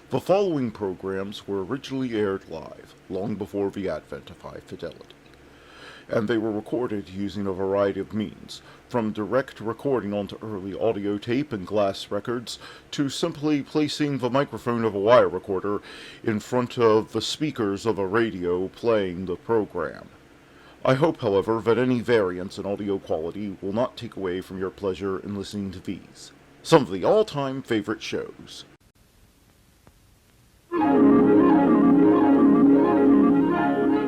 The following programs were originally aired live, long before the advent of high fidelity, and they were recorded using a variety of means, from direct recording onto early audio tape and glass records, to simply placing the microphone of a wire recorder in front of the speakers of a radio playing the program. I hope, however, that any variance in audio quality will not take away from your pleasure in listening to these, some of the all-time favorite shows.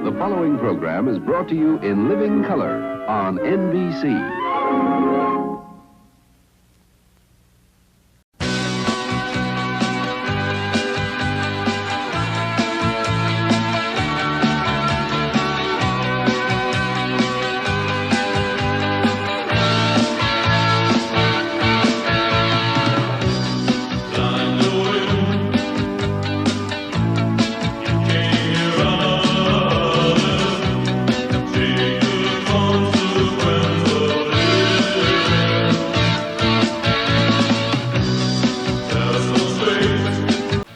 The following program is brought to you in living color on NBC.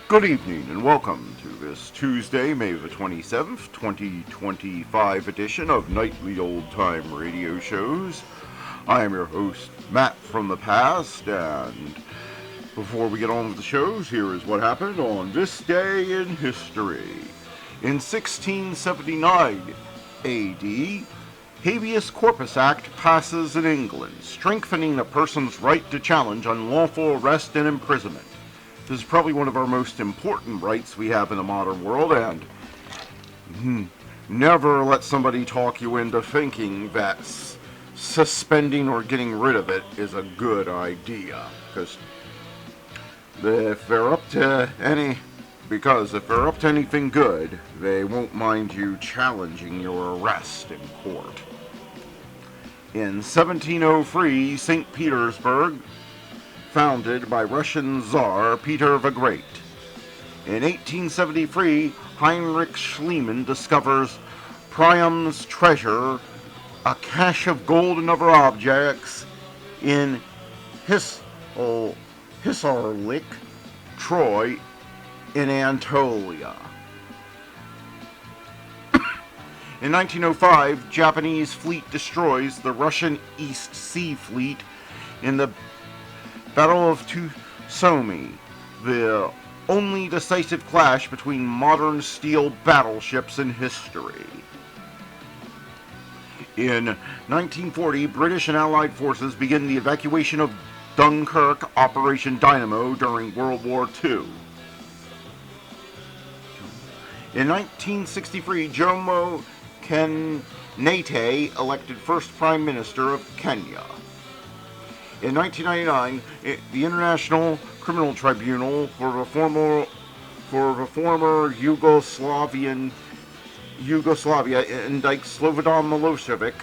Good evening and welcome to this Tuesday, May the 27th, 2025 edition of Nightly Old Time Radio Shows. I am your host, Matt from the past, and before we get on with the shows, here is what happened on this day in history. In 1679 AD, Habeas Corpus Act passes in England, strengthening a person's right to challenge unlawful arrest and imprisonment. This is probably one of our most important rights we have in the modern world, and never let somebody talk you into thinking that suspending or getting rid of it is a good idea. Because if they're up to anything good, they won't mind you challenging your arrest in court. In 1703, St. Petersburg, founded by Russian Tsar Peter the Great. In 1873, Heinrich Schliemann discovers Priam's treasure, a cache of gold and other objects, in Hisarlik, Troy, in Anatolia. In 1905, Japanese fleet destroys the Russian East Sea Fleet in the Battle of Tsushima, the only decisive clash between modern steel battleships in history. In 1940, British and Allied forces begin the evacuation of Dunkirk, Operation Dynamo, during World War II. In 1963, Jomo Kenyatta elected first Prime Minister of Kenya. In 1999, the International Criminal Tribunal for the former Yugoslavia indicts Slobodan Milosevic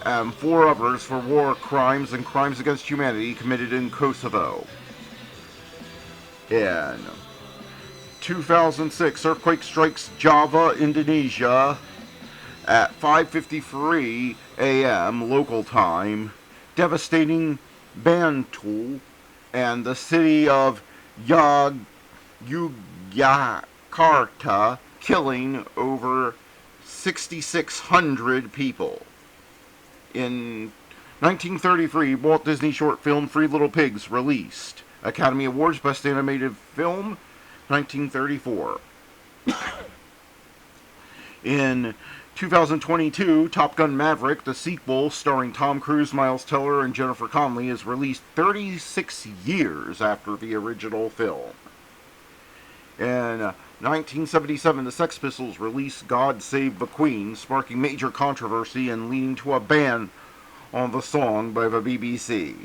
and four others for war crimes and crimes against humanity committed in Kosovo. In 2006, earthquake strikes Java, Indonesia at 5:53 a.m. local time, devastating Bantul and the city of Yogyakarta, killing over 6,600 people. In 1933, Walt Disney short film Three Little Pigs released. Academy Awards Best Animated Film, 1934. In 2022, Top Gun Maverick, the sequel starring Tom Cruise, Miles Teller, and Jennifer Connelly, is released 36 years after the original film. In 1977, the Sex Pistols released God Save the Queen, sparking major controversy and leading to a ban on the song by the BBC.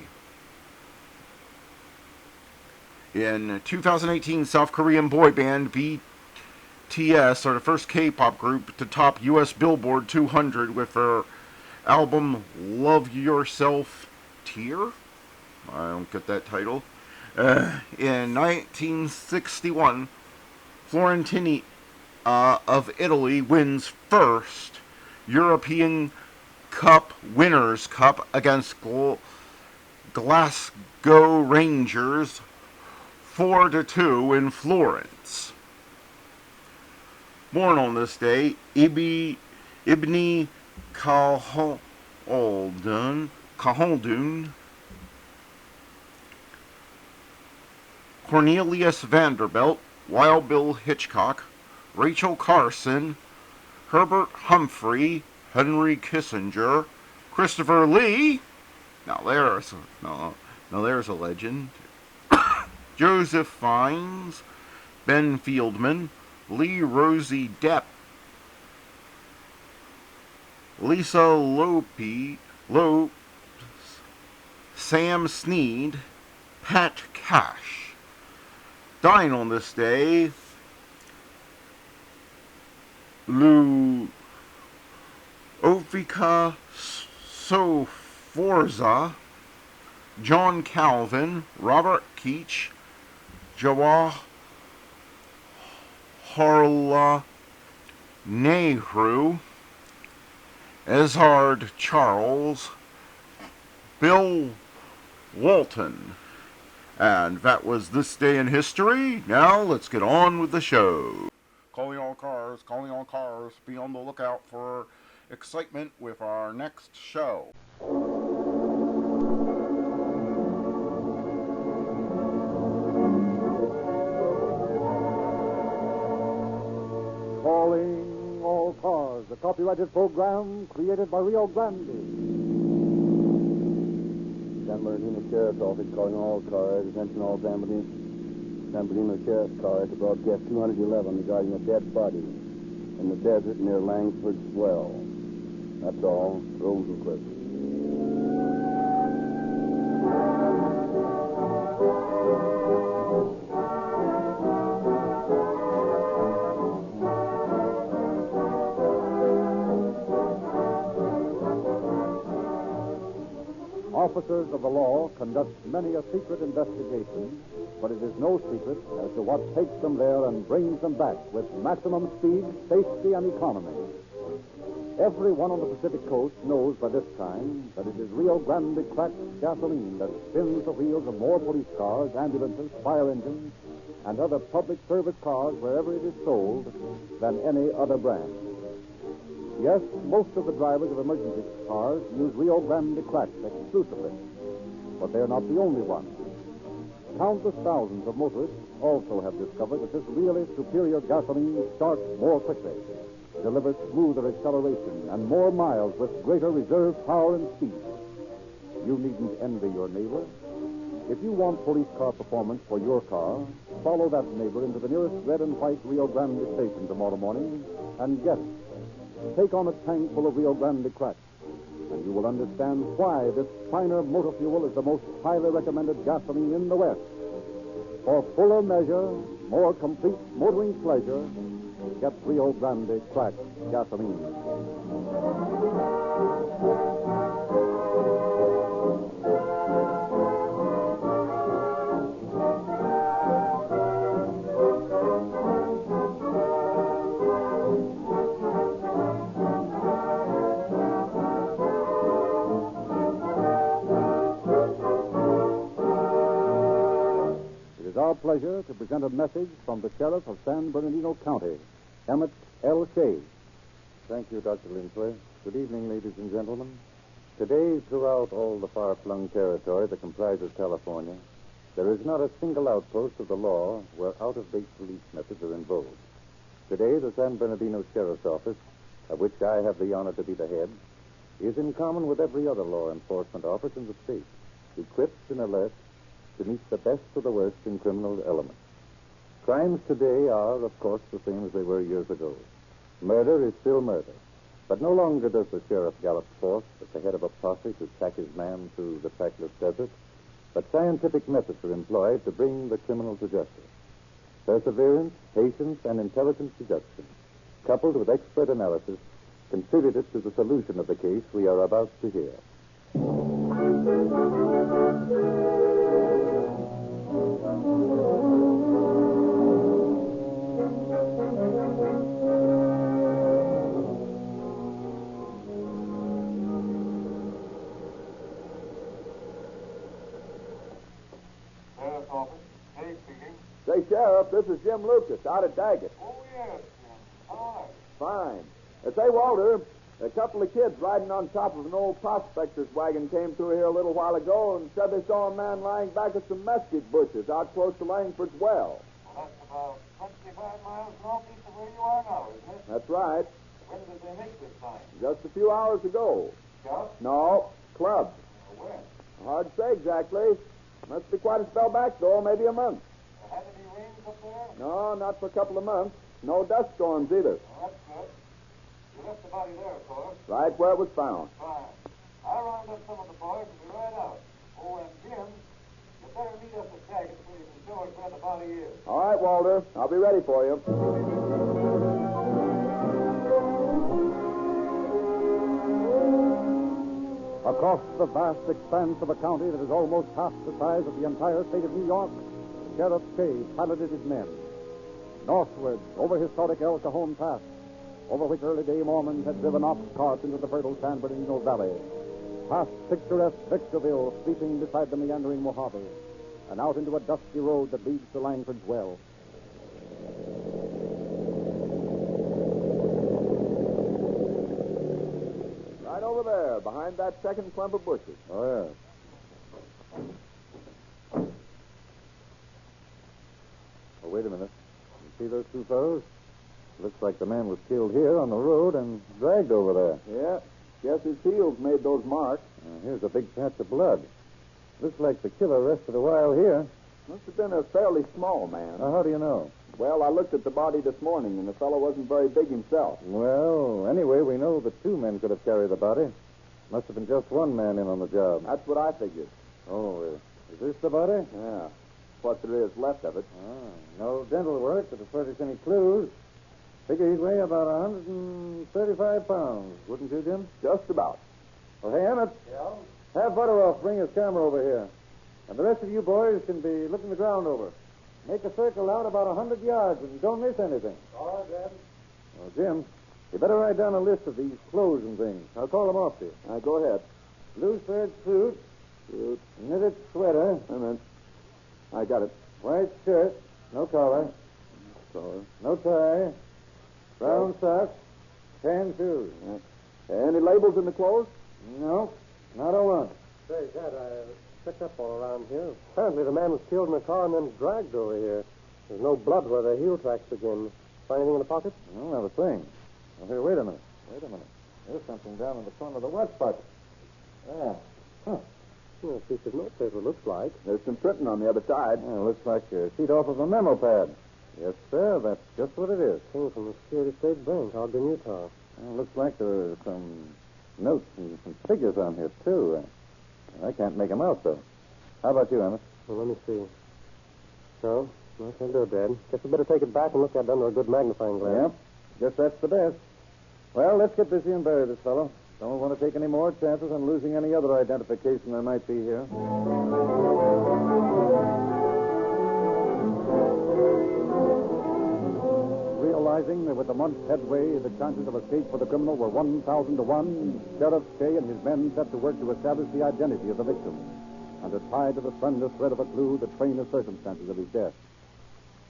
In 2018, South Korean boy band BTS are the first K-pop group to top U.S. Billboard 200 with their album Love Yourself Tear? I don't get that title. In 1961, Florentini of Italy wins first European Cup Winners' Cup against Glasgow Rangers 4-2 in Florence. Born on this day, Ibni Khaldun, Cornelius Vanderbilt, Wild Bill Hitchcock, Rachel Carson, Herbert Humphrey, Henry Kissinger, Christopher Lee. Now there's a legend. Joseph Fiennes, Ben Fieldman, Lee Rosie Depp, Lisa Lope, Sam Sneed, Pat Cash. Dying on this day, Ludovica Sforza, John Calvin, Robert Keach, Jawaharlal Nehru, Ezard Charles, Bill Walton. And that was This Day in History. Now let's get on with the show. Calling all cars, be on the lookout for excitement with our next show. Calling all cars, the copyrighted program created by Rio Grande. San Bernardino Sheriff's Office calling all cars. Attention all San Bernardino Sheriff's cars to broadcast 211 regarding a dead body in the desert near Langsford's Well. That's all. Rolls and clips. Officers of the law conduct many a secret investigation, but it is no secret as to what takes them there and brings them back with maximum speed, safety, and economy. Everyone on the Pacific Coast knows by this time that it is Rio Grande cracked gasoline that spins the wheels of more police cars, ambulances, fire engines, and other public service cars wherever it is sold than any other brand. Yes, most of the drivers of emergency cars use Rio Grande cracked exclusively, but they're not the only ones. Countless thousands of motorists also have discovered that this really superior gasoline starts more quickly, delivers smoother acceleration, and more miles with greater reserve power and speed. You needn't envy your neighbor. If you want police car performance for your car, follow that neighbor into the nearest red and white Rio Grande station tomorrow morning and get it. Take on a tank full of Rio Grande cracked, and you will understand why this finer motor fuel is the most highly recommended gasoline in the West. For fuller measure, more complete motoring pleasure, get Rio Grande cracked gasoline. Our pleasure to present a message from the Sheriff of San Bernardino County, Emmett L. Shea. Thank you, Dr. Lindsley. Good evening, ladies and gentlemen. Today, throughout all the far-flung territory that comprises California, there is not a single outpost of the law where out-of-date police methods are in vogue. Today, the San Bernardino Sheriff's Office, of which I have the honor to be the head, is in common with every other law enforcement office in the state, equipped and alert to meet the best of the worst in criminal elements. Crimes today are, of course, the same as they were years ago. Murder is still murder, but no longer does the sheriff gallop forth at the head of a posse to track his man through the trackless desert, but scientific methods are employed to bring the criminal to justice. Perseverance, patience, and intelligent deduction, coupled with expert analysis, contributed to the solution of the case we are about to hear. Sheriff's Office, Hay speaking. Sheriff, this is Jim Lucas out at Daggett. Oh, yes, Jim. Hi. Fine. Say, Walter, a couple of kids riding on top of an old prospector's wagon came through here a little while ago and said they saw a man lying back at some mesquite bushes out close to Langford's well. Well, that's about 25 miles northeast of where you are now, isn't it? That's right. When did they make this sign? Just a few hours ago. Just? No, club. When? Hard to say exactly. Must be quite a spell back, though, maybe a month. Had any rains up there? No, not for a couple of months. No dust storms either. Well, that's good. You left the body there, of course. Right where it was found. Fine. I'll round up some of the boys and be right out. Oh, and Jim, you better meet us at Daggett so you can show us where the body is. All right, Walter. I'll be ready for you. Across the vast expanse of a county that is almost half the size of the entire state of New York, Sheriff Kay piloted his men. Northward, over historic El Cajon Pass, over which early day Mormons had driven ox carts into the fertile San Bernardino Valley, past picturesque Victorville sleeping beside the meandering Mojave, and out into a dusty road that leads to Langford's well. Right over there, behind that second clump of bushes. Oh, yes. Oh, wait a minute. You see those two fellows? Looks like the man was killed here on the road and dragged over there. Yeah. Guess his heels made those marks. Here's a big patch of blood. Looks like the killer rested a while here. Must have been a fairly small man. How do you know? Well, I looked at the body this morning, and the fellow wasn't very big himself. Well, anyway, we know that two men could have carried the body. Must have been just one man in on the job. That's what I figured. Oh, is this the body? Yeah. What there is left of it. No dental work that would furnish any clues. Figure he'd weigh about 135 pounds, wouldn't you, Jim? Just about. Well, hey, Emmett. Yeah? Have Butteroff bring his camera over here. And the rest of you boys can be looking the ground over. Make a circle out about 100 yards and don't miss anything. All right, Dad. Well, Jim, you better write down a list of these clothes and things. I'll call them off to you. Go ahead. Blue serge suit, knitted sweater, I got it. white shirt, no collar, no tie, brown socks, tan shoes. Any labels in the clothes? No, not a one. Say, Dad, I checked up all around here. Apparently the man was killed in a car and then dragged over here. There's no blood where the heel tracks begin. Find anything in the pocket? No, not a thing. Well, here, wait a minute. There's something down in the corner of the watch pocket. Yeah. Well, a piece of notepaper, looks like. There's some printing on the other side. Looks like a sheet off of a memo pad. Yes, sir, that's just what it is. Came from the Security State Bank, Ogden, Utah. Looks like there are some notes and some figures on here, too. I can't make them out, though. How about you, Emmett? Well, let me see. No, I can't do it, Dad. Guess we better take it back and look at it under a good magnifying glass. Yep. Guess that's the best. Well, let's get busy and bury this fellow. Don't want to take any more chances on losing any other identification there might be here. Realizing that with a month's headway, the chances of escape for the criminal were 1,000 to 1, Sheriff Kay and his men set to work to establish the identity of the victim and to tie to the slender thread of a clue the train of circumstances of his death.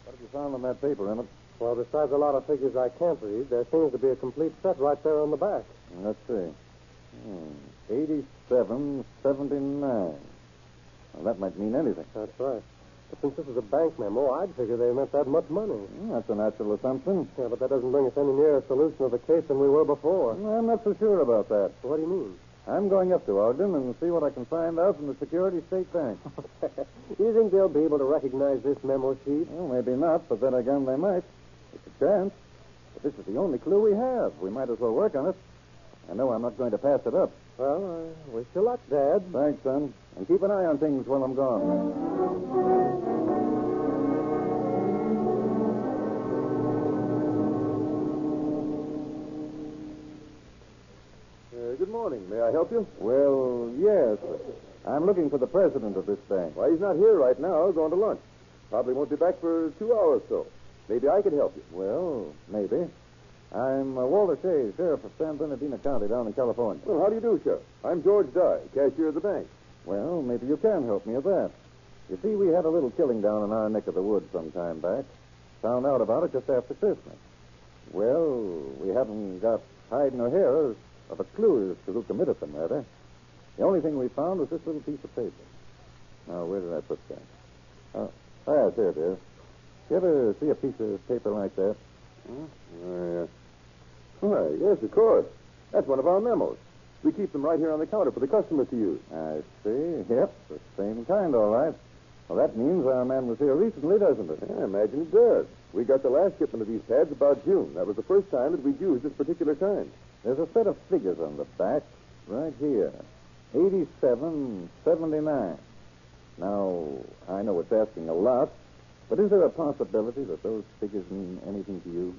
What have you found on that paper, Emmett? Well, besides a lot of figures I can't read, there seems to be a complete set right there on the back. Let's see. 87.79. Well, that might mean anything. That's right. But since this is a bank memo, I'd figure they meant that much money. That's a natural assumption. Yeah, but that doesn't bring us any nearer a solution of the case than we were before. I'm not so sure about that. What do you mean? I'm going up to Ogden and see what I can find out from the Security State Bank. You think they'll be able to recognize this memo sheet? Well, maybe not, but then again, they might. It's a chance. But this is the only clue we have. We might as well work on it. I know I'm not going to pass it up. Well, I wish you luck, Dad. Thanks, son. And keep an eye on things while I'm gone. Good morning. May I help you? Well, yes. I'm looking for the president of this bank. Why, he's not here right now. Going to lunch. Probably won't be back for 2 hours or so. Maybe I could help you. Well, maybe. I'm Walter Shea, sheriff of San Bernardino County down in California. Well, how do you do, Sheriff? I'm George Dye, cashier of the bank. Well, maybe you can help me at that. You see, we had a little killing down in our neck of the woods some time back. Found out about it just after Christmas. Well, we haven't got hide nor hair of a clue as to who committed the murder. The only thing we found was this little piece of paper. Now, where did I put that? Oh, yes, here it is. You ever see a piece of paper like that? Why, yes, of course. That's one of our memos. We keep them right here on the counter for the customers to use. I see. Yep, the same kind, all right. Well, that means our man was here recently, doesn't it? Yeah, I imagine it does. We got the last shipment of these pads about June. That was the first time that we'd used this particular kind. There's a set of figures on the back, right here. 87.79. Now, I know it's asking a lot, but is there a possibility that those figures mean anything to you?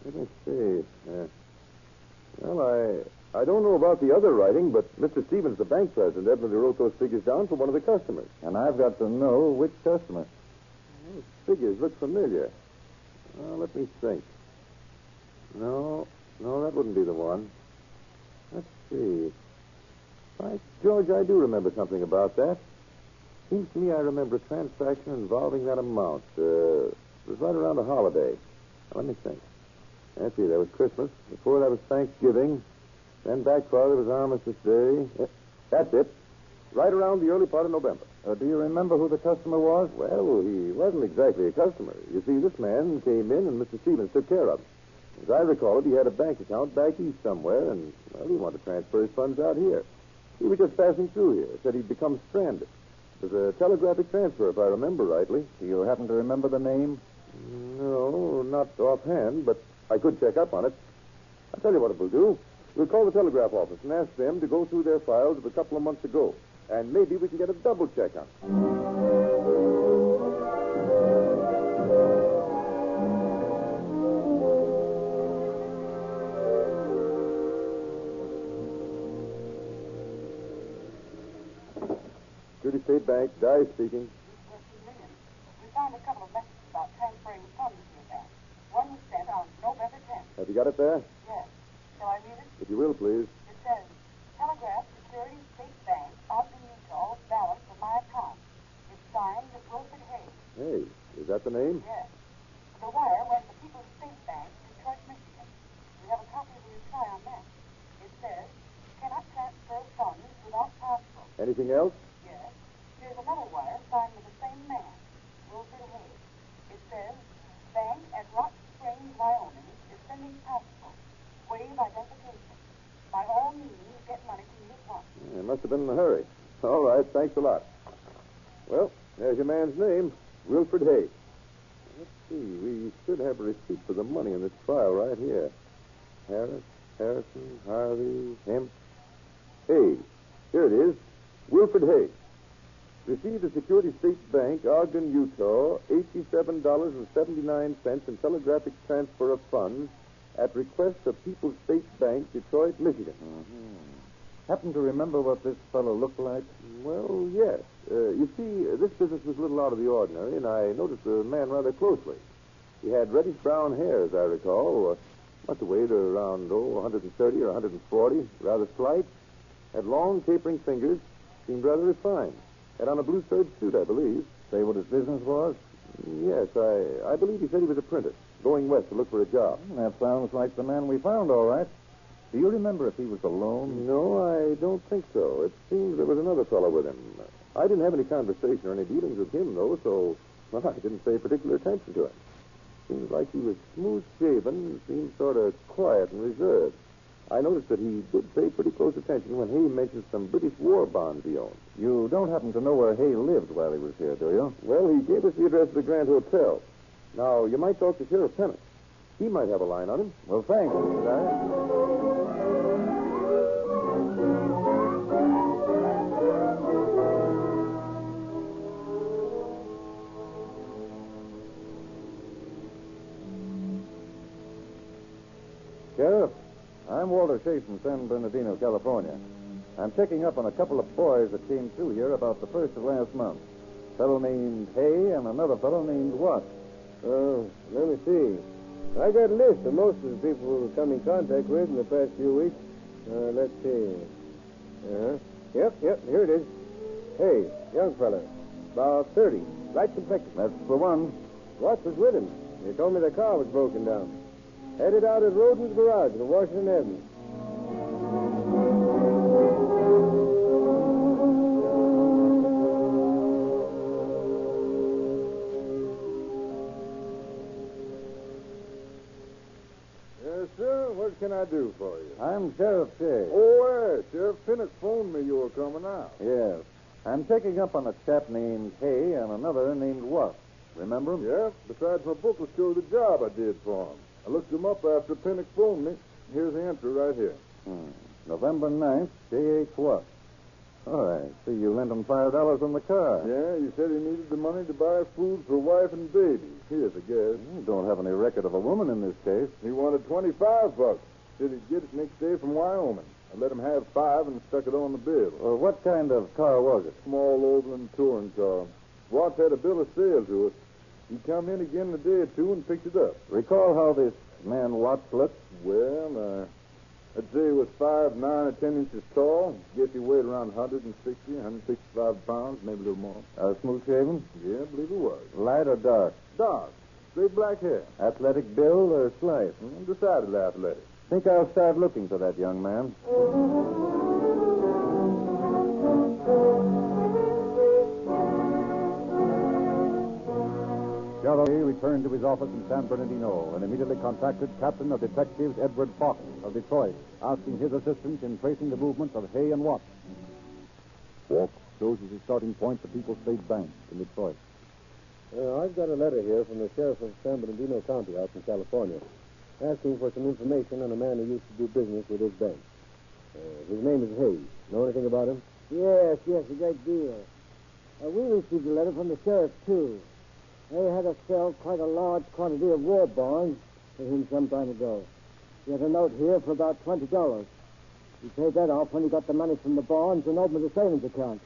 Let me see. Well, I don't know about the other writing, but Mr. Stevens, the bank president, evidently wrote those figures down for one of the customers. And I've got to know which customer. Those figures look familiar. Well, let me think. No, that wouldn't be the one. Let's see. By George, I do remember something about that. Seems to me I remember a transaction involving that amount. It was right around a holiday. Now, let me think. Let's see, there was Christmas. Before that was Thanksgiving. Then back farther was Armistice Day. That's it. Right around the early part of November. Do you remember who the customer was? Well, he wasn't exactly a customer. You see, this man came in and Mr. Stevens took care of him. As I recall it, he had a bank account back east somewhere, and, well, he wanted to transfer his funds out here. He was just passing through here. Said he'd become stranded. It was a telegraphic transfer, if I remember rightly. Do you happen to remember the name? No, not offhand, but I could check up on it. I'll tell you what it will do. We'll call the telegraph office and ask them to go through their files of a couple of months ago. And maybe we can get a double check on it. Security State Bank, Dye speaking. Yes, million. We found a couple of messages about transferring funds to your bank. One was sent on November 10th. Have you got it there? Yes. Shall I read it? If you will, please. It says, Telegraph Security State Bank, Ogden, Utah, balance for my account. It's signed Wilfred Hayes. Hey, is that the name? Yes. The wire went to People's State Bank, Detroit, Michigan. We have a copy of the reply on that. It says, cannot transfer funds without passport. Anything else? Yes. Here's another wire signed with the same man, Wilfred Hayes. It says, Bank at Rock Springs, Wyoming, is sending passport. Waive identification. By all means, get money to me at once. It must have been in a hurry. All right, thanks a lot. Well, there's your man's name, Wilfred Hayes. Let's see, we should have a receipt for the money in this file right here. Harris, Harrison, Harvey, Hemp, Hayes. Here it is. Wilfred Hayes. Received at Security State Bank, Ogden, Utah, $87.79 in telegraphic transfer of funds at request of People's State Bank, Detroit, Michigan. Mm-hmm. Happen to remember what this fellow looked like? Well, yes. You see, this business was a little out of the ordinary, and I noticed the man rather closely. He had reddish brown hair, as I recall. Must have weighed around, 130 or 140, rather slight. Had long, tapering fingers, seemed rather refined. Had on a blue serge suit, I believe. Say what his business was? Yes, I believe he said he was an apprentice, going west to look for a job. That sounds like the man we found, all right. Do you remember if he was alone? No, I don't think so. It seems there was another fellow with him. I didn't have any conversation or any dealings with him, though, so I didn't pay particular attention to him. Seems like he was smooth-shaven, seemed sort of quiet and reserved. I noticed that he did pay pretty close attention when Hay mentioned some British war bonds he owned. You don't happen to know where Hay lived while he was here, do you? Well, he gave us the address of the Grand Hotel. Now, you might talk to Sheriff Pennant. He might have a line on him. Well, thanks, Dye. Sheriff, I'm Walter Chase from San Bernardino, California. I'm checking up on a couple of boys that came through here about the first of last month. A fellow named Hay and another fellow named Watt. Oh, let me see. I got a list of most of the people who come in contact with in the past few weeks. Let's see. Yep, here it is. Hey, young fella. About 30. Right complexion. That's the one. Watts was with him. He told me the car was broken down. Headed out at Roden's garage on Washington Avenue. Yes, sir. What can I do for you? I'm Sheriff Shea. Oh, Sheriff Pinnock phoned me you were coming out. Yes. I'm checking up on a chap named Hay and another named Watts. Remember 'em? Yeah, besides my book will show the job I did for him. I looked him up after Pinnock phoned me. Here's the entry right here. November 9th, J.H. Watts. All right. See, you lent him $5 on the car. Yeah, he said he needed the money to buy food for wife and baby. Here's a guess. You don't have any record of a woman in this case. He wanted $25. Said he'd get it next day from Wyoming. I let him have $5 and stuck it on the bill. Well, what kind of car was it? Small Overland touring car. Watts had a bill of sale to it. He come in again in a day or two and picked it up. Recall how this man Watts looked? Well, I'd say he was 5'9" or 10 inches tall. Guess he weighed around 160, 165 pounds, maybe a little more. Smooth shaven? Yeah, I believe he was. Light or dark? Dark. Straight black hair. Athletic build or slight? Decidedly athletic. Think I'll start looking for that young man. Sheriff returned to his office in San Bernardino and immediately contacted Captain of Detectives Edward Fox of Detroit, asking his assistance in tracing the movements of Hay and Watts. Fox chose as his starting point the People's State Bank in Detroit. I've got a letter here from the sheriff of San Bernardino County out in California, asking for some information on a man who used to do business with his bank. His name is Hay. Know anything about him? Yes, a great deal. We received a letter from the sheriff, too. They had to sell quite a large quantity of war bonds to him some time ago. He had a note here for about $20. He paid that off when he got the money from the bonds and opened a savings account.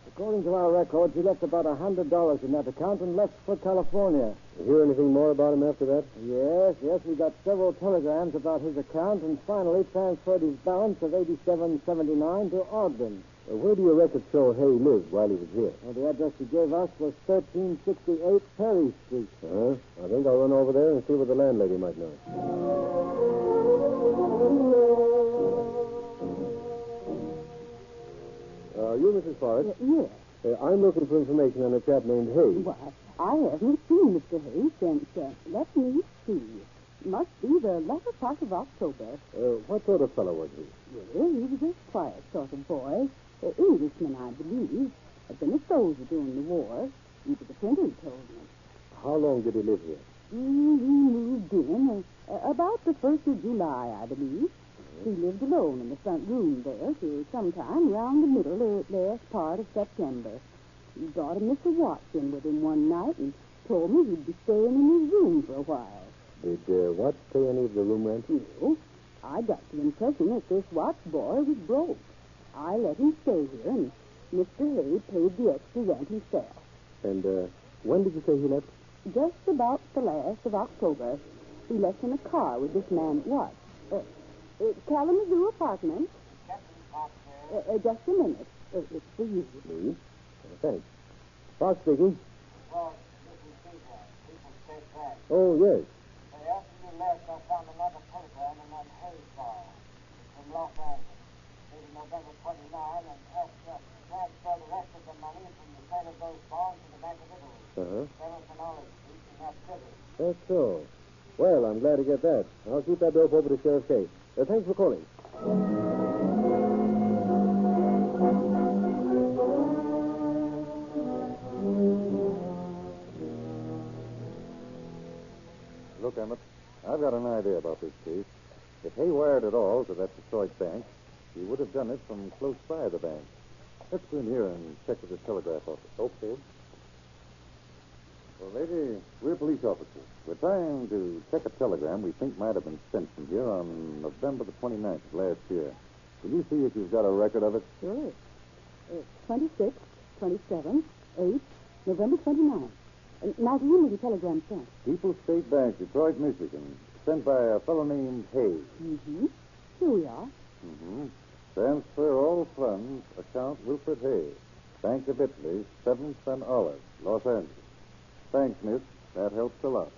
According to our records, he left about $100 in that account and left for California. You hear anything more about him after that? Yes. We got several telegrams about his account and finally transferred his balance of $87.79 to Ogden. Where do your records show Hay lived while he was here? Well, the address he gave us was 1368 Perry Street. I think I'll run over there and see what the landlady might know. You, Mrs. Forrest? Yes. I'm looking for information on a chap named Hay. Why, I haven't seen Mr. Hay since, let me see. Must be the latter part of October. What sort of fellow was he? Well, he was a quiet sort of boy. Englishman, I believe. Had been a soldier during the war. He was a printer, he told me. How long did he live here? He moved in about the 1st of July, I believe. He lived alone in the front room there till sometime round the middle or last part of September. He brought a Mr. Watts in with him one night and told me he'd be staying in his room for a while. Did Watts pay any of the room rent? No. I got the impression that this Watts boy was broke. I let him stay here, and Mr. Hay paid the extra rent himself. And when did you say he left? Just about the last of October. He left in a car with this man Watts. Kalamazoo Apartment. Just a minute. It's for you. Me? Thanks. Fox speaking. Well, this is Peter. People's State Bank. Oh, yes. After you left, I found another telegram in that Hayes file from Los Angeles, dated November 29, and asked us to transfer the rest of the money from the sale of those bonds to the Bank of Italy. Ferrocanale Street in that city. That's so. Well, I'm glad to get that. I'll keep that door open to Sheriff Shea. Thanks for calling. Look, Emmett, I've got an idea about this case. If Hay wired at all to that Detroit bank, he would have done it from close by the bank. Let's go in here and check with the telegraph office. Okay. Well, lady, we're police officers. We're trying to check a telegram we think might have been sent from here on November the 29th of last year. Will you see if you've got a record of it? Sure. 26, 27, 8, November 29. Now, to whom was the telegram sent? People's State Bank, Detroit, Michigan. Sent by a fellow named Hay. Mm-hmm. Here we are. Mm-hmm. Transfer all funds, account Wilfred Hay. Bank of Italy, 7th and Olive, Los Angeles. Thanks, miss. That helps a lot.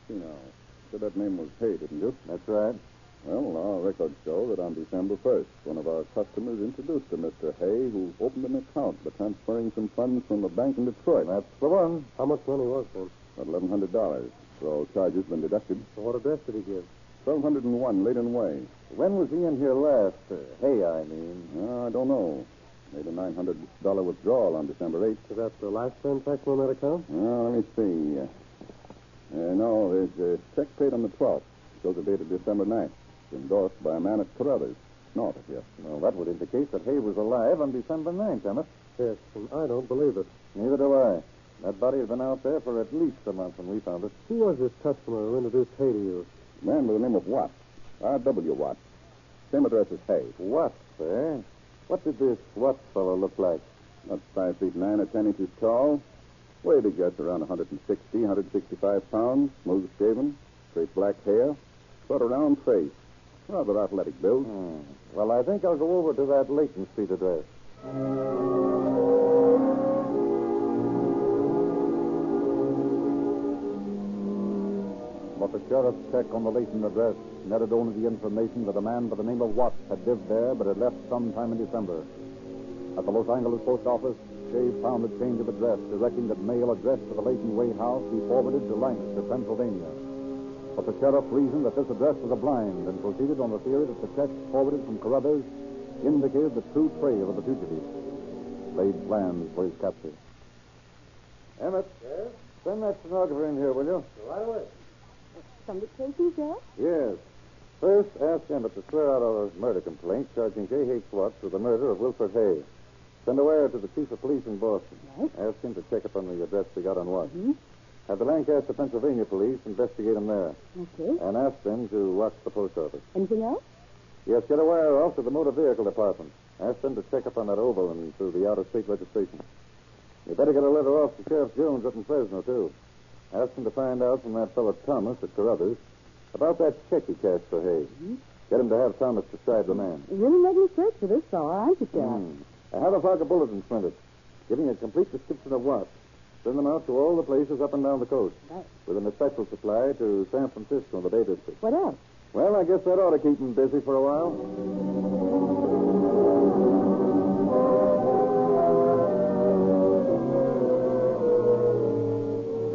See now. Said that name was Hay, didn't you? That's right. Well, our records show that on December 1st, one of our customers introduced to Mr. Hay, who opened an account by transferring some funds from the bank in Detroit. That's the one. How much money was there? About $1,100. So all charges been deducted. So what address did he give? 1201 Leighton Way. When was he in here last? Hay, I mean. I don't know. Made a $900 withdrawal on December 8th. Is that the last transaction on that account? Let me see. No, there's a check paid on the 12th. Shows the date of December 9th. It's endorsed by a man at Carruthers. North of here. Well, that would indicate that Hay was alive on December 9th, Emmett. Yes, and I don't believe it. Neither do I. That body has been out there for at least a month when we found it. Who was this customer who introduced Hay to you? A man by the name of Watts. R.W. Watts. Same address as Hay. Watts, eh? What did this Watts fellow look like? About 5 feet 9 or 10 inches tall. Weighed he gets around 160, 165 pounds. Smooth shaven. Straight black hair. Sort of round face. Rather athletic build. Well, I think I'll go over to that Leighton Street address. But the sheriff's check on the Leighton address netted only the information that a man by the name of Watts had lived there but had left sometime in December. At the Los Angeles post office, Shave found a change of address, directing that mail addressed to the Leighton Way house be forwarded to Lancaster, Pennsylvania. But the sheriff reasoned that this address was a blind and proceeded on the theory that the check forwarded from Carruthers indicated the true trail of the fugitive. Laid plans for his capture. Emmett. Yes? Send that stenographer in here, will you? Right away. Some dictation, Sheriff? Yes. First, ask Emmett to swear out a murder complaint charging J.H. Watts with the murder of Wilfred Hay. Send a wire to the chief of police in Boston. Right. Ask him to check up on the address we got on Watts. Mm-hmm. Have the Lancaster, Pennsylvania police investigate him there. Okay. And ask them to watch the post office. Anything else? Yes, get a wire off to the motor vehicle department. Ask them to check up on that oval and through the out-of-state registration. You better get a letter off to Sheriff Jones up in Fresno, too. Ask him to find out from that fellow Thomas at Carruthers about that check he cashed for Hay. Mm-hmm. Get him to have Thomas describe the man. You're really making a search for this fellow, aren't you, Sheriff? Have a file of bulletins printed, giving a complete description of Watts. Send them out to all the places up and down the coast. Right. With an special supply to San Francisco and the Bay District. What else? Well, I guess that ought to keep him busy for a while.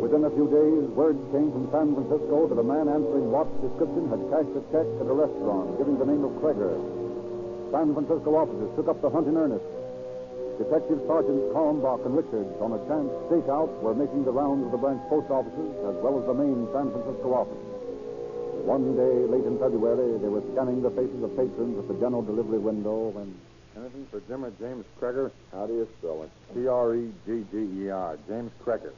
Within a few days, word came from San Francisco that a man answering Watts' description had cashed a check at a restaurant giving the name of Kreger. San Francisco officers took up the hunt in earnest. Detective Sergeants Kalmbach and Richards, on a chance stakeout, were making the rounds of the branch post offices as well as the main San Francisco office. One day, late in February, they were scanning the faces of patrons at the general delivery window when... Anything for Jim or James Kreger? How do you spell it? Kreger. James Kreger.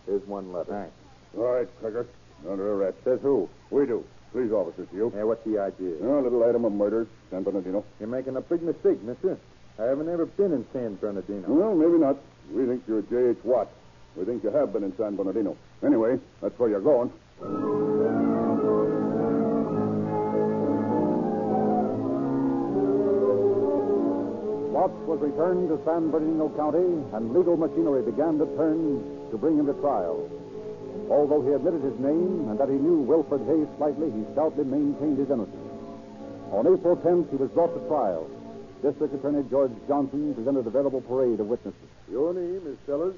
Here's one letter. Thanks. All right, Kreger. Under arrest. Says who? We do. Police officers to you. Yeah, what's the idea? A little item of murder. San Bernardino. You're making a big mistake, mister. I haven't ever been in San Bernardino. Well, maybe not. We think you're J.H. Watts. We think you have been in San Bernardino. Anyway, that's where you're going. Watts was returned to San Bernardino County, and legal machinery began to turn to bring him to trial. Although he admitted his name and that he knew Wilfred Hay slightly, he stoutly maintained his innocence. On April 10th, he was brought to trial. District Attorney George Johnson presented a veritable parade of witnesses. Your name is Sellers?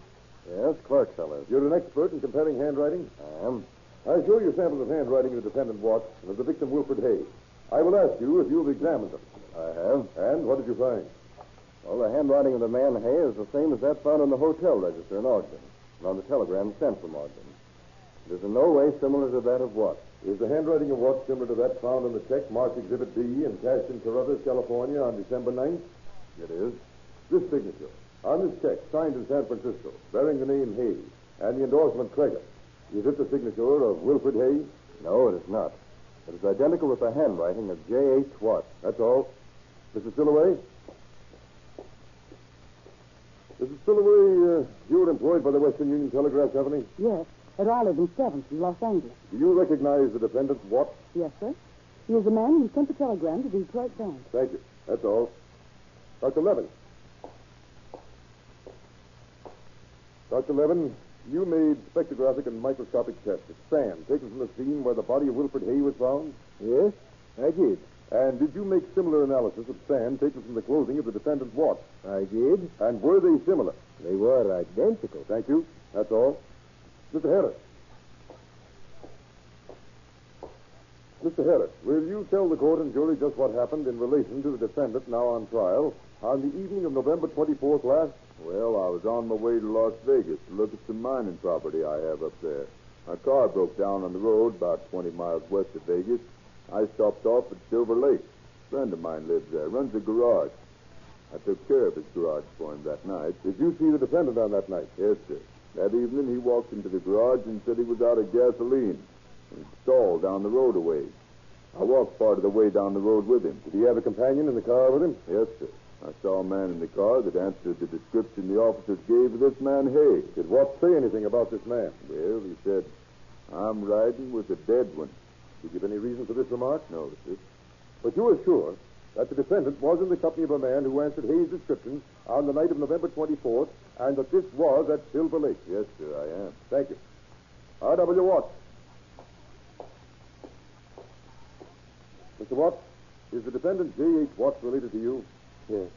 Yes, Clark Sellers. You're an expert in comparing handwriting? I am. I show you samples of handwriting of the defendant Watts and of the victim Wilfred Hay. I will ask you if you've examined them. I have. And what did you find? Well, the handwriting of the man Hay is the same as that found on the hotel register in Ogden and on the telegram sent from Ogden. It is in no way similar to that of Watts. Is the handwriting of Watts similar to that found on the check marked Exhibit B and cashed in Carruthers, California on December 9th? It is. This signature on this check signed in San Francisco bearing the name Hay and the endorsement Kreger. Is it the signature of Wilfred Hay? No, it is not. It is identical with the handwriting of J.H. Watts. That's all. Mrs. Stillaway? Mrs. Stillaway, you were employed by the Western Union Telegraph Company? Yes. at Olive and 7th in Los Angeles. Do you recognize the defendant, Watts? Yes, sir. He is the man who sent the telegram to the Detroit bank. Thank you. That's all. Dr. Levin. Dr. Levin, you made spectrographic and microscopic tests of sand taken from the scene where the body of Wilfred Hay was found? Yes, I did. And did you make similar analysis of sand taken from the clothing of the defendant Watts? I did. And were they similar? They were identical. Thank you. That's all. Mr. Harris. Mr. Harris, will you tell the court and jury just what happened in relation to the defendant now on trial on the evening of November 24th last? Well, I was on my way to Las Vegas to look at some mining property I have up there. My car broke down on the road about 20 miles west of Vegas. I stopped off at Silver Lake. A friend of mine lives there, runs a garage. I took care of his garage for him that night. Did you see the defendant on that night? Yes, sir. That evening, he walked into the garage and said he was out of gasoline. He stalled down the road a ways. I walked part of the way down the road with him. Did he have a companion in the car with him? Yes, sir. I saw a man in the car that answered the description the officers gave of this man, Hay. Did Watts say anything about this man? Well, he said, I'm riding with a dead one. Did you give any reason for this remark? No, sir. But you are sure that the defendant was in the company of a man who answered Hay's description on the night of November 24th, and that this was at Silver Lake? Yes, sir, I am. Thank you. R.W. Watts. Mr. Watts, is the defendant J.H. Watts related to you? Yes.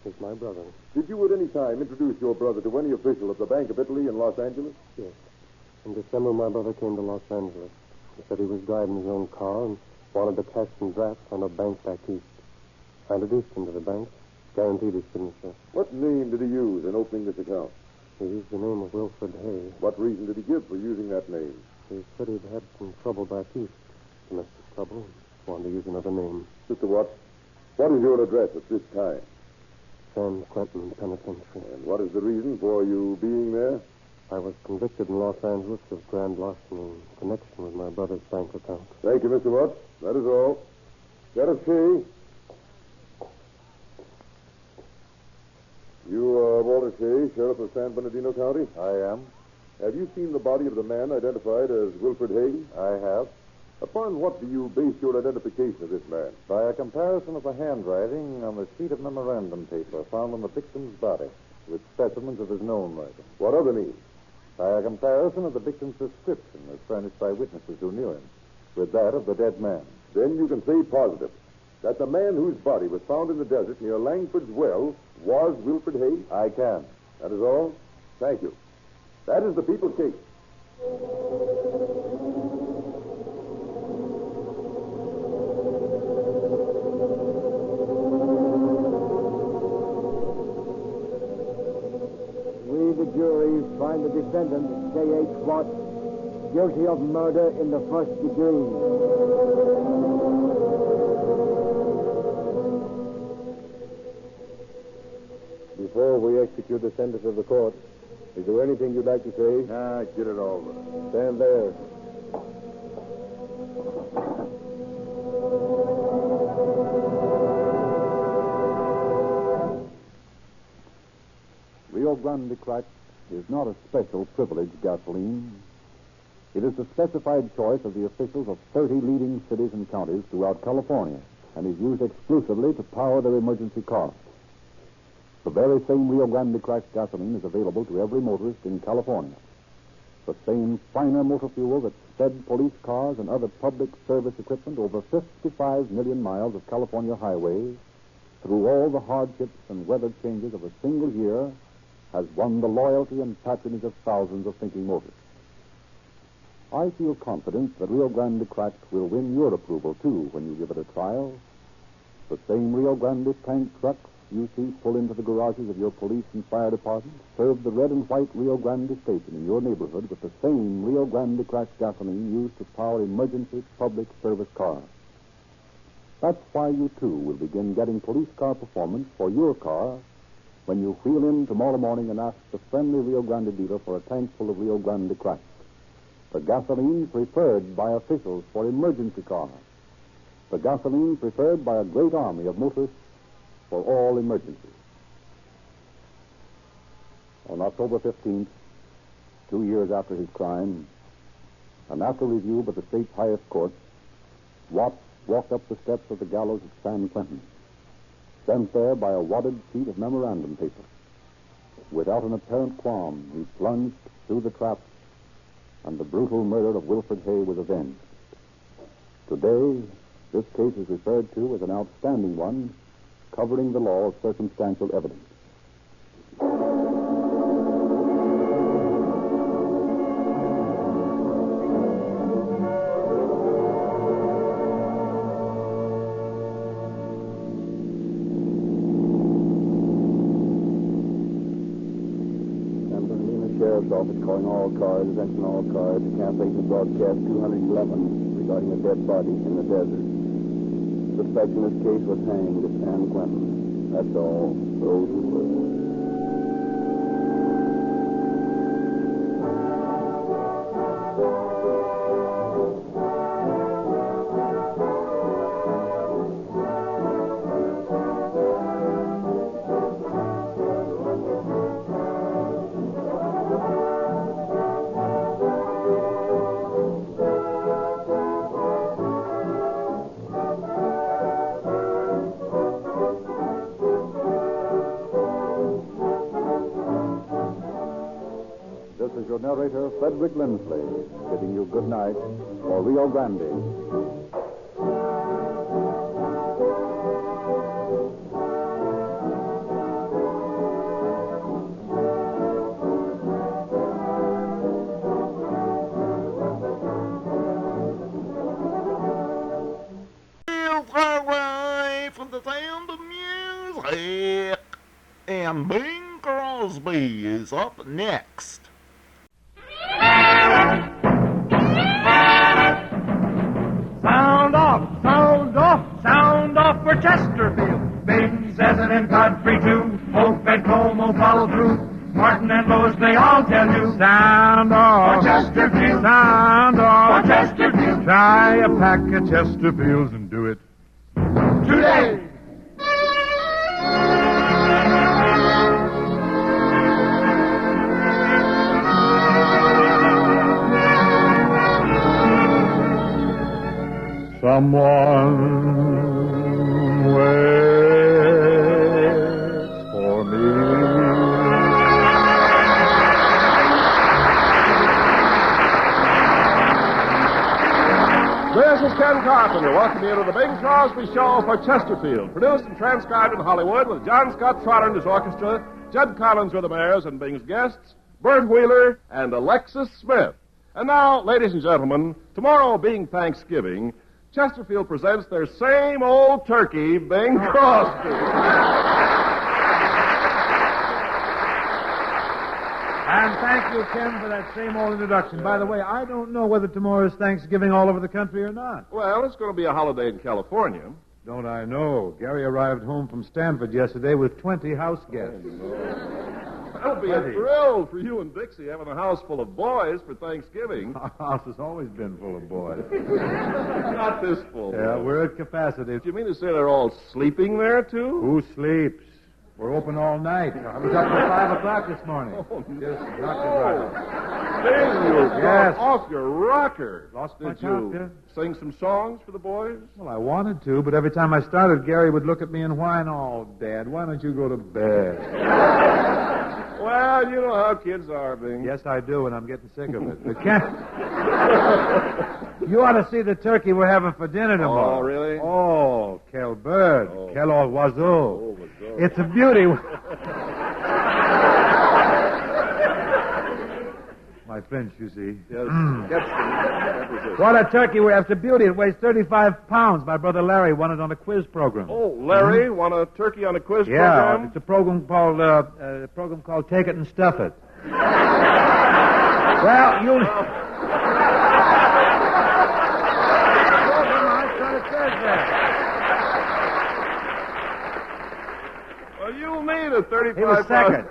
He's my brother. Did you at any time introduce your brother to any official of the Bank of Italy in Los Angeles? Yes. In December, my brother came to Los Angeles. He said he was driving his own car and wanted to cash some drafts on a bank back east. I introduced him to the bank, guaranteed his signature. What name did he use in opening this account? He used the name of Wilfred Hay. What reason did he give for using that name? He said he'd had some trouble back east. Domestic trouble. Wanted to use another name. Mr. Watts, what is your address at this time? San Quentin Penitentiary. And what is the reason for you being there? I was convicted in Los Angeles of grand larceny in connection with my brother's bank account. Thank you, Mr. Watts. That is all. Sheriff Shea. You are Walter Shea, Sheriff of San Bernardino County? I am. Have you seen the body of the man identified as Wilfred Hay? I have. Upon what do you base your identification of this man? By a comparison of the handwriting on the sheet of memorandum paper found on the victim's body with specimens of his known writing. What other means? By a comparison of the victim's description as furnished by witnesses who knew him with that of the dead man. Then you can say positive that the man whose body was found in the desert near Langford's Well was Wilfred Hay? I can. That is all? Thank you. That is the people's case. We, the jury, find the defendant, J.H. Watts, guilty of murder in the first degree. Before we execute the sentence of the court, is there anything you'd like to say? Nah, get it over. Stand there. Rio Grande Cracked is not a special privileged gasoline. It is the specified choice of the officials of 30 leading cities and counties throughout California and is used exclusively to power their emergency cars. The very same Rio Grande Cracked gasoline is available to every motorist in California. The same finer motor fuel that sped police cars and other public service equipment over 55 million miles of California highways through all the hardships and weather changes of a single year has won the loyalty and patronage of thousands of thinking motorists. I feel confident that Rio Grande Cracked will win your approval, too, when you give it a trial. The same Rio Grande tank trucks you see pull into the garages of your police and fire departments serve the red and white Rio Grande station in your neighborhood with the same Rio Grande Cracked gasoline used to power emergency public service cars. That's why you, too, will begin getting police car performance for your car when you wheel in tomorrow morning and ask the friendly Rio Grande dealer for a tank full of Rio Grande Cracked, the gasoline preferred by officials for emergency cars, the gasoline preferred by a great army of motorists for all emergencies. On October 15th, 2 years after his crime, and after review by the state's highest court, Watts walked up the steps of the gallows of San Quentin, sent there by a wadded sheet of memorandum paper. Without an apparent qualm, he plunged through the trap, and the brutal murder of Wilfred Hay was avenged. Today, this case is referred to as an outstanding one, covering the law of circumstantial evidence. Sheriff's Office calling all cars, attention all cars, cancellation broadcast 211 regarding a dead body in the desert. Suspect in this case was hanged at San Quentin. That's all. Those who were. This is your narrator, Frederick Lindsley, bidding you good night for Rio Grande. From the sound of music, and Bing Crosby is up next. Sound off for Chesterfield. Bing says it and Godfrey too. Hope and Como follow through. Martin and Lois, they all tell you. Sound off for Chesterfield. Sound off for Chesterfield. Try a pack of Chesterfields and do it today. Someone waits for me. This is Ken Carpenter, welcoming you to the Bing Crosby Show for Chesterfield, produced and transcribed in Hollywood with John Scott Trotter and his orchestra, Judd Collins with the Mayors and Bing's guests, Bert Wheeler and Alexis Smith. And now, ladies and gentlemen, tomorrow being Thanksgiving, Chesterfield presents their same old turkey, Bing Crosby. And thank you, Ken, for that same old introduction. By the way, I don't know whether tomorrow is Thanksgiving all over the country or not. Well, it's going to be a holiday in California. Don't I know? Gary arrived home from Stanford yesterday with 20 house guests. That'll be a thrill for you and Dixie having a house full of boys for Thanksgiving. Our house has always been full of boys. Not this full. Yeah, we're at capacity. Do you mean to say they're all sleeping there, too? Who sleeps? We're open all night. I was up till 5 o'clock this morning. Oh, no. Just knocked it right. Bing, you've Yes. gone off your rocker. Lost my Did top, you yeah. sing some songs for the boys? Well, I wanted to, but every time I started, Gary would look at me and whine, "Oh, Dad, why don't you go to bed?" Well, you know how kids are, Bing. Yes, I do, and I'm getting sick of it. But you ought to see the turkey we're having for dinner tomorrow. Oh, really? Oh, quel bird. Oh. Quel oiseau. Oh, It's a beauty. My French, you see. Yes. What a turkey we have. It's a beauty. It weighs 35 pounds. My brother Larry won it on a quiz program. Oh, Larry won a turkey on a quiz Yeah, program? it's a program called Take It and Stuff It. Well, you... Well, you'll need a 35 He was second.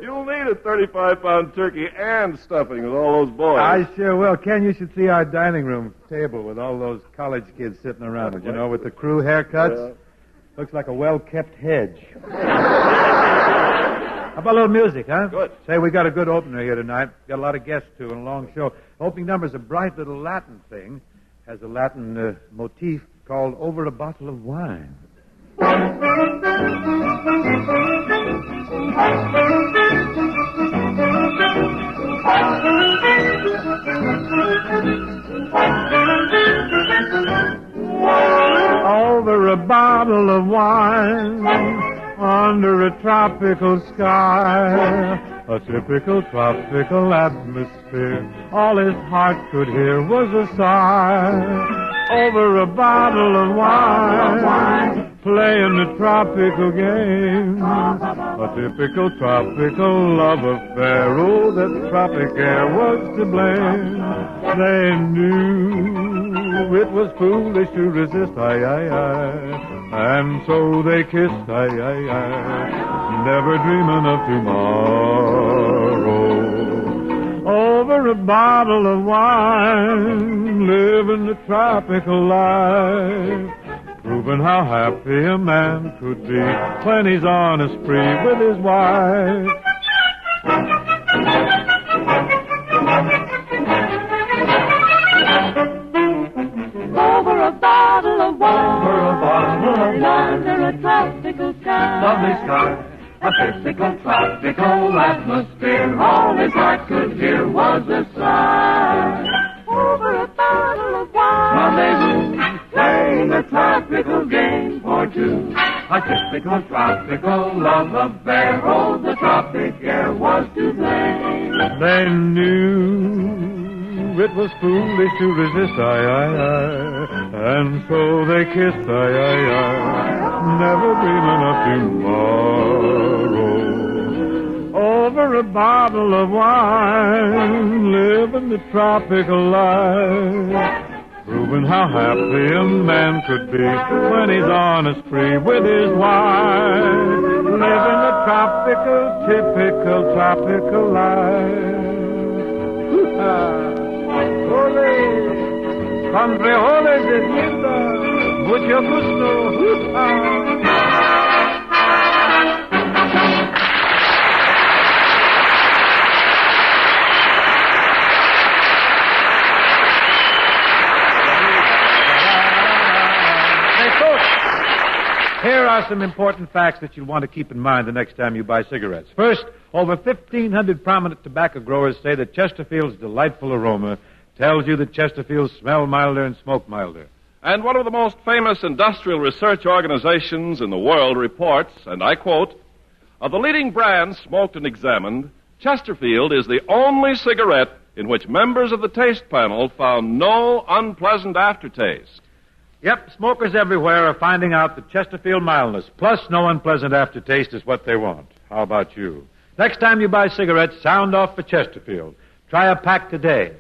You'll need a 35-pound turkey and stuffing with all those boys. I sure will. Ken, you should see our dining room table with all those college kids sitting around it, you know, with the crew haircuts. Yeah. Looks like a well-kept hedge. How about a little music, huh? Good. Say, we got a good opener here tonight. Got a lot of guests, too, and a long show. Opening number's a bright little Latin thing. Has a Latin motif called Over a Bottle of Wine. Over a bottle of wine, under a tropical sky, a typical tropical atmosphere. All his heart could hear was a sigh. Over a bottle of wine, playing the tropical game. A typical tropical love affair. Oh, that tropic air was to blame. They knew it was foolish to resist, aye, aye, aye. And so they kissed, aye, aye, aye. Never dreaming of tomorrow. Over a bottle of wine, living the tropical life, proving how happy a man could be when he's on a spree with his wife. Over a bottle of wine, Over a bottle of wine, under a tropical sky, lovely sky, a typical tropical atmosphere. All his heart could hear was a sigh. over a bottle of wine, Rendezvous, playing the tropical game for two. A typical tropical love affair. Oh, the tropic air was to blame. They knew it was foolish to resist, aye, aye, aye. And so they kissed, aye, aye, aye. Never dreaming of tomorrow. Over a bottle of wine, living the tropical life, proving how happy a man could be when he's on a spree with his wife, living the tropical, typical tropical life. Ole, Andreole de Linda, mucho gusto. Here are some important facts that you'll want to keep in mind the next time you buy cigarettes. First, over 1,500 prominent tobacco growers say that Chesterfield's delightful aroma tells you that Chesterfields smell milder and smoke milder. And one of the most famous industrial research organizations in the world reports, and I quote, of the leading brands smoked and examined, Chesterfield is the only cigarette in which members of the taste panel found no unpleasant aftertaste. Yep, smokers everywhere are finding out that Chesterfield mildness plus no unpleasant aftertaste is what they want. How about you? Next time you buy cigarettes, sound off for Chesterfield. Try a pack today.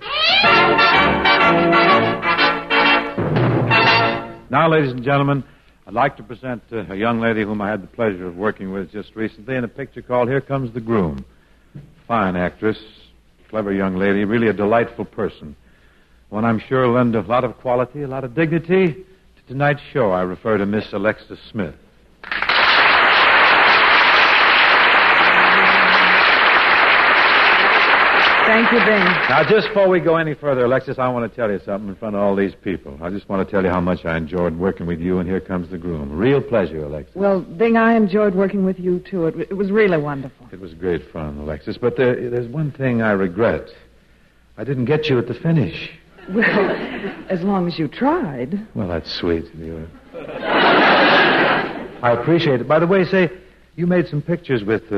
Now, ladies and gentlemen, I'd like to present a young lady whom I had the pleasure of working with just recently in a picture called Here Comes the Groom. Fine actress, clever young lady, really a delightful person. One I'm sure will lend a lot of quality, a lot of dignity to tonight's show. I refer to Miss Alexis Smith. Thank you, Ben. Now, just before we go any further, Alexis, I want to tell you something in front of all these people. I just want to tell you how much I enjoyed working with you, and Here Comes the Groom. Real pleasure, Alexis. Well, Bing, I enjoyed working with you, too. It was really wonderful. It was great fun, Alexis, but there's one thing I regret. I didn't get you at the finish. Well, as long as you tried. Well, that's sweet of you. I appreciate it. By the way, say, you made some pictures with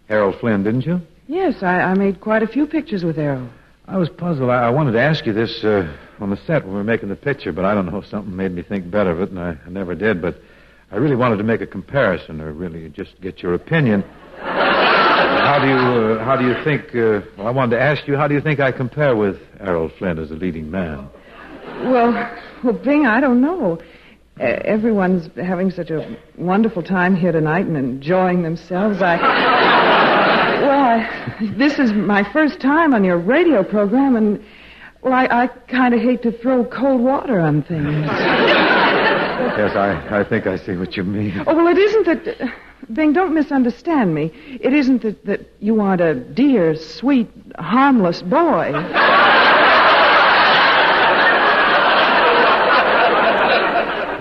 Harold Flynn, didn't you? Yes, I made quite a few pictures with Errol. I was puzzled. I wanted to ask you this on the set when we were making the picture, but I don't know if something made me think better of it, and I never did. But I really wanted to make a comparison, or really just get your opinion. How do you think? Well, I wanted to ask you, how do you think I compare with Errol Flynn as a leading man? Well, Bing, I don't know. Everyone's having such a wonderful time here tonight and enjoying themselves. This is my first time on your radio program, and, well, I kind of hate to throw cold water on things. Yes, I think I see what you mean. Oh, well, it isn't that... Bing, don't misunderstand me. It isn't that you aren't a dear, sweet, harmless boy.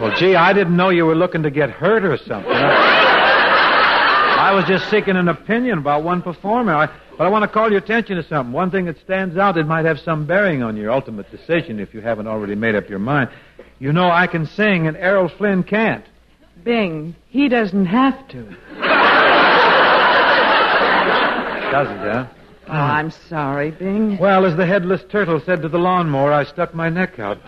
Well, gee, I didn't know you were looking to get hurt or something. I was just seeking an opinion about one performer. But I want to call your attention to something. One thing that stands out that might have some bearing on your ultimate decision if you haven't already made up your mind. You know I can sing and Errol Flynn can't. Bing, he doesn't have to. Does he, huh? Oh, I'm sorry, Bing. Well, as the headless turtle said to the lawnmower, I stuck my neck out.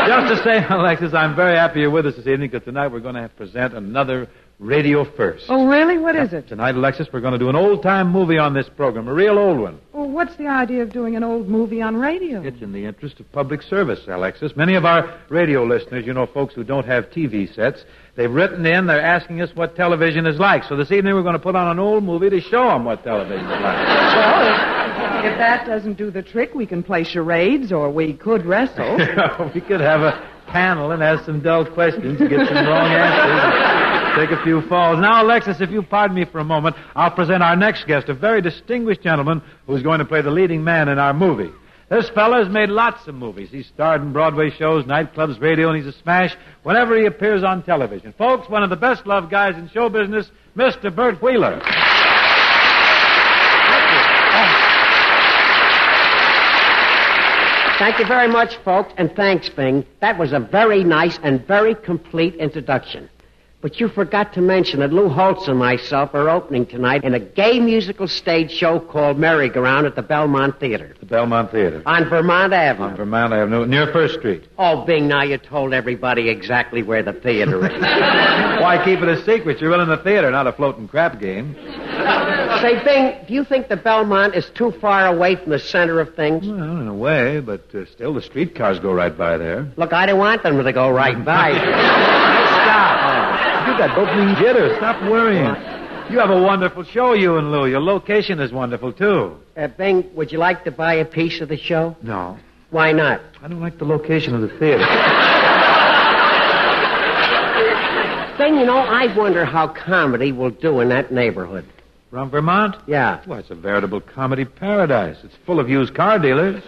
Just to say, Alexis, I'm very happy you're with us this evening because tonight we're going to present another radio first. Oh, really? What is it? Tonight, Alexis, we're going to do an old-time movie on this program, a real old one. Well, what's the idea of doing an old movie on radio? It's in the interest of public service, Alexis. Many of our radio listeners, you know, folks who don't have TV sets, they've written in, they're asking us what television is like. So this evening we're going to put on an old movie to show them what television is like. Well, if that doesn't do the trick, we can play charades or we could wrestle. We could have a panel and ask some dull questions to get some wrong answers. Take a few falls. Now, Alexis, if you pardon me for a moment, I'll present our next guest, a very distinguished gentleman who's going to play the leading man in our movie. This fella's made lots of movies. He's starred in Broadway shows, nightclubs, radio, and he's a smash whenever he appears on television. Folks, one of the best-loved guys in show business, Mr. Bert Wheeler. Thank you very much, folks, and thanks, Bing. That was a very nice and very complete introduction. But you forgot to mention that Lou Holtz and myself are opening tonight in a gay musical stage show called Merry-Go-Round at the Belmont Theater. The Belmont Theater. On Vermont Avenue. On Vermont Avenue, near First Street. Oh, Bing, now you told everybody exactly where the theater is. Why keep it a secret? You're running the theater, not a floating crap game. Say, Bing, do you think the Belmont is too far away from the center of things? Well, in a way, but still the streetcars go right by there. Look, I don't want them to go right by. Stop. You got dopamine jitters. Stop worrying. You have a wonderful show, you and Lou. Your location is wonderful, too. Bing, would you like to buy a piece of the show? No. Why not? I don't like the location of the theater. Bing, you know, I wonder how comedy will do in that neighborhood. From Vermont? Yeah. Well, it's a veritable comedy paradise. It's full of used car dealers.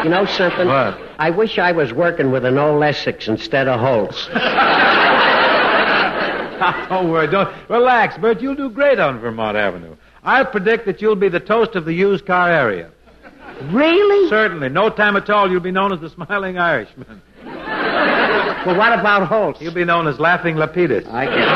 You know something? What? I wish I was working with an old Essex instead of Holtz. Don't worry. Don't relax, Bert. You'll do great on Vermont Avenue. I predict that you'll be the toast of the used car area. Really? Certainly. No time at all, you'll be known as the Smiling Irishman. Well, what about Holtz? You'll be known as Laughing Lapidus. I get it.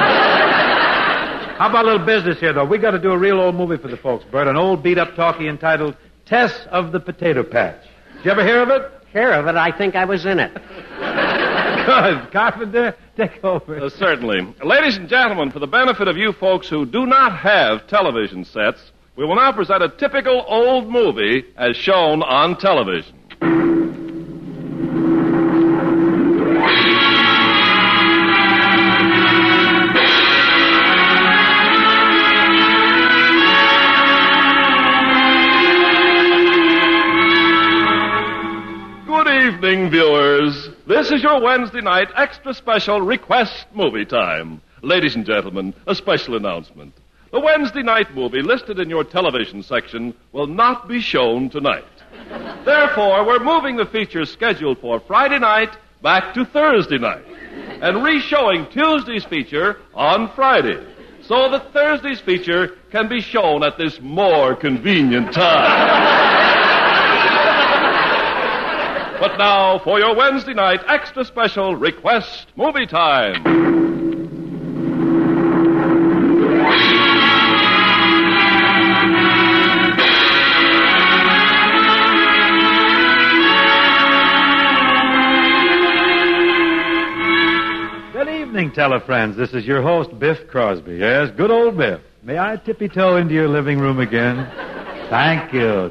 How about a little business here, though? We got to do a real old movie for the folks, Bert. An old beat-up talkie entitled Tess of the Potato Patch. Did you ever hear of it? Hear of it? I think I was in it. Good. Carpenter, take over. Certainly. Ladies and gentlemen, for the benefit of you folks who do not have television sets, we will now present a typical old movie as shown on television. Good evening, viewers. This is your Wednesday night extra special request movie time. Ladies and gentlemen, a special announcement. The Wednesday night movie listed in your television section will not be shown tonight. Therefore, we're moving the features scheduled for Friday night back to Thursday night and re-showing Tuesday's feature on Friday so that Thursday's feature can be shown at this more convenient time. But now, for your Wednesday night extra special request movie time. Good evening, telefriends. This is your host, Biff Crosby. Yes, good old Biff. May I tippy-toe into your living room again? Thank you.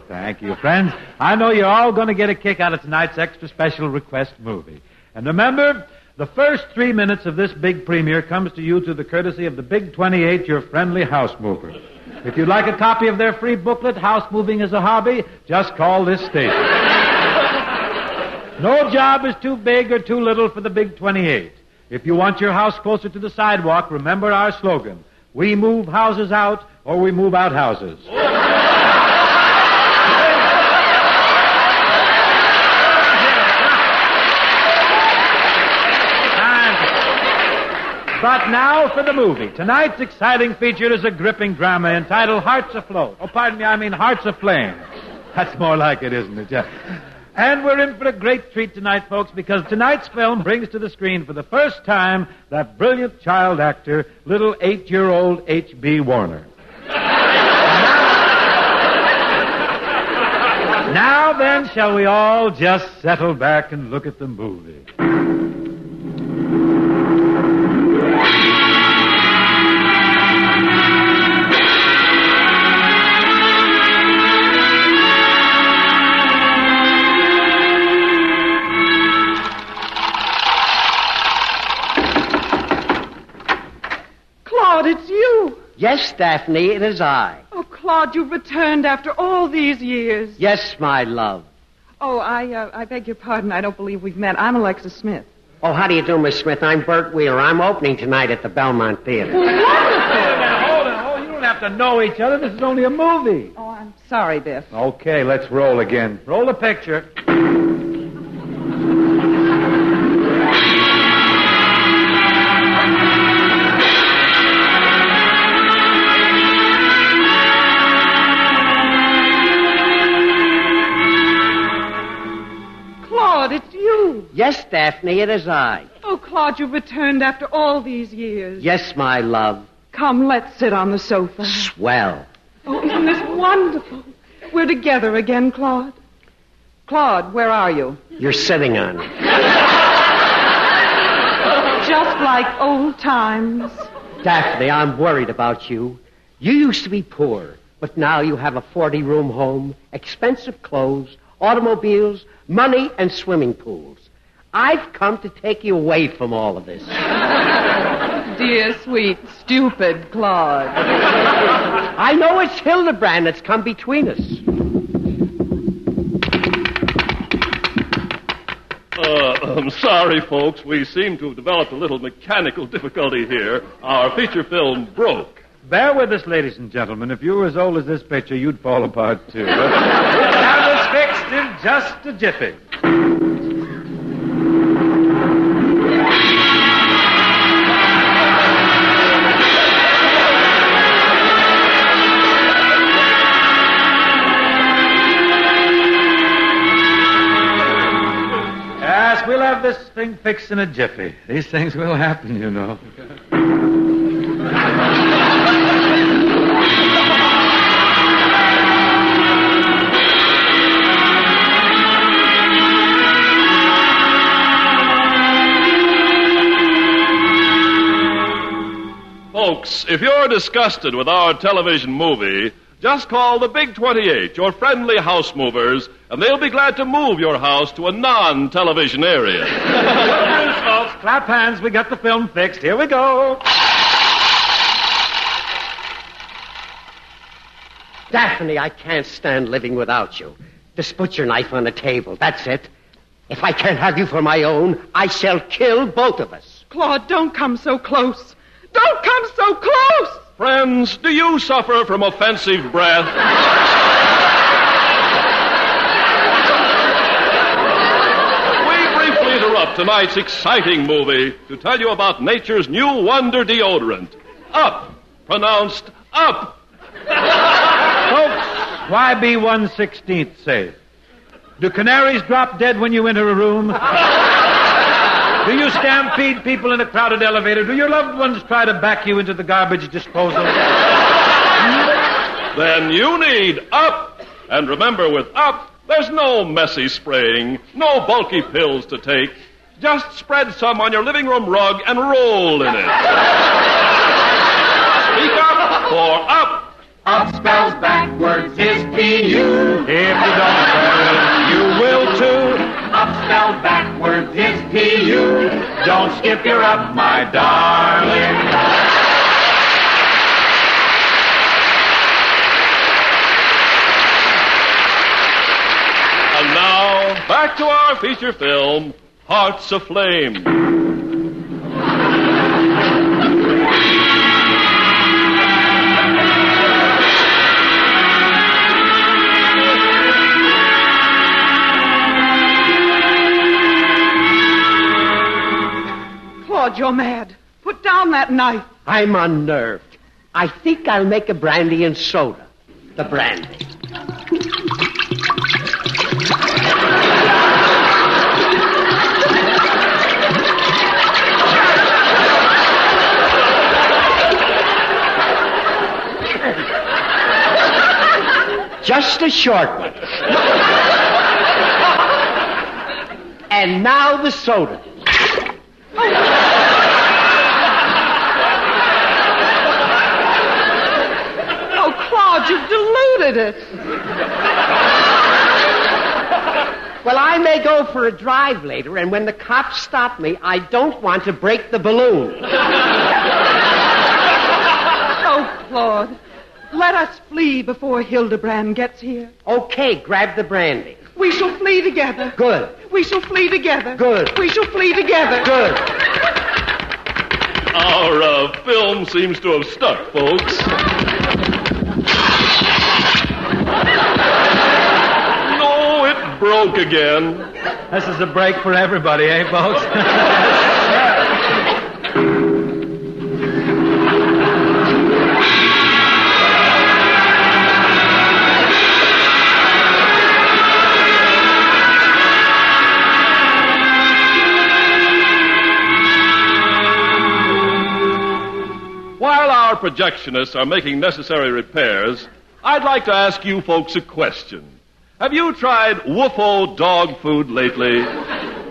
Friends, I know you're all going to get a kick out of tonight's extra special request movie. And remember, the first 3 minutes of this big premiere comes to you through the courtesy of the Big 28, your friendly house mover. If you'd like a copy of their free booklet, House Moving is a Hobby, just call this station. No job is too big or too little for the Big 28. If you want your house closer to the sidewalk, remember our slogan. We move houses out, or we move out houses. But now for the movie. Tonight's exciting feature is a gripping drama entitled Hearts Afloat. Oh, pardon me, I mean Hearts Aflame. That's more like it, isn't it? Yeah. And we're in for a great treat tonight, folks, because tonight's film brings to the screen for the first time that brilliant child actor, little 8-year-old H.B. Warner. Now then, shall we all just settle back and look at the movie? It's you. Yes, Daphne, it is I. Oh, Claude, you've returned after all these years. Yes, my love. Oh, I beg your pardon. I don't believe we've met. I'm Alexis Smith. Oh, how do you do, Miss Smith? I'm Bert Wheeler. I'm opening tonight at the Belmont Theater. Hold it. Oh, you don't have to know each other. This is only a movie. Oh, I'm sorry, Biff. Okay, let's roll again. Roll the picture. It's you. Yes, Daphne, it is I. Oh, Claude, you've returned after all these years. Yes, my love. Come, let's sit on the sofa. Swell. Oh, isn't this wonderful? We're together again, Claude. Claude, where are you? You're sitting on it. Just like old times. Daphne, I'm worried about you. You used to be poor, but now you have a 40-room home, expensive clothes, automobiles, money, and swimming pools. I've come to take you away from all of this. Dear, sweet, stupid Claude. I know it's Hildebrand that's come between us. I'm sorry, folks. We seem to have developed a little mechanical difficulty here. Our feature film broke. Bear with us, ladies and gentlemen. If you were as old as this picture, you'd fall apart, too. We'll have this fixed in just a jiffy. Yes, we'll have this thing fixed in a jiffy. These things will happen, you know. Folks, if you're disgusted with our television movie, just call the Big 28, your friendly house movers, and they'll be glad to move your house to a non-television area. Folks, clap hands. We got the film fixed. Here we go. Daphne, I can't stand living without you. Just put your knife on the table. That's it. If I can't have you for my own, I shall kill both of us. Claude, don't come so close. Don't come so close! Friends, do you suffer from offensive breath? We briefly interrupt tonight's exciting movie to tell you about nature's new wonder deodorant. Up. Pronounced up. Folks, why be 1/16th safe? Do canaries drop dead when you enter a room? Do you stampede people in a crowded elevator? Do your loved ones try to back you into the garbage disposal? Then you need Up. And remember, with Up, there's no messy spraying, no bulky pills to take. Just spread some on your living room rug and roll in it. Speak up for Up. Up spells backwards is P-U. If you don't spell it, you will too. Up spelled backwards is P-U. Don't skip your Up, my darling. And now, back to our feature film, Hearts Aflame. Claude, you're mad. Put down that knife. I'm unnerved. I think I'll make a brandy and soda. The brandy. Just a short one. And now the soda. Oh, Claude, you've diluted it. Well, I may go for a drive later, and when the cops stop me, I don't want to break the balloon. Oh, Claude, let us flee before Hildebrand gets here. Okay, grab the brandy. We shall flee together. Good. We shall flee together. Good. We shall flee together. Good. Our film seems to have stuck, folks. No, it broke again. This is a break for everybody, eh, folks? While our projectionists are making necessary repairs, I'd like to ask you folks a question. Have you tried Woofo dog food lately?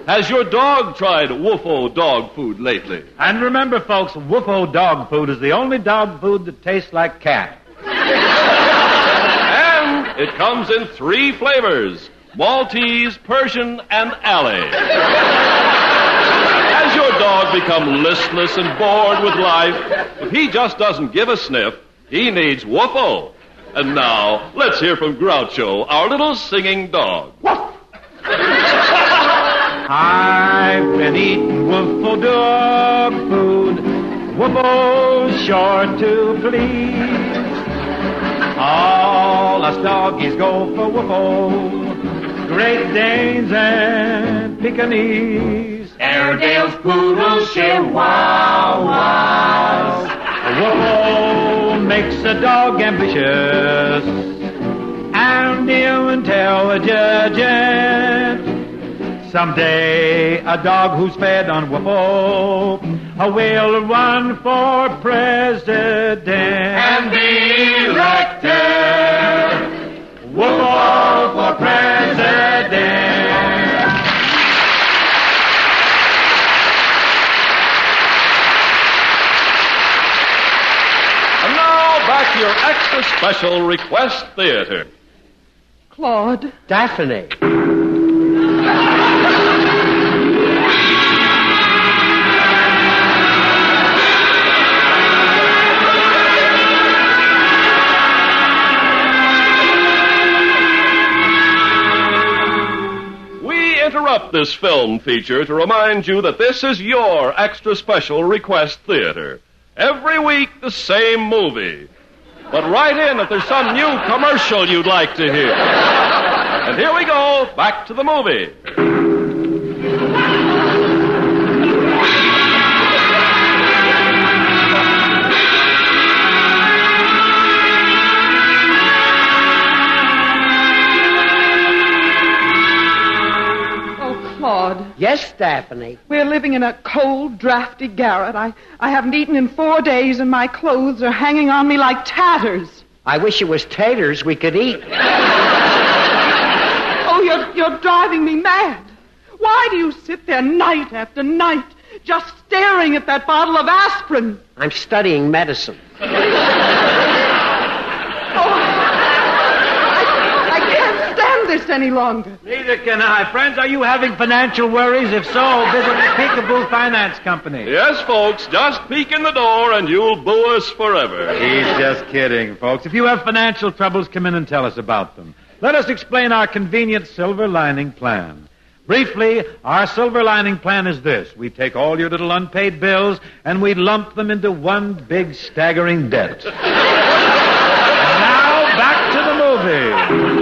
Has your dog tried Woofo dog food lately? And remember, folks, Woofo dog food is the only dog food that tastes like cat. And it comes in 3 flavors: Maltese, Persian, and Alley. Has your dog become listless and bored with life? If he just doesn't give a sniff, he needs Woofo. And now, let's hear from Groucho, our little singing dog. I've been eating Woofo dog food. Woofo sure to please. All us doggies go for Woofo. Great Danes and Pekingese. Airedales, poodles, chihuahuas. Woofo makes a dog ambitious and intelligent. Someday, a dog who's fed on Woofo will run for president and be elected. Woofo for president. Back to your extra special request theater. Claude. Daphne. We interrupt this film feature to remind you that this is your extra special request theater. Every week, the same movie. But write in if there's some new commercial you'd like to hear. And here we go, back to the movie. Claude. Yes, Daphne. We're living in a cold, drafty garret. I haven't eaten in 4 days, and my clothes are hanging on me like tatters. I wish it was taters we could eat. Oh, you're driving me mad. Why do you sit there night after night just staring at that bottle of aspirin? I'm studying medicine. This any longer. Neither can I. Friends, are you having financial worries? If so, visit the Peekaboo Finance Company. Yes, folks, just peek in the door and you'll boo us forever. He's just kidding, folks. If you have financial troubles, come in and tell us about them. Let us explain our convenient silver lining plan. Briefly, our silver lining plan is this. We take all your little unpaid bills and we lump them into one big staggering debt. And now, back to the movie.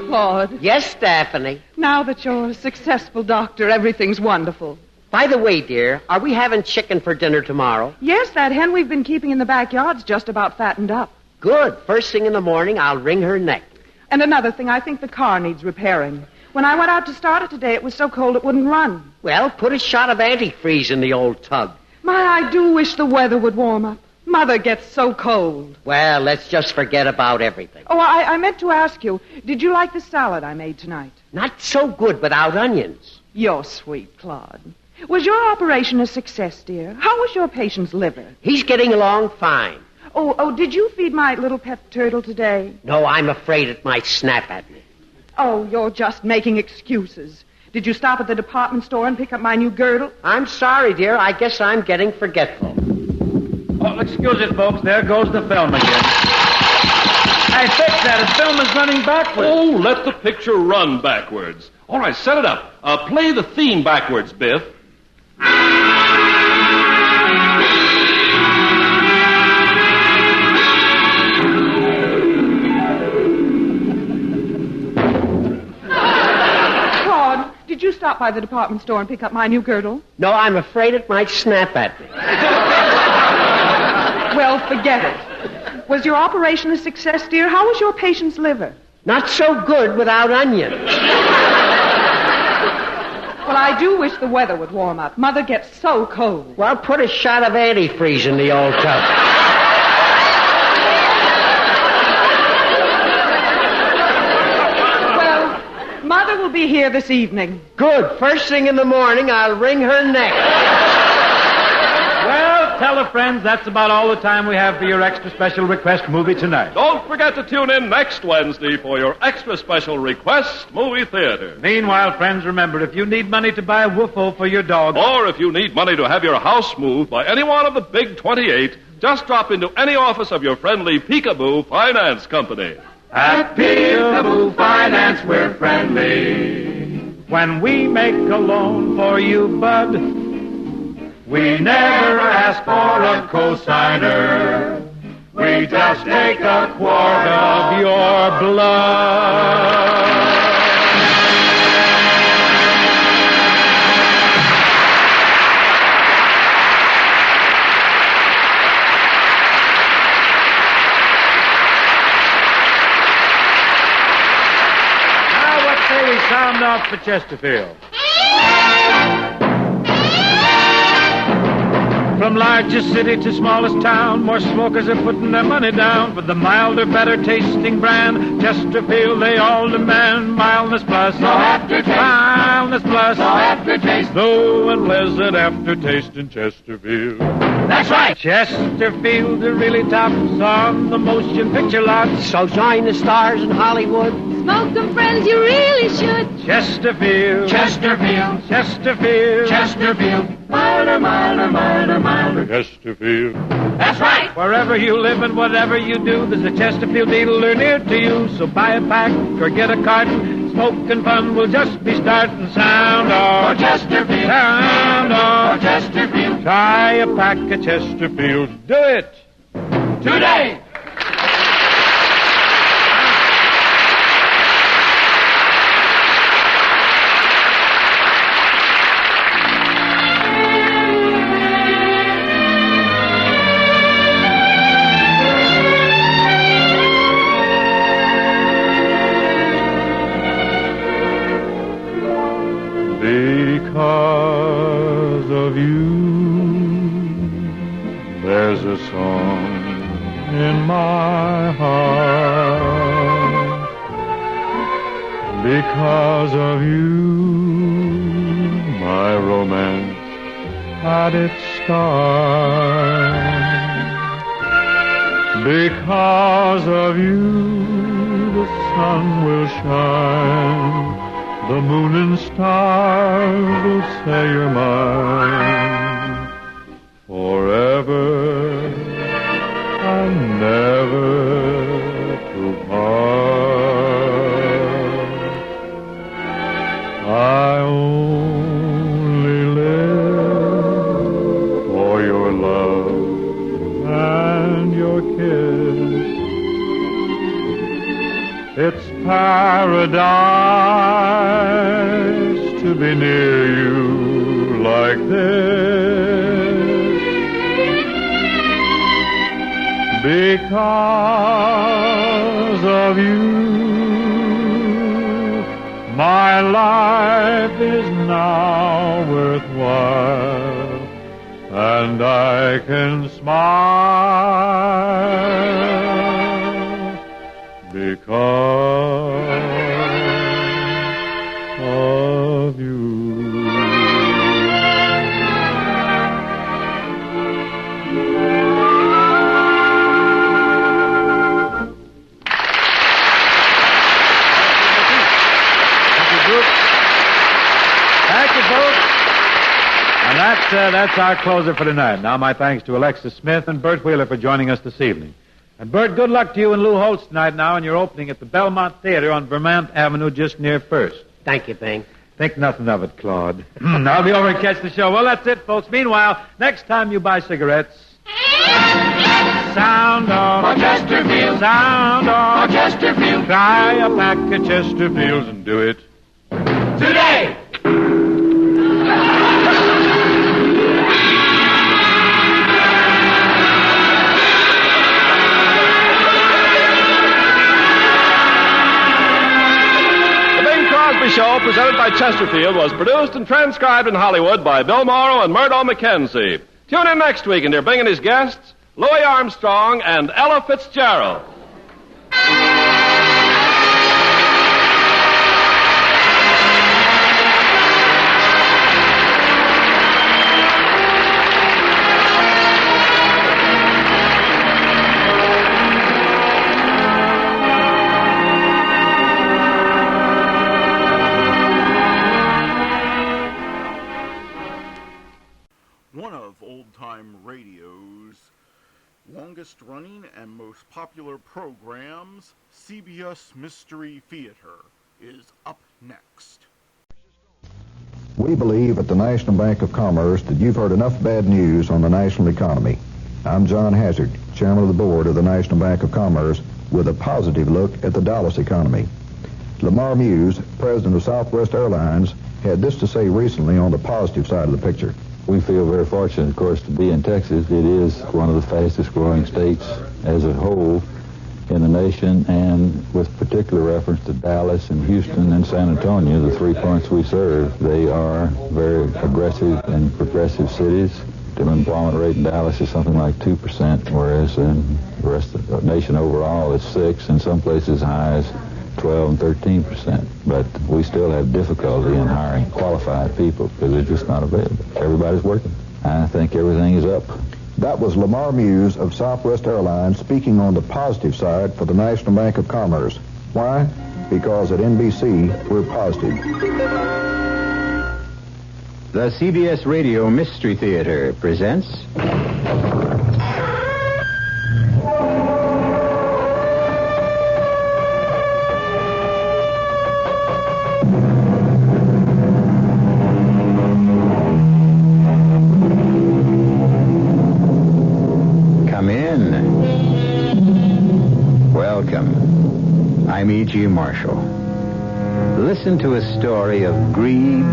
Claude. Yes, Daphne. Now that you're a successful doctor, everything's wonderful. By the way, dear, are we having chicken for dinner tomorrow? Yes, that hen we've been keeping in the backyard's just about fattened up. Good. First thing in the morning, I'll wring her neck. And another thing, I think the car needs repairing. When I went out to start it today, it was so cold it wouldn't run. Well, put a shot of antifreeze in the old tub. I do wish the weather would warm up. Mother gets so cold. Well, let's just forget about everything. Oh, I meant to ask you, did you like the salad I made tonight? Not so good without onions. You're sweet, Claude. Was your operation a success, dear? How was your patient's liver? He's getting along fine. Oh, did you feed my little pet turtle today? No, I'm afraid it might snap at me. Oh, you're just making excuses. Did you stop at the department store and pick up my new girdle? I'm sorry, dear. I guess I'm getting forgetful. Oh, excuse it, folks. There goes the film again. I fixed that. The film is running backwards. Oh, let the picture run backwards. All right, set it up. Play the theme backwards, Biff. Claude, did you stop by the department store and pick up my new girdle? No, I'm afraid it might snap at me. Well, forget it. Was your operation a success, dear? How was your patient's liver? Not so good without onions. Well, I do wish the weather would warm up. Mother gets so cold. Well, put a shot of antifreeze in the old tub. Well, Mother will be here this evening. Good. First thing in the morning, I'll wring her neck. Well, tell her friends that's about all the time we have for your extra special request movie tonight. Don't forget to tune in next Wednesday for your extra special request movie theater. Meanwhile, friends, remember, if you need money to buy a woofo for your dog, or if you need money to have your house moved by any one of the big 28, just drop into any office of your friendly Peekaboo Finance Company. At Peekaboo Finance, we're friendly. When we make a loan for you, bud, we never ask for a cosigner. We just take a quart of your blood. Now, what say we sound off for Chesterfield? From largest city to smallest town, more smokers are putting their money down for the milder, better tasting brand. Chesterfield, they all demand mildness plus. No aftertaste. Mildness plus. No aftertaste. No unpleasant aftertaste in Chesterfield. That's right. Chesterfield really tops on the motion picture lot. So join the stars in Hollywood. Smoke them, friends, you really should. Chesterfield. Chesterfield. Chesterfield. Chesterfield. Milder, milder, milder, milder. Chesterfield. That's right. Wherever you live and whatever you do, there's a Chesterfield dealer near to you. So buy a pack or get a carton. Smoke and fun will just be starting. Sound off. For Chesterfield. Sound off. For Chesterfield. Try a pack of Chesterfield. Do it. Today. Because of you, there's a song in my heart. Because of you, my romance had its start. Because of you, the sun will shine The moon and stars will say you're mine forever and never to part. I only live for your love and your kiss. It's paradise to be near you like this, because of you my life is now worthwhile, and I can smile because of you. Thank you, folks. And that's our closer for tonight. Now my thanks to Alexis Smith and Bert Wheeler for joining us this evening. And Bert, good luck to you and Lou Holtz tonight now in your opening at the Belmont Theater on Vermont Avenue just near First. Thank you, Bing. Think nothing of it, Claude. I'll be over and catch the show. Well, that's it, folks. Meanwhile, next time you buy cigarettes, sound off Chesterfield. Sound off Chesterfield. Try a pack of Chesterfields and do it Today. The Show, presented by Chesterfield, was produced and transcribed in Hollywood by Bill Morrow and Murdo McKenzie. Tune in next week and hear Bing and his guests, Louis Armstrong and Ella Fitzgerald. One of old-time radio's longest-running and most popular programs, CBS Mystery Theater, is up next. We believe at the National Bank of Commerce that you've heard enough bad news on the national economy. I'm John Hazard, Chairman of the Board of the National Bank of Commerce, with a positive look at the Dallas economy. Lamar Muse, President of Southwest Airlines, had this to say recently on the positive side of the picture. We feel very fortunate, of course, to be in Texas. It is one of the fastest growing states as a whole in the nation, and with particular reference to Dallas and Houston and San Antonio, the 3 points we serve, they are very aggressive and progressive cities. The unemployment rate in Dallas is something like 2%, whereas in the rest of the nation overall it's 6%, and some places high as 12 and 13%. But we still have difficulty in hiring qualified people because they're just not available. Everybody's working. I think everything is up. That was Lamar Muse of Southwest Airlines speaking on the positive side for the National Bank of Commerce. Why? Because at NBC, we're positive. The CBS Radio Mystery Theater presents... I'm E.G. Marshall. Listen to a story of greed,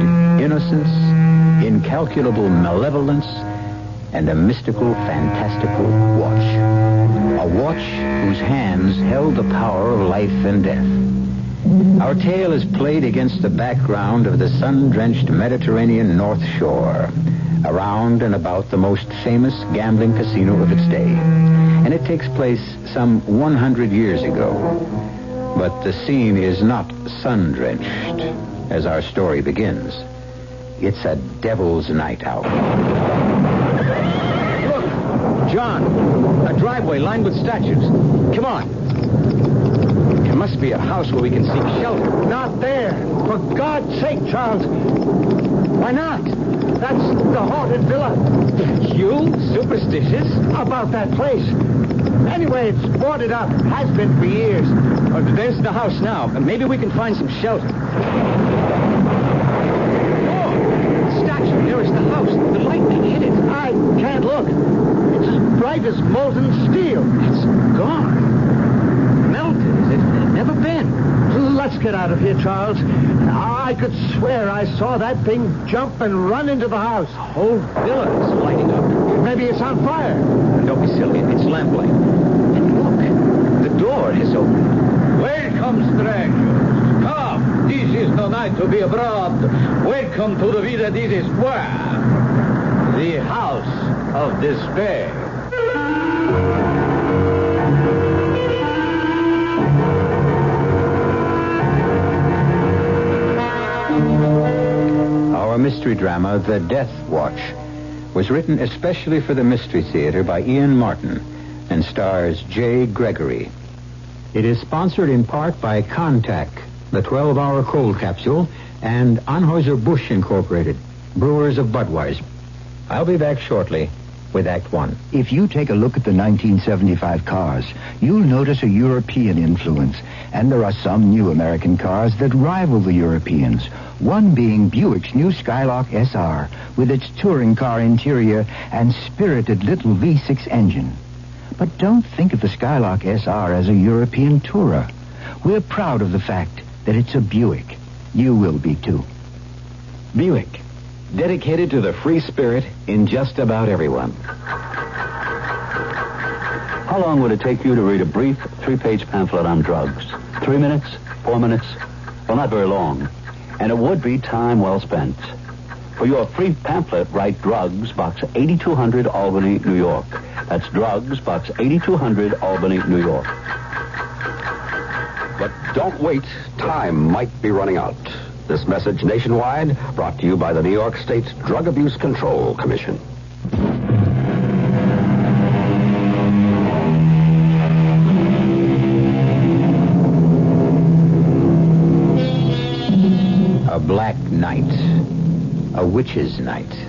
innocence, incalculable malevolence, and a mystical, fantastical watch. A watch whose hands held the power of life and death. Our tale is played against the background of the sun-drenched Mediterranean North Shore, around and about the most famous gambling casino of its day. And it takes place some 100 years ago. But the scene is not sun-drenched as our story begins. It's a devil's night out. Look, John, a driveway lined with statues. Come on. Come must be a house where we can seek shelter. Not there. For God's sake, Charles. Why not? That's the haunted villa. You? Superstitious? About that place. Anyway, it's boarded up. Has been for years. There's the house now. Maybe we can find some shelter. Oh, the statue nearest the house. The lightning hit it. I can't look. It's as bright as molten steel. It's gone. Melted as it had never been. Let's get out of here, Charles. I could swear I saw that thing jump and run into the house. The whole villa is lighting up. Maybe it's on fire. Don't be silly. It's lamplight. And look, the door is open. Welcome, strangers. Come, this is no night to be abroad. Welcome to the Villa di Despair, the house of despair. Our mystery drama, The Death Watch, was written especially for the Mystery Theater by Ian Martin and stars J. Gregory. It is sponsored in part by Contact, the 12-hour cold capsule, and Anheuser-Busch Incorporated, brewers of Budweiser. I'll be back shortly with Act One. If you take a look at the 1975 cars, you'll notice a European influence. And there are some new American cars that rival the Europeans. One being Buick's new Skylark SR, with its touring car interior and spirited little V6 engine. But don't think of the Skylark SR as a European tourer. We're proud of the fact that it's a Buick. You will be, too. Buick, dedicated to the free spirit in just about everyone. How long would it take you to read a brief 3-page pamphlet on drugs? 3 minutes? 4 minutes? Well, not very long. And it would be time well spent. For your free pamphlet, write Drugs, Box 8200, Albany, New York. That's Drugs, Box 8200, Albany, New York. But don't wait. Time might be running out. This message nationwide brought to you by the New York State Drug Abuse Control Commission. A black night. A witch's night.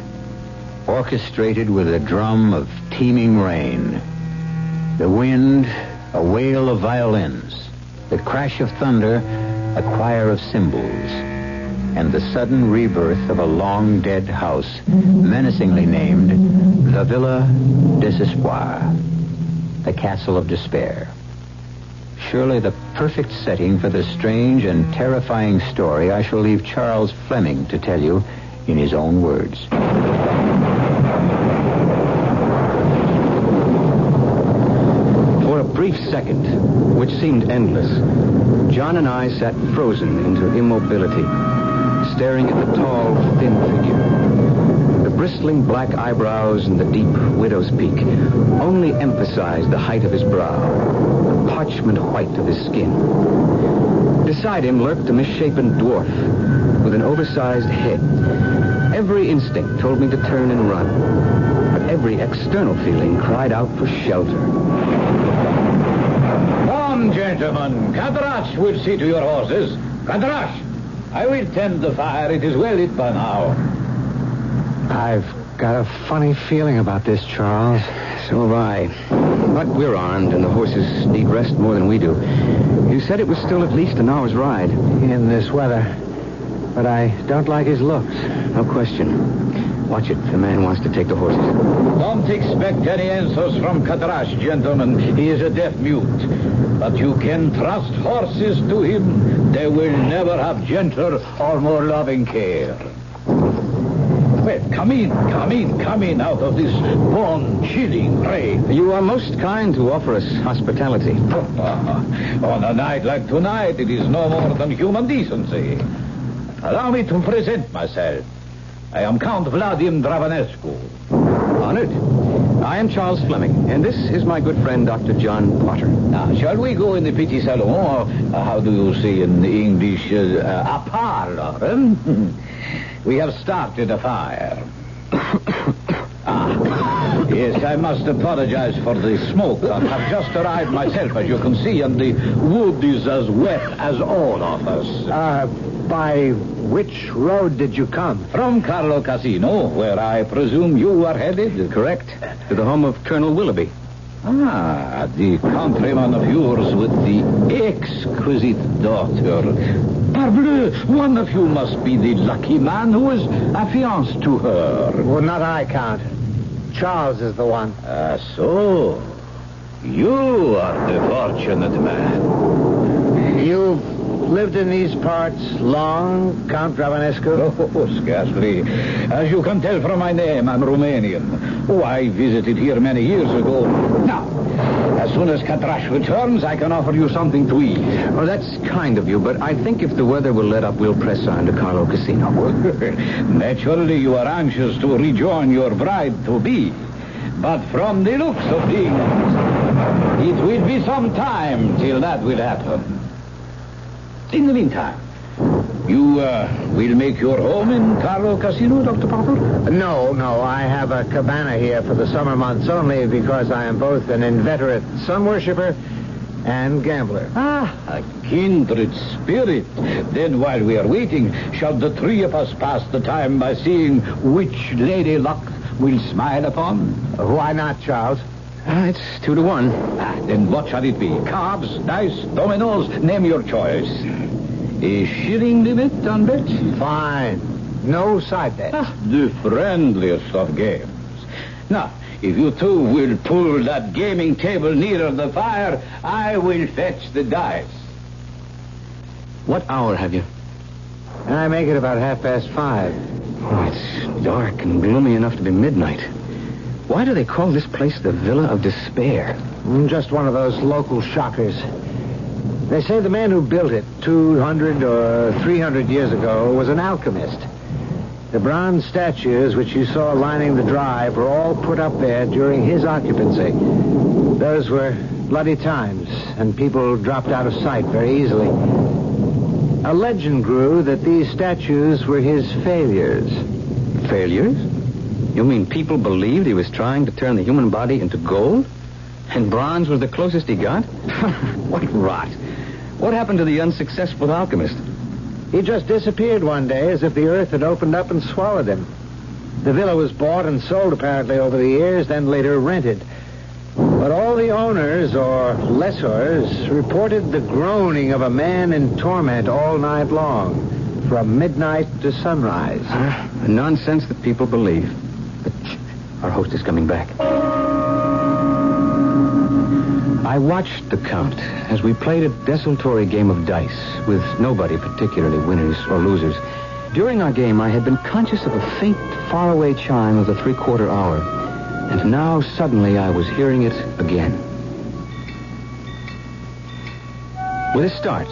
Orchestrated with a drum of teeming rain. The wind, a wail of violins. The crash of thunder, a choir of cymbals. And the sudden rebirth of a long-dead house, menacingly named the Villa Desespoir, the Castle of Despair. Surely the perfect setting for the strange and terrifying story I shall leave Charles Fleming to tell you in his own words. For a brief second, which seemed endless, John and I sat frozen into immobility, staring at the tall, thin figure. The bristling black eyebrows and the deep widow's peak only emphasized the height of his brow, the parchment white of his skin. Beside him lurked a misshapen dwarf with an oversized head. Every instinct told me to turn and run, but every external feeling cried out for shelter. Come, gentlemen. Cantor will see to your horses. Cantor, I will tend the fire. It is well lit by now. I've got a funny feeling about this, Charles. So have I. But we're armed, and the horses need rest more than we do. You said it was still at least an hour's ride. In this weather. But I don't like his looks. No question. Watch it. The man wants to take the horses. Don't expect any answers from Catrash, gentlemen. He is a deaf mute. But you can trust horses to him. They will never have gentler or more loving care. Well, come in out of this bone-chilling rain. You are most kind to offer us hospitality. On a night like tonight, it is no more than human decency. Allow me to present myself. I am Count Vladimir Dravanescu. Honored. I am Charles Fleming, and this is my good friend, Dr. John Potter. Now, shall we go in the petit salon, or how do you say in English, a parlor? We have started a fire. Yes, I must apologize for the smoke. I have just arrived myself, as you can see, and the wood is as wet as all of us. By which road did you come? From Carlo Casino, where I presume you are headed. Correct. To the home of Colonel Willoughby. Ah, the countryman of yours with the exquisite daughter. Parbleu, one of you must be the lucky man who is affianced to her. Well, not I, Count. Charles is the one. So. You are the fortunate man. You've lived in these parts long, Count Dravanescu? Oh, scarcely. As you can tell from my name, I'm Romanian. Oh, I visited here many years ago. Now, as soon as Catrash returns, I can offer you something to eat. Oh, that's kind of you, but I think if the weather will let up, we'll press on to Carlo Casino. Naturally, you are anxious to rejoin your bride-to-be. But from the looks of things, it will be some time till that will happen. In the meantime, you will make your home in Carlo Casino, Dr. Popper? No, I have a cabana here for the summer months only because I am both an inveterate sun worshipper and gambler. A kindred spirit. Then while we are waiting, shall the three of us pass the time by seeing which lady luck will smile upon? Why not, Charles? It's 2-1. Then what shall it be? Cards, dice, dominoes, name your choice. A shilling limit on bets? Fine. No side bets. The friendliest of games. Now, if you two will pull that gaming table nearer the fire, I will fetch the dice. What hour have you? I make it about 5:30. Oh, it's dark and gloomy enough to be midnight. Why do they call this place the Villa of Despair? Just one of those local shockers. They say the man who built it 200 or 300 years ago was an alchemist. The bronze statues which you saw lining the drive were all put up there during his occupancy. Those were bloody times, and people dropped out of sight very easily. A legend grew that these statues were his failures. Failures? You mean people believed he was trying to turn the human body into gold? And bronze was the closest he got? What rot. What happened to the unsuccessful alchemist? He just disappeared one day as if the earth had opened up and swallowed him. The villa was bought and sold apparently over the years, then later rented. But all the owners, or lessors, reported the groaning of a man in torment all night long, from midnight to sunrise. Nonsense that people believe. But our host is coming back. I watched the Count as we played a desultory game of dice with nobody particularly winners or losers. During our game, I had been conscious of a faint, faraway chime of the 3/4 hour. And now, suddenly, I was hearing it again. With a start,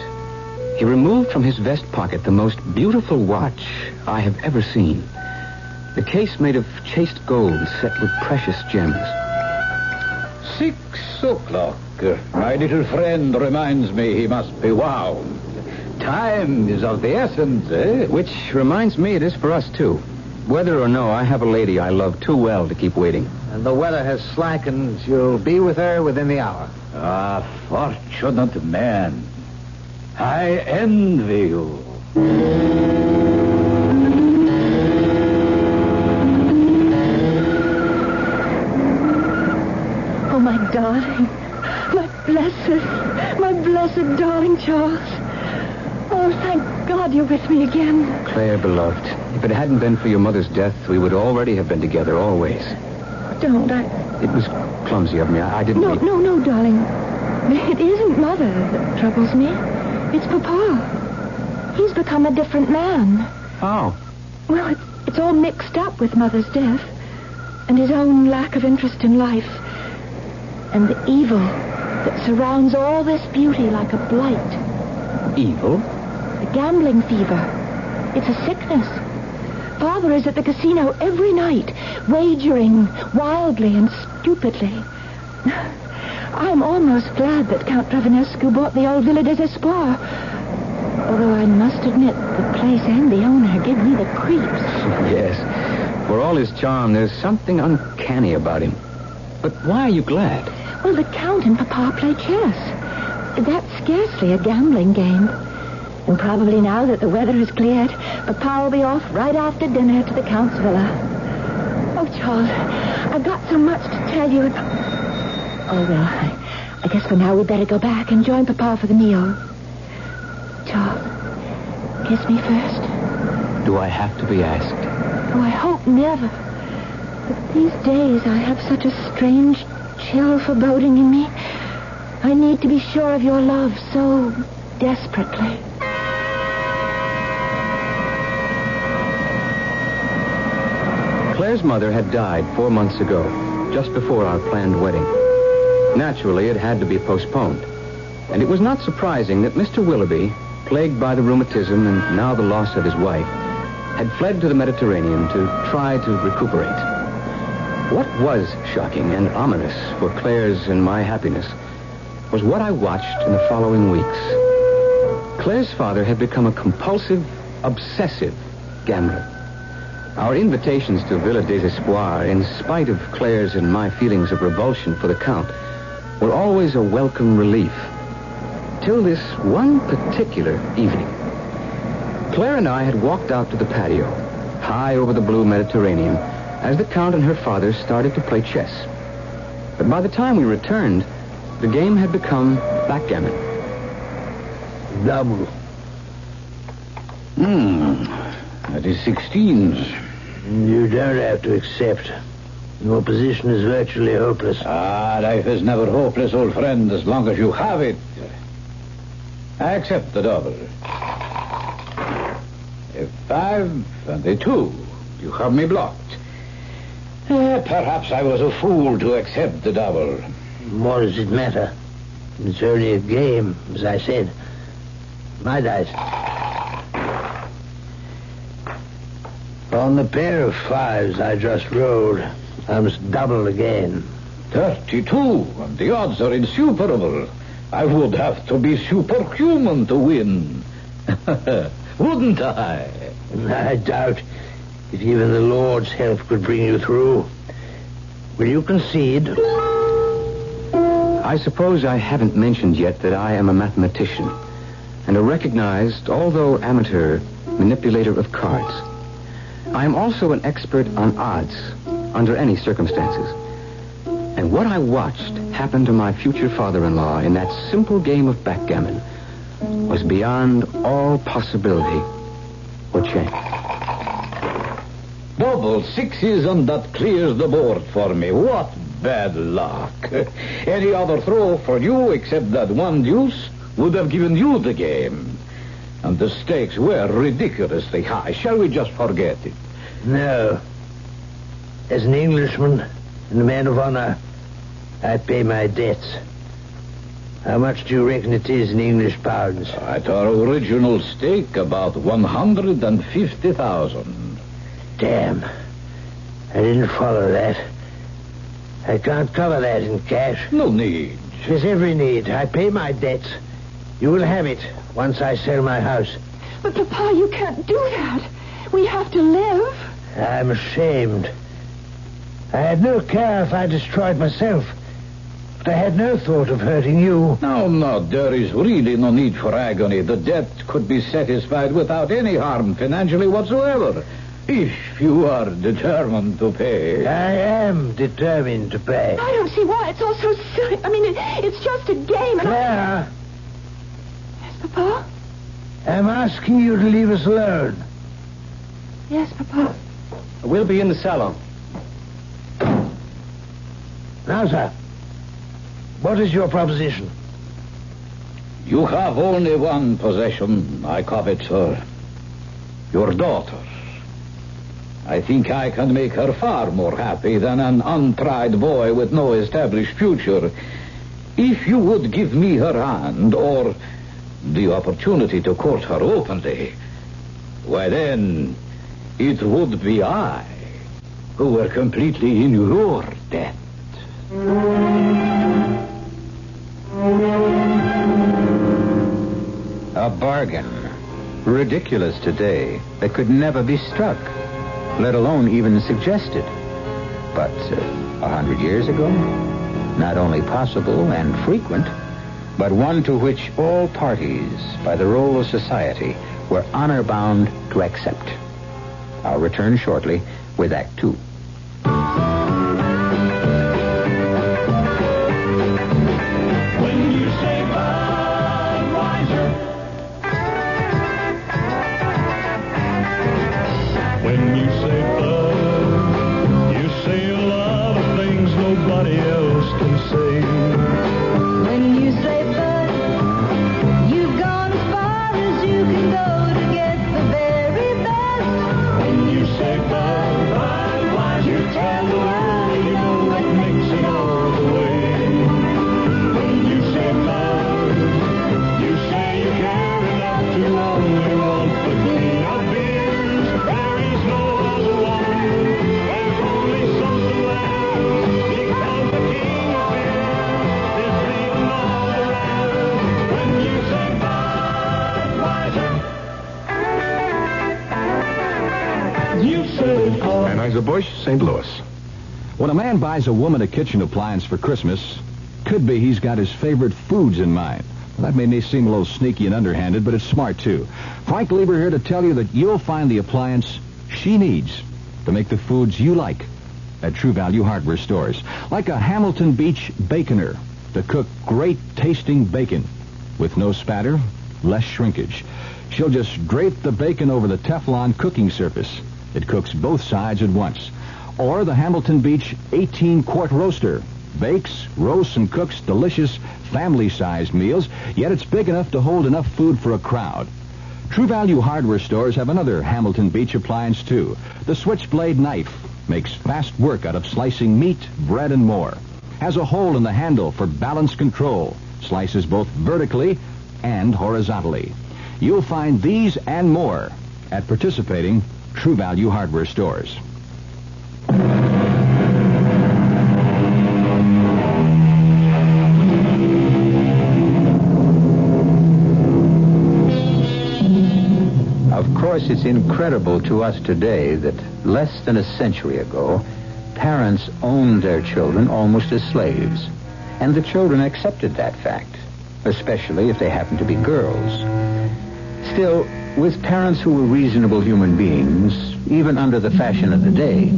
he removed from his vest pocket the most beautiful watch I have ever seen. The case made of chased gold set with precious gems. 6 o'clock. My little friend reminds me he must be wound. Time is of the essence, eh? Which reminds me it is for us, too. Whether or no, I have a lady I love too well to keep waiting. And the weather has slackened. You'll be with her within the hour. Ah, fortunate man. I envy you. Oh, my darling. My blessed darling Charles. Oh, thank God you're with me again. Claire, beloved, if it hadn't been for your mother's death, we would already have been together always. Don't. It was clumsy of me. I didn't mean... No, darling. It isn't Mother that troubles me. It's Papa. He's become a different man. How? Well, it's all mixed up with Mother's death and his own lack of interest in life and the evil that surrounds all this beauty like a blight. Evil? The gambling fever. It's a sickness. Father is at the casino every night, wagering wildly and stupidly. I'm almost glad that Count Dravanescu bought the old Villa des Espoirs. Although I must admit, the place and the owner give me the creeps. Yes. For all his charm, there's something uncanny about him. But why are you glad? Well, the Count and Papa play chess. That's scarcely a gambling game. And probably now that the weather has cleared, Papa will be off right after dinner to the Count's villa. Oh, Charles, I've got so much to tell you. Oh, well, I guess for now we'd better go back and join Papa for the meal. Charles, kiss me first. Do I have to be asked? Oh, I hope never. But these days I have such a strange, chill foreboding in me. I need to be sure of your love so desperately. Claire's mother had died 4 months ago, just before our planned wedding. Naturally, it had to be postponed. And it was not surprising that Mr. Willoughby, plagued by the rheumatism and now the loss of his wife, had fled to the Mediterranean to try to recuperate. What was shocking and ominous for Claire's and my happiness was what I watched in the following weeks. Claire's father had become a compulsive, obsessive gambler. Our invitations to Villa des Espoirs, in spite of Claire's and my feelings of revulsion for the Count, were always a welcome relief. Till this one particular evening. Claire and I had walked out to the patio, high over the blue Mediterranean, as the Count and her father started to play chess. But by the time we returned, the game had become backgammon. Double. That is 16s. You don't have to accept. Your position is virtually hopeless. Life is never hopeless, old friend, as long as you have it. I accept the double. A 5 and a 2. You have me blocked. Perhaps I was a fool to accept the double. What does it matter? It's only a game, as I said. My dice. On the pair of 5s I just rolled, I must double again. 32, and the odds are insuperable. I would have to be superhuman to win. Wouldn't I? I doubt if even the Lord's help could bring you through. Will you concede? I suppose I haven't mentioned yet that I am a mathematician and a recognized, although amateur, manipulator of cards. I am also an expert on odds under any circumstances. And what I watched happen to my future father-in-law in that simple game of backgammon was beyond all possibility or chance. Double 6s, and that clears the board for me. What bad luck. Any other throw for you except that one deuce would have given you the game. And the stakes were ridiculously high. Shall we just forget it? No. As an Englishman and a man of honor, I pay my debts. How much do you reckon it is in English pounds? At our original stake, about 150,000. Damn. I didn't follow that. I can't cover that in cash. No need. There's every need. I pay my debts. You will have it once I sell my house. But, Papa, you can't do that. We have to live. I'm ashamed. I had no care if I destroyed myself. But I had no thought of hurting you. No, there is really no need for agony. The debt could be satisfied without any harm financially whatsoever. If you are determined to pay. I am determined to pay. I don't see why. It's all so silly. I mean, it's just a game. Claire. Yes, Papa? I'm asking you to leave us alone. Yes, Papa. We'll be in the salon. Now, sir, what is your proposition? You have only one possession I covet, sir. Your daughter. I think I can make her far more happy than an untried boy with no established future. If you would give me her hand, or the opportunity to court her openly, why then, it would be I who were completely in your debt. A bargain. Ridiculous today, that could never be struck, let alone even suggested. But 100 years ago? Not only possible and frequent, but one to which all parties, by the role of society, were honor-bound to accept. I'll return shortly with Act Two. When you say Budweiser, When you say Bud, you say a lot of things nobody else can say. when you say Bud, you've gone as far as you can go to get the very best. When you say Bud, you tell the world you know what makes it all the way. When you say Bud, you say you care enough to only want the clean-up beers. There is no other one. There's only something left. Because the king of beer is the another end. When you say Budweiser, you say Anheuser-Busch, St. Louis. When a man buys a woman a kitchen appliance for Christmas, could be he's got his favorite foods in mind. Well, that may seem a little sneaky and underhanded, but it's smart, too. Frank Lieber here to tell you that you'll find the appliance she needs to make the foods you like at True Value hardware stores. Like a Hamilton Beach baconer to cook great-tasting bacon with no spatter, less shrinkage. She'll just drape the bacon over the Teflon cooking surface. It cooks both sides at once. Or the Hamilton Beach 18-quart roaster. Bakes, roasts, and cooks delicious family-sized meals, yet it's big enough to hold enough food for a crowd. True Value hardware stores have another Hamilton Beach appliance, too. The Switchblade knife makes fast work out of slicing meat, bread, and more. Has a hole in the handle for balance control. Slices both vertically and horizontally. You'll find these and more at participating True Value hardware stores. Of course, it's incredible to us today that less than a century ago, parents owned their children almost as slaves. And the children accepted that fact, especially if they happened to be girls. Still, with parents who were reasonable human beings, even under the fashion of the day,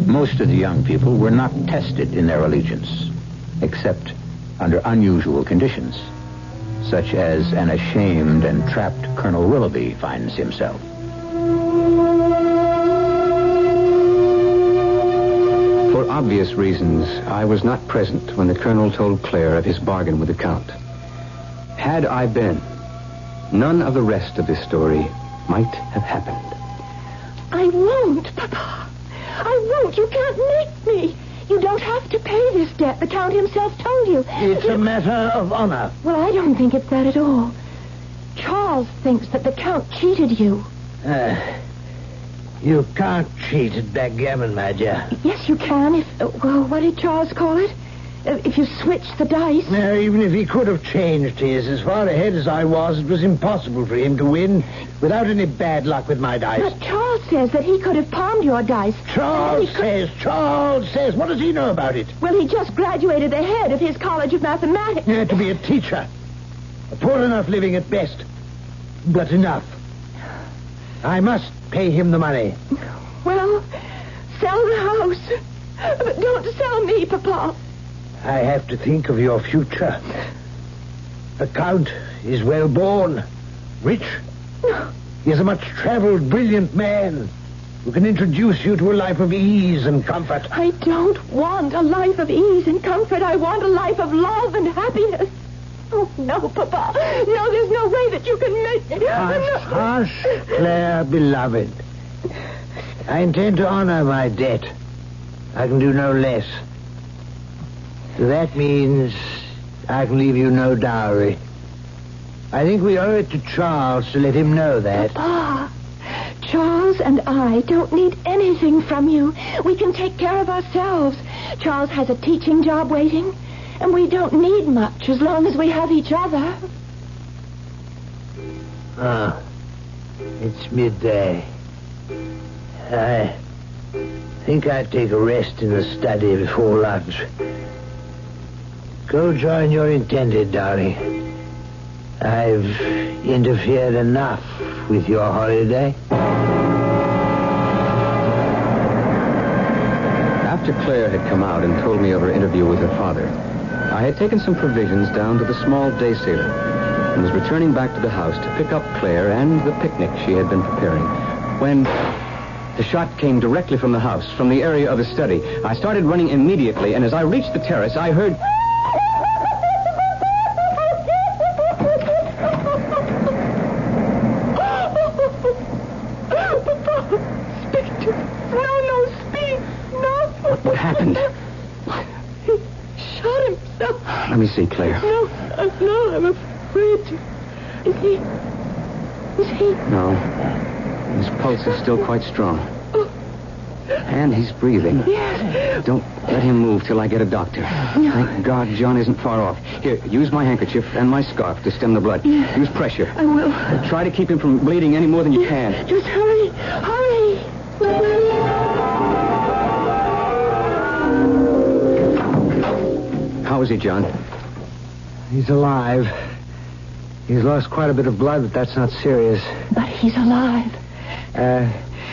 most of the young people were not tested in their allegiance, except under unusual conditions, such as an ashamed and trapped Colonel Willoughby finds himself. For obvious reasons, I was not present when the Colonel told Claire of his bargain with the Count. Had I been, none of the rest of this story might have happened. I won't, Papa. I won't. You can't make me. You don't have to pay this debt. The Count himself told you. It's a matter of honor. Well, I don't think it's that at all. Charles thinks that the Count cheated you. You can't cheat at backgammon, Magee. Yes, you can if... well, what did Charles call it? If you switch the dice. Now, even if he could have changed his, as far ahead as I was, it was impossible for him to win without any bad luck with my dice. But Charles says that he could have palmed your dice. Charles says. What does he know about it? Well, he just graduated the head of his College of Mathematics. Yeah, to be a teacher. A poor enough living at best. But enough. I must pay him the money. Well, sell the house. But don't sell me, Papa. I have to think of your future. The Count is well born, rich. He is a much-traveled, brilliant man who can introduce you to a life of ease and comfort. I don't want a life of ease and comfort. I want a life of love and happiness. Oh, no, Papa. No, there's no way that you can make me. Hush, Claire, beloved. I intend to honor my debt. I can do no less. That means I can leave you no dowry. I think we owe it to Charles to let him know that. Papa, Charles and I don't need anything from you. We can take care of ourselves. Charles has a teaching job waiting, and we don't need much as long as we have each other. It's midday. Think I'd take a rest in the study before lunch. Go join your intended, darling. I've interfered enough with your holiday. After Claire had come out and told me of her interview with her father, I had taken some provisions down to the small day sailor and was returning back to the house to pick up Claire and the picnic she had been preparing when the shot came directly from the house, from the area of the study. I started running immediately, and as I reached the terrace, I heard... What happened? He shot himself. Let me see, Claire. No, I'm afraid. Is he? No. His pulse is still quite strong. And he's breathing. Yes. Don't let him move till I get a doctor. No. Thank God John isn't far off. Here, use my handkerchief and my scarf to stem the blood. Yes. Use pressure. I will. Try to keep him from bleeding any more than you can. Just hurry. How is he, John? He's alive. He's lost quite a bit of blood, but that's not serious. But he's alive.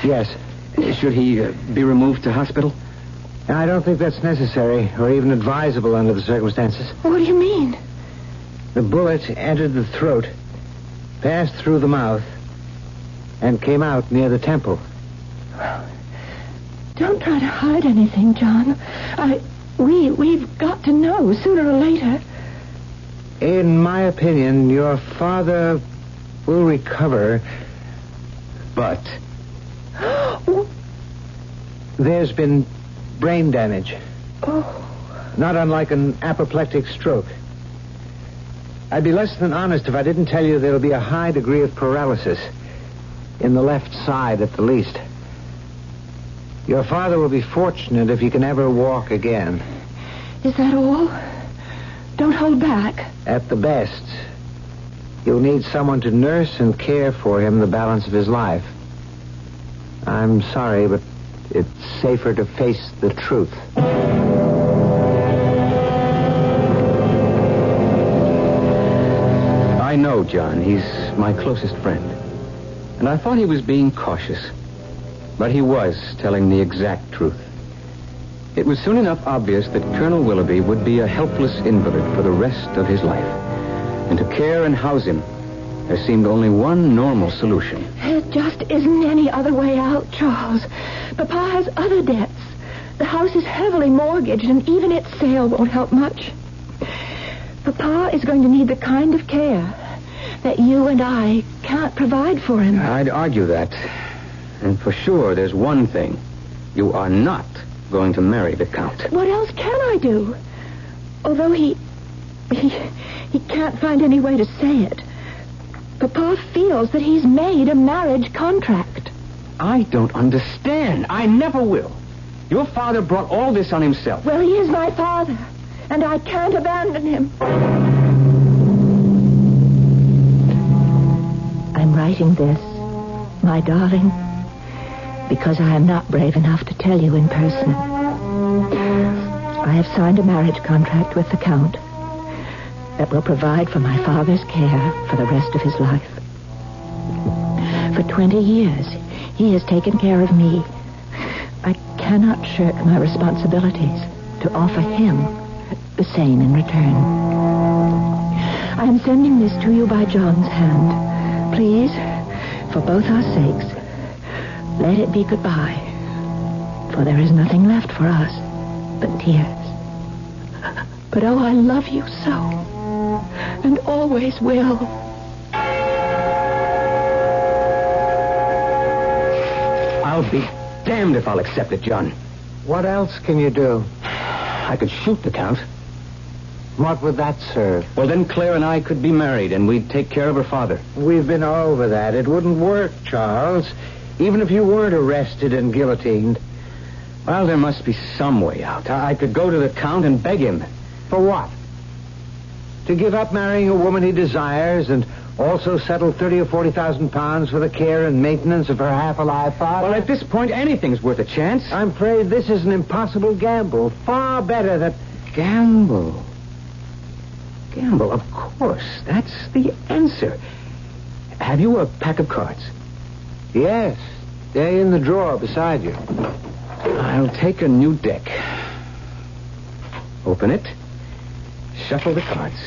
Yes. Should he be removed to hospital? I don't think that's necessary or even advisable under the circumstances. What do you mean? The bullet entered the throat, passed through the mouth, and came out near the temple. Don't try to hide anything, John. We've got to know sooner or later. In my opinion, your father will recover, but there's been brain damage. Oh. Not unlike an apoplectic stroke. I'd be less than honest if I didn't tell you there'll be a high degree of paralysis in the left side at the least. Your father will be fortunate if he can ever walk again. Is that all? Don't hold back. At the best, you'll need someone to nurse and care for him the balance of his life. I'm sorry, but it's safer to face the truth. I know John. He's my closest friend. And I thought he was being cautious. But he was telling the exact truth. It was soon enough obvious that Colonel Willoughby would be a helpless invalid for the rest of his life. And to care and house him, there seemed only one normal solution. There just isn't any other way out, Charles. Papa has other debts. The house is heavily mortgaged, and even its sale won't help much. Papa is going to need the kind of care that you and I can't provide for him. I'd argue that. And for sure, there's one thing. You are not going to marry the Count. What else can I do? Although he can't find any way to say it. Papa feels that he's made a marriage contract. I don't understand. I never will. Your father brought all this on himself. Well, he is my father, and I can't abandon him. I'm writing this, my darling, because I am not brave enough to tell you in person. I have signed a marriage contract with the Count that will provide for my father's care for the rest of his life. For 20 years, he has taken care of me. I cannot shirk my responsibilities to offer him the same in return. I am sending this to you by John's hand. Please, for both our sakes, let it be goodbye, for there is nothing left for us but tears. But oh, I love you so, and always will. I'll be damned if I'll accept it, John. What else can you do? I could shoot the Count. What would that serve? Well, then Claire and I could be married, and we'd take care of her father. We've been over that. It wouldn't work, Charles. Even if you weren't arrested and guillotined. Well, there must be some way out. I could go to the Count and beg him. For what? To give up marrying a woman he desires and Also settle 30 or 40,000 pounds for the care and maintenance of her half-alive father? Well, at this point, anything's worth a chance. I'm afraid this is an impossible gamble. Far better that... Gamble. Gamble, of course. That's the answer. Have you a pack of cards? Yes. They're in the drawer beside you. I'll take a new deck. Open it. Shuffle the cards.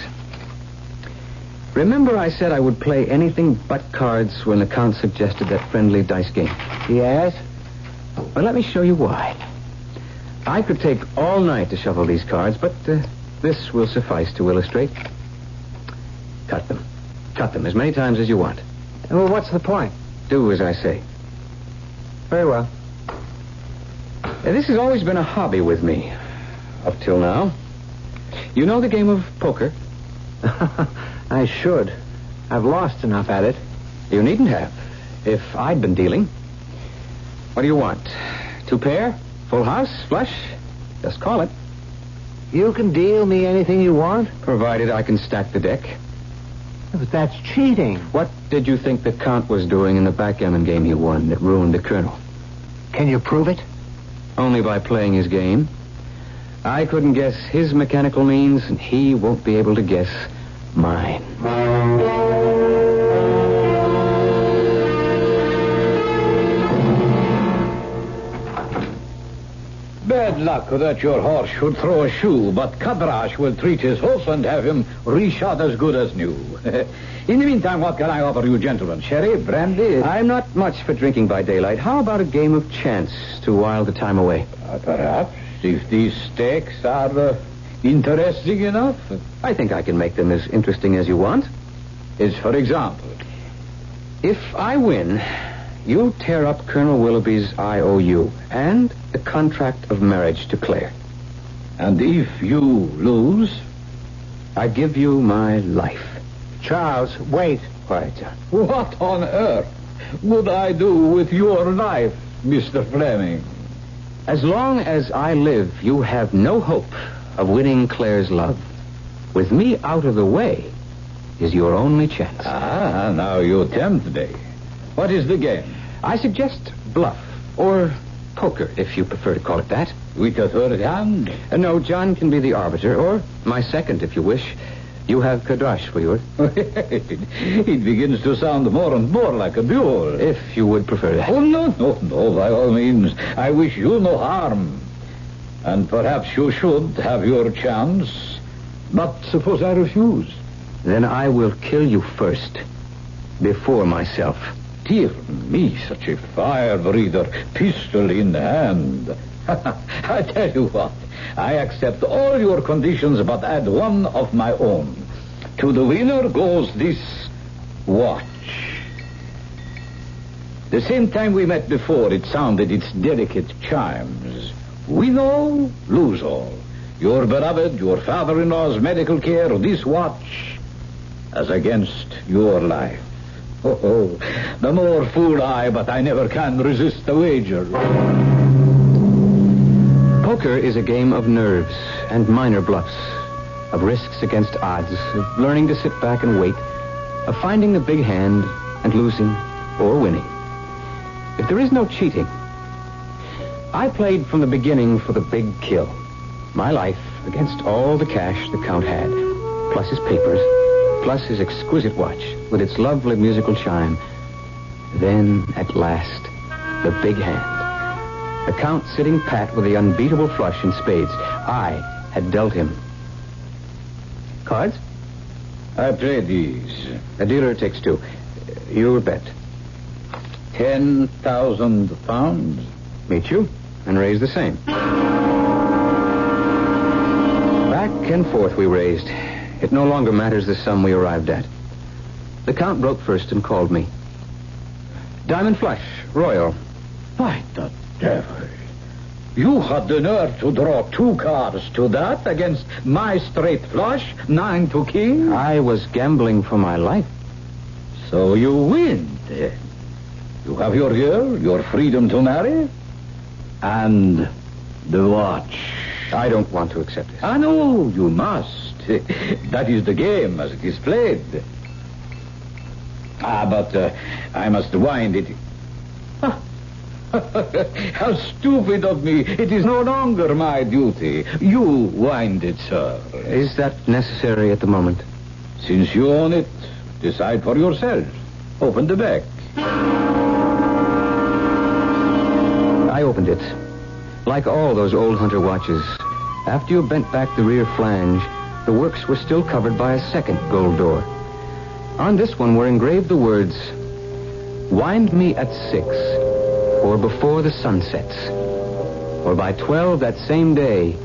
Remember I said I would play anything but cards when the Count suggested that friendly dice game? Yes? Well, let me show you why. I could take all night to shuffle these cards, but this will suffice to illustrate. Cut them. Cut them as many times as you want. Well, what's the point? Do as I say. Very well. This has always been a hobby with me, up till now. You know the game of poker? I should. I've lost enough at it. You needn't have, if I'd been dealing. What do you want? 2 pair? Full house? Flush? Just call it. You can deal me anything you want? Provided I can stack the deck. But that's cheating. What did you think the Count was doing in the backgammon game he won that ruined the Colonel? Can you prove it? Only by playing his game. I couldn't guess his mechanical means, and he won't be able to guess mine. Bad luck that your horse should throw a shoe, but Kadrash will treat his hoof and have him reshot as good as new. In the meantime, what can I offer you, gentlemen? Sherry, brandy? I'm not much for drinking by daylight. How about a game of chance to while the time away? Perhaps, if these stakes are interesting enough. I think I can make them as interesting as you want. As for example? If I win, you tear up Colonel Willoughby's IOU and the contract of marriage to Claire. And if you lose? I give you my life. Charles, wait. Quiet, John. What on earth would I do with your life, Mr. Fleming? As long as I live, you have no hope of winning Claire's love. With me out of the way is your only chance. Ah, now you tempt me. What is the game? I suggest bluff, or poker, if you prefer to call it that. With a third hand? No, John can be the arbiter, or my second, if you wish. You have Kadrash for yours. It begins to sound more and more like a duel. If you would prefer that. Oh, no, by all means. I wish you no harm. And perhaps you should have your chance. But suppose I refuse? Then I will kill you first, before myself. Dear me, such a fire-breather, pistol in hand. I tell you what, I accept all your conditions, but add one of my own. To the winner goes this watch. The same time we met before, it sounded its delicate chimes. Win all, lose all. Your beloved, your father-in-law's medical care, this watch, as against your life. Oh, the more fool I, but I never can resist the wager. Poker is a game of nerves and minor bluffs, of risks against odds, of learning to sit back and wait, of finding the big hand and losing or winning. If there is no cheating, I played from the beginning for the big kill. My life against all the cash the Count had, plus his papers, plus his exquisite watch with its lovely musical chime. Then, at last, the big hand. The Count sitting pat with the unbeatable flush in spades. I had dealt him. Cards? I play these. A dealer takes 2. Your bet. 10,000 pounds. Meet you and raise the same. Back and forth we raised. It no longer matters the sum we arrived at. The Count broke first and called me. Diamond flush, royal. By the devil. You had the nerve to draw 2 cards to that against my straight flush, 9 to king? I was gambling for my life. So you win, then. You have your girl, your freedom to marry, and the watch. I don't want to accept it. I know, you must. That is the game as it is played. But I must wind it. How stupid of me. It is no longer my duty. You wind it, sir. Is that necessary at the moment? Since you own it, decide for yourself. Open the back. I opened it. Like all those old hunter watches, after you bent back the rear flange, the works were still covered by a second gold door. On this one were engraved the words, "Wind me at 6, or before the sun sets, or by 12 that same day,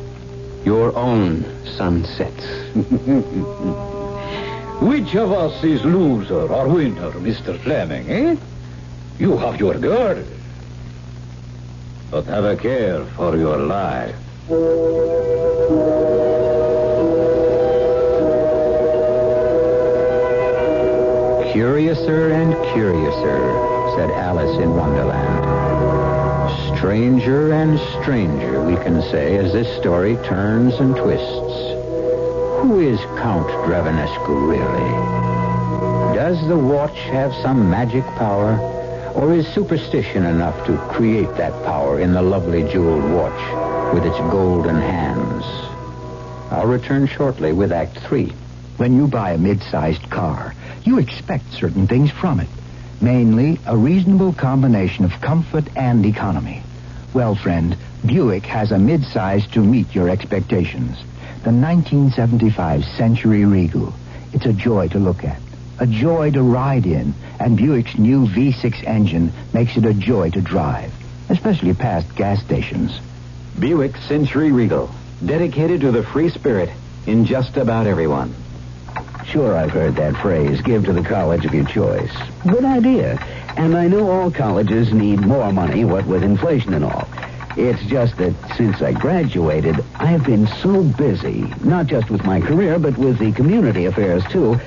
your own sun sets." Which of us is loser or winner, Mr. Fleming, eh? You have your girl. But have a care for your life. Curiouser and curiouser, said Alice in Wonderland. Stranger and stranger, we can say, as this story turns and twists. Who is Count Dravenescu, really? Does the watch have some magic power, or is superstition enough to create that power in the lovely jeweled watch with its golden hands? I'll return shortly with Act 3. When you buy a mid-sized car, you expect certain things from it. Mainly, a reasonable combination of comfort and economy. Well, friend, Buick has a mid-size to meet your expectations. The 1975 Century Regal. It's a joy to look at, a joy to ride in, and Buick's new V6 engine makes it a joy to drive, especially past gas stations. Buick Century Regal, dedicated to the free spirit in just about everyone. Sure, I've heard that phrase, give to the college of your choice. Good idea. And I know all colleges need more money, what with inflation and all. It's just that since I graduated, I've been so busy, not just with my career, but with the community affairs, too,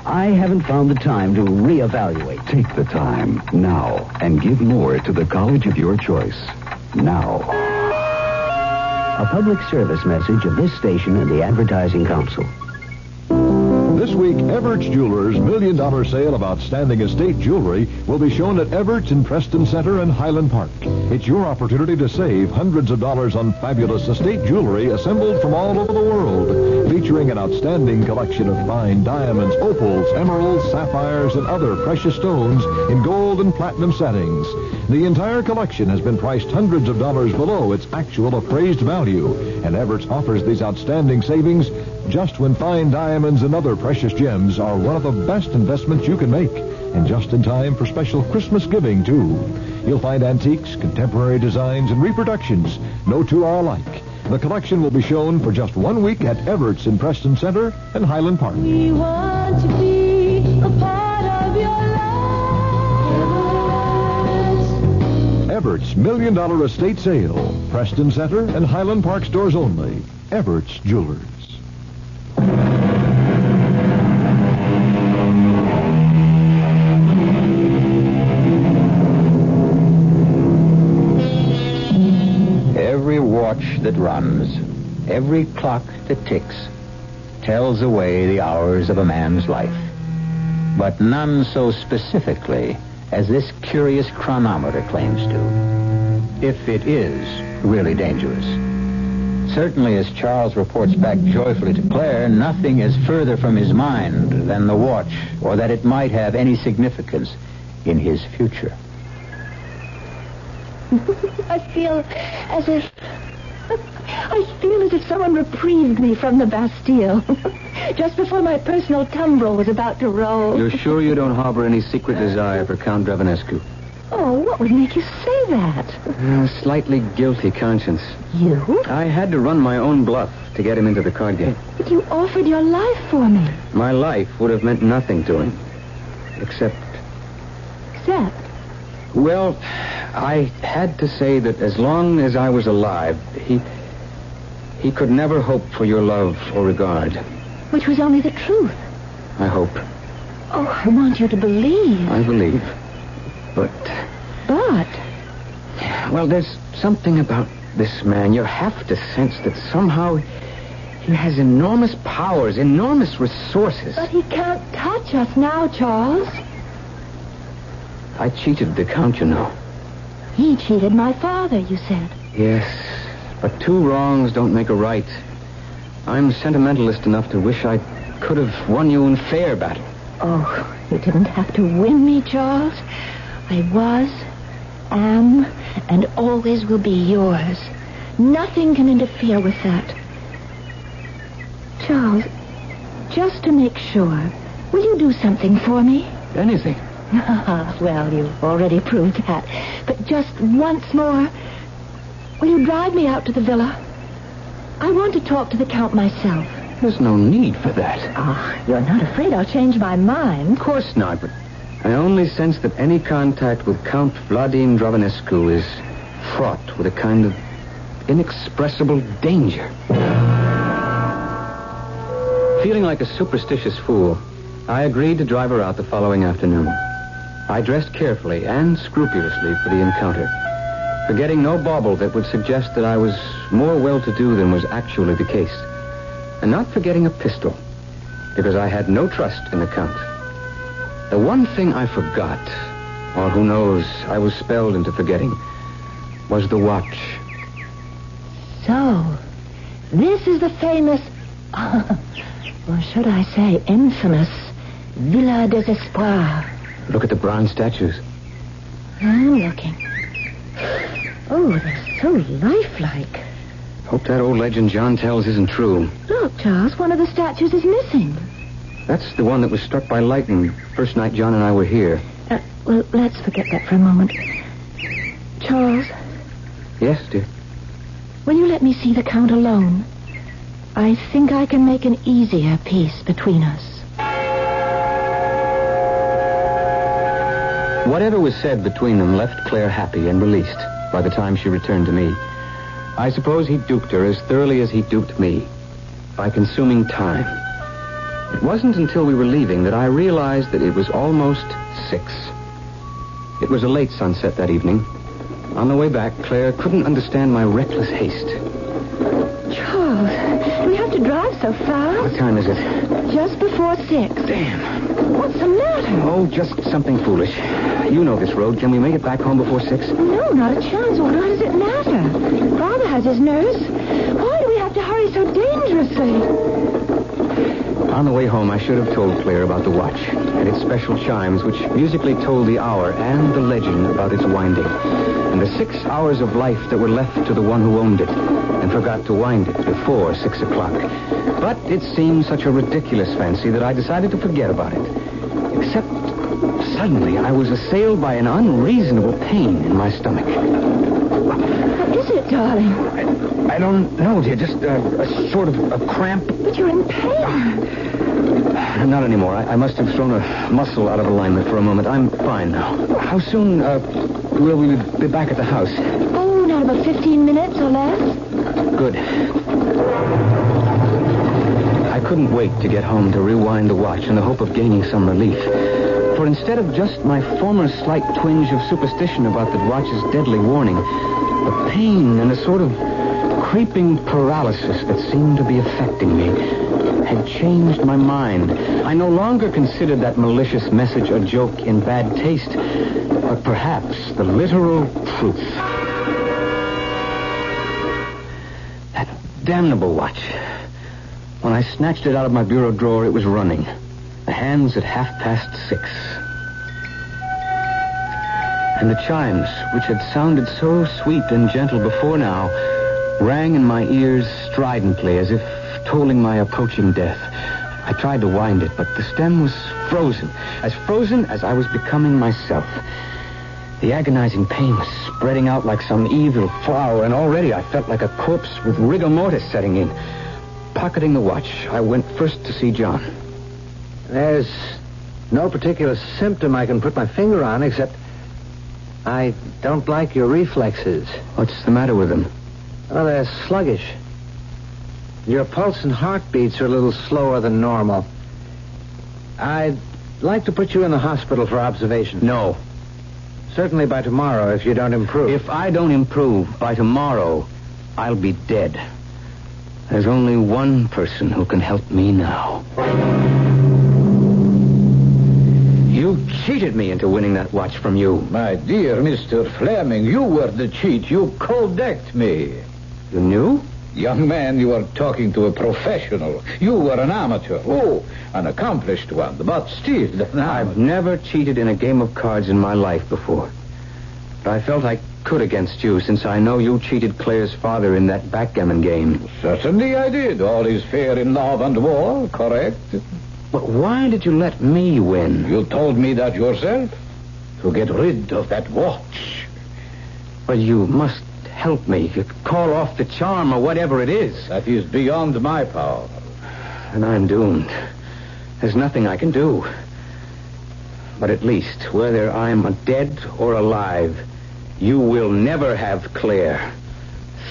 I haven't found the time to reevaluate. Take the time now and give more to the college of your choice. Now. A public service message of this station and the Advertising Council. This week, Everett's Jewelers' $1 million sale of outstanding estate jewelry will be shown at Everett's in Preston Center and Highland Park. It's your opportunity to save hundreds of dollars on fabulous estate jewelry assembled from all over the world, featuring an outstanding collection of fine diamonds, opals, emeralds, sapphires, and other precious stones in gold and platinum settings. The entire collection has been priced hundreds of dollars below its actual appraised value, and Everett's offers these outstanding savings just when fine diamonds and other precious gems are one of the best investments you can make, and just in time for special Christmas giving, too. You'll find antiques, contemporary designs, and reproductions. No two are alike. The collection will be shown for just 1 week at Everett's in Preston Center and Highland Park. We want to be a part of your life. Everett's $1 million estate sale. Preston Center and Highland Park stores only. Everett's Jewelers. Every watch that runs, every clock that ticks, tells away the hours of a man's life. But none so specifically as this curious chronometer claims to, if it is really dangerous. Certainly, as Charles reports back joyfully to Claire, nothing is further from his mind than the watch, or that it might have any significance in his future. I feel as if someone reprieved me from the Bastille. Just before my personal tumbril was about to roll. You're sure you don't harbor any secret desire for Count Dravenescu? Oh, what would make you say that? A slightly guilty conscience. You? I had to run my own bluff to get him into the card game. But you offered your life for me. My life would have meant nothing to him. Except? Well, I had to say that as long as I was alive, he could never hope for your love or regard. Which was only the truth. I hope. Oh, I want you to believe. I believe. But? Well, there's something about this man. You have to sense that somehow he has enormous powers, enormous resources. But he can't touch us now, Charles. I cheated the Count, you know. He cheated my father, you said. Yes, but two wrongs don't make a right. I'm sentimentalist enough to wish I could have won you in fair battle. Oh, you didn't have to win me, Charles. I was, am, and always will be yours. Nothing can interfere with that. Charles, just to make sure, will you do something for me? Anything. Well, you've already proved that. But just once more, will you drive me out to the villa? I want to talk to the Count myself. There's no need for that. Ah, you're not afraid I'll change my mind? Of course not, but I only sense that any contact with Count Vladimir Dravanescu is fraught with a kind of inexpressible danger. Feeling like a superstitious fool, I agreed to drive her out the following afternoon. I dressed carefully and scrupulously for the encounter, forgetting no bauble that would suggest that I was more well-to-do than was actually the case, and not forgetting a pistol, because I had no trust in the Count. The one thing I forgot, or who knows, I was spelled into forgetting, was the watch. So, this is the famous, or should I say infamous, Villa des Espoirs. Look at the bronze statues. I'm looking. Oh, they're so lifelike. Hope that old legend John tells isn't true. Look, Charles, one of the statues is missing. That's the one that was struck by lightning first night John and I were here. Well, let's forget that for a moment. Charles? Yes, dear? Will you let me see the Count alone? I think I can make an easier peace between us. Whatever was said between them left Claire happy and released by the time she returned to me. I suppose he duped her as thoroughly as he duped me, by consuming time. It wasn't until we were leaving that I realized that it was almost 6. It was a late sunset that evening. On the way back, Claire couldn't understand my reckless haste. Charles, do we have to drive so fast? What time is it? Just before 6. Damn. What's the matter? Oh, just something foolish. You know this road. Can we make it back home before 6? No, not a chance. Why does it matter? Father has his nerves. Why do we have to hurry so dangerously? On the way home, I should have told Claire about the watch and its special chimes, which musically told the hour and the legend about its winding, and the 6 hours of life that were left to the one who owned it and forgot to wind it before 6 o'clock. But it seemed such a ridiculous fancy that I decided to forget about it. Except suddenly I was assailed by an unreasonable pain in my stomach. What is it, darling? I don't know, dear. Just a sort of a cramp. But you're in pain. Not anymore. I must have thrown a muscle out of alignment for a moment. I'm fine now. How soon will we be back at the house? Oh, not about 15 minutes or less. Good. I couldn't wait to get home to rewind the watch in the hope of gaining some relief. For instead of just my former slight twinge of superstition about the watch's deadly warning, the pain and a sort of creeping paralysis that seemed to be affecting me had changed my mind. I no longer considered that malicious message a joke in bad taste, but perhaps the literal truth. That damnable watch. When I snatched it out of my bureau drawer, it was running. The hands at 6:30. And the chimes, which had sounded so sweet and gentle before now, rang in my ears stridently as if tolling my approaching death. I tried to wind it, but the stem was frozen as I was becoming myself. The agonizing pain was spreading out like some evil flower, and already I felt like a corpse with rigor mortis setting in. Pocketing the watch, I went first to see John. There's no particular symptom I can put my finger on, except I don't like your reflexes. What's the matter with them? Oh, they're sluggish. Your pulse and heartbeats are a little slower than normal. I'd like to put you in the hospital for observation. No. Certainly by tomorrow, if you don't improve. If I don't improve by tomorrow, I'll be dead. There's only one person who can help me now. You cheated me into winning that watch from you. My dear Mr. Fleming, you were the cheat. You cold-decked me. You knew? Young man, you are talking to a professional. You were an amateur. Oh, an accomplished one, but still an I've never cheated in a game of cards in my life before. But I felt I could against you, since I know you cheated Claire's father in that backgammon game. Certainly I did. All is fair in love and war, correct? But why did you let me win? You told me that yourself. To get rid of that watch. Well, you must help me. You call off the charm or whatever it is. That is beyond my power. And I'm doomed. There's nothing I can do. But at least, whether I'm dead or alive, you will never have Claire.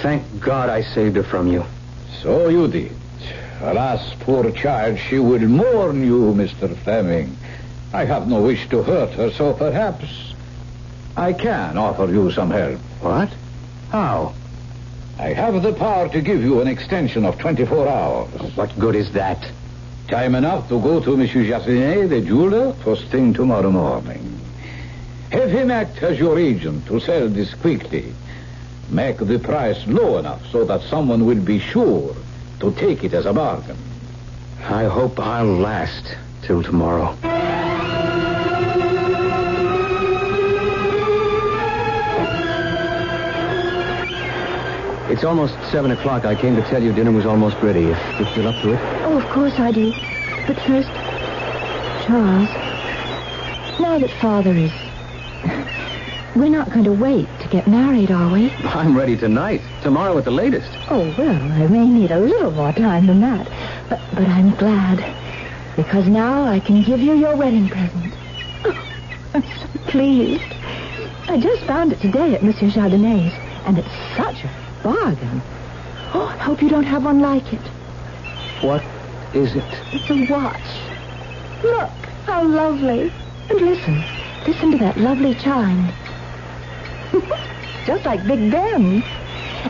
Thank God I saved her from you. So you did. Alas, poor child, she will mourn you, Mr. Fleming. I have no wish to hurt her, so perhaps I can offer you some help. What? How? I have the power to give you an extension of 24 hours. What good is that? Time enough to go to Monsieur Jardinet, the jeweler, first thing tomorrow morning. Have him act as your agent to sell this quickly. Make the price low enough so that someone will be sure to take it as a bargain. I hope I'll last till tomorrow. It's almost 7 o'clock. I came to tell you dinner was almost ready. If you're up to it. Oh, of course I do. But first, Charles, now that Father is... We're not going to wait to get married, are we? I'm ready tonight. Tomorrow at the latest. Oh, well, I may need a little more time than that. But I'm glad. Because now I can give you your wedding present. Oh, I'm so pleased. I just found it today at Monsieur Jardinet's, and it's such a bargain. Oh, I hope you don't have one like it. What is it? It's a watch. Look, how lovely. And listen to that lovely chime. Just like Big Ben.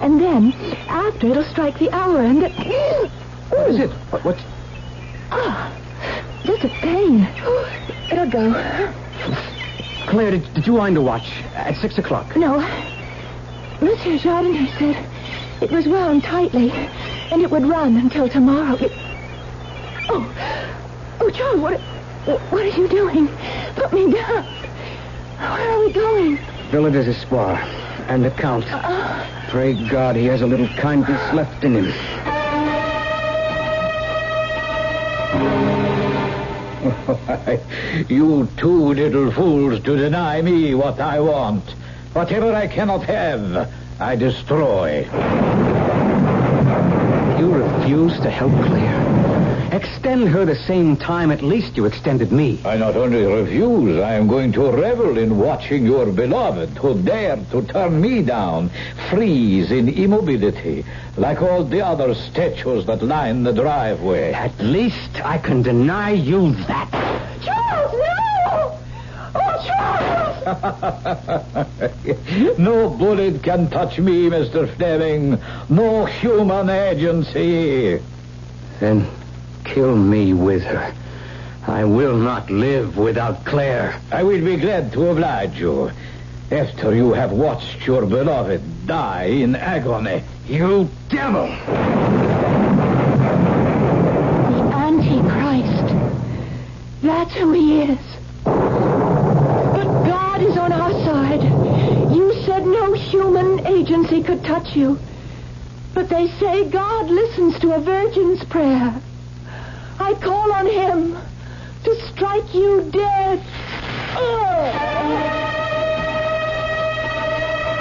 And then, after, it'll strike the hour and... What is it? What's... Ah, just a pain. It'll go. Claire, did you wind a watch at 6 o'clock? No. Monsieur Jardinet said it was wound tightly, and it would run until tomorrow. Oh, Charles, what are you doing? Put me down. Where are we going? Villa des Espoirs and the Count. Pray God he has a little kindness left in him. You two little fools to deny me what I want. Whatever I cannot have, I destroy. You refuse to help Claire. Extend her the same time at least you extended me. I not only refuse, I am going to revel in watching your beloved who dared to turn me down, freeze in immobility, like all the other statues that line the driveway. At least I can deny you that. Charles, no! Oh, Charles! No bullet can touch me, Mr. Fleming. No human agency. Then kill me with her. I will not live without Claire. I will be glad to oblige you. After you have watched your beloved die in agony. You devil! The Antichrist. That's who he is. But God is on our side. You said no human agency could touch you. But they say God listens to a virgin's prayer. I call on him to strike you dead.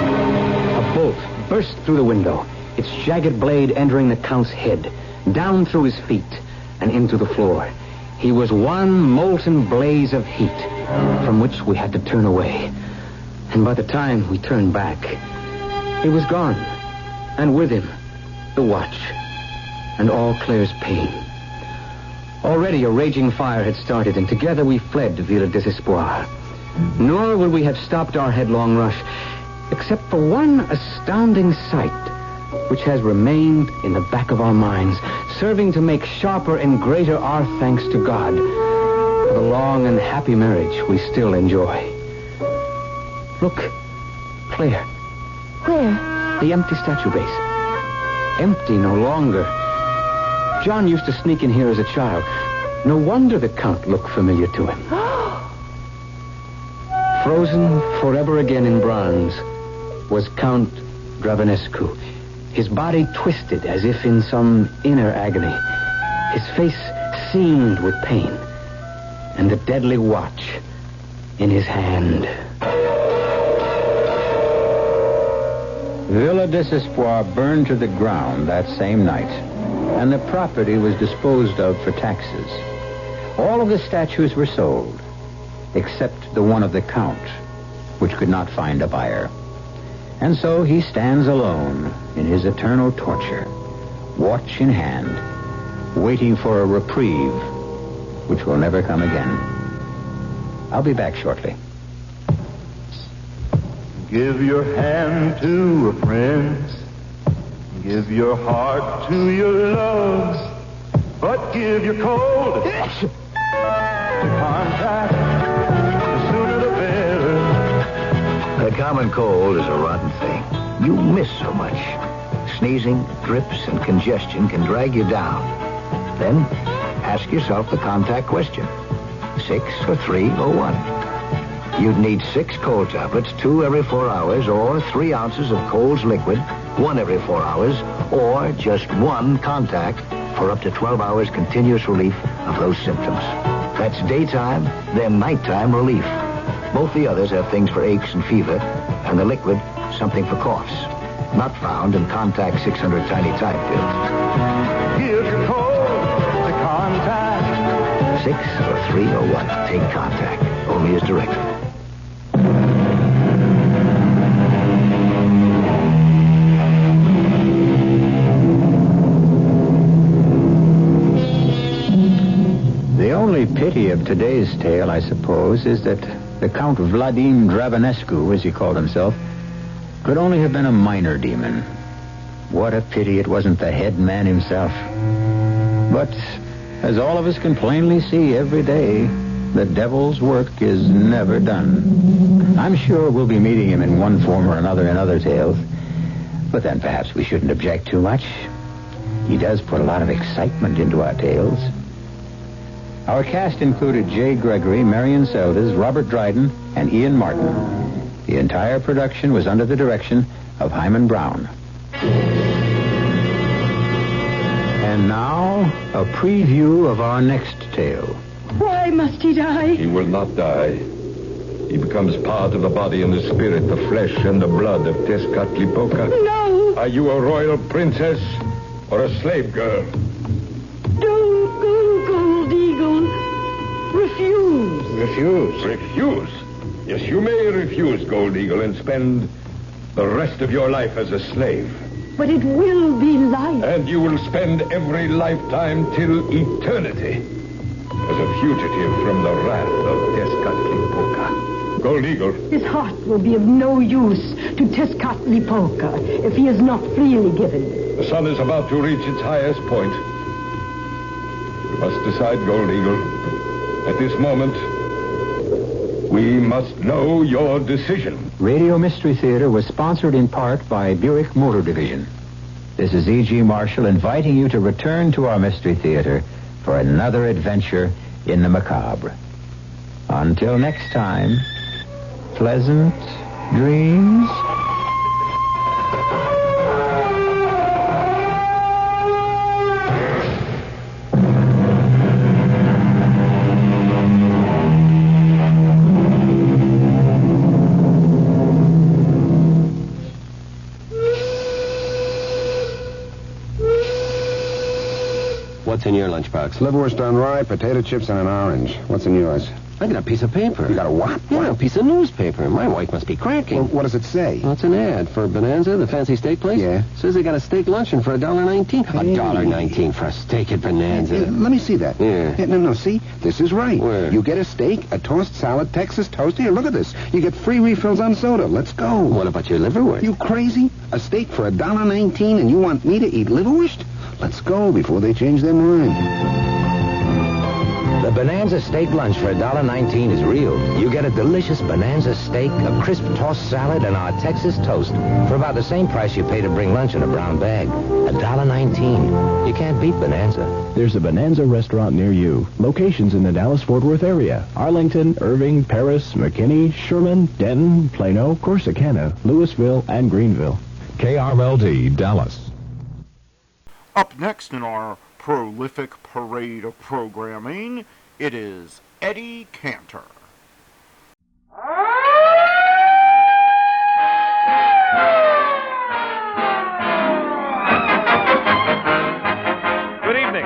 A bolt burst through the window, its jagged blade entering the Count's head, down through his feet, and into the floor. He was one molten blaze of heat, from which we had to turn away. And by the time we turned back, he was gone. And with him, the watch, and all Claire's pain. Already a raging fire had started, and together we fled to Villa des Espoirs. Nor would we have stopped our headlong rush, except for one astounding sight, which has remained in the back of our minds, serving to make sharper and greater our thanks to God for the long and happy marriage we still enjoy. Look, Claire, Where? the empty statue base. Empty no longer. John used to sneak in here as a child. No wonder the Count looked familiar to him. Frozen forever again in bronze was Count Dravanescu, his body twisted as if in some inner agony, his face seamed with pain, and the deadly watch in his hand. Villa Desespoir burned to the ground that same night, and the property was disposed of for taxes. All of the statues were sold, except the one of the Count, which could not find a buyer. And so he stands alone in his eternal torture, watch in hand, waiting for a reprieve which will never come again. I'll be back shortly. Give your hand to a friend. Give your heart to your loves. But give your cold to contact. The sooner the better. The common cold is a rotten thing. You miss so much. Sneezing, drips, and congestion can drag you down. Then ask yourself the contact question. 6 or 3 or 1? You'd need 6 cold tablets, 2 every 4 hours, or 3 ounces of Cold's liquid, 1 every 4 hours, or just 1 contact for up to 12 hours continuous relief of those symptoms. That's daytime, then nighttime relief. Both the others have things for aches and fever, and the liquid, something for coughs. Not found in Contact 600 Tiny Time pills. Give your cold to contact. 6 or 3 or 1. Take Contact. Only as directed. The only pity of today's tale, I suppose, is that the Count Vladim Dravanescu, as he called himself, could only have been a minor demon. What a pity it wasn't the head man himself. But, as all of us can plainly see every day, the devil's work is never done. I'm sure we'll be meeting him in one form or another in other tales. But then perhaps we shouldn't object too much. He does put a lot of excitement into our tales. Our cast included Jay Gregory, Marion Seldes, Robert Dryden, and Ian Martin. The entire production was under the direction of Hyman Brown. And now, a preview of our next tale. Why must he die? He will not die. He becomes part of the body and the spirit, the flesh and the blood of Tezcatlipoca. No! Are you a royal princess or a slave girl? Don't go, Gold Eagle. Refuse. Refuse? Refuse? Yes, you may refuse, Gold Eagle, and spend the rest of your life as a slave. But it will be life. And you will spend every lifetime till eternity as a fugitive from the wrath of Tezcatlipoca. Gold Eagle. His heart will be of no use to Tezcatlipoca if he is not freely given. The sun is about to reach its highest point. We must decide, Gold Eagle. At this moment, we must know your decision. Radio Mystery Theater was sponsored in part by Buick Motor Division. This is E.G. Marshall inviting you to return to our Mystery Theater for another adventure in the macabre. Until next time, pleasant dreams. What's in your lunchbox? Liverwurst done rye, potato chips, and an orange. What's in yours? I got a piece of paper. You got a what? Yeah, a piece of newspaper. My wife must be cracking. Well, what does it say? Well, it's an ad for Bonanza, the fancy steak place. Yeah. Says they got a steak luncheon for $1.19. Hey. $1.19 for a steak at Bonanza. Hey, let me see that. Yeah. No, see? This is right. Where? You get a steak, a tossed salad, Texas toast. Here, look at this. You get free refills on soda. Let's go. What about your liverwurst? You crazy? A steak for $1.19 and you want me to eat liverwurst? Let's go before they change their mind. The Bonanza steak lunch for $1.19 is real. You get a delicious Bonanza steak, a crisp tossed salad, and our Texas toast for about the same price you pay to bring lunch in a brown bag. $1.19. You can't beat Bonanza. There's a Bonanza restaurant near you. Locations in the Dallas-Fort Worth area. Arlington, Irving, Paris, McKinney, Sherman, Denton, Plano, Corsicana, Louisville, and Greenville. KRLD, Dallas. Up next in our prolific parade of programming, it is Eddie Cantor. Good evening.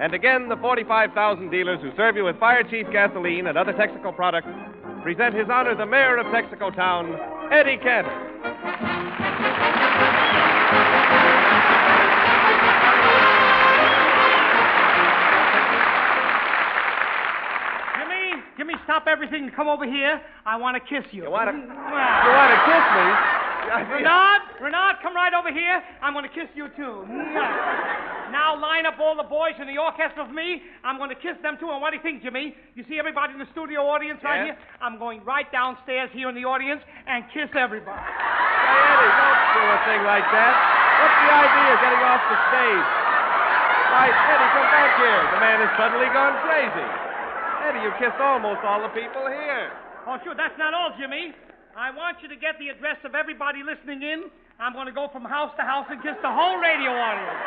And again, the 45,000 dealers who serve you with Fire Chief gasoline and other Texaco products present His Honor the Mayor of Texaco Town, Eddie Cantor. Jimmy, stop everything and come over here. I want to kiss you. You want to kiss me? Renard, come right over here. I'm going to kiss you, too. Now line up all the boys in the orchestra with me. I'm going to kiss them, too. And what do you think, Jimmy? You see everybody in the studio audience right here? I'm going right downstairs here in the audience and kiss everybody. Hey, Eddie, don't do a thing like that. What's the idea of getting off the stage? Right, Eddie, come back here. The man has suddenly gone crazy. Eddie, you kissed almost all the people here. Oh, sure, that's not all, Jimmy. I want you to get the address of everybody listening in. I'm going to go from house to house and kiss the whole radio audience.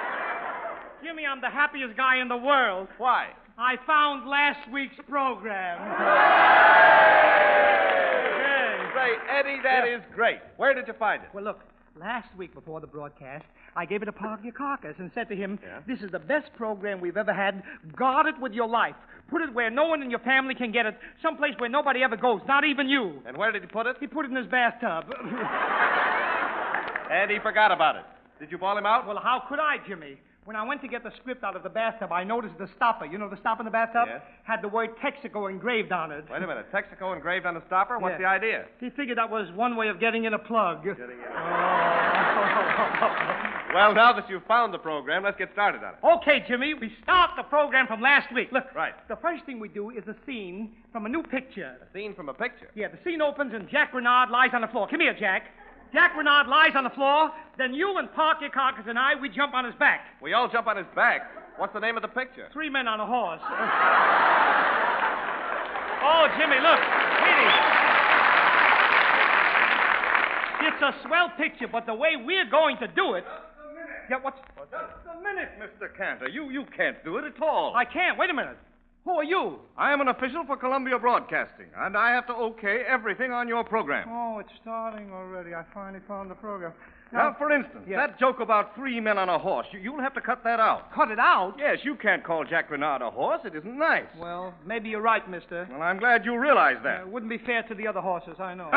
Jimmy, I'm the happiest guy in the world. Why? I found last week's program. Say, Eddie, that is great. Where did you find it? Well, look, last week before the broadcast, I gave it a Parky Carcass and said to him, This is the best program we've ever had. Guard it with your life. Put it where no one in your family can get it. Someplace where nobody ever goes, not even you. And where did he put it? He put it in his bathtub. And he forgot about it. Did you bawl him out? Well, how could I, Jimmy? When I went to get the script out of the bathtub, I noticed the stopper. You know the stopper in the bathtub? Yes. Had the word Texaco engraved on it. Wait a minute. Texaco engraved on the stopper? What's the idea? He figured that was one way of getting in a plug. Well, now that you've found the program, let's get started on it. Okay, Jimmy, we start the program from last week. Look, right. The first thing we do is a scene from a new picture. A scene from a picture? Yeah, the scene opens and Jack Renard lies on the floor. Come here, Jack. Jack Renard lies on the floor. Then you and Parky Carcass and I, we jump on his back. We all jump on his back? What's the name of the picture? 3 Men on a Horse. Oh, Jimmy, look. It's a swell picture, but the way we're going to do it... Yeah, what's... Just a minute, Mr. Cantor. You can't do it at all. I can't. Wait a minute. Who are you? I am an official for Columbia Broadcasting, and I have to okay everything on your program. Oh, it's starting already. I finally found the program. Now, for instance, that joke about 3 men on a horse, you'll have to cut that out. Cut it out? Yes, you can't call Jack Renard a horse. It isn't nice. Well, maybe you're right, mister. Well, I'm glad you realize that. It wouldn't be fair to the other horses, I know.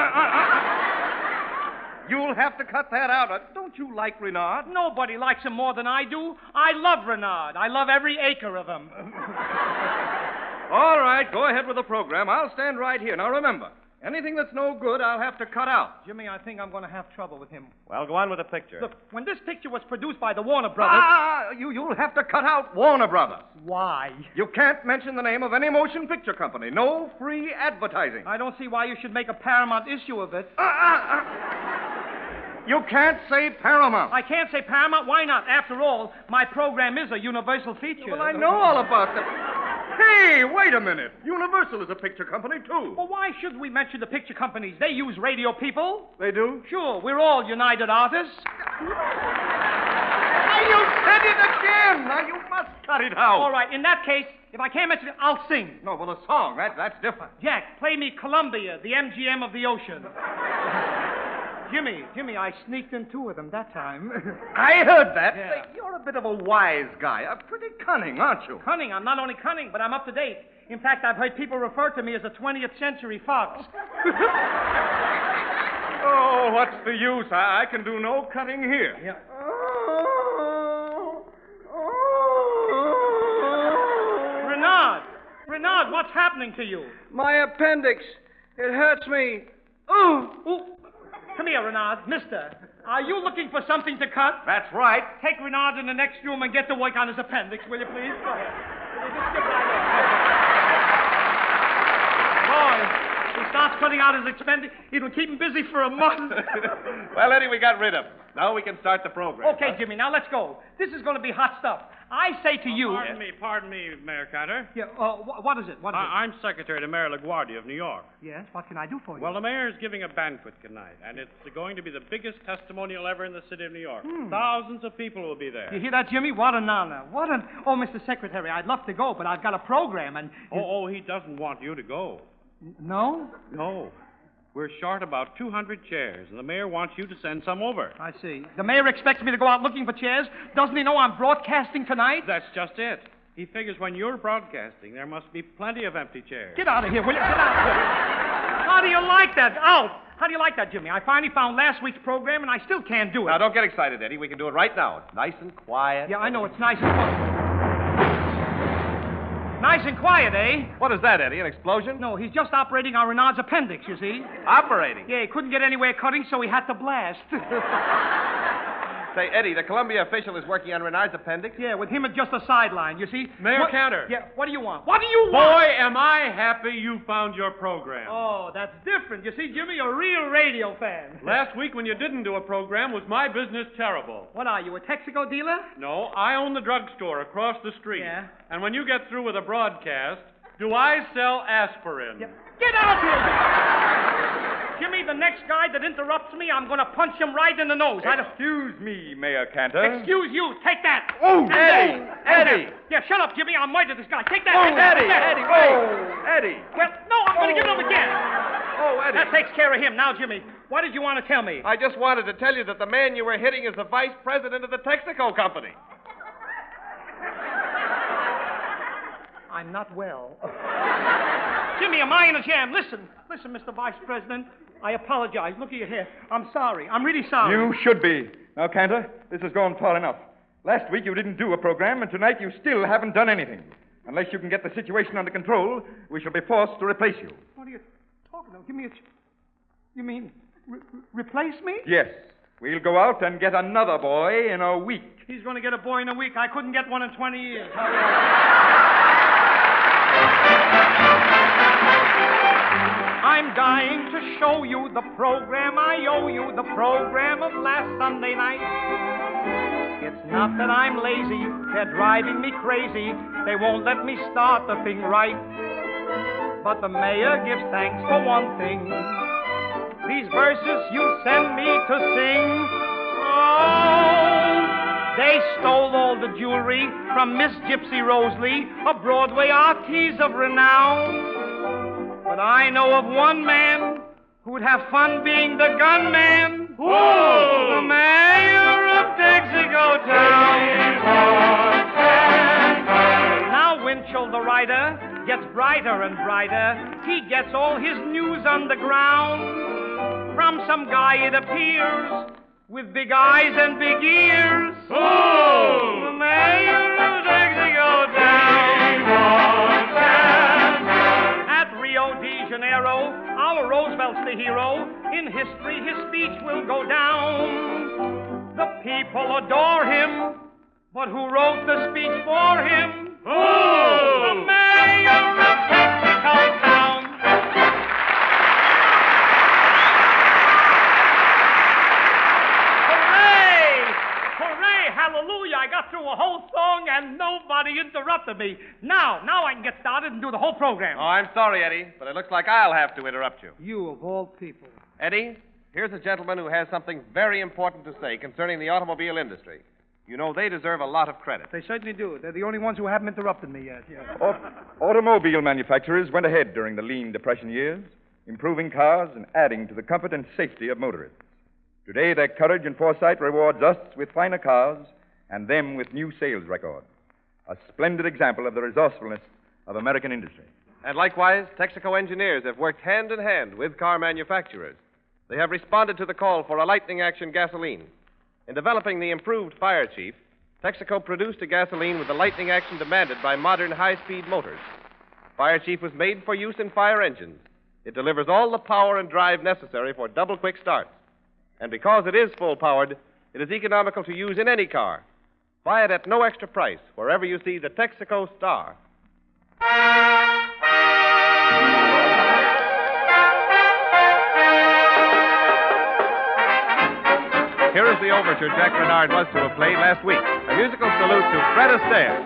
You'll have to cut that out. Don't you like Renard? Nobody likes him more than I do. I love Renard. I love every acre of him. All right, go ahead with the program. I'll stand right here. Now, remember, anything that's no good, I'll have to cut out. Jimmy, I think I'm going to have trouble with him. Well, go on with the picture. Look, when this picture was produced by the Warner Brothers... You'll have to cut out Warner Brothers. Why? You can't mention the name of any motion picture company. No free advertising. I don't see why you should make a Paramount issue of it. You can't say Paramount. I can't say Paramount. Why not? After all, my program is a Universal feature. Well, I know all about that. Hey, wait a minute. Universal is a picture company, too. Well, why should we mention the picture companies? They use radio people. They do? Sure. We're all United Artists. Now, you said it again. Now, you must cut it out. All right. In that case, if I can't mention it, I'll sing. No, well, a song. That's different. Jack, play me Columbia, the MGM of the ocean. Jimmy, I sneaked in 2 of them that time. I heard that. Yeah. Say, you're a bit of a wise guy. Pretty cunning, aren't you? Cunning? I'm not only cunning, but I'm up to date. In fact, I've heard people refer to me as a 20th century fox. Oh, what's the use? I can do no cutting here. Yeah. Renard, what's happening to you? My appendix. It hurts me. Ooh. Come here, Renard. Mister, are you looking for something to cut? That's right. Take Renard in the next room and get to work on his appendix, will you please? Go ahead. Will you just skip right starts cutting out his expenses, it'll keep him busy for a month. Well, Eddie, we got rid of him. Now we can start the program. Okay, Jimmy, now let's go. This is going to be hot stuff. I say to you... Pardon me, Mayor Cantor. Yeah, what is it? I'm Secretary to Mayor LaGuardia of New York. Yes, what can I do for you? Well, the mayor's giving a banquet tonight, and it's going to be the biggest testimonial ever in the city of New York. Thousands of people will be there. You hear that, Jimmy? What an honor. Oh, Mr. Secretary, I'd love to go, but I've got a program, and... He doesn't want you to go. No? No. We're short about 200 chairs, and the mayor wants you to send some over. I see. The mayor expects me to go out looking for chairs. Doesn't he know I'm broadcasting tonight? That's just it. He figures when you're broadcasting, there must be plenty of empty chairs. Get out of here, will you? Get out. How do you like that? Out. How do you like that, Jimmy? I finally found last week's program, and I still can't do it. Now, don't get excited, Eddie. We can do it right now. It's nice and quiet. Yeah, I know. It's nice and quiet. Nice and quiet, eh? What is that, Eddie? An explosion? No, he's just operating our Renard's appendix, you see. Operating? Yeah, he couldn't get anywhere cutting, so he had to blast. Say, Eddie, the Columbia official is working on Renard's appendix? Yeah, with him at just a sideline, you see. Mayor Cantor. Yeah, what do you want? What do you want? Boy, am I happy you found your program. Oh, that's different. You see, Jimmy, a real radio fan. Last week when you didn't do a program, was my business terrible? What are you, a Texaco dealer? No, I own the drugstore across the street. Yeah. And when you get through with a broadcast, do I sell aspirin? Yeah. Get out here! Jimmy, the next guy that interrupts me, I'm going to punch him right in the nose. Excuse me, Mayor Cantor. Excuse you. Take that. Oh, Eddie! Eddie! Yeah, shut up, Jimmy. I'll murder this guy. Take that. Oh, Take that. Eddie! Eddie, Oh, Eddie! Well, no, I'm going to give it him again. Oh, Eddie. That takes care of him. Now, Jimmy, what did you want to tell me? I just wanted to tell you that the man you were hitting is the vice president of the Texaco Company. I'm not well. Jimmy, am I in a jam? Listen, Mr. Vice President. I apologize. Look at your hair. I'm sorry. I'm really sorry. You should be. Now, Cantor, this has gone far enough. Last week you didn't do a program, and tonight you still haven't done anything. Unless you can get the situation under control, we shall be forced to replace you. What are you talking about? Give me a... You mean replace me? Yes. We'll go out and get another boy in a week. He's going to get a boy in a week. I couldn't get one in 20 years. I'm dying to show you the program I owe you, the program of last Sunday night. It's not that I'm lazy, they're driving me crazy. They won't let me start the thing right. But the mayor gives thanks for one thing. These verses you send me to sing, oh, they stole all the jewelry from Miss Gypsy Rosalie, a Broadway artiste of renown. But I know of one man who'd have fun being the gunman. Whoa! The mayor of Texaco Town. Now Winchell, the writer, gets brighter and brighter. He gets all his news underground from some guy, it appears, with big eyes and big ears. Oh! The mayor of Texaco Town. Rio de Janeiro, our Roosevelt's the hero. In history, his speech will go down. The people adore him, but who wrote the speech for him? Oh! The mayor of Texaco Town. Hooray! Hooray! Hallelujah! I got through a whole song and nobody interrupted me. Now I can get started and do the whole program. Oh, I'm sorry, Eddie, but it looks like I'll have to interrupt you. You of all people. Eddie, here's a gentleman who has something very important to say concerning the automobile industry. You know, they deserve a lot of credit. They certainly do. They're the only ones who haven't interrupted me yet. Yeah. Automobile manufacturers went ahead during the lean depression years, improving cars and adding to the comfort and safety of motorists. Today, their courage and foresight rewards us with finer cars and them with new sales records. A splendid example of the resourcefulness of American industry. And likewise, Texaco engineers have worked hand in hand with car manufacturers. They have responded to the call for a lightning-action gasoline. In developing the improved Fire Chief, Texaco produced a gasoline with the lightning action demanded by modern high-speed motors. Fire Chief was made for use in fire engines. It delivers all the power and drive necessary for double-quick starts. And because it is full-powered, it is economical to use in any car. Buy it at no extra price wherever you see the Texaco star. here is the overture Jack Renard was to have played last week. A musical salute to Fred Astaire.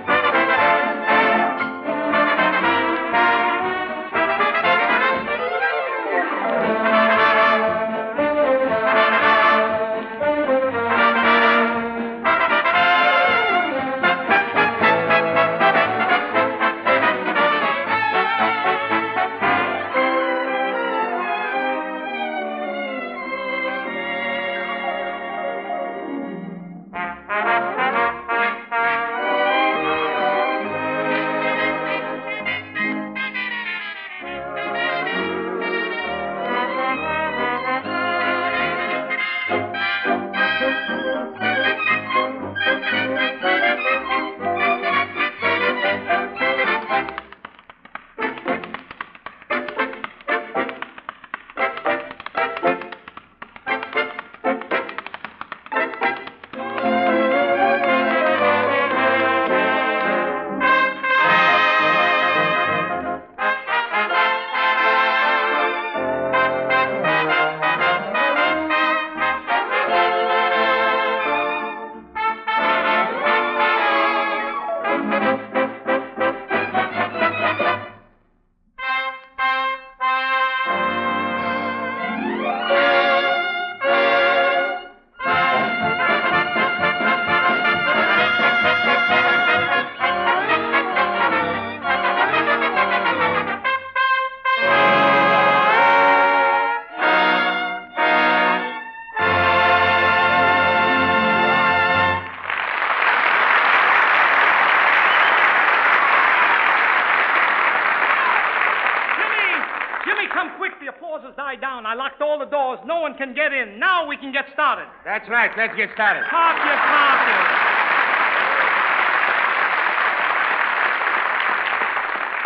I locked all the doors. No one can get in. Now we can get started. That's right. Let's get started. Park your carcass.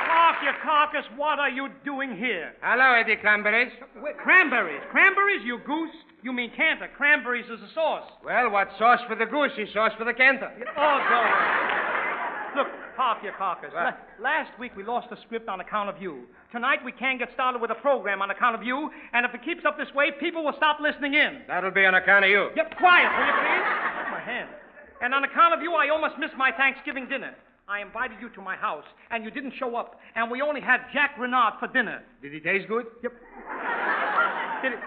Park your carcass. What are you doing here? Hello, Eddie Cranberries. Cranberries? Cranberries, you goose? You mean Cantor. Cranberries is a sauce. Well, what sauce for the goose is sauce for the Cantor. Oh, go. Look, park your carcass. Last week we lost the script on account of you. Tonight we can't get started with a program on account of you, and if it keeps up this way, people will stop listening in. That'll be on account of you. Yep, quiet, will you please? My hand. And on account of you, I almost missed my Thanksgiving dinner. I invited you to my house, and you didn't show up, and we only had Jack Renard for dinner. Did he taste good? Yep.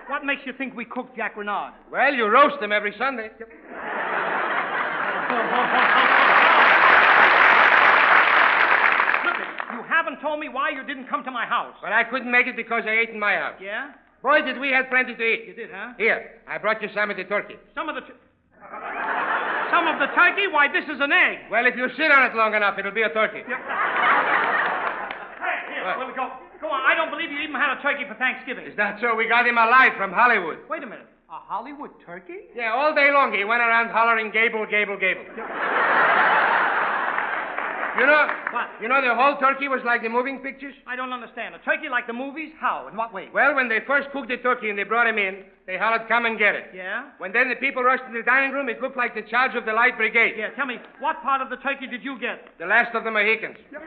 What makes you think we cooked Jack Renard? Well, you roast him every Sunday. Yep. You haven't told me why you didn't come to my house. Well, I couldn't make it because I ate in my house. Yeah? Boy, did we have plenty to eat. You did, huh? Here, I brought you some of the turkey. Some of the turkey? Why, this is an egg. Well, if you sit on it long enough, it'll be a turkey. Yep. Here, well, go on. I don't believe you even had a turkey for Thanksgiving. Is that so? We got him alive from Hollywood. Wait a minute. A Hollywood turkey? Yeah, all day long he went around hollering, Gable, Gable, Gable. Yep. You know, what? You know the whole turkey was like the moving pictures? I don't understand. A turkey like the movies? How? In what way? Well, when they first cooked the turkey and they brought him in, they hollered, come and get it. Yeah? When then the people rushed to the dining room, it looked like the charge of the Light Brigade. Yeah, tell me, what part of the turkey did you get? The last of the Mohicans. Yep.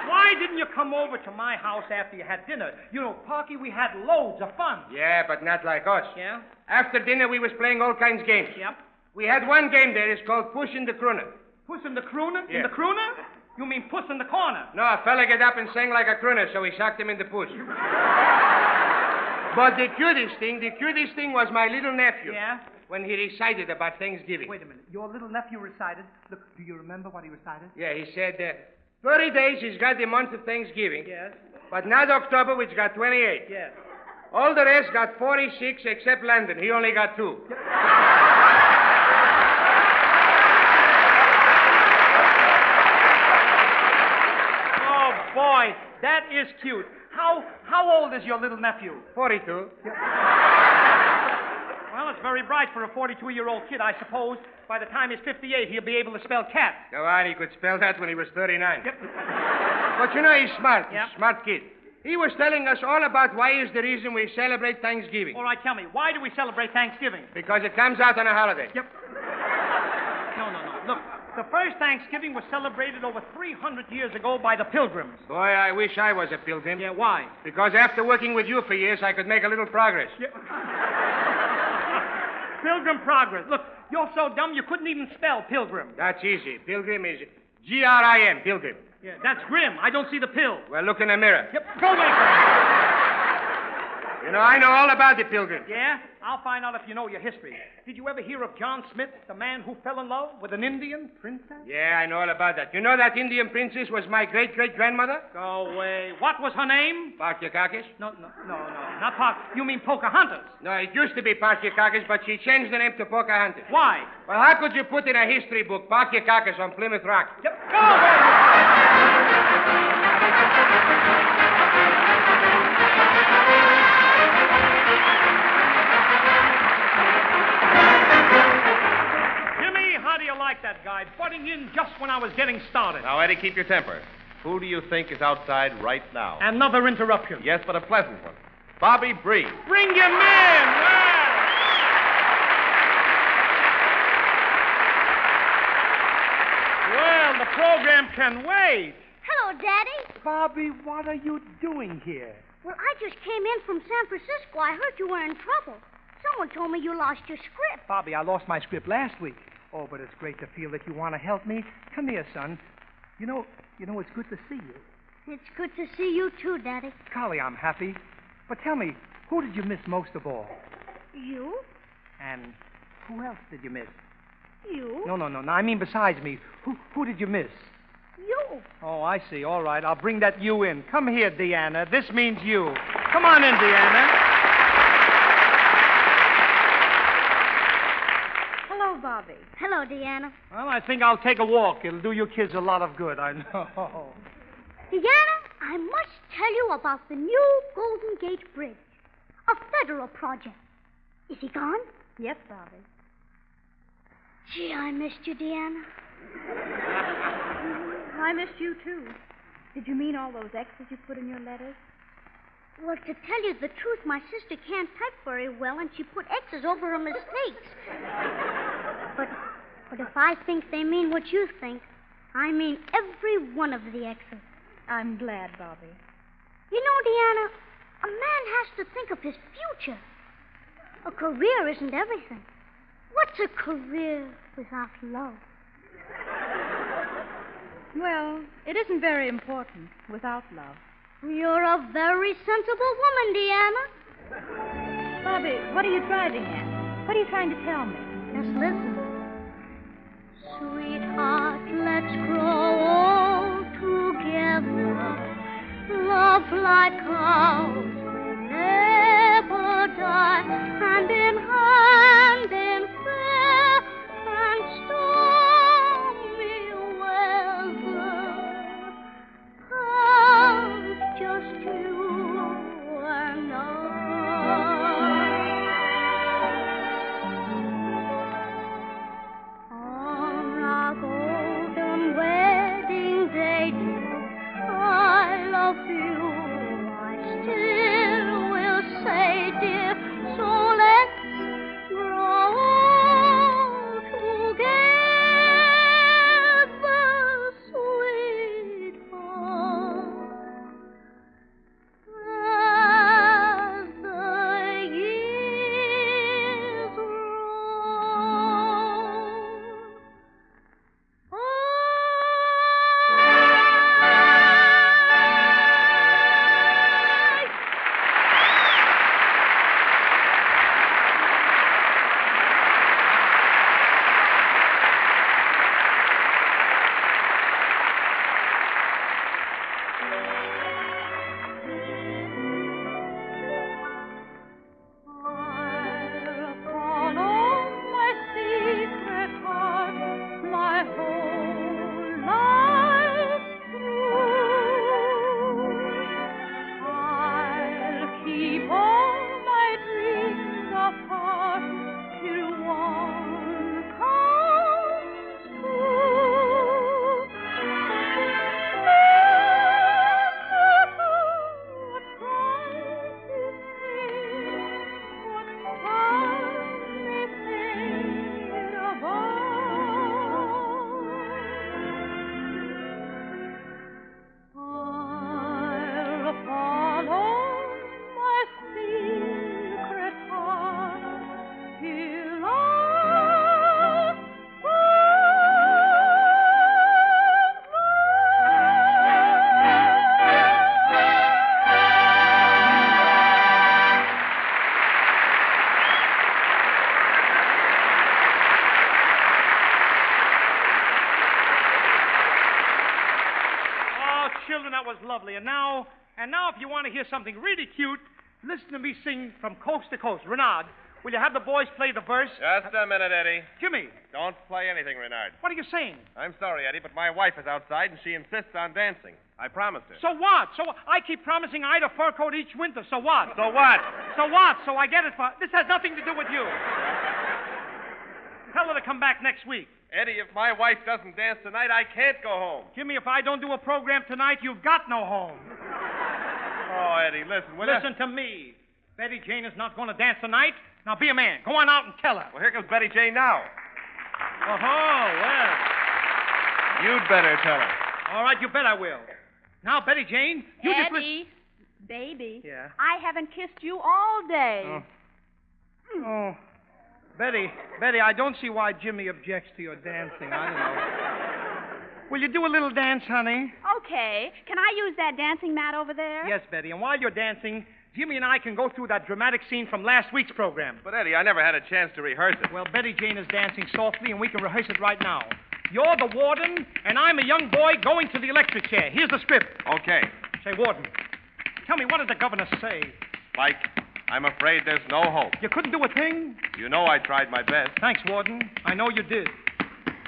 Why didn't you come over to my house after you had dinner? You know, Parky, we had loads of fun. Yeah, but not like us. Yeah? After dinner, we was playing all kinds of games. Yep. We had one game there. It's called Puss in the Crooner. Puss in the Crooner? Yeah. In the Crooner? You mean Puss in the Corner? No, a fella get up and sang like a crooner, so we shocked him in the puss. But the cutest thing was my little nephew. Yeah? When he recited about Thanksgiving. Wait a minute. Your little nephew recited? Look, do you remember what he recited? Yeah, he said, 30 days he's got the month of Thanksgiving. Yes. But not October, which got 28. Yes. All the rest got 46 except London. He only got 2. Oh, boy, that is cute. How old is your little nephew? 42. Well, it's very bright for a 42-year-old kid, I suppose. By the time he's 58, he'll be able to spell cat. Go on, he could spell that when he was 39. Yep. But you know, he's smart. Yep. He's a smart kid. He was telling us all about why is the reason we celebrate Thanksgiving. All right, tell me, why do we celebrate Thanksgiving? Because it comes out on a holiday. Yep. No. Look, the first Thanksgiving was celebrated over 300 years ago by the Pilgrims. Boy, I wish I was a pilgrim. Yeah, why? Because after working with you for years, I could make a little progress. Yeah. Pilgrim Progress. Look, you're so dumb you couldn't even spell Pilgrim. That's easy. Pilgrim is G-R-I-M, Pilgrim. Yeah, that's grim. I don't see the pill. Well, look in the mirror. Yep, go away from me. You know, I know all about the Pilgrim. Yeah? I'll find out if you know your history. Did you ever hear of John Smith, the man who fell in love with an Indian princess? Yeah, I know all about that. You know that Indian princess was my great-great-grandmother? Go away. What was her name? Partyakakis? No, not Park. You mean Pocahontas? No, it used to be Partyakakis, but she changed the name to Pocahontas. Why? Well, how could you put in a history book Partyakakis on Plymouth Rock? Yep. Go away. How do you like that guy butting in just when I was getting started? Now, Eddie, keep your temper. Who do you think is outside right now? Another interruption. Yes, but a pleasant one. Bobby Bree. Bring him in! Well, the program can wait. Hello, Daddy. Bobby, what are you doing here? Well, I just came in from San Francisco. I heard you were in trouble. Someone told me you lost your script. Bobby, I lost my script last week. Oh, but it's great to feel that you want to help me. Come here, son. You know, it's good to see you. It's good to see you, too, Daddy. Golly, I'm happy. But tell me, who did you miss most of all? You? And who else did you miss? You? No. I mean besides me. Who did you miss? You. Oh, I see. All right, I'll bring that you in. Come here, Deanna. This means you. Come on in, Deanna. Hello, Bobby. Hello, Deanna. Well, I think I'll take a walk. It'll do you kids a lot of good, I know. Deanna, I must tell you about the new Golden Gate Bridge. A federal project. Is he gone? Yes, Bobby. Gee, I missed you, Deanna. I missed you, too. Did you mean all those X's you put in your letters? Well, to tell you the truth, my sister can't type very well, and she put X's over her mistakes. But if I think they mean what you think, I mean every one of the X's. I'm glad, Bobby. You know, Deanna, a man has to think of his future. A career isn't everything. What's a career without love? Well, it isn't very important without love. You're a very sensible woman, Deanna. Bobby, what are you driving at? What are you trying to tell me? Just listen. Sweetheart, let's grow old together. Love like ours will never die. Hand in hand in fair and stormy weather. Love just you and I. children, that was lovely. And now, if you want to hear something really cute, listen to me sing From Coast to Coast. Renard, will you have the boys play the verse? Just a minute, Eddie. Jimmy. Don't play anything, Renard. What are you saying? I'm sorry, Eddie, but my wife is outside and she insists on dancing. I promised her. So what? I keep promising Ida a fur coat each winter. So what? So what? So what? So I get it for... This has nothing to do with you. Tell her to come back next week. Eddie, if my wife doesn't dance tonight, I can't go home. Jimmy, if I don't do a program tonight, you've got no home. Oh, Eddie, listen. Listen to me. Betty Jane is not going to dance tonight. Now be a man. Go on out and tell her. Well, here comes Betty Jane now. Oh, well. You'd better tell her. All right, you bet I will. Now, Betty Jane, you just... Eddie, baby. Yeah? I haven't kissed you all day. Oh. Betty, I don't see why Jimmy objects to your dancing. I don't know. Will you do a little dance, honey? Okay. Can I use that dancing mat over there? Yes, Betty. And while you're dancing, Jimmy and I can go through that dramatic scene from last week's program. But, Eddie, I never had a chance to rehearse it. Well, Betty Jane is dancing softly, and we can rehearse it right now. You're the warden, and I'm a young boy going to the electric chair. Here's the script. Okay. Say, warden, tell me, what did the governor say? Spike, I'm afraid there's no hope. You couldn't do a thing? You know I tried my best. Thanks, warden. I know you did.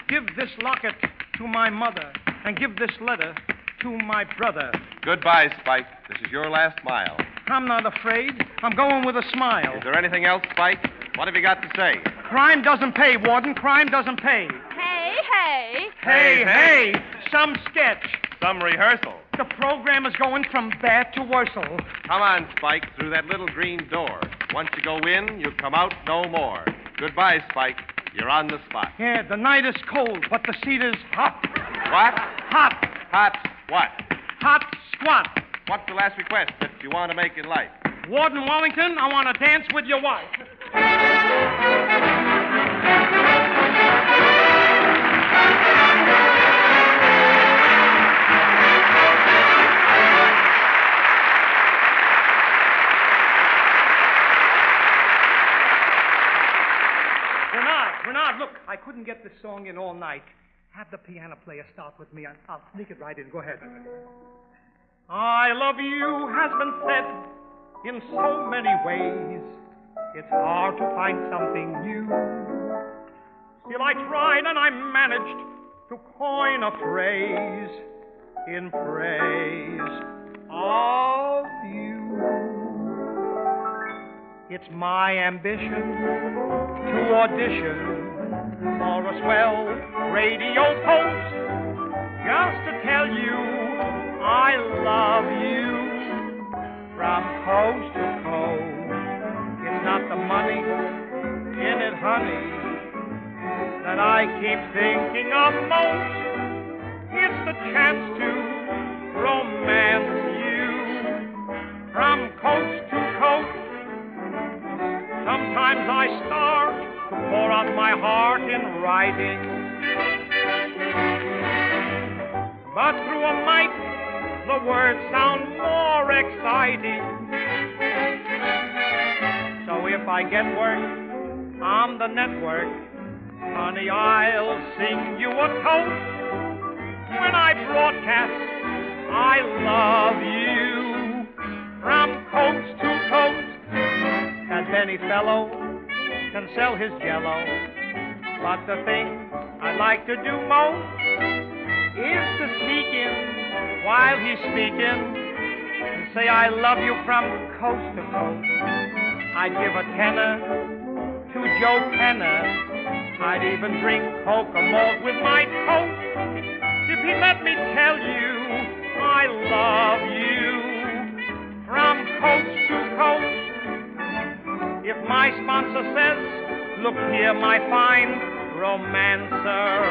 Give this locket to my mother, and give this letter to my brother. Goodbye, Spike. This is your last mile. I'm not afraid. I'm going with a smile. Is there anything else, Spike? What have you got to say? Crime doesn't pay, warden. Crime doesn't pay. Hey. Some sketch. Some rehearsal. The program is going from bad to worsel. Come on, Spike, through that little green door. Once you go in, you come out no more. Goodbye, Spike. You're on the spot. Yeah, the night is cold, but the seat is hot. What? Hot. Hot what? Hot squat. What's the last request that you want to make in life? Warden Wallington, I want to dance with your wife. Renard, look, I couldn't get this song in all night. Have the piano player start with me. I'll sneak it right in. Go ahead. I love you has been said in so many ways. It's hard to find something new. Still I tried and I managed to coin a phrase in praise of you. It's my ambition to audition for a swell radio post, just to tell you I love you from coast to coast. It's not the money in it, honey, that I keep thinking of most. It's the chance to romance you from coast to coast. Sometimes I start to pour out my heart in writing, but through a mic, the words sound more exciting. So if I get work on the network, honey, I'll sing you a toast. When I broadcast, I love you from coast to coast. And any fellow can sell his jello, but the thing I like to do most is to sneak in while he's speaking and say I love you from coast to coast. I'd give a tenner to Joe Penner. I'd even drink Coca-Malt with my toast if he let me tell you I love you from coast to coast. If my sponsor says, look here, my fine romancer,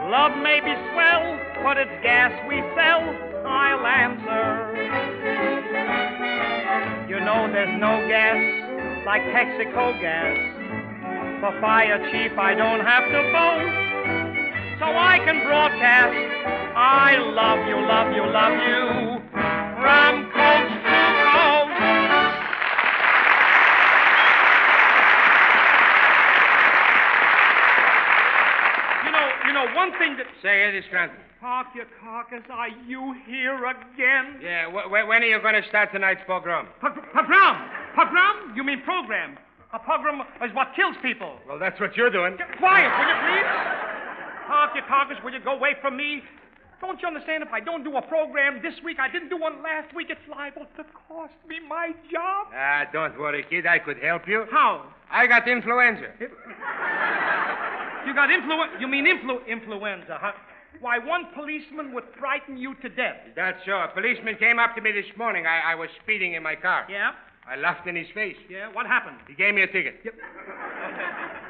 love may be swell, but it's gas we sell, I'll answer. You know there's no gas like Texaco gas. For fire chief, I don't have to boast, so I can broadcast, I love you, love you, love you, from coast to coast. one thing that... Say it, it's Scranton. Park your carcass. Are you here again? Yeah, when are you going to start tonight's pogrom? Pogrom? Pogrom? You mean program. A pogrom is what kills people. Well, that's what you're doing. Quiet, will you, please? Park your carcass. Will you go away from me? Don't you understand? If I don't do a program this week, I didn't do one last week, it's liable to cost me my job. Ah, don't worry, kid. I could help you. How? I got influenza. You got You mean influenza, huh? Why, one policeman would frighten you to death. That's so. A policeman came up to me this morning. I was speeding in my car. Yeah? I laughed in his face. Yeah? What happened? He gave me a ticket. Yep.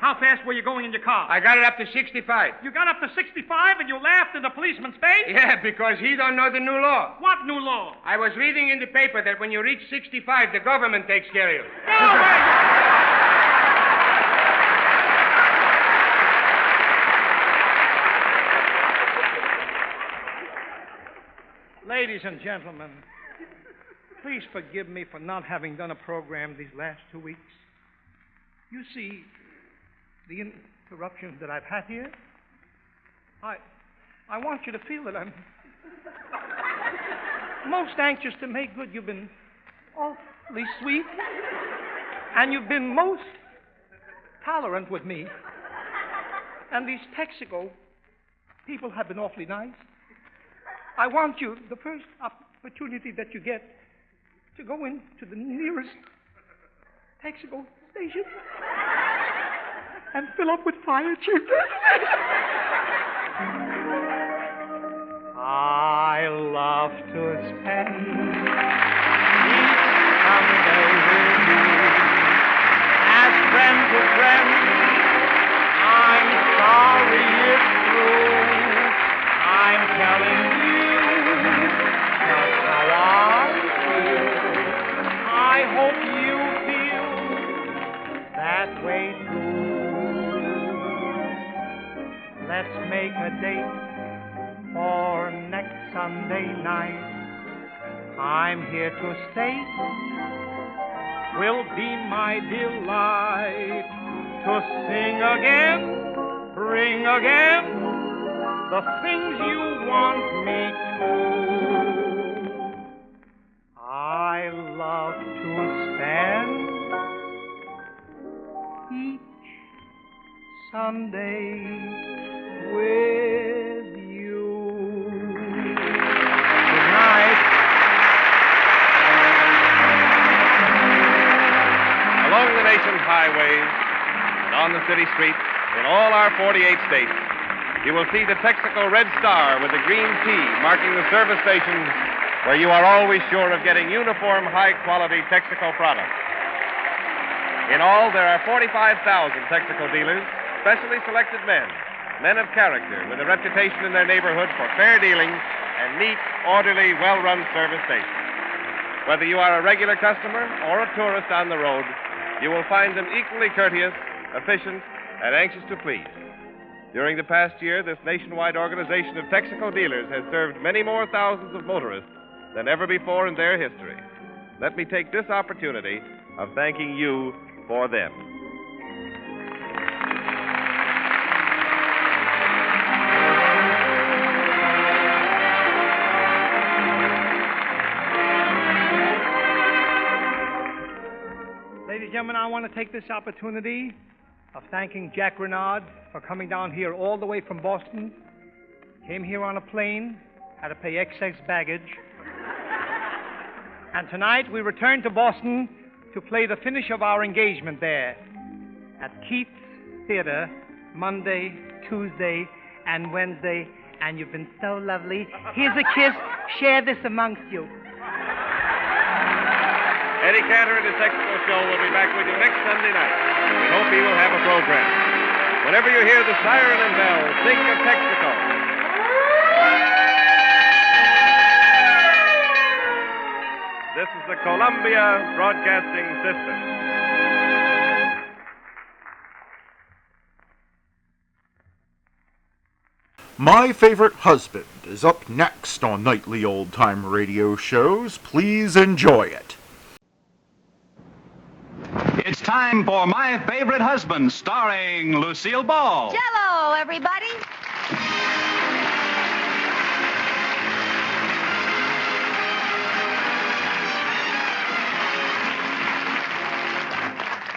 How fast were you going in your car? I got it up to 65. You got up to 65 and you laughed in the policeman's face? Yeah, because he don't know the new law. What new law? I was reading in the paper that when you reach 65, the government takes care of you. No way! Ladies and gentlemen, please forgive me for not having done a program these last 2 weeks. You see, the interruptions that I've had here, I want you to feel that I'm most anxious to make good. You've been awfully sweet, and you've been most tolerant with me. And these Texaco people have been awfully nice. I want you, the first opportunity that you get, to go into the nearest Texaco station and fill up with fire chips. I love to spend each Sunday with you as friend to friend. I'm sorry it's true. I'm telling you just how I feel. I hope you feel that way too. Let's make a date for next Sunday night. I'm here to stay. Will be my delight to sing again, bring again the things you want me to. I love to spend each Sunday with you. Good night. Along the nation's highways and on the city streets in all our 48 states, you will see the Texaco Red Star with the green T marking the service stations where you are always sure of getting uniform, high-quality Texaco products. In all, there are 45,000 Texaco dealers, specially selected men of character with a reputation in their neighborhood for fair dealing and neat, orderly, well-run service stations. Whether you are a regular customer or a tourist on the road, you will find them equally courteous, efficient, and anxious to please. During the past year, this nationwide organization of Texaco dealers has served many more thousands of motorists than ever before in their history. Let me take this opportunity of thanking you for them. Ladies and gentlemen, I want to take this opportunity of thanking Jack Renard for coming down here all the way from Boston. Came here on a plane, had to pay excess baggage. And tonight we return to Boston to play the finish of our engagement there at Keith's Theater, Monday, Tuesday, and Wednesday. And you've been so lovely. Here's a kiss. Share this amongst you. Eddie Cantor and his Texaco show will be back with you next Sunday night. We hope he will have a program. Whenever you hear the siren and bell, think of Texaco. This is the Columbia Broadcasting System. My Favorite Husband is up next on Nightly Old Time Radio Shows. Please enjoy it. It's time for My Favorite Husband, starring Lucille Ball. Jell-O, everybody.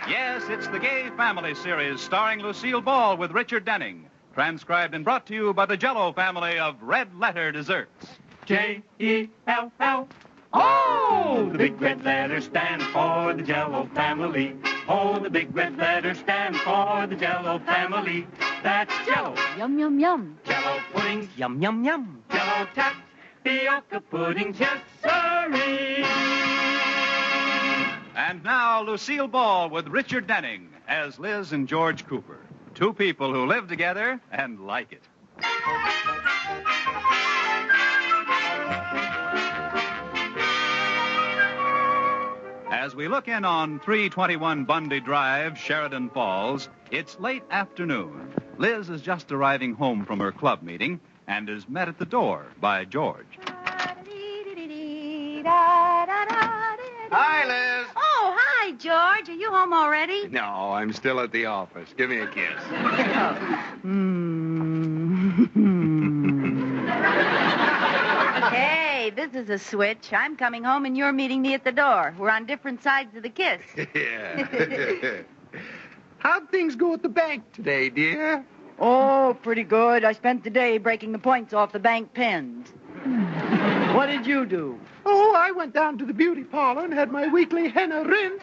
Yes, it's the Gay Family series starring Lucille Ball with Richard Denning. Transcribed and brought to you by the Jell-O family of red letter desserts. J-E-L-L. Oh, the big red letters stand for the Jell-O family. Oh, the big red letters stand for the Jell-O family. That's Jell-O. Yum, yum, yum. Jell-O puddings. Yum, yum, yum. Jell-O tapioca puddings. Yes, sirree. And now, Lucille Ball with Richard Denning as Liz and George Cooper. Two people who live together and like it. As we look in on 321 Bundy Drive, Sheridan Falls, it's late afternoon. Liz is just arriving home from her club meeting and is met at the door by George. Hi, Liz. Oh, hi, George. Are you home already? No, I'm still at the office. Give me a kiss. Hey, this is a switch. I'm coming home and you're meeting me at the door. We're on different sides of the kiss. Yeah. How'd things go at the bank today, dear? Oh, pretty good. I spent the day breaking the points off the bank pens. What did you do? Oh, I went down to the beauty parlor and had my weekly henna rinse.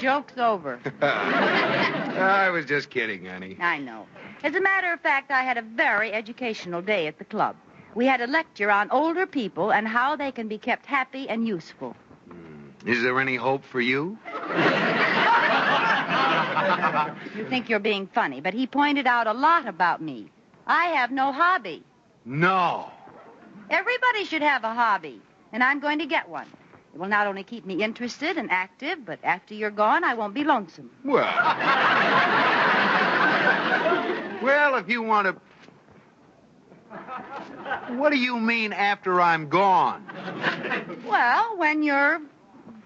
Joke's over. I was just kidding, honey. I know. As a matter of fact, I had a very educational day at the club. We had a lecture on older people and how they can be kept happy and useful. Is there any hope for you? You think you're being funny, but he pointed out a lot about me. I have no hobby. No. Everybody should have a hobby, and I'm going to get one. It will not only keep me interested and active, but after you're gone, I won't be lonesome. Well, if you want to... What do you mean after I'm gone? Well, when you're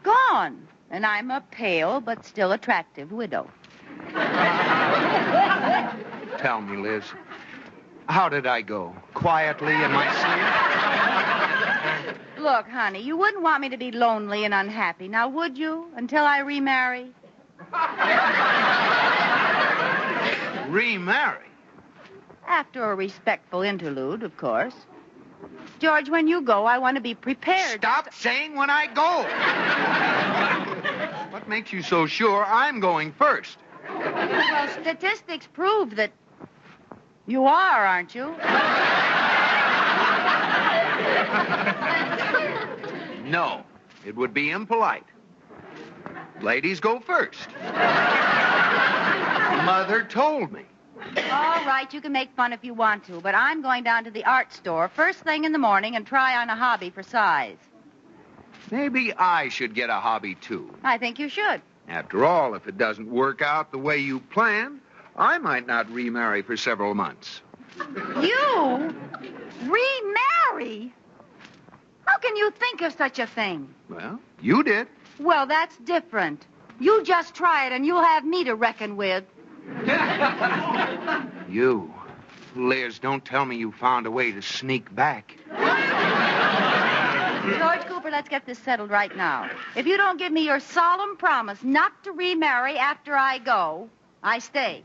gone, and I'm a pale but still attractive widow. Tell me, Liz, how did I go? Quietly in my sleep? Look, honey, you wouldn't want me to be lonely and unhappy, now would you, until I remarry? Remarry? After a respectful interlude, of course. George, when you go, I want to be prepared. Stop saying when I go. What makes you so sure I'm going first? Well, statistics prove that you are, aren't you? No, it would be impolite. Ladies go first. Mother told me. All right, you can make fun if you want to, but I'm going down to the art store first thing in the morning and try on a hobby for size. Maybe I should get a hobby, too. I think you should. After all, if it doesn't work out the way you planned, I might not remarry for several months. You? Remarry? How can you think of such a thing? Well, you did. Well, that's different. You just try it and you'll have me to reckon with. You. Liz, don't tell me you found a way to sneak back. George Cooper, let's get this settled right now. If you don't give me your solemn promise not to remarry after I go, I stay.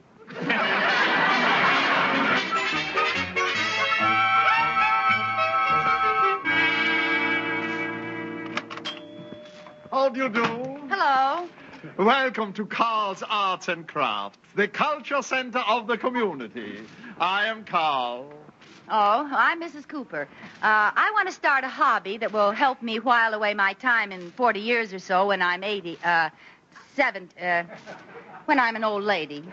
How do you do? Hello. Welcome to Carl's Arts and Crafts, the culture center of the community. I am Carl. Oh, I'm Mrs. Cooper. I want to start a hobby that will help me while away my time in 40 years or so when I'm 70, when I'm an old lady.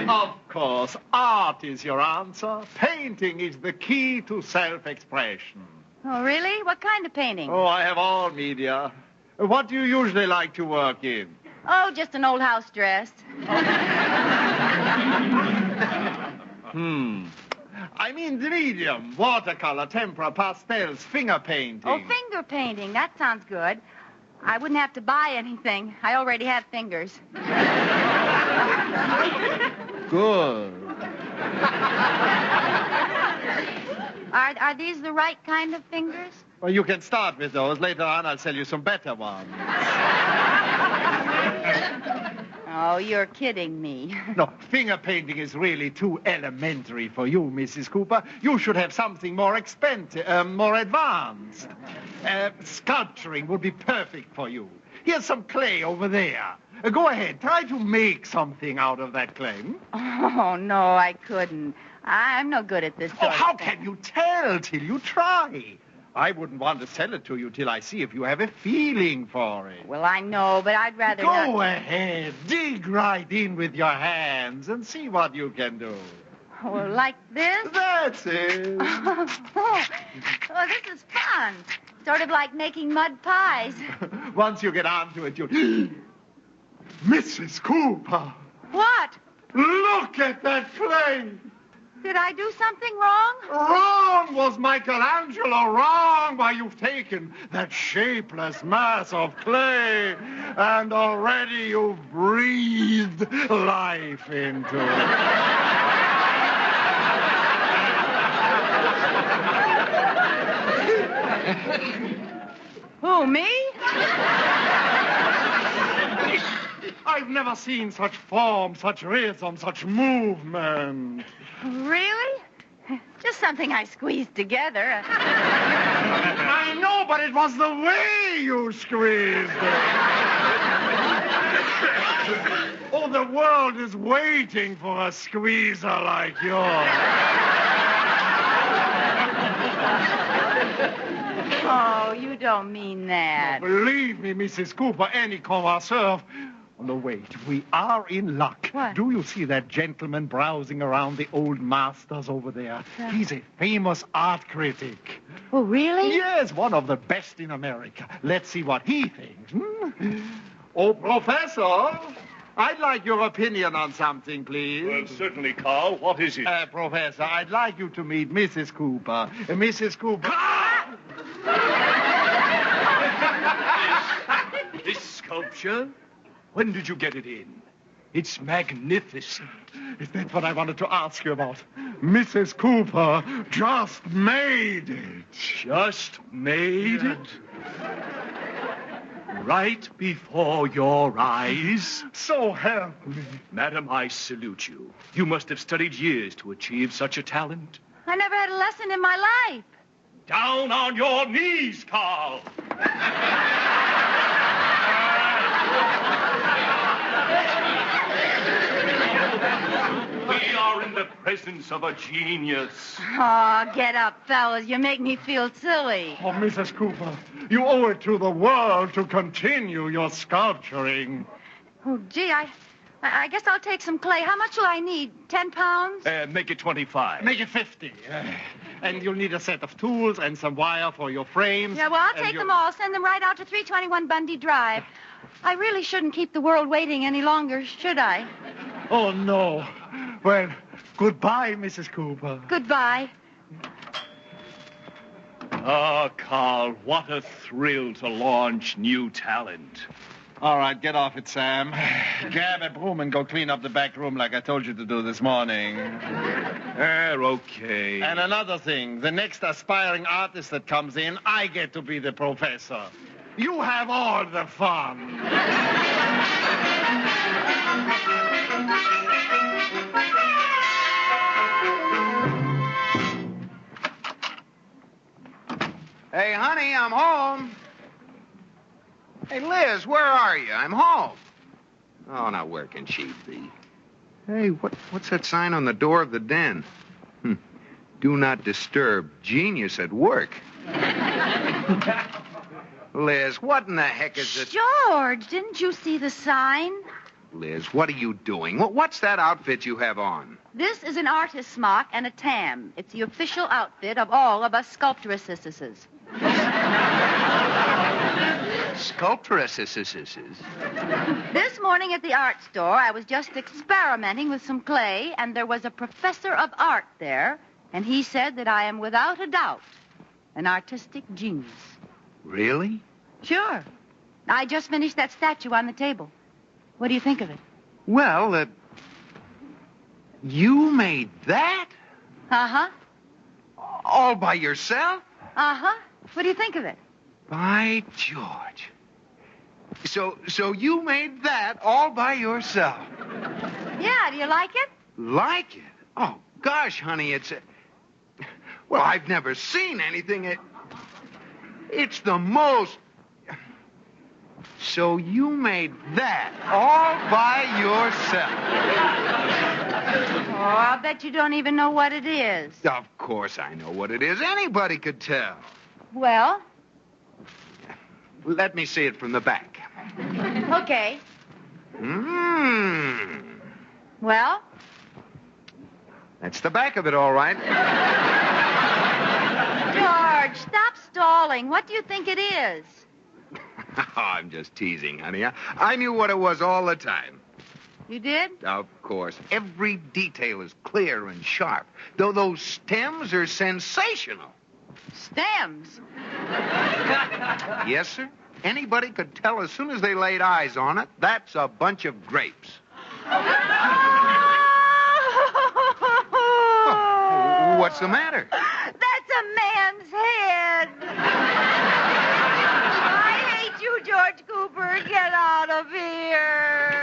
Of course, art is your answer. Painting is the key to self-expression. Oh, really? What kind of painting? Oh, I have all media. What do you usually like to work in? Oh, just an old house dress. I mean the medium. Watercolor, tempera, pastels, finger painting. Oh, finger painting. That sounds good. I wouldn't have to buy anything. I already have fingers. Good. Are these the right kind of fingers? Well, you can start with those. Later on, I'll sell you some better ones. Oh, you're kidding me. No, finger painting is really too elementary for you, Mrs. Cooper. You should have something more expensive, more advanced. Sculpturing would be perfect for you. Here's some clay over there. Go ahead, try to make something out of that clay. Oh, no, I couldn't. I'm no good at this sort of how thing. can you tell till you try? I wouldn't want to sell it to you till I see if you have a feeling for it. Well, I know, but I'd rather not. Go ahead, dig right in with your hands and see what you can do. Well, like this? That's it. Oh, this is fun. Sort of like making mud pies. Once you get onto it, you'll... Mrs. Cooper! What? Look at that clay! Did I do something wrong? Wrong was Michelangelo. Wrong. Why, you've taken that shapeless mass of clay and already you've breathed life into it. Who, me? I've never seen such form, such rhythm, such movement. Really? Just something I squeezed together. I know, but it was the way you squeezed it. Oh, the world is waiting for a squeezer like yours. Oh, you don't mean that. No, believe me, Mrs. Cooper, any connoisseur... Oh, no, wait. We are in luck. What? Do you see that gentleman browsing around the old masters over there? He's a famous art critic. Oh, really? Yes, one of the best in America. Let's see what he thinks. Oh, Professor, I'd like your opinion on something, please. Well, certainly, Carl. What is it? Professor, I'd like you to meet Mrs. Cooper. Mrs. Cooper... This sculpture? When did you get it in? It's magnificent. Is that what I wanted to ask you about? Mrs. Cooper just made it. Just made it? Right before your eyes? So help me. Madam, I salute you. You must have studied years to achieve such a talent. I never had a lesson in my life. Down on your knees, Carl! We are in the presence of a genius. Oh, get up, fellas. You make me feel silly. Oh, Mrs. Cooper, you owe it to the world to continue your sculpturing. Oh, gee, I guess I'll take some clay. How much will I need? 10 pounds? Make it 25. Make it 50. And you'll need a set of tools and some wire for your frames. Yeah, well, I'll take them all. Send them right out to 321 Bundy Drive. I really shouldn't keep the world waiting any longer, should I? Oh, no. Well, goodbye, Mrs. Cooper. Goodbye. Ah, Carl, what a thrill to launch new talent. All right, get off it, Sam. Grab a broom and go clean up the back room like I told you to do this morning. Okay. And another thing, the next aspiring artist that comes in, I get to be the professor. You have all the fun. Hey, honey, I'm home. Hey, Liz, where are you? I'm home. Oh, now where can she be? Hey, what's that sign on the door of the den? Do not disturb. Genius at work. Liz, what in the heck is it? George, didn't you see the sign? Liz, what are you doing? What's that outfit you have on? This is an artist's smock and a tam. It's the official outfit of all of us sculpturesses. Sculpturesses. This morning at the art store, I was just experimenting with some clay, and there was a professor of art there, and he said that I am without a doubt an artistic genius. Really? Sure. I just finished that statue on the table. What do you think of it? Well, you made that? Uh-huh. All by yourself? Uh-huh. What do you think of it? By George. So you made that all by yourself? Yeah, do you like it? Like it? Oh, gosh, honey, well, I've never seen anything. It's the most... So you made that all by yourself? Oh, I'll bet you don't even know what it is. Of course I know what it is. Anybody could tell. Well? Let me see it from the back. Okay. Well? That's the back of it, all right. George, stop stalling. What do you think it is? Oh, I'm just teasing, honey. I knew what it was all the time. You did? Of course. Every detail is clear and sharp. Though those stems are sensational. Stems? Yes, sir. Anybody could tell as soon as they laid eyes on it, that's a bunch of grapes. Oh, what's the matter? That's a man's head. I hate you, George Cooper. Get out of here.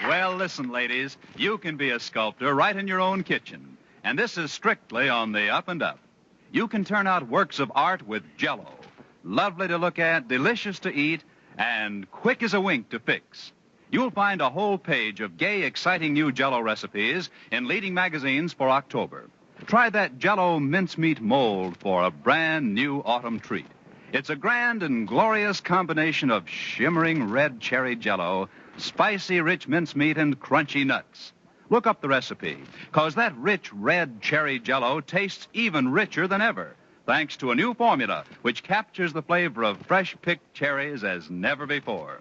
Well, listen, ladies, you can be a sculptor right in your own kitchen. And this is strictly on the up and up. You can turn out works of art with Jell-O. Lovely to look at, delicious to eat, and quick as a wink to fix. You'll find a whole page of gay, exciting new Jell-O recipes in leading magazines for October. Try that Jell-O mincemeat mold for a brand new autumn treat. It's a grand and glorious combination of shimmering red cherry Jell-O, spicy rich mincemeat, and crunchy nuts. Look up the recipe, because that rich red cherry Jell-O tastes even richer than ever, thanks to a new formula which captures the flavor of fresh-picked cherries as never before.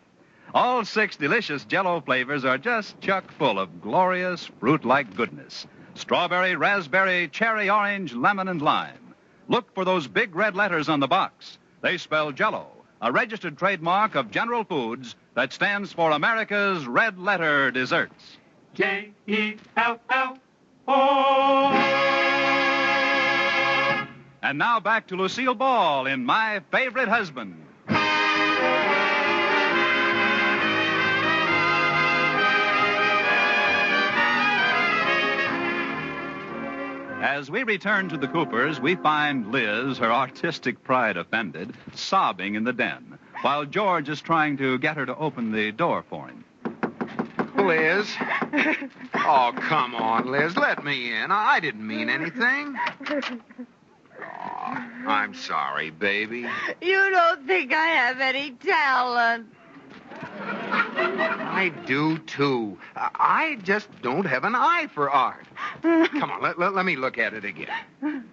All 6 delicious Jell-O flavors are just chock full of glorious fruit-like goodness. Strawberry, raspberry, cherry, orange, lemon, and lime. Look for those big red letters on the box. They spell Jell-O, a registered trademark of General Foods that stands for America's Red Letter Desserts. J-E-L-L-O. And now back to Lucille Ball in My Favorite Husband. As we return to the Coopers, we find Liz, her artistic pride offended, sobbing in the den, while George is trying to get her to open the door for him. Liz. Oh, come on, Liz. Let me in. I didn't mean anything. Oh, I'm sorry, baby. You don't think I have any talent. I do, too. I just don't have an eye for art. Come on, let me look at it again.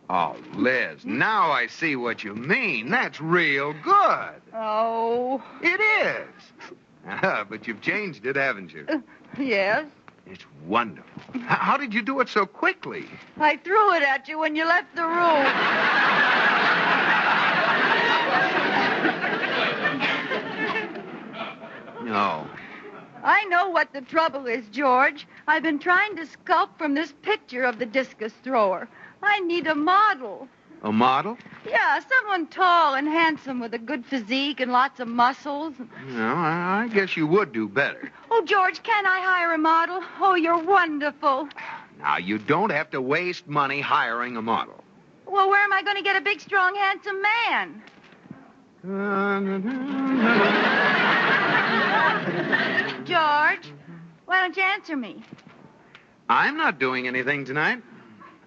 Oh, Liz, now I see what you mean. That's real good. Oh. It is. But you've changed it, haven't you? Yes. It's wonderful. How did you do it so quickly? I threw it at you when you left the room. No. I know what the trouble is, George. I've been trying to sculpt from this picture of the discus thrower. I need a model. A model? Yeah, someone tall and handsome with a good physique and lots of muscles. No, I guess you would do better. Oh, George, can I hire a model? Oh, you're wonderful. Now, you don't have to waste money hiring a model. Well, where am I going to get a big, strong, handsome man? George, why don't you answer me? I'm not doing anything tonight.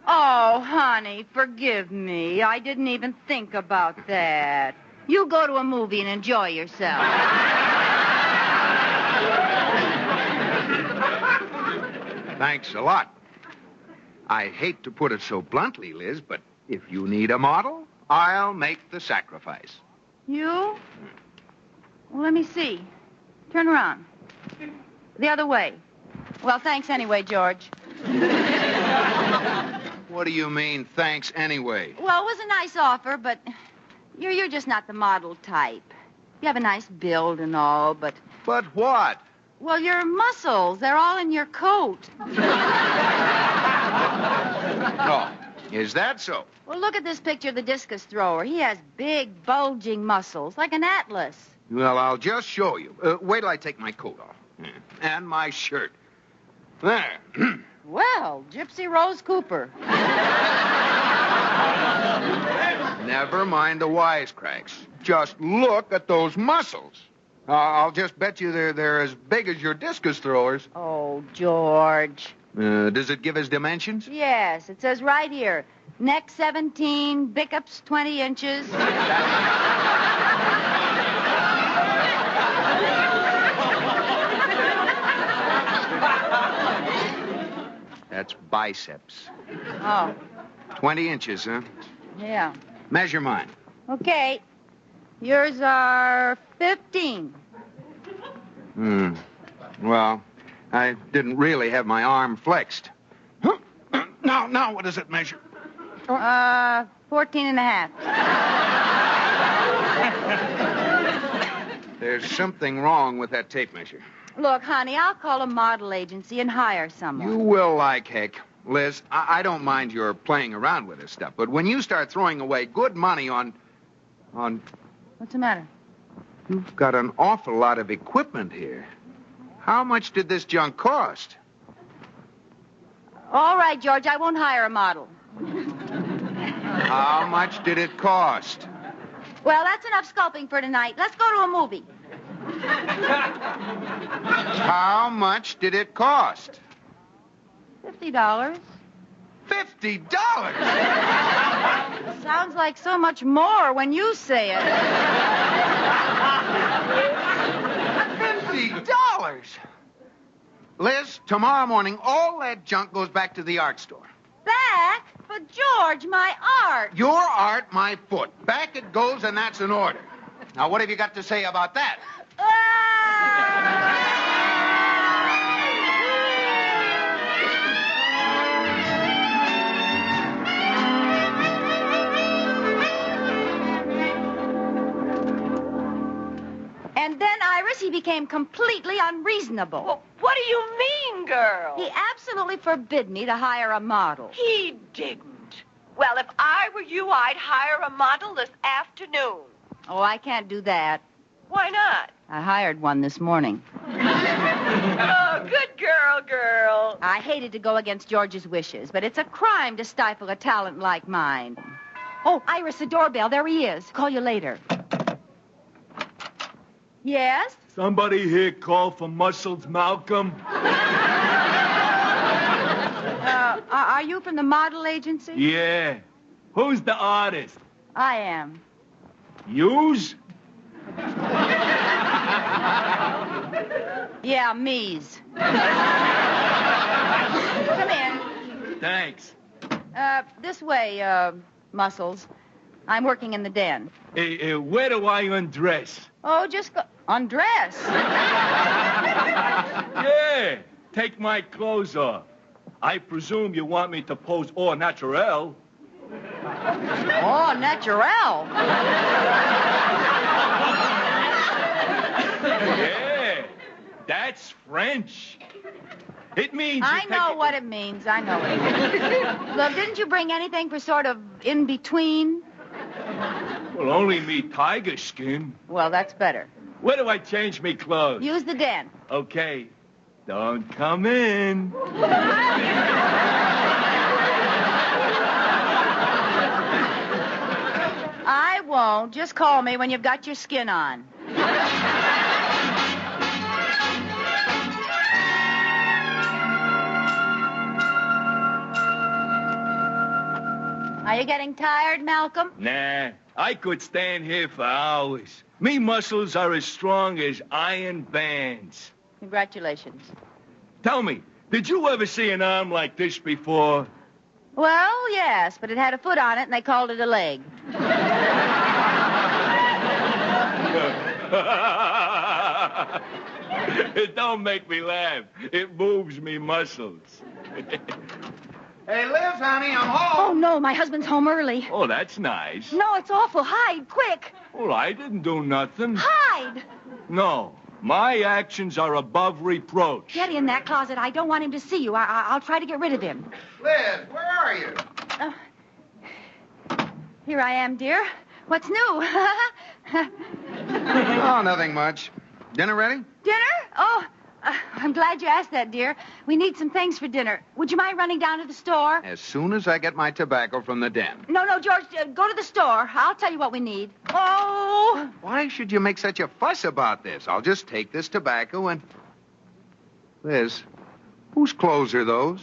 Oh, honey, forgive me. I didn't even think about that. You go to a movie and enjoy yourself. Thanks a lot. I hate to put it so bluntly, Liz, but if you need a model, I'll make the sacrifice. You? Well, let me see. Turn around. The other way. Well, thanks anyway, George. What do you mean, thanks anyway? Well, it was a nice offer, but you're just not the model type. You have a nice build and all, but... But what? Well, your muscles, they're all in your coat. Oh, is that so? Well, look at this picture of the discus thrower. He has big, bulging muscles, like an atlas. Well, I'll just show you. Wait till I take my coat off. Yeah. And my shirt. There. Well, Gypsy Rose Cooper. Never mind the wisecracks. Just look at those muscles. I'll just bet you they're as big as your discus throwers. Oh, George. Does it give us dimensions? Yes, it says right here. Neck 17, biceps 20 inches. That's biceps. Oh, 20 inches, huh? yeah. Measure mine. Okay. Yours are 15. Well, I didn't really have my arm flexed. Now, what does it measure? 14 and a half. There's something wrong with that tape measure. Look, honey, I'll call a model agency and hire someone. You will like heck. Liz, I don't mind your playing around with this stuff, but when you start throwing away good money on... What's the matter? You've got an awful lot of equipment here. How much did this junk cost? All right, George, I won't hire a model. How much did it cost? Well, that's enough sculpting for tonight. Let's go to a movie. How much did it cost? $50. $50? Sounds like so much more when you say it. $50? Liz, tomorrow morning, all that junk goes back to the art store. Back? But, George, my art. Your art, my foot. Back it goes, and that's an order. Now, what have you got to say about that? And then, Iris, he became completely unreasonable. Well, what do you mean, girl? He absolutely forbid me to hire a model. He didn't. Well, if I were you, I'd hire a model this afternoon. Oh, I can't do that. Why not? I hired one this morning. Oh, good girl. I hated to go against George's wishes, but it's a crime to stifle a talent like mine. Oh, Iris, the doorbell. There he is. Call you later. Yes? Somebody here call for Muscles Malcolm? Are you from the model agency? Yeah. Who's the artist? I am. Yous? Yeah, me's. Come in. Thanks. This way, Muscles. I'm working in the den. Hey, where do I undress? Oh, just go... Undress? Yeah. Take my clothes off. I presume you want me to pose au naturel. Oh, natural. Yeah. That's French. It means... I know what it means. Look, didn't you bring anything for sort of in between? Well, only me tiger skin. Well, that's better. Where do I change me clothes? Use the den. Okay. Don't come in. I won't. Just call me when you've got your skin on. Are you getting tired, Malcolm? Nah, I could stand here for hours. Me muscles are as strong as iron bands. Congratulations. Tell me, did you ever see an arm like this before? Well, yes, but it had a foot on it, and they called it a leg. It don't make me laugh. It moves me muscles. Hey, Liz, honey, I'm home. Oh, no, my husband's home early. Oh, that's nice. No, it's awful. Hide, quick. Well, I didn't do nothing. Hide. No, my actions are above reproach. Get in that closet. I don't want him to see you. I'll try to get rid of him. Liz, where are you? Here I am, dear. What's new? Oh, nothing much. Dinner ready? Dinner? Oh, I'm glad you asked that, dear. We need some things for dinner. Would you mind running down to the store? As soon as I get my tobacco from the den. No, George, go to the store. I'll tell you what we need. Oh! Why should you make such a fuss about this? I'll just take this tobacco and... Liz, whose clothes are those?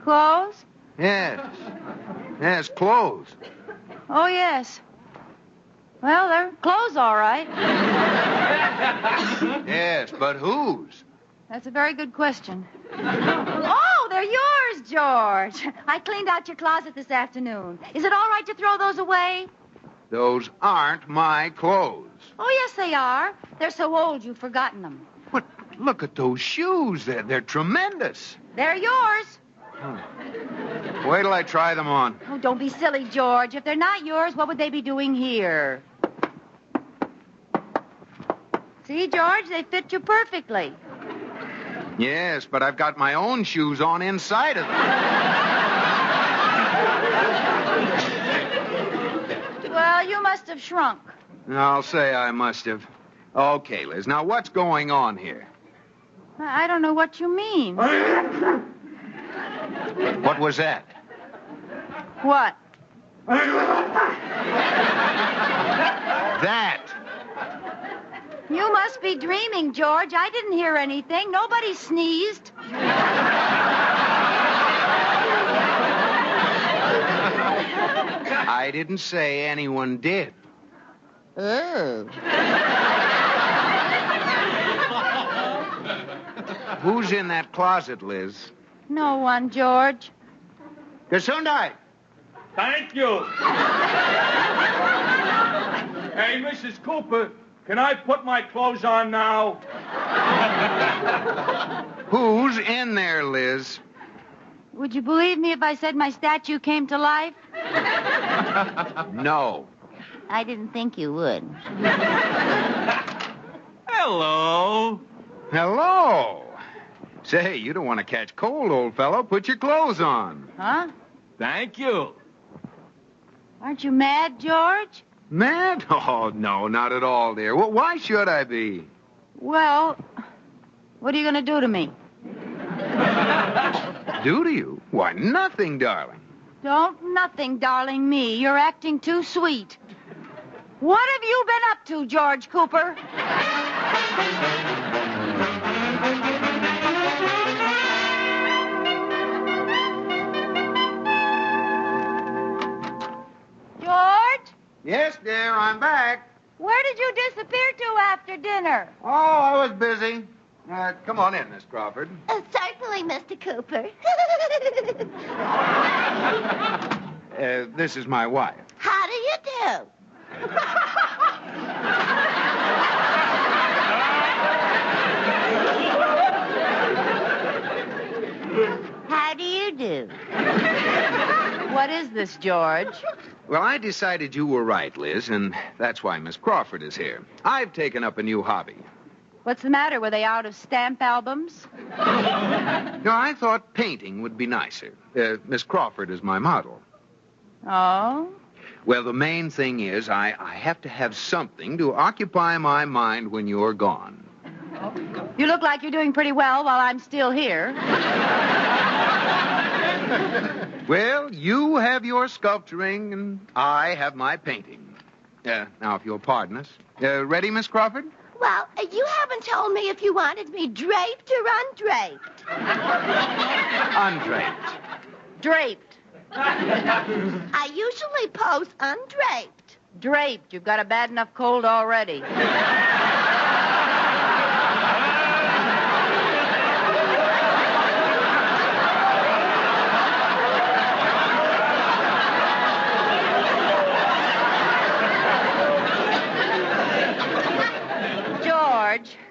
Clothes? Yes. Yes, clothes. Oh, yes. Well, they're clothes, all right. Yes, but whose? That's a very good question. Oh, they're yours, George. I cleaned out your closet this afternoon. Is it all right to throw those away? Those aren't my clothes. Oh, yes, they are. They're so old you've forgotten them. But look at those shoes. They're tremendous. They're yours. Wait till I try them on. Oh, don't be silly, George. If they're not yours, what would they be doing here? See, George, they fit you perfectly. Yes, but I've got my own shoes on inside of them. Well, you must have shrunk. I'll say I must have. Okay, Liz, now what's going on here? I don't know what you mean. What was that? What? That. You must be dreaming, George. I didn't hear anything. Nobody sneezed. I didn't say anyone did. Oh. Who's in that closet, Liz? No one, George. Gesundheit. Thank you. Hey, Mrs. Cooper, can I put my clothes on now? Who's in there, Liz? Would you believe me if I said my statue came to life? No. I didn't think you would. Hello. Hello. Say, you don't want to catch cold, old fellow. Put your clothes on. Huh? Thank you. Aren't you mad, George? Mad? Oh, no, not at all, dear. Well, why should I be? Well, what are you going to do to me? Do to you? Why, nothing, darling. Don't nothing, darling, me. You're acting too sweet. What have you been up to, George Cooper? George? Yes, dear, I'm back. Where did you disappear to after dinner? Oh, I was busy. Come on in, Miss Crawford. Certainly, Mr. Cooper. This is my wife. How do you do? How do you do? What is this, George? Well, I decided you were right, Liz, and that's why Miss Crawford is here. I've taken up a new hobby. What's the matter? Were they out of stamp albums? No, I thought painting would be nicer. Miss Crawford is my model. Oh? Well, the main thing is I have to have something to occupy my mind when you're gone. You look like you're doing pretty well while I'm still here. Well, you have your sculpturing, and I have my painting. Now, if you'll pardon us. Ready, Miss Crawford? Well, you haven't told me if you wanted me draped or undraped. Undraped. Draped. I usually pose undraped. Draped. You've got a bad enough cold already.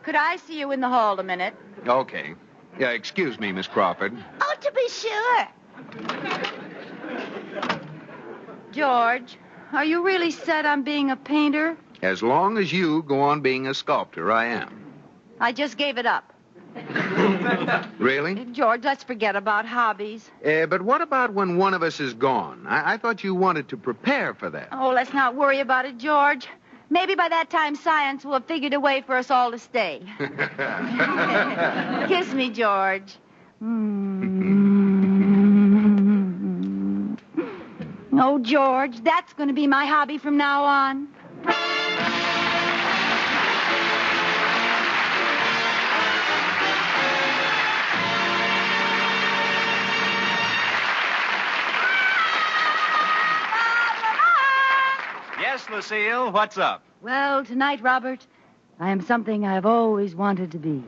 Could I see you in the hall a minute? Okay. Yeah, excuse me, Miss Crawford. Oh, to be sure. George, are you really set on being a painter? As long as you go on being a sculptor, I am. I just gave it up. Really? George, let's forget about hobbies. But what about when one of us is gone? I thought you wanted to prepare for that. Oh, let's not worry about it, George. Maybe by that time science will have figured a way for us all to stay. Kiss me, George. No, George, that's going to be my hobby from now on. Yes, Lucille, what's up? Well, tonight, Robert, I am something I've always wanted to be.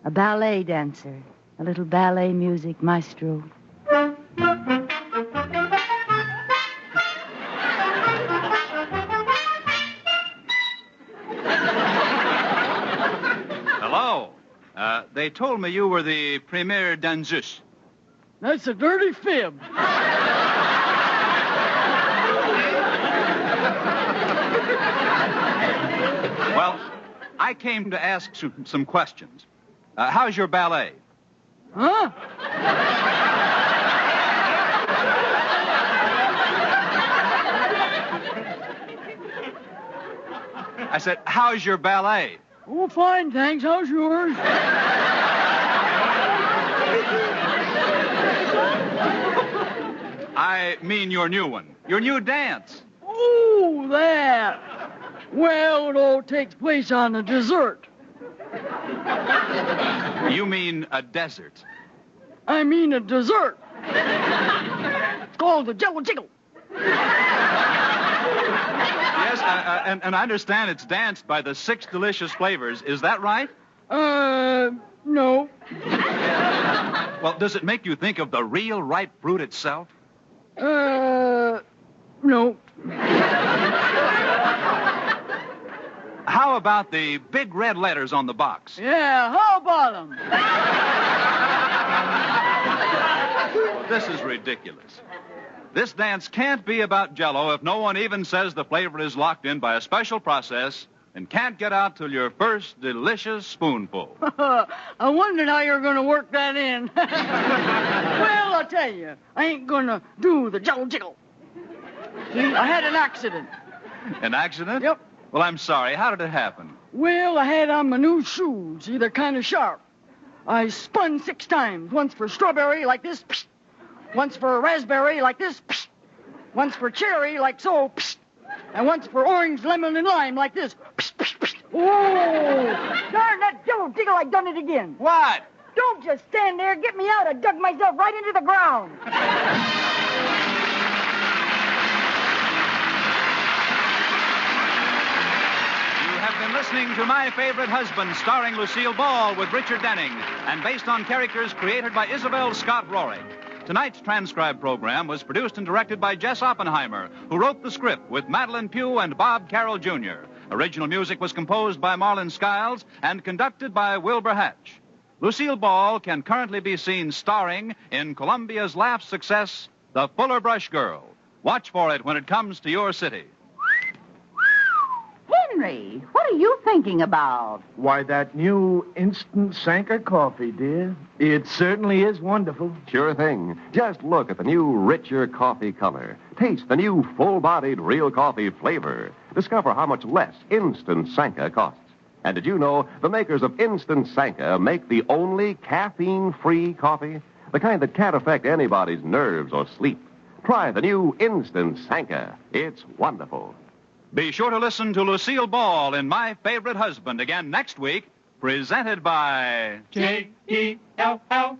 A ballet dancer. A little ballet music maestro. Hello. They told me you were the premier danseuse. That's a dirty fib. Well, I came to ask some questions. How's your ballet? Huh? I said, how's your ballet? Oh, fine, thanks. How's yours? I mean your new one. Your new dance. Oh, that. Well, it all takes place on a dessert. You mean a desert? I mean a dessert. It's called the Jello Jiggle. Yes, and I understand it's danced by the 6 delicious flavors. Is that right? No. Well, does it make you think of the real ripe fruit itself? No. How about the big red letters on the box? Yeah, how about them? This is ridiculous. This dance can't be about Jell-O if no one even says the flavor is locked in by a special process and can't get out till your first delicious spoonful. I wondered how you were going to work that in. Well, I'll tell you, I ain't going to do the Jello Jiggle. See, I had an accident. An accident? Yep. Well, I'm sorry. How did it happen? Well, I had on my new shoes. See, they're kind of sharp. I spun 6 times. Once for strawberry, like this. Psh. Once for raspberry, like this. Psh. Once for cherry, like so. Psh. And once for orange, lemon, and lime, like this. Psh, psh, psh. Oh! Darn that Jello Jiggle, I done it again. What? Don't just stand there. Get me out. I dug myself right into the ground. Been listening to My Favorite Husband, starring Lucille Ball with Richard Denning, and based on characters created by Isabel Scott Rohrig. Tonight's transcribed program was produced and directed by Jess Oppenheimer, who wrote the script with Madeline Pugh and Bob Carroll Jr. Original music was composed by Marlon Skiles and conducted by Wilbur Hatch. Lucille Ball can currently be seen starring in Columbia's laugh success, The Fuller Brush Girl. Watch for it when it comes to your city. Henry, what are you thinking about? Why, that new instant Sanka coffee, dear. It certainly is wonderful. Sure thing. Just look at the new richer coffee color. Taste the new full-bodied real coffee flavor. Discover how much less instant Sanka costs. And did you know the makers of Instant Sanka make the only caffeine-free coffee? The kind that can't affect anybody's nerves or sleep. Try the new Instant Sanka. It's wonderful. Be sure to listen to Lucille Ball in My Favorite Husband again next week, presented by J-E-L-L.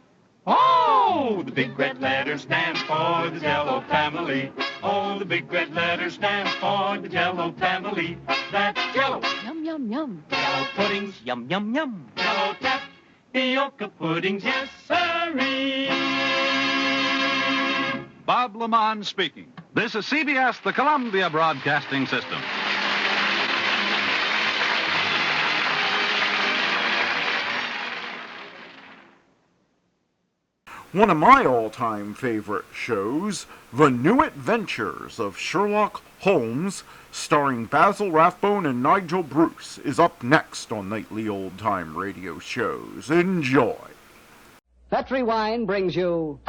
Oh, the big red letters stand for the Jell-O family. Oh, the big red letters stand for the Jell-O family. That's Jell-O. Yum, yum, yum. Jell-O puddings, yum, yum, yum. Jell-O tapioca puddings, yes, sirree. Bob Lamont speaking. This is CBS, the Columbia Broadcasting System. one of my all-time favorite shows, The New Adventures of Sherlock Holmes, starring Basil Rathbone and Nigel Bruce, is up next on Nightly Old Time Radio Shows. Enjoy. Petri Wine brings you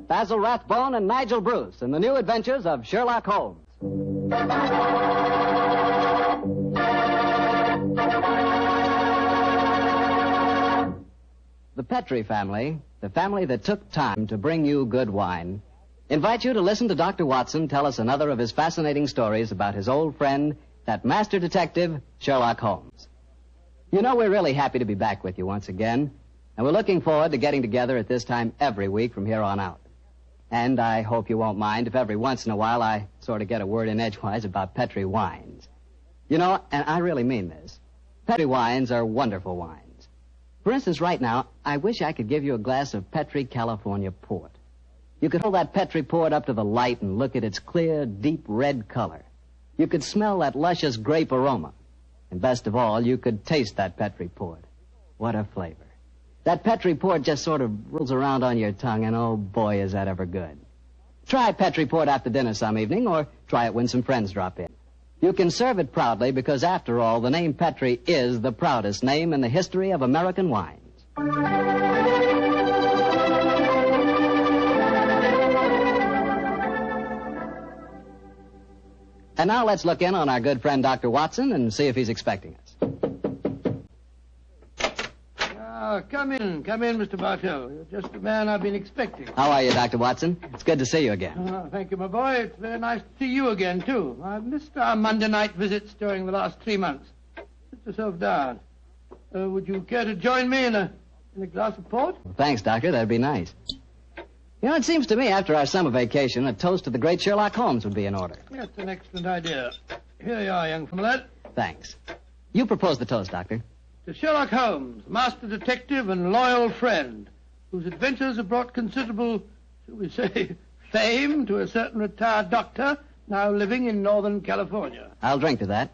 Basil Rathbone and Nigel Bruce in The New Adventures of Sherlock Holmes. The Petri family, the family that took time to bring you good wine, invite you to listen to Dr. Watson tell us another of his fascinating stories about his old friend, that master detective, Sherlock Holmes. You know, we're really happy to be back with you once again, and we're looking forward to getting together at this time every week from here on out. And I hope you won't mind if every once in a while I sort of get a word in edgewise about Petri wines. You know, and I really mean this, Petri wines are wonderful wines. For instance, right now, I wish I could give you a glass of Petri California port. You could hold that Petri port up to the light and look at its clear, deep red color. You could smell that luscious grape aroma. And best of all, you could taste that Petri port. What a flavor. That Petri port just sort of rolls around on your tongue, and oh boy, is that ever good. Try Petri port after dinner some evening, or try it when some friends drop in. You can serve it proudly because, after all, the name Petri is the proudest name in the history of American wines. And now let's look in on our good friend Dr. Watson and see if he's expecting us. Come in, Mr. Bartell. You're just the man I've been expecting. How are you, Dr. Watson? It's good to see you again. Thank you, my boy. It's very nice to see you again, too. I've missed our Monday night visits during the last 3 months. Sit yourself down. Would you care to join me in a glass of port? Well, thanks, Doctor. That'd be nice. You know, it seems to me after our summer vacation, a toast to the great Sherlock Holmes would be in order. That's an excellent idea. Here you are, young fellow. Thanks. You propose the toast, Doctor. To Sherlock Holmes, master detective and loyal friend, whose adventures have brought considerable, shall we say, fame to a certain retired doctor now living in Northern California. I'll drink to that.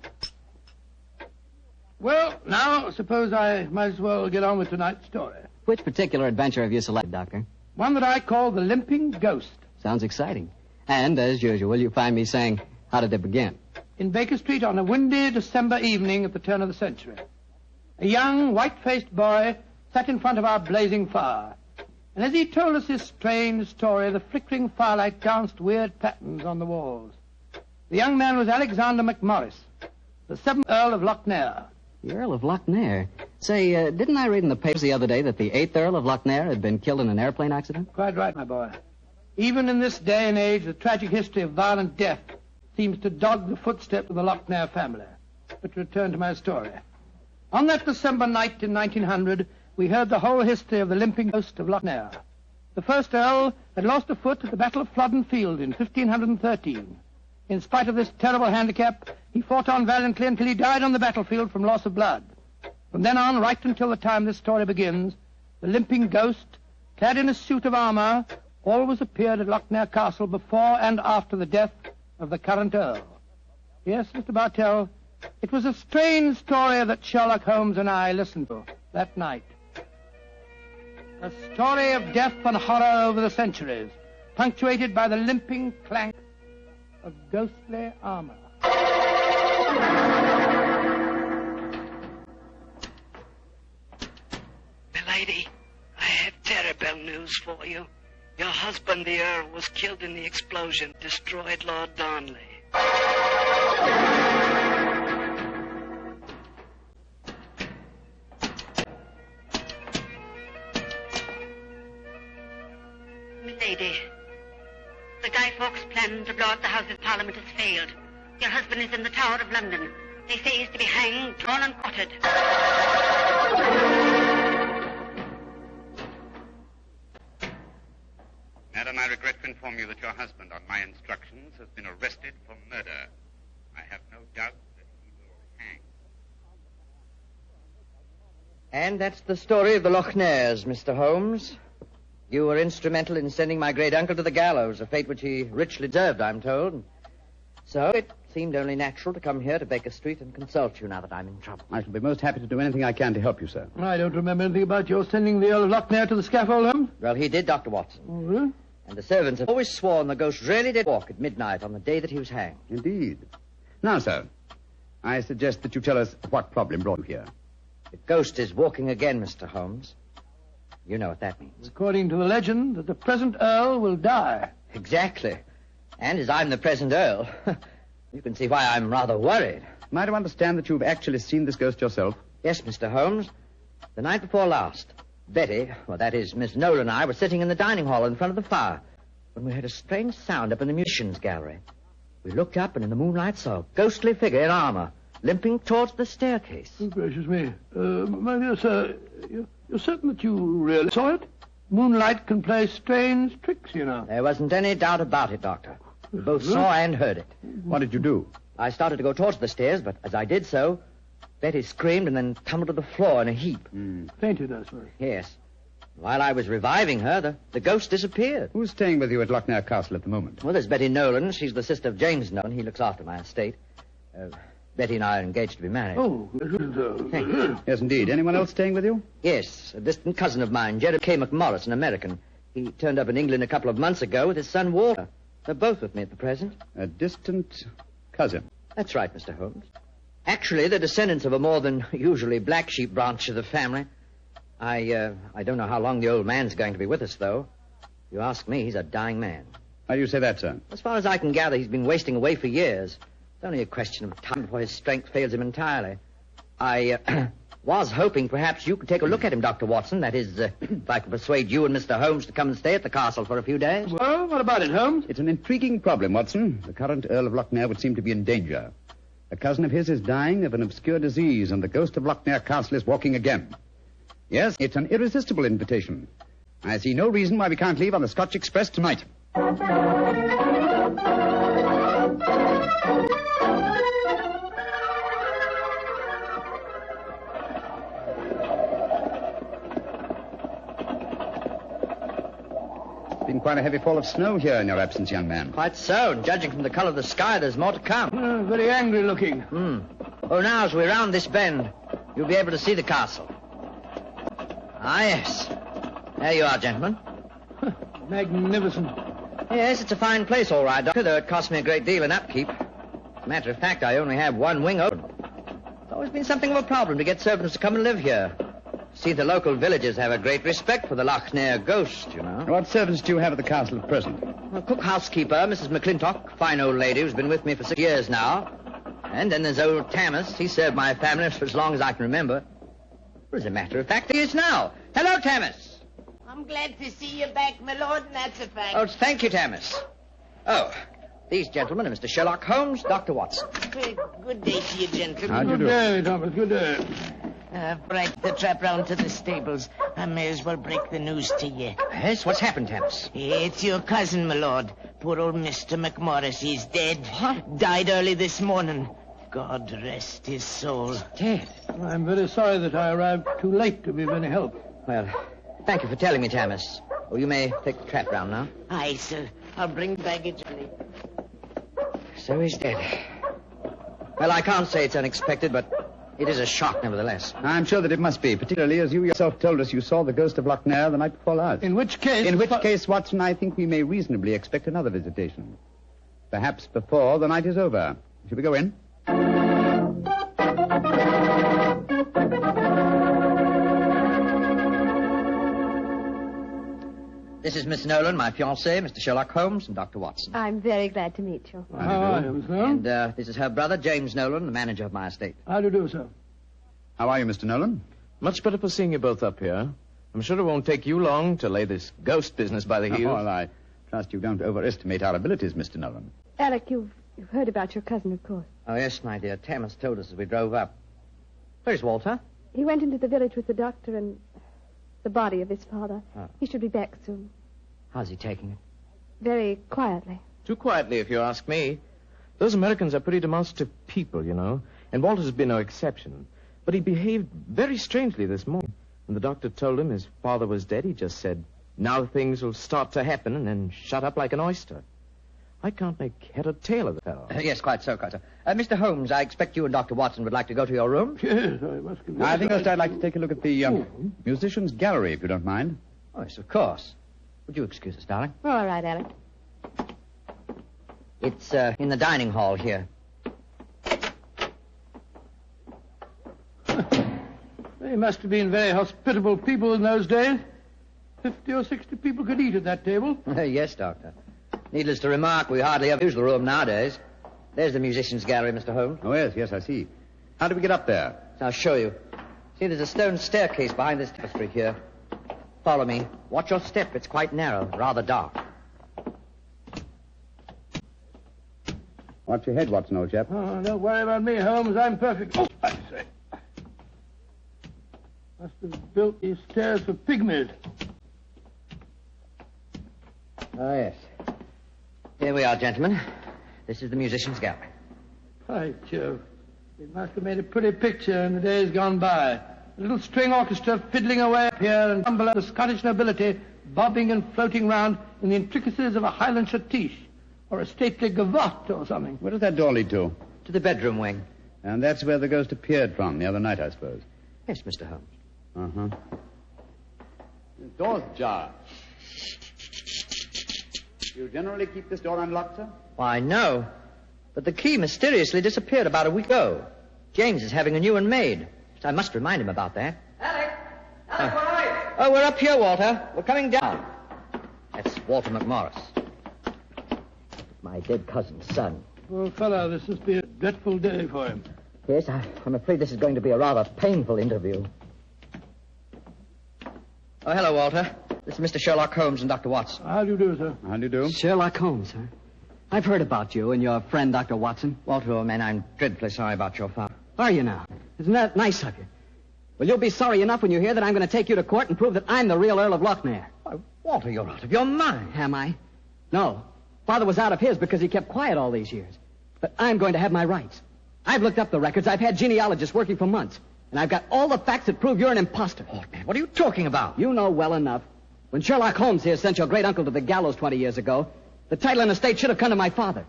Well, now, suppose I might as well get on with tonight's story. Which particular adventure have you selected, Doctor? One that I call The Limping Ghost. Sounds exciting. And, as usual, you find me saying, how did it begin? In Baker Street on a windy December evening at the turn of the century. A young, white-faced boy sat in front of our blazing fire. And as he told us his strange story, the flickering firelight danced weird patterns on the walls. The young man was Alexander McMorris, the 7th Earl of Lochnair. The Earl of Lochnair? Say, didn't I read in the papers the other day that the 8th Earl of Lochnair had been killed in an airplane accident? Quite right, my boy. Even in this day and age, the tragic history of violent death seems to dog the footsteps of the Lochnair family. But to return to my story. On that December night in 1900, we heard the whole history of the limping ghost of Lochnair. The first Earl had lost a foot at the Battle of Flodden Field in 1513. In spite of this terrible handicap, he fought on valiantly until he died on the battlefield from loss of blood. From then on, right until the time this story begins, the limping ghost, clad in a suit of armor, always appeared at Lochnair Castle before and after the death of the current Earl. Yes, Mr. Bartell, it was a strange story that Sherlock Holmes and I listened to that night. A story of death and horror over the centuries, punctuated by the limping clank of ghostly armor. Milady, I have terrible news for you. Your husband, the Earl, was killed in the explosion, destroyed Lord Darnley. Milady, the Guy Fawkes plan to blow up the House of Parliament has failed. Your husband is in the Tower of London. They say he's to be hanged, drawn and quartered. Madam, I regret to inform you that your husband, on my instructions, has been arrested for murder. I have no doubt that he will hang. And that's the story of the Lochnairs, Mr. Holmes. You were instrumental in sending my great uncle to the gallows, a fate which he richly deserved, I'm told. So it seemed only natural to come here to Baker Street and consult you now that I'm in trouble. I shall be most happy to do anything I can to help you, sir. I don't remember anything about your sending the Earl of Lochnair to the scaffold, Holmes. Well, he did, Dr. Watson. Oh, really? And the servants have always sworn the ghost really did walk at midnight on the day that he was hanged. Indeed. Now, sir, I suggest that you tell us what problem brought you here. The ghost is walking again, Mr. Holmes. You know what that means. According to the legend, that the present Earl will die. Exactly. And as I'm the present Earl, you can see why I'm rather worried. Am I to understand that you've actually seen this ghost yourself? Yes, Mr. Holmes. The night before last, Betty, well, that is, Miss Nolan and I were sitting in the dining hall in front of the fire when we heard a strange sound up in the musicians' gallery. We looked up and in the moonlight saw a ghostly figure in armor limping towards the staircase. Oh, gracious me. My dear sir, you're certain that you really saw it? Moonlight can play strange tricks, you know. There wasn't any doubt about it, Doctor. We both saw and heard it. What did you do? I started to go towards the stairs, but as I did so, Betty screamed and then tumbled to the floor in a heap. Fainted, I suppose. Yes. While I was reviving her, the ghost disappeared. Who's staying with you at Lochnair Castle at the moment? Well, there's Betty Nolan. She's the sister of James Nolan. He looks after my estate. Betty and I are engaged to be married. Oh, thank you. Yes, indeed. Anyone else staying with you? Yes, a distant cousin of mine, Jerry K. McMorris, an American. He turned up in England a couple of months ago with his son Walter. They're both with me at the present. A distant cousin? That's right, Mr. Holmes. Actually, they're descendants of a more than usually black sheep branch of the family. I don't know how long the old man's going to be with us, though. If you ask me, he's a dying man. Why do you say that, sir? As far as I can gather, he's been wasting away for years. It's only a question of time before his strength fails him entirely. I was hoping perhaps you could take a look at him, Dr. Watson. That is, if I could persuade you and Mr. Holmes to come and stay at the castle for a few days. Well, what about it, Holmes? It's an intriguing problem, Watson. The current Earl of Lochnair would seem to be in danger. A cousin of his is dying of an obscure disease, and the ghost of Lochnair Castle is walking again. Yes, it's an irresistible invitation. I see no reason why we can't leave on the Scotch Express tonight. It's been quite a heavy fall of snow here in your absence, young man. Quite so, and judging from the color of the sky, there's more to come. Very angry looking. Oh, now, as we round this bend, you'll be able to see the castle. Ah, yes. There you are, gentlemen. Magnificent. Yes, it's a fine place, all right, Doctor, though it cost me a great deal in upkeep. As a matter of fact, I only have one wing open. It's always been something of a problem to get servants to come and live here. See, the local villagers have a great respect for the Lochnair ghost, you know. What servants do you have at the castle at present? Well, cook housekeeper, Mrs. McClintock, fine old lady who's been with me for 6 years now. And then there's old Tammas. He served my family for as long as I can remember. Well, as a matter of fact, he is now. Hello, Tammas. I'm glad to see you back, my lord, and that's a fact. Oh, thank you, Tammas. Oh, these gentlemen are Mr. Sherlock Holmes, Dr. Watson. Good day to you, gentlemen. How do you do? Good day, Thomas. Good day. Right, the trap round to the stables. I may as well break the news to you. Yes, what's happened, Tammas? It's your cousin, my lord. Poor old Mr. McMorris. He's dead. What? Died early this morning. God rest his soul. Dead? I'm very sorry that I arrived too late to be of any help. Well, thank you for telling me, Tammas. Oh, you may take the trap round now. Aye, sir. I'll bring baggage early. So he's dead. Well, I can't say it's unexpected, but it is a shock, nevertheless. I'm sure that it must be, particularly as you yourself told us you saw the ghost of Lochnair the night before last. In which case... In which case, Watson, I think we may reasonably expect another visitation. Perhaps before the night is over. Shall we go in? This is Miss Nolan, my fiancé, Mr. Sherlock Holmes, and Dr. Watson. I'm very glad to meet you. How do you do, sir? And this is her brother, James Nolan, the manager of my estate. How do you do, sir? How are you, Mr. Nolan? Much better for seeing you both up here. I'm sure it won't take you long to lay this ghost business by the heels. Oh, well, I trust you don't overestimate our abilities, Mr. Nolan. Alec, you've heard about your cousin, of course. Oh, yes, my dear. Tammas told us as we drove up. Where's Walter? He went into the village with the doctor and the body of his father. Oh. He should be back soon. How's he taking it? Very quietly. Too quietly, if you ask me. Those Americans are pretty demonstrative people, you know, and Walter's been no exception. But he behaved very strangely this morning. When the doctor told him his father was dead, he just said, now things will start to happen, and then shut up like an oyster. I can't make head or tail of the fellow. Yes, quite so, quite so. Mr. Holmes, I expect you and Dr. Watson would like to go to your room. Yes, I must confess. I think first I'd like to take a look at the musicians' gallery, if you don't mind. Oh, yes, of course. Would you excuse us, darling? All right, Alec. It's in the dining hall here. They must have been very hospitable people in those days. 50 or 60 people could eat at that table. Yes, Doctor. Needless to remark, we hardly ever use the room nowadays. There's the musicians' gallery, Mr. Holmes. Oh, yes, I see. How do we get up there? I'll show you. See, there's a stone staircase behind this tapestry here. Follow me. Watch your step. It's quite narrow, rather dark. Watch your head, Watson, old chap. Oh, don't worry about me, Holmes. I'm perfect. Oh, I say. Must have built these stairs for pygmies. Oh, yes. Here we are, gentlemen. This is the musicians' gallery. By Jove. It must have made a pretty picture in the days gone by. A little string orchestra fiddling away up here and tumble the Scottish nobility bobbing and floating round in the intricacies of a Highland schottische or a stately gavotte or something. Where does that door lead to? To the bedroom wing. And that's where the ghost appeared from the other night, I suppose. Yes, Mr. Holmes. Uh-huh. The door's ajar. You generally keep this door unlocked, sir? Why, no. But the key mysteriously disappeared about a week ago. James is having a new one made. So I must remind him about that. Alec, where are you? Oh, we're up here, Walter. We're coming down. That's Walter McMorris. My dead cousin's son. Poor fellow, this must be a dreadful day for him. Yes, I'm afraid this is going to be a rather painful interview. Oh, hello, Walter. This is Mr. Sherlock Holmes and Dr. Watson. How do you do, sir? How do you do? Sherlock Holmes, sir. I've heard about you and your friend, Dr. Watson. Walter, old man, I'm dreadfully sorry about your father. Are you now? Isn't that nice of you? Well, you'll be sorry enough when you hear that I'm going to take you to court and prove that I'm the real Earl of Lochnair. Why, Walter, you're out of your mind. Am I? No. Father was out of his because he kept quiet all these years. But I'm going to have my rights. I've looked up the records. I've had genealogists working for months. And I've got all the facts that prove you're an imposter. Oh, man, what are you talking about? You know well enough. When Sherlock Holmes here sent your great-uncle to the gallows 20 years ago, the title and estate should have come to my father.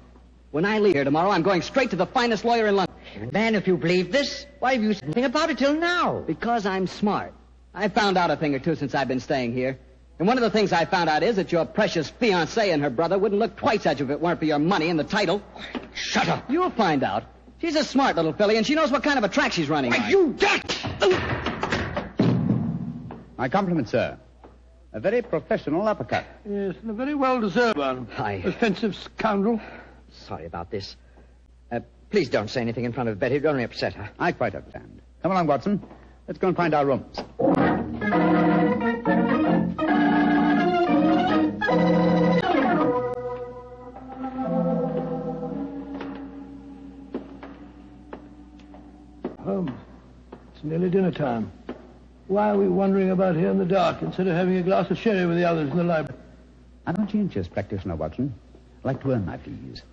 When I leave here tomorrow, I'm going straight to the finest lawyer in London. Man, if you believe this, why have you said nothing about it till now? Because I'm smart. I found out a thing or two since I've been staying here. And one of the things I found out is that your precious fiancée and her brother wouldn't look twice at you if it weren't for your money and the title. Shut up. You'll find out. She's a smart little filly, and she knows what kind of a track she's running on. You duck! My compliments, sir. A very professional uppercut. Yes, and a very well-deserved one. Offensive scoundrel. Sorry about this. Please don't say anything in front of Betty. It'll only upset her. I quite understand. Come along, Watson. Let's go and find our rooms. Holmes, it's nearly dinner time. Why are we wandering about here in the dark instead of having a glass of sherry with the others in the library? I'm a conscientious practitioner, Watson. I like to earn my fees.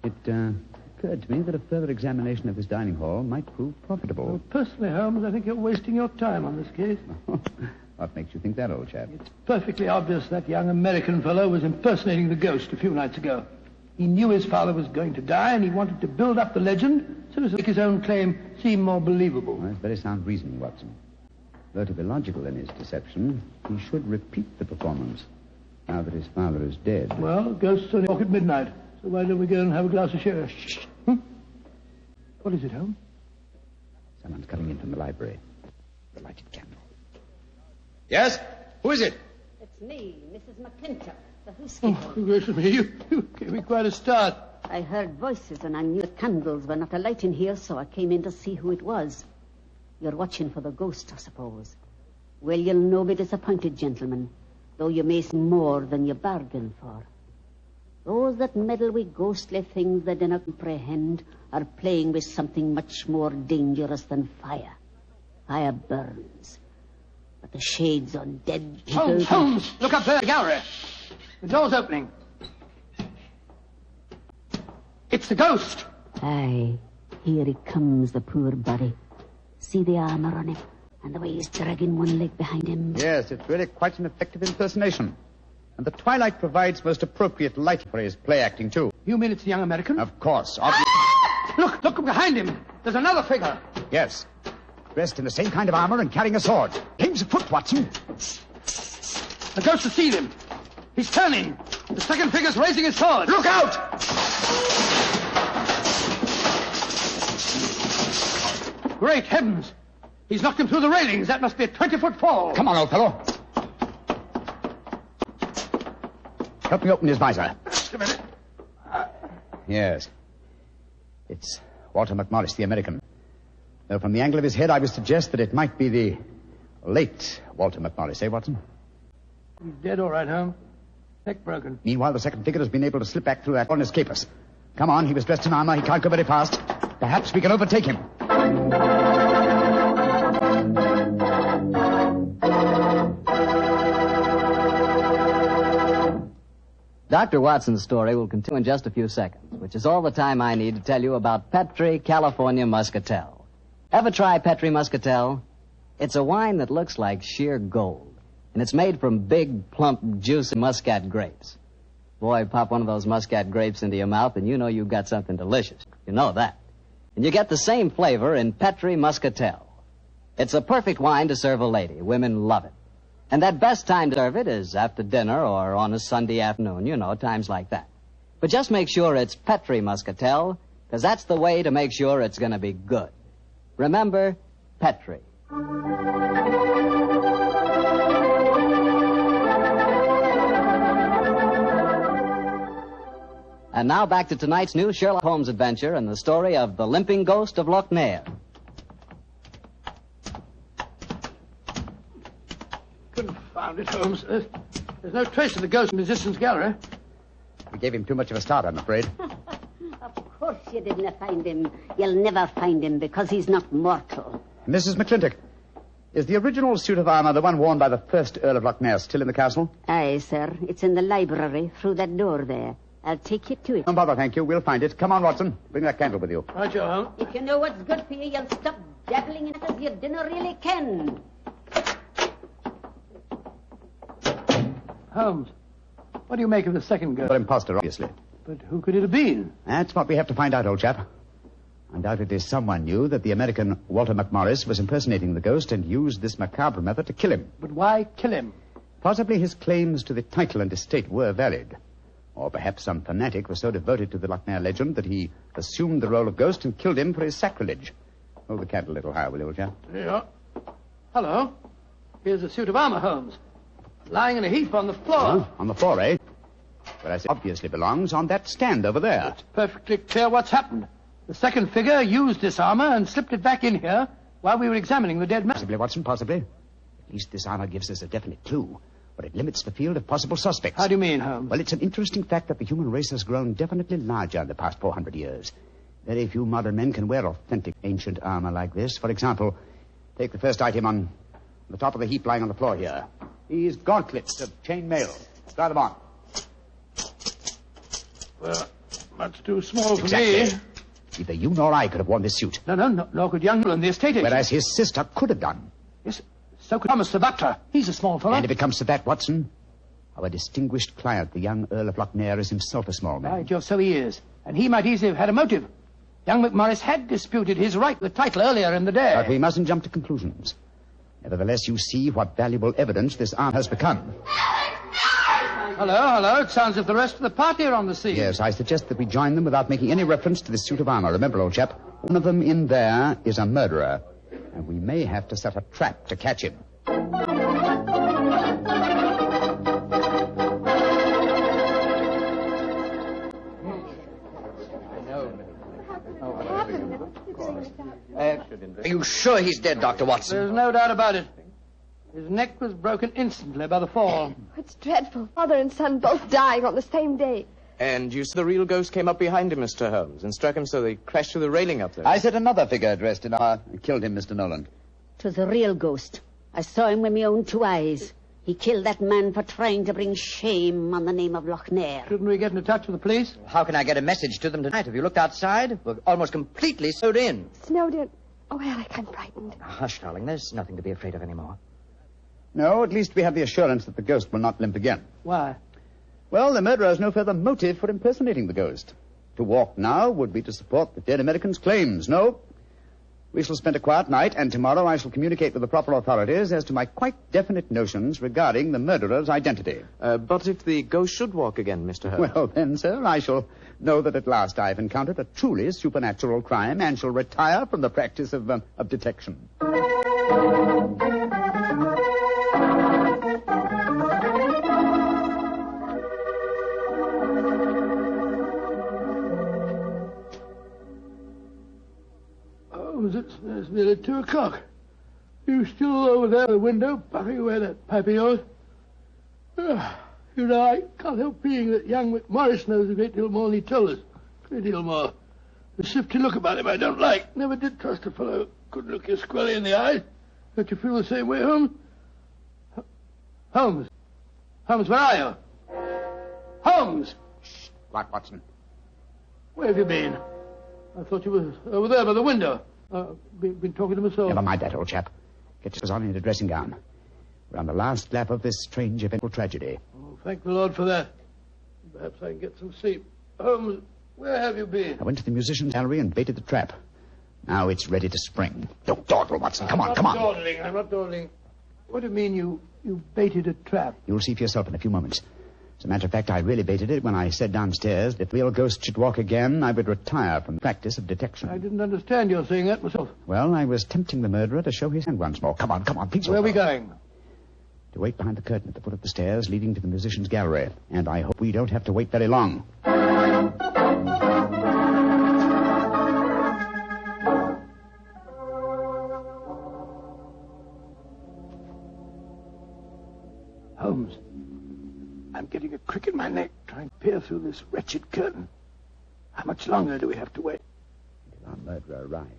It occurred to me that a further examination of this dining hall might prove profitable. Well, personally, Holmes, I think you're wasting your time on this case. What makes you think that, old chap? It's perfectly obvious that young American fellow was impersonating the ghost a few nights ago. He knew his father was going to die, and he wanted to build up the legend so as to make his own claim seem more believable. Well, that's very sound reasoning, Watson. Though to be logical in his deception, he should repeat the performance now that his father is dead. Well, ghosts only walk at midnight, so why don't we go and have a glass of sherry? What is it, Holmes? Someone's coming in from the library. The lighted candle. Yes? Who is it? It's me, Mrs. McClintock, the housekeeper. Oh, gracious me, you gave me quite a start. I heard voices and I knew the candles were not alight in here, so I came in to see who it was. You're watching for the ghost, I suppose. Well, you'll no be disappointed, gentlemen, though you may see more than you bargained for. Those that meddle with ghostly things they do not comprehend are playing with something much more dangerous than fire. Fire burns. But the shades on dead people... Holmes! Look up there, gallery. The door's opening. It's the ghost. Aye, here he comes, the poor body. See the armor on him, and the way he's dragging one leg behind him. Yes, it's really quite an effective impersonation. And the twilight provides most appropriate light for his play acting, too. You mean it's the young American? Of course. Obviously. Look behind him. There's another figure. Yes. Dressed in the same kind of armor and carrying a sword. Game's afoot, Watson. The ghost has seen him. He's turning. The second figure's raising his sword. Look out! Great heavens. He's knocked him through the railings. That must be a 20-foot fall. Come on, old fellow. Help me open his visor. Just a minute. Yes. It's Walter McMorris, the American. Though from the angle of his head, I would suggest that it might be the late Walter McMorris, Watson? He's dead, all right, Holmes. Neck broken. Meanwhile, the second figure has been able to slip back through that door and escape us. Come on, he was dressed in armor. He can't go very fast. Perhaps we can overtake him. Dr. Watson's story will continue in just a few seconds, which is all the time I need to tell you about Petri California Muscatel. Ever try Petri Muscatel? It's a wine that looks like sheer gold, and it's made from big, plump, juicy Muscat grapes. Boy, pop one of those Muscat grapes into your mouth, and you know you've got something delicious. You know that. And you get the same flavor in Petri Muscatel. It's a perfect wine to serve a lady. Women love it. And that best time to serve it is after dinner or on a Sunday afternoon, you know, times like that. But just make sure it's Petri Muscatel, because that's the way to make sure it's going to be good. Remember, Petri. And now back to tonight's new Sherlock Holmes adventure and the story of the limping ghost of Loch Ness. Confound it, Holmes. There's no trace of the ghost in the musician's gallery. We gave him too much of a start, I'm afraid. Of course you didn't find him. You'll never find him because he's not mortal. Mrs. McClintock, is the original suit of armor the one worn by the first Earl of Loch Ness still in the castle? Aye, sir. It's in the library through that door there. I'll take you to it. Don't bother, thank you. We'll find it. Come on, Watson. Bring that candle with you. Right, you Holmes. If you know what's good for you, you'll stop dabbling in it as you dinner really can. Holmes, what do you make of the second ghost? An imposter, obviously. But who could it have been? That's what we have to find out, old chap. Undoubtedly someone knew that the American Walter McMorris was impersonating the ghost and used this macabre method to kill him. But why kill him? Possibly his claims to the title and estate were valid. Or perhaps some fanatic was so devoted to the Loch Ness legend that he assumed the role of ghost and killed him for his sacrilege. Hold the candle a little higher, will you, old chap? Yeah. Hello. Here's a suit of armor, Holmes. Lying in a heap on the floor. Oh, on the floor, eh? Whereas it obviously belongs on that stand over there. It's perfectly clear what's happened. The second figure used this armor and slipped it back in here while we were examining the dead man. Possibly, Watson, possibly. At least this armor gives us a definite clue, but it limits the field of possible suspects. How do you mean, Holmes? Well, it's an interesting fact that the human race has grown definitely larger in the past 400 years. Very few modern men can wear authentic ancient armor like this. For example, take the first item on the top of the heap lying on the floor here. These gauntlets of chain mail. Try them on. Well, much too small for Exactly. me. Neither you nor I could have worn this suit. No, nor could young Merlin, the estate agent. Whereas his sister could have done. Yes, so could Thomas the butler. He's a small fellow. And if it comes to that, Watson, our distinguished client, the young Earl of Loch Ness, is himself a small man. Right, Joe, so he is. And he might easily have had a motive. Young McMorris had disputed his right to the title earlier in the day. But we mustn't jump to conclusions. Nevertheless, you see what valuable evidence this arm has become. Hello. It sounds as if the rest of the party are on the scene. Yes, I suggest that we join them without making any reference to this suit of armor. Remember, old chap, one of them in there is a murderer, and we may have to set a trap to catch him. Are you sure he's dead, Dr. Watson? There's no doubt about it. His neck was broken instantly by the fall. It's dreadful. Father and son both dying on the same day. And you said the real ghost came up behind him, Mr. Holmes, and struck him so they crashed through the railing up there. I said another figure dressed in armor killed him, Mr. Nolan. 'Twas a real ghost. I saw him with my own two eyes. He killed that man for trying to bring shame on the name of Loch Ness. Shouldn't we get into touch with the police? How can I get a message to them tonight? Have you looked outside? We're almost completely snowed in. Snowed in. Oh, Alec, I'm frightened. Hush, darling. There's nothing to be afraid of anymore. No, at least we have the assurance that the ghost will not limp again. Why? Well, the murderer has no further motive for impersonating the ghost. To walk now would be to support the dead American's claims. No. We shall spend a quiet night, and tomorrow I shall communicate with the proper authorities as to my quite definite notions regarding the murderer's identity. But if the ghost should walk again, Mr. Holmes? Well, then, sir, I shall know that at last I have encountered a truly supernatural crime and shall retire from the practice of detection. It's nearly 2 o'clock. You still over there at the window, puffing away that pipe of yours? You know, I can't help feeling that young McMorris knows a great deal more than he told us. A great deal more. The shifty look about him I don't like. Never did trust a fellow who couldn't look you squarely in the eye. Don't you feel the same way, Holmes? Holmes? Holmes, where are you? Holmes! Shh. What, Watson? Where have you been? I thought you were over there by the window. Been talking to myself. Never mind that, old chap. Get yours on in a dressing gown. We're on the last lap of this strange eventful tragedy. Oh, thank the Lord for that. Perhaps I can get some sleep. Holmes, where have you been? I went to the musician's gallery and baited the trap. Now it's ready to spring. Don't dawdle, Watson. Come on. I'm not dawdling. What do you mean you baited a trap? You'll see for yourself in a few moments. As a matter of fact, I really baited it when I said downstairs that if the real ghost should walk again, I would retire from the practice of detection. I didn't understand your saying that myself. Well, I was tempting the murderer to show his hand once more. Come on, please. Where are we going? To wait behind the curtain at the foot of the stairs leading to the musician's gallery. And I hope we don't have to wait very long. Holmes, I'm getting a crick in my neck trying to peer through this wretched curtain. How much longer do we have to wait? Until our murderer arrives.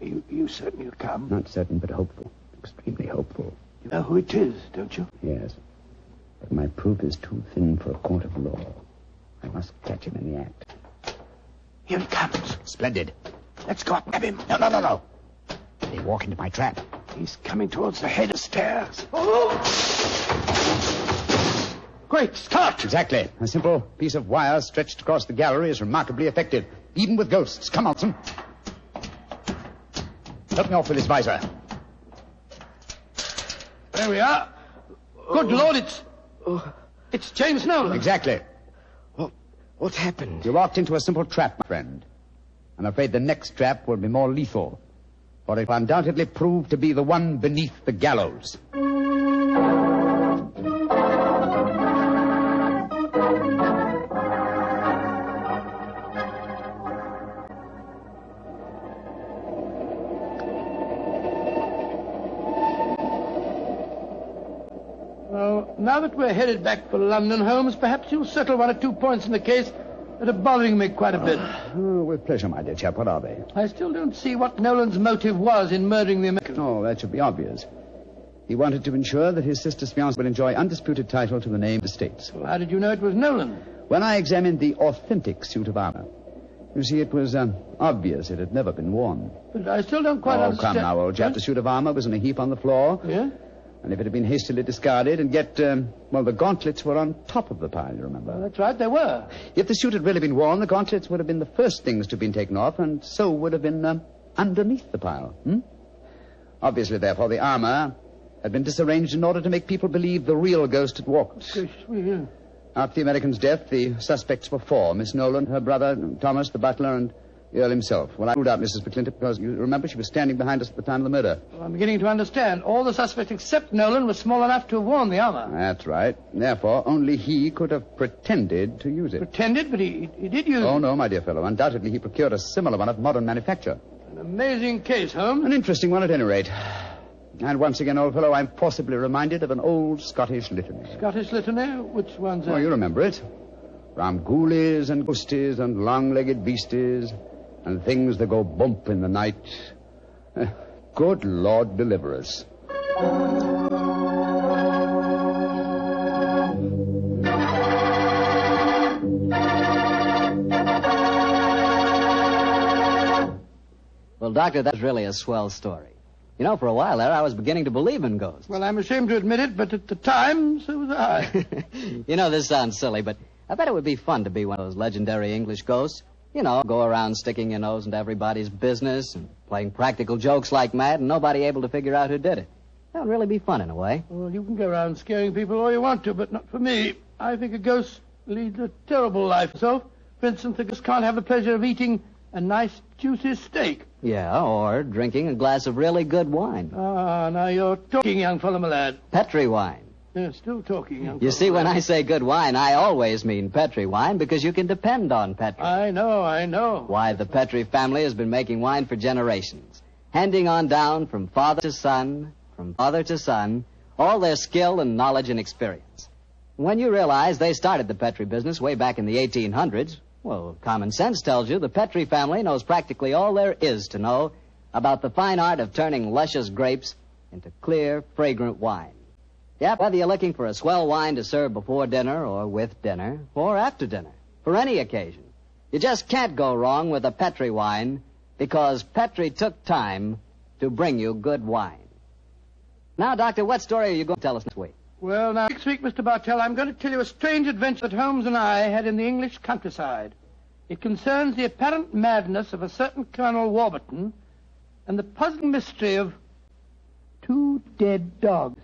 Are you certain he'll come? Not certain, but hopeful. Extremely hopeful. You know who it is, don't you? Yes. But my proof is too thin for a court of law. I must catch him in the act. Here he comes. Splendid. Let's go up and grab him. No. They walk into my trap. He's coming towards the head of stairs. Oh! Great Scott! Exactly. A simple piece of wire stretched across the gallery is remarkably effective, even with ghosts. Come, Watson. Help me off with this visor. There we are. Good Lord, it's James Nolan. Exactly. What happened? You walked into a simple trap, my friend. I'm afraid the next trap will be more lethal, for it will undoubtedly prove to be the one beneath the gallows. Now that we're headed back for London, Holmes, perhaps you'll settle 1 or 2 points in the case that are bothering me quite a bit. Oh, with pleasure, my dear chap. What are they? I still don't see what Nolan's motive was in murdering the American. Oh, that should be obvious. He wanted to ensure that his sister's fiancé would enjoy undisputed title to the name of the States. Well, how did you know it was Nolan? When I examined the authentic suit of armor. You see, it was obvious it had never been worn. But I still don't quite understand. Oh, come now, old chap. Huh? The suit of armor was in a heap on the floor. Yeah? And if it had been hastily discarded, and yet, the gauntlets were on top of the pile, you remember? Well, that's right, they were. If the suit had really been worn, the gauntlets would have been the first things to have been taken off, and so would have been underneath the pile. Obviously, therefore, the armor had been disarranged in order to make people believe the real ghost had walked. Yeah. After the American's death, the suspects were 4. Miss Nolan, her brother, Thomas, the butler, and the Earl himself. Well, I ruled out Mrs. McClintock because, you remember, she was standing behind us at the time of the murder. Well, I'm beginning to understand. All the suspects except Nolan were small enough to have worn the armor. That's right. Therefore, only he could have pretended to use it. Pretended? But he did use it. Oh, no, my dear fellow. Undoubtedly, he procured a similar one of modern manufacture. An amazing case, Holmes. An interesting one, at any rate. And once again, old fellow, I'm forcibly reminded of an old Scottish litany. Scottish litany? Which one's that? Oh, you remember it. From ghoulies and ghosties and long-legged beasties and things that go bump in the night. Good Lord deliver us. Well, Doctor, that's really a swell story. You know, for a while there, I was beginning to believe in ghosts. Well, I'm ashamed to admit it, but at the time, so was I. You know, this sounds silly, but I bet it would be fun to be one of those legendary English ghosts. You know, go around sticking your nose into everybody's business and playing practical jokes like mad and nobody able to figure out who did it. That would really be fun in a way. Well, you can go around scaring people all you want to, but not for me. I think a ghost leads a terrible life. So, for instance, a ghost can't have the pleasure of eating a nice, juicy steak. Yeah, or drinking a glass of really good wine. Ah, now you're talking, young fellow, my lad. Petri wine. Yeah, still talking, young fellow. You see, when I say good wine, I always mean Petri wine because you can depend on Petri. I know. Why, the Petri family has been making wine for generations, handing on down from father to son, all their skill and knowledge and experience. When you realize they started the Petri business way back in the 1800s, well, common sense tells you the Petri family knows practically all there is to know about the fine art of turning luscious grapes into clear, fragrant wine. Yep, whether you're looking for a swell wine to serve before dinner or with dinner or after dinner, for any occasion, you just can't go wrong with a Petri wine because Petri took time to bring you good wine. Now, Doctor, what story are you going to tell us next week? Well, now, next week, Mr. Bartell, I'm going to tell you a strange adventure that Holmes and I had in the English countryside. It concerns the apparent madness of a certain Colonel Warburton and the puzzling mystery of 2 dead dogs.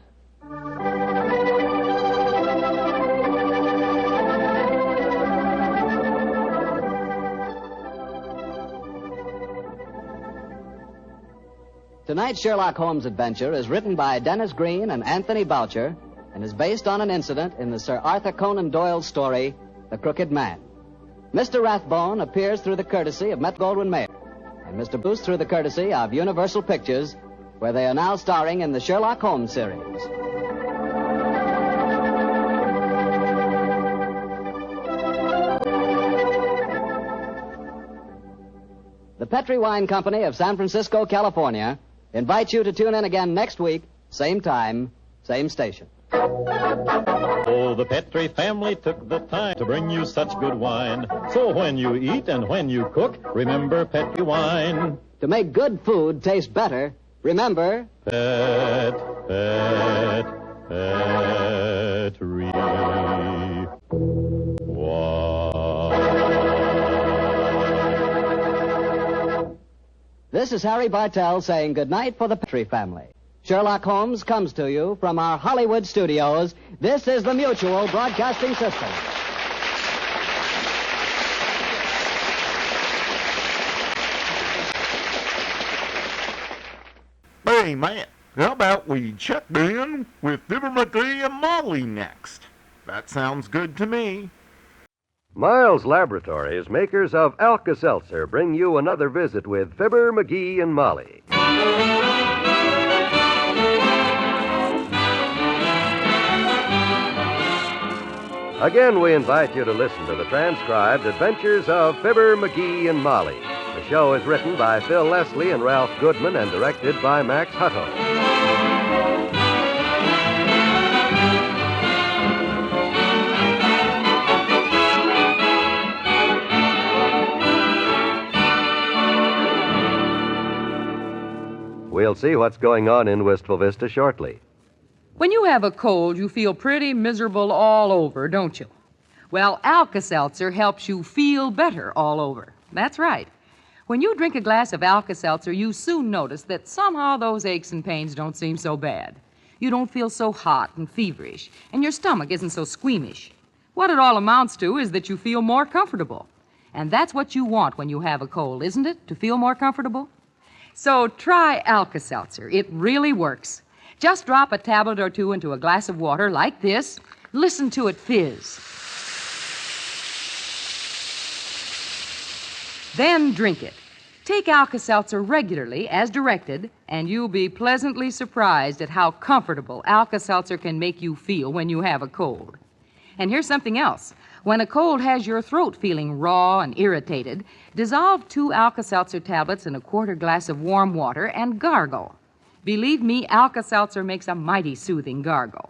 Tonight's Sherlock Holmes adventure is written by Dennis Green and Anthony Boucher and is based on an incident in the Sir Arthur Conan Doyle story, The Crooked Man. Mr. Rathbone appears through the courtesy of Metro-Goldwyn-Mayer, and Mr. Booth through the courtesy of Universal Pictures, where they are now starring in the Sherlock Holmes series. The Petri Wine Company of San Francisco, California, invites you to tune in again next week, same time, same station. Oh, the Petri family took the time to bring you such good wine. So when you eat and when you cook, remember Petri wine. To make good food taste better, remember... Petri wine. This is Harry Bartell saying goodnight for the Petri family. Sherlock Holmes comes to you from our Hollywood studios. This is the Mutual Broadcasting System. Hey, man, how about we check in with Fibber, Magee, and Molly next? That sounds good to me. Miles Laboratories, makers of Alka-Seltzer, bring you another visit with Fibber, Magee, and Molly. Again, we invite you to listen to the transcribed adventures of Fibber, Magee, and Molly. The show is written by Phil Leslie and Ralph Goodman and directed by Max Hutto. We'll see what's going on in Wistful Vista shortly. When you have a cold, you feel pretty miserable all over, don't you? Well, Alka-Seltzer helps you feel better all over. That's right. When you drink a glass of Alka-Seltzer, you soon notice that somehow those aches and pains don't seem so bad. You don't feel so hot and feverish, and your stomach isn't so squeamish. What it all amounts to is that you feel more comfortable. And that's what you want when you have a cold, isn't it? To feel more comfortable? So try Alka-Seltzer. It really works. Just drop a tablet or two into a glass of water like this. Listen to it fizz. Then drink it. Take Alka-Seltzer regularly as directed, and you'll be pleasantly surprised at how comfortable Alka-Seltzer can make you feel when you have a cold. And here's something else. When a cold has your throat feeling raw and irritated, dissolve 2 Alka-Seltzer tablets in a quarter glass of warm water and gargle. Believe me, Alka-Seltzer makes a mighty soothing gargle.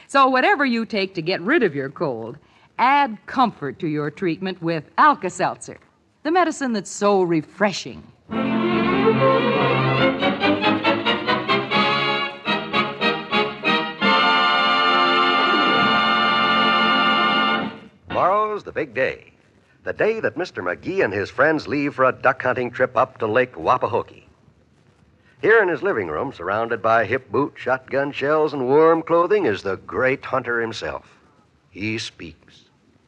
So whatever you take to get rid of your cold, add comfort to your treatment with Alka-Seltzer, the medicine that's so refreshing. big day. The day that Mr. Magee and his friends leave for a duck hunting trip up to Lake Wapahokee. Here in his living room, surrounded by hip boot, shotgun shells, and warm clothing, is the great hunter himself. He speaks.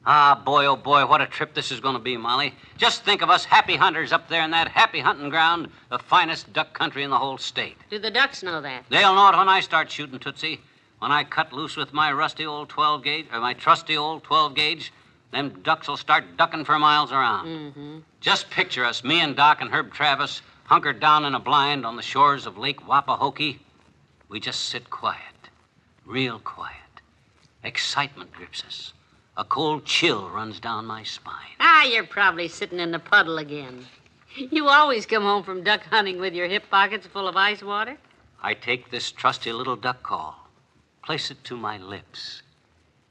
Ah, boy, oh boy, what a trip this is going to be, Molly. Just think of us happy hunters up there in that happy hunting ground, the finest duck country in the whole state. Do the ducks know that? They'll know it when I start shooting, Tootsie. When I cut loose with my rusty old 12-gauge, or my trusty old 12-gauge, them ducks will start ducking for miles around. Mm-hmm. Just picture us, me and Doc and Herb Travis, hunkered down in a blind on the shores of Lake Wapahokee. We just sit quiet, real quiet. Excitement grips us. A cold chill runs down my spine. Ah, you're probably sitting in the puddle again. You always come home from duck hunting with your hip pockets full of ice water. I take this trusty little duck call, place it to my lips,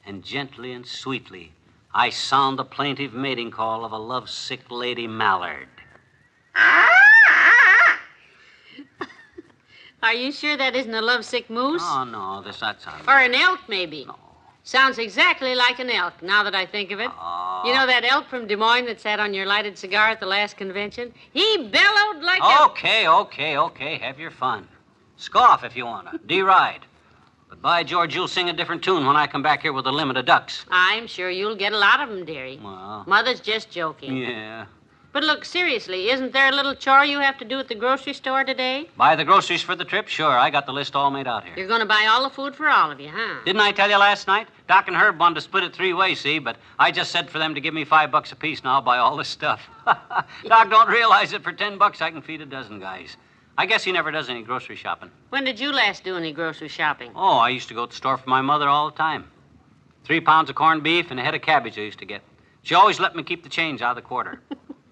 and gently and sweetly I sound the plaintive mating call of a lovesick lady mallard. Are you sure that isn't a lovesick moose? Oh, no, that's not. Or an elk, maybe. No. Sounds exactly like an elk, now that I think of it. Oh. You know that elk from Des Moines that sat on your lighted cigar at the last convention? He bellowed like Okay. Have your fun. Scoff if you want to. Deride. But by George, you'll sing a different tune when I come back here with a limit of ducks. I'm sure you'll get a lot of them, dearie. Well. Mother's just joking. Yeah. But look, seriously, isn't there a little chore you have to do at the grocery store today? Buy the groceries for the trip? Sure, I got the list all made out here. You're going to buy all the food for all of you, huh? Didn't I tell you last night? Doc and Herb wanted to split it 3 ways, see? But I just said for them to give me $5 apiece, and I'll buy all this stuff. Doc don't realize that for $10 I can feed a dozen guys. I guess he never does any grocery shopping. When did you last do any grocery shopping? Oh, I used to go to the store for my mother all the time. 3 pounds of corned beef and a head of cabbage I used to get. She always let me keep the change out of the quarter.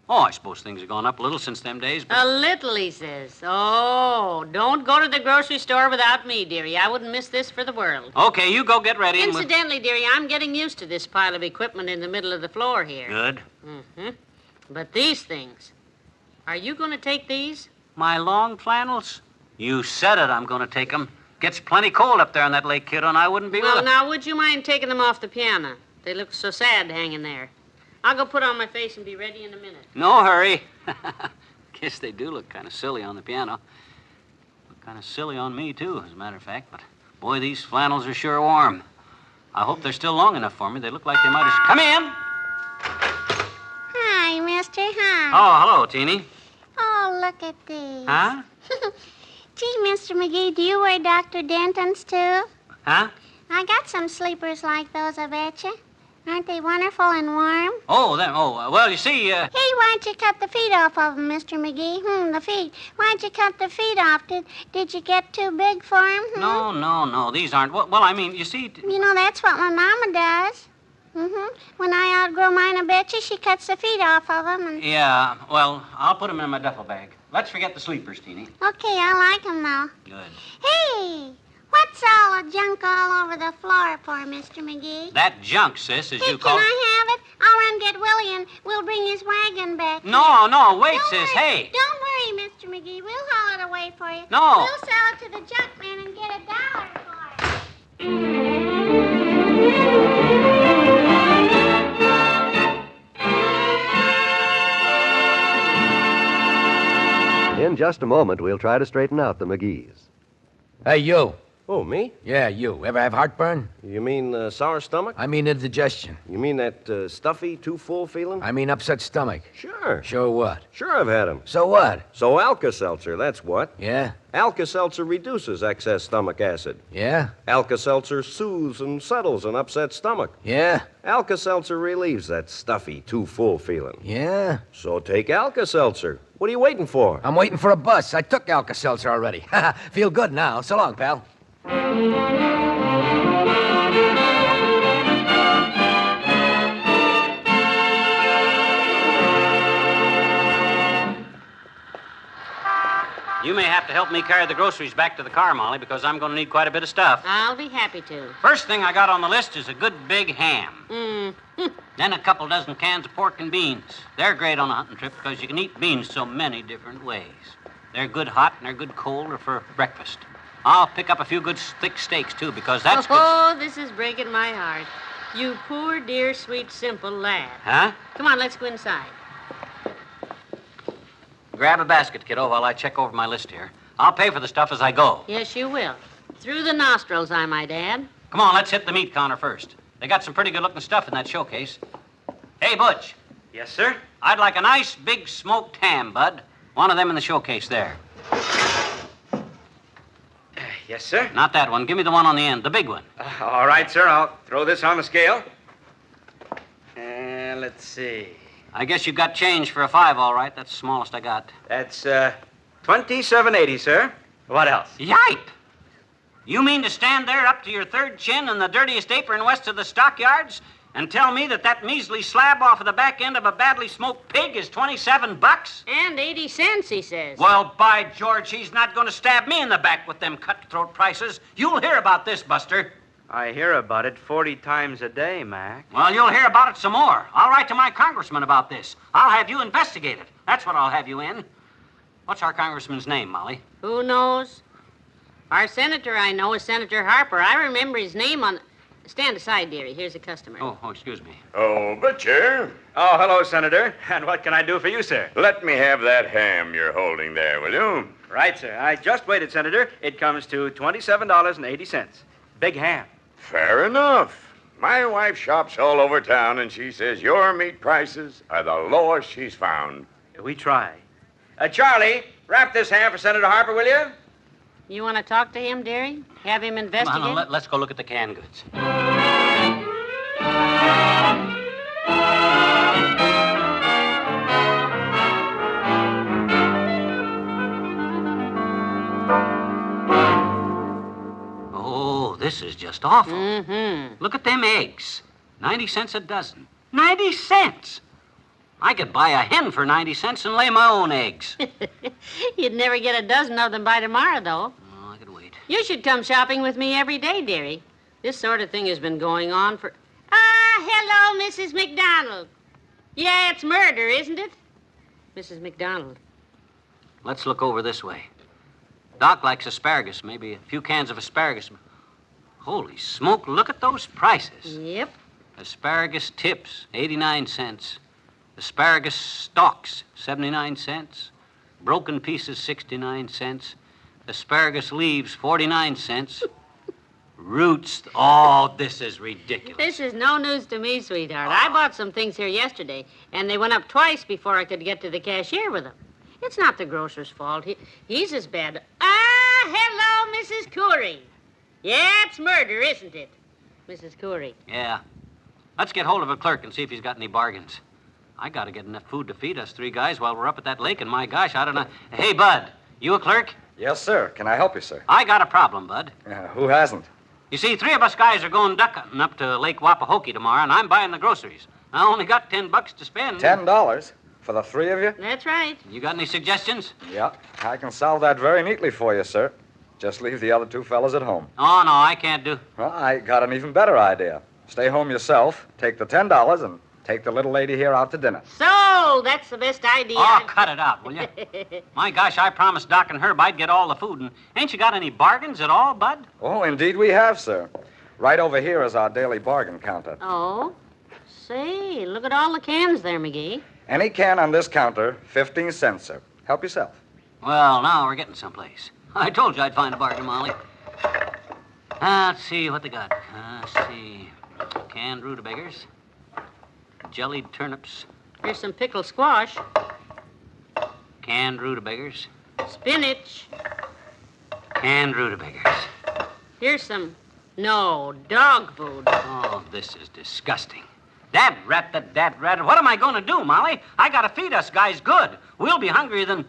Oh, I suppose things have gone up a little since them days, but... A little, he says. Oh, don't go to the grocery store without me, dearie. I wouldn't miss this for the world. Okay, you go get ready. Incidentally, dearie, I'm getting used to this pile of equipment in the middle of the floor here. Good. Mm-hmm. But these things, are you going to take these? My long flannels? You said it, I'm going to take them. Gets plenty cold up there on that lake, kiddo, and I wouldn't be Well, with now, would you mind taking them off the piano? They look so sad hanging there. I'll go put on my face and be ready in a minute. No hurry. Guess they do look kind of silly on the piano. Look kind of silly on me, too, as a matter of fact. But, boy, these flannels are sure warm. I hope they're still long enough for me. They look like they might have... Come in! Hi, mister. Hi. Oh, hello, Teeny. Oh, look at these. Huh? Gee, Mr. Magee, do you wear Dr. Denton's, too? Huh? I got some sleepers like those, I bet you. Aren't they wonderful and warm? Oh, well, you see, Hey, why'd you cut the feet off of them, Mr. Magee? The feet. Why'd you cut the feet off? Did you get too big for them? No, these aren't... Well, I mean, you see... You know, that's what my mama does. When I outgrow mine, I bet you she cuts the feet off of them. And... Yeah, well, I'll put them in my duffel bag. Let's forget the sleepers, Teeny. Okay, I like them, though. Good. Hey! What's all the junk all over the floor for, Mr. Magee? That junk, sis, as you call... Can I have it? I'll run get Willie and we'll bring his wagon back. No, wait, Don't sis, worry. hey. Don't worry, Mr. Magee. We'll haul it away for you. No. We'll sell it to the junk man and get $1 for In just a moment, we'll try to straighten out the Magees. Hey, you. Oh, me? Yeah, you. Ever have heartburn? You mean sour stomach? I mean indigestion. You mean that stuffy, too full feeling? I mean upset stomach. Sure. Sure what? Sure I've had them. So what? So Alka-Seltzer, that's what. Yeah? Alka-Seltzer reduces excess stomach acid. Yeah? Alka-Seltzer soothes and settles an upset stomach. Yeah? Alka-Seltzer relieves that stuffy, too full feeling. Yeah? So take Alka-Seltzer. What are you waiting for? I'm waiting for a bus. I took Alka-Seltzer already. Feel good now. So long, pal. You may have to help me carry the groceries back to the car, Molly, because I'm going to need quite a bit of stuff. I'll be happy to. First thing I got on the list is a good big ham. Then a couple dozen cans of pork and beans. They're great on a hunting trip because you can eat beans so many different ways. They're good hot and they're good cold or for breakfast. I'll pick up a few good thick steaks, too, because that's good... Oh, this is breaking my heart. You poor, dear, sweet, simple lad. Huh? Come on, let's go inside. Grab a basket, kiddo, while I check over my list here. I'll pay for the stuff as I go. Yes, you will. Through the nostrils, I might add. Come on, let's hit the meat counter first. They got some pretty good-looking stuff in that showcase. Hey, Butch. Yes, sir? I'd like a nice big smoked ham, Bud. One of them in the showcase there. Yes, sir? Not that one. Give me the one on the end, the big one. All right, sir. I'll throw this on the scale. And let's see. I guess you got change for a 5, all right. That's the smallest I got. That's $27.80, sir. What else? Yipe! You mean to stand there up to your third chin in the dirtiest apron west of the stockyards and tell me that measly slab off of the back end of a badly smoked pig is $27? And 80 cents, he says. Well, by George, he's not going to stab me in the back with them cutthroat prices. You'll hear about this, Buster. I hear about it 40 times a day, Mac. Well, you'll hear about it some more. I'll write to my congressman about this. I'll have you investigate it. That's what I'll have you in. What's our congressman's name, Molly? Who knows? Our senator I know is Senator Harper. I remember his name on... Stand aside, dearie. Here's a customer. Oh, excuse me. Oh, Butcher. Oh, hello, Senator. And what can I do for you, sir? Let me have that ham you're holding there, will you? Right, sir. I just waited, Senator. It comes to $27.80. Big ham. Fair enough. My wife shops all over town, and she says your meat prices are the lowest she's found. We try. Charlie, wrap this ham for Senator Harper, will you? You want to talk to him, dearie? Have him investigate? Come on, let's go look at the canned goods. Oh, this is just awful. Mm-hmm. Look at them eggs. 90 cents a dozen. 90 cents! I could buy a hen for 90 cents and lay my own eggs. You'd never get a dozen of them by tomorrow, though. Oh, I could wait. You should come shopping with me every day, dearie. This sort of thing has been going on for... hello, Mrs. McDonald. Yeah, it's murder, isn't it? Mrs. McDonald. Let's look over this way. Doc likes asparagus, maybe a few cans of asparagus. Holy smoke, look at those prices. Yep. Asparagus tips, 89 cents. Asparagus stalks, 79 cents. Broken pieces, 69 cents. Asparagus leaves, 49 cents. Roots, oh, this is ridiculous. This is no news to me, sweetheart. I bought some things here yesterday, and they went up twice before I could get to the cashier with them. It's not the grocer's fault. He's as bad. Hello, Mrs. Curry. Yeah, it's murder, isn't it? Mrs. Curry. Yeah. Let's get hold of a clerk and see if he's got any bargains. I gotta get enough food to feed us 3 guys while we're up at that lake, and my gosh, I don't know. Hey, Bud, you a clerk? Yes, sir. Can I help you, sir? I got a problem, Bud. Who hasn't? You see, 3 of us guys are going duck hunting up to Lake Wapahokee tomorrow, and I'm buying the groceries. I only got $10 to spend. $10 for the 3 of you? That's right. You got any suggestions? Yeah, I can solve that very neatly for you, sir. Just leave the other 2 fellas at home. Oh, no, I can't do. Well, I got an even better idea. Stay home yourself, take the $10, and take the little lady here out to dinner. So, that's the best idea. Oh, cut it out, will you? My gosh, I promised Doc and Herb I'd get all the food, and ain't you got any bargains at all, Bud? Oh, indeed we have, sir. Right over here is our daily bargain counter. Oh? Say, look at all the cans there, Magee. Any can on this counter, 15 cents, sir. Help yourself. Well, now we're getting someplace. I told you I'd find a bargain, Molly. Let's see what they got. Let's see. Canned rutabagas. Jellied turnips. Here's some pickled squash. Canned rutabagas. Spinach. Canned rutabagas. Here's some... No, dog food. Oh, this is disgusting. Dad rat. What am I going to do, Molly? I got to feed us guys good. We'll be hungrier than...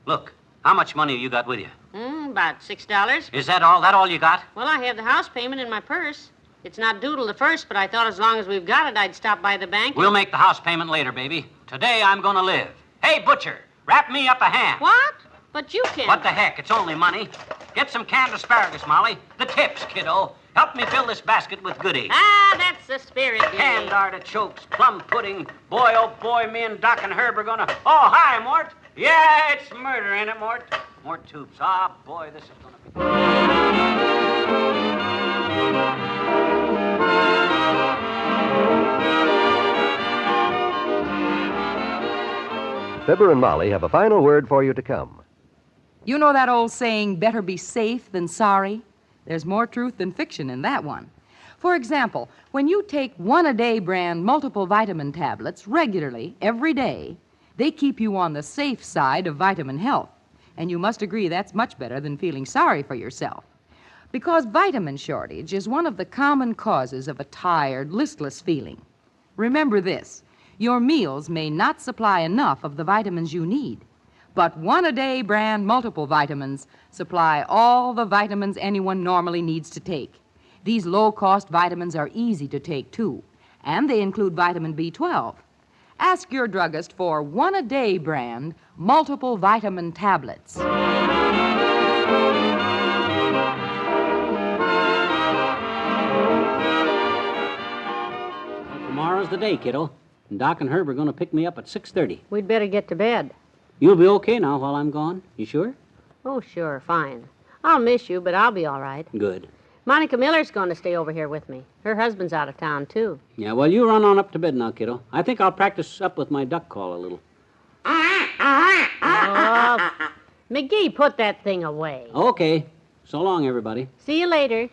Look, how much money you got with you? About $6. Is that all? That all you got? Well, I have the house payment in my purse. It's not due till the 1st, but I thought as long as we've got it, I'd stop by the bank. We'll make the house payment later, baby. Today, I'm going to live. Hey, Butcher, wrap me up a ham. What? But you can't. What the heck? It's only money. Get some canned asparagus, Molly. The tips, kiddo. Help me fill this basket with goodies. That's the spirit, dearie. Canned artichokes, plum pudding. Boy, oh boy, me and Doc and Herb are going to... Oh, hi, Mort. Yeah, it's murder, ain't it, Mort? More tubes. Ah, boy, this is going to be... Fibber and Molly have a final word for you to come. You know that old saying, better be safe than sorry? There's more truth than fiction in that one. For example, when you take 1-a-day brand multiple vitamin tablets regularly, every day, they keep you on the safe side of vitamin health. And you must agree that's much better than feeling sorry for yourself. Because vitamin shortage is one of the common causes of a tired, listless feeling. Remember this, your meals may not supply enough of the vitamins you need, but 1-a-day brand multiple vitamins supply all the vitamins anyone normally needs to take. These low-cost vitamins are easy to take, too, and they include vitamin B12. Ask your druggist for 1-a-day brand multiple vitamin tablets. Tomorrow's the day, kiddo. And Doc and Herb are going to pick me up at 6:30. We'd better get to bed. You'll be okay now while I'm gone? You sure? Oh, sure, fine. I'll miss you, but I'll be all right. Good. Monica Miller's going to stay over here with me. Her husband's out of town, too. Yeah, well, you run on up to bed now, kiddo. I think I'll practice up with my duck call a little. Oh, Magee, put that thing away. Okay. So long, everybody. See you later.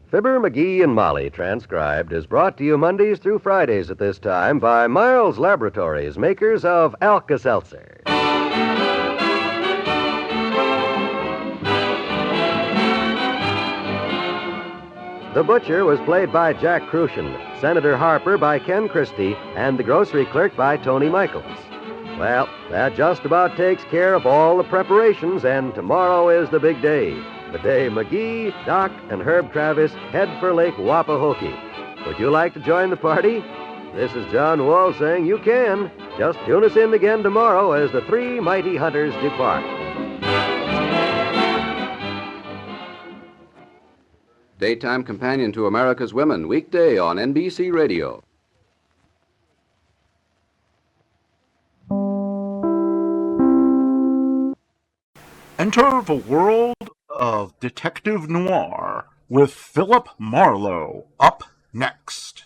Fibber, Magee, and Molly, transcribed, is brought to you Mondays through Fridays at this time by Miles Laboratories, makers of Alka-Seltzer. The Butcher was played by Jack Crucian, Senator Harper by Ken Christie, and the grocery clerk by Tony Michaels. Well, that just about takes care of all the preparations, and tomorrow is the big day. The day Magee, Doc, and Herb Travis head for Lake Wapahokee. Would you like to join the party? This is John Wall saying you can. Just tune us in again tomorrow as the three mighty hunters depart. Daytime companion to America's Women, weekday on NBC Radio. Enter the world of Detective Noir with Philip Marlowe, up next.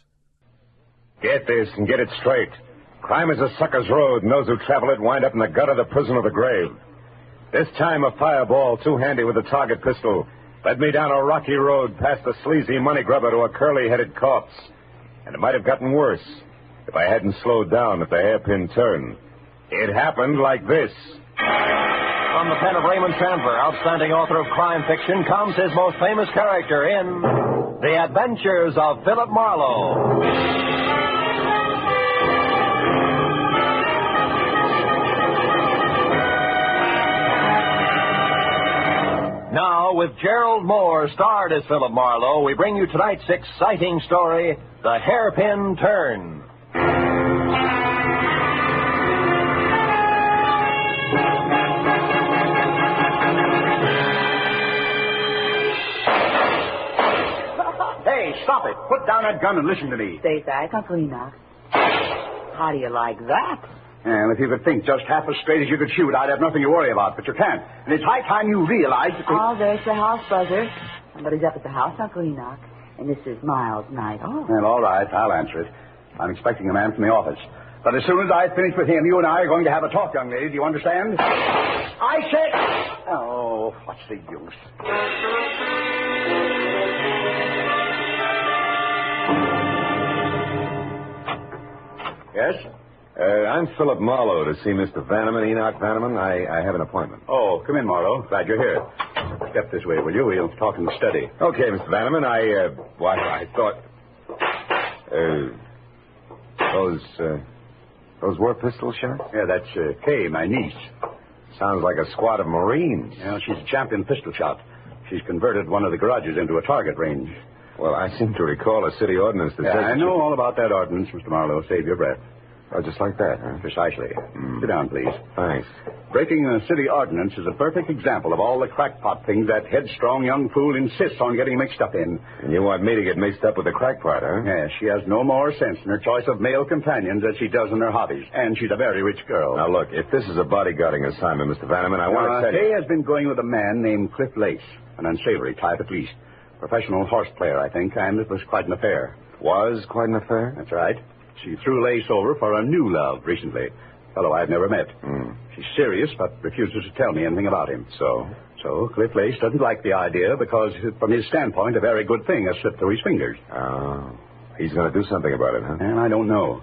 Get this and get it straight. Crime is a sucker's road, and those who travel it wind up in the gutter, the prison, or the grave. This time a fireball too handy with a target pistol led me down a rocky road past a sleazy money grubber to a curly-headed corpse. And it might have gotten worse if I hadn't slowed down at the hairpin turn. It happened like this. From the pen of Raymond Chandler, outstanding author of crime fiction, comes his most famous character in The Adventures of Philip Marlowe. Now, with Gerald Moore starred as Philip Marlowe, we bring you tonight's exciting story, The Hairpin Turn. Hey, stop it. Put down that gun and listen to me. Stay back, Uncle Enoch. How do you like that? And if you could think just half as straight as you could shoot, I'd have nothing to worry about, but you can't. And it's high time you realize that... Oh, there's the house buzzer. Somebody's up at the house, Uncle Enoch. And this is Miles' night off. Well, all right, I'll answer it. I'm expecting a man from the office. But as soon as I finish with him, you and I are going to have a talk, young lady. Do you understand? I said... Oh, what's the use? Yes? I'm Philip Marlowe to see Mr. Vanneman, Enoch Vanneman. I have an appointment. Oh, come in, Marlowe. Glad you're here. Step this way, will you? We'll talk in the study. Okay, Mr. Vanneman, I thought... Those were pistol shots? Yeah, that's Kay, my niece. Sounds like a squad of Marines. Yeah, she's a champion pistol shot. She's converted one of the garages into a target range. Well, I seem to recall a city ordinance that says... I know all about that ordinance, Mr. Marlowe. Save your breath. Oh, just like that, huh? Precisely. Sit down, please. Thanks. Breaking a city ordinance is a perfect example of all the crackpot things that headstrong young fool insists on getting mixed up in. And you want me to get mixed up with the crackpot, huh? Yes, she has no more sense in her choice of male companions as she does in her hobbies. And she's a very rich girl. Now, look, if this is a bodyguarding assignment, Mr. Vanneman, I want to tell you... Kay has been going with a man named Cliff Lace, an unsavory type at least. Professional horse player, I think, and it was quite an affair. Was quite an affair? That's right. She threw Lace over for a new love recently. Fellow I've never met. She's serious, but refuses to tell me anything about him. So Cliff Lace doesn't like the idea because, from his standpoint, a very good thing has slipped through his fingers. Oh. He's going to do something about it, huh? And I don't know.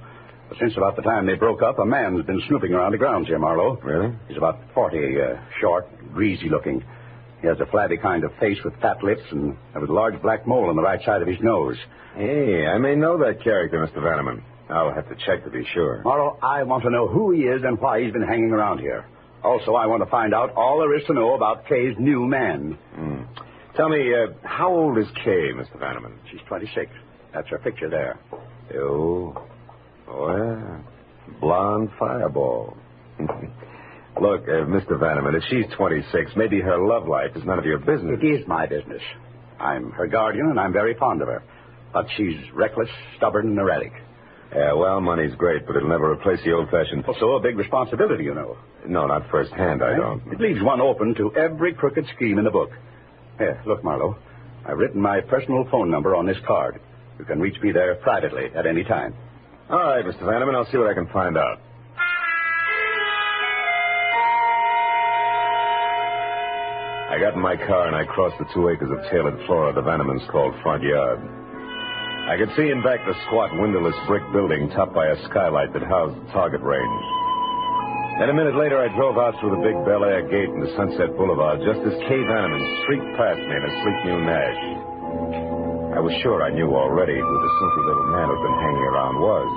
But since about the time they broke up, a man's been snooping around the grounds here, Marlowe. Really? He's about 40, short, greasy looking. He has a flabby kind of face with fat lips and with a large black mole on the right side of his nose. Hey, I may know that character, Mr. Vanneman. I'll have to check to be sure. Marlowe, I want to know who he is and why he's been hanging around here. Also, I want to find out all there is to know about Kay's new man. Tell me, how old is Kay, Mr. Vanneman? She's 26. That's her picture there. Oh, well, blonde fireball. Look, Mr. Vanneman, if she's 26, maybe her love life is none of your business. It is my business. I'm her guardian, and I'm very fond of her. But she's reckless, stubborn, and erratic. Yeah, well, money's great, but it'll never replace the old-fashioned... Also, a big responsibility, you know. No, not firsthand, I don't. It leaves one open to every crooked scheme in the book. Here, look, Marlowe. I've written my personal phone number on this card. You can reach me there privately at any time. All right, Mr. Vanneman, I'll see what I can find out. I got in my car and I crossed the 2 acres of tailored flora the Vannemans called front yard. I could see in back the squat, windowless brick building topped by a skylight that housed the target range. Then a minute later, I drove out through the big Bel Air gate into Sunset Boulevard just as Kay Vanneman streaked past me in a sleek new Nash. I was sure I knew already who the silky little man who'd been hanging around was.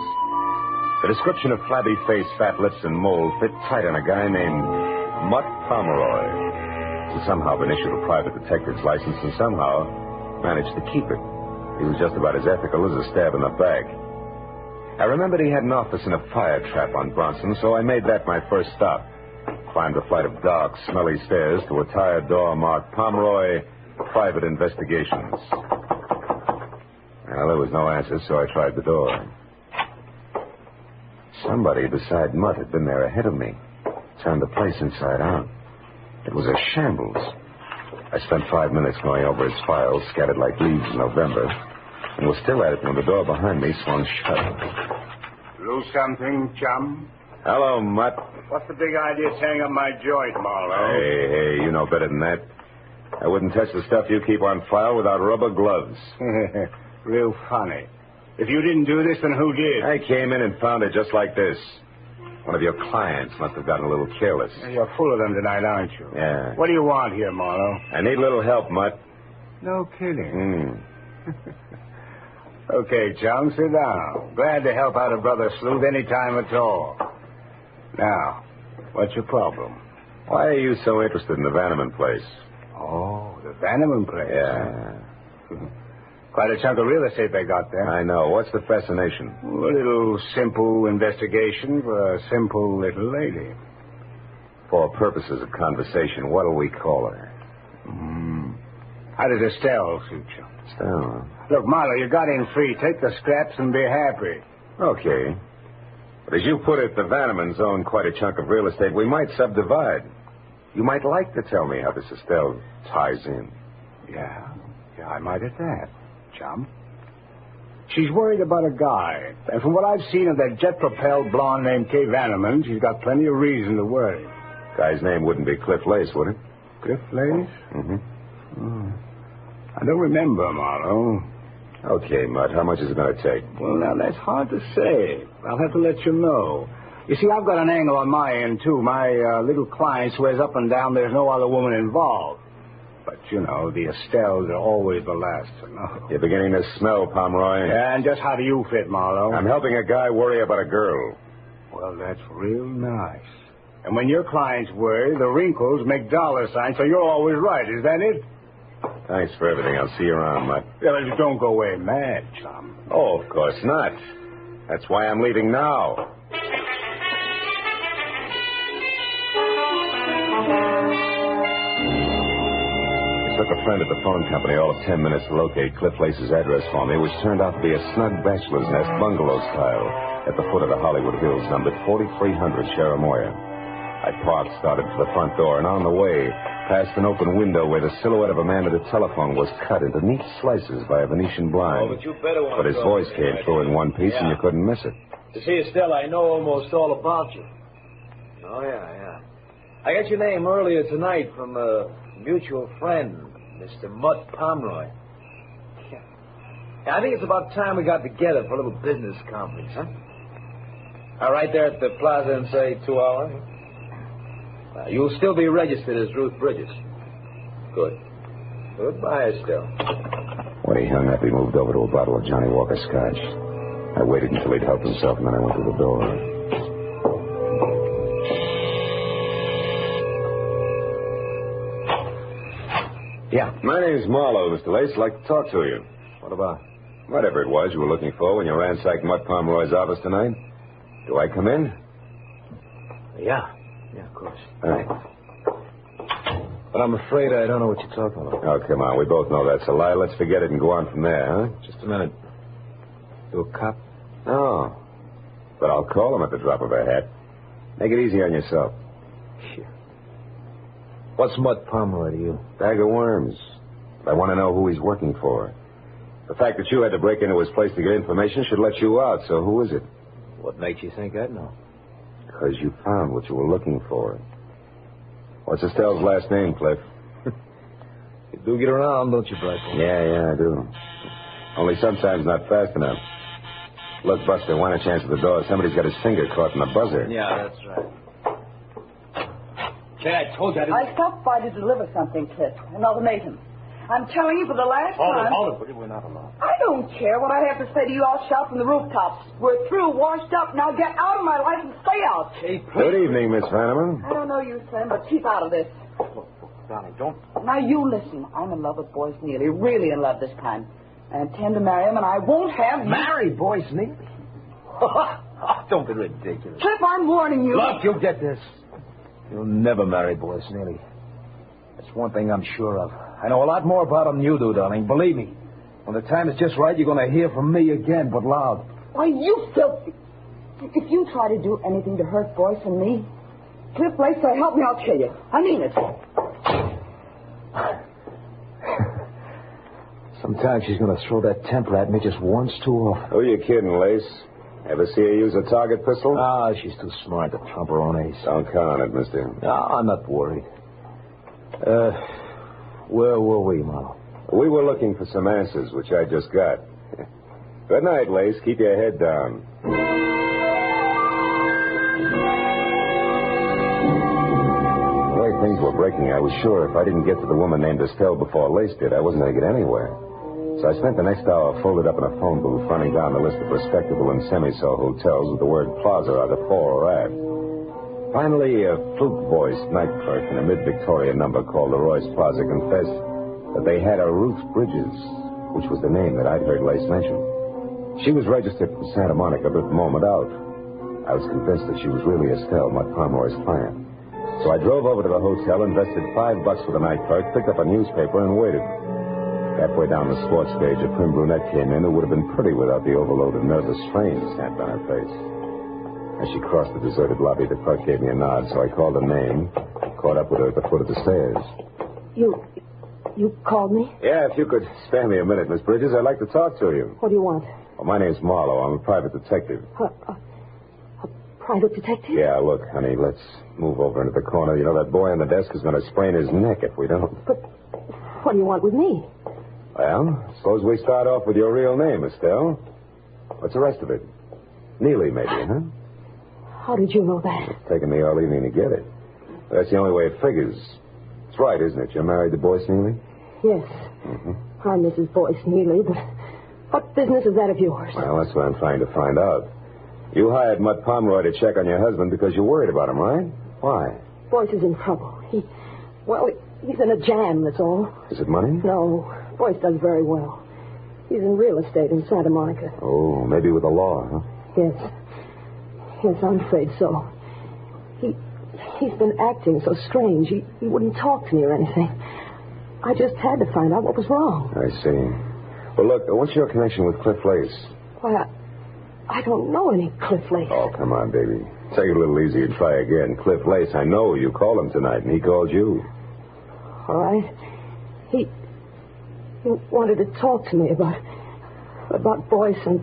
The description of flabby face, fat lips, and mole fit tight on a guy named Mutt Pomeroy, who somehow been issued a private detective's license and somehow managed to keep it. He was just about as ethical as a stab in the back. I remembered he had an office in a fire trap on Bronson, so I made that my first stop. Climbed a flight of dark, smelly stairs to a tired door marked Pomeroy, Private Investigations. Well, there was no answer, so I tried the door. Somebody beside Mutt had been there ahead of me. Turned the place inside out. It was a shambles. I spent 5 minutes going over his files, scattered like leaves in November, and was still at it when the door behind me swung shut. Lose something, chum? Hello, Mutt. What's the big idea tearing up my joint, Marlowe? Hey, you know better than that. I wouldn't touch the stuff you keep on file without rubber gloves. Real funny. If you didn't do this, then who did? I came in and found it just like this. One of your clients must have gotten a little careless. You're full of them tonight, aren't you? Yeah. What do you want here, Marlowe? I need a little help, Mutt. No kidding. Okay, chum, sit down. Glad to help out a brother sleuth any time at all. Now, what's your problem? Why are you so interested in the Vanneman place? Oh, the Vanneman place? Yeah. Quite a chunk of real estate they got there. I know. What's the fascination? A little simple investigation for a simple little lady. For purposes of conversation, what'll we call her? How does Estelle suit you? Estelle? Look, Marlowe, you got in free. Take the scraps and be happy. Okay. But as you put it, the Vannemans own quite a chunk of real estate. We might subdivide. You might like to tell me how this Estelle ties in. Yeah, I might at that, chum. She's worried about a guy. And from what I've seen of that jet-propelled blonde named Kay Vanneman, she's got plenty of reason to worry. Guy's name wouldn't be Cliff Lace, would it? Cliff Lace? Mm-hmm. I don't remember, Marlowe. Okay, Mutt, how much is it going to take? Well, now, that's hard to say. I'll have to let you know. You see, I've got an angle on my end, too. My little client swears up and down there's no other woman involved. But, you know, the Estelles are always the last to know. You're beginning to smell, Pomeroy. Yeah, and just how do you fit, Marlowe? I'm helping a guy worry about a girl. Well, that's real nice. And when your clients worry, the wrinkles make dollar signs, so you're always right. Is that it? Thanks for everything. I'll see you around, Mutt. Yeah, but don't go away mad, chum. Oh, of course not. That's why I'm leaving now. It took a friend at the phone company all of 10 minutes to locate Cliff Lace's address for me, which turned out to be a snug bachelor's nest bungalow style at the foot of the Hollywood Hills, numbered 4300 Cherimoya. I parked, started for the front door, and on the way, past an open window where the silhouette of a man at a telephone was cut into neat slices by a Venetian blind. Oh, but you better want But his voice came through in one piece, and you couldn't miss it. To see, Estelle, I know almost all about you. Oh, yeah. I got your name earlier tonight from a mutual friend, Mr. Mutt Pomeroy. Yeah, I think it's about time we got together for a little business conference, huh? All right, there at the plaza in, say, 2 hours? You'll still be registered as Ruth Bridges. Good. Goodbye, Estelle. When he hung up, he moved over to a bottle of Johnny Walker Scotch. I waited until he'd helped himself, and then I went to the door. Yeah. My name's Marlowe, Mr. Lace. I'd like to talk to you. What about? Whatever it was you were looking for when you ransacked Mutt Pomeroy's office tonight. Do I come in? Yeah, of course. Thanks. But I'm afraid I don't know what you're talking about. Oh, come on. We both know that's a lie. Let's forget it and go on from there, huh? Just a minute. You a cop? No. But I'll call him at the drop of a hat. Make it easy on yourself. Sure. What's Mutt Pomeroy to you? Bag of worms. I want to know who he's working for. The fact that you had to break into his place to get information should let you out, so who is it? What makes you think I'd know? Because you found what you were looking for. What's Estelle's last name, Cliff? You do get around, don't you, Blackboy? Yeah, I do. Only sometimes not fast enough. Look, Buster, why don't you answer the door? Somebody's got his finger caught in the buzzer. Yeah, that's right. Say, I told you I didn't... I stopped by to deliver something, Cliff. An ultimatum. I'm telling you for the last time... Hold it. We're not alone. I don't care what I have to say to you. I'll shout from the rooftops. We're through, washed up. Now get out of my life and stay out. Hey, Good evening, Miss Vanneman. I don't know you, Slim, but keep out of this. Look, darling, don't... Now, you listen. I'm in love with Boyce Neely. Really in love this time. I intend to marry him, and I won't have... Marry Boyce Neely? Don't be ridiculous. Cliff, I'm warning you. Look, you'll get this. You'll never marry Boyce Neely. That's one thing I'm sure of. I know a lot more about him than you do, darling. Believe me. When the time is just right, you're going to hear from me again, but loud. Why, you filthy... If you try to do anything to hurt Boyce and me, Cliff Lacer, help me, I'll kill you. I mean it. Sometimes she's going to throw that temper at me just once too often. Who you kidding, Lace? Ever see her use a target pistol? Ah, she's too smart to trump her own ace. Don't count on it, mister. No, I'm not worried. Where were we, Marlowe? We were looking for some answers, which I just got. Good night, Lace. Keep your head down. The way things were breaking, I was sure if I didn't get to the woman named Estelle before Lace did, I wasn't going to get anywhere. So I spent the next hour folded up in a phone booth running down the list of respectable and semi-so hotels with the word plaza either for or at. Finally, a flute-voiced night clerk in a mid-Victoria number called Leroy's Plaza confessed that they had a Ruth Bridges, which was the name that I'd heard Lace mention. She was registered from Santa Monica, but the moment out, I was convinced that she was really Estelle, Mutt Pomeroy's client. So I drove over to the hotel, invested $5 for the night clerk, picked up a newspaper, and waited. Halfway down the sports page, a prim brunette came in who would have been pretty without the overloaded nervous strain stamped on her face. As she crossed the deserted lobby, the clerk gave me a nod, so I called her name, caught up with her at the foot of the stairs. You called me? Yeah, if you could spare me a minute, Miss Bridges, I'd like to talk to you. What do you want? Well, my name's Marlowe. I'm a private detective. A private detective? Yeah, look, honey, let's move over into the corner. You know, that boy on the desk is going to sprain his neck if we don't. But what do you want with me? Well, suppose we start off with your real name, Estelle. What's the rest of it? Neely, maybe, huh? How did you know that? It's taken me all evening to get it. That's the only way it figures. It's right, isn't it? You're married to Boyce Neely? Yes. Mm-hmm. I'm Mrs. Boyce Neely, but what business is that of yours? Well, that's what I'm trying to find out. You hired Mutt Pomeroy to check on your husband because you're worried about him, right? Why? Boyce is in trouble. He's in a jam, that's all. Is it money? No. Boyce does very well. He's in real estate in Santa Monica. Oh, maybe with the law, huh? Yes. Yes, I'm afraid so. He's been acting so strange. He wouldn't talk to me or anything. I just had to find out what was wrong. I see. Well, look, what's your connection with Cliff Lace? Why, I don't know any Cliff Lace. Oh, come on, baby. Take it a little easy and try again. Cliff Lace, I know you called him tonight, and he called you. All right. He wanted to talk to me about Boyce and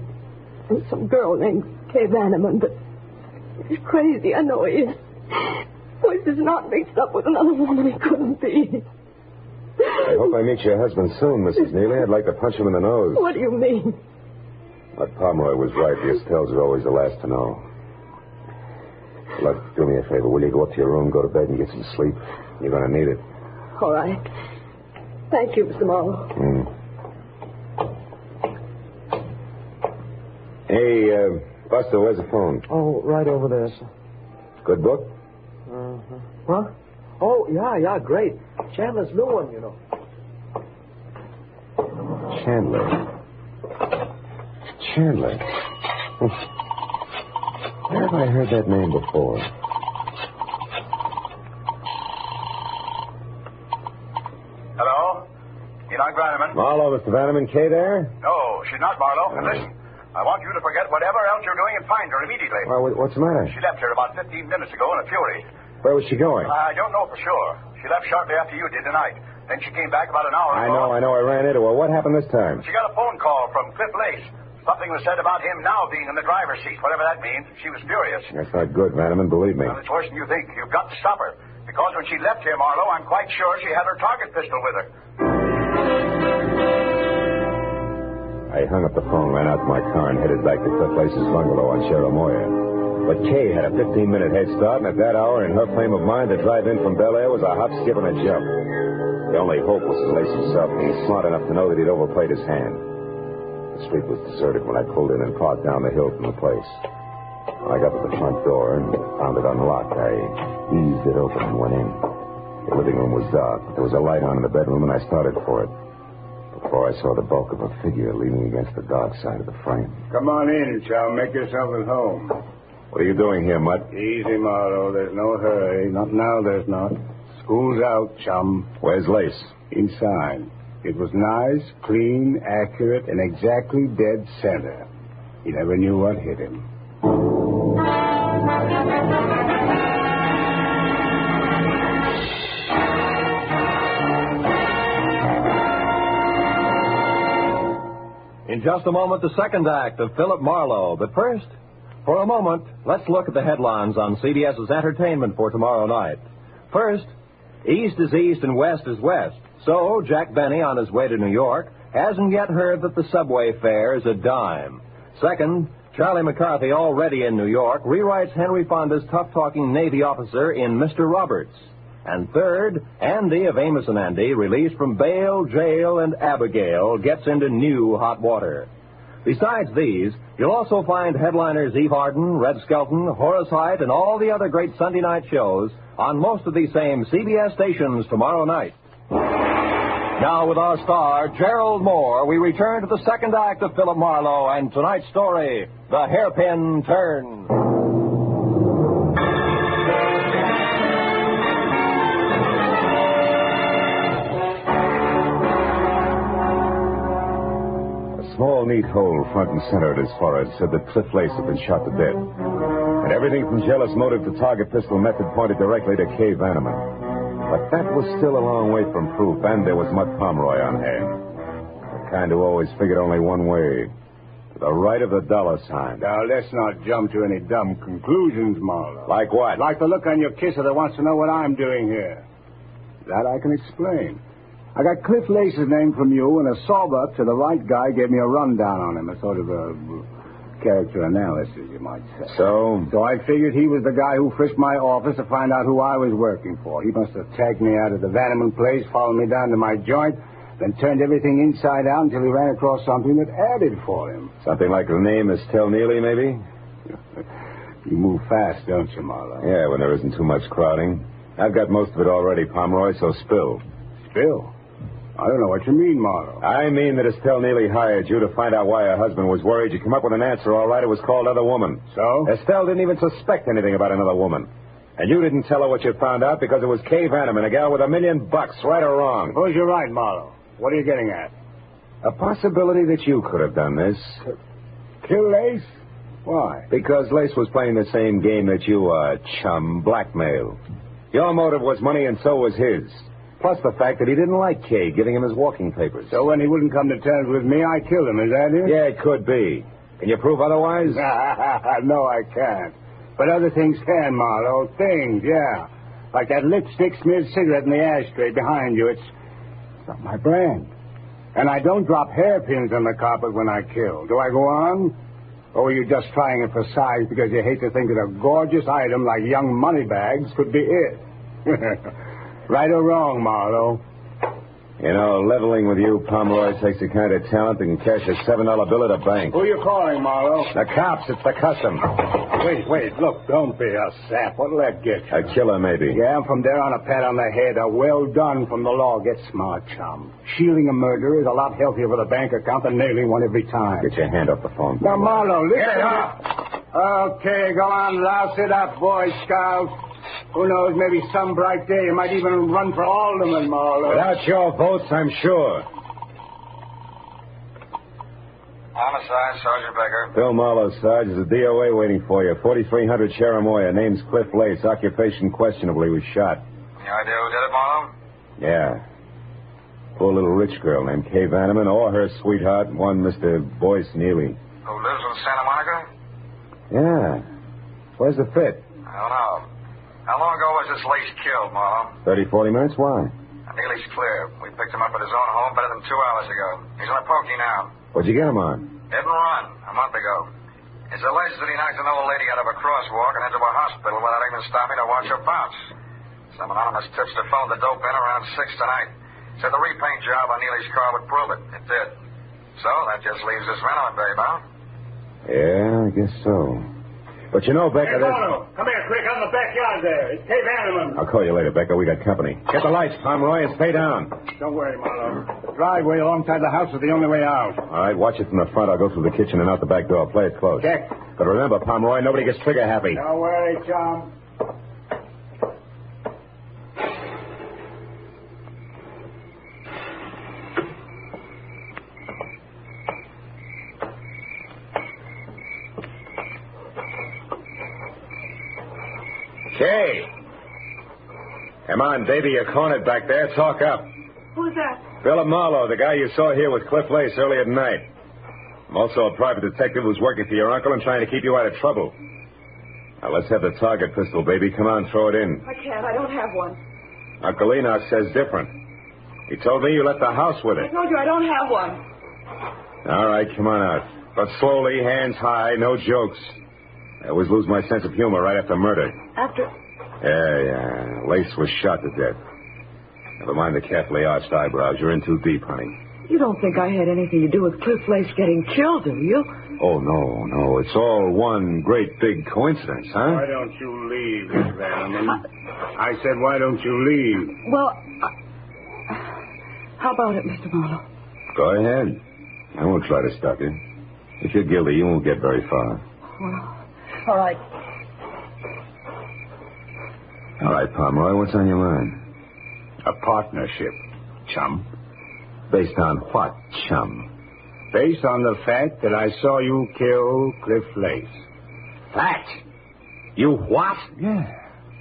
some girl named Kay Vanneman, but he's crazy. I know he is. Boyce is not mixed up with another woman. He couldn't be. I hope I meet your husband soon, Mrs. Neely. I'd like to punch him in the nose. What do you mean? But Pomeroy was right. The Estelles are always the last to know. Look, do me a favor. Will you go up to your room, go to bed, and get some sleep? You're going to need it. All right. Thank you, Mr. Marlowe. Hey, Buster, where's the phone? Oh, right over there, sir. Good book? Uh-huh. Huh? Oh, yeah, great. Chandler's new one, you know. Chandler. Where have I heard that name before? Hello? You're not Vanneman? Marlowe, Mr. Vanneman. Kay there? No, she's not Marlowe. And listen, I want you to forget whatever else you're doing and find her immediately. Well, what's the matter? She left here about 15 minutes ago in a fury. Where was she going? I don't know for sure. She left shortly after you did tonight. Then she came back about an hour ago. I know. I ran into her. What happened this time? She got a phone call from Cliff Lace. Something was said about him now being in the driver's seat, whatever that means. She was furious. That's not good, Vanneman. Believe me. Well, it's worse than you think. You've got to stop her. Because when she left here, Marlowe, I'm quite sure she had her target pistol with her. I hung up the phone, ran out to my car, and headed back to Cliff Lace's bungalow on Cherimoya. But Kay had a 15-minute head start, and at that hour, in her frame of mind, the drive in from Bel Air was a hop, skip, and a jump. The only hope was Lace himself, and he's smart enough to know that he'd overplayed his hand. The street was deserted when I pulled in and parked down the hill from the place. When I got to the front door and found it unlocked, I eased it open and went in. The living room was dark, but there was a light on in the bedroom, and I started for it. Before I saw the bulk of a figure leaning against the dark side of the frame. Come on in, chum. Make yourself at home. What are you doing here, Mutt? Easy, Marlowe. There's no hurry. Not now, there's not. School's out, chum. Where's Lace? Inside. It was nice, clean, accurate, and exactly dead center. He never knew what hit him. In just a moment, the second act of Philip Marlowe. But first, for a moment, let's look at the headlines on CBS's entertainment for tomorrow night. First, East is East and West is West. So, Jack Benny, on his way to New York, hasn't yet heard that the subway fare is a dime. Second, Charlie McCarthy, already in New York, rewrites Henry Fonda's tough-talking Navy officer in Mr. Roberts. And third, Andy of Amos and Andy, released from bail, jail, and Abigail, gets into new hot water. Besides these, you'll also find headliners Eve Arden, Red Skelton, Horace Heidt, and all the other great Sunday night shows on most of these same CBS stations tomorrow night. Now, with our star, Gerald Moore, we return to the second act of Philip Marlowe and tonight's story, The Hairpin Turn. A small, neat hole front and center at his forehead said that Cliff Lace had been shot to death. And everything from jealous motive to target pistol method pointed directly to Kay Vanneman. But that was still a long way from proof, and there was Mutt Pomeroy on hand. The kind who always figured only one way. To the right of the dollar sign. Now, let's not jump to any dumb conclusions, Marlowe. Like what? Like the look on your kisser that wants to know what I'm doing here. That I can explain. I got Cliff Lace's name from you, and a sawbuck to the right guy gave me a rundown on him, a sort of a character analysis, you might say. So I figured he was the guy who frisked my office to find out who I was working for. He must have tagged me out of the Vanneman place, followed me down to my joint, then turned everything inside out until he ran across something that added for him. Something like the name Estelle Neely, maybe? You move fast, don't you, Marlowe? Yeah, when there isn't too much crowding. I've got most of it already, Pomeroy, so spill. Spill? I don't know what you mean, Marlowe. I mean that Estelle Neely hired you to find out why her husband was worried. You come up with an answer, all right. It was called Other Woman. So? Estelle didn't even suspect anything about another woman. And you didn't tell her what you found out because it was Kay Vanneman, a gal with $1 million, right or wrong. Suppose you're right, Marlowe. What are you getting at? A possibility that you could have done this. Kill Lace? Why? Because Lace was playing the same game that you are, chum, blackmail. Your motive was money, and so was his. Plus the fact that he didn't like Kay giving him his walking papers. So when he wouldn't come to terms with me, I killed him, is that it? Yeah, it could be. Can you prove otherwise? No, I can't. But other things can, Marlowe. Things, yeah. Like that lipstick smeared cigarette in the ashtray behind you. It's not my brand. And I don't drop hairpins on the carpet when I kill. Do I go on? Or were you just trying it for size because you hate to think that a gorgeous item like young moneybags could be it? Right or wrong, Marlowe? You know, leveling with you, Pomeroy, takes the kind of talent that can cash a $7 bill at a bank. Who are you calling, Marlowe? The cops. It's the custom. Wait. Look, don't be a sap. What'll that get you? A killer, maybe. Yeah, and from there on, a pat on the head. A well done from the law. Get smart, chum. Shielding a murderer is a lot healthier for the bank account than nailing one every time. Get your hand off the phone. Now, Marlowe, listen. Get up. Okay, go on, louse it up, Boy Scout. Who knows, maybe some bright day you might even run for alderman, Marlowe. Without your votes, I'm sure. Homicide, Sergeant Becker. Phil Marlowe, Sarge, is a DOA waiting for you. 4300 Cherimoya. Name's Cliff Lace. Occupation questionably was shot. Any idea who did it, Marlowe? Yeah. Poor little rich girl named Kay Vanneman, or her sweetheart, one Mr. Boyce Neely. Who lives in Santa Monica? Yeah. Where's the fit? I don't know. How long ago was this Lace killed, Marlowe? 30, 40 minutes? Why? Neely's clear. We picked him up at his own home better than 2 hours ago. He's on a pokey now. What'd you get him on? Hit and run, a month ago. It's alleged that he knocked an old lady out of a crosswalk and into a hospital without even stopping to watch her bounce. Some anonymous tipster phoned the dope in around 6 tonight. Said the repaint job on Neely's car would prove it. It did. So that just leaves this Venom, babe, huh? Yeah, I guess so. But you know, Becker... Hey, Marlowe, come here quick, out in the backyard there. It's Kay Vanneman. I'll call you later, Becker. We got company. Get the lights, Pomeroy, and stay down. Don't worry, Marlowe. The driveway alongside the house is the only way out. All right, watch it from the front. I'll go through the kitchen and out the back door. Play it close. Check. But remember, Pomeroy, nobody gets trigger happy. Don't worry, chum. Kay! Come on, baby, you're cornered back there. Talk up. Who's that? Philip Marlowe, the guy you saw here with Cliff Lace earlier tonight. I'm also a private detective who's working for your uncle and trying to keep you out of trouble. Now, let's have the target pistol, baby. Come on, throw it in. I can't. I don't have one. Uncle Enoch says different. He told me you left the house with I it. told you I don't have one. All right, come on out. But slowly, hands high, no jokes. I always lose my sense of humor right after murder. After... Yeah. Lace was shot to death. Never mind the carefully arched eyebrows. You're in too deep, honey. You don't think I had anything to do with Cliff Lace getting killed, do you? Oh, no. It's all one great big coincidence, huh? Why don't you leave, Miss Vanneman? I said, why don't you leave? Well, how about it, Mr. Marlowe? Go ahead. I won't try to stop you. If you're guilty, you won't get very far. Well, all right. All right, Pomeroy, what's on your mind? A partnership, chum. Based on what, chum? Based on the fact that I saw you kill Cliff Lace. Fact? You what? Yeah.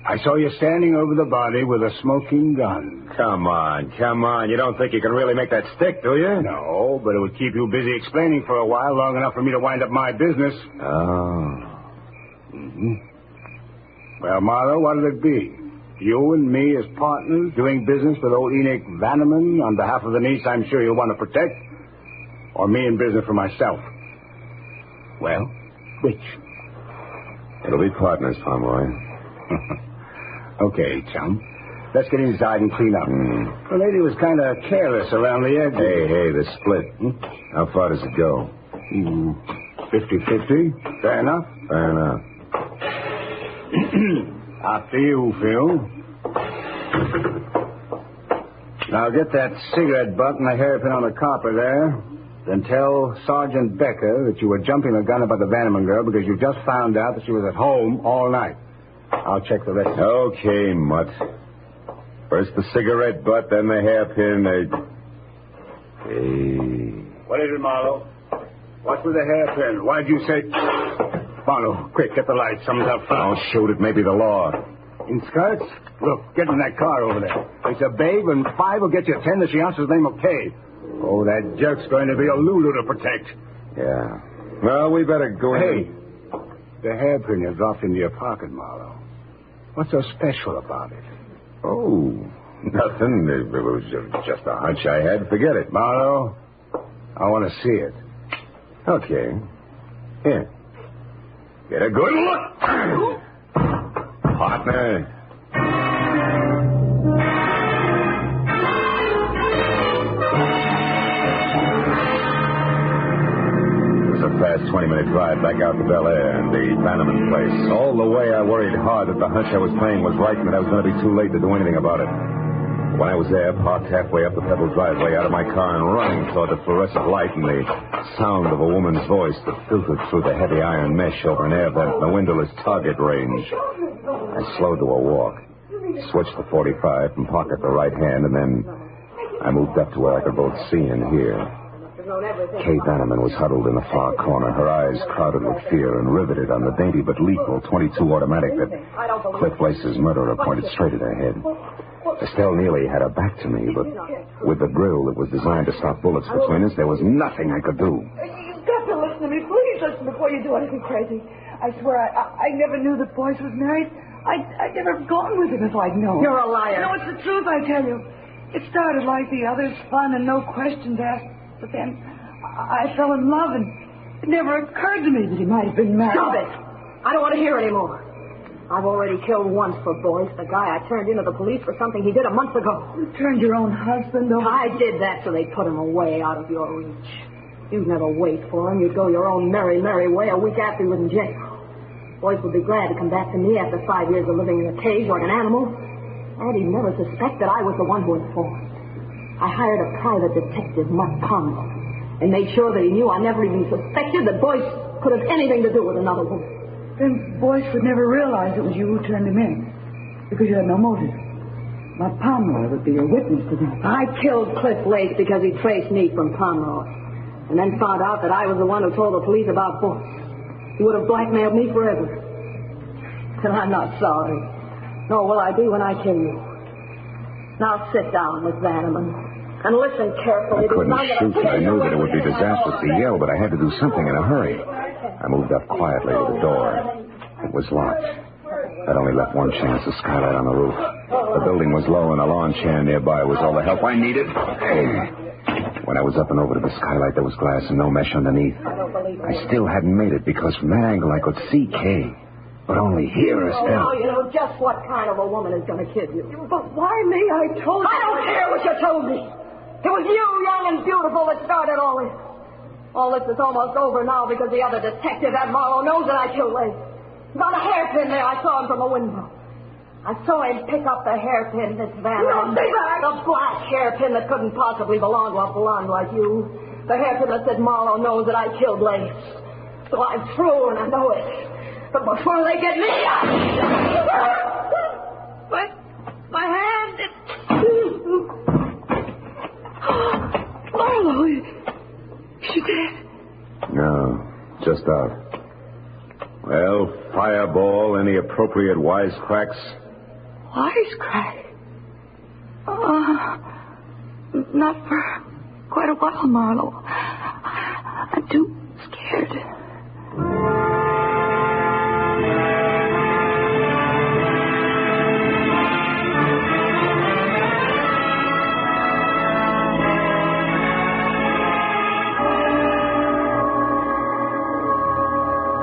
I saw you standing over the body with a smoking gun. Come on. You don't think you can really make that stick, do you? No, but it would keep you busy explaining for a while, long enough for me to wind up my business. Oh. Mm-hmm. Well, Marlowe, what'll it be? You and me as partners doing business with old Enoch Vanneman on behalf of the niece I'm sure you'll want to protect? Or me in business for myself? Well, which? It'll be partners, Pomeroy. Okay, chum. Let's get inside and clean up. The lady was kind of careless around the edges. Hey, the split. How far does it go? 50-50. Fair enough? Fair enough. After you, Phil. Now get that cigarette butt and the hairpin on the copper there. Then tell Sergeant Becker that you were jumping the gun about the Vanneman girl because you just found out that she was at home all night. I'll check the rest. Okay, Mutt. First the cigarette butt, then the hairpin. Hey. What is it, Marlowe? What's with the hairpin? Why'd you say... Marlowe, quick, get the light. Someone's out front. Don't shoot. It may be the law. In skirts? Look, get in that car over there. It's a babe, and 5 will get you 10 that she answers the name of Kay. Oh, that jerk's going to be a Lulu to protect. Yeah. Well, we better go in. Hey, the hairpin you dropped into your pocket, Marlowe. What's so special about it? Oh, nothing. It was just a hunch I had. Forget it. Marlowe, I want to see it. Okay. Here. Get a good look. Partner. It was a fast 20-minute drive back out to Bel Air and the Bannerman place. All the way I worried hard that the hunch I was playing was right and that I was going to be too late to do anything about it. When I was there, parked halfway up the pebbled driveway out of my car and running toward the fluorescent light and the sound of a woman's voice that filtered through the heavy iron mesh over an air vent in the windowless target range, I slowed to a walk, switched to 45 from pocket to right hand, and then I moved up to where I could both see and hear. Kay Bannerman was huddled in the far corner, her eyes crowded with fear and riveted on the dainty but lethal .22 automatic that Cliff Lace's murderer pointed straight at her head. Estelle Neely had her back to me, but with the drill that was designed to stop bullets between us, there was nothing I could do. You've got to listen to me. Please listen before you do anything crazy. I swear, I never knew that Boyce was married. I'd never gone with him if I'd known. You're a liar. No, it's the truth, I tell you. It started like the others, fun and no questions asked. But then I fell in love, and it never occurred to me that he might have been married. Stop it. I don't want to hear any more. I've already killed once for Boyce, the guy I turned into the police for something he did a month ago. You turned your own husband over? I did that so they put him away out of your reach. You'd never wait for him. You'd go your own merry, merry way a week after he was in jail. Boyce would be glad to come back to me after 5 years of living in a cage like an animal. And he'd never suspect that I was the one who informed. I hired a private detective, Mark Pomeroy, and made sure that he knew I never even suspected that Boyce could have anything to do with another woman. Then Boyce would never realize it was you who turned him in, because you had no motive. My Pomeroy would be a witness to that. I killed Cliff Lace because he traced me from Pomeroy, and then found out that I was the one who told the police about Boyce. He would have blackmailed me forever. And I'm not sorry. Nor will I be when I kill you. Now sit down, Miss Vanneman, and listen carefully. I couldn't shoot. I knew that it would be disastrous to yell, but I had to do something in a hurry. I moved up quietly to the door. It was locked. That only left one chance, a skylight on the roof. The building was low, and a lawn chair nearby was all the help I needed. When I was up and over to the skylight, there was glass and no mesh underneath. I still hadn't made it because from that angle I could see Kay, but only hear her still. Now you know just what kind of a woman is going to kill you. But why me? I told you. I don't care what you told me. It was you, young and beautiful, that started all this. All this is almost over now because the other detective at Marlowe knows that I killed Lace. Got a hairpin there. I saw him from the window. I saw him pick up the hairpin that's vanished. The black hairpin that couldn't possibly belong to a blonde like you. The hairpin that said Marlowe knows that I killed Lace. So I'm through and I know it. But before they get me, My hand is... Marlowe, is she dead? No, just out. Well, fireball, any appropriate wisecracks? Wisecrack? Not for quite a while, Marlowe. I'm too scared.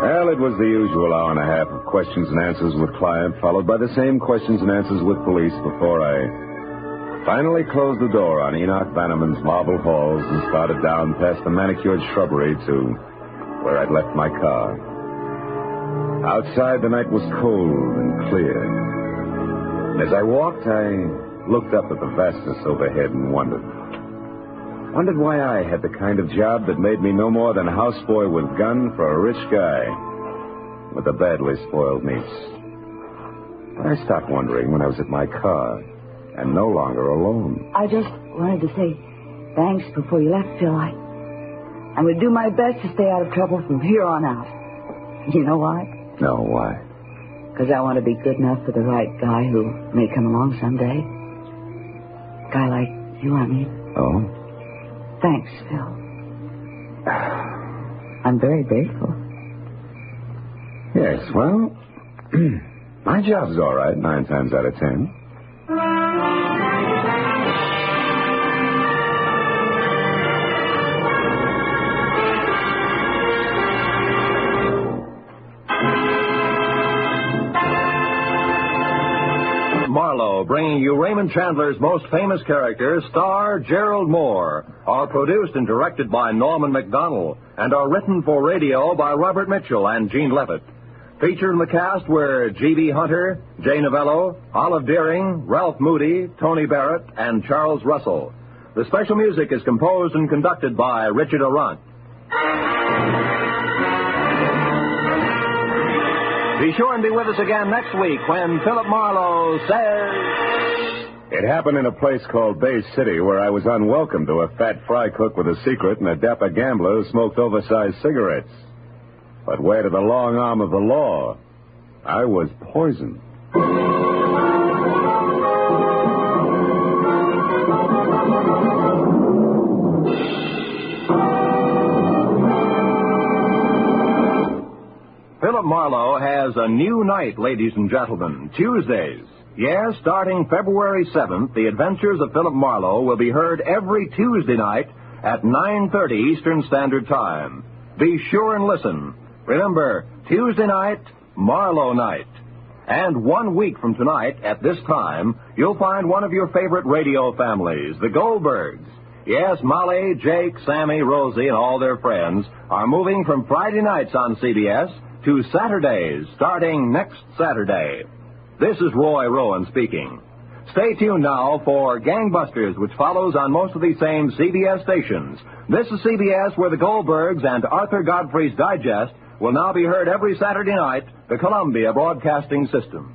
Well, it was the usual hour and a half of questions and answers with client, followed by the same questions and answers with police before I finally closed the door on Enoch Bannerman's marble halls and started down past the manicured shrubbery to where I'd left my car. Outside, the night was cold and clear. And as I walked, I looked up at the vastness overhead and wondered why I had the kind of job that made me no more than a houseboy with gun for a rich guy with a badly spoiled niece. But I stopped wondering when I was at my car and no longer alone. I just wanted to say thanks before you left, Phil. I would do my best to stay out of trouble from here on out. You know why? No, why? Because I want to be good enough for the right guy who may come along someday. Guy like you, I mean. Oh? Thanks, Phil. I'm very grateful. Yes, well, my job's all right 9 times out of 10. Marlowe, bringing you Raymond Chandler's most famous characters, star Gerald Moore, are produced and directed by Norman MacDonald, and are written for radio by Robert Mitchell and Gene Levitt. Featured in the cast were G.B. Hunter, Jay Novello, Olive Deering, Ralph Moody, Tony Barrett, and Charles Russell. The special music is composed and conducted by Richard Arant. Be sure and be with us again next week when Philip Marlowe says... It happened in a place called Bay City where I was unwelcome to a fat fry cook with a secret and a dapper gambler who smoked oversized cigarettes. But where to the long arm of the law? I was poisoned. Philip Marlowe has a new night, ladies and gentlemen, Tuesdays. Yes, starting February 7th, the adventures of Philip Marlowe will be heard every Tuesday night at 9:30 Eastern Standard Time. Be sure and listen. Remember, Tuesday night, Marlowe night. And 1 week from tonight, at this time, you'll find one of your favorite radio families, the Goldbergs. Yes, Molly, Jake, Sammy, Rosie, and all their friends are moving from Friday nights on CBS to Saturdays, starting next Saturday. This is Roy Rowan speaking. Stay tuned now for Gangbusters, which follows on most of these same CBS stations. This is CBS, where the Goldbergs and Arthur Godfrey's Digest will now be heard every Saturday night, the Columbia Broadcasting System.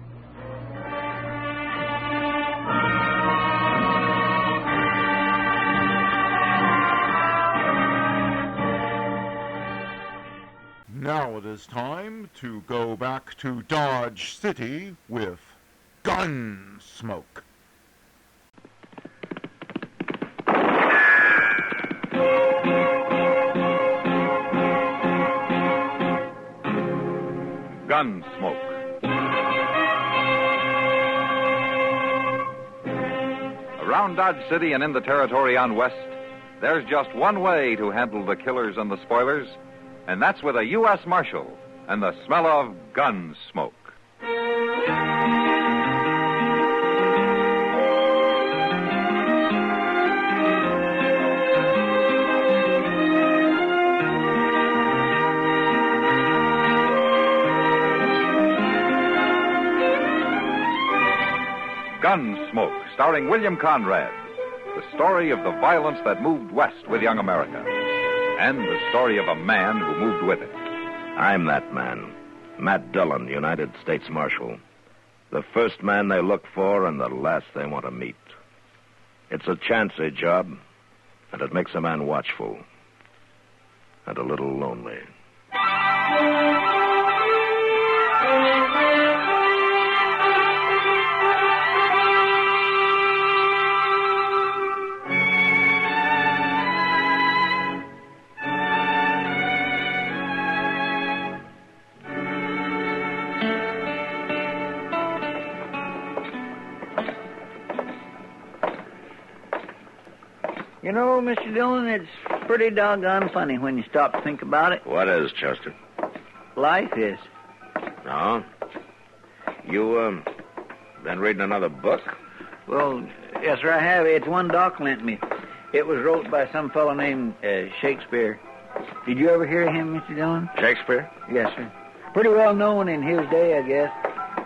Now it is time to go back to Dodge City with Gunsmoke. Gunsmoke. Around Dodge City and in the territory on West, there's just one way to handle the killers and the spoilers, and that's with a U.S. Marshal and the smell of gun smoke. Gunsmoke, starring William Conrad. The story of the violence that moved west with young America. And the story of a man who moved with it. I'm that man. Matt Dillon, United States Marshal. The first man they look for and the last they want to meet. It's a chancy job, and it makes a man watchful. And a little lonely. You know, Mr. Dillon, it's pretty doggone funny when you stop to think about it. What is, Chester? Life is. No? You, been reading another book? Well, yes, sir, I have. It's one Doc lent me. It was wrote by some fellow named Shakespeare. Did you ever hear of him, Mr. Dillon? Shakespeare? Yes, sir. Pretty well known in his day, I guess.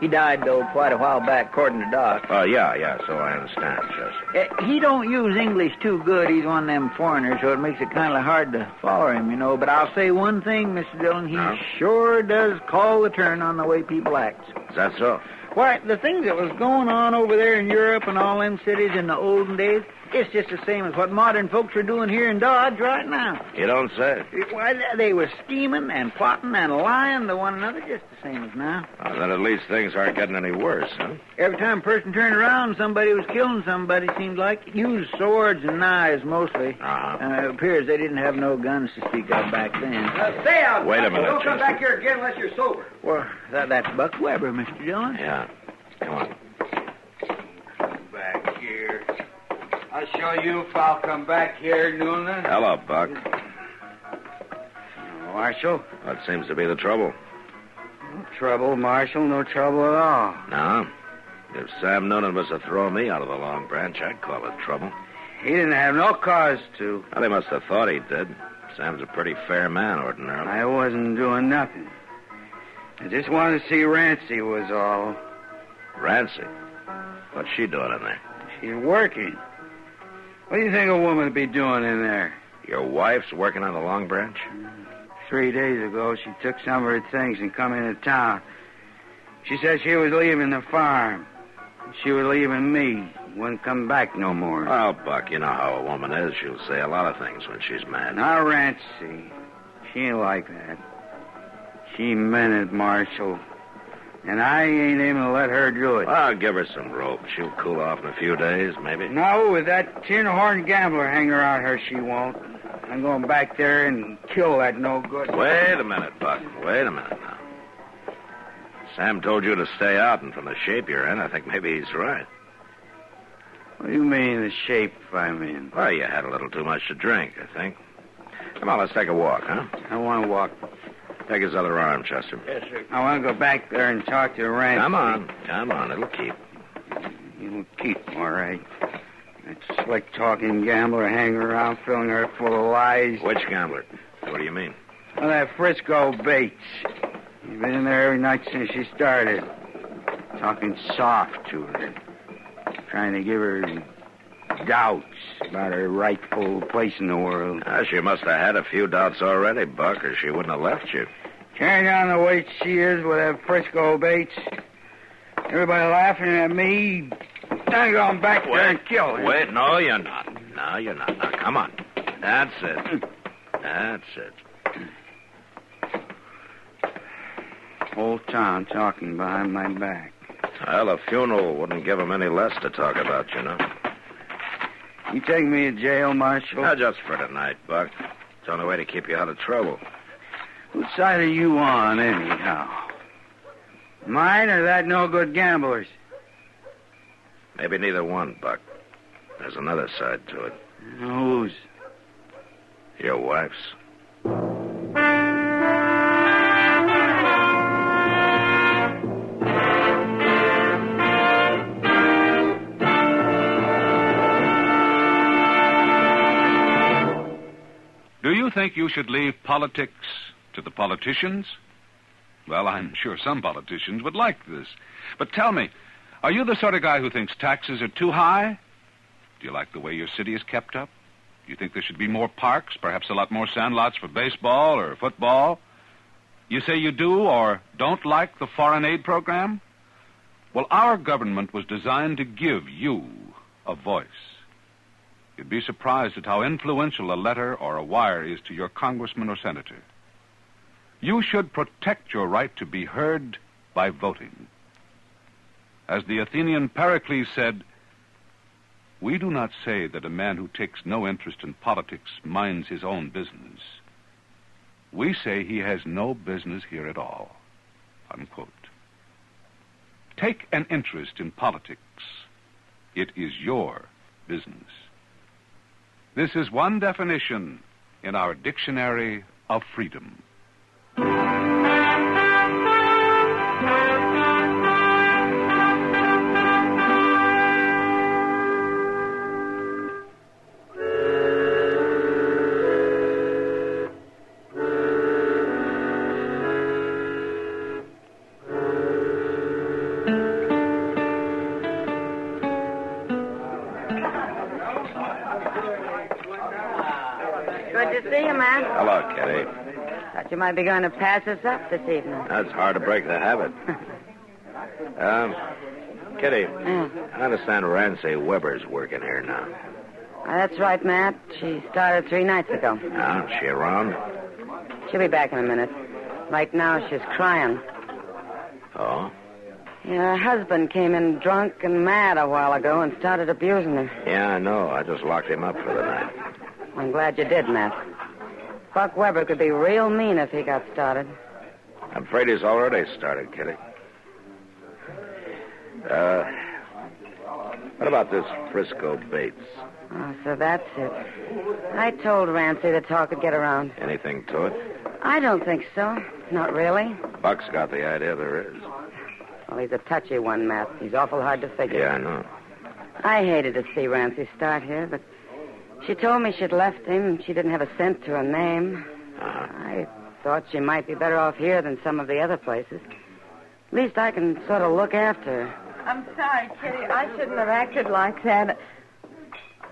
He died, though, quite a while back, according to Doc. Yeah, so I understand, Chester. He don't use English too good. He's one of them foreigners, so it makes it kind of hard to follow him, you know. But I'll say one thing, Mr. Dillon. He sure does call the turn on the way people act. Is that so? Why, the things that was going on over there in Europe and all them cities in the olden days, it's just the same as what modern folks are doing here in Dodge right now. You don't say. Why, they were scheming and plotting and lying to one another just the same as now. Well, then at least things aren't getting any worse, huh? Every time a person turned around, somebody was killing somebody, seemed like. Used swords and knives, mostly. It appears they didn't have no guns to speak of back then. Stay out. Wait a minute, Don't come Chester. back here again unless you're sober. Well, that's Buck Weber, Mr. Dillon. Yeah. Come on. Back here. I'll show you if I'll come back here, Noonan. Hello, Buck. Marshal? What seems to be the trouble? No trouble, Marshal. No trouble at all. No? If Sam Noonan was to throw me out of the Long Branch, I'd call it trouble. He didn't have no cause to. Well, he must have thought he did. Sam's a pretty fair man, ordinarily. I wasn't doing nothing. I just wanted to see Rancy was all. Rancy? What's she doing in there? She's working. What do you think a woman would be doing in there? Your wife's working on the Long Branch? 3 days ago, she took some of her things and come into town. She said she was leaving the farm. She was leaving me. Wouldn't come back no more. Oh, Buck, you know how a woman is. She'll say a lot of things when she's mad. Now, Rancy, she ain't like that. She meant it, Marshal. And I ain't aiming to let her do it. I'll give her some rope. She'll cool off in a few days, maybe. No, with that tin horn gambler hanging around her, she won't. I'm going back there and kill that no good. Wait a minute, Buck. Wait a minute now. Sam told you to stay out, and from the shape you're in, I think maybe he's right. What do you mean, the shape I'm in? Well, you had a little too much to drink, I think. Come on, let's take a walk, huh? I want to walk. Take his other arm, Chester. Yes, sir. I want to go back there and talk to Rancy. Come on. It'll keep. It'll keep, all right. That slick-talking gambler hanging around, filling her full of lies. Which gambler? What do you mean? Well, that Frisco Bates. He's been in there every night since she started. Talking soft to her. Trying to give her doubts about her rightful place in the world. She must have had a few doubts already, Buck, or she wouldn't have left you. Carrying on the way she is with that Frisco Bates. Everybody laughing at me. I'm going back there and kill her. Wait, no, you're not. No, you're not. Now, come on. That's it. That's it. Whole town talking behind my back. Well, a funeral wouldn't give them any less to talk about, you know. You take me to jail, Marshal? Not just for tonight, Buck. It's the only way to keep you out of trouble. Whose side are you on, anyhow? Mine or that no-good gambler's? Maybe neither one, Buck. There's another side to it. Whose? Your wife's. Do you think you should leave politics to the politicians? Well, I'm sure some politicians would like this. But tell me, are you the sort of guy who thinks taxes are too high? Do you like the way your city is kept up? Do you think there should be more parks, perhaps a lot more sandlots for baseball or football? You say you do or don't like the foreign aid program? Well, our government was designed to give you a voice. You'd be surprised at how influential a letter or a wire is to your congressman or senator. You should protect your right to be heard by voting. As the Athenian Pericles said, we do not say that a man who takes no interest in politics minds his own business. We say he has no business here at all. Unquote. Take an interest in politics. It is your business. This is one definition in our dictionary of freedom. Good to see you, man. Hello, Kitty. Thought you might be going to pass us up this evening. It's hard to break the habit. Kitty, I understand Rancy Weber's working here now. That's right, Matt. She started 3 nights ago. Is she around? She'll be back in a minute. Right now, she's crying. Oh? Yeah, her husband came in drunk and mad a while ago and started abusing her. Yeah, I know. I just locked him up for the night. I'm glad you did, Matt. Buck Weber could be real mean if he got started. I'm afraid he's already started, Kitty. What about this Frisco Bates? Oh, so that's it. I told Rancy the talk would get around. Anything to it? I don't think so. Not really. Buck's got the idea there is. Well, he's a touchy one, Matt. He's awful hard to figure. Yeah, I know. I hated to see Rancy start here, but she told me she'd left him. She didn't have a cent to her name. I thought she might be better off here than some of the other places. At least I can sort of look after her. I'm sorry, Kitty. I shouldn't have acted like that.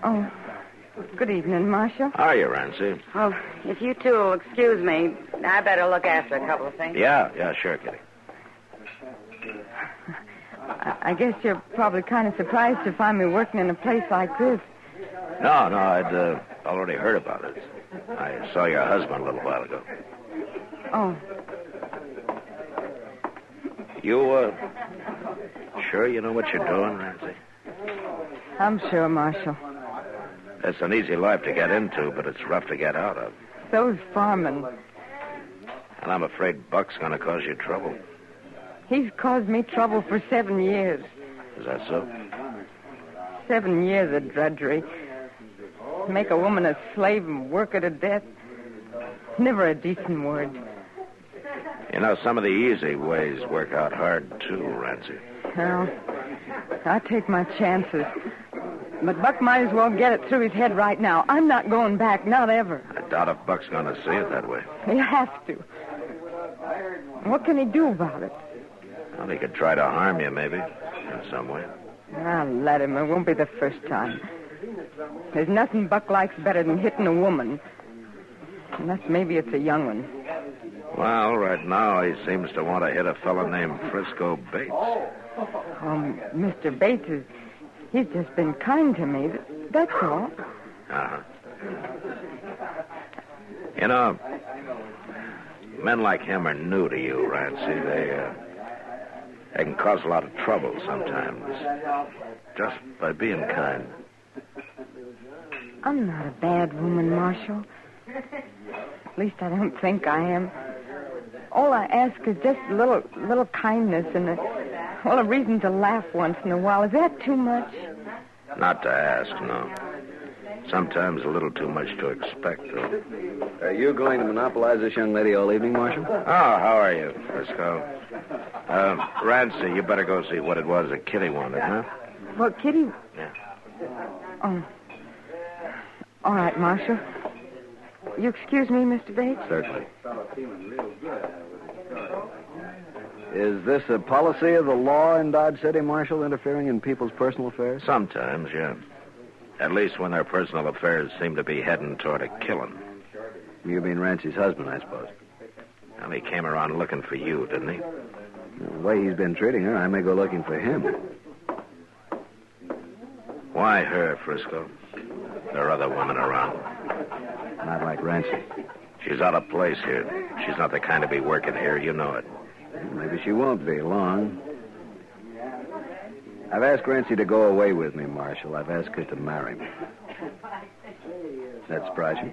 Oh, good evening, Marshal. How are you, Rancy? Oh, if you two will excuse me, I better look after a couple of things. Yeah, sure, Kitty. I guess you're probably kind of surprised to find me working in a place like this. No, I'd already heard about it. I saw your husband a little while ago. Oh. You, sure you know what you're doing, Rancy? I'm sure, Marshal. It's an easy life to get into, but it's rough to get out of. So's farming. And I'm afraid Buck's going to cause you trouble. He's caused me trouble for 7 years. Is that so? 7 years of drudgery. Make a woman a slave and work her to death. Never a decent word. You know, some of the easy ways work out hard, too, Rancy. Well, I take my chances. But Buck might as well get it through his head right now. I'm not going back, not ever. I doubt if Buck's going to see it that way. He has to. What can he do about it? Well, he could try to harm you, maybe, in some way. I'll let him. It won't be the first time. There's nothing Buck likes better than hitting a woman. Unless maybe it's a young one. Well, right now he seems to want to hit a fellow named Frisco Bates. Mr. Bates he's just been kind to me. That's all. Uh-huh. You know, men like him are new to you, Rancy. They can cause a lot of trouble sometimes. Just by being kind. I'm not a bad woman, Marshal. At least I don't think I am. All I ask is just a little kindness and a reason to laugh once in a while. Is that too much? Not to ask, no. Sometimes a little too much to expect, though. Are you going to monopolize this young lady all evening, Marshal? Oh, how are you, Frisco? Rancy, you better go see what it was that Kitty wanted, huh? Well, Kitty... Yeah. Oh. All right, Marshal. You excuse me, Mr. Bates? Certainly. Is this a policy of the law in Dodge City, Marshal, interfering in people's personal affairs? Sometimes, yeah. At least when their personal affairs seem to be heading toward a killing. You mean Rancy's husband, I suppose. Well, he came around looking for you, didn't he? The way he's been treating her, I may go looking for him. Why her, Frisco? There are other women around. Not like Rancy. She's out of place here. She's not the kind to be working here, you know it. Maybe she won't be long. I've asked Rancy to go away with me, Marshal. I've asked her to marry me. That surprise you?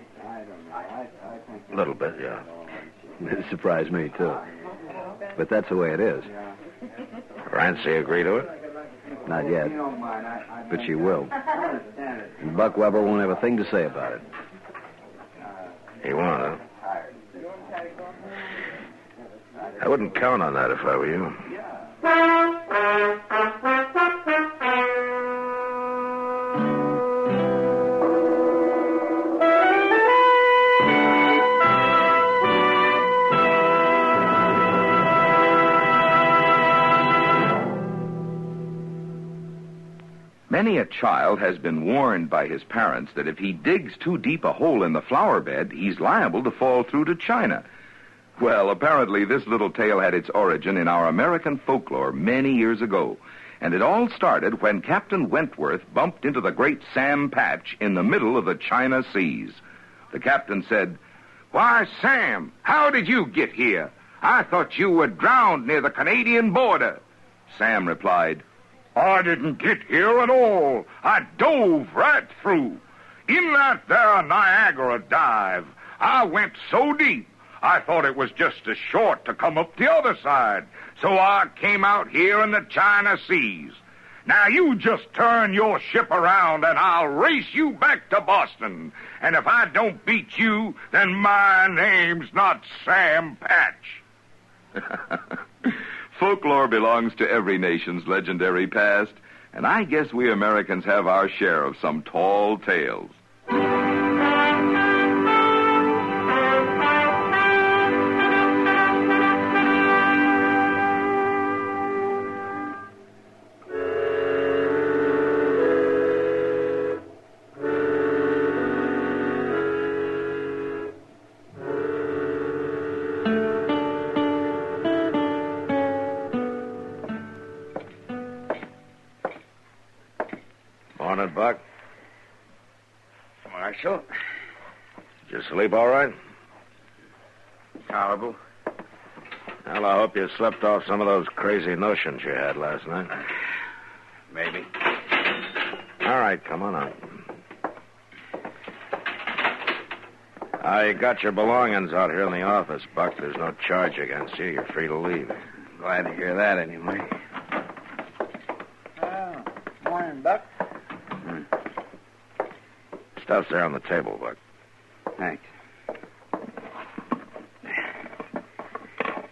A little bit, yeah. It surprised me, too. But that's the way it is. Rancy agree to it? Not yet. But she will. And Buck Weber won't have a thing to say about it. He won't, huh? I wouldn't count on that if I were you. Many a child has been warned by his parents that if he digs too deep a hole in the flower bed, he's liable to fall through to China. Well, apparently this little tale had its origin in our American folklore many years ago. And it all started when Captain Wentworth bumped into the great Sam Patch in the middle of the China Seas. The captain said, "Why, Sam, how did you get here? I thought you were drowned near the Canadian border." Sam replied, "I didn't get here at all. I dove right through. In that there Niagara dive, I went so deep, I thought it was just as short to come up the other side. So I came out here in the China Seas. Now you just turn your ship around and I'll race you back to Boston. And if I don't beat you, then my name's not Sam Patch." Folklore belongs to every nation's legendary past, and I guess we Americans have our share of some tall tales. Morning, Buck. Marshal? Did you sleep all right? Tolerable. Well, I hope you slept off some of those crazy notions you had last night. Maybe. All right, come on out. I got your belongings out here in the office, Buck. There's no charge against you. You're free to leave. Glad to hear that, anyway. Morning, Buck. Stuff's there on the table, Buck. Thanks.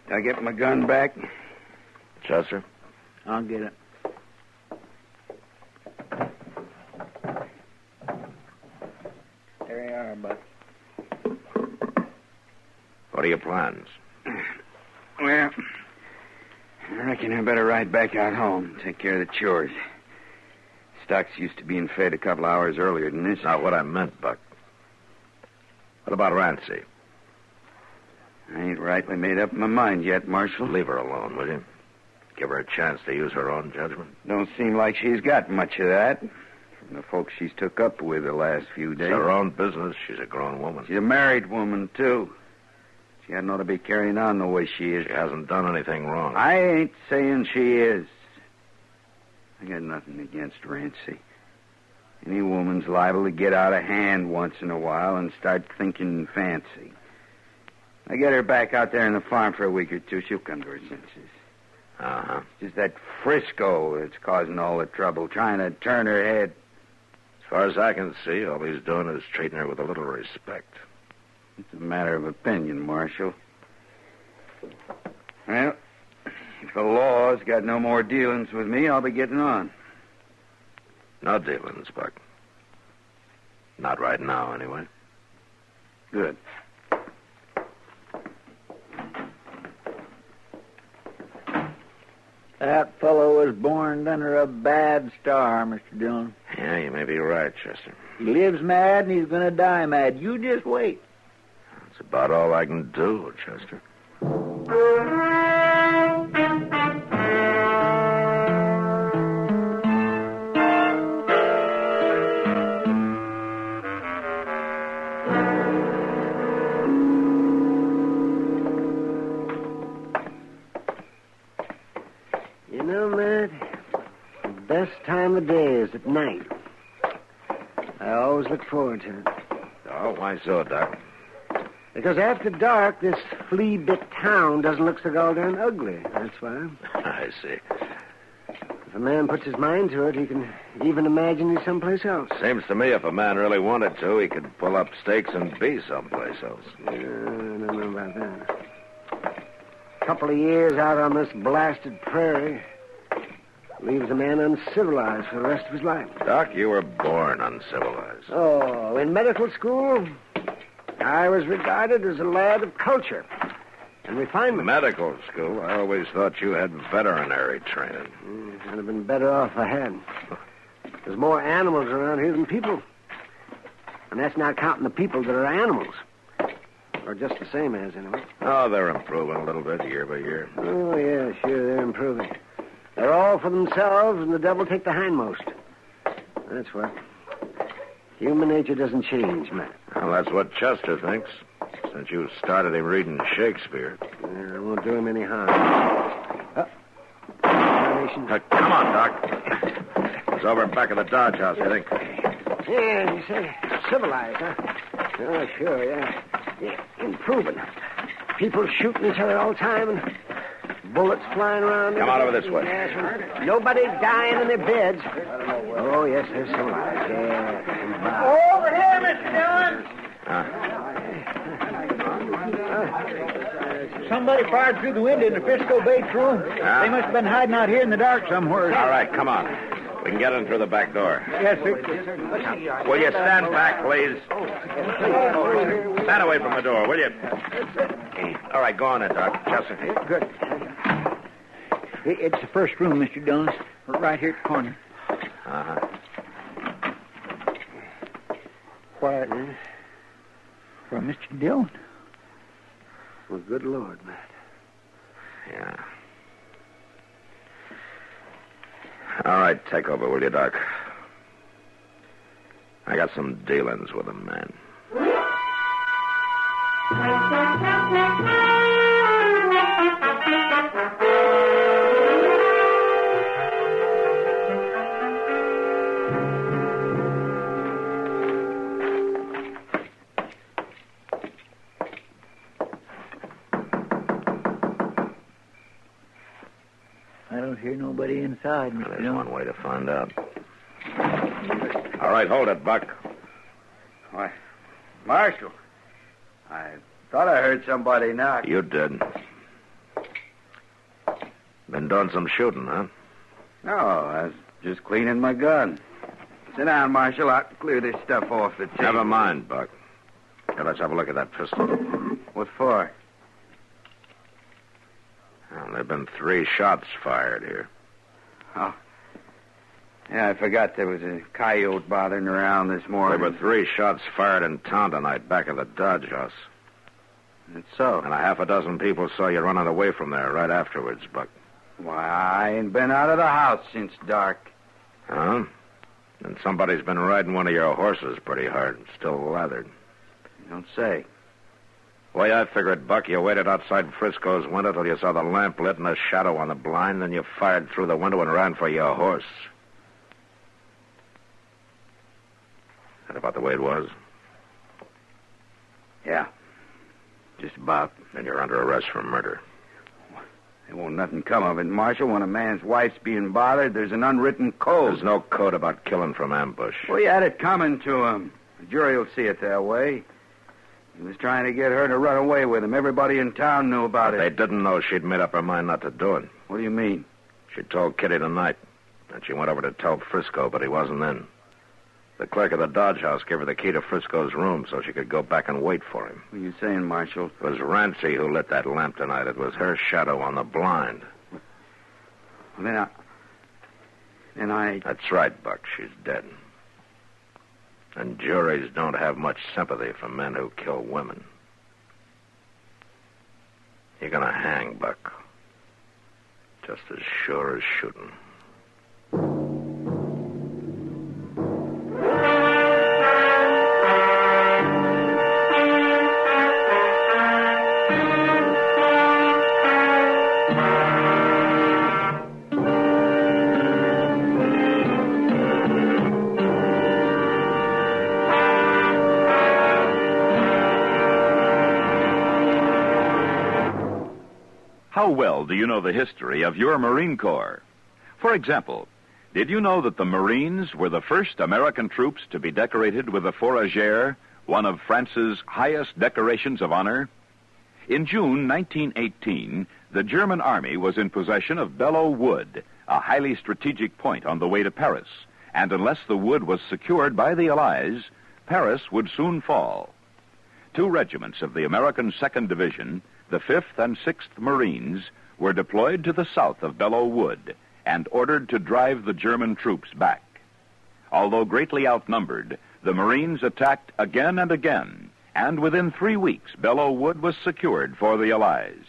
Did I get my gun back? Chester? I'll get it. There you are, Buck. What are your plans? Well, I reckon I better ride back out home, take care of the chores. Stock's used to being fed a couple hours earlier than this. Not what I meant, Buck. What about Rancy? I ain't rightly made up my mind yet, Marshal. Leave her alone, will you? Give her a chance to use her own judgment. Don't seem like she's got much of that. From the folks she's took up with the last few days. It's her own business. She's a grown woman. She's a married woman, too. She hadn't ought to be carrying on the way she is. She hasn't done anything wrong. I ain't saying she is. I got nothing against Rancy. Any woman's liable to get out of hand once in a while and start thinking fancy. I get her back out there in the farm for a week or two, she'll come to her senses. Uh-huh. It's just that Frisco that's causing all the trouble, trying to turn her head. As far as I can see, all he's doing is treating her with a little respect. It's a matter of opinion, Marshal. Well, if the law's got no more dealings with me, I'll be getting on. No dealings, Buck. Not right now, anyway. Good. That fellow was born under a bad star, Mr. Dillon. Yeah, you may be right, Chester. He lives mad and he's going to die mad. You just wait. That's about all I can do, Chester. You know, Matt, the best time of day is at night. I always look forward to it. Oh, why so, Doc? Because after dark, this flea-bit town doesn't look so goddamn ugly. That's why. I see. If a man puts his mind to it, he can even imagine he's someplace else. Seems to me if a man really wanted to, he could pull up stakes and be someplace else. I don't know about that. A couple of years out on this blasted prairie leaves a man uncivilized for the rest of his life. Doc, you were born uncivilized. Oh, in medical school, I was regarded as a lad of culture and refinement. Medical school? I always thought you had veterinary training. I'd have been better off if I had. There's more animals around here than people. And that's not counting the people that are animals. Or just the same as, anyway. Oh, they're improving a little bit year by year. Oh, yeah, sure, they're improving. They're all for themselves, and the devil take the hindmost. That's what. Human nature doesn't change, Matt. Well, that's what Chester thinks, since you started him reading Shakespeare. Yeah, it won't do him any harm. Come on, Doc. It's over back of the Dodge House, I think. Yeah, you say civilized, huh? Oh, sure, yeah. Improving. People shooting each other all the time and bullets flying around. Come on over this way. Yes, nobody dying in their beds. Oh, yes, they're civilized. Yeah. Over here, Mr. Dillon. Somebody fired through the window in the Frisco Bates room. They must have been hiding out here in the dark somewhere. All right, come on. We can get in through the back door. Yes, sir. Will you stand back, please? Stand away from the door, will you? All right, go on in, Doc. Chester. Good. It's the first room, Mr. Dillon. Right here at the corner. Uh-huh. Quiet, eh? For Mr. Dillon. Well, good Lord, Matt. Yeah. All right, take over, will you, Doc? I got some dealings with a man. I don't hear nobody inside, Mr. There's Dillon. one way to find out. All right, hold it, Buck. Why, Marshal, I thought I heard somebody knock. You did. Been doing some shooting, huh? No, I was just cleaning my gun. Sit down, Marshal. I'll clear this stuff off the table. Never mind, Buck. Here, let's have a look at that pistol. What for? Well, there have been 3 shots fired here. Oh. Yeah, I forgot there was a coyote bothering around this morning. There were 3 shots fired in town tonight back of the Dodge House. That's so. And a half a dozen people saw you running away from there right afterwards, Buck. Why, I ain't been out of the house since dark. Huh? And somebody's been riding one of your horses pretty hard, still lathered. You don't say. Way I figured, Buck, you waited outside Frisco's window till you saw the lamp lit and a shadow on the blind, then you fired through the window and ran for your horse. Is that about the way it was? Yeah. Just about. Then you're under arrest for murder. There won't nothing come of it, Marshal. When a man's wife's being bothered, there's an unwritten code. There's no code about killing from ambush. Well, you had it coming to him. The jury will see it that way. He was trying to get her to run away with him. Everybody in town knew about it. They didn't know she'd made up her mind not to do it. What do you mean? She told Kitty tonight, and she went over to tell Frisco, but he wasn't in. The clerk of the Dodge House gave her the key to Frisco's room so she could go back and wait for him. What are you saying, Marshal? It was Rancy who lit that lamp tonight. It was her shadow on the blind. Well, then I... That's right, Buck. She's dead. And juries don't have much sympathy for men who kill women. You're gonna hang, Buck. Just as sure as shooting. How well do you know the history of your Marine Corps? For example, did you know that the Marines were the first American troops to be decorated with the Fourragère, one of France's highest decorations of honor? In June 1918, the German army was in possession of Belleau Wood, a highly strategic point on the way to Paris, and unless the wood was secured by the Allies, Paris would soon fall. 2 regiments of the American 2nd Division, the 5th and 6th Marines, were deployed to the south of Belleau Wood and ordered to drive the German troops back. Although greatly outnumbered, the Marines attacked again and again And within 3 weeks, Belleau Wood was secured for the Allies.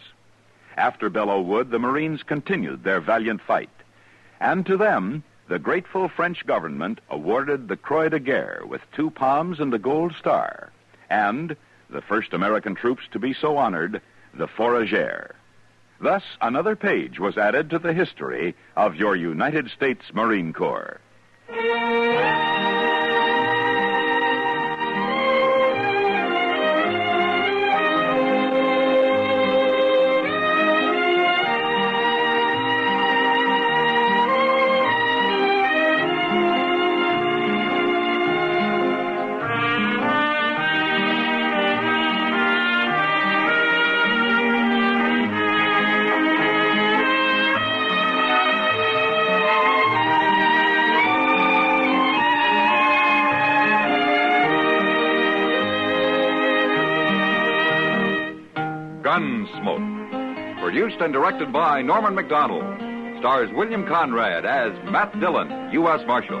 After Belleau Wood, the Marines continued their valiant fight. And to them, the grateful French government awarded the Croix de Guerre with 2 palms and a gold star. And the first American troops to be so honored, the Fourragère. Thus, another page was added to the history of your United States Marine Corps. Gunsmoke, produced and directed by Norman McDonald, stars William Conrad as Matt Dillon, U.S. Marshal.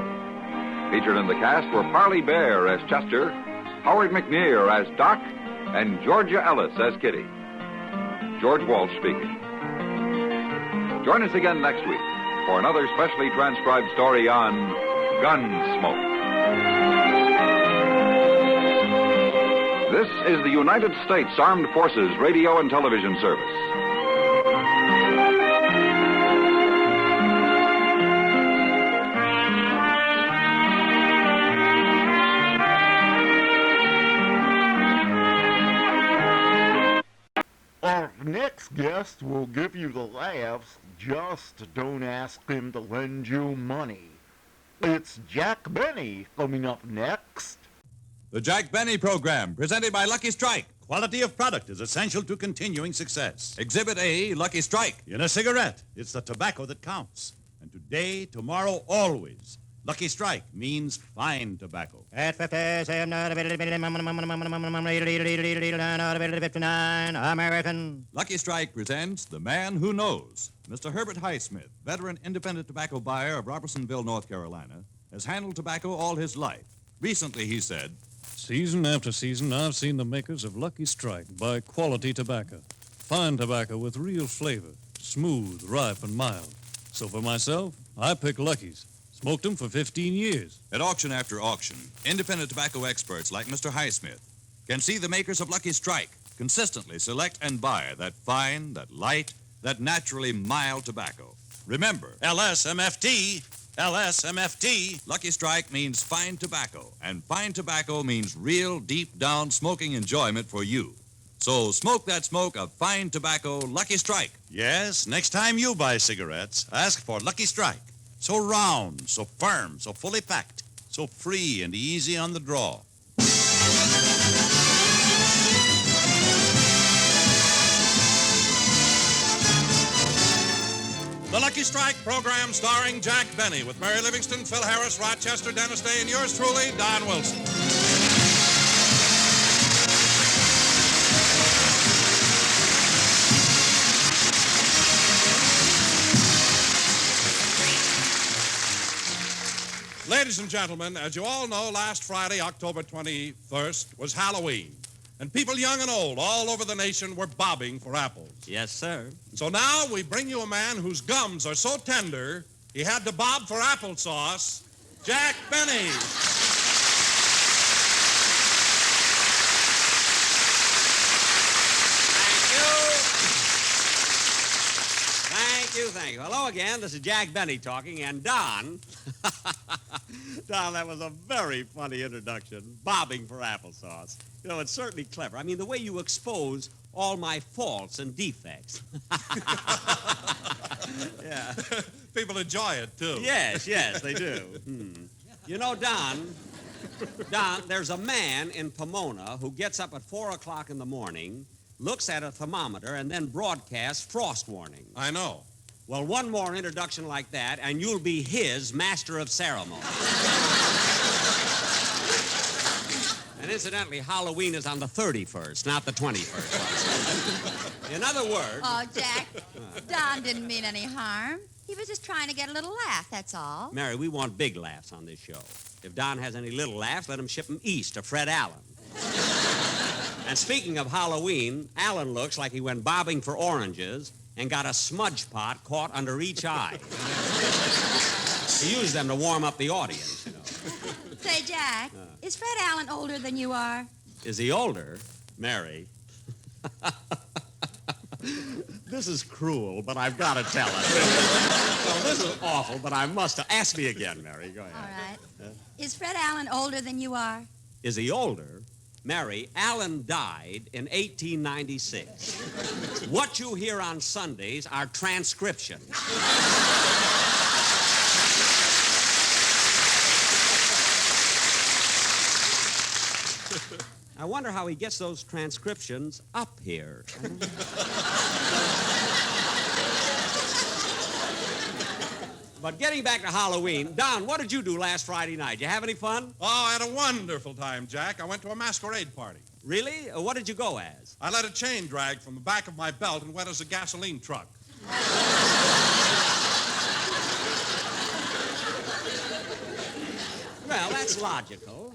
Featured in the cast were Parley Bear as Chester, Howard McNear as Doc, and Georgia Ellis as Kitty. George Walsh speaking. Join us again next week for another specially transcribed story on Gunsmoke. This is the United States Armed Forces Radio and Television Service. Our next guest will give you the laughs, just don't ask him to lend you money. It's Jack Benny coming up next. The Jack Benny Program, presented by Lucky Strike. Quality of product is essential to continuing success. Exhibit A, Lucky Strike. In a cigarette, it's the tobacco that counts. And today, tomorrow, always, Lucky Strike means fine tobacco. At 57, American. Lucky Strike presents The Man Who Knows. Mr. Herbert Highsmith, veteran independent tobacco buyer of Robertsonville, North Carolina, has handled tobacco all his life. Recently, he said, season after season, I've seen the makers of Lucky Strike buy quality tobacco. Fine tobacco with real flavor, smooth, ripe, and mild. So for myself, I pick Lucky's. Smoked them for 15 years. At auction after auction, independent tobacco experts like Mr. Highsmith can see the makers of Lucky Strike consistently select and buy that fine, that light, that naturally mild tobacco. Remember, LSMFT. LSMFT. Lucky Strike means fine tobacco, and fine tobacco means real, deep-down smoking enjoyment for you. So smoke that smoke of fine tobacco, Lucky Strike. Yes, next time you buy cigarettes, ask for Lucky Strike. So round, so firm, so fully packed, so free and easy on the draw. The Lucky Strike program starring Jack Benny with Mary Livingston, Phil Harris, Rochester, Dennis Day, and yours truly, Don Wilson. Ladies and gentlemen, as you all know, last Friday, October 21st, was Halloween. And people young and old all over the nation were bobbing for apples. Yes, sir. So now we bring you a man whose gums are so tender, he had to bob for applesauce, Jack Benny. Thank you. Hello again. This is Jack Benny talking, and Don. Don, that was a very funny introduction. Bobbing for applesauce. You know, it's certainly clever. I mean, the way you expose all my faults and defects. Yeah. People enjoy it, too. Yes, they do. You know, Don, there's a man in Pomona who gets up at 4 o'clock in the morning, looks at a thermometer, and then broadcasts frost warning. I know. Well, one more introduction like that, and you'll be his master of ceremony. And incidentally, Halloween is on the 31st, not the 21st. In other words... Oh, Jack, Don didn't mean any harm. He was just trying to get a little laugh, that's all. Mary, we want big laughs on this show. If Don has any little laughs, let him ship them east to Fred Allen. And speaking of Halloween, Alan looks like he went bobbing for oranges and got a smudge pot caught under each eye. He used them to warm up the audience, you know. Say, Jack, is Fred Allen older than you are? Is he older? Mary. This is cruel, but I've got to tell it. Well, this is awful, but I must. Ask me again, Mary. Go ahead. All right. Is Fred Allen older than you are? Is he older? Mary, Allen died in 1896. What you hear on Sundays are transcriptions. I wonder how he gets those transcriptions up here. But getting back to Halloween, Don, what did you do last Friday night? Did you have any fun? Oh, I had a wonderful time, Jack. I went to a masquerade party. Really? What did you go as? I let a chain drag from the back of my belt and went as a gasoline truck. Well, that's logical.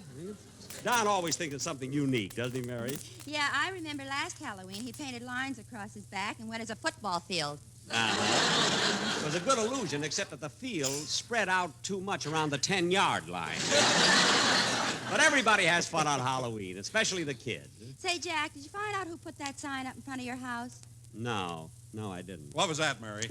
Don always thinks of something unique, doesn't he, Mary? Yeah, I remember last Halloween he painted lines across his back and went as a football field. It was a good illusion, except that the field spread out too much around the 10-yard line. But everybody has fun on Halloween, especially the kids. Say, Jack, did you find out who put that sign up in front of your house? No, I didn't. What was that, Mary?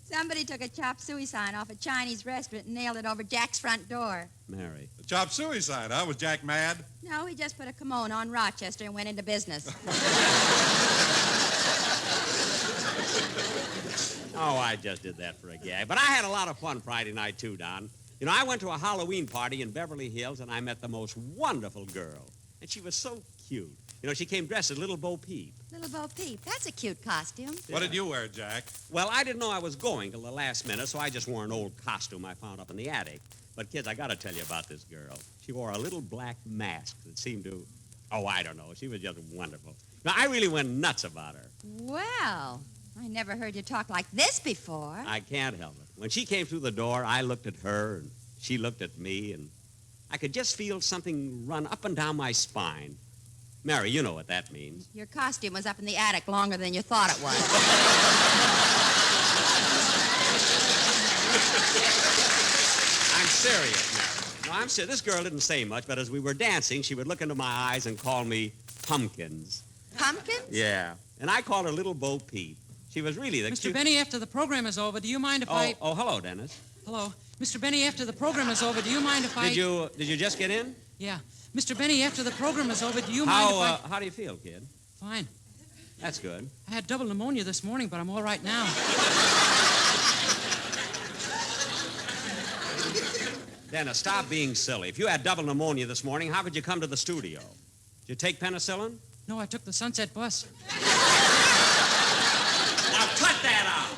Somebody took a chop suey sign off a Chinese restaurant and nailed it over Jack's front door. Mary. The chop suey sign, huh? Was Jack mad? No, he just put a kimono on Rochester and went into business. Oh, I just did that for a gag. But I had a lot of fun Friday night, too, Don. You know, I went to a Halloween party in Beverly Hills, and I met the most wonderful girl. And she was so cute. You know, she came dressed as Little Bo Peep. Little Bo Peep. That's a cute costume. What did you wear, Jack? Well, I didn't know I was going till the last minute, so I just wore an old costume I found up in the attic. But, kids, I got to tell you about this girl. She wore a little black mask that seemed to... Oh, I don't know. She was just wonderful. Now, I really went nuts about her. Well, I never heard you talk like this before. I can't help it. When she came through the door, I looked at her, and she looked at me, and I could just feel something run up and down my spine. Mary, you know what that means. Your costume was up in the attic longer than you thought it was. I'm serious, Mary. No, I'm serious. This girl didn't say much, but as we were dancing, she would look into my eyes and call me Pumpkins. Pumpkins? Yeah. And I called her Little Bo Peep. She was really the Mr. Benny, after the program is over, do you mind if I... Oh, hello, Dennis. Hello. Mr. Benny, after the program is over, do you mind if I... Did you just get in? Yeah. Mr. Benny, after the program is over, do you mind if I... How do you feel, kid? Fine. That's good. I had double pneumonia this morning, but I'm all right now. Dennis, stop being silly. If you had double pneumonia this morning, how could you come to the studio? Did you take penicillin? No, I took the Sunset bus. Now cut that out!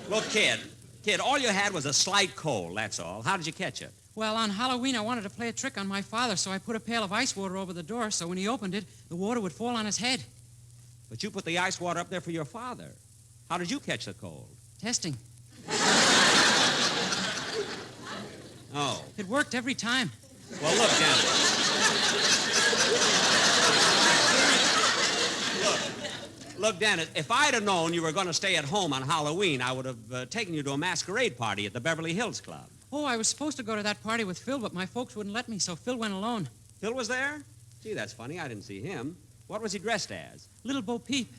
Look, kid, all you had was a slight cold, that's all. How did you catch it? Well, on Halloween, I wanted to play a trick on my father, so I put a pail of ice water over the door so when he opened it, the water would fall on his head. But you put the ice water up there for your father. How did you catch the cold? Testing. Oh. It worked every time. Well, look, Dennis. Look, Dennis, if I'd have known you were going to stay at home on Halloween, I would have taken you to a masquerade party at the Beverly Hills Club. Oh, I was supposed to go to that party with Phil, but my folks wouldn't let me, so Phil went alone. Phil was there? Gee, that's funny. I didn't see him. What was he dressed as? Little Bo Peep.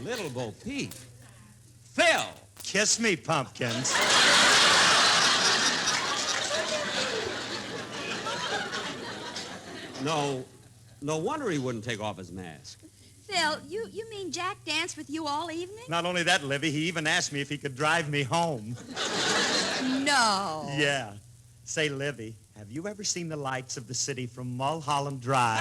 Little Bo Peep. Phil! Kiss me, Pumpkins. No wonder he wouldn't take off his mask. Phil, you mean Jack danced with you all evening? Not only that, Livy, he even asked me if he could drive me home. No. Yeah. Say, Livy, have you ever seen the lights of the city from Mulholland Drive?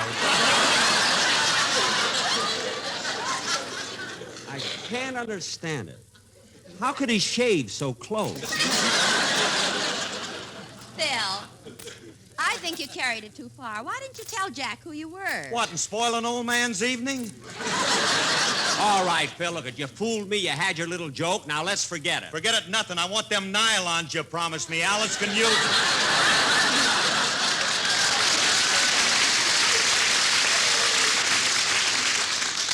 I can't understand it. How could he shave so close? Phil, I think you carried it too far. Why didn't you tell Jack who you were? What, and spoil an old man's evening? All right, Phil, look, you fooled me. You had your little joke. Now let's forget it. Forget it nothing. I want them nylons you promised me. Alice can use them.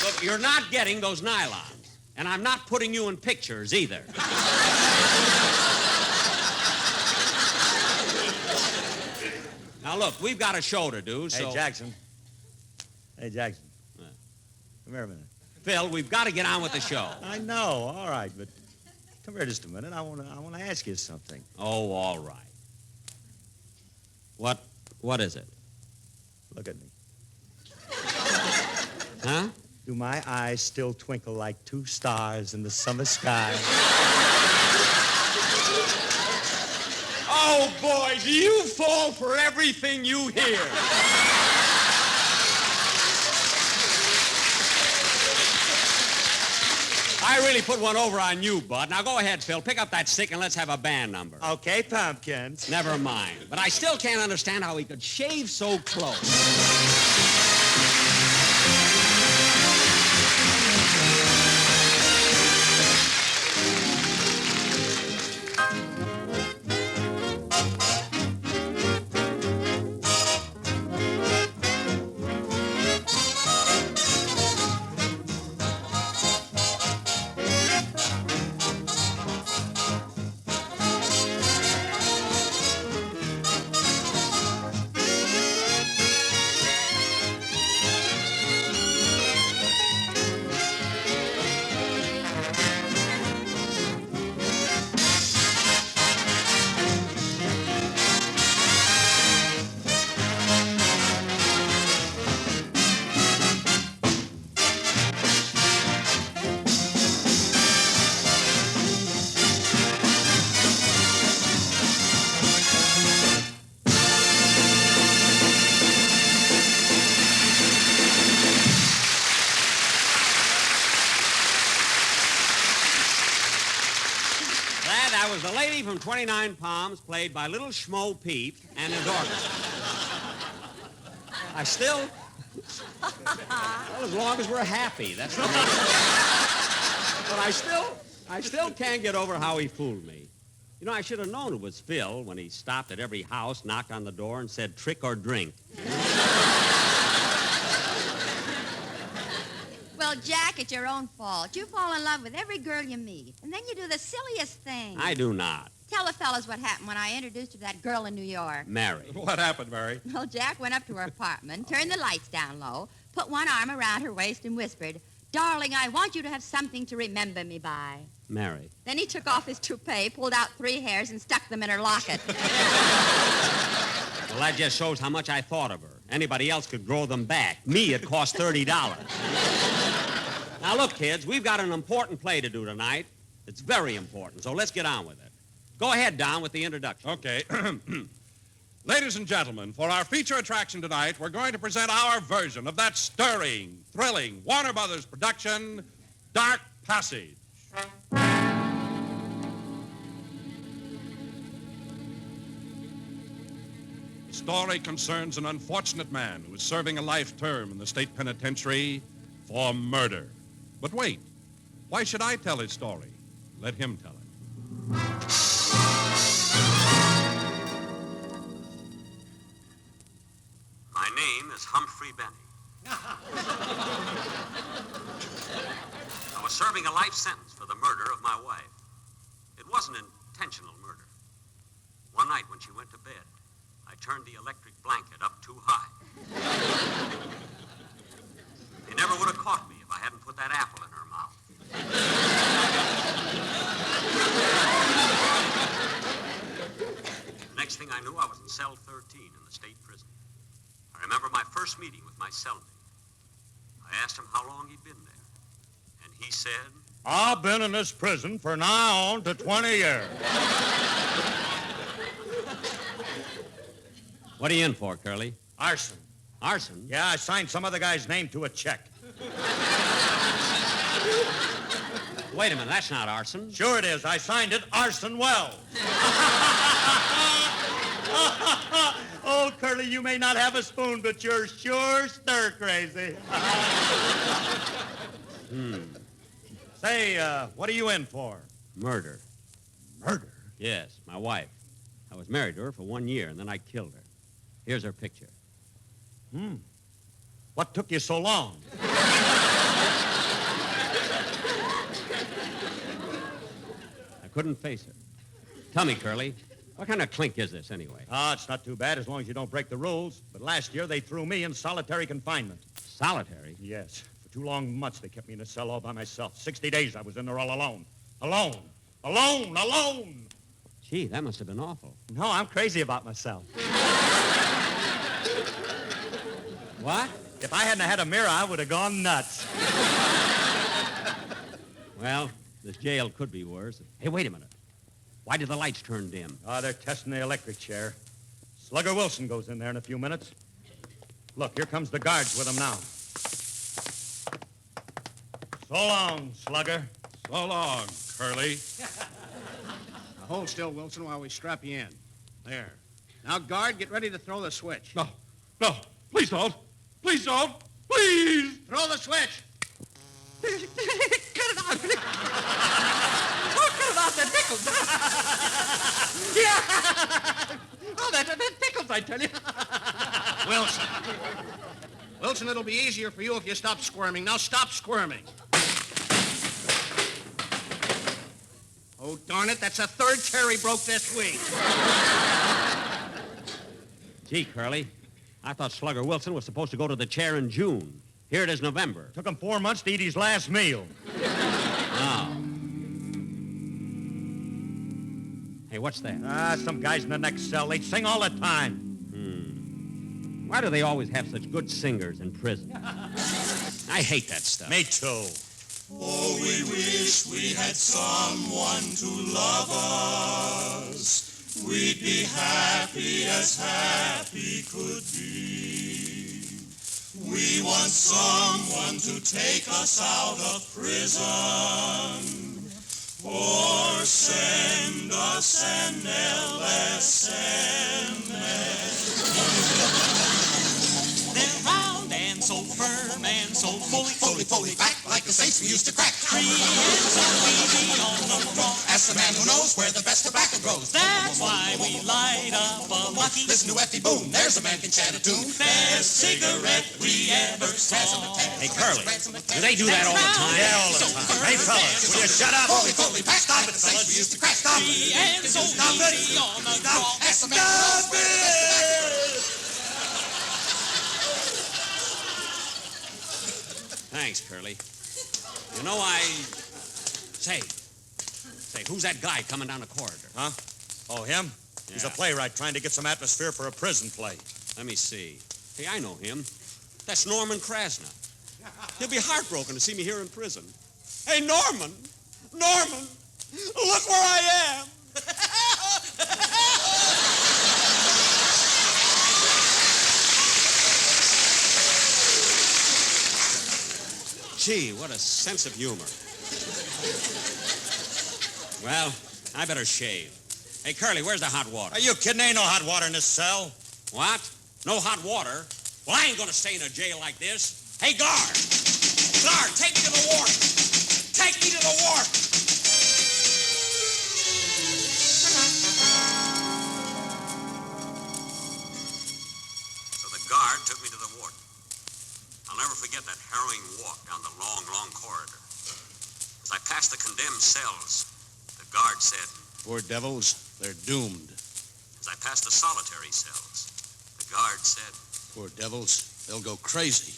Look, you're not getting those nylons. And I'm not putting you in pictures either. Now, look, we've got a show to do, so... Hey, Jackson. Hey, Jackson. Come here a minute. Phil, we've got to get on with the show. I know, all right, but come here just a minute. I want to ask you something. Oh, all right. What is it? Look at me. Huh? Do my eyes still twinkle like two stars in the summer sky? Oh, boy, do you fall for everything you hear? I really put one over on you, Bud. Now, go ahead, Phil. Pick up that stick and let's have a band number. Okay, pumpkins. Never mind. But I still can't understand how he could shave so close. That was the lady from 29 Palms, played by Little Schmo Peep and his orchestra. I still... Well, as long as we're happy, that's the main thing. But I still can't get over how he fooled me. You know, I should have known it was Phil when he stopped at every house, knocked on the door, and said, trick or drink. Well, Jack, it's your own fault. You fall in love with every girl you meet, and then you do the silliest thing. I do not. Tell the fellas what happened when I introduced you to that girl in New York. Mary. What happened, Mary? Well, Jack went up to her apartment, turned the lights down low, put one arm around her waist and whispered, "Darling, I want you to have something to remember me by." Mary. Then he took off his toupee, pulled out 3 hairs, and stuck them in her locket. Well, that just shows how much I thought of her. Anybody else could grow them back. Me, it cost $30. Now, look, kids, we've got an important play to do tonight. It's very important, so let's get on with it. Go ahead, Don, with the introduction. Okay. Ladies and gentlemen, for our feature attraction tonight, we're going to present our version of that stirring, thrilling Warner Brothers production, Dark Passage. The story concerns an unfortunate man who is serving a life term in the state penitentiary for murder. But wait, why should I tell his story? Let him tell it. My name is Humphrey Benny. I was serving a life sentence for the murder of my wife. It wasn't intentional murder. One night when she went to bed, I turned the electric blanket up too high. They never would have caught me if I hadn't put that apple in her mouth. The next thing I knew, I was in cell 13 in the state prison. I remember my first meeting with my cellmate. I asked him how long he'd been there. And he said, I've been in this prison for now on to 20 years. What are you in for, Curly? Arson. Arson? Yeah, I signed some other guy's name to a check. Wait a minute, that's not arson. Sure it is. I signed it Arson Wells. Oh, Curly. Curly, you may not have a spoon, but you're sure stir crazy. Say, what are you in for? Murder. Murder? Yes, my wife. I was married to her for 1 year, and then I killed her. Here's her picture. What took you so long? I couldn't face her. Tell me, Curly, what kind of clink is this, anyway? It's not too bad as long as you don't break the rules. But last year, they threw me in solitary confinement. Solitary? Yes. For 2 long months, they kept me in a cell all by myself. 60 days I was in there all alone. Alone. Alone. Alone. Gee, that must have been awful. No, I'm crazy about myself. What? If I hadn't had a mirror, I would have gone nuts. Well, this jail could be worse. Hey, wait a minute. Why did the lights turn dim? They're testing the electric chair. Slugger Wilson goes in there in a few minutes. Look, here comes the guards with him now. So long, Slugger. So long, Curly. Now hold still, Wilson, while we strap you in. There. Now, guard, get ready to throw the switch. No, please don't. Please don't. Please. Throw the switch. Cut it out. Oh, cut it out. That tickles. Yeah. Oh, that tickles, I tell you. Wilson, it'll be easier for you if you stop squirming. Now stop squirming. Oh, darn it, that's the 3rd chair he broke this week. Gee, Curly, I thought Slugger Wilson was supposed to go to the chair in June. Here it is November. Took him 4 months to eat his last meal. Oh. Hey, what's that? Some guys in the next cell. They sing all the time. Why do they always have such good singers in prison? I hate that stuff. Me too. Oh, we wish we had someone to love us. We'd be happy as happy could be. We want someone to take us out of prison or send us an LSMS. They're round and so firm and so fully back like the safes we used to crack. Free and so easy on the raw. Ask the man who knows where the best tobacco grows. That's why we light up a Lucky. Listen to Effie Boone. There's a man can chant a tune. Best cigarette we ever saw. Hey, Curly, do they do that all the time? Yeah, all the time. Hey, fellas, will you shut up? Fully pack. Stop it, the safes we used to crack. Stop it. Free and so easy on the raw. Ask the man who knows where the best tobacco grows. Thanks, Curly. You know, Say, who's that guy coming down the corridor? Huh? Oh, him? Yeah. He's a playwright trying to get some atmosphere for a prison play. Let me see. Hey, I know him. That's Norman Krasna. He'll be heartbroken to see me here in prison. Hey, Norman! Norman! Look where I am! Gee, what a sense of humor. Well, I better shave. Hey, Curly, where's the hot water? Are you kidding? Ain't no hot water in this cell. What? No hot water? Well, I ain't gonna stay in a jail like this. Hey, guard! Guard, take me to the wharf! Take me to the wharf! So the guard took me to the warden. I'll never forget that harrowing walk down the long, long corridor. As I passed the condemned cells, the guard said, Poor devils, they're doomed. as I passed the solitary cells, the guard said, Poor devils, they'll go crazy.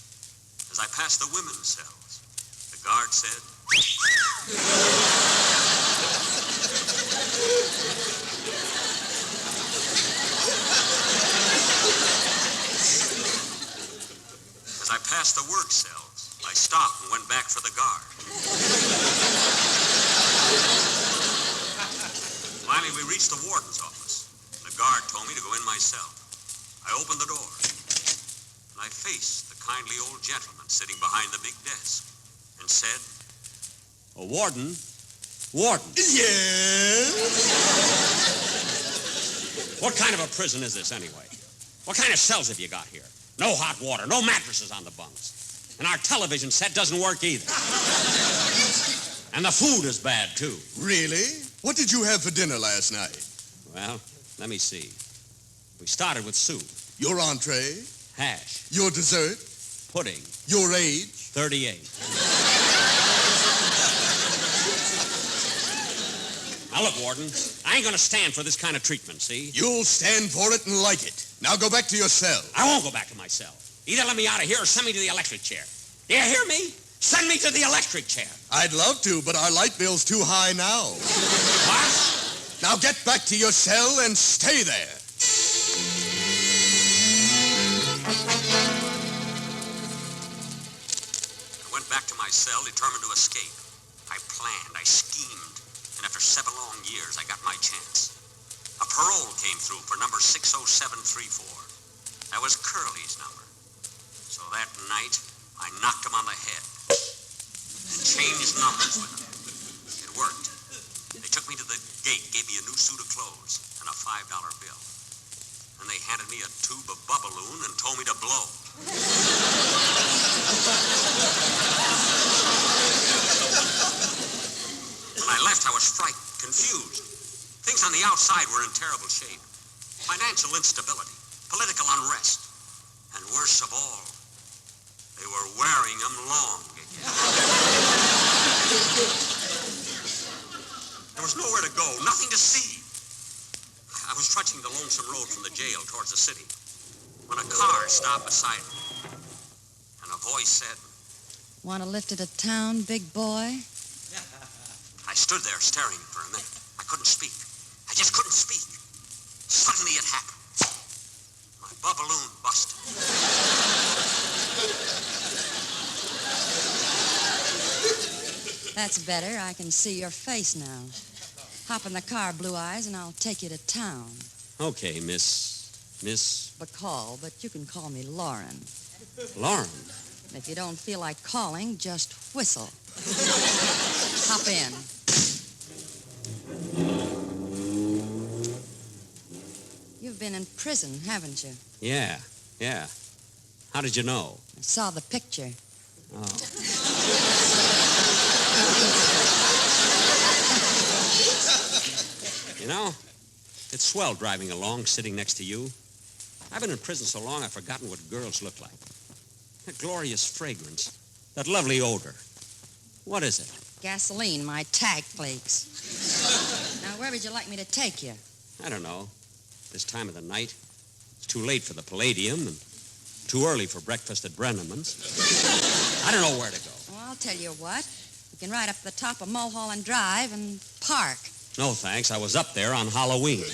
as I passed the women's cells, the guard said, as I passed the work cells, I stopped and went back for the guard. Finally, we reached the warden's office. The guard told me to go in myself. I opened the door, and I faced the kindly old gentleman sitting behind the big desk, and said, A warden? Warden? Yes? What kind of a prison is this, anyway? What kind of cells have you got here? No hot water, no mattresses on the bunks. And our television set doesn't work either. And the food is bad, too. Really? What did you have for dinner last night? Well, let me see. We started with soup. Your entree? Hash. Your dessert? Pudding. Your age? 38. Now, look, Warden, I ain't gonna stand for this kind of treatment, see? You'll stand for it and like it. Now go back to your cell. I won't go back to my cell. Either let me out of here or send me to the electric chair. Do you hear me? Send me to the electric chair. I'd love to, but our light bill's too high now. What? Now get back to your cell and stay there. I went back to my cell, determined to escape. I planned, I schemed, and after 7 long years, I got my chance. A parole came through for number 60734. That was Curly's number. So that night, I knocked him on the head and changed numbers with him. It worked. They took me to the gate, gave me a new suit of clothes and a $5 bill. And they handed me a tube of bubaloon and told me to blow. When I left, I was frightened, confused. Things on the outside were in terrible shape. Financial instability, political unrest, and worst of all, they were wearing them long again. There was nowhere to go, nothing to see. I was trudging the lonesome road from the jail towards the city when a car stopped beside me, and a voice said, "Want to lift it to town, big boy?" I stood there staring for a minute. I couldn't speak. I just couldn't speak. Suddenly it happened. My bubaloon busted. That's better. I can see your face now. Hop in the car, Blue Eyes, and I'll take you to town. Okay, Miss... Bacall, but you can call me Lauren. Lauren? If you don't feel like calling, just whistle. Hop in. You've been in prison, haven't you? Yeah. How did you know? I saw the picture. Oh. You know, it's swell driving along, sitting next to you. I've been in prison so long I've forgotten what girls look like. That glorious fragrance, that lovely odor. What is it? Gasoline, my tag flakes. Now, where would you like me to take you? I don't know. This time of the night. It's too late for the Palladium and too early for breakfast at Brenneman's. I don't know where to go. Well, I'll tell you what. You can ride up to the top of Mulholland Drive and park. No, thanks. I was up there on Halloween.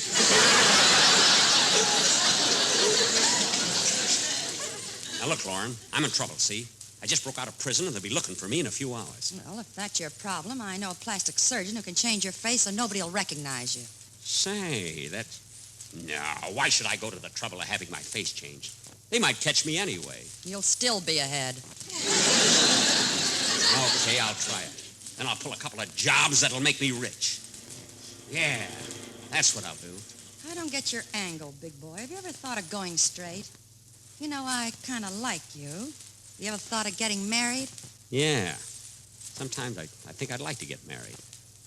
Now, look, Lauren, I'm in trouble, see? I just broke out of prison, and they'll be looking for me in a few hours. Well, if that's your problem, I know a plastic surgeon who can change your face so nobody will recognize you. Say, that's... No, why should I go to the trouble of having my face changed? They might catch me anyway. You'll still be ahead. Okay, I'll try it. Then I'll pull a couple of jobs that'll make me rich. Yeah, that's what I'll do. I don't get your angle, big boy. Have you ever thought of going straight? You know, I kind of like you. You ever thought of getting married? Yeah. Sometimes I think I'd like to get married.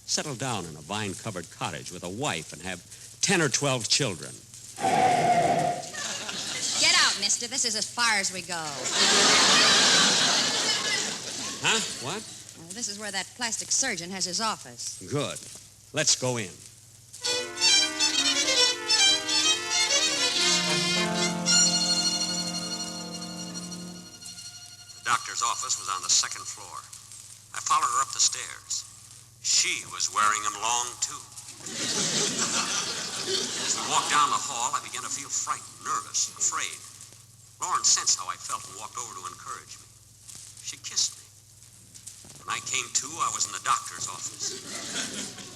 Settle down in a vine-covered cottage with a wife and have 10 or 12 children. Get out, mister. This is as far as we go. Huh? What? Well, this is where that plastic surgeon has his office. Good. Let's go in. The doctor's office was on the 2nd floor. I followed her up the stairs. She was wearing them long, too. As we walked down the hall, I began to feel frightened, nervous, afraid. Lauren sensed how I felt and walked over to encourage me. She kissed me. When I came to, I was in the doctor's office.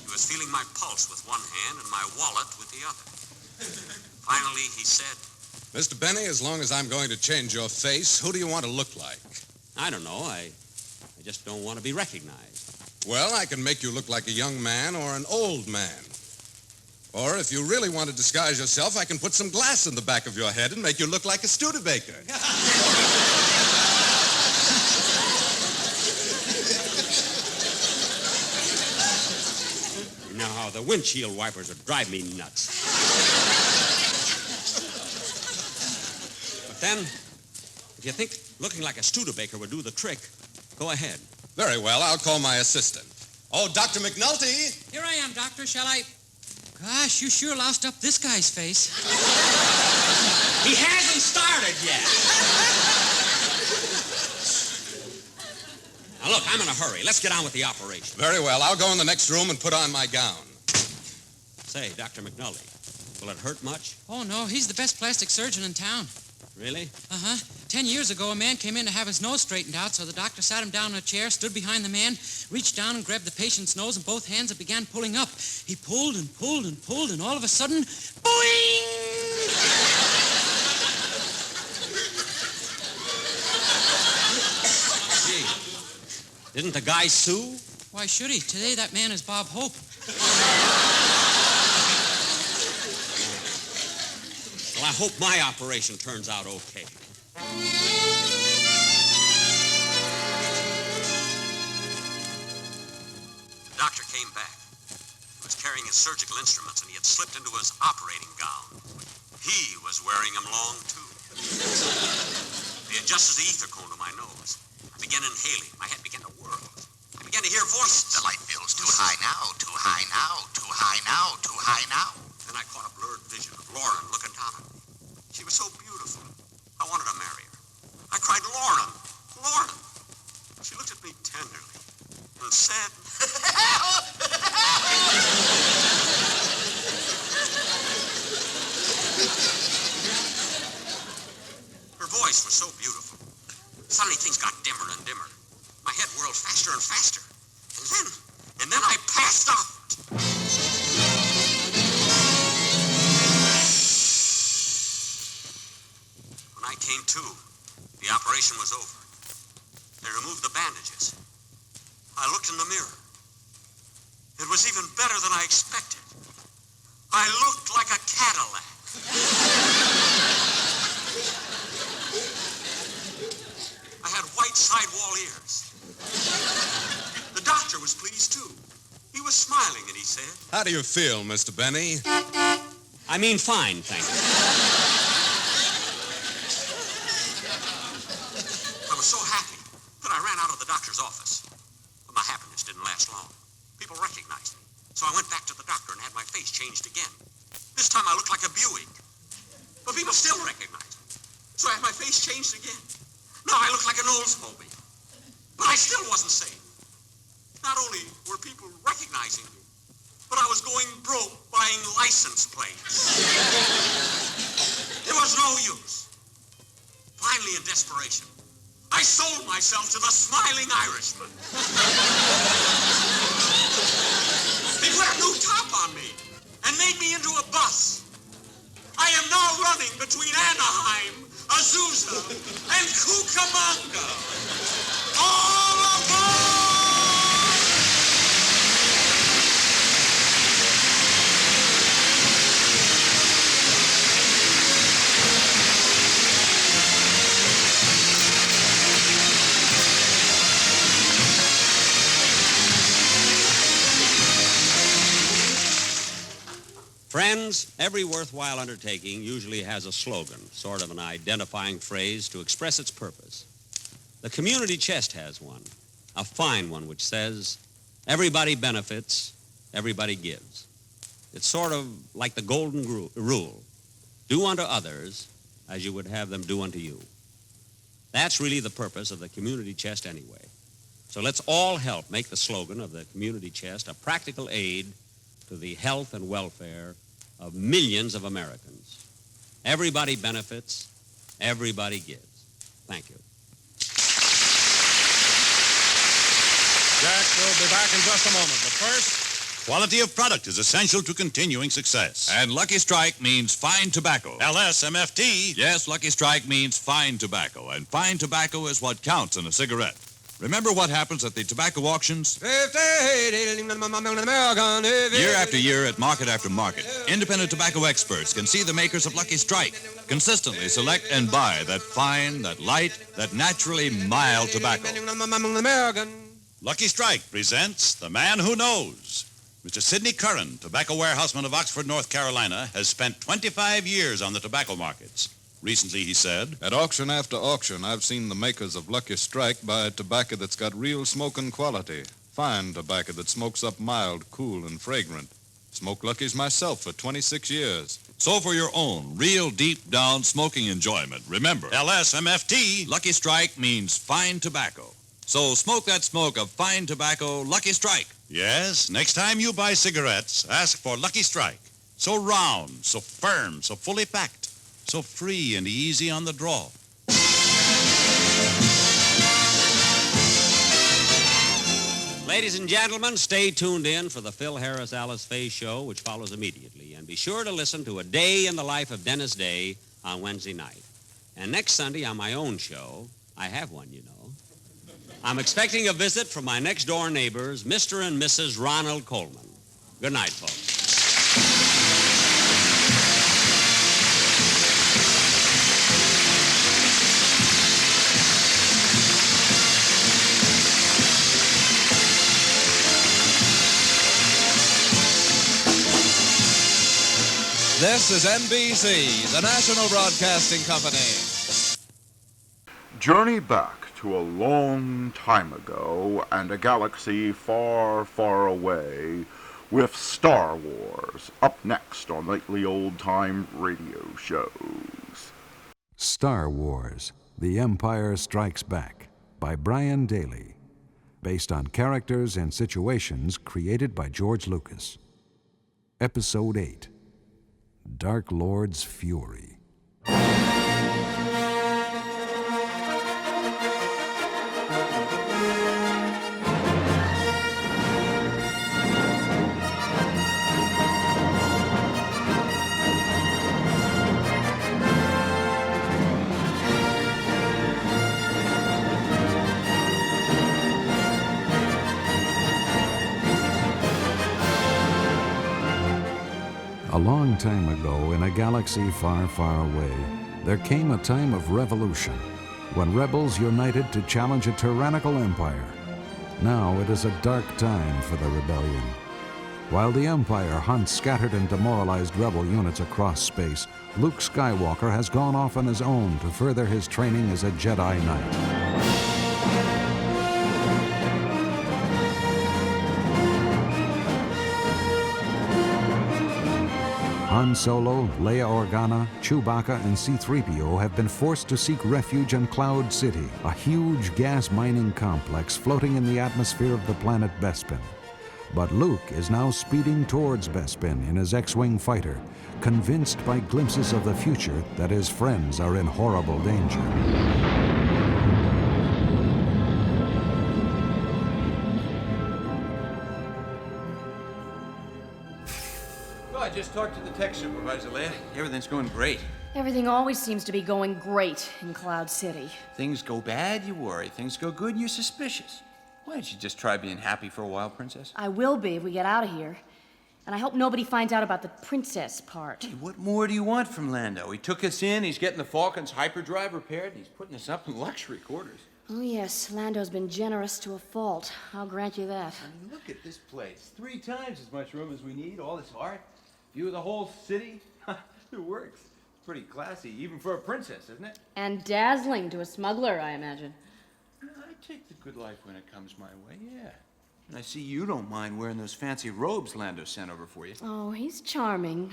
He was feeling my pulse with one hand and my wallet with the other. Finally, he said, Mr. Benny, as long as I'm going to change your face, who do you want to look like? I don't know. I just don't want to be recognized. Well, I can make you look like a young man or an old man. Or if you really want to disguise yourself, I can put some glass in the back of your head and make you look like a Studebaker. No, the windshield wipers would drive me nuts. But then, if you think looking like a Studebaker would do the trick, go ahead. Very well, I'll call my assistant. Oh, Dr. McNulty! Here I am, Doctor. Shall I... Gosh, you sure loused up this guy's face. He hasn't started yet. Now, look, I'm in a hurry. Let's get on with the operation. Very well, I'll go in the next room and put on my gown. Say, Dr. McNulty, will it hurt much? Oh, no, he's the best plastic surgeon in town. Really? Uh-huh. 10 years ago, a man came in to have his nose straightened out, so the doctor sat him down in a chair, stood behind the man, reached down and grabbed the patient's nose in both hands and began pulling up. He pulled and pulled and pulled, and all of a sudden, boing! Gee, didn't the guy sue? Why should he? Today, that man is Bob Hope. Well, I hope my operation turns out okay. The doctor came back. He was carrying his surgical instruments, and he had slipped into his operating gown. He was wearing them long, too. They adjusted the ether cone to my nose. I began inhaling. My head began to whirl. I began to hear voices. The light bill's too high now, too high now, too high now, too high now. Then I caught a blurred vision of Lauren looking down at me. She was so beautiful. I wanted to marry her. I cried, Lauren, Lauren. She looked at me tenderly and said, Her voice was so beautiful. Suddenly things got dimmer and dimmer. My head whirled faster and faster. And then I passed out. When I came to, the operation was over. They removed the bandages. I looked in the mirror. It was even better than I expected. I looked like a Cadillac. I had white sidewall ears. The doctor was pleased, too. He was smiling, and he said, How do you feel, Mr. Benny? I mean, fine, thank you. I was so happy that I ran out of the doctor's office. But my happiness didn't last long. People recognized me. So I went back to the doctor and had my face changed again. This time I looked like a Buick. But people still recognized me. So I had my face changed again. Now I look like an Oldsmobile. But I still wasn't safe. Not only were people recognizing me, but I was going broke buying license plates. It was no use. Finally, in desperation, I sold myself to the smiling Irishman. They put a new top on me and made me into a bus. I am now running between Anaheim, Azusa, and Cucamonga. All aboard! Friends, every worthwhile undertaking usually has a slogan, sort of an identifying phrase to express its purpose. The community chest has one, a fine one, which says, everybody benefits, everybody gives. It's sort of like the golden rule. Do unto others as you would have them do unto you. That's really the purpose of the community chest anyway. So let's all help make the slogan of the community chest a practical aid to the health and welfare of millions of Americans. Everybody benefits, everybody gives. Thank you. Jack will be back in just a moment, but first, quality of product is essential to continuing success. And Lucky Strike means fine tobacco. LSMFT. Yes, Lucky Strike means fine tobacco, and fine tobacco is what counts in a cigarette. Remember what happens at the tobacco auctions? Year after year at market after market, independent tobacco experts can see the makers of Lucky Strike consistently select and buy that fine, that light, that naturally mild tobacco. Lucky Strike presents The Man Who Knows. Mr. Sidney Curran, tobacco warehouseman of Oxford, North Carolina, has spent 25 years on the tobacco markets. Recently, he said, "At auction after auction, I've seen the makers of Lucky Strike buy tobacco that's got real smoking quality. Fine tobacco that smokes up mild, cool, and fragrant. Smoked Lucky's myself for 26 years. So for your own real deep-down smoking enjoyment, remember, LSMFT, Lucky Strike means fine tobacco. So smoke that smoke of fine tobacco, Lucky Strike. Yes, next time you buy cigarettes, ask for Lucky Strike. So round, so firm, so fully packed, so free and easy on the draw. Ladies and gentlemen, stay tuned in for the Phil Harris Alice Faye Show, which follows immediately. And be sure to listen to A Day in the Life of Dennis Day on Wednesday night. And next Sunday on my own show, I have one, you know, I'm expecting a visit from my next-door neighbors, Mr. and Mrs. Ronald Coleman. Good night, folks. This is NBC, the National Broadcasting Company. Journey back to a long time ago and a galaxy far, far away with Star Wars up next on Nightly Old Time Radio Shows. Star Wars, The Empire Strikes Back by Brian Daley. Based on characters and situations created by George Lucas. Episode 8, Dark Lord's Fury. A long time ago, in a galaxy far, far away, there came a time of revolution, when rebels united to challenge a tyrannical empire. Now it is a dark time for the rebellion. While the Empire hunts scattered and demoralized rebel units across space, Luke Skywalker has gone off on his own to further his training as a Jedi Knight. Han Solo, Leia Organa, Chewbacca, and C-3PO have been forced to seek refuge in Cloud City, a huge gas mining complex floating in the atmosphere of the planet Bespin. But Luke is now speeding towards Bespin in his X-Wing fighter, convinced by glimpses of the future that his friends are in horrible danger. I just talked to the tech supervisor, Leia. Everything's going great. Everything always seems to be going great in Cloud City. Things go bad, you worry. Things go good, you're suspicious. Why don't you just try being happy for a while, Princess? I will be if we get out of here. And I hope nobody finds out about the princess part. Hey, what more do you want from Lando? He took us in, he's getting the Falcon's hyperdrive repaired, and he's putting us up in luxury quarters. Oh, yes, Lando's been generous to a fault. I'll grant you that. I mean, look at this place. 3 times as much room as we need, all this art. View of the whole city. It works. It's pretty classy, even for a princess, isn't it? And dazzling to a smuggler, I imagine. I take the good life when it comes my way, yeah. And I see you don't mind wearing those fancy robes Lando sent over for you. Oh, he's charming.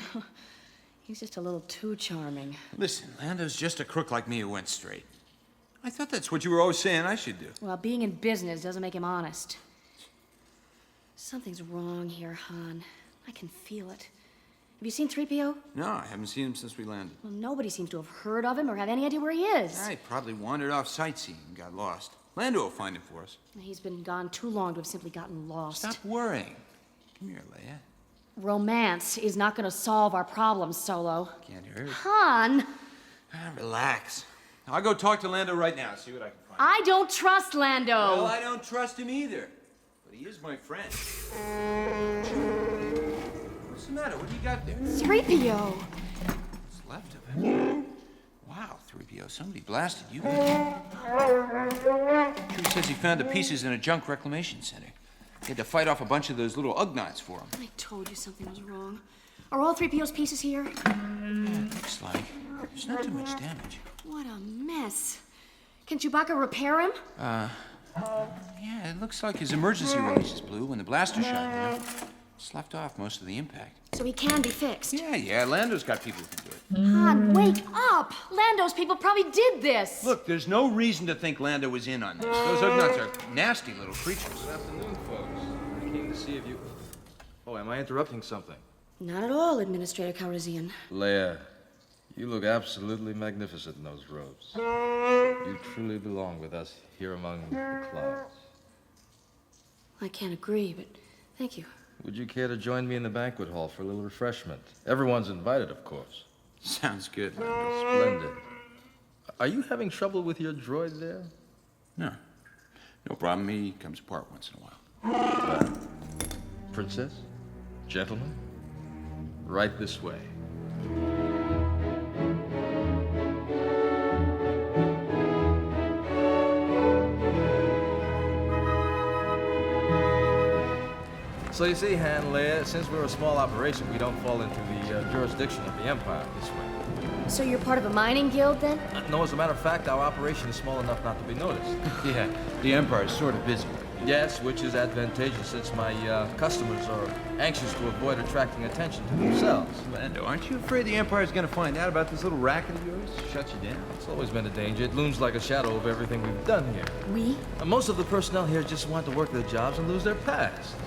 He's just a little too charming. Listen, Lando's just a crook like me who went straight. I thought that's what you were always saying I should do. Well, being in business doesn't make him honest. Something's wrong here, Han. I can feel it. Have you seen 3PO? No, I haven't seen him since we landed. Well, nobody seems to have heard of him or have any idea where he is. I probably wandered off sightseeing and got lost. Lando will find him for us. He's been gone too long to have simply gotten lost. Stop worrying. Come here, Leia. Romance is not going to solve our problems, Solo. Can't hurt. Han! Relax. I'll go talk to Lando right now, see what I can find. I don't trust Lando. Well, I don't trust him either. But he is my friend. What's the matter? What do you got there? 3PO. What's left of it? Wow, 3PO, somebody blasted you. Drew says he found the pieces in a junk reclamation center. He had to fight off a bunch of those little Ugnaughts for him. I told you something was wrong. Are all 3PO's pieces here? Looks like. There's not too much damage. What a mess. Can Chewbacca repair him? Yeah, it looks like his emergency releases blew when the blaster shot hit him. Sloughed off most of the impact. So he can be fixed. Yeah, Lando's got people who can do it. Han, wake up! Lando's people probably did this. Look, there's no reason to think Lando was in on this. Those Ugnaughts are nasty little creatures. Good afternoon, folks. I came to see if you... Oh, am I interrupting something? Not at all, Administrator Calrissian. Leia, you look absolutely magnificent in those robes. You truly belong with us here among the clouds. I can't agree, but thank you. Would you care to join me in the banquet hall for a little refreshment? Everyone's invited, of course. Sounds good. Splendid. Are you having trouble with your droid there? No. No problem. He comes apart once in a while. Princess? Gentlemen? Right this way. So you see, Han, Leia, since we're a small operation, we don't fall into the jurisdiction of the Empire this way. So you're part of a mining guild, then? No, as a matter of fact, our operation is small enough not to be noticed. Yeah, the Empire is sort of busy. Yes, which is advantageous since my customers are anxious to avoid attracting attention to themselves. Lando, aren't you afraid the Empire's going to find out about this little racket of yours? Shut you down? It's always been a danger. It looms like a shadow over everything we've done here. We? Most of the personnel here just want to work their jobs and lose their past.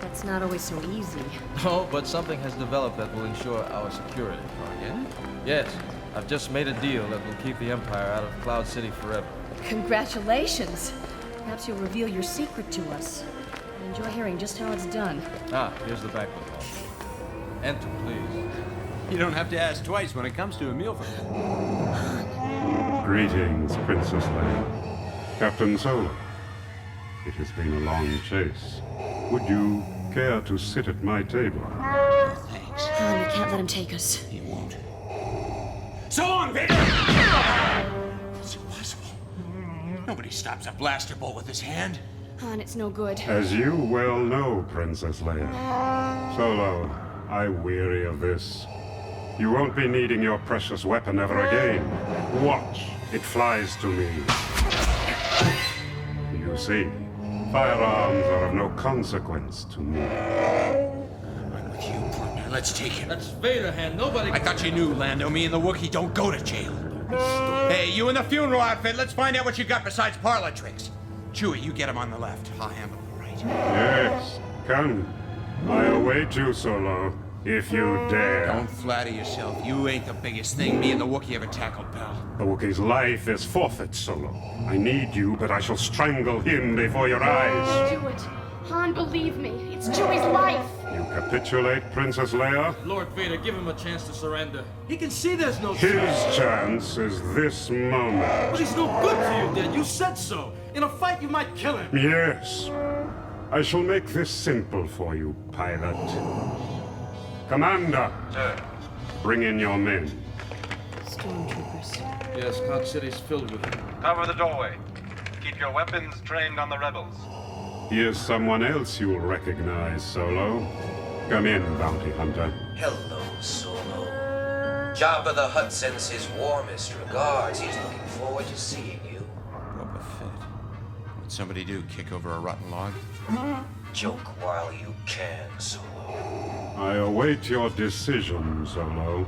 That's not always so easy. Oh, but something has developed that will ensure our security. Oh, yeah? Yes. I've just made a deal that will keep the Empire out of Cloud City forever. Congratulations. Perhaps you'll reveal your secret to us. I enjoy hearing just how it's done. Here's the banquet hall. Enter, please. You don't have to ask twice when it comes to a meal for me. Greetings, Princess Leia. Captain Solo. It has been a long chase. Would you care to sit at my table? Thanks. Han, we can't let him take us. He won't. So long, Vader! It's impossible. Nobody stops a blaster bolt with his hand. Han, it's no good. As you well know, Princess Leia. Solo, I weary of this. You won't be needing your precious weapon ever again. Watch, it flies to me. You see, firearms are of no consequence to me. I'm with you, partner. Let's take him. That's Vader, Han. Nobody... I thought you knew, Lando. Me and the Wookiee don't go to jail. Hey, you in the funeral outfit, let's find out what you got besides parlor tricks. Chewie, you get him on the left. I'll handle the right. Yes, come. I await you, Solo, if you dare. Don't flatter yourself. You ain't the biggest thing me and the Wookiee ever tackled, pal. The Wookiee's life is forfeit, Solo. I need you, but I shall strangle him before your eyes. Do it. Han, believe me. It's Chewie's life. You capitulate, Princess Leia? Lord Vader, give him a chance to surrender. He can see there's no His chance. chance is this moment. But he's no good for you, Dad. You said so. In a fight, you might kill him. Yes. I shall make this simple for you, pilot. Commander. Sir. Bring in your men. Stormtroopers. Yes, Cloud City's filled with them. Cover the doorway. Keep your weapons trained on the rebels. Here's someone else you'll recognize, Solo. Come in, bounty hunter. Hello, Solo. Jabba the Hutt sends his warmest regards. He's looking forward to seeing you. Boba Fett. What'd somebody do, kick over a rotten log? Joke while you can, Solo. I await your decision, Solo.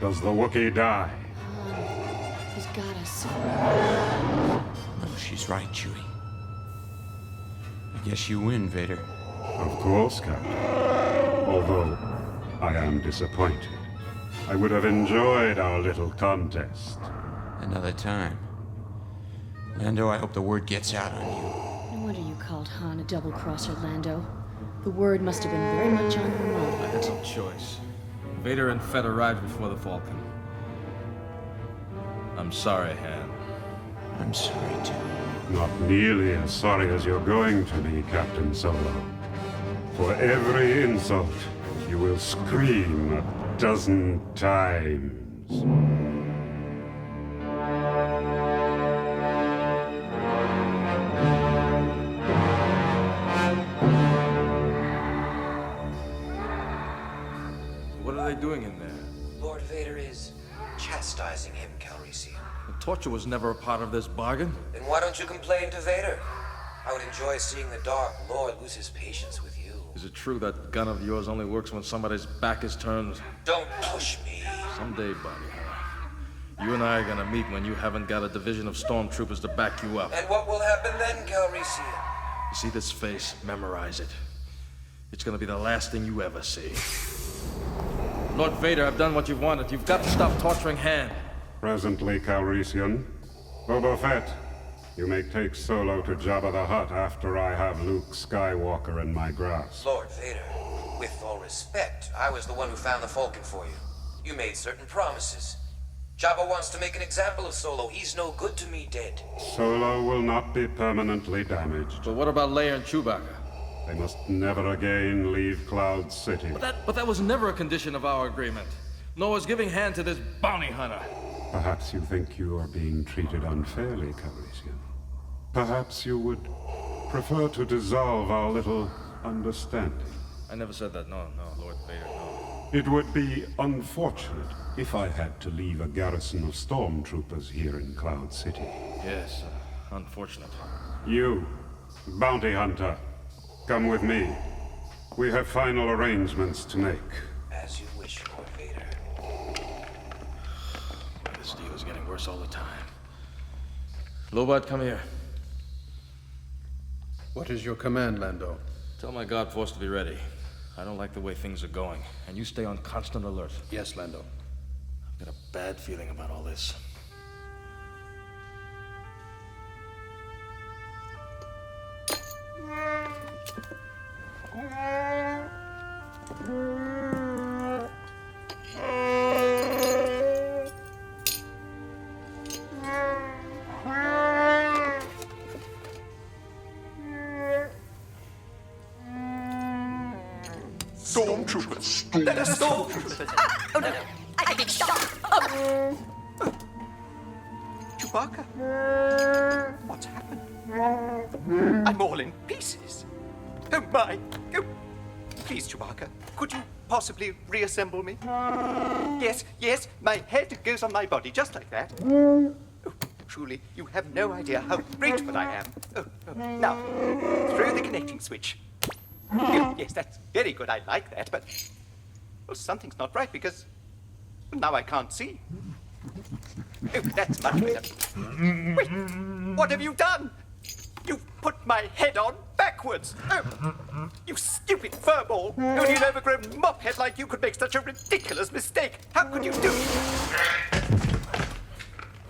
Does the Wookiee die? He's got us. No, she's right, Chewie. I guess you win, Vader. Of course, Captain. Although, I am disappointed. I would have enjoyed our little contest. Another time. Lando, I hope the word gets out on you. No wonder you called Han a double-crosser, Lando. The word must have been very much on your mind. I had no choice. Vader and Fett arrived before the Falcon. I'm sorry, Han. I'm sorry, too. Not nearly as sorry as you're going to be, Captain Solo. For every insult, you will scream 12 times. What are they doing in there? Lord Vader is chastising him, Calrissian. The torture was never a part of this bargain. Then why don't you complain to Vader? I would enjoy seeing the Dark Lord lose his patience with you. Is it true that gun of yours only works when somebody's back is turned? Don't push me. Someday, Bounty Hunter, you and I are gonna meet when you haven't got a division of stormtroopers to back you up. And what will happen then, Calrissian? You see this face? Memorize it. It's gonna be the last thing you ever see. Lord Vader, I've done what you've wanted. You've got to stop torturing Han. Presently, Calrissian. Boba Fett, you may take Solo to Jabba the Hutt after I have Luke Skywalker in my grasp. Lord Vader, with all respect, I was the one who found the Falcon for you. You made certain promises. Jabba wants to make an example of Solo. He's no good to me dead. Solo will not be permanently damaged. But what about Leia and Chewbacca? They must never again leave Cloud City. But that was never a condition of our agreement. Nor was giving Han to this bounty hunter. Perhaps you think you are being treated unfairly, Calrissian. Perhaps you would prefer to dissolve our little understanding. I never said that. No, Lord Vader, no. It would be unfortunate if I had to leave a garrison of stormtroopers here in Cloud City. Yes, unfortunate. You, bounty hunter, come with me. We have final arrangements to make. As you wish, Lord Vader. This deal is getting worse all the time. Lobot, come here. What is your command, Lando? Tell my guard force to be ready. I don't like the way things are going, and you stay on constant alert. Yes, Lando. I've got a bad feeling about all this. Stormtroopers! They're stormtroopers! Oh, no, I think stop! Chewbacca? What's happened? I'm all in pieces. Oh, my. Oh. Please, Chewbacca, could you possibly reassemble me? Yes, my head goes on my body, just like that. Oh, truly, you have no idea how grateful I am. Oh. Now, throw the connecting switch. Yes, that's very good. I like that, but well, something's not right because now I can't see. Oh, that's much better. Wait, what have you done? You've put my head on backwards. Oh, you stupid furball. Only an overgrown mophead like you could make such a ridiculous mistake. How could you do it?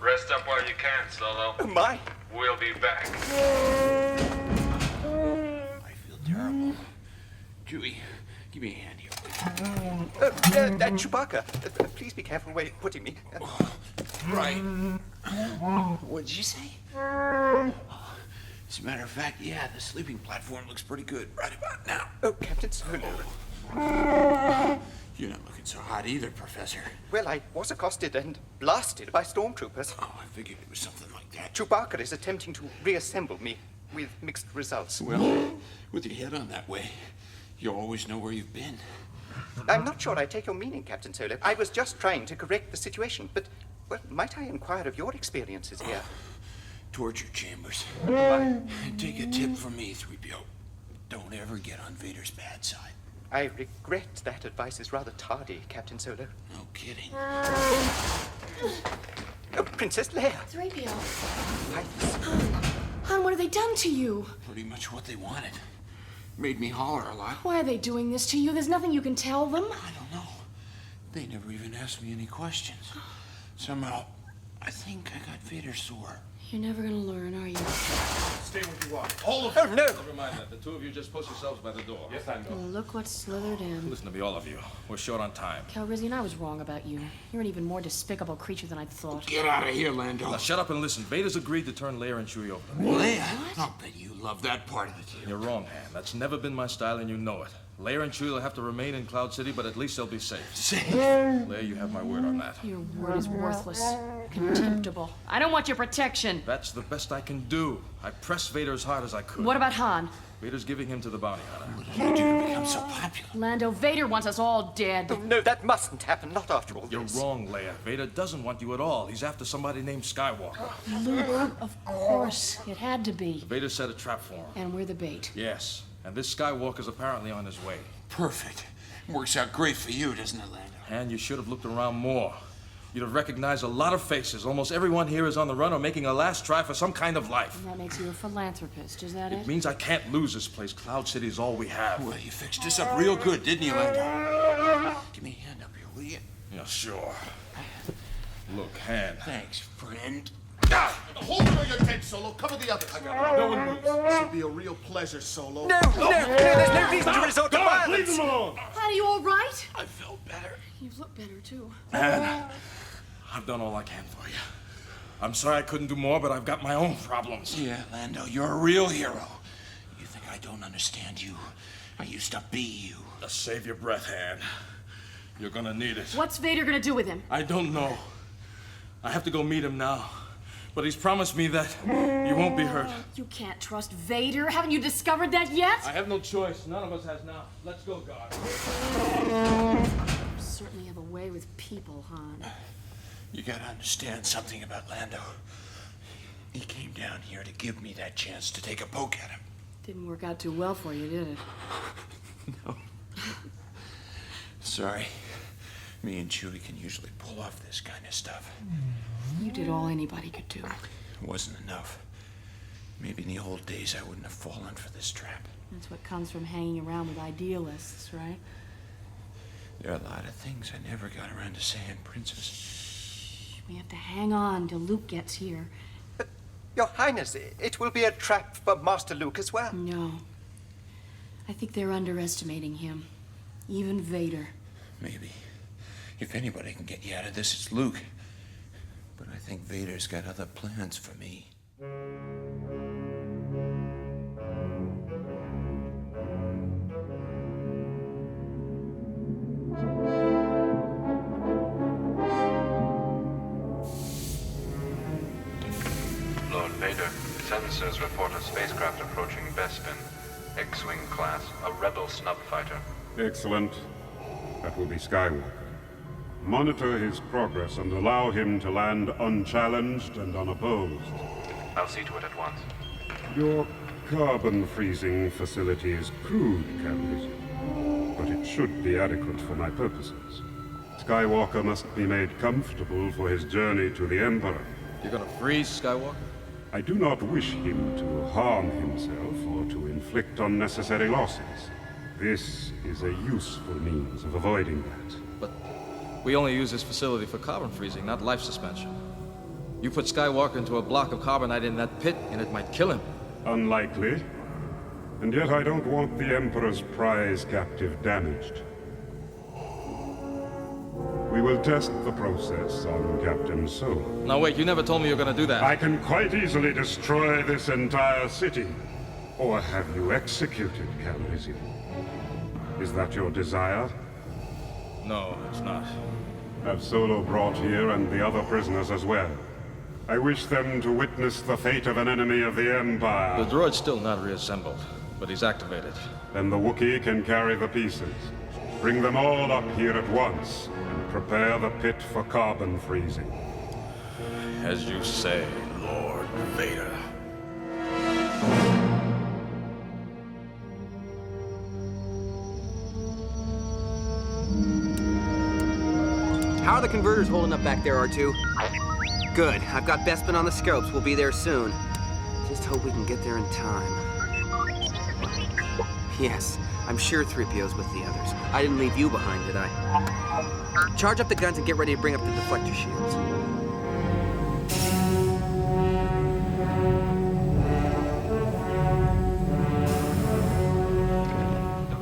Rest up while you can, Solo. Oh, my. We'll be back. Terrible. Chewie, give me a hand here. Chewbacca, please be careful where you're putting me. Right. What'd you say? As a matter of fact, yeah, the sleeping platform looks pretty good right about now. Oh, Captain Solo. You're not looking so hot either, Professor. Well, I was accosted and blasted by stormtroopers. Oh, I figured it was something like that. Chewbacca is attempting to reassemble me with mixed results. Well, with your head on that way, you always know where you've been. I'm not sure I take your meaning, Captain Solo. I was just trying to correct the situation, but, well, might I inquire of your experiences here? Torture chambers. Take a tip from me, 3PO. Don't ever get on Vader's bad side. I regret that advice is rather tardy, Captain Solo. No kidding. Oh, Princess Leia. 3PO. Hi. Han, what have they done to you? Pretty much what they wanted. Made me holler a lot. Why are they doing this to you? There's nothing you can tell them. I don't know. They never even asked me any questions. Somehow, I think I got Vader sore. You're never gonna learn, are you? Stay where you are. All of you. Oh, no. Never mind that. The two of you just post yourselves by the door. Yes, I know. Well, look what slithered in. Listen to me, all of you. We're short on time. Calrissian, I was wrong about you. You're an even more despicable creature than I'd thought. Get out of here, Lando. Now shut up and listen. Vader's agreed to turn Leia and Chewie over to me. Leia? I'll bet you love that part of it. You're wrong, Han. That's never been my style, and you know it. Leia and Chewie will have to remain in Cloud City, but at least they'll be safe. Safe? Leia, you have my word on that. Your word is worthless. Contemptible. I don't want your protection. That's the best I can do. I pressed Vader as hard as I could. What about Han? Vader's giving him to the bounty hunter. What did you do to become so popular? Lando, Vader wants us all dead. Oh, no, that mustn't happen. Not after all You're this. wrong, Leia. Vader doesn't want you at all. He's after somebody named Skywalker. Luke, of course. It had to be. Vader set a trap for him. And we're the bait. Yes. And this Skywalker's apparently on his way. Perfect. Works out great for you, doesn't it, Lando? And you should have looked around more. You'd have recognized a lot of faces. Almost everyone here is on the run or making a last try for some kind of life. And that makes you a philanthropist, is that it? It means I can't lose this place. Cloud City is all we have. Well, you fixed this up real good, didn't you, Lando? Give me a hand up here, will you? Yeah, sure. Look, Han. Thanks, friend. Hold it or you're dead, Solo. Cover the others. No one moves. This will be a real pleasure, Solo. No, there's no reason to resort to violence. Leave them alone. Are you all right? I felt better. You look better, too. Han, I've done all I can for you. I'm sorry I couldn't do more, but I've got my own problems. Yeah, Lando, you're a real hero. You think I don't understand you? I used to be you. Just save your breath, Han. You're gonna need it. What's Vader gonna do with him? I don't know. I have to go meet him now. But he's promised me that you won't be hurt. You can't trust Vader. Haven't you discovered that yet? I have no choice. None of us has now. Let's go, God. You certainly have a way with people, Han. You gotta understand something about Lando. He came down here to give me that chance to take a poke at him. Didn't work out too well for you, did it? No. Sorry. Me and Chewie can usually pull off this kind of stuff. You did all anybody could do. It wasn't enough. Maybe in the old days I wouldn't have fallen for this trap. That's what comes from hanging around with idealists, right? There are a lot of things I never got around to saying, Princess. We have to hang on till Luke gets here. But, Your Highness, it will be a trap for Master Luke as well. No. I think they're underestimating him. Even Vader. Maybe. If anybody can get you out of this, it's Luke. But I think Vader's got other plans for me. Lord Vader, sensors report a spacecraft approaching Bespin. X-Wing class, a rebel snub fighter. Excellent. That will be Skywalker. Monitor his progress and allow him to land unchallenged and unopposed. I'll see to it at once. Your carbon freezing facility is crude, Calrissian, but it should be adequate for my purposes. Skywalker must be made comfortable for his journey to the Emperor. You're gonna freeze Skywalker? I do not wish him to harm himself or to inflict unnecessary losses. This is a useful means of avoiding that. But we only use this facility for carbon freezing, not life suspension. You put Skywalker into a block of carbonite in that pit, and it might kill him. Unlikely. And yet I don't want the Emperor's prize captive damaged. We will test the process on Captain Solo. Now wait, you never told me you were gonna do that. I can quite easily destroy this entire city. Or have you executed, Calrissian? Is that your desire? No, it's not. Have Solo brought here and the other prisoners as well. I wish them to witness the fate of an enemy of the Empire. The droid's still not reassembled, but he's activated. Then the Wookiee can carry the pieces. Bring them all up here at once, and prepare the pit for carbon freezing. As you say, Lord Vader. How are the converters holding up back there, R2? Good. I've got Bespin on the scopes. We'll be there soon. Just hope we can get there in time. Yes, I'm sure 3PO's with the others. I didn't leave you behind, did I? Charge up the guns and get ready to bring up the deflector shields.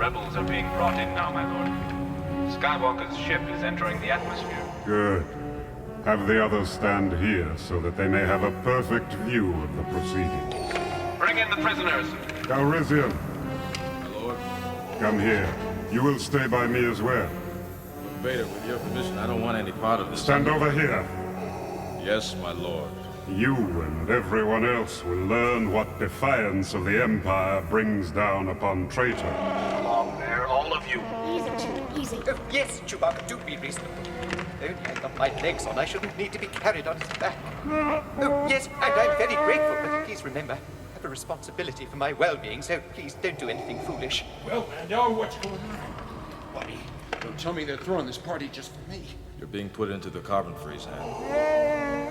Rebels are being brought in now, my lord. Skywalker's ship is entering the atmosphere. Good. Have the others stand here so that they may have a perfect view of the proceedings. Bring in the prisoners. Calrissian, My lord. come here. You will stay by me as well. Vader, with your permission, I don't want any part of this. Stand over here. Yes, my lord. You and everyone else will learn what defiance of the Empire brings down upon traitors. Along there, all of you. Easy, Chewie, easy. Oh, yes, Chewbacca, do be reasonable. Only I got my legs on. I shouldn't need to be carried on his back. Oh, yes, and I'm very grateful, but please remember, I have a responsibility for my well-being, so please don't do anything foolish. Well, Lando, what's going on? Buddy, don't tell me they're throwing this party just for me. You're being put into the carbon freeze hand.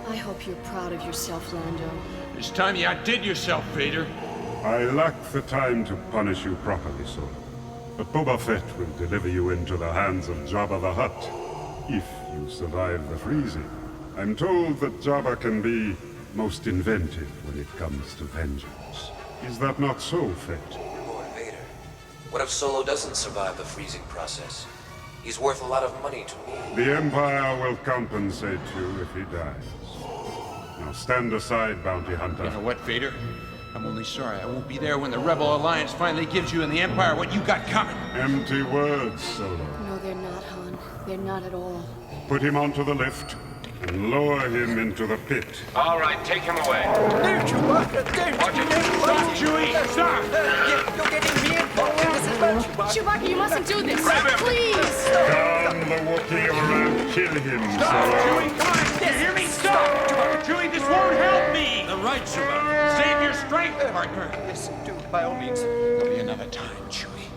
I hope you're proud of yourself, Lando. It's time you outdid yourself, Vader. I lack the time to punish you properly, Solo. But Boba Fett will deliver you into the hands of Jabba the Hutt, if you survive the freezing. I'm told that Jabba can be most inventive when it comes to vengeance. Is that not so, Fett? Lord Vader, what if Solo doesn't survive the freezing process? He's worth a lot of money to me. The Empire will compensate you if he dies. Now stand aside, Bounty Hunter. You know what, Vader? I'm only sorry I won't be there when the Rebel Alliance finally gives you and the Empire what you got coming. Empty words, Solo. No, they're not, Han. They're not at all. Put him onto the lift and lower him into the pit. All right, take him away. No, Chewbacca, don't! Watch it. Stop, Chewie! Stop! You're getting me involved in this as well, Chewbacca. Chewbacca, you mustn't do this! Please! Calm the Wookiee or I'll kill him, Stop, Solo. Chewie! Come on! You hear me? Stop! Chewie, this won't help me! The right, Chewbacca. Save your strength, partner! Yes, do, by all means. There'll be another time, Chewie.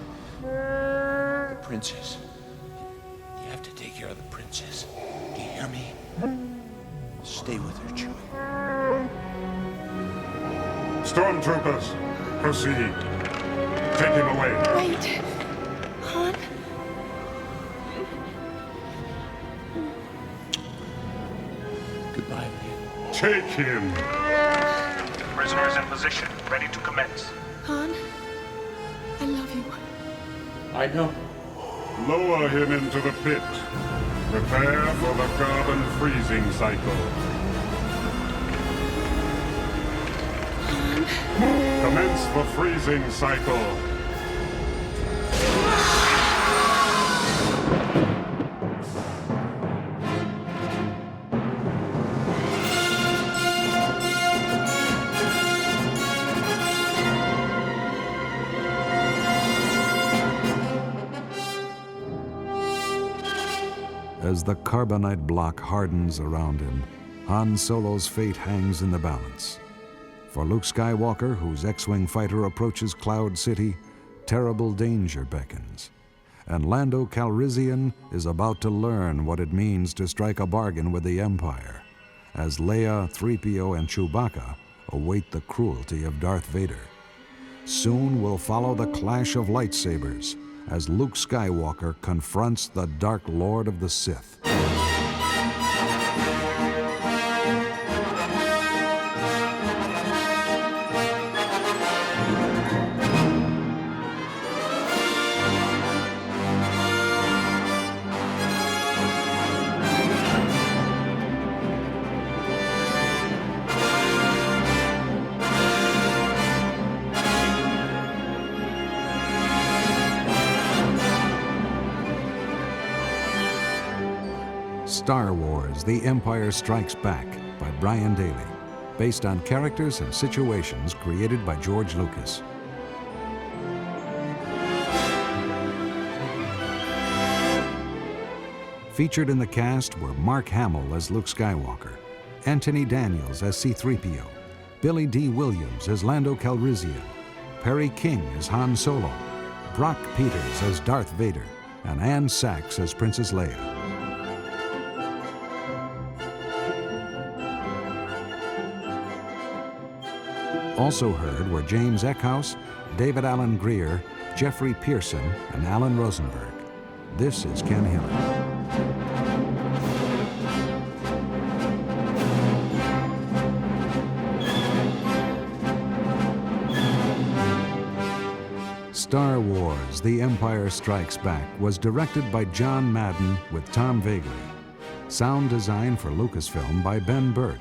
The princess. You have to take care of the princess. Do you hear me? Stay with her, Chewie. Stormtroopers, proceed. Take him away. Wait! Han? Goodbye, Leia. Take him. Prisoners in position, ready to commence. Han? I love you. I know. Lower him into the pit. Prepare for the carbon freezing cycle. Commence the freezing cycle. As the carbonite block hardens around him, Han Solo's fate hangs in the balance. For Luke Skywalker, whose X-Wing fighter approaches Cloud City, terrible danger beckons. And Lando Calrissian is about to learn what it means to strike a bargain with the Empire, as Leia, 3PO, and Chewbacca await the cruelty of Darth Vader. Soon we'll follow the clash of lightsabers as Luke Skywalker confronts the Dark Lord of the Sith. Star Wars: The Empire Strikes Back by Brian Daley, based on characters and situations created by George Lucas. Featured in the cast were Mark Hamill as Luke Skywalker, Anthony Daniels as C-3PO, Billy D. Williams as Lando Calrissian, Perry King as Han Solo, Brock Peters as Darth Vader, and Anne Sachs as Princess Leia. Also heard were James Eckhouse, David Alan Grier, Jeffrey Pearson, and Alan Rosenberg. This is Ken Hill. Star Wars, The Empire Strikes Back was directed by John Madden with Tom Vagley. Sound design for Lucasfilm by Ben Burt.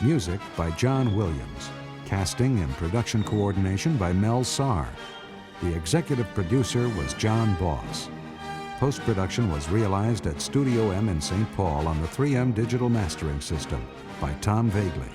Music by John Williams. Casting and production coordination by Mel Sarr. The executive producer was John Boss. Post-production was realized at Studio M in St. Paul on the 3M digital mastering system by Tom Vagley.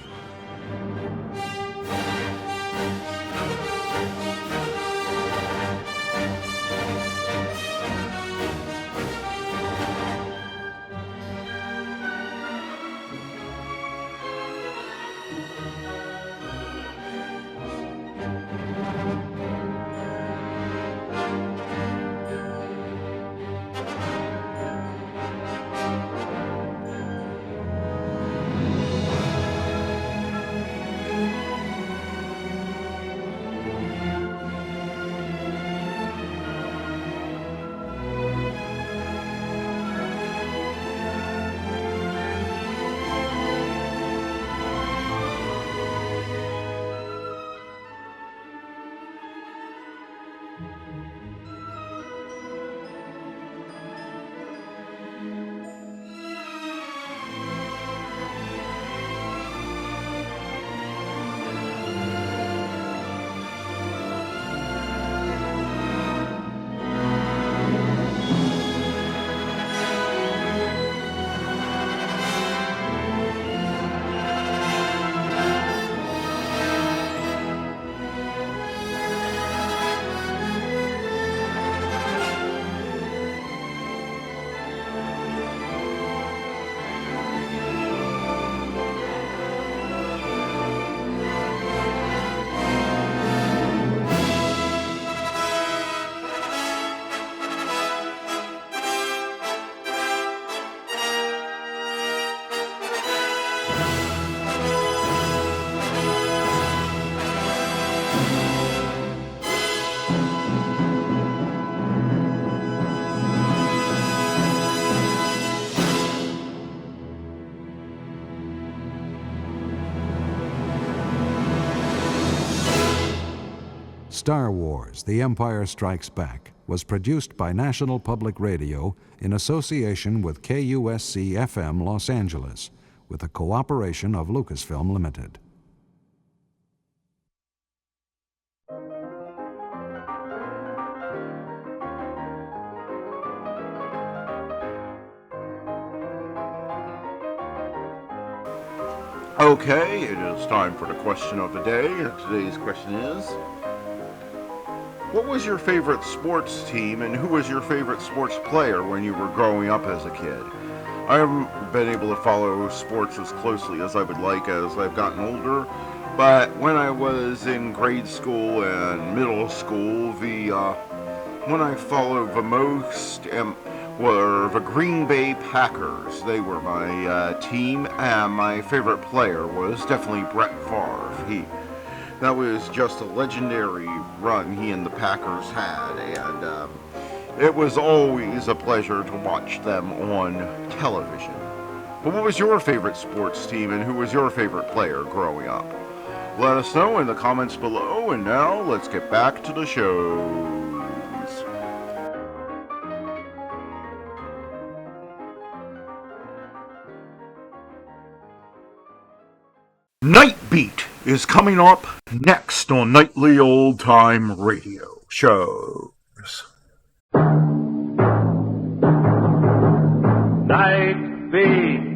Star Wars, The Empire Strikes Back was produced by National Public Radio in association with KUSC-FM Los Angeles, with the cooperation of Lucasfilm Limited. Okay, it is time for the question of the day. Today's question is, what was your favorite sports team and who was your favorite sports player when you were growing up as a kid? I haven't been able to follow sports as closely as I would like as I've gotten older, but when I was in grade school and middle school, when I followed the most were the Green Bay Packers. They were my team, and my favorite player was definitely Brett Favre. That was just a legendary run he and the Packers had, and it was always a pleasure to watch them on television. But what was your favorite sports team, and who was your favorite player growing up? Let us know in the comments below, and now let's get back to the shows. Night Beat is coming up next on Nightly Old Time Radio Shows. Night Beat.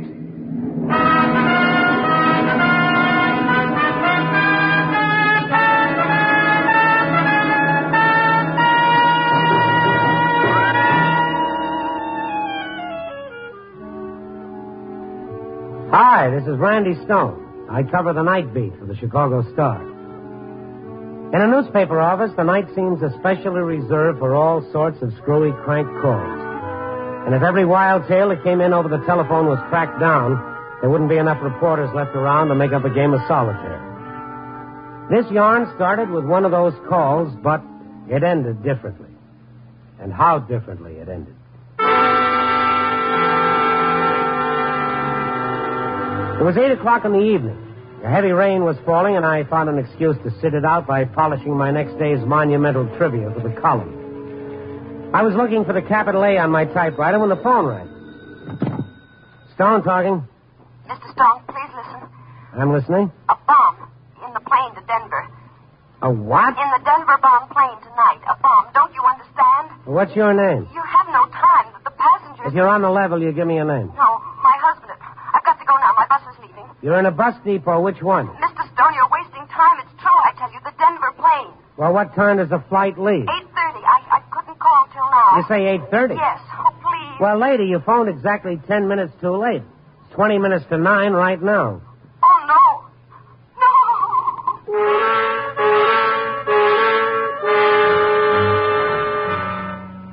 Hi, this is Randy Stone. I cover the night beat for the Chicago Star. In a newspaper office, the night seems especially reserved for all sorts of screwy crank calls. And if every wild tale that came in over the telephone was tracked down, there wouldn't be enough reporters left around to make up a game of solitaire. This yarn started with one of those calls, but it ended differently. And how differently it ended. It was 8 o'clock in the evening. A heavy rain was falling, and I found an excuse to sit it out by polishing my next day's monumental trivia for the column. I was looking for the capital A on my typewriter when the phone rang. Stone talking. Mr. Stone, please listen. I'm listening. A bomb in the plane to Denver. A what? In the Denver-bound plane tonight. A bomb. Don't you understand? What's your name? You have no time. The passengers... If you're on the level, you give me your name. No, my husband. I've got to go now. My bus is leaving. You're in a bus depot. Which one? Mr. Stone, you're wasting time. It's true, I tell you. The Denver plane. Well, what time does the flight leave? 8:30. I couldn't call till now. You say 8:30? Yes. Oh, please. Well, lady, you phoned exactly 10 minutes too late. It's 20 minutes to 9 right now. Oh, no.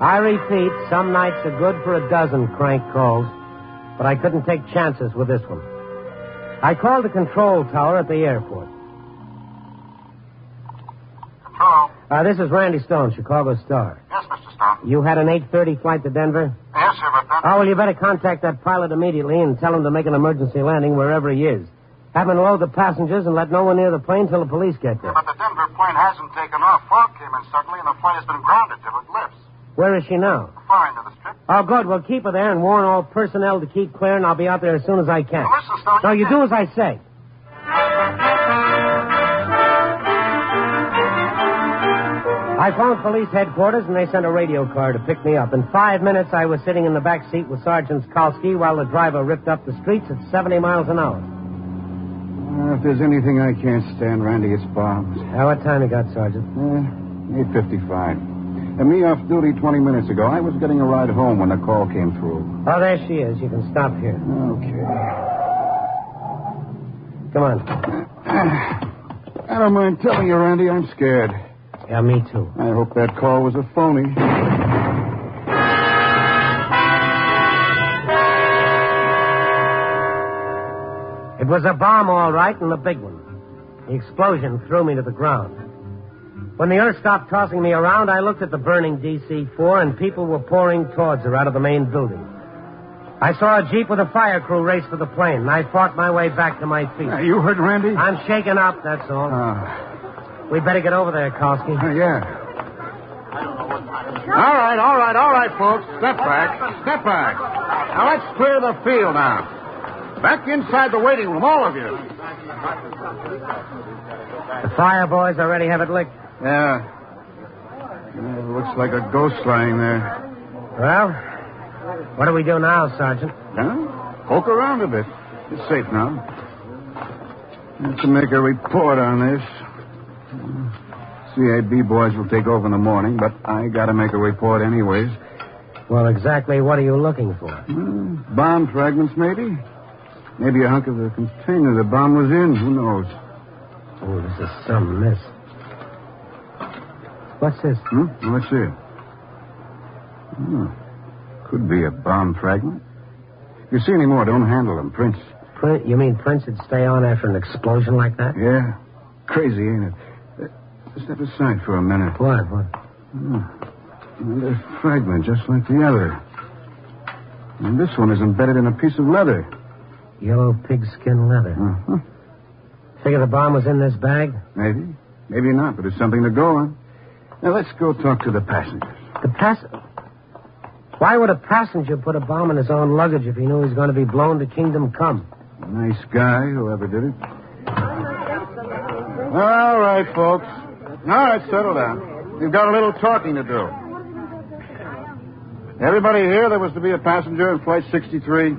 I repeat, some nights are good for a dozen crank calls, but I couldn't take chances with this one. I called the control tower at the airport. Control. This is Randy Stone, Chicago Star. Yes, Mr. Stone. You had an 8:30 flight to Denver? Yes, sir, but then... Oh, well, you better contact that pilot immediately and tell him to make an emergency landing wherever he is. Have him load the passengers and let no one near the plane till the police get there. Yeah, but the Denver plane hasn't taken off. Fog came in suddenly, and the flight has been grounded till it lifts. Where is she now? Far into the strip. Oh, good. Well, keep her there and warn all personnel to keep clear, and I'll be out there as soon as I can. Well, listen, Stone... No, you do as I say. I phoned police headquarters, and they sent a radio car to pick me up. In 5 minutes, I was sitting in the back seat with Sergeant Skalski while the driver ripped up the streets at 70 miles an hour. If there's anything I can't stand, Randy, it's bombs. What time you got, Sergeant? 8:55. And me off duty 20 minutes ago. I was getting a ride home when the call came through. Oh, there she is. You can stop here. Okay. Come on. I don't mind telling you, Randy, I'm scared. Yeah, me too. I hope that call was a phony. It was a bomb, all right, and a big one. The explosion threw me to the ground. When the earth stopped tossing me around, I looked at the burning DC-4, and people were pouring towards her out of the main building. I saw a Jeep with a fire crew race for the plane, and I fought my way back to my feet. You heard Randy? I'm shaken up, that's all. We better get over there, Kalski. Yeah. All right, folks. Step back. Now, let's clear the field now. Back inside the waiting room, all of you. The fire boys already have it licked. Yeah. It looks like a ghost lying there. Well, what do we do now, Sergeant? Poke around a bit. It's safe now. I have to make a report on this. CAB boys will take over in the morning, but I got to make a report anyways. Well, exactly what are you looking for? Bomb fragments, maybe? Maybe a hunk of the container the bomb was in. Who knows? Oh, this is some mess. What's this? Let's see. Could be a bomb fragment. If you see any more, don't handle them. Prints. You mean prints that stay on after an explosion like that? Yeah. Crazy, ain't it? Step aside for a minute. What? Another fragment, just like the other. And this one is embedded in a piece of leather. Yellow pigskin leather. Figure the bomb was in this bag? Maybe. Maybe not, but it's something to go on. Now, let's go talk to the passengers. Why would a passenger put a bomb in his own luggage if he knew he was going to be blown to kingdom come? Nice guy, whoever did it. All right, folks. All right, settle down. You've got a little talking to do. Everybody here, there was to be a passenger in Flight 63?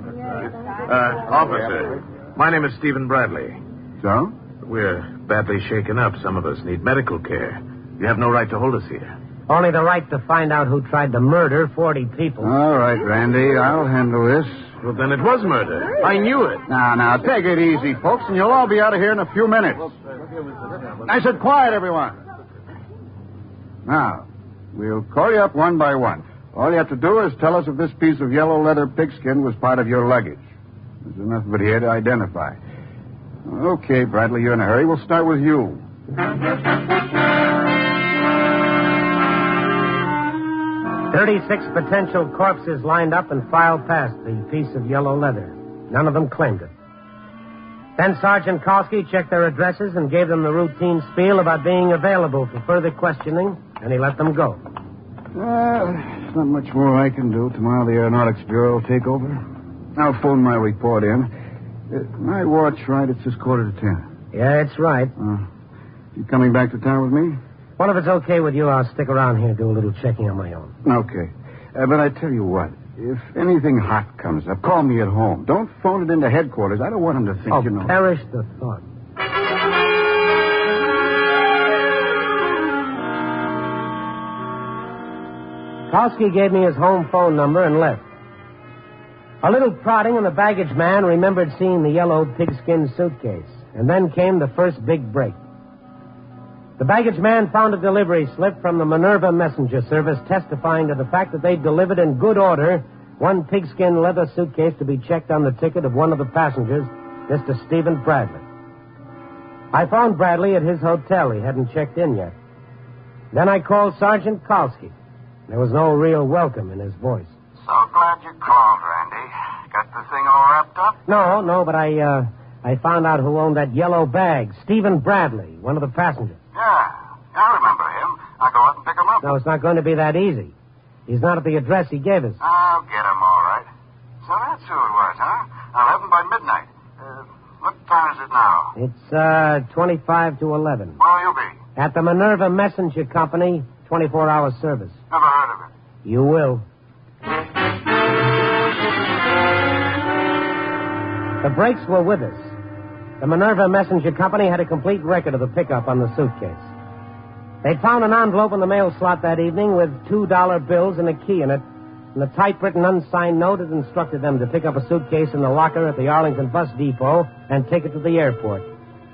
Officer, my name is Stephen Bradley. So? We're badly shaken up. Some of us need medical care. You have no right to hold us here. Only the right to find out who tried to murder 40 people. All right, Randy, I'll handle this. Well, then it was murder. I knew it. Now, take it easy, folks, and you'll all be out of here in a few minutes. I said quiet, everyone. Now, we'll call you up one by one. All you have to do is tell us if this piece of yellow leather pigskin was part of your luggage. There's enough of it here to identify. Okay, Bradley, you're in a hurry. We'll start with you. 36 potential corpses lined up and filed past the piece of yellow leather. None of them claimed it. Then Sergeant Kalski checked their addresses and gave them the routine spiel about being available for further questioning, and he let them go. There's not much more I can do. Tomorrow the Aeronautics Bureau will take over. I'll phone my report in. My watch, right? It says 9:45. Yeah, it's right. You coming back to town with me? Well, if it's okay with you, I'll stick around here and do a little checking on my own. Okay. But I tell you what, if anything hot comes up, call me at home. Don't phone it into headquarters. I don't want them to think you know. Perish the thought. Kalski gave me his home phone number and left. A little prodding, and the baggage man remembered seeing the yellow pigskin suitcase. And then came the first big break. The baggage man found a delivery slip from the Minerva Messenger Service testifying to the fact that they delivered in good order one pigskin leather suitcase to be checked on the ticket of one of the passengers, Mr. Stephen Bradley. I found Bradley at his hotel. He hadn't checked in yet. Then I called Sergeant Kalski. There was no real welcome in his voice. So glad you called, Randy. Got the thing all wrapped up? No, but I found out who owned that yellow bag. Stephen Bradley, one of the passengers. Yeah, I remember him. I'll go out and pick him up. No, it's not going to be that easy. He's not at the address he gave us. I'll get him, all right. So that's who it was, huh? I'll have him by midnight. What time is it now? It's 25 to 11. Where will you be? At the Minerva Messenger Company, 24-hour service. Never heard of it. You will. The brakes were with us. The Minerva Messenger Company had a complete record of the pickup on the suitcase. They'd found an envelope in the mail slot that evening with $2 bills and a key in it, and a typewritten unsigned note had instructed them to pick up a suitcase in the locker at the Arlington bus depot and take it to the airport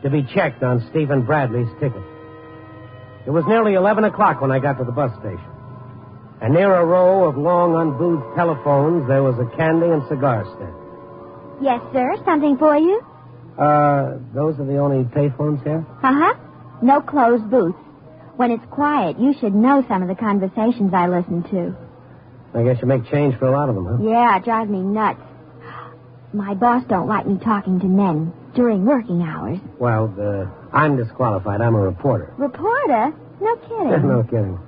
to be checked on Stephen Bradley's ticket. It was nearly 11 o'clock when I got to the bus station. And near a row of long, unbooed telephones, there was a candy and cigar stand. Yes, sir. Something for you? Those are the only payphones here? Uh-huh. No closed booths. When it's quiet, you should know some of the conversations I listen to. I guess you make change for a lot of them, huh? Yeah, it drives me nuts. My boss don't like me talking to men during working hours. Well, I'm disqualified. I'm a reporter. Reporter? No kidding. No kidding.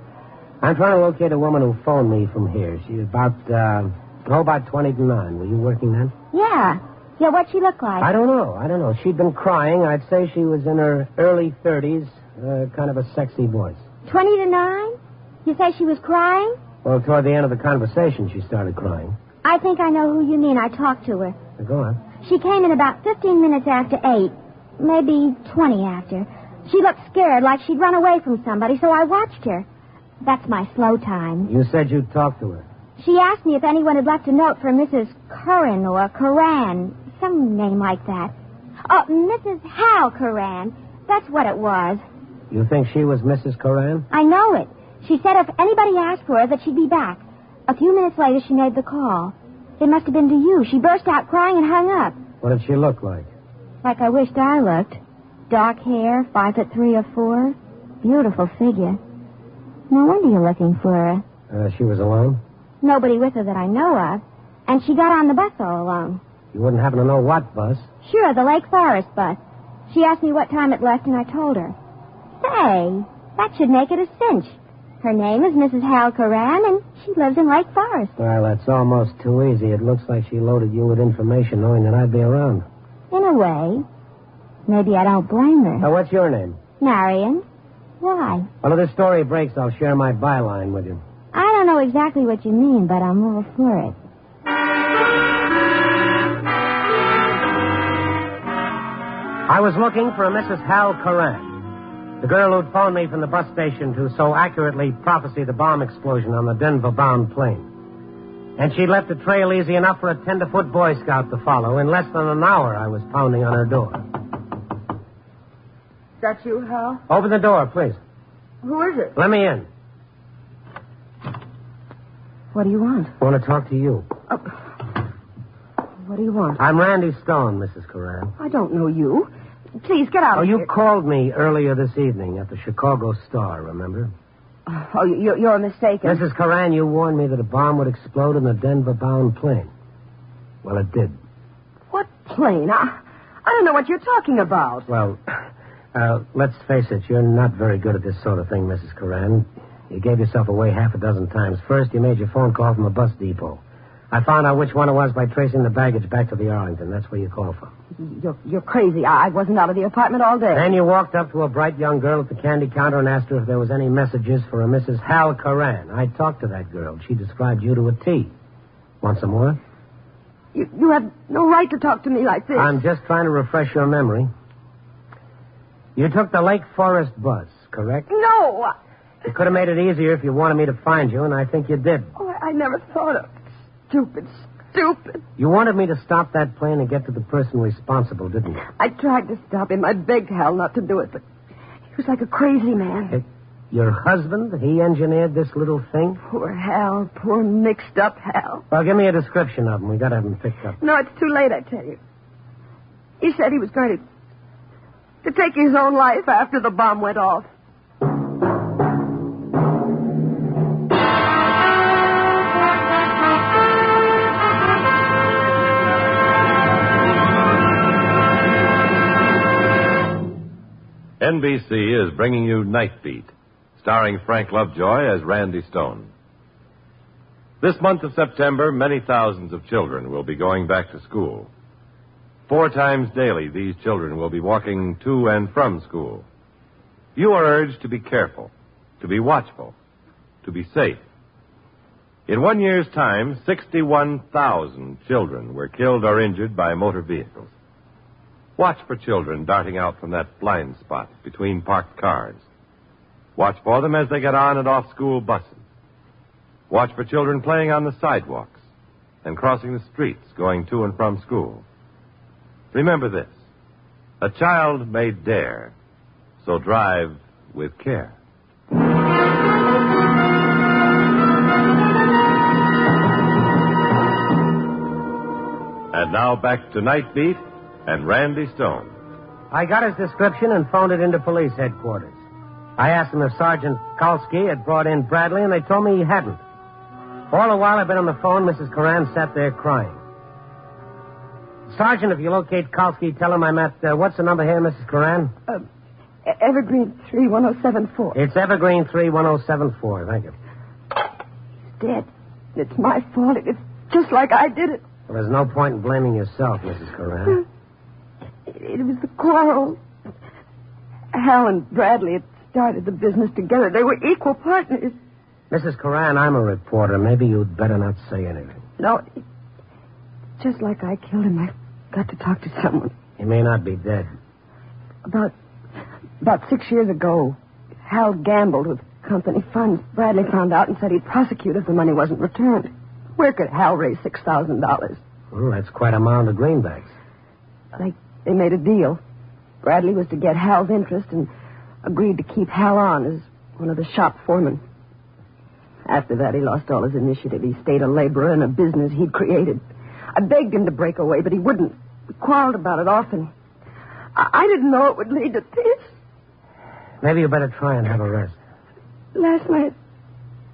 I'm trying to locate a woman who phoned me from here. She's about 20 to 9. Were you working then? Yeah. Yeah, what'd she look like? I don't know. She'd been crying. I'd say she was in her early 30s, kind of a sexy voice. 20 to 9? You say she was crying? Well, toward the end of the conversation, she started crying. I think I know who you mean. I talked to her. Go on. She came in about 15 minutes after 8, maybe 20 after. She looked scared, like she'd run away from somebody, so I watched her. That's my slow time. You said you'd talk to her. She asked me if anyone had left a note for Mrs. Curran or Curran, some name like that. Oh, Mrs. Hal Curran. That's what it was. You think she was Mrs. Curran? I know it. She said if anybody asked for her that she'd be back. A few minutes later, she made the call. It must have been to you. She burst out crying and hung up. What did she look like? Like I wished I looked. Dark hair, 5'3" or 4. Beautiful figure. No wonder you're looking for her. She was alone? Nobody with her that I know of. And she got on the bus all alone. You wouldn't happen to know what bus? Sure, the Lake Forest bus. She asked me what time it left, and I told her. Say, that should make it a cinch. Her name is Mrs. Hal Curran, and she lives in Lake Forest. Well, that's almost too easy. It looks like she loaded you with information knowing that I'd be around. In a way. Maybe I don't blame her. What's your name? Marion. Why? Well, if this story breaks, I'll share my byline with you. I don't know exactly what you mean, but I'm all for it. I was looking for a Mrs. Hal Curran, the girl who'd phoned me from the bus station to so accurately prophesy the bomb explosion on the Denver-bound plane. And she left a trail easy enough for a tenderfoot Boy Scout to follow. In less than an hour, I was pounding on her door. Is that you, Hal? Open the door, please. Who is it? Let me in. What do you want? I want to talk to you. What do you want? I'm Randy Stone, Mrs. Curran. I don't know you. Please, get out of here. You called me earlier this evening at the Chicago Star, remember? Oh, you're mistaken. Mrs. Curran, you warned me that a bomb would explode in a Denver-bound plane. Well, it did. What plane? I I don't know what you're talking about. Well, let's face it, you're not very good at this sort of thing, Mrs. Coran. You gave yourself away half a dozen times. First, you made your phone call from a bus depot. I found out which one it was by tracing the baggage back to the Arlington. That's where you called from. You're crazy. I wasn't out of the apartment all day. Then you walked up to a bright young girl at the candy counter and asked her if there was any messages for a Mrs. Hal Coran. I talked to that girl. She described you to a T. Want some more? You have no right to talk to me like this. I'm just trying to refresh your memory. You took the Lake Forest bus, correct? No. You could have made it easier if you wanted me to find you, and I think you did. Oh, I never thought of it. Stupid. You wanted me to stop that plane and get to the person responsible, didn't you? I tried to stop him. I begged Hal not to do it, but he was like a crazy man. Your husband, he engineered this little thing? Poor Hal. Poor mixed-up Hal. Well, give me a description of him. We got to have him picked up. No, it's too late, I tell you. He said he was going to take his own life after the bomb went off. NBC is bringing you Night Beat, starring Frank Lovejoy as Randy Stone. This month of September, many thousands of children will be going back to school. 4 times daily, these children will be walking to and from school. You are urged to be careful, to be watchful, to be safe. In 1 year's time, 61,000 children were killed or injured by motor vehicles. Watch for children darting out from that blind spot between parked cars. Watch for them as they get on and off school buses. Watch for children playing on the sidewalks and crossing the streets going to and from school. Remember this: a child may dare, so drive with care. And now back to Night Beat and Randy Stone. I got his description and phoned it into police headquarters. I asked him if Sergeant Kalski had brought in Bradley, and they told me he hadn't. All the while I've been on the phone, Mrs. Coran sat there crying. Sergeant, if you locate Kalski, tell him I'm at, what's the number here, Mrs. Coran? Evergreen 31074. It's Evergreen 31074, thank you. He's dead. It's my fault. It's just like I did it. Well, there's no point in blaming yourself, Mrs. Coran. It was the quarrel. Hal and Bradley had started the business together. They were equal partners. Mrs. Coran, I'm a reporter. Maybe you'd better not say anything. No, just like I killed him, I've got to talk to someone. He may not be dead. About 6 years ago, Hal gambled with company funds. Bradley found out and said he'd prosecute if the money wasn't returned. Where could Hal raise $6,000? Well, that's quite a mound of greenbacks. They made a deal. Bradley was to get Hal's interest and agreed to keep Hal on as one of the shop foremen. After that, he lost all his initiative. He stayed a laborer in a business he'd created. I begged him to break away, but he wouldn't. We quarreled about it often. I didn't know it would lead to this. Maybe you better try and have a rest. Last night,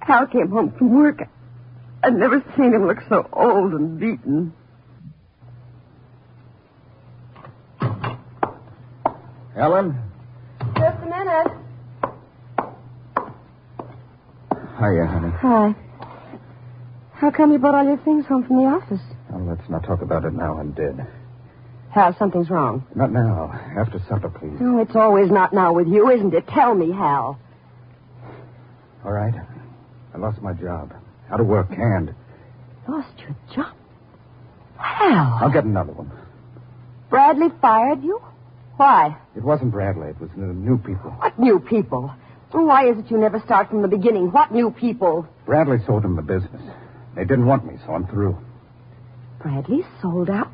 Hal came home from work. I'd never seen him look so old and beaten. Ellen? Just a minute. Hiya, honey. Hi. How come you brought all your things home from the office? Well, let's not talk about it now. I'm dead. Hal, something's wrong. Not now. After supper, please. Oh, it's always not now with you, isn't it? Tell me, Hal. All right. I lost my job. Out of work, canned. Lost your job? Hal. I'll get another one. Bradley fired you? Why? It wasn't Bradley. It was the new people. What new people? Why is it you never start from the beginning? What new people? Bradley sold them the business. They didn't want me, so I'm through. Bradley sold out?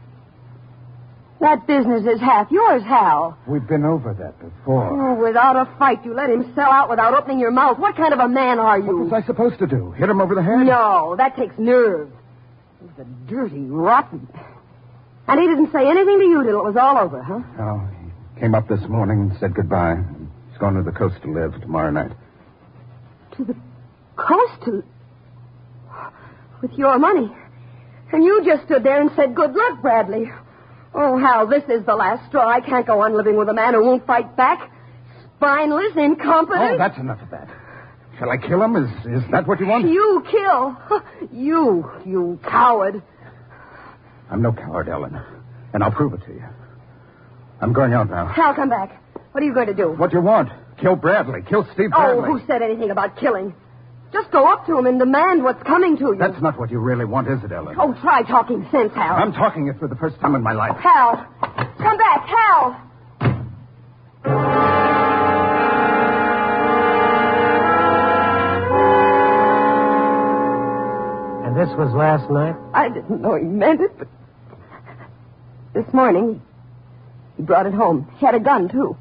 That business is half yours, Hal. We've been over that before. Oh, without a fight, you let him sell out without opening your mouth. What kind of a man are you? What was I supposed to do? Hit him over the head? No, that takes nerve. He's a dirty, rotten. And he didn't say anything to you till it was all over, huh? No, he came up this morning and said goodbye. He's gone to the coast to live tomorrow night. To the coast to... With your money. And you just stood there and said, good luck, Bradley. Oh, Hal, this is the last straw. I can't go on living with a man who won't fight back. Spineless, incompetent. Oh, that's enough of that. Shall I kill him? Is that what you want? You kill. You coward. I'm no coward, Ellen. And I'll prove it to you. I'm going out now. Hal, come back. What are you going to do? What do you want? Kill Bradley. Kill Steve Bradley. Oh, who said anything about killing? Just go up to him and demand what's coming to you. That's not what you really want, is it, Ellen? Oh, try talking sense, Hal. I'm talking it for the first time in my life. Hal, come back, Hal. And this was last night? I didn't know he meant it, but this morning he brought it home. He had a gun, too.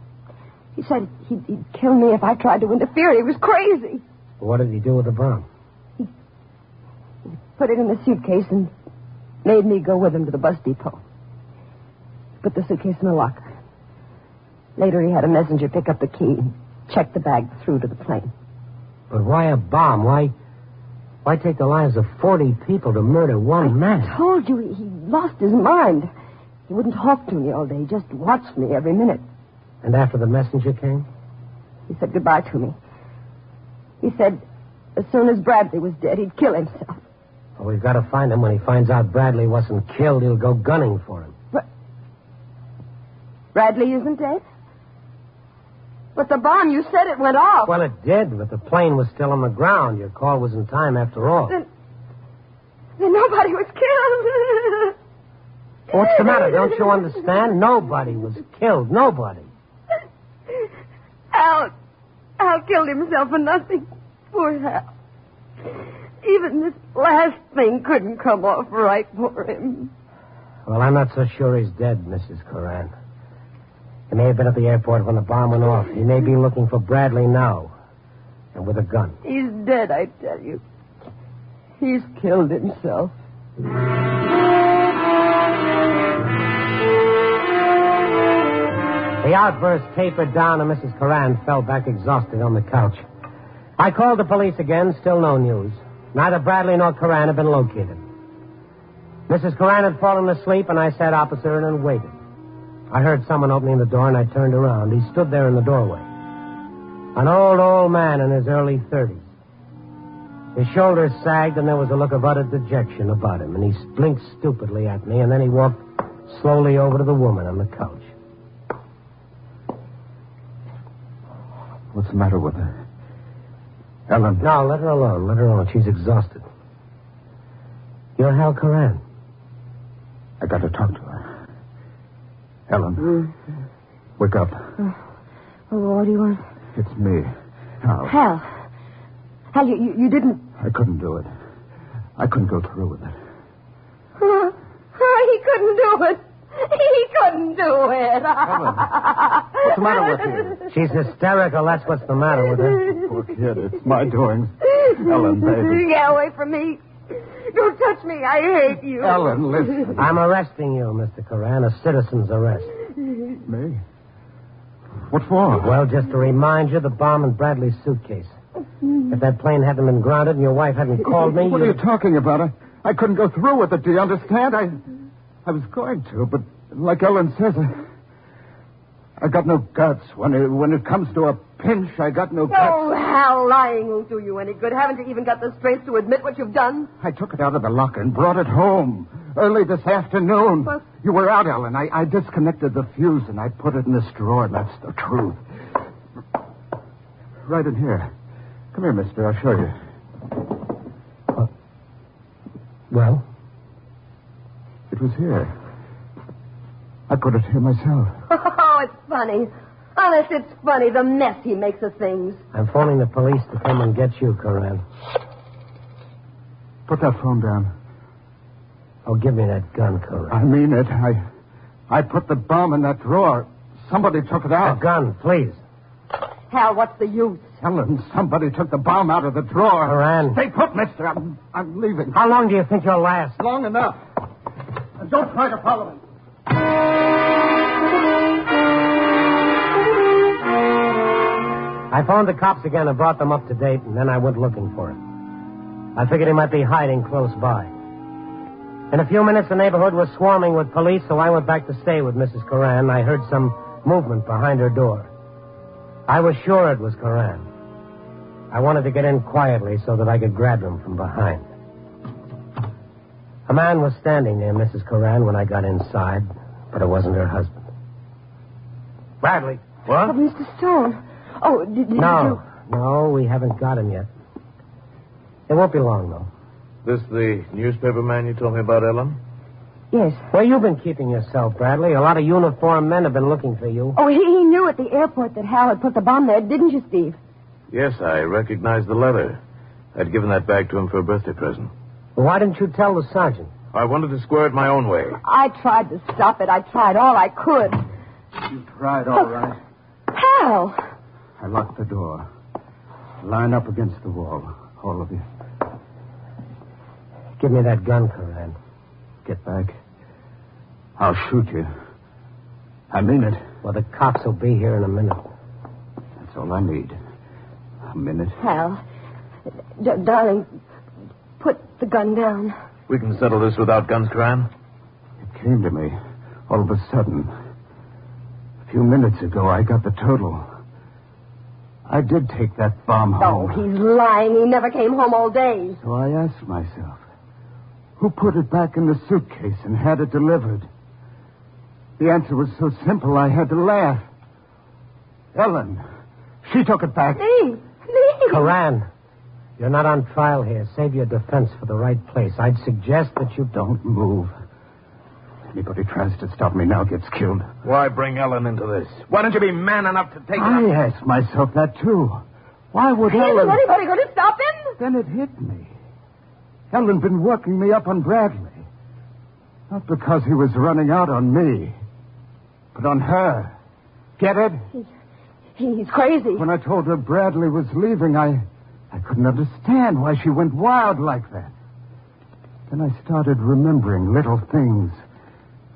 He said he'd kill me if I tried to interfere. He was crazy. What did he do with the bomb? He put it in the suitcase and made me go with him to the bus depot. Put the suitcase in the locker. Later, he had a messenger pick up the key and check the bag through to the plane. But why a bomb? Why take the lives of 40 people to murder one man? I told you he lost his mind. He wouldn't talk to me all day. He just watched me every minute. And after the messenger came? He said goodbye to me. He said as soon as Bradley was dead, he'd kill himself. Well, we've got to find him. When he finds out Bradley wasn't killed, he'll go gunning for him. Bradley isn't dead? But the bomb, you said it went off. Well, it did, but the plane was still on the ground. Your call was in time after all. Then nobody was killed. What's the matter? Don't you understand? Nobody was killed. Nobody. Hal killed himself for nothing. Poor Hal. Even this last thing couldn't come off right for him. Well, I'm not so sure he's dead, Mrs. Coran. He may have been at the airport when the bomb went off. He may be looking for Bradley now. And with a gun. He's dead, I tell you. He's killed himself. The outburst tapered down, and Mrs. Coran fell back exhausted on the couch. I called the police again, still no news. Neither Bradley nor Coran had been located. Mrs. Coran had fallen asleep, and I sat opposite her and waited. I heard someone opening the door, and I turned around. He stood there in the doorway. An old man in his early 30s. His shoulders sagged, and there was a look of utter dejection about him, and he blinked stupidly at me, and then he walked slowly over to the woman on the couch. What's the matter with her? Ellen. No, let her alone. Let her alone. She's exhausted. You're Hal Coran. I got to talk to her. Ellen. Wake up. What do you want? It's me. Hal. Hal, you didn't... I couldn't do it. I couldn't go through with it. He couldn't do it. He couldn't do it. Ellen, what's the matter with you? She's hysterical. That's what's the matter with her. Poor kid. It's my doings. Ellen, baby. Get away from me. Don't touch me. I hate you. Ellen, listen. I'm arresting you, Mr. Coran. A citizen's arrest. Me? What for? Well, just to remind you, the bomb in Bradley's suitcase. If that plane hadn't been grounded and your wife hadn't called me... What are you talking about? I couldn't go through with it. Do you understand? I was going to, but like Ellen says, I got no guts. When it comes to a pinch, I got no guts. Oh, Hal, lying won't do you any good. Haven't you even got the strength to admit what you've done? I took it out of the locker and brought it home early this afternoon. What? You were out, Ellen. I disconnected the fuse and I put it in this drawer. That's the truth. Right in here. Come here, mister. I'll show you. Well? It was here. I put it here myself. Oh, it's funny. Honest, it's funny, the mess he makes of things. I'm phoning the police to come and get you, Coran. Put that phone down. Oh, give me that gun, Coran. I mean it. I put the bomb in that drawer. Somebody took it out. The gun, please. Hal, what's the use? Ellen, somebody took the bomb out of the drawer. Coran. Stay put, mister. I'm leaving. How long do you think you'll last? Long enough. And don't try to follow me. I phoned the cops again and brought them up to date, and then I went looking for him. I figured he might be hiding close by. In a few minutes, the neighborhood was swarming with police, so I went back to stay with Mrs. Coran. I heard some movement behind her door. I was sure it was Coran. I wanted to get in quietly so that I could grab him from behind. A man was standing near Mrs. Coran when I got inside, but it wasn't her husband. Bradley. What? Oh, Mr. Stone. Oh, did No, we haven't got him yet. It won't be long, though. This the newspaper man you told me about, Ellen? Yes. Where you been keeping yourself, Bradley? A lot of uniformed men have been looking for you. Oh, he knew at the airport that Hal had put the bomb there, didn't you, Steve? Yes, I recognized the letter. I'd given that back to him for a birthday present. Well, why didn't you tell the sergeant? I wanted to square it my own way. I tried to stop it. I tried all I could. You tried all right. Hal! I locked the door. Line up against the wall, all of you. Give me that gun, Coran. Get back. I'll shoot you. I mean it. Well, the cops will be here in a minute. That's all I need. A minute. Hal, darling, put the gun down. We can settle this without guns, Coran? It came to me all of a sudden. A few minutes ago, I got the total. I did take that bomb home. Oh, he's lying. He never came home all day. So I asked myself, who put it back in the suitcase and had it delivered? The answer was so simple, I had to laugh. Ellen. She took it back. Me. Coran, you're not on trial here. Save your defense for the right place. I'd suggest that you... Don't move. Anybody tries to stop me now gets killed. Why bring Ellen into this? Why don't you be man enough to take it I asked myself that, too. Why would Ellen... Is anybody going to stop him? Then it hit me. Ellen been working me up on Bradley. Not because he was running out on me, but on her. Get it? He's crazy. When I told her Bradley was leaving, I couldn't understand why she went wild like that. Then I started remembering little things,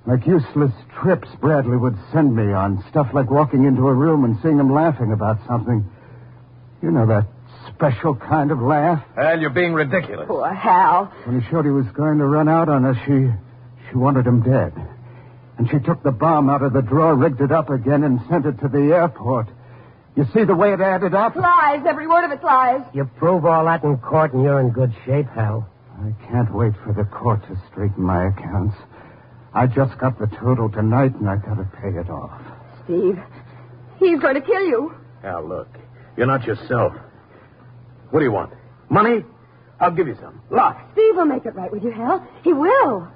like useless trips Bradley would send me on, stuff like walking into a room and seeing him laughing about something. You know, that special kind of laugh. Hal, you're being ridiculous. Poor Hal. When he showed he was going to run out on us, she wanted him dead. And she took the bomb out of the drawer, rigged it up again, and sent it to the airport. You see the way it added up? Lies. Every word of it's lies. You prove all that in court and you're in good shape, Hal. I can't wait for the court to straighten my accounts. I just got the total tonight, and I got to pay it off. Steve, he's going to kill you. Hal, look. You're not yourself. What do you want? Money? I'll give you some. Lots. Steve will make it right with you, Hal. He will.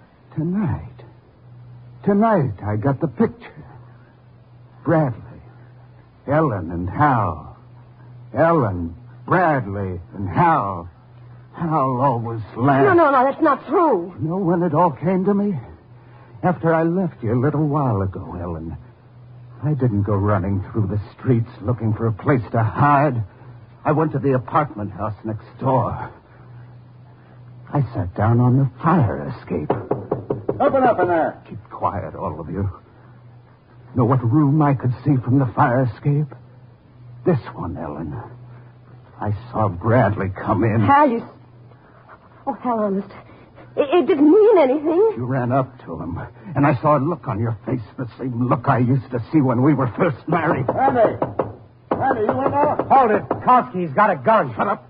Tonight, I got the picture. Bradley, Ellen, and Hal. Ellen, Bradley, and Hal. Hal always laughed. No, that's not true. You know when it all came to me? After I left you a little while ago, Ellen. I didn't go running through the streets looking for a place to hide. I went to the apartment house next door. I sat down on the fire escape. Open up in there. Keep quiet, all of you. Know what room I could see from the fire escape? This one, Ellen. I saw Bradley come in. Hal, you... Oh, Hal, honest. It didn't mean anything. You ran up to him, and I saw a look on your face, the same look I used to see when we were first married. Randy, you in there? Hold it. Kowski's got a gun. Shut up.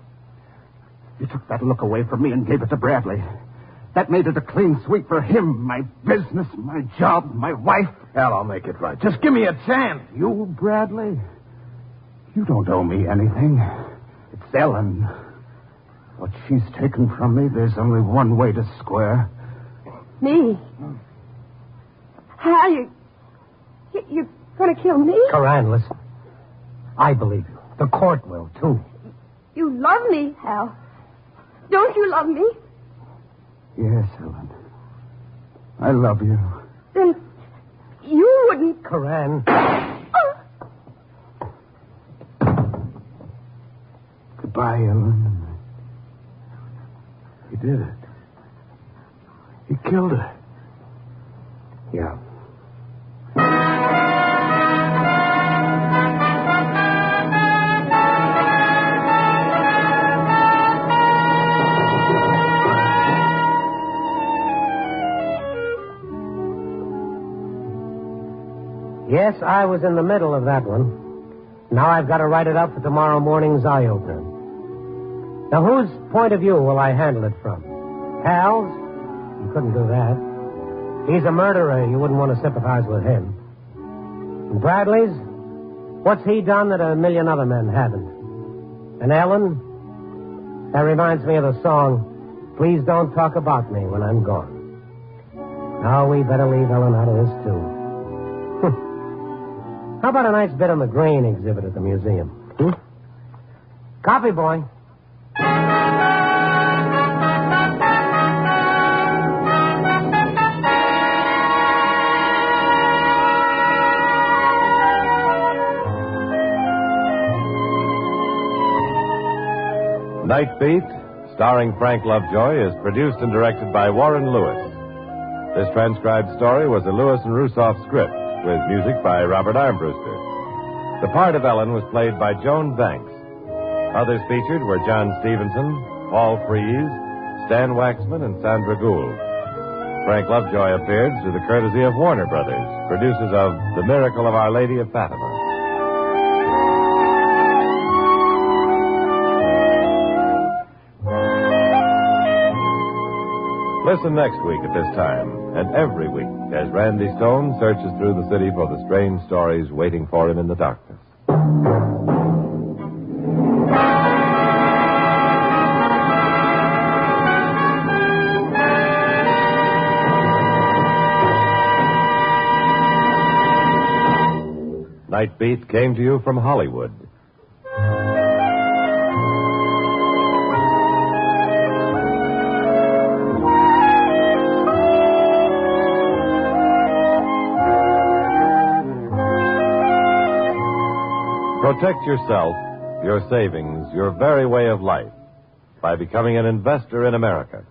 You took that look away from me and gave it to Bradley. That made it a clean sweep for him, my business, my job, my wife. Hal, I'll make it right. Just give me a chance. You, Bradley? You don't owe me anything. It's Ellen. What she's taken from me, there's only one way to square. Me? Hal, you're going to kill me? Coran, listen. I believe you. The court will, too. You love me, Hal. Don't you love me? Yes, Ellen. I love you. Then you wouldn't... Coran. Goodbye, Ellen. He did it. He killed her. Yeah. Yes, I was in the middle of that one. Now I've got to write it up for tomorrow morning's eye-opener. Now, whose point of view will I handle it from? Hal's? You couldn't do that. He's a murderer. You wouldn't want to sympathize with him. And Bradley's? What's he done that a million other men haven't? And Ellen? That reminds me of the song, Please Don't Talk About Me When I'm Gone. Now we better leave Ellen out of this, too. How about a nice bit on the grain exhibit at the museum? Coffee, boy. Night Beat, starring Frank Lovejoy, is produced and directed by Warren Lewis. This transcribed story was a Lewis and Russoff script, with music by Robert Armbruster. The part of Ellen was played by Joan Banks. Others featured were John Stevenson, Paul Frees, Stan Waxman, and Sandra Gould. Frank Lovejoy appeared through the courtesy of Warner Brothers, producers of The Miracle of Our Lady of Fatima. Listen next week at this time, and every week, as Randy Stone searches through the city for the strange stories waiting for him in the darkness. Night Beat came to you from Hollywood. Protect yourself, your savings, your very way of life by becoming an investor in America.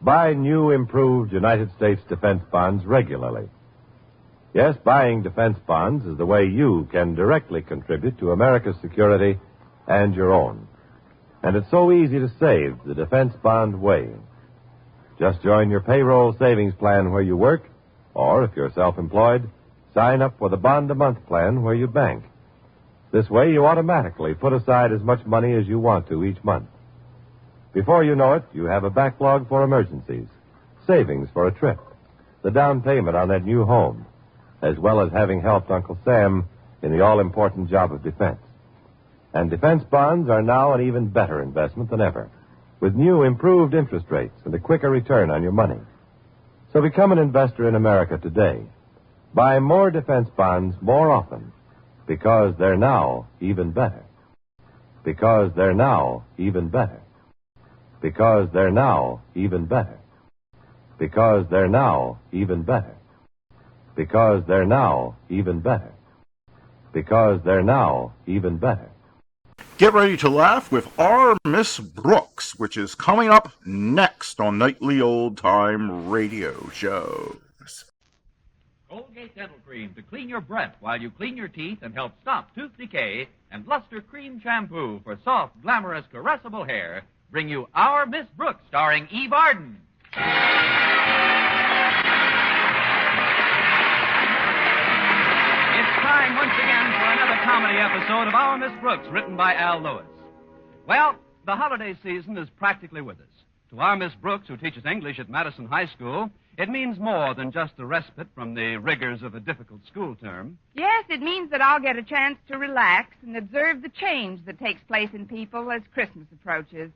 Buy new, improved United States defense bonds regularly. Yes, buying defense bonds is the way you can directly contribute to America's security and your own. And it's so easy to save the defense bond way. Just join your payroll savings plan where you work, or if you're self-employed, sign up for the bond-a-month plan where you bank. This way, you automatically put aside as much money as you want to each month. Before you know it, you have a backlog for emergencies, savings for a trip, the down payment on that new home, as well as having helped Uncle Sam in the all-important job of defense. And defense bonds are now an even better investment than ever, with new improved interest rates and a quicker return on your money. So become an investor in America today. Buy more defense bonds more often. Because they're now even better. Because they're now even better. Because they're now even better. Because they're now even better. Because they're now even better. Because they're now even better. Get ready to laugh with our Miss Brooks, which is coming up next on Nightly Old Time Radio Show. Colgate Dental Cream to clean your breath while you clean your teeth and help stop tooth decay, and Luster Cream Shampoo for soft, glamorous, caressable hair bring you Our Miss Brooks, starring Eve Arden. It's time once again for another comedy episode of Our Miss Brooks, written by Al Lewis. Well, the holiday season is practically with us. To our Miss Brooks, who teaches English at Madison High School, it means more than just a respite from the rigors of a difficult school term. Yes, it means that I'll get a chance to relax and observe the change that takes place in people as Christmas approaches.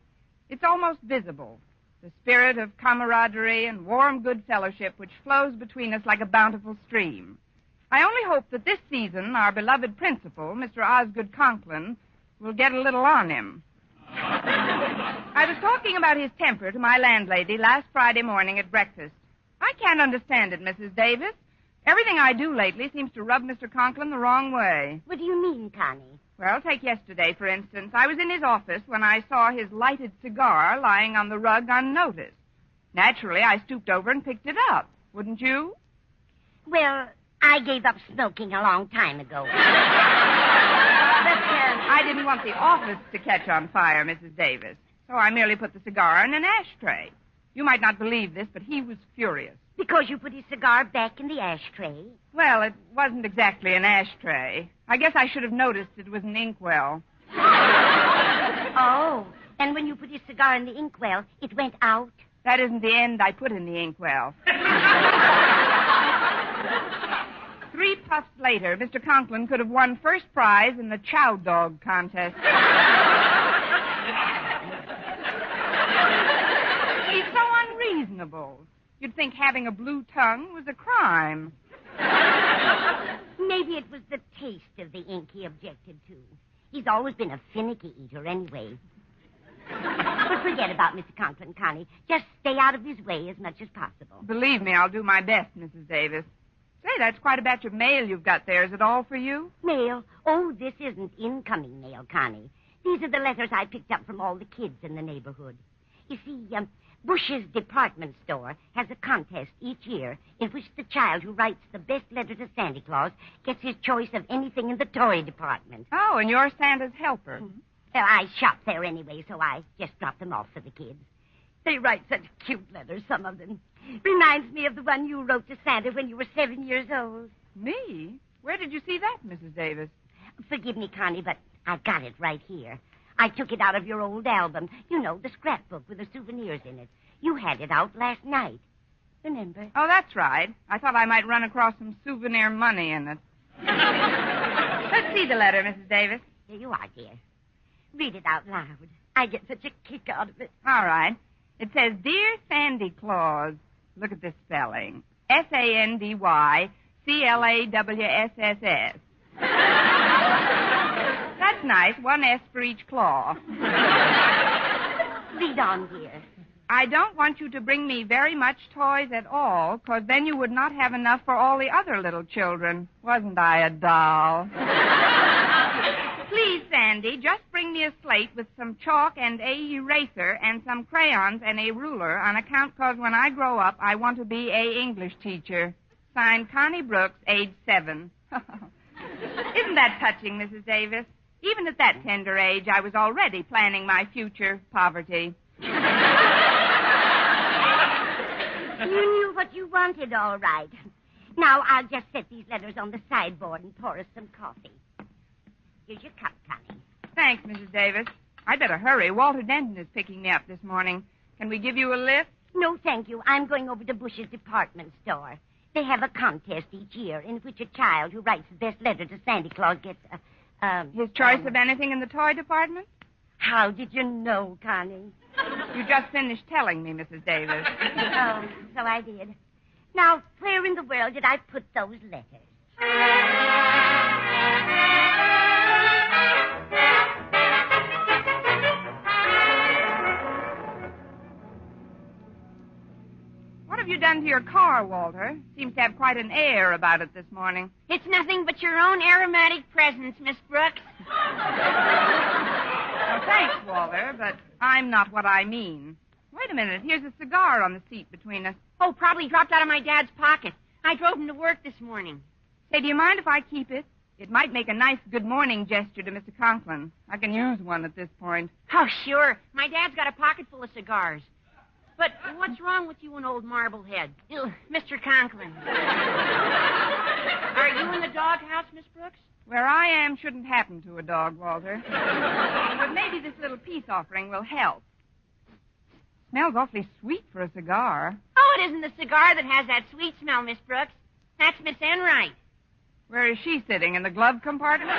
It's almost visible, the spirit of camaraderie and warm good fellowship which flows between us like a bountiful stream. I only hope that this season our beloved principal, Mr. Osgood Conklin, will get a little on him. I was talking about his temper to my landlady last Friday morning at breakfast. I can't understand it, Mrs. Davis. Everything I do lately seems to rub Mr. Conklin the wrong way. What do you mean, Connie? Well, take yesterday, for instance. I was in his office when I saw his lighted cigar lying on the rug unnoticed. Naturally, I stooped over and picked it up. Wouldn't you? Well, I gave up smoking a long time ago. But I didn't want the office to catch on fire, Mrs. Davis. So I merely put the cigar in an ashtray. You might not believe this, but he was furious. Because you put his cigar back in the ashtray? Well, it wasn't exactly an ashtray. I guess I should have noticed it was an inkwell. Oh, and when you put his cigar in the inkwell, it went out? That isn't the end I put in the inkwell. 3 puffs later, Mr. Conklin could have won first prize in the chow dog contest. He's so unreasonable. You'd think having a blue tongue was a crime. Maybe it was the taste of the ink he objected to. He's always been a finicky eater anyway. But forget about Mr. Conklin, Connie. Just stay out of his way as much as possible. Believe me, I'll do my best, Mrs. Davis. Say, that's quite a batch of mail you've got there. Is it all for you? Mail? Oh, this isn't incoming mail, Connie. These are the letters I picked up from all the kids in the neighborhood. You see, Bush's department store has a contest each year in which the child who writes the best letter to Santa Claus gets his choice of anything in the toy department. Oh, and you're Santa's helper. Mm-hmm. Well, I shop there anyway, so I just drop them off for the kids. They write such cute letters, some of them. Reminds me of the one you wrote to Santa when you were 7 years old. Me? Where did you see that, Mrs. Davis? Forgive me, Connie, but I've got it right here. I took it out of your old album. You know, the scrapbook with the souvenirs in it. You had it out last night. Remember? Oh, that's right. I thought I might run across some souvenir money in it. Let's see the letter, Mrs. Davis. Here you are, dear. Read it out loud. I get such a kick out of it. All right. It says, Dear Sandy Claus. Look at this spelling. SANDYCLAWSSS. That's nice. 1 S for each claw. Read on, dear. I don't want you to bring me very much toys at all, because then you would not have enough for all the other little children. Wasn't I a doll? Please, Sandy, just bring me a slate with some chalk and a eraser and some crayons and a ruler on account because when I grow up, I want to be a English teacher. Signed, Connie Brooks, age 7. Isn't that touching, Mrs. Davis? Even at that tender age, I was already planning my future poverty. You knew what you wanted, all right. Now, I'll just set these letters on the sideboard and pour us some coffee. Here's your cup, Connie. Thanks, Mrs. Davis. I'd better hurry. Walter Denton is picking me up this morning. Can we give you a lift? No, thank you. I'm going over to Bush's department store. They have a contest each year in which a child who writes the best letter to Santa Claus gets his choice of anything in the toy department? How did you know, Connie? You just finished telling me, Mrs. Davis. Oh, so I did. Now, where in the world did I put those letters? What have you done to your car, Walter? Seems to have quite an air about it this morning. It's nothing but your own aromatic presence, Miss Brooks. Well, thanks, Walter, but I'm not what I mean. Wait a minute. Here's a cigar on the seat between us. Oh, probably dropped out of my dad's pocket. I drove him to work this morning. Say, do you mind if I keep it? It might make a nice good morning gesture to Mr. Conklin. I can use one at this point. Oh, sure. My dad's got a pocket full of cigars. But what's wrong with you and old Marblehead? Mr. Conklin. Are you in the doghouse, Miss Brooks? Where I am shouldn't happen to a dog, Walter. But maybe this little peace offering will help. Smells awfully sweet for a cigar. Oh, it isn't the cigar that has that sweet smell, Miss Brooks. That's Miss Enright. Where is she sitting, in the glove compartment? No,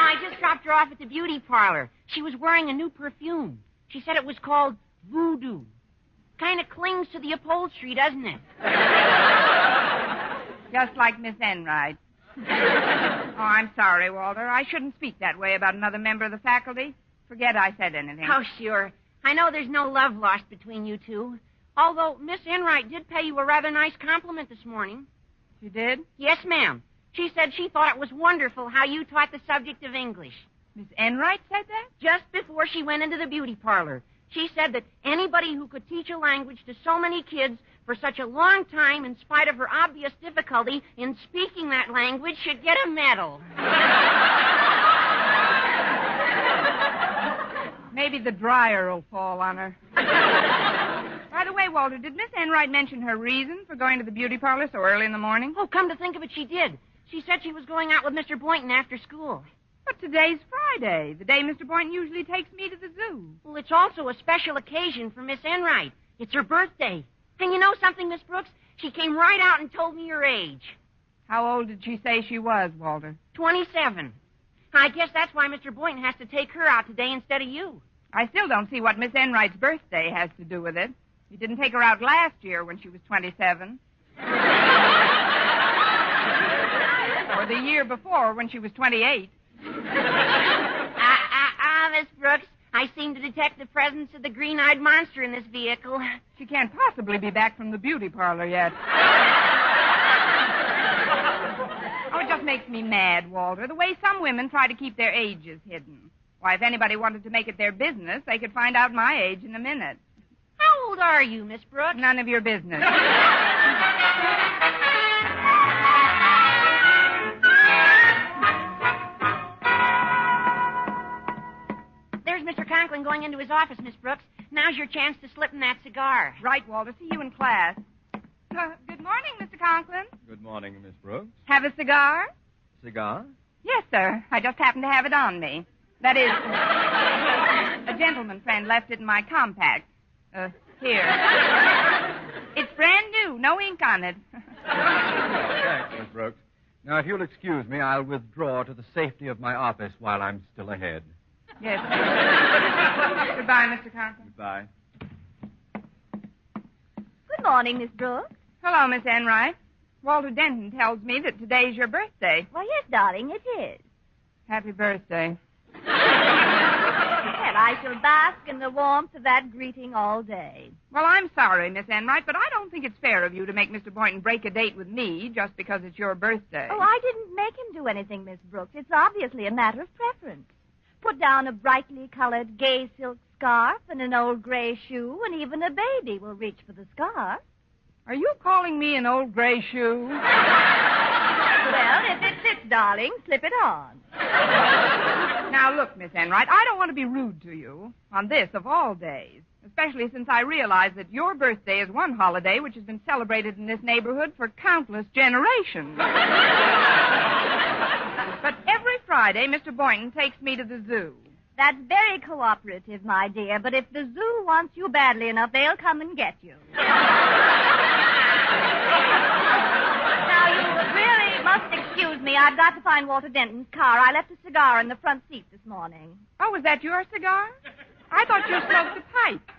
I just dropped her off at the beauty parlor. She was wearing a new perfume. She said it was called Voodoo. Kind of clings to the upholstery, doesn't it? Just like Miss Enright. Oh, I'm sorry, Walter. I shouldn't speak that way about another member of the faculty. Forget I said anything. Oh, sure. I know there's no love lost between you two. Although Miss Enright did pay you a rather nice compliment this morning. She did? Yes, ma'am. She said she thought it was wonderful how you taught the subject of English. Miss Enright said that? Just before she went into the beauty parlor. She said that anybody who could teach a language to so many kids for such a long time, in spite of her obvious difficulty in speaking that language, should get a medal. Maybe the dryer will fall on her. By the way, Say, Walter, did Miss Enright mention her reason for going to the beauty parlor so early in the morning? Oh, come to think of it, she did. She said she was going out with Mr. Boynton after school. But today's Friday, the day Mr. Boynton usually takes me to the zoo. Well, it's also a special occasion for Miss Enright. It's her birthday. And you know something, Miss Brooks? She came right out and told me your age. How old did she say she was, Walter? 27. I guess that's why Mr. Boynton has to take her out today instead of you. I still don't see what Miss Enright's birthday has to do with it. You didn't take her out last year when she was 27. Or the year before when she was 28. Miss Brooks, I seem to detect the presence of the green-eyed monster in this vehicle. She can't possibly be back from the beauty parlor yet. Oh, it just makes me mad, Walter, the way some women try to keep their ages hidden. Why, if anybody wanted to make it their business, they could find out my age in a minute. How old are you, Miss Brooks? None of your business. There's Mr. Conklin going into his office, Miss Brooks. Now's your chance to slip him that cigar. Right, Walter. See you in class. Good morning, Mr. Conklin. Good morning, Miss Brooks. Have a cigar? Cigar? Yes, sir. I just happen to have it on me. That is, a gentleman friend left it in my compact. Here. It's brand new. No ink on it. Thanks, Miss Brooks. Now, if you'll excuse me, I'll withdraw to the safety of my office while I'm still ahead. Yes. Goodbye, Mr. Conklin. Goodbye. Good morning, Miss Brooks. Hello, Miss Enright. Walter Denton tells me that today's your birthday. Why, yes, darling, it is. Happy birthday. Well, I shall bask in the warmth of that greeting all day. Well, I'm sorry, Miss Enright, but I don't think it's fair of you to make Mr. Boynton break a date with me just because it's your birthday. Oh, I didn't make him do anything, Miss Brooks. It's obviously a matter of preference. Put down a brightly colored gay silk scarf and an old gray shoe, and even a baby will reach for the scarf. Are you calling me an old gray shoe? Well, if it fits, darling, slip it on. Now, look, Miss Enright, I don't want to be rude to you on this of all days, especially since I realize that your birthday is one holiday which has been celebrated in this neighborhood for countless generations. But every Friday, Mr. Boynton takes me to the zoo. That's very cooperative, my dear, but if the zoo wants you badly enough, they'll come and get you. Now, you really must excuse me. I've got to find Walter Denton's car. I left a cigar in the front seat this morning. Oh, was that your cigar? I thought you smoked a pipe.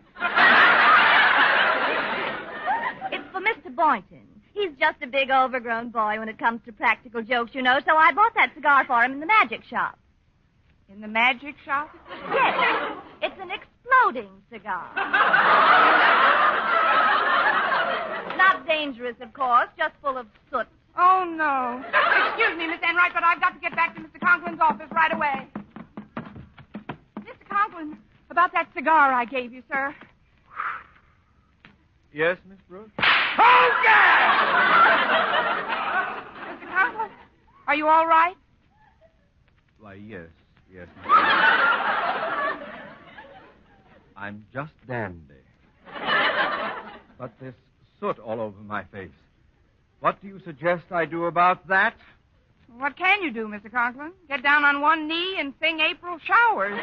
It's for Mr. Boynton. He's just a big overgrown boy when it comes to practical jokes, you know, so I bought that cigar for him in the magic shop. In the magic shop? Yes. It's an exploding cigar. Not dangerous, of course, just full of soot. Oh, no. Excuse me, Miss Enright, but I've got to get back to Mr. Conklin's office right away. Mr. Conklin, about that cigar I gave you, sir. Yes, Miss Brooks? Oh, God! Mr. Conklin, are you all right? Why, yes, Miss Brooks. I'm just dandy. But this soot all over my face. What do you suggest I do about that? What can you do, Mr. Conklin? Get down on one knee and sing April Showers.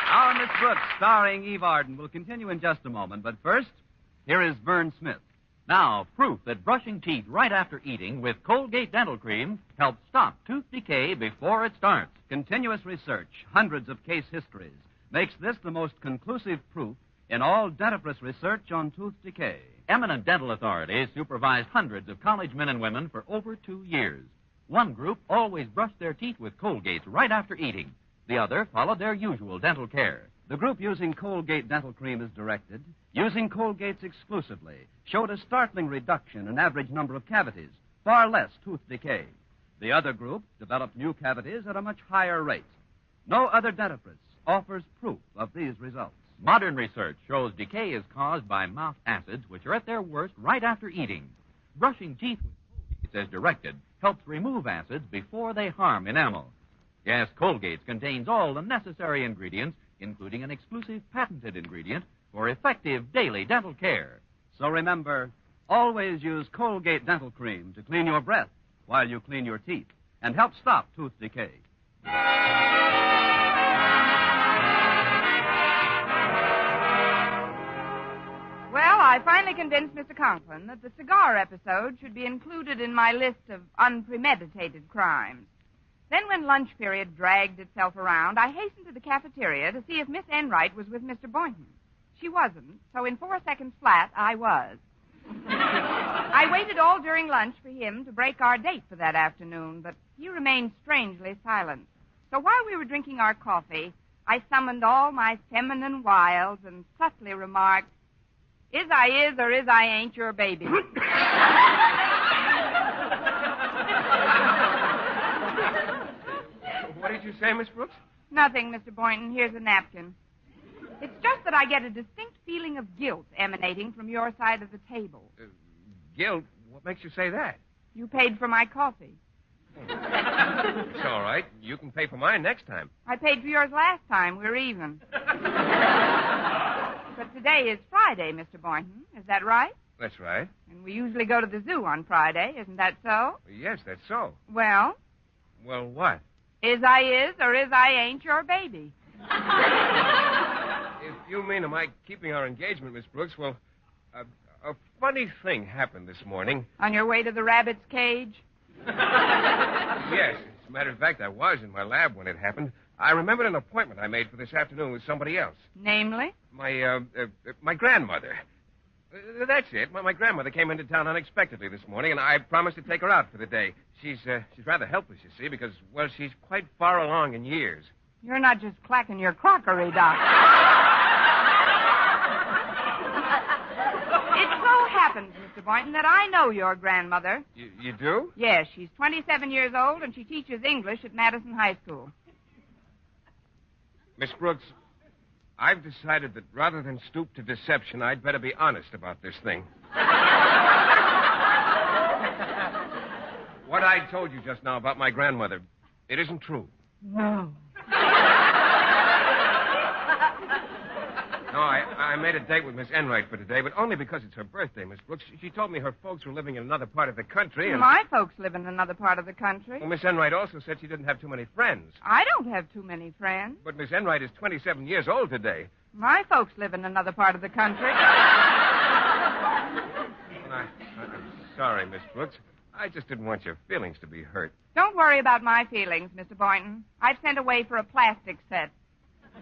Our Miss Brooks, starring Eve Arden, will continue in just a moment. But first, here is Vern Smith. Now, proof that brushing teeth right after eating with Colgate Dental Cream helps stop tooth decay before it starts. Continuous research, hundreds of case histories, makes this the most conclusive proof in all dentifrice research on tooth decay. Eminent dental authorities supervised hundreds of college men and women for over 2 years. One group always brushed their teeth with Colgate right after eating. The other followed their usual dental care. The group using Colgate Dental Cream as directed, using Colgate's exclusively, showed a startling reduction in average number of cavities, far less tooth decay. The other group developed new cavities at a much higher rate. No other dentifrice offers proof of these results. Modern research shows decay is caused by mouth acids, which are at their worst right after eating. Brushing teeth with works as directed, helps remove acids before they harm enamel. Yes, Colgate contains all the necessary ingredients, including an exclusive patented ingredient for effective daily dental care. So remember, always use Colgate Dental Cream to clean your breath while you clean your teeth and help stop tooth decay. Well, I finally convinced Mr. Conklin that the cigar episode should be included in my list of unpremeditated crimes. Then when lunch period dragged itself around, I hastened to the cafeteria to see if Miss Enright was with Mr. Boynton. She wasn't, so in 4 seconds flat, I was. I waited all during lunch for him to break our date for that afternoon, but he remained strangely silent. So while we were drinking our coffee, I summoned all my feminine wiles and subtly remarked, "Is I is or is I ain't your baby?" What did you say, Miss Brooks? Nothing, Mr. Boynton. Here's a napkin. It's just that I get a distinct feeling of guilt emanating from your side of the table. Guilt? What makes you say that? You paid for my coffee. It's all right. You can pay for mine next time. I paid for yours last time. We're even. But today is Friday, Mr. Boynton. Is that right? That's right. And we usually go to the zoo on Friday. Isn't that so? Yes, that's so. Well? Well, what? Is I is or is I ain't your baby? If you mean am I keeping our engagement, Miss Brooks, well, a funny thing happened this morning. On your way to the rabbit's cage? Yes. As a matter of fact, I was in my lab when it happened. I remembered an appointment I made for this afternoon with somebody else. Namely? My grandmother. That's it. My grandmother came into town unexpectedly this morning, and I promised to take her out for the day. She's rather helpless, you see, because, well, she's quite far along in years. You're not just clacking your crockery, Doc. It so happens, Mr. Boynton, that I know your grandmother. You do? Yes, she's 27 years old, and she teaches English at Madison High School. Miss Brooks, I've decided that rather than stoop to deception, I'd better be honest about this thing. What I told you just now about my grandmother, it isn't true. No. No, I made a date with Miss Enright for today, but only because it's her birthday, Miss Brooks. She told me her folks were living in another part of the country, and... My folks live in another part of the country. Well, Miss Enright also said she didn't have too many friends. I don't have too many friends. But Miss Enright is 27 years old today. My folks live in another part of the country. I'm sorry, Miss Brooks. I just didn't want your feelings to be hurt. Don't worry about my feelings, Mr. Boynton. I've sent away for a plastic set.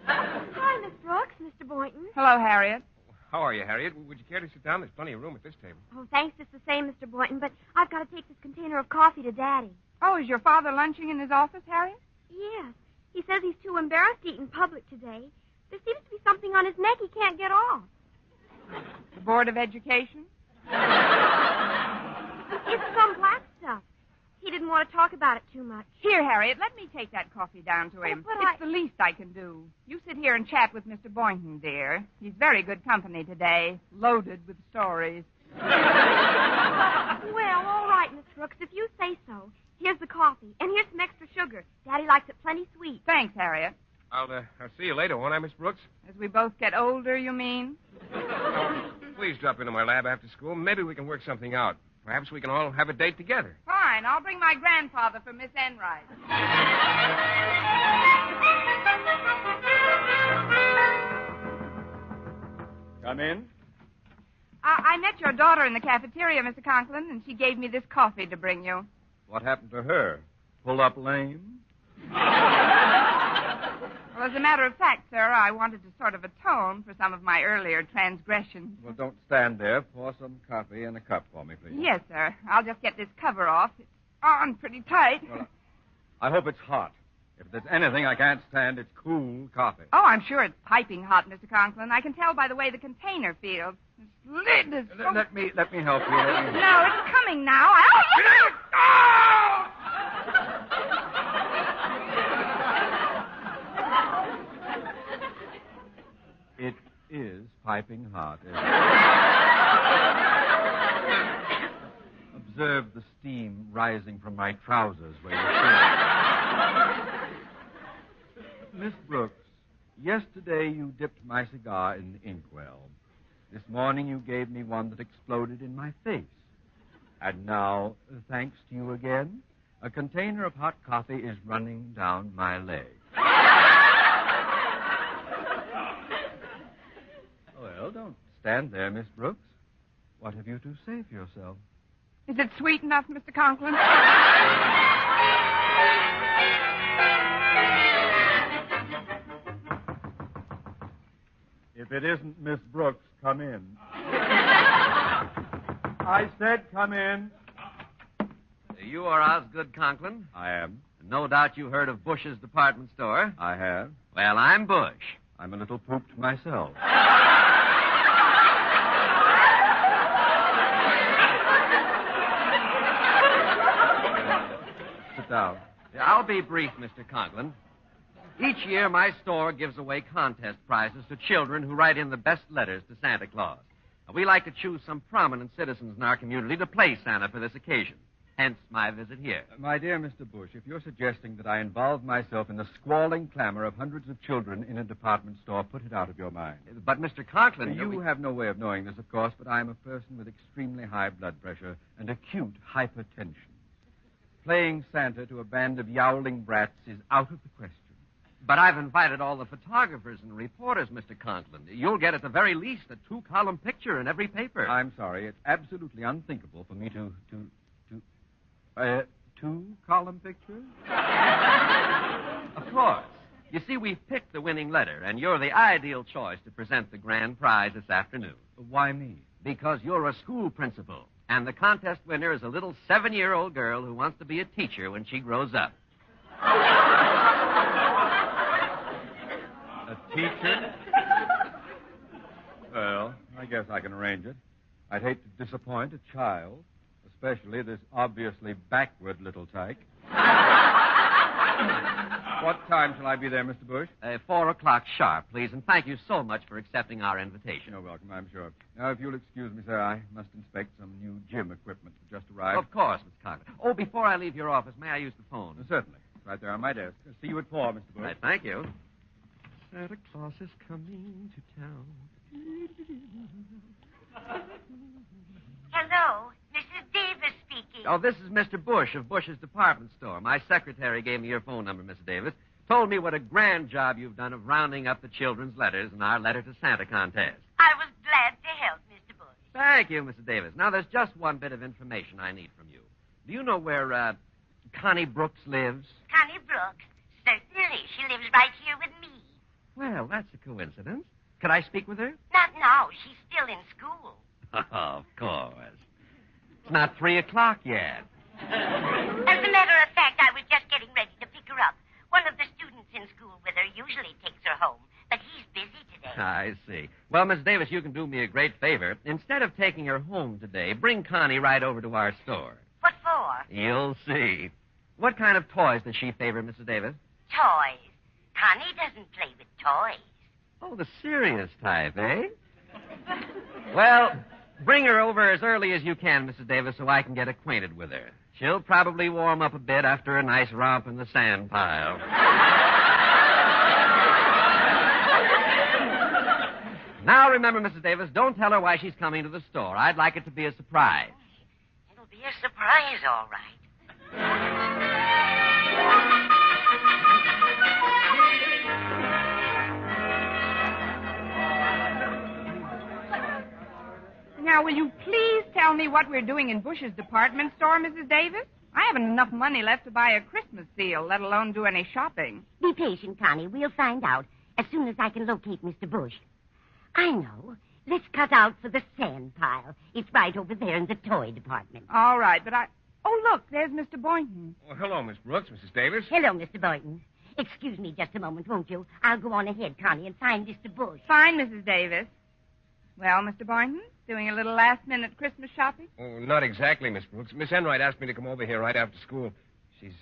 Hi, Miss Brooks, Mr. Boynton. Hello, Harriet. How are you, Harriet? Would you care to sit down? There's plenty of room at this table. Oh, thanks just the same, Mr. Boynton, but I've got to take this container of coffee to Daddy. Oh, is your father lunching in his office, Harriet? Yes. He says he's too embarrassed to eat in public today. There seems to be something on his neck he can't get off. The Board of Education? It's some black stuff. He didn't want to talk about it too much. Here, Harriet, let me take that coffee down to him. It's the least I can do. You sit here and chat with Mr. Boynton, dear. He's very good company today, loaded with stories. Well, all right, Miss Brooks, if you say so. Here's the coffee, and here's some extra sugar. Daddy likes it plenty sweet. Thanks, Harriet. I'll see you later, won't I, Miss Brooks? As we both get older, you mean? Please drop into my lab after school. Maybe we can work something out. Perhaps we can all have a date together. Fine. I'll bring my grandfather for Miss Enright. Come in. I met your daughter in the cafeteria, Mr. Conklin, and she gave me this coffee to bring you. What happened to her? Pull up lame? Well, as a matter of fact, sir, I wanted to sort of atone for some of my earlier transgressions. Well, don't stand there. Pour some coffee in a cup for me, please. Yes, sir. I'll just get this cover off. It's on pretty tight. Well, I hope it's hot. If there's anything I can't stand, it's cool coffee. Oh, I'm sure it's piping hot, Mr. Conklin. I can tell by the way the container feels. This lid is so... Let me help you. No, it's coming now. It is piping hot, isn't it? observed the steam rising from my trousers where you sit. Miss Brooks, yesterday you dipped my cigar in the inkwell. This morning you gave me one that exploded in my face. And now, thanks to you again, a container of hot coffee is running down my leg. Well, don't stand there, Miss Brooks. What have you to say for yourself? Is it sweet enough, Mr. Conklin? If it isn't Miss Brooks, come in. I said come in. You are Osgood Conklin? I am. No doubt you heard of Bush's department store. I have. Well, I'm Bush. I'm a little pooped myself. Sit down. I'll be brief, Mr. Conklin. Each year, my store gives away contest prizes to children who write in the best letters to Santa Claus. We like to choose some prominent citizens in our community to play Santa for this occasion. Hence my visit here. My dear Mr. Bush, if you're suggesting that I involve myself in the squalling clamor of hundreds of children in a department store, put it out of your mind. But, Mr. Conklin... You have no way of knowing this, of course, but I'm a person with extremely high blood pressure and acute hypertension. Playing Santa to a band of yowling brats is out of the question. But I've invited all the photographers and reporters, Mr. Conklin. You'll get at the very least a 2-column picture in every paper. I'm sorry. It's absolutely unthinkable for me to 2-column pictures? Of course. You see, we've picked the winning letter, and you're the ideal choice to present the grand prize this afternoon. Why me? Because you're a school principal, and the contest winner is a little 7-year-old girl who wants to be a teacher when she grows up. A teacher? Well, I guess I can arrange it. I'd hate to disappoint a child, especially this obviously backward little tyke. What time shall I be there, Mr. Bush? 4 o'clock sharp, please, and thank you so much for accepting our invitation. You're welcome, I'm sure. Now, if you'll excuse me, sir, I must inspect some new gym equipment that just arrived. Of course, Mr. Conklin. Oh, before I leave your office, may I use the phone? Certainly. It's right there on my desk. See you at 4, Mr. Bush. Right, thank you. Santa Claus is coming to town. Hello, Mrs. Davis speaking. Oh, this is Mr. Bush of Bush's department store. My secretary gave me your phone number, Mrs. Davis. Told me what a grand job you've done of rounding up the children's letters in our Letter to Santa contest. I was glad to help, Mr. Bush. Thank you, Mrs. Davis. Now, there's just one bit of information I need from you. Do you know where, Connie Brooks lives? Connie Brooks? Certainly. She lives right here with me. Well, that's a coincidence. Could I speak with her? Not now. She's still in school. Of course. It's not 3 o'clock yet. As a matter of fact, I was just getting ready to pick her up. One of the students in school with her usually takes her home, but he's busy today. I see. Well, Miss Davis, you can do me a great favor. Instead of taking her home today, bring Connie right over to our store. What for? You'll see. What kind of toys does she favor, Mrs. Davis? Toys. Connie doesn't play with toys. Oh, the serious type, eh? Well, bring her over as early as you can, Mrs. Davis, so I can get acquainted with her. She'll probably warm up a bit after a nice romp in the sand pile. Now, remember, Mrs. Davis, don't tell her why she's coming to the store. I'd like it to be a surprise. It'll be a surprise, all right. Now, will you please tell me what we're doing in Bush's department store, Mrs. Davis? I haven't enough money left to buy a Christmas seal, let alone do any shopping. Be patient, Connie. We'll find out as soon as I can locate Mr. Bush. I know. Let's cut out for the sand pile. It's right over there in the toy department. All right, but Oh, look, there's Mr. Boynton. Oh, hello, Miss Brooks, Mrs. Davis. Hello, Mr. Boynton. Excuse me just a moment, won't you? I'll go on ahead, Connie, and find Mr. Bush. Fine, Mrs. Davis. Well, Mr. Boynton, doing a little last-minute Christmas shopping? Oh, not exactly, Miss Brooks. Miss Enright asked me to come over here right after school. She's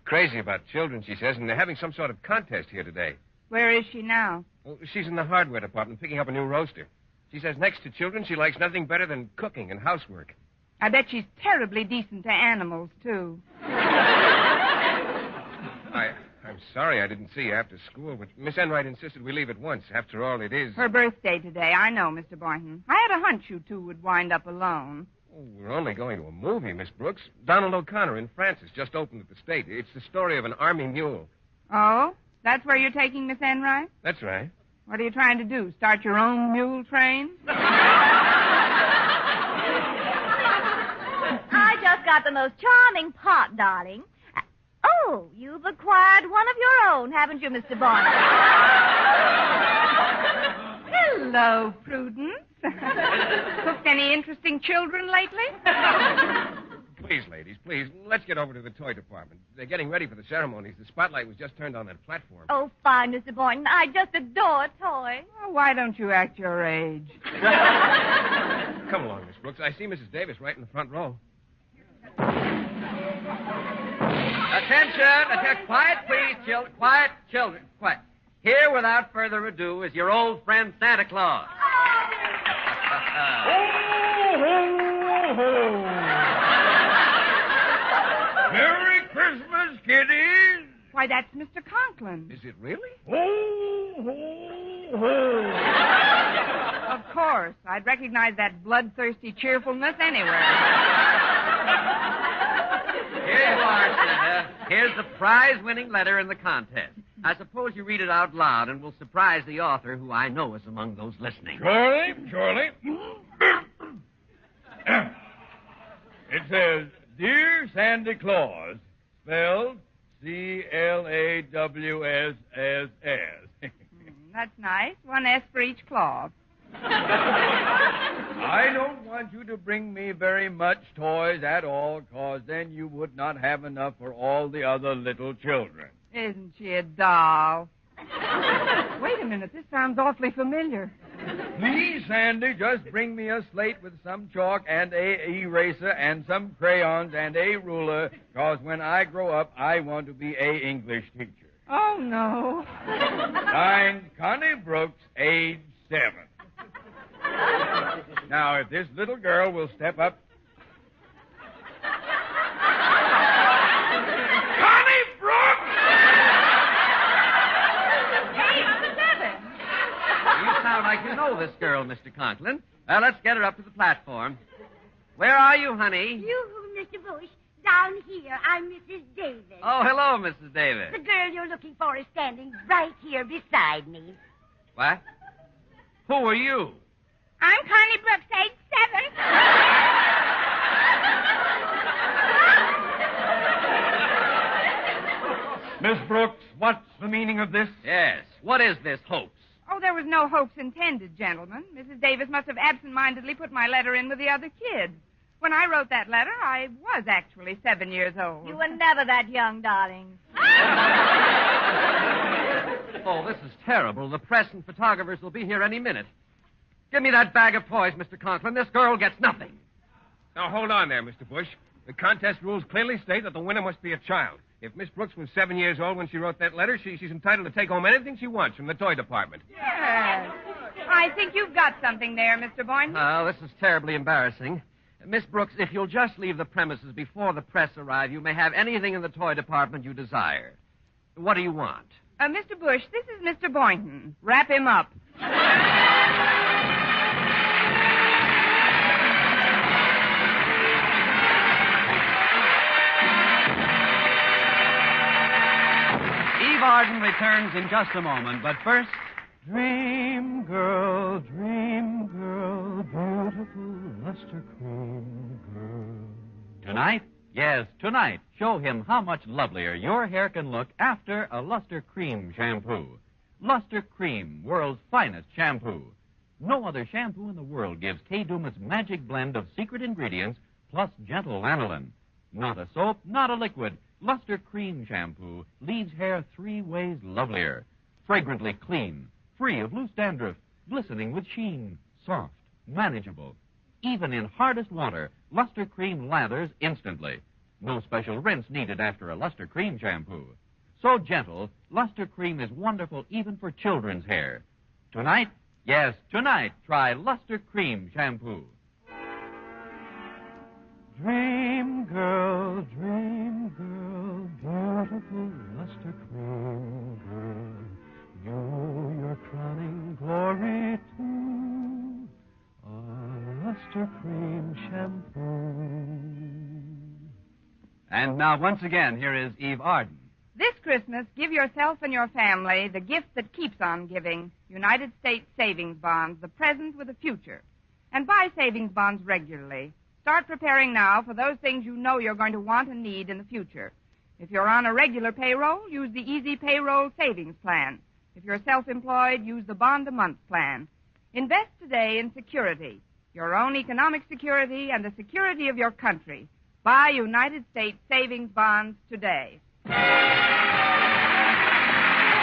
crazy about children, she says, and they're having some sort of contest here today. Where is she now? Well, she's in the hardware department picking up a new roaster. She says next to children, she likes nothing better than cooking and housework. I bet she's terribly decent to animals, too. I'm sorry I didn't see you after school, but Miss Enright insisted we leave at once. After all, it is... Her birthday today, I know, Mr. Boynton. I had a hunch you two would wind up alone. Oh, we're only going to a movie, Miss Brooks. Donald O'Connor in Francis just opened at the State. It's the story of an army mule. Oh? That's where you're taking Miss Enright? That's right. What are you trying to do, start your own mule train? I just got the most charming part, darling. Oh, you've acquired one of your own, haven't you, Mr. Boynton? Hello, Prudence. Cooked any interesting children lately? Please, ladies, please, let's get over to the toy department. They're getting ready for the ceremonies. The spotlight was just turned on that platform. Oh, fine, Mr. Boynton. I just adore toys. Well, why don't you act your age? Come along, Miss Brooks. I see Mrs. Davis right in the front row. Attention! Quiet, please, children. Quiet, children. Quiet. Here, without further ado, is your old friend Santa Claus. Merry Christmas, kiddies! Why, that's Mr. Conklin. Is it really? Of course. I'd recognize that bloodthirsty cheerfulness anywhere. Here you are, Santa. Here's the prize-winning letter in the contest. I suppose you read it out loud and will surprise the author, who I know is among those listening. Charlie. It says, Dear Santa Claus, spelled C-L-A-W-S-S-S. That's nice. One S for each claw. I don't want you to bring me very much toys at all, cause then you would not have enough for all the other little children. Isn't she a doll? Wait a minute. This sounds awfully familiar. Please, Sandy, just bring me a slate with some chalk and a eraser and some crayons and a ruler, cause when I grow up, I want to be a English teacher. Oh, no. Signed, Connie Brooks, age 7. Now, if this little girl will step up. Connie Brooks! You sound like you know this girl, Mr. Conklin. Well, let's get her up to the platform. Where are you, honey? You, Mr. Bush, down here. I'm Mrs. Davis. Oh, hello, Mrs. Davis. The girl you're looking for is standing right here beside me. What? Who are you? I'm Connie Brooks, age 7. Miss Brooks, what's the meaning of this? Yes. What is this hoax? Oh, there was no hoax intended, gentlemen. Mrs. Davis must have absent-mindedly put my letter in with the other kids. When I wrote that letter, I was actually 7 years old. You were never that young, darling. Oh, this is terrible. The press and photographers will be here any minute. Give me that bag of toys, Mr. Conklin. This girl gets nothing. Now, hold on there, Mr. Bush. The contest rules clearly state that the winner must be a child. If Miss Brooks was 7 years old when she wrote that letter, she's entitled to take home anything she wants from the toy department. Yes. I think you've got something there, Mr. Boynton. Oh, this is terribly embarrassing. Miss Brooks, if you'll just leave the premises before the press arrive, you may have anything in the toy department you desire. What do you want? Mr. Bush, this is Mr. Boynton. Wrap him up. Eve Arden returns in just a moment, but first... Dream girl, beautiful luster cream girl. Tonight? Yes, tonight. Show him how much lovelier your hair can look after a Luster Cream shampoo. Luster Cream, world's finest shampoo. No other shampoo in the world gives Kay Duma's magic blend of secret ingredients plus gentle lanolin. Not a soap, not a liquid. Luster Cream shampoo leaves hair 3 ways lovelier. Fragrantly clean, free of loose dandruff, glistening with sheen, soft, manageable. Even in hardest water, Luster Cream lathers instantly. No special rinse needed after a Luster Cream shampoo. So gentle, Luster Cream is wonderful even for children's hair. Tonight, yes, tonight, try Luster Cream shampoo. Dream girl, beautiful luster cream girl, your crowning glory too, a luster cream shampoo. And now, once again, here is Eve Arden. This Christmas, give yourself and your family the gift that keeps on giving. United States Savings Bonds, the present with a future. And buy savings bonds regularly. Start preparing now for those things you know you're going to want and need in the future. If you're on a regular payroll, use the Easy Payroll Savings Plan. If you're self-employed, use the Bond-a-Month Plan. Invest today in security, your own economic security and the security of your country. Buy United States Savings Bonds today.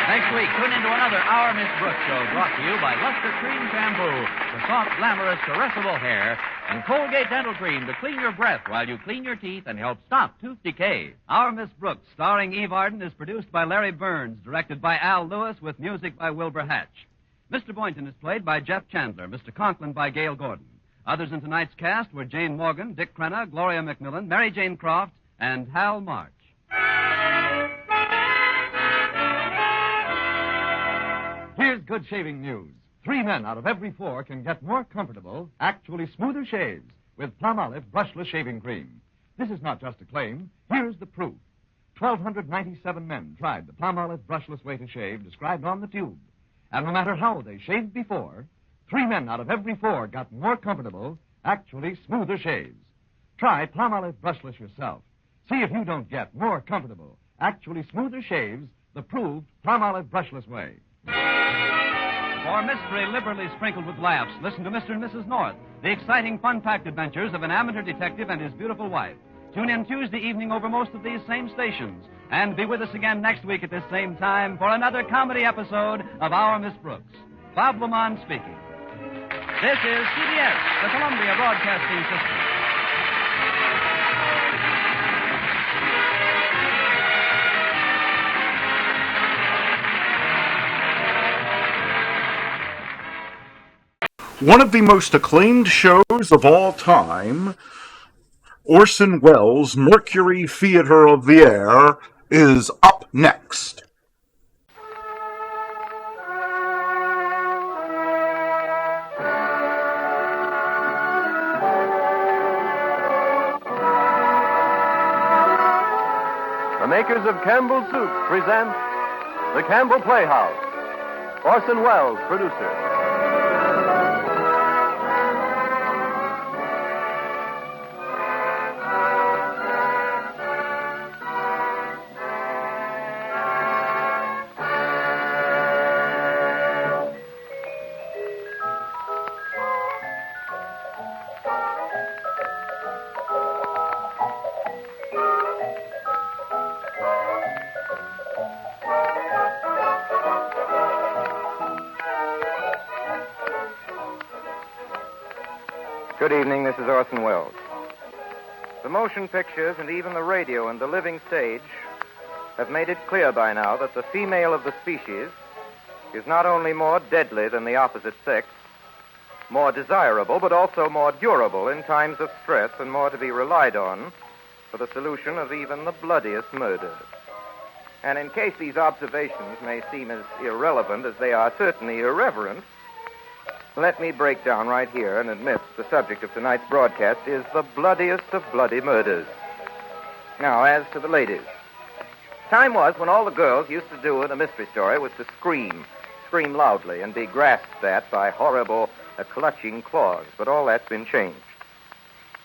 Next week, tune into another Our Miss Brooks show brought to you by Luster Cream Shampoo for soft, glamorous, caressable hair, and Colgate Dental Cream to clean your breath while you clean your teeth and help stop tooth decay. Our Miss Brooks, starring Eve Arden, is produced by Larry Burns, directed by Al Lewis, with music by Wilbur Hatch. Mr. Boynton is played by Jeff Chandler, Mr. Conklin by Gail Gordon. Others in tonight's cast were Jane Morgan, Dick Crenna, Gloria McMillan, Mary Jane Croft, and Hal March. Here's good shaving news. 3 men out of every 4 can get more comfortable, actually smoother shaves with Palmolive brushless shaving cream. This is not just a claim. Here's the proof. 1,297 men tried the Palmolive brushless way to shave described on the tube. And no matter how they shaved before, 3 men out of every 4 got more comfortable, actually smoother shaves. Try Palmolive brushless yourself. See if you don't get more comfortable, actually smoother shaves the proved Palmolive brushless way. For mystery liberally sprinkled with laughs, listen to Mr. and Mrs. North, the exciting, fun-packed adventures of an amateur detective and his beautiful wife. Tune in Tuesday evening over most of these same stations. And be with us again next week at this same time for another comedy episode of Our Miss Brooks. Bob Lamont speaking. This is CBS, the Columbia Broadcasting System. One of the most acclaimed shows of all time, Orson Welles' Mercury Theater of the Air, is up next. The makers of Campbell Soup present The Campbell Playhouse. Orson Welles, producer. Good evening, this is Orson Welles. The motion pictures and even the radio and the living stage have made it clear by now that the female of the species is not only more deadly than the opposite sex, more desirable, but also more durable in times of stress and more to be relied on for the solution of even the bloodiest murders. And in case these observations may seem as irrelevant as they are certainly irreverent, let me break down right here and admit the subject of tonight's broadcast is the bloodiest of bloody murders. Now, as to the ladies. Time was when all the girls used to do in a mystery story was to scream loudly, and be grasped at by horrible, clutching claws. But all that's been changed.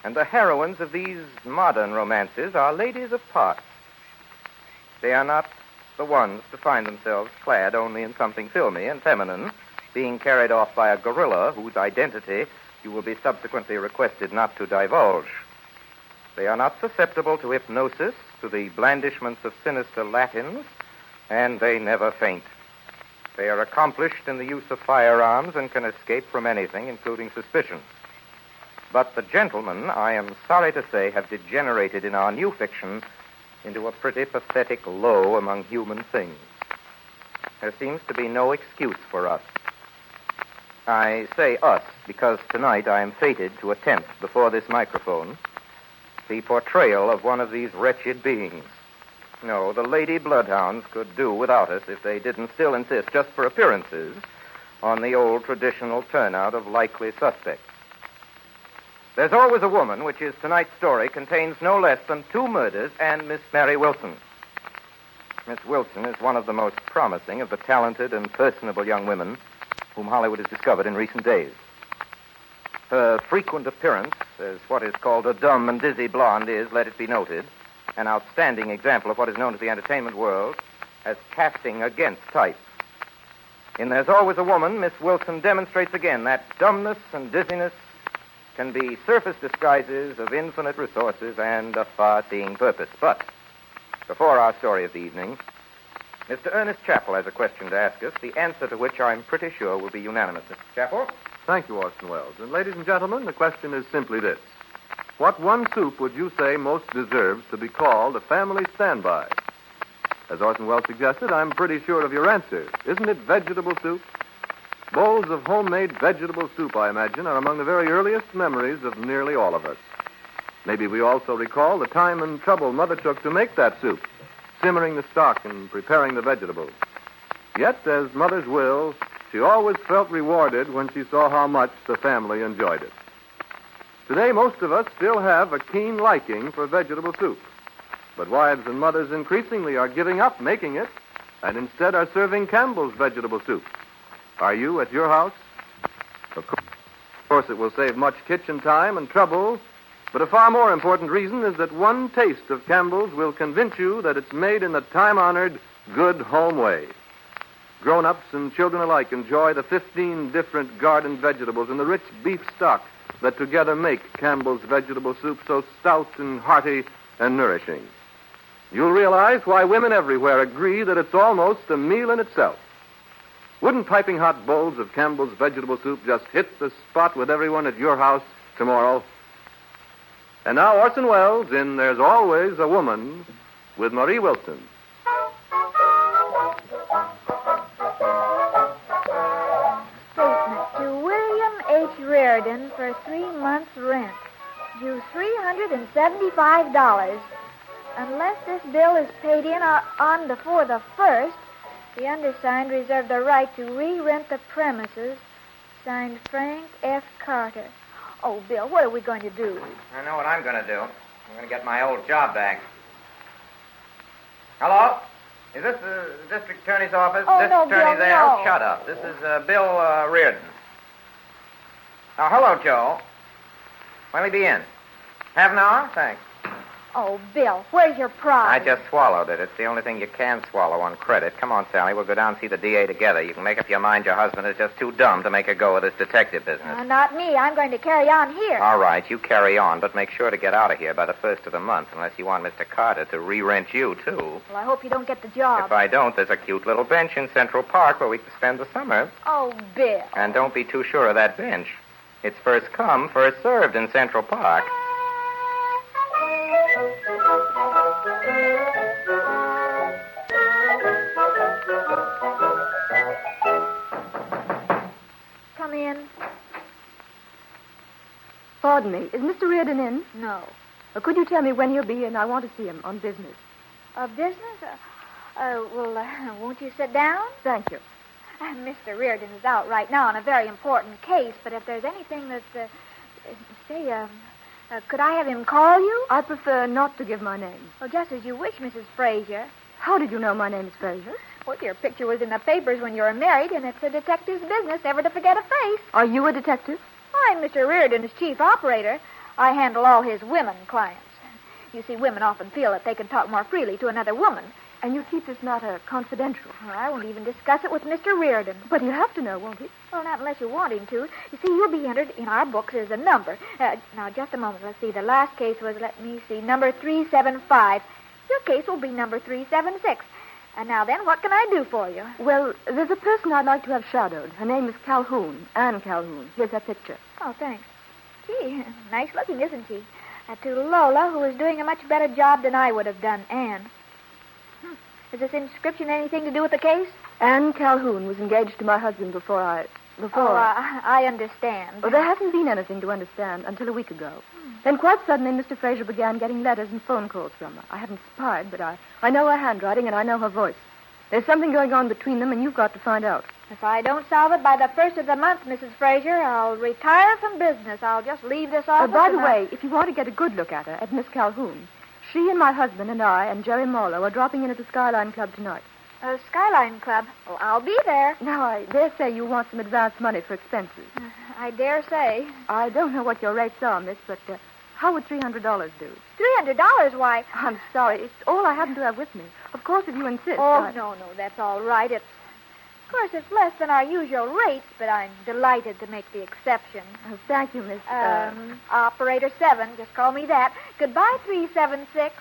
And the heroines of these modern romances are ladies of parts. They are not the ones to find themselves clad only in something filmy and feminine, being carried off by a gorilla whose identity you will be subsequently requested not to divulge. They are not susceptible to hypnosis, to the blandishments of sinister Latins, and they never faint. They are accomplished in the use of firearms and can escape from anything, including suspicion. But the gentlemen, I am sorry to say, have degenerated in our new fiction into a pretty pathetic low among human things. There seems to be no excuse for us. I say us because tonight I am fated to attempt before this microphone the portrayal of one of these wretched beings. No, the lady bloodhounds could do without us if they didn't still insist, just for appearances, on the old traditional turnout of likely suspects. There's Always a Woman, which is tonight's story, contains no less than 2 murders and Miss Mary Wilson. Miss Wilson is one of the most promising of the talented and personable young women whom Hollywood has discovered in recent days. Her frequent appearance as what is called a dumb and dizzy blonde is, let it be noted, an outstanding example of what is known to the entertainment world as casting against type. In There's Always a Woman, Miss Wilson demonstrates again that dumbness and dizziness can be surface disguises of infinite resources and a far-seeing purpose. But before our story of the evening, Mr. Ernest Chappell has a question to ask us, the answer to which I'm pretty sure will be unanimous. Mr. Chappell? Thank you, Orson Welles. And ladies and gentlemen, the question is simply this. What one soup would you say most deserves to be called a family standby? As Orson Welles suggested, I'm pretty sure of your answer. Isn't it vegetable soup? Bowls of homemade vegetable soup, I imagine, are among the very earliest memories of nearly all of us. Maybe we also recall the time and trouble Mother took to make that soup, simmering the stock and preparing the vegetables. Yet, as mothers will, she always felt rewarded when she saw how much the family enjoyed it. Today, most of us still have a keen liking for vegetable soup. But wives and mothers increasingly are giving up making it and instead are serving Campbell's vegetable soup. Are you at your house? Of course, it will save much kitchen time and trouble, but a far more important reason is that one taste of Campbell's will convince you that it's made in the time-honored, good home way. Grown-ups and children alike enjoy the 15 different garden vegetables and the rich beef stock that together make Campbell's vegetable soup so stout and hearty and nourishing. You'll realize why women everywhere agree that it's almost a meal in itself. Wouldn't piping hot bowls of Campbell's vegetable soup just hit the spot with everyone at your house tomorrow? And now Orson Welles in There's Always a Woman with Marie Wilson. Statement to William H. Reardon for 3 months' rent. Due $375. Unless this bill is paid in on before the 1st, the undersigned reserve the right to re-rent the premises. Signed, Frank F. Carter. Oh, Bill, what are we going to do? I know what I'm going to do. I'm going to get my old job back. Hello? Is this the district attorney's office? Oh, District no, attorney Bill, there? no. Oh, shut up. This is Bill Reardon. Oh, hello, Joe. When'll he be in? Half an hour? Thanks. Oh, Bill, where's your prize? I just swallowed it. It's the only thing you can swallow on credit. Come on, Sally. We'll go down and see the DA together. You can make up your mind your husband is just too dumb to make a go of this detective business. Not me. I'm going to carry on here. All right, you carry on, but make sure to get out of here by the 1st of the month, unless you want Mr. Carter to re-rent you, too. Well, I hope you don't get the job. If I don't, there's a cute little bench in Central Park where we can spend the summer. Oh, Bill. And don't be too sure of that bench. It's first come, first served in Central Park. Come in. Pardon me, is Mr. Reardon in? No. Could you tell me when he'll be in? I want to see him on business. Business? Won't you sit down? Thank you. Mr. Reardon is out right now on a very important case, but if there's anything that's, could I have him call you? I prefer not to give my name. Well, just as you wish, Mrs. Fraser. How did you know my name is Fraser? Well, your picture was in the papers when you were married, and it's a detective's business ever to forget a face. Are you a detective? I'm Mr. Reardon's chief operator. I handle all his women clients. You see, women often feel that they can talk more freely to another woman. And you keep this matter confidential. Well, I won't even discuss it with Mr. Reardon. But he'll have to know, won't he? Well, not unless you want him to. You see, you'll be entered in our books as a number. Now, just a moment. Let's see. The last case was, number 375. Your case will be number 376. And now then, what can I do for you? Well, there's a person I'd like to have shadowed. Her name is Calhoun, Anne Calhoun. Here's her picture. Oh, thanks. Gee, nice looking, isn't she? To Lola, who is doing a much better job than I would have done, Anne. Has this inscription anything to do with the case? Anne Calhoun was engaged to my husband before I I understand. Well, there hasn't been anything to understand until a week ago. Then quite suddenly, Mr. Fraser began getting letters and phone calls from her. I haven't spied, but I know her handwriting and I know her voice. There's something going on between them, and you've got to find out. If I don't solve it by the first of the month, Mrs. Fraser, I'll retire from business. I'll just leave this office. By the way, if you want to get a good look at her, at Miss Calhoun, she and my husband and I and Jerry Marlowe are dropping in at the Skyline Club tonight. Skyline Club? Well, I'll be there. Now, I dare say you want some advance money for expenses. I dare say. I don't know what your rates are, miss, but how would $300 do? $300? Why? I'm sorry. It's all I happen to have with me. Of course, if you insist. Oh, no, that's all right. Of course, it's less than our usual rates, but I'm delighted to make the exception. Oh, thank you, Miss... Operator 7. Just call me that. Goodbye, 376.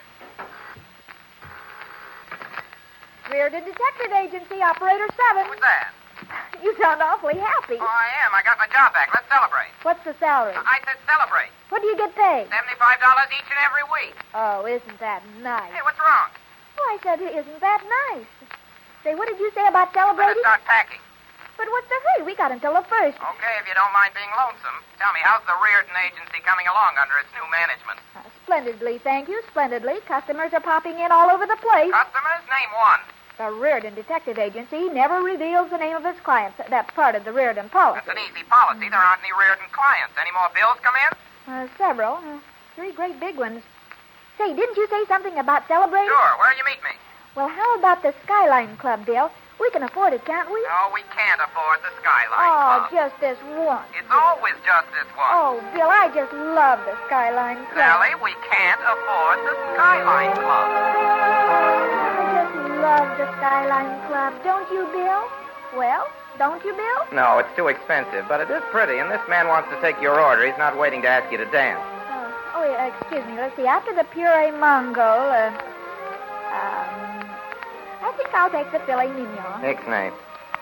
Reardon Detective Agency, Operator 7. What's that? You sound awfully happy. Oh, I am. I got my job back. Let's celebrate. What's the salary? I said celebrate. What do you get paid? $75 each and every week. Oh, isn't that nice? Hey, what's wrong? Oh, I said, isn't that nice? Say, what did you say about Better celebrating? start packing. But what's the hurry? We got until the 1st. Okay, if you don't mind being lonesome. Tell me, how's the Reardon Agency coming along under its new management? Splendidly, thank you, splendidly. Customers are popping in all over the place. Customers? Name one. The Reardon Detective Agency never reveals the name of its clients. That's part of the Reardon policy. That's an easy policy. There aren't any Reardon clients. Any more bills come in? Several. 3 great big ones. Say, didn't you say something about celebrating? Sure. Where'll you meet me? Well, how about the Skyline Club, Bill? We can afford it, can't we? No, we can't afford the Skyline Oh, Club. just this once. It's always just this one. Oh, Bill, I just love the Skyline Club. Sally, we can't afford the Skyline Club. I just love the Skyline Club. Don't you, Bill? Well, don't you, Bill? No, it's too expensive, but it is pretty, and this man wants to take your order. He's not waiting to ask you to dance. Oh, yeah, excuse me. Let's see. After the puree mongol, I think I'll take the filet mignon. Ixnay.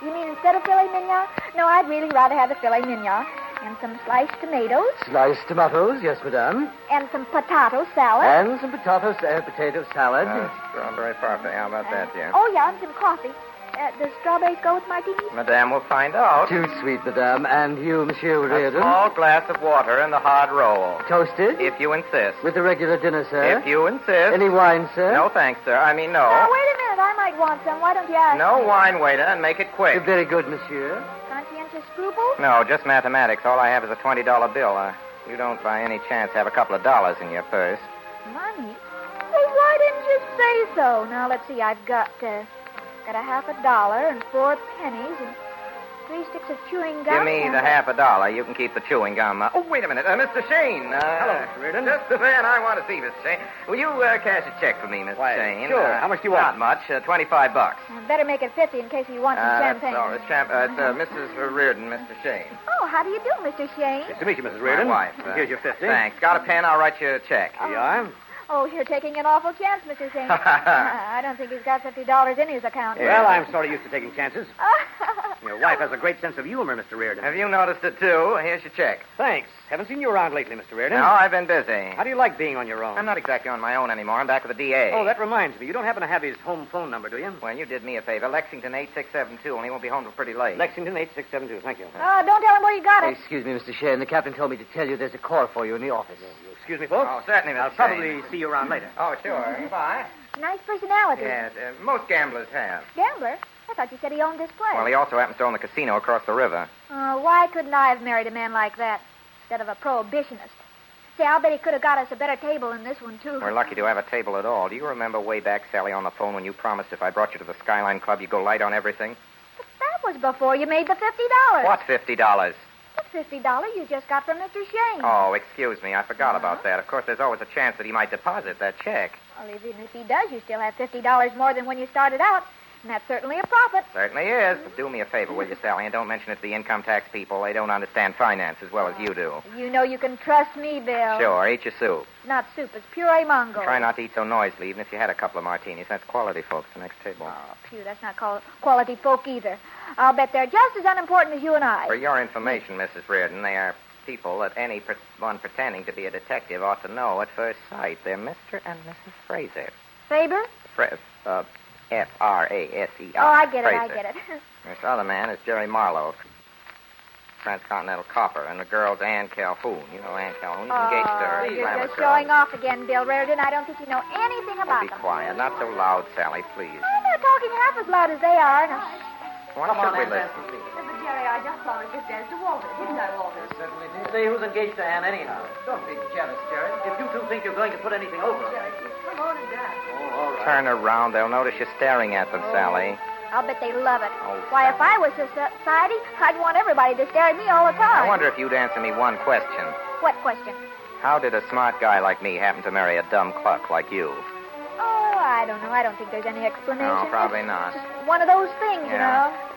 You mean instead of filet mignon? No, I'd really rather have the filet mignon. And some sliced tomatoes. Sliced tomatoes, yes, madame. And some potato salad. And some potato salad. Strawberry parfait. How about that, dear? Oh, yeah, and some coffee. Does strawberries go with martinis? Madame, we'll find out. Too sweet, madame. And you, Monsieur A Reardon? small glass of water and the hard roll. Toasted? If you insist. With the regular dinner, sir? If you insist. Any wine, sir? No, thanks, sir. I mean, no. Now, wait a minute. I might want some. Why don't you ask No me? wine, waiter, and make it quick. Very good, monsieur. Conscientious scruples? No, just mathematics. All I have is a $20 bill. You don't, by any chance, have a couple of dollars in your purse. Money? Well, why didn't you say so? Now, let's see. I've got a $50 and 4 pennies and 3 sticks of chewing gum. Give me the $50. You can keep the chewing gum. Oh, wait a minute. Mr. Shane. Hello, Mr. Reardon. Just the man I want to see, Mr. Shane. Will you cash a check for me, Mr. Shane? Sure. How much do you want? Not much. $25. Better make it 50 in case you want some champagne. That's all. It's Mrs. Reardon, Mr. Shane. Oh, how do you do, Mr. Shane? Nice to meet you, Mrs. Reardon. My wife. Here's your 50. Thanks. Got a pen? I'll write you a check. Here you are. Oh, you're taking an awful chance, Mr. Shane. I don't think he's got $50 in his account. Well, I'm sort of used to taking chances. Your wife has a great sense of humor, Mr. Reardon. Have you noticed it, too? Here's your check. Thanks. Haven't seen you around lately, Mr. Reardon. No, I've been busy. How do you like being on your own? I'm not exactly on my own anymore. I'm back with the DA. Oh, that reminds me. You don't happen to have his home phone number, do you? Well, you did me a favor. Lexington 8672, and he won't be home till pretty late. Lexington 8672. Thank you. Don't tell him where you got it. Excuse me, Mr. Shane. The captain told me to tell you there's a call for you in the office. Excuse me, folks. Oh, certainly, Mr. I'll probably see you around later. Oh, sure. Bye. Nice personality. Yes, most gamblers have. Gambler? I thought you said he owned this place. Well, he also happens to own the casino across the river. Why couldn't I have married a man like that instead of a prohibitionist? Say, I'll bet he could have got us a better table than this one, too. We're lucky to have a table at all. Do you remember way back, Sally, on the phone when you promised if I brought you to the Skyline Club, you'd go light on everything? But that was before you made the $50. What $50? The $50 you just got from Mr. Shane. Oh, excuse me. I forgot about that. Of course, there's always a chance that he might deposit that check. Well, even if he does, you still have $50 more than when you started out. And that's certainly a profit. Certainly is. But do me a favor, will you, Sally, and don't mention it to the income tax people. They don't understand finance as well as you do. You know you can trust me, Bill. Sure, eat your soup. Not soup, it's puree mongol. Try not to eat so noisily, even if you had a couple of martinis. That's quality, folks, the next table. Oh, phew, that's not quality folk either. I'll bet they're just as unimportant as you and I. For your information, Mrs. Reardon, they are people that anyone pretending to be a detective ought to know at first sight. They're Mr. and Mrs. Fraser. Faber? F-R-A-S-E-R. Oh, I get it, Fraser. I get it. This other man is Jerry Marlowe. Transcontinental Copper, and the girl's Ann Calhoun. You know Ann Calhoun. He's engaged to her. You're glamour just girl. showing off again, Bill Reardon. I don't think you know anything about Be them. quiet. Not so loud, Sally, please. I'm not talking half as loud as they are. Now, Why should we listen? But, Jerry, I just promised this dance to Walter, didn't I, Walter? Certainly did. Say, who's engaged to Ann anyhow? Don't be jealous, Jerry. If you two think you're going to put anything over her. Jerry, come on and dance. Oh, all right. Turn around. They'll notice you staring at them, Sally. I'll bet they love it. Oh, Why, if I was society, I'd want everybody to stare at me all the time. I wonder if you'd answer me one question. What question? How did a smart guy like me happen to marry a dumb cluck like you? Oh, I don't know. I don't think there's any explanation. No, probably not. Just one of those things, you Yeah. know.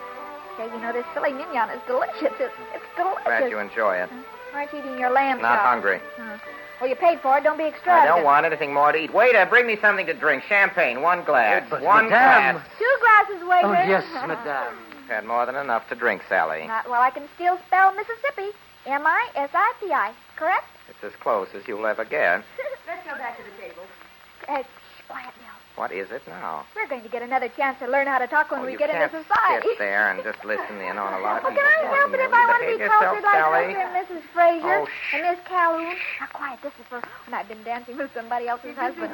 Say, you know, this filet mignon is delicious. It's delicious. Glad you enjoy it. Aren't you eating your lamb Not chop? hungry. Huh. Well, you paid for it. Don't be I extravagant. don't want anything more to eat. Waiter, bring me something to drink. Champagne, one glass. But, one madame. glass. 2 glasses, waiter. Oh, yes, madame. Had more than enough to drink, Sally. Not well, I can still spell Mississippi. Missippi. Correct? It's as close as you'll ever get. Let's go back to the table. Quiet now. What is it now? We're going to get another chance to learn how to talk when we you get can't into society. sit there and just listen in on a lot of Well, people. can I help it if I want to be Behave yourself, cultured like Sally. Mr. and Mrs. Fraser Oh, and Miss Calhoun? Now, quiet. This is for when I've been dancing with somebody else's husband.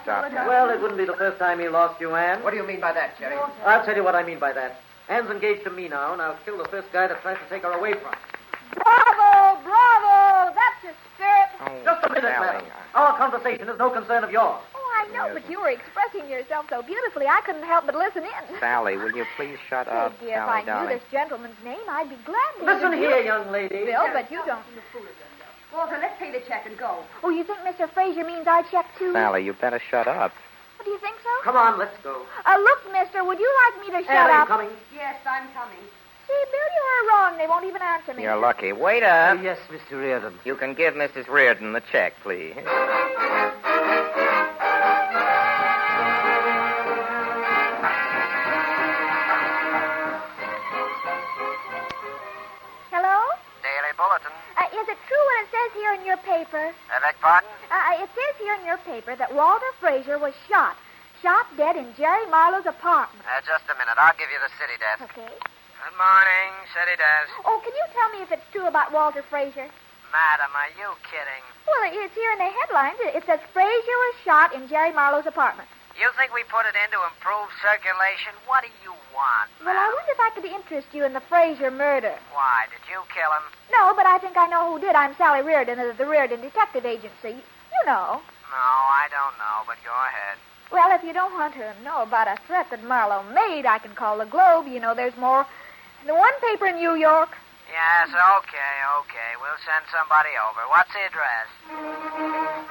Stop that. Well, it wouldn't be the first time he lost you, Ann. What do you mean by that, Jerry? I'll tell you what I mean by that. Ann's engaged to me now, and I'll kill the first guy that tries to take her away from her. Bravo! Bravo! That's the spirit. Oh, Just a minute, Sally. madam. Our conversation is no concern of yours. Oh, I know, but you were expressing yourself so beautifully, I couldn't help but listen in. Sally, will you please shut Oh, up, dear, if Sally, I knew darling? this gentleman's name, I'd be glad to Listen introduce- here, young lady. Bill, but you don't. Walter, let's pay the check and go. Oh, you think Mr. Fraser means I check too? Sally, you better shut up. Do you think so? Come on, let's go. Look, mister, would you like me to shut Ann, are you up? coming? Yes, I'm coming. See, Bill, you are wrong. They won't even answer me. You're lucky. Waiter. Yes, Mr. Reardon. You can give Mrs. Reardon the check, please. Hello? Daily Bulletin. Is it true what it says here in your paper? I beg pardon? It says here in your paper that Walter Fraser was shot dead in Jerry Marlowe's apartment. Just a minute. I'll give you the city desk. Okay. Good morning, city desk. Oh, can you tell me if it's true about Walter Fraser? Madam, are you kidding? Well, it's here in the headlines. It says Fraser was shot in Jerry Marlowe's apartment. You think we put it in to improve circulation? What do you want? Well, I wonder if I could interest you in the Fraser murder. Why? Did you kill him? No, but I think I know who did. I'm Sally Reardon of the Reardon Detective Agency. You know. No, I don't know, but go ahead. Well, if you don't want to know about a threat that Marlowe made, I can call the Globe. You know, there's more than one paper in New York. Yes, okay. We'll send somebody over. What's the address?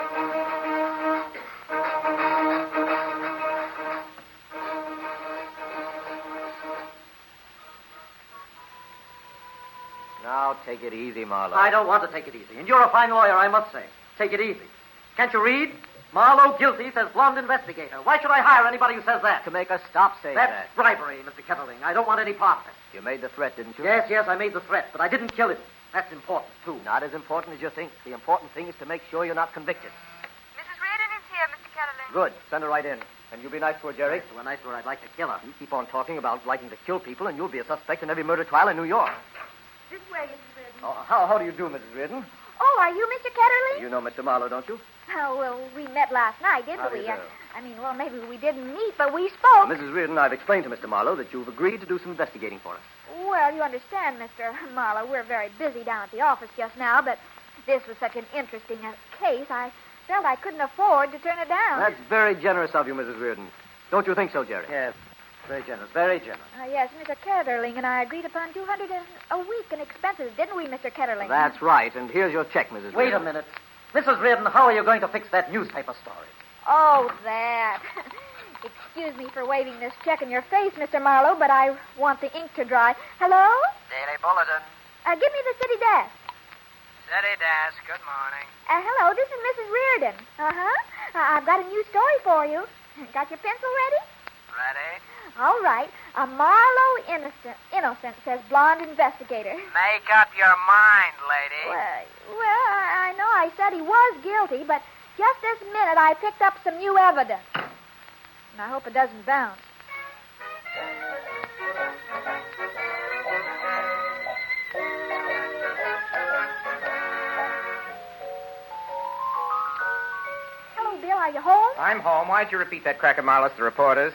Now, take it easy, Marlowe. I don't want to take it easy. And you're a fine lawyer, I must say. Take it easy. Can't you read? Marlowe guilty, says blonde investigator. Why should I hire anybody who says that? To make us stop saying That's that. bribery, Mr. Ketterling. I don't want any part of it. You made the threat, didn't you? Yes, I made the threat, but I didn't kill him. That's important, too. Not as important as you think. The important thing is to make sure you're not convicted. Mrs. Reardon is here, Mr. Ketterling. Good. Send her right in. And you be nice to her, Jerry. To a nice where I'd like to kill her. You keep on talking about liking to kill people, and you'll be a suspect in every murder trial in New York. This way, Mrs. Reardon. Oh, how do you do, Mrs. Reardon? Oh, are you Mr. Ketterling? You know Mr. Marlowe, don't you? Oh, well, we met last night, didn't How do we? you do? Well, maybe we didn't meet, but we spoke. Mrs. Reardon, I've explained to Mr. Marlowe that you've agreed to do some investigating for us. Well, you understand, Mr. Marlowe, we're very busy down at the office just now, but this was such an interesting case, I felt I couldn't afford to turn it down. That's very generous of you, Mrs. Reardon. Don't you think so, Jerry? Yes, very generous, very generous. Yes, Mr. Ketterling and I agreed upon $200 a week in expenses, didn't we, Mr. Ketterling? That's right, and here's your check, Mrs. Wait a Reardon. minute. Mrs. Reardon, how are you going to fix that newspaper story? Oh, that. Excuse me for waving this check in your face, Mr. Marlowe, but I want the ink to dry. Hello? Daily Bulletin. Give me the city desk. City desk. Good morning. Hello, this is Mrs. Reardon. Uh-huh. I've got a new story for you. Got your pencil ready? Ready? All right. Marlowe innocent, says blonde investigator. Make up your mind, lady. Well, I know I said he was guilty, but just this minute I picked up some new evidence. And I hope it doesn't bounce. I'm home. Why'd you repeat that crack of Marlowe's to the reporters?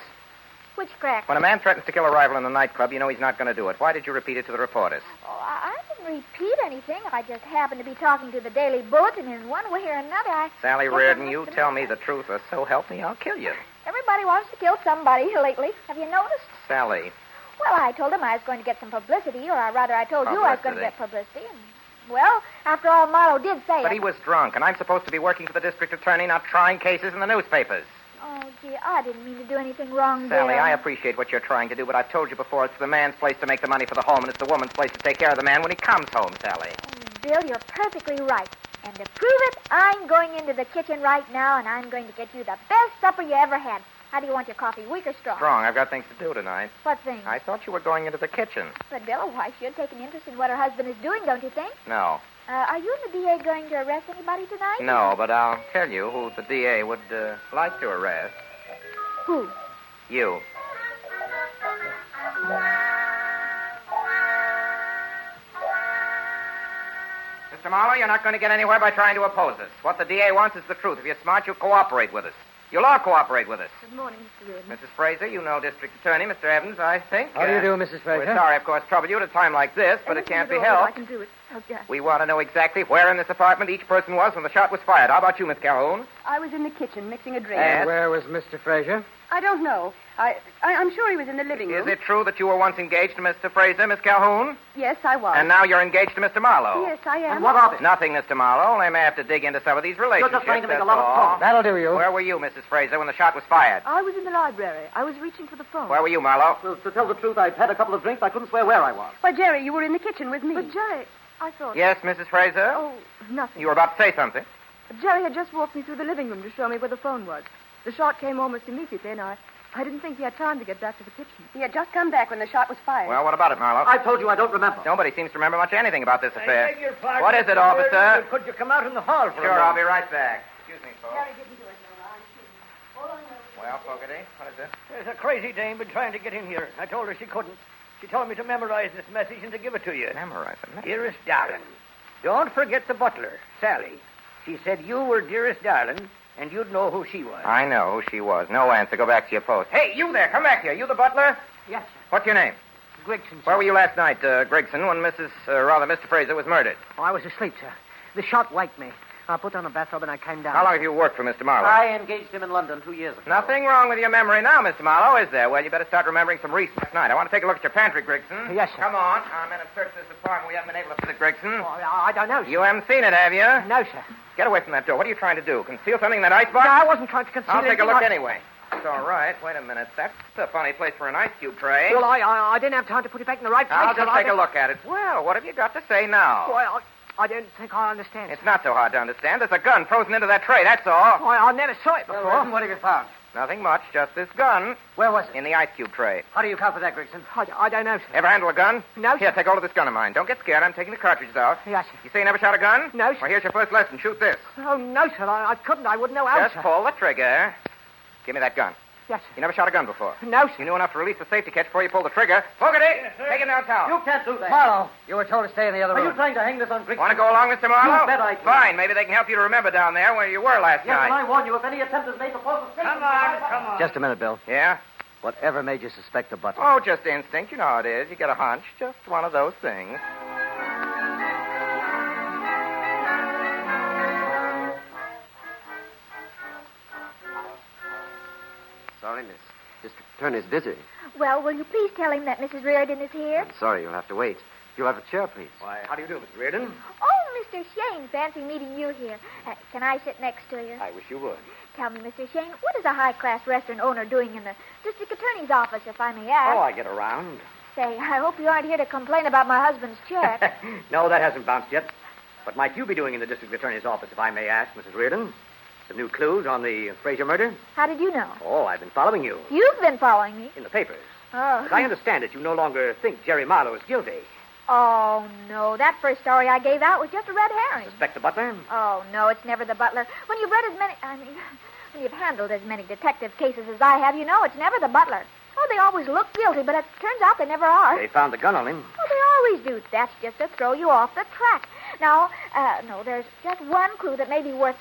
Which crack? When a man threatens to kill a rival in the nightclub, you know he's not going to do it. Why did you repeat it to the reporters? Oh, I didn't repeat anything. I just happened to be talking to the Daily Bulletin, and one way or another, Sally Reardon, you tell me the truth, or so help me, I'll kill you. Everybody wants to kill somebody lately. Have you noticed? Sally. Well, I told him I was going to get some publicity, or rather, I told you I was going to get publicity. And, well, after all, Marlowe did say But it. he was drunk, and I'm supposed to be working for the district attorney, not trying cases in the newspapers. Oh, gee, I didn't mean to do anything wrong, Sally, Bill. I appreciate what you're trying to do, but I've told you before, it's the man's place to make the money for the home, and it's the woman's place to take care of the man when he comes home, Sally. Bill, you're perfectly right. And to prove it, I'm going into the kitchen right now, and I'm going to get you the best supper you ever had. How do you want your coffee, weak or strong? Strong. I've got things to do tonight. What things? I thought you were going into the kitchen. But, Bill, a wife should take an interest in what her husband is doing, don't you think? No. Are you and the DA going to arrest anybody tonight? No, but I'll tell you who the DA would like to arrest. Who? You. Mr. Marlowe, you're not going to get anywhere by trying to oppose us. What the DA wants is the truth. If you're smart, you'll cooperate with us. You'll all cooperate with us. Good morning, Mr. Reardon. Mrs. Fraser, you know District Attorney, Mr. Evans, I think. How do you do, Mrs. Fraser? We're sorry, of course, to trouble you at a time like this, but it can't be I helped. can do it. Okay. We want to know exactly where in this apartment each person was when the shot was fired. How about you, Miss Calhoun? I was in the kitchen mixing a drink. Yes. Where was Mr. Fraser? I don't know. I'm sure he was in the living room. Is it true that you were once engaged to Mr. Fraser, Miss Calhoun? Yes, I was. And now you're engaged to Mr. Marlowe? Yes, I am. And what of it? Nothing, Mr. Marlowe. They may have to dig into some of these relationships. You're just trying to make a that's lot of all. talk. That'll do you. Where were you, Mrs. Fraser, when the shot was fired? I was in the library. I was reaching for the phone. Where were you, Marlowe? Well, to tell the truth, I'd had a couple of drinks. I couldn't swear where I was. Why, Jerry, you were in the kitchen with me. But, Jerry, I thought... Yes, Mrs. Fraser? Oh, nothing. You were about to say something. Jerry had just walked me through the living room to show me where the phone was. The shot came almost immediately, and I didn't think he had time to get back to the kitchen. He had just come back when the shot was fired. Well, what about it, Marlowe? I told you I don't remember. Nobody seems to remember much anything about this affair. I beg your pardon, What is it, Mr. officer? Reardon, Could you come out in the hall for a Sure, moment? I'll be right back. Excuse me, folks. Jerry didn't do it, no. Well, Fogarty, what is it? There's a crazy dame been trying to get in here. I told her she couldn't. She told me to memorize this message and to give it to you. Memorize it? Dearest darling, don't forget the butler, Sally. She said you were dearest darling, and you'd know who she was. I know who she was. No answer. Go back to your post. Hey, you there. Come back here. You the butler? Yes, sir. What's your name? Gregson. Where were you last night, Gregson, when Mr. Fraser was murdered? Oh, I was asleep, sir. The shot waked me. I put on a bathrobe and I came down. How long have you worked for Mr. Marlowe? I engaged him in London 2 years ago. Nothing wrong with your memory now, Mr. Marlowe, is there? Well, you better start remembering some recent night. I want to take a look at your pantry, Gregson. Yes, sir. Come on. I'm going to search this apartment. We haven't been able to visit, Gregson. Oh, I don't know, sir. You haven't seen it, have you? No, sir. Get away from that door. What are you trying to do? Conceal something in that icebox? No, I wasn't trying to conceal I'll take a anything. look anyway. It's all right. Wait a minute. That's a funny place for an ice cube tray. Well, I didn't have time to put it back in the right place. I'll just but take a look at it. Well, what have you got to say now? Well, I don't think I understand. It's not so hard to understand. There's a gun frozen into that tray, that's all. Oh, I never saw it before. Well, what have you found? Nothing much, just this gun. Where was it? In the ice cube tray. How do you account for that, Gregson? I don't know, sir. Ever handle a gun? No, sir. Here, take hold of this gun of mine. Don't get scared. I'm taking the cartridges out. Yes, sir. You say you never shot a gun? No, sir. Well, here's your first lesson. Shoot this. Oh, no, sir. I couldn't. I wouldn't know how, Just sir. pull the trigger. Give me that gun. Yes, sir. You never shot a gun before? No, sir. You knew enough to release the safety catch before you pulled the trigger. Fogarty, take it downtown. You can't do that. Marlowe, you were told to stay in the other room. Are you trying to hang this on Gregson? Want to go along, Mr. Marlowe? You bet I do. Fine. Maybe they can help you to remember down there where you were last Yes, night. and I warn you, if any attempt is made to force a Come on. Just a minute, Bill. Yeah? Whatever made you suspect the butler? Oh, just instinct. You know how it is. You get a hunch. Just one of those things. Sorry, miss. District Attorney's busy. Well, will you please tell him that Mrs. Reardon is here? I'm sorry, you'll have to wait. You'll have a chair, please. Why, how do you do, Mr. Reardon? Oh, Mr. Shane, fancy meeting you here. Can I sit next to you? I wish you would. Tell me, Mr. Shane, what is a high-class restaurant owner doing in the district attorney's office, if I may ask? Oh, I get around. Say, I hope you aren't here to complain about my husband's check. No, that hasn't bounced yet. What might you be doing in the district attorney's office, if I may ask, Mrs. Reardon? Some new clues on the Fraser murder? How did you know? Oh, I've been following you. You've been following me. In the papers. Oh. But I understand that you no longer think Jerry Marlowe is guilty. Oh, no. That first story I gave out was just a red herring. Suspect the butler? Oh, no, it's never the butler. When you've read when you've handled as many detective cases as I have, you know it's never the butler. Oh, they always look guilty, but it turns out they never are. They found the gun on him. Oh, they always do. That's just to throw you off the track. Now, no, there's just one clue that may be worth...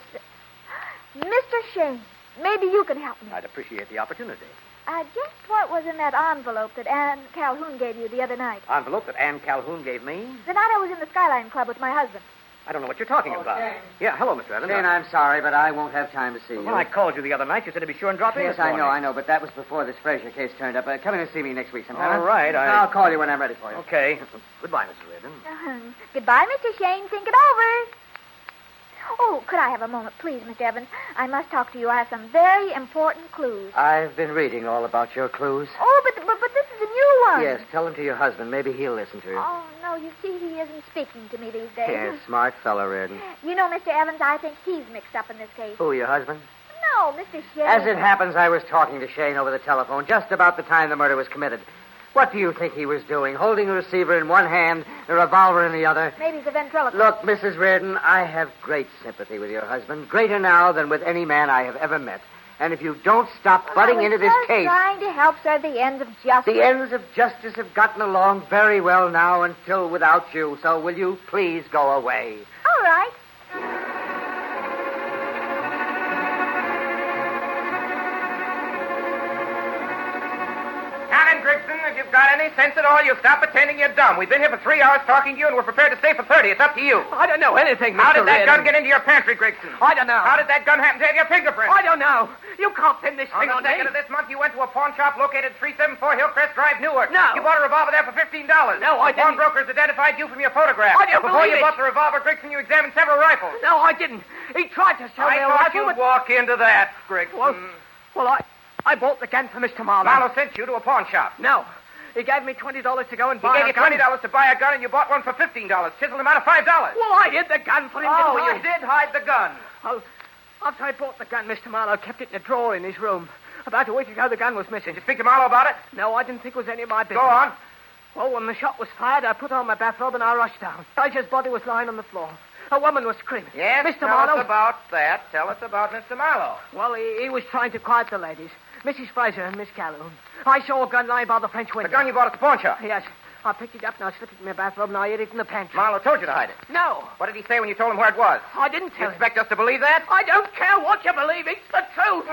Mr. Shane, Maybe you can help me. I'd appreciate the opportunity. Just what was in that envelope that Anne Calhoun gave you the other night? Envelope that Anne Calhoun gave me? The night I was in the Skyline Club with my husband. I don't know what you're talking about. Jane. Yeah, hello, Mr. Evans. Jane, I'm sorry, but I won't have time to see you. When I called you the other night, you said to be sure and drop in Yes, this morning. I know, but that was before this Fraser case turned up. Come in and see me next week sometime. All right, I'll call you when I'm ready for you. Okay. Goodbye, Mr. Reardon. Goodbye, Mr. Shane. Think it over. Oh, could I have a moment, please, Mr. Evans? I must talk to you. I have some very important clues. I've been reading all about your clues. Oh, but this is a new one. Yes, tell them to your husband. Maybe he'll listen to you. Oh, no, you see, he isn't speaking to me these days. Yes, smart fellow, Reardon. You know, Mr. Evans, I think he's mixed up in this case. Who, your husband? No, Mr. Shane. As it happens, I was talking to Shane over the telephone just about the time the murder was committed. What do you think he was doing? Holding a receiver in one hand, a revolver in the other? Maybe he's a ventriloquist. Look, Mrs. Reardon, I have great sympathy with your husband, greater now than with any man I have ever met. And if you don't stop butting into this case... trying to help serve the ends of justice. The ends of justice have gotten along very well now until without you. So will you please go away? All right. Grigson, if you've got any sense at all, you stop pretending you're dumb. We've been here for 3 hours talking to you, and we're prepared to stay for 30. It's up to you. I don't know anything, Mr. How did that Reardon. gun get into your pantry, Grigson? I don't know. How did that gun happen to have your fingerprint? I don't know. You can't pin this On thing the on me. 2nd of this month, you went to a pawn shop located 374 Hillcrest Drive, Newark. No. You bought a revolver there for $15. No, I The pawn didn't. brokers identified you from your photograph. I don't Before believe you it. bought the revolver, Grigson, you examined several rifles. No, I didn't. He tried to sell me I a thought rifle. you'd walk into that, Grigson. Well, I bought the gun for Mr. Marlowe. Marlowe sent you to a pawn shop. No. He gave me $20 to go and He buy gave a you gun. $20 to buy a gun, and you bought one for $15. Chiseled him out of $5. Well, I hid the gun for him. Oh, didn't I? you did hide the gun. Well, after I bought the gun, Mr. Marlowe kept it in a drawer in his room. About a week ago, the gun was missing. Did you speak to Marlowe about it? No, I didn't think it was any of my business. Go on. Well, when the shot was fired, I put on my bathrobe and I rushed down. Fraser's body was lying on the floor. A woman was screaming. Yes, Mr. tell Marlowe. us about that. Tell us about Mr. Marlowe. Well, he was trying to quiet the ladies. Mrs. Fraser and Miss Calhoun. I saw a gun lying by the French window. The gun you bought at the pawn shop? Yes. I picked it up and I slipped it in my bathrobe and I hid it in the pantry. Marlowe told you to hide it. No. What did he say when you told him where it was? I didn't tell You expect us to believe that? I don't care what you believe. It's the truth.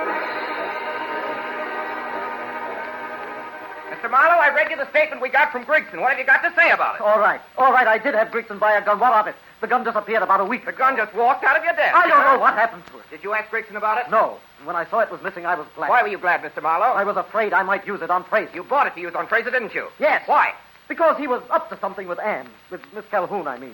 Mr. Marlowe, I read you the statement we got from Grigson. What have you got to say about it? All right. I did have Grigson buy a gun. What of it? The gun disappeared about a week The ago. gun just walked out of your desk. I don't know what happened to it. Did you ask Grigson about it? No. When I saw it was missing, I was glad. Why were you glad, Mr. Marlowe? I was afraid I might use it on Fraser. You bought it to use on Fraser, didn't you? Yes. Why? Because he was up to something with Anne. With Miss Calhoun, I mean.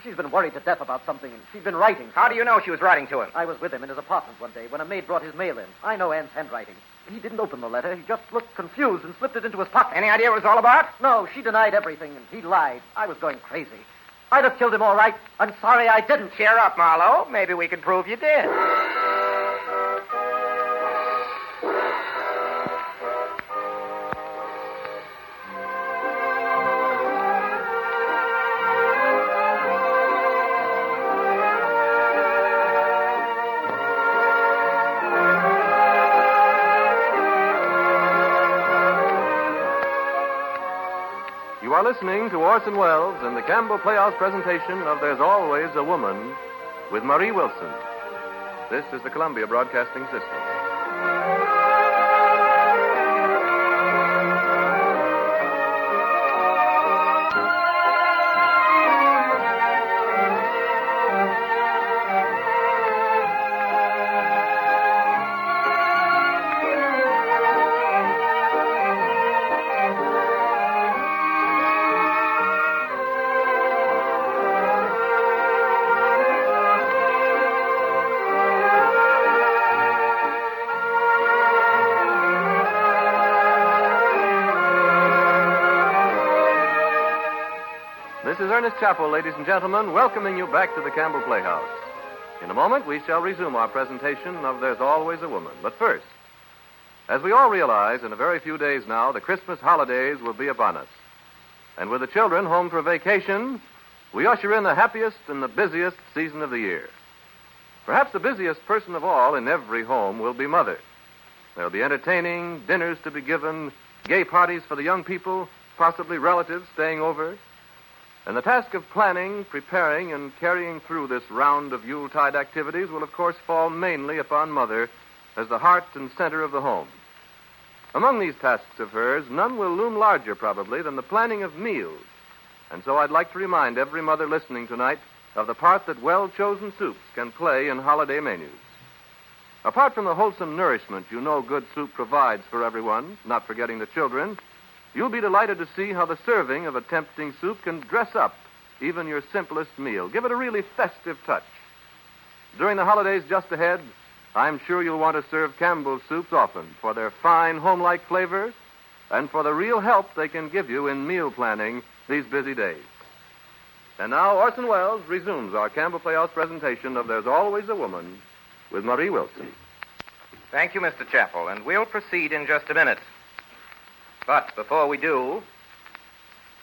She's been worried to death about something, and she's been writing. How do you know she was writing to him? I was with him in his apartment one day when a maid brought his mail in. I know Anne's handwriting. He didn't open the letter. He just looked confused and slipped it into his pocket. Any idea what it was all about? No, she denied everything, and he lied. I was going crazy. I'd have killed him all right. I'm sorry I didn't. Cheer up, Marlowe. Maybe we can prove you did. You are listening to Orson Welles and the Campbell Playhouse presentation of There's Always a Woman with Marie Wilson. This is the Columbia Broadcasting System. This is Ernest Chappell, ladies and gentlemen, welcoming you back to the Campbell Playhouse. In a moment, we shall resume our presentation of There's Always a Woman. But first, as we all realize, in a very few days now, the Christmas holidays will be upon us. And with the children home for vacation, we usher in the happiest and the busiest season of the year. Perhaps the busiest person of all in every home will be Mother. There'll be entertaining, dinners to be given, gay parties for the young people, possibly relatives staying over. And the task of planning, preparing, and carrying through this round of Yuletide activities will, of course, fall mainly upon Mother as the heart and center of the home. Among these tasks of hers, none will loom larger, probably, than the planning of meals. And so I'd like to remind every mother listening tonight of the part that well-chosen soups can play in holiday menus. Apart from the wholesome nourishment you know good soup provides for everyone, not forgetting the children, you'll be delighted to see how the serving of a tempting soup can dress up even your simplest meal. Give it a really festive touch. During the holidays just ahead, I'm sure you'll want to serve Campbell's soups often for their fine, home-like flavors and for the real help they can give you in meal planning these busy days. And now Orson Welles resumes our Campbell Playhouse presentation of There's Always a Woman with Marie Wilson. Thank you, Mr. Chappell, and we'll proceed in just a minute. But before we do,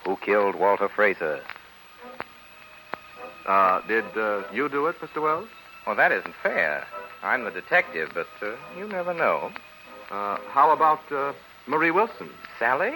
who killed Walter Fraser? Did you do it, Mr. Wells? Well, that isn't fair. I'm the detective, but you never know. How about Marie Wilson? Sally?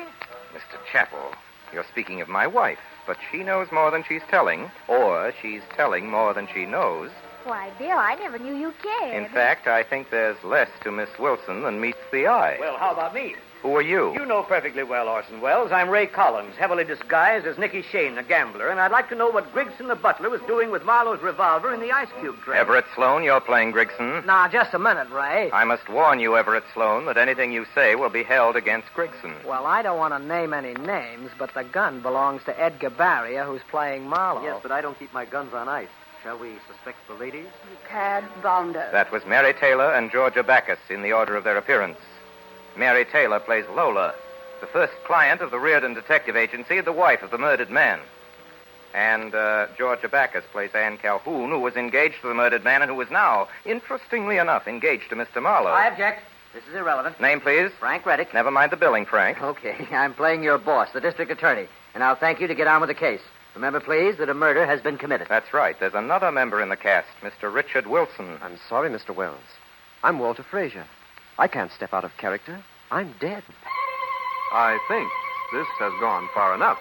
Mr. Chappell, you're speaking of my wife, but she knows more than she's telling, or she's telling more than she knows. Why, Bill, I never knew you cared. In fact, I think there's less to Miss Wilson than meets the eye. Well, how about me? Who are you? You know perfectly well, Orson Welles. I'm Ray Collins, heavily disguised as Nicky Shane, the gambler, and I'd like to know what Grigson the butler was doing with Marlowe's revolver in the ice cube tray. Everett Sloane, you're playing Grigson. Now, just a minute, Ray. I must warn you, Everett Sloane, that anything you say will be held against Grigson. Well, I don't want to name any names, but the gun belongs to Edgar Barrier, who's playing Marlowe. Yes, but I don't keep my guns on ice. Shall we suspect the ladies? Cad bounder. That was Mary Taylor and Georgia Backus in the order of their appearance. Mary Taylor plays Lola, the first client of the Reardon Detective Agency, the wife of the murdered man. And Georgia Backus plays Anne Calhoun, who was engaged to the murdered man and who is now, interestingly enough, engaged to Mr. Marlowe. I object. This is irrelevant. Name, please? Frank Reddick. Never mind the billing, Frank. Okay, I'm playing your boss, the district attorney, and I'll thank you to get on with the case. Remember, please, that a murder has been committed. That's right. There's another member in the cast, Mr. Richard Wilson. I'm sorry, Mr. Wells. I'm Walter Fraser. I can't step out of character. I'm dead. I think this has gone far enough.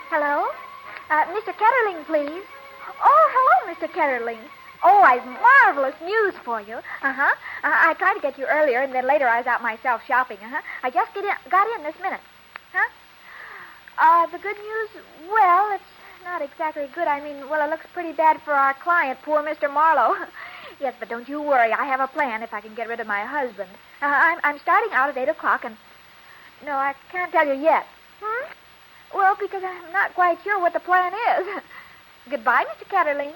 Hello? Mr. Ketterling, please. Oh, hello, Mr. Ketterling. Oh, I've marvelous news for you. I tried to get you earlier, and then later I was out myself shopping. I just got in this minute. The good news, well, it's not exactly good. I mean, well, it looks pretty bad for our client, poor Mr. Marlowe. Yes, but don't you worry. I have a plan if I can get rid of my husband. I'm starting out at 8 o'clock, and... No, I can't tell you yet. Well, because I'm not quite sure what the plan is. Goodbye, Mr. Ketterling.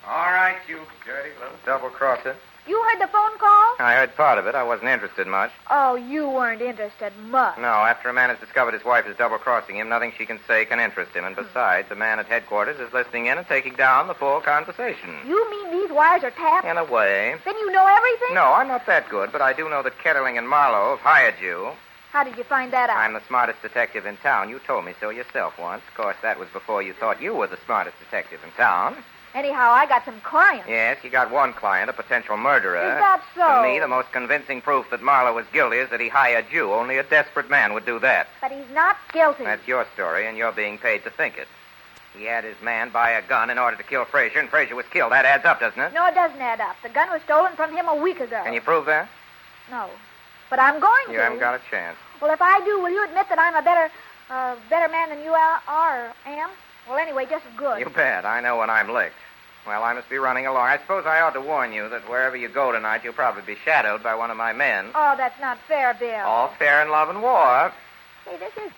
All right, you dirty little double-crosser. You heard the phone call? I heard part of it. I wasn't interested much. Oh, you weren't interested much. No, after a man has discovered his wife is double-crossing him, nothing she can say can interest him. And besides, the man at headquarters is listening in and taking down the full conversation. You mean these wires are tapped? In a way. Then you know everything? No, I'm not that good, but I do know that Ketterling and Marlowe have hired you. How did you find that out? I'm the smartest detective in town. You told me so yourself once. Of course, that was before you thought you were the smartest detective in town. Anyhow, I got some clients. Yes, you got one client, a potential murderer. Is that so? To me, the most convincing proof that Marlowe was guilty is that he hired you. Only a desperate man would do that. But he's not guilty. That's your story, and you're being paid to think it. He had his man buy a gun in order to kill Fraser, and Fraser was killed. That adds up, doesn't it? No, it doesn't add up. The gun was stolen from him a week ago. Can you prove that? No. But I'm going to. You haven't got a chance. Well, if I do, will you admit that I'm a better man than you are or am? Well, anyway, just as good. You bet. I know when I'm licked. Well, I must be running along. I suppose I ought to warn you that wherever you go tonight, you'll probably be shadowed by one of my men. Oh, that's not fair, Bill. All fair in love and war. Hey, this is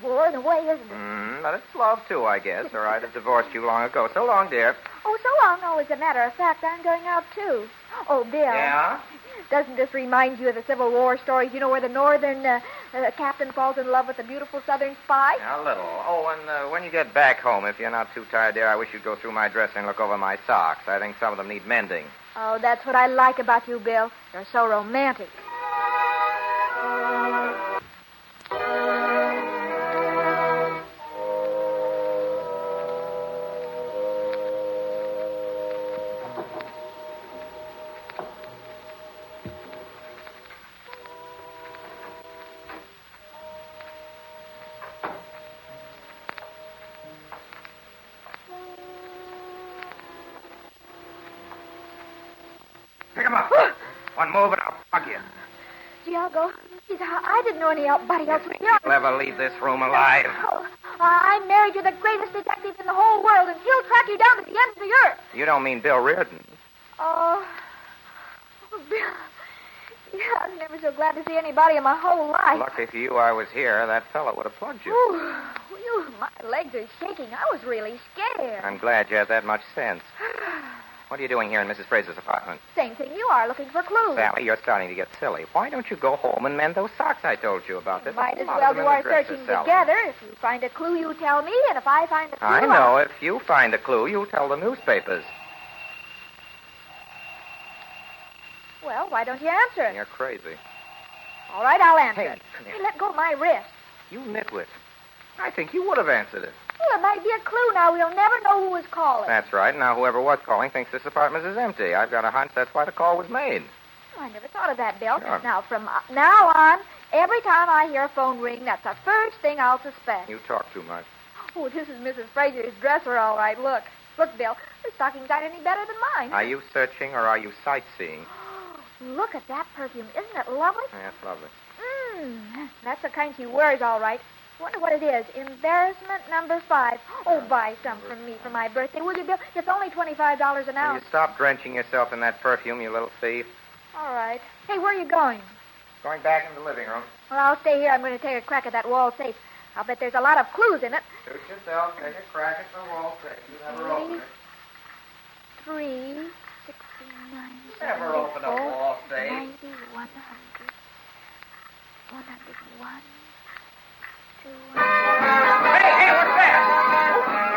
war in a way, isn't it? But it's love, too, I guess, or I'd have divorced you long ago. So long, dear. Oh, so long. Oh, as a matter of fact, I'm going out, too. Oh, Bill. Yeah? Doesn't this remind you of the Civil War stories, you know, where the northern captain falls in love with the beautiful southern spy? A little. Oh, and when you get back home, if you're not too tired, dear, I wish you'd go through my dresser and look over my socks. I think some of them need mending. Oh, that's what I like about you, Bill. You're so romantic. Pick him up. One move and I'll plug you. Gee, I'll go. Geez, I didn't know anybody else was here. You'll ever leave this room alive. Oh, I'm married to the greatest detective in the whole world, and he'll track you down to the end of the earth. You don't mean Bill Reardon. Oh, Bill. Yeah, I was never so glad to see anybody in my whole life. Lucky for you I was here. That fellow would have plugged you. Ooh, my legs are shaking. I was really scared. I'm glad you have that much sense. What are you doing here in Mrs. Fraser's apartment? Same thing you are, looking for clues. Sally, you're starting to get silly. Why don't you go home and mend those socks I told you about? There's Might a as lot well of do them in our the dresser, searching Sally. together. If you find a clue, you tell me, and if I find a clue... I know. If you find a clue, you'll tell the newspapers. Well, why don't you answer it? You're crazy. All right, I'll answer Hey, it. come here. Hey, let go of my wrist. You nitwit. I think you would have answered it. Well, it might be a clue now. We'll never know who was calling. That's right. Now, whoever was calling thinks this apartment is empty. I've got a hunch that's why the call was made. Oh, I never thought of that, Bill. Sure. Now, from now on, every time I hear a phone ring, that's the first thing I'll suspect. You talk too much. Oh, this is Mrs. Fraser's dresser, all right. Look, Bill. Her stockings aren't any better than mine. Are you searching or are you sightseeing? Look at that perfume. Isn't it lovely? That's lovely. That's the kind she wears, all right. Wonder what it is. Embarrassment number 5. Oh, buy some from me for my birthday, will you, Bill? It's only $25 an Will ounce. you stop drenching yourself in that perfume, you little thief? All right. Hey, where are you going? Going back into the living room. Well, I'll stay here. I'm going to take a crack at that wall safe. I'll bet there's a lot of clues in it. Suit yourself. Take a crack at the wall safe. You never open it. 3, 69, Never open a wall safe. 90, 100, 101, 200. Hey, what's that?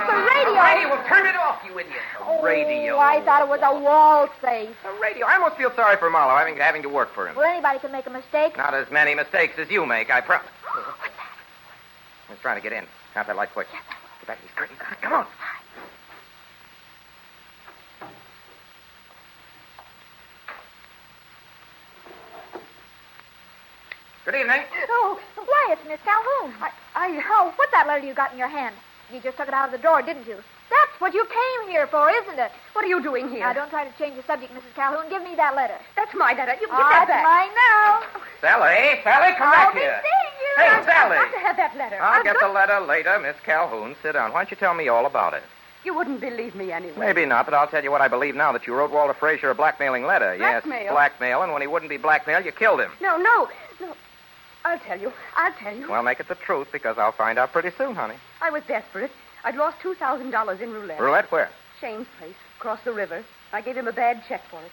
It's a radio. Radio. Well, turn it off, you idiot. A radio. I thought it was a wall safe. A radio. I almost feel sorry for Marlowe having to work for him. Well, anybody can make a mistake. Not as many mistakes as you make, I promise. What's that? He's trying to get in. Count that light quick. Yes, get back to these curtains. Come on. Good evening. Oh, why, it's Miss Calhoun. Oh, what's that letter you got in your hand? You just took it out of the drawer, didn't you? That's what you came here for, isn't it? What are you doing here? Now, don't try to change the subject, Mrs. Calhoun. Give me that letter. That's my letter. You give that That's back. mine now. Sally, come back here. I'll be seeing you. Hey, I've Sally. got to have that letter. I'll get the letter later, Miss Calhoun. Sit down. Why don't you tell me all about it? You wouldn't believe me anyway. Maybe not, but I'll tell you what I believe now, that you wrote Walter Frazier a blackmailing letter. Blackmail? Yes, blackmail, and when he wouldn't be blackmailed, you killed him. No. I'll tell you. Well, make it the truth, because I'll find out pretty soon, honey. I was desperate. I'd lost $2,000 in roulette. Roulette where? Shane's place, across the river. I gave him a bad check for it.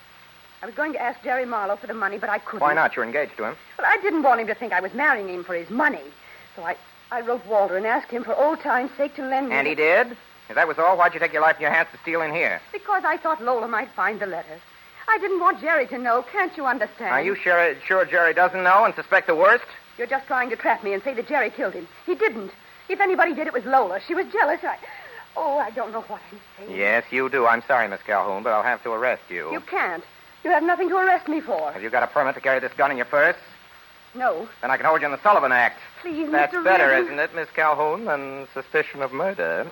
I was going to ask Jerry Marlowe for the money, but I couldn't. Why not? You're engaged to him. Well, I didn't want him to think I was marrying him for his money. So I wrote Walter and asked him for old time's sake to lend me... And he did? If that was all, why'd you take your life in your hands to steal in here? Because I thought Lola might find the letter. I didn't want Jerry to know. Can't you understand? Are you sure Jerry doesn't know and suspect the worst? You're just trying to trap me and say that Jerry killed him. He didn't. If anybody did, it was Lola. She was jealous. I don't know what I'm saying. Yes, you do. I'm sorry, Miss Calhoun, but I'll have to arrest you. You can't. You have nothing to arrest me for. Have you got a permit to carry this gun in your purse? No. Then I can hold you in the Sullivan Act. Please, That's Mr. better, Reardon. isn't it, Miss Calhoun, than suspicion of murder?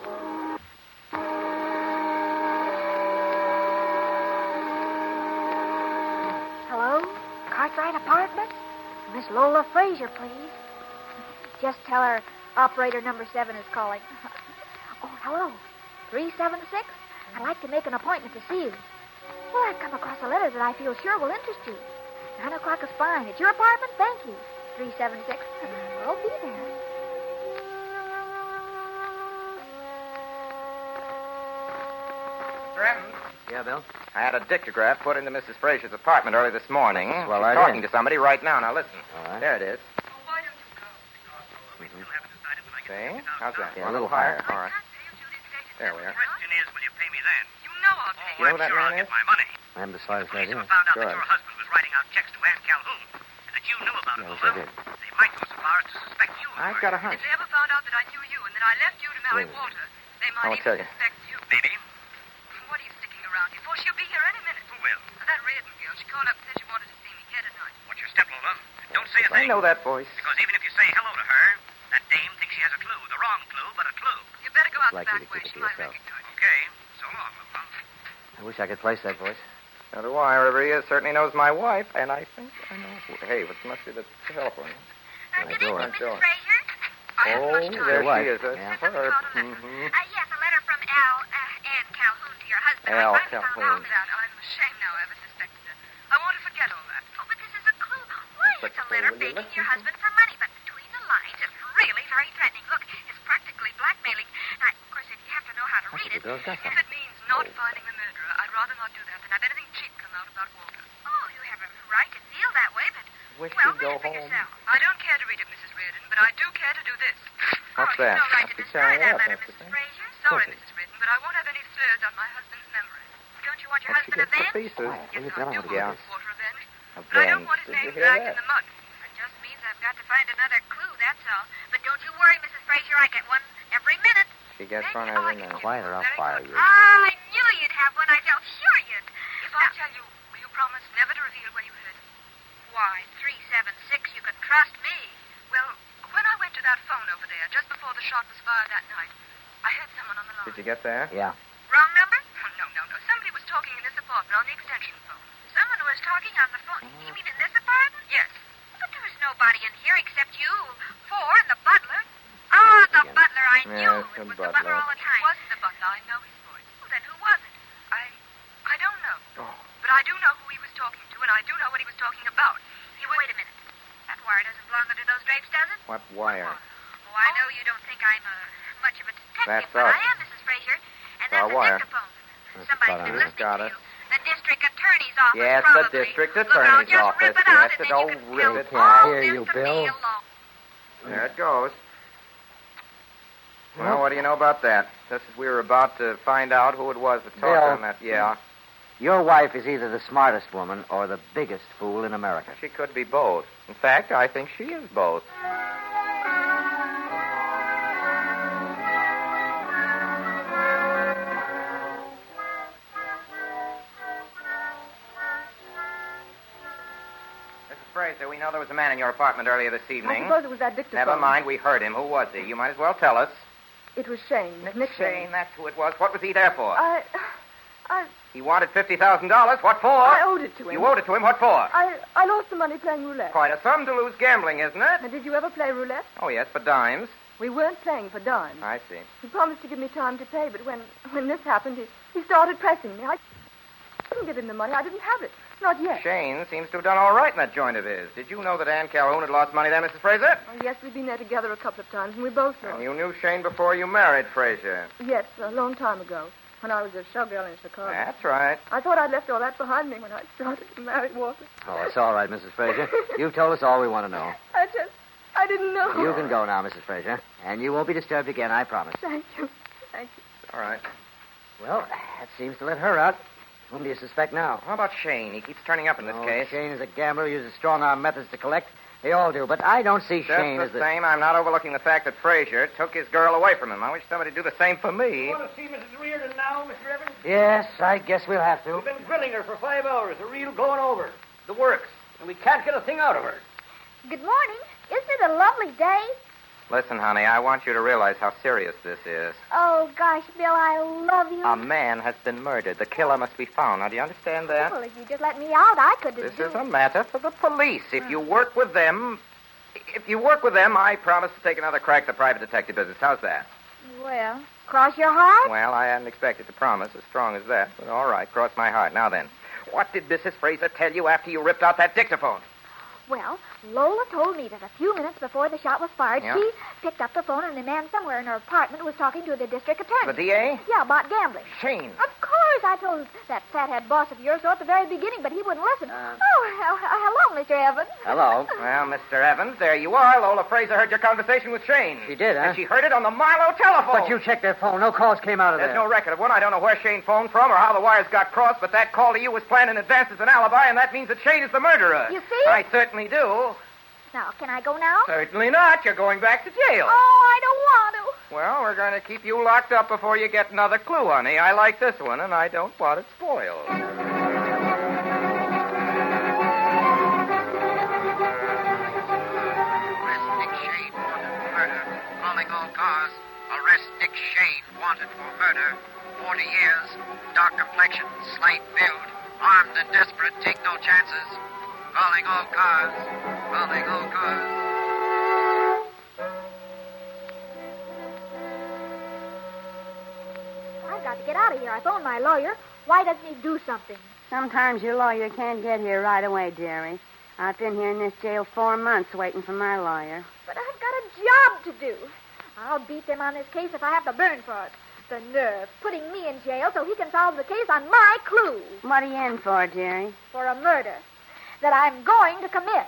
Hello? Cartwright Apartment? Miss Lola Frazier, please. Just tell her operator number 7 is calling. Oh, hello. 376? I'd like to make an appointment to see you. Well, I've come across a letter that I feel sure will interest you. 9 o'clock is fine. At your apartment? Thank you. 376. I'll be there. Yeah, Bill? I had a dictograph put into Mrs. Frazier's apartment early this morning. Well, She's I talking did. to somebody right now. Now, listen. All right. There it is. See? How's that? Yeah, a little higher. All right. There we are. Question is, will you pay me then? You know I'll pay You know who that sure man I'll is? get my money. I haven't the slightest idea. Someone found out Good. that your husband was writing out checks to Ann Calhoun, and that you knew about it, Yes, Lola. I did. They might go so far as to suspect you. I've got a hunch. If they ever found out that I knew you and that I left you to marry Wait. Walter, they I'll might tell even you. suspect you. Maybe. What are you sticking around here for? She'll be here any minute. Who will? That Reardon girl, she called up and said she wanted to see me. Get her tonight. What's your step, Lola? Don't say a I thing. know that voice. Because even if you say hello to her, that dame thinks she has a clue. The wrong clue, but a clue. You better go out I'd like the you back to way. keep it She to might yourself. recognize you. Okay. So long, Lola. I wish I could place that voice. So do I. Wherever he is, certainly knows my wife, and I think I know. Hey, it must be the telephone. Good evening, Mrs. Door. Fraser. Oh, there Your wife. she is. That's Yeah. her. Yes, a letter from Ann Calhoun to your husband. Al I finally found Calhoun. out that. I'm ashamed now I ever suspected her. I want to forget all that. Oh, but this is a clue. Why, it's a letter begging your husband for money, but between the lines, it's really very threatening. Look, it's practically blackmailing. Now, of course, if you have to know how to read it, if it means not finding the murderer, I'd rather not do that than have anything cheap come out about Walter. Oh, you have a right to feel that way, but... Wish well, you'd go read it for home. yourself. I don't care to read it, Mrs. Reardon, but I do care to do this. What's oh, that? You've no right to Be destroy tearing that up, letter, that's the Mrs. thing. Fraser. Sorry, Cookie. Mrs. Reardon, but I won't have any slurs on my husband's memory. Don't you want your What she husband gets for avenged? pieces. Yes, I do want Yeah. Walter avenged. But I don't want his Did you name hear dragged that? in the mud. It just means I've got to find another clue, that's all. But don't you worry, Mrs. Fraser. I get one every minute. She gets one every minute. Quiet or I'll fire you. Ah, I knew you'd have one. I felt sure you'd. If I tell you, will you promise never to reveal where you heard it? Why, 376, you can trust me. Well, when I went to that phone over there, just before the shot was fired that night, I heard someone on the line. Did you get there? Yeah. Wrong number? Oh, no. Somebody was talking in this apartment on the extension phone. Someone was talking on the phone. You mean in this apartment? Yes. But there was nobody in here except you, four, and the butler. Oh, the butler. I knew Yes, it was the the butler butler. all the time. It wasn't the butler. I know his voice. Well, then who was it? I don't know. But I do know who he was talking to, and I do know what he was talking about. Wait a minute. That wire doesn't belong under those drapes, does it? What wire? Oh, I know you don't think I'm much of a detective, That's but us. I am, Mrs. Fraser. And It's that's our a wire. dictaphone. Somebody's been listening Got to it. you. The district attorney's office, Yes, probably. the district Look, I'll attorney's just office. rip it out, Yes, and it then all you can rip fill it. all Hear this you, to Bill. me alone. There it goes. Well, what do you know about that? Just as we were about to find out who it was that talked Bill. on that. Yeah. Your wife is either the smartest woman or the biggest fool in America. She could be both. In fact, I think she is both. Mrs. Fraser, we know there was a man in your apartment earlier this I evening. suppose it was that dictaphone. Never mind, we heard him. Who was he? You might as well tell us. It was Shane. Nick Shane, that's who it was. What was he there for? I He wanted $50,000. What for? I owed it to him. You owed it to him. What for? I lost the money playing roulette. Quite a sum to lose gambling, isn't it? Now, did you ever play roulette? Oh, yes, for dimes. We weren't playing for dimes. I see. He promised to give me time to pay, but when this happened, he started pressing me. I couldn't give him the money. I didn't have it. Not yet. Shane seems to have done all right in that joint of his. Did you know that Ann Calhoun had lost money there, Mrs. Fraser? Oh, yes, we've been there together a couple of times, and we both know. And you knew Shane before you married Fraser. Yes, a long time ago, when I was a showgirl in Chicago. That's right. I thought I'd left all that behind me when I started to marry Walter. Oh, it's all right, Mrs. Fraser. You've told us all we want to know. I didn't know. You can go now, Mrs. Fraser. And you won't be disturbed again, I promise. Thank you. Thank you. All right. Well, that seems to let her out. Whom do you suspect now? How about Shane? He keeps turning up in this case. Shane is a gambler, uses strong-arm methods to collect. They all do, but I don't see Just Shane the as the... same, I'm not overlooking the fact that Fraser took his girl away from him. I wish somebody'd do the same for me. You want to see Mrs. Reardon now, Mr. Evans? Yes, I guess we'll have to. We've been grilling her for 5 hours, a real going over. The works. And we can't get a thing out of her. Good morning. Isn't it a lovely day? Listen, honey, I want you to realize how serious this is. Oh, gosh, Bill, I love you. A man has been murdered. The killer must be found. Now, do you understand that? Well, if you just let me out, I could This do is a matter for the police. If you work with them, I promise to take another crack at the private detective business. How's that? Well, cross your heart? Well, I hadn't expected to promise as strong as that, but all right, cross my heart. Now then, what did Mrs. Fraser tell you after you ripped out that dictaphone? Well, Lola told me that a few minutes before the shot was fired, Yeah? she picked up the phone and a man somewhere in her apartment was talking to the district attorney. The DA? Yeah, about gambling. Shane. Of course, I told that fathead boss of yours so at the very beginning, but he wouldn't listen. Hello, Mr. Evans. Hello. Well, Mr. Evans, there you are. Lola Fraser heard your conversation with Shane. She did, huh? And she heard it on the Marlowe telephone. But you checked their phone. No calls came out of There's there. no record of one. I don't know where Shane phoned from or how the wires got crossed, but that call to you was planned in advance as an alibi, and that means that Shane is the murderer. You see? I certainly do. Now, can I go now? Certainly not. You're going back to jail. Oh, I don't want to. Well, we're going to keep you locked up before you get another clue, honey. I like this one, and I don't want it spoiled. Arrest Nick Shane, wanted for murder. Calling all cars. Arrest Nick Shane, wanted for murder. 40 years, dark complexion, slight build, Armed and desperate, take no chances. Calling all cars. Calling all cars. I've got to get out of here. I phoned my lawyer. Why doesn't he do something? Sometimes your lawyer can't get here right away, Jerry. I've been here in this jail 4 months waiting for my lawyer. But I've got a job to do. I'll beat them on this case if I have to burn for it. The nerve, putting me in jail so he can solve the case on my clue. What are you in for, Jerry? For a murder that I'm going to commit.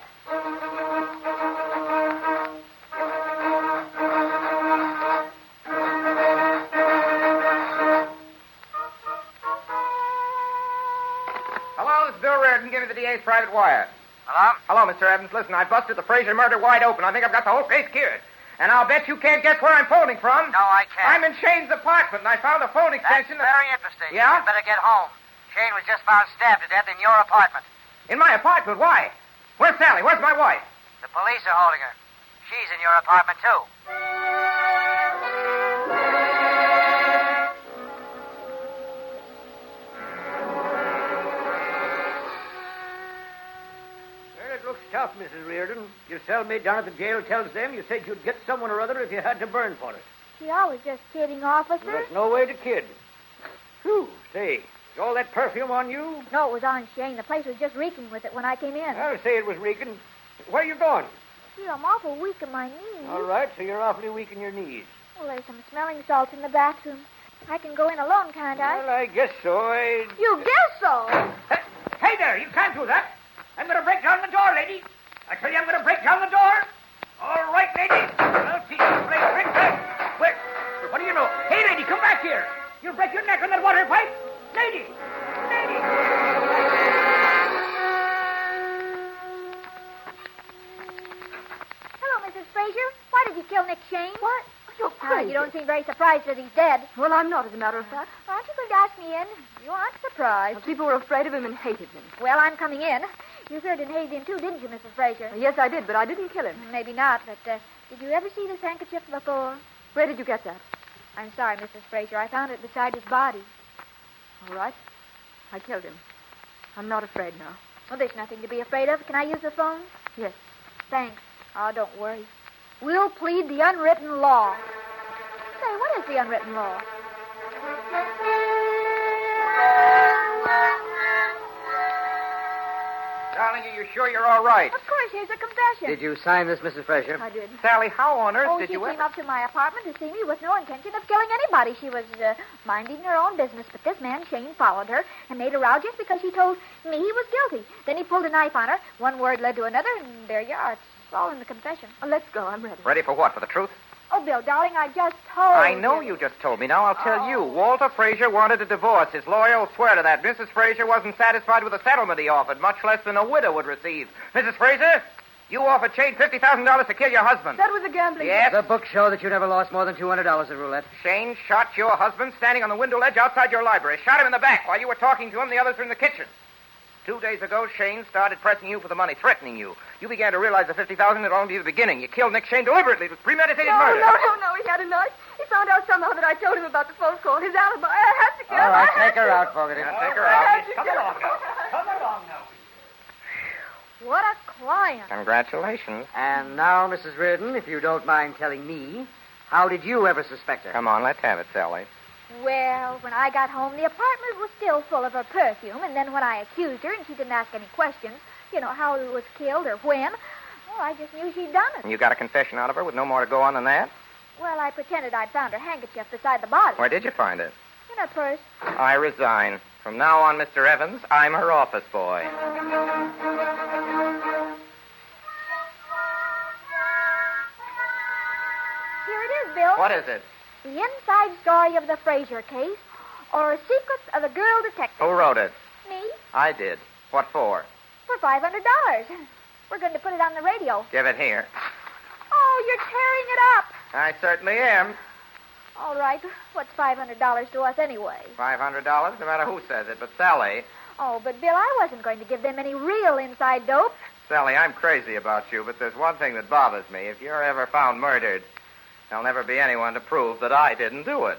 Hello, this is Bill Reardon. Give me the DA's private wire. Hello? Hello, Mr. Evans. Listen, I've busted the Fraser murder wide open. I think I've got the whole case cured. And I'll bet you can't guess where I'm phoning from. No, I can't. I'm in Shane's apartment, and I found a phone extension. That's very interesting. Yeah? You better get home. Shane was just found stabbed to death in your apartment. In my apartment? Why? Where's Sally? Where's my wife? The police are holding her. She's in your apartment, too. Well, it looks tough, Mrs. Reardon. Your cellmate down at the jail tells them you said you'd get someone or other if you had to burn for it. Gee, I was just kidding, officer. Well, that's no way to kid. Whew, say, is all that perfume on you? No, it was on Shane. The place was just reeking with it when I came in. I'll say it was reeking. Where are you going? Gee, I'm awful weak in my knees. All right, so you're awfully weak in your knees. Well, there's some smelling salts in the bathroom. I can go in alone, can't I? Well, I guess so. You guess so? Hey there, you can't do that. I'm going to break down the door, lady. I tell you, I'm going to break down the door. All right, lady. I'll teach you to play trick back. Where? What do you know? Hey, lady, come back here. You'll break your neck on that water pipe. Lady! Lady! Hello, Mrs. Fraser. Why did you kill Nick Shane? What? You're crazy. You don't seem very surprised that he's dead. Well, I'm not, as a matter of fact. Aren't you going to ask me in? You aren't surprised. Well, people were afraid of him and hated him. Well, I'm coming in. You heard and hazed him, too, didn't you, Mrs. Fraser? Yes, I did, but I didn't kill him. Maybe not, but did you ever see this handkerchief before? Where did you get that? I'm sorry, Mrs. Fraser. I found it beside his body. All right. I killed him. I'm not afraid now. Well, there's nothing to be afraid of. Can I use the phone? Yes. Thanks. Oh, don't worry. We'll plead the unwritten law. Say, what is the unwritten law? Darling, are you sure you're all right? Of course, here's a confession. Did you sign this, Mrs. Fraser? I did. Sally, how on earth did she you came up to my apartment to see me with no intention of killing anybody. She was minding her own business, but this man, Shane, followed her and made a row just because she told me he was guilty. Then he pulled a knife on her. One word led to another, and there you are. It's all in the confession. Well, let's go. I'm ready. Ready for what? For the truth? Oh, Bill, darling, I just told I know you just told me. Now I'll tell you. Walter Fraser wanted a divorce. His lawyer will swear to that. Mrs. Fraser wasn't satisfied with the settlement he offered, much less than a widow would receive. Mrs. Fraser, you offered Shane $50,000 to kill your husband. That was a gambling. Yes. The books show that you never lost more than $200 at roulette. Shane shot your husband standing on the window ledge outside your library. Shot him in the back while you were talking to him. The others were in the kitchen. 2 days ago, Shane started pressing you for the money, threatening you. You began to realize the $50,000 would only be the beginning. You killed Nick Shane deliberately. It was premeditated murder. No. He had a knife. He found out somehow that I told him about the phone call. His alibi. I had to kill him. All right, take her out, Fogarty. Yeah, take her out. Come along now. Come along now. What a client. Congratulations. And now, Mrs. Reardon, if you don't mind telling me, how did you ever suspect her? Come on, let's have it, Sally. Well, when I got home, the apartment was still full of her perfume, and then when I accused her and she didn't ask any questions, how he was killed or when, well, I just knew she'd done it. And you got a confession out of her with no more to go on than that? Well, I pretended I'd found her handkerchief beside the body. Where did you find it? In her purse. I resign. From now on, Mr. Evans, I'm her office boy. Here it is, Bill. What is it? The inside story of the Fraser case, or Secrets of a Girl Detective. Who wrote it? Me, I did. What for? for $500. We're going to put it on the radio. Give it here. Oh, you're tearing it up. I certainly am. All right. What's $500 to us anyway? $500, no matter who says it. But, Sally... Oh, but, Bill, I wasn't going to give them any real inside dope. Sally, I'm crazy about you, but there's one thing that bothers me. If you're ever found murdered, there'll never be anyone to prove that I didn't do it.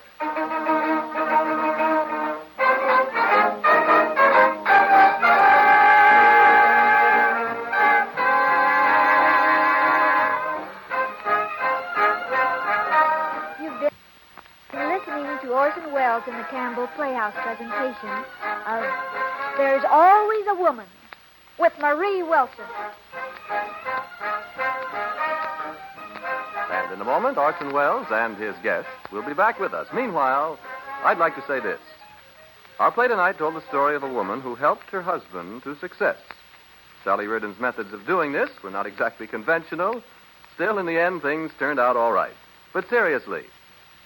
There's Always a Woman with Marie Wilson. And in a moment, Orson Welles and his guests will be back with us. Meanwhile, I'd like to say this. Our play tonight told the story of a woman who helped her husband to success. Sally Reardon's methods of doing this were not exactly conventional. Still, in the end, things turned out all right. But seriously,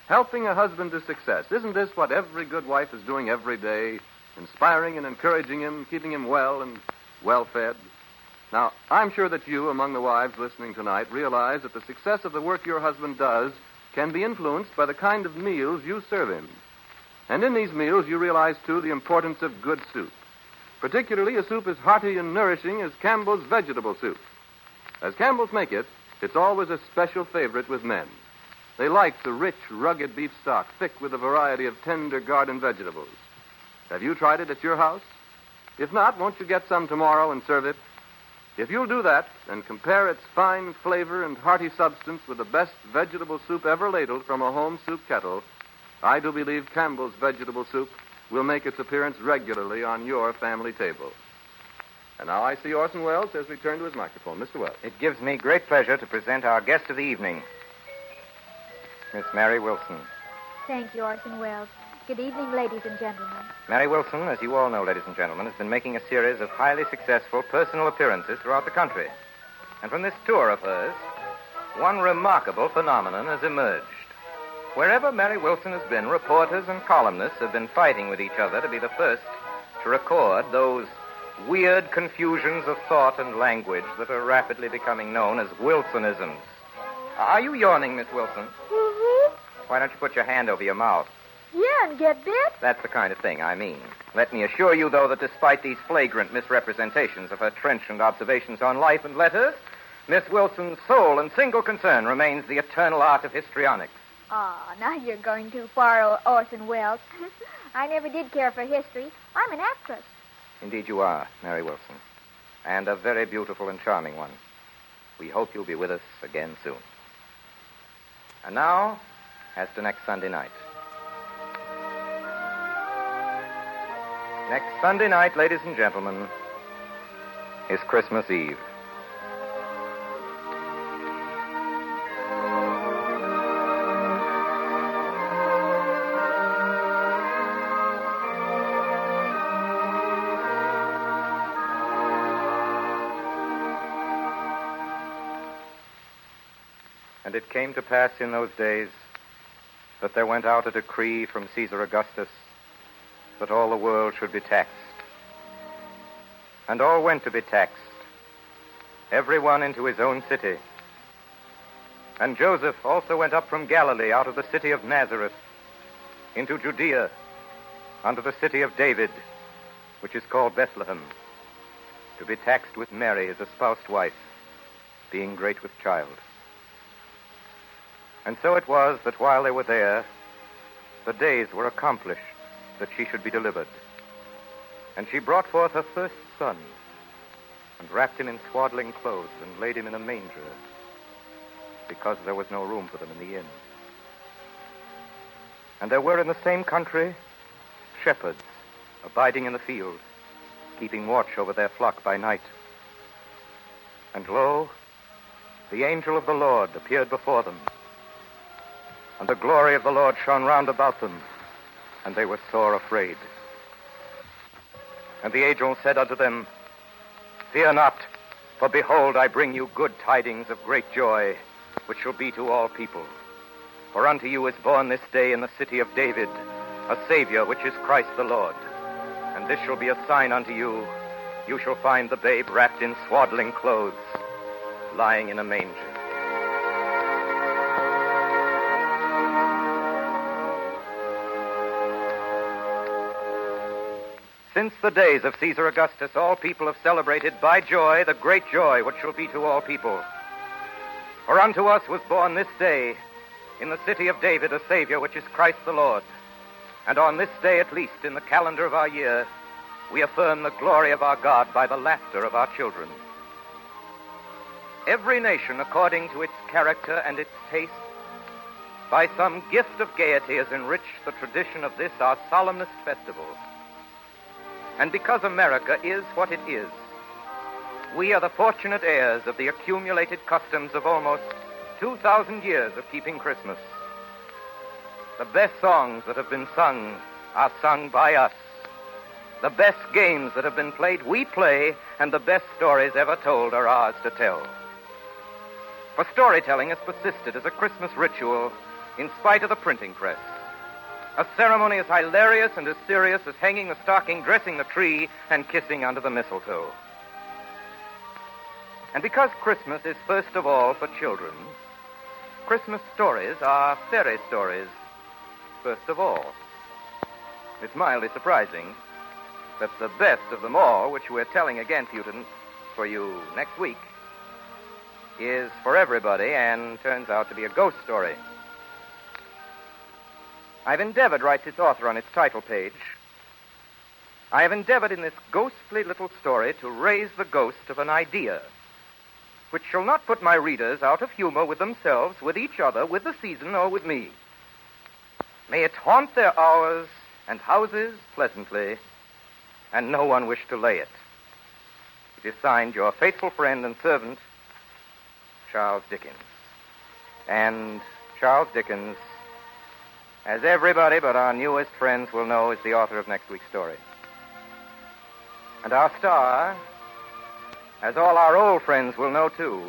helping a husband to success, isn't this what every good wife is doing every day? Inspiring and encouraging him, keeping him well and well-fed? Now, I'm sure that you, among the wives listening tonight, realize that the success of the work your husband does can be influenced by the kind of meals you serve him. And in these meals, you realize, too, the importance of good soup. Particularly a soup as hearty and nourishing as Campbell's vegetable soup. As Campbell's make it, it's always a special favorite with men. They like the rich, rugged beef stock, thick with a variety of tender garden vegetables. Have you tried it at your house? If not, won't you get some tomorrow and serve it? If you'll do that and compare its fine flavor and hearty substance with the best vegetable soup ever ladled from a home soup kettle, I do believe Campbell's vegetable soup will make its appearance regularly on your family table. And now I see Orson Welles as we turn to his microphone. Mr. Welles. It gives me great pleasure to present our guest of the evening, Miss Mary Wilson. Thank you, Orson Welles. Good evening, ladies and gentlemen. Mary Wilson, as you all know, ladies and gentlemen, has been making a series of highly successful personal appearances throughout the country. And from this tour of hers, one remarkable phenomenon has emerged. Wherever Mary Wilson has been, reporters and columnists have been fighting with each other to be the first to record those weird confusions of thought and language that are rapidly becoming known as Wilsonisms. Are you yawning, Miss Wilson? Mm-hmm. Why don't you put your hand over your mouth? Yeah, and get bit? That's the kind of thing I mean. Let me assure you, though, that despite these flagrant misrepresentations of her trenchant observations on life and letters, Miss Wilson's sole and single concern remains the eternal art of histrionics. Ah, now you're going too far, Orson Welles. I never did care for history. I'm an actress. Indeed you are, Mary Wilson. And a very beautiful and charming one. We hope you'll be with us again soon. And now, as to next Sunday night. Next Sunday night, ladies and gentlemen, is Christmas Eve. And it came to pass in those days that there went out a decree from Caesar Augustus that all the world should be taxed. And all went to be taxed, every one into his own city. And Joseph also went up from Galilee out of the city of Nazareth into Judea unto the city of David, which is called Bethlehem, to be taxed with Mary, his espoused wife, being great with child. And so it was that while they were there, the days were accomplished that she should be delivered. And she brought forth her first son, and wrapped him in swaddling clothes, and laid him in a manger, because there was no room for them in the inn. And there were in the same country shepherds abiding in the field, keeping watch over their flock by night. And lo, the angel of the Lord appeared before them, and the glory of the Lord shone round about them, and they were sore afraid. And the angel said unto them, Fear not, for behold, I bring you good tidings of great joy, which shall be to all people. For unto you is born this day in the city of David a Savior, which is Christ the Lord. And this shall be a sign unto you. You shall find the babe wrapped in swaddling clothes, lying in a manger. Since the days of Caesar Augustus, all people have celebrated by joy the great joy which shall be to all people. For unto us was born this day in the city of David a Savior, which is Christ the Lord. And on this day, at least, in the calendar of our year, we affirm the glory of our God by the laughter of our children. Every nation, according to its character and its taste, by some gift of gaiety has enriched the tradition of this our solemnest festival. And because America is what it is, we are the fortunate heirs of the accumulated customs of almost 2,000 years of keeping Christmas. The best songs that have been sung are sung by us. The best games that have been played, we play, and the best stories ever told are ours to tell. For storytelling has persisted as a Christmas ritual in spite of the printing press. A ceremony as hilarious and as serious as hanging the stocking, dressing the tree, and kissing under the mistletoe. And because Christmas is first of all for children, Christmas stories are fairy stories first of all. It's mildly surprising that the best of them all, which we're telling again for you next week, is for everybody and turns out to be a ghost story. I've endeavored, writes its author on its title page, I have endeavored in this ghostly little story to raise the ghost of an idea, which shall not put my readers out of humor with themselves, with each other, with the season, or with me. May it haunt their hours and houses pleasantly, and no one wish to lay it. It is signed your faithful friend and servant, Charles Dickens. And Charles Dickens, as everybody but our newest friends will know, is the author of next week's story. And our star, as all our old friends will know too,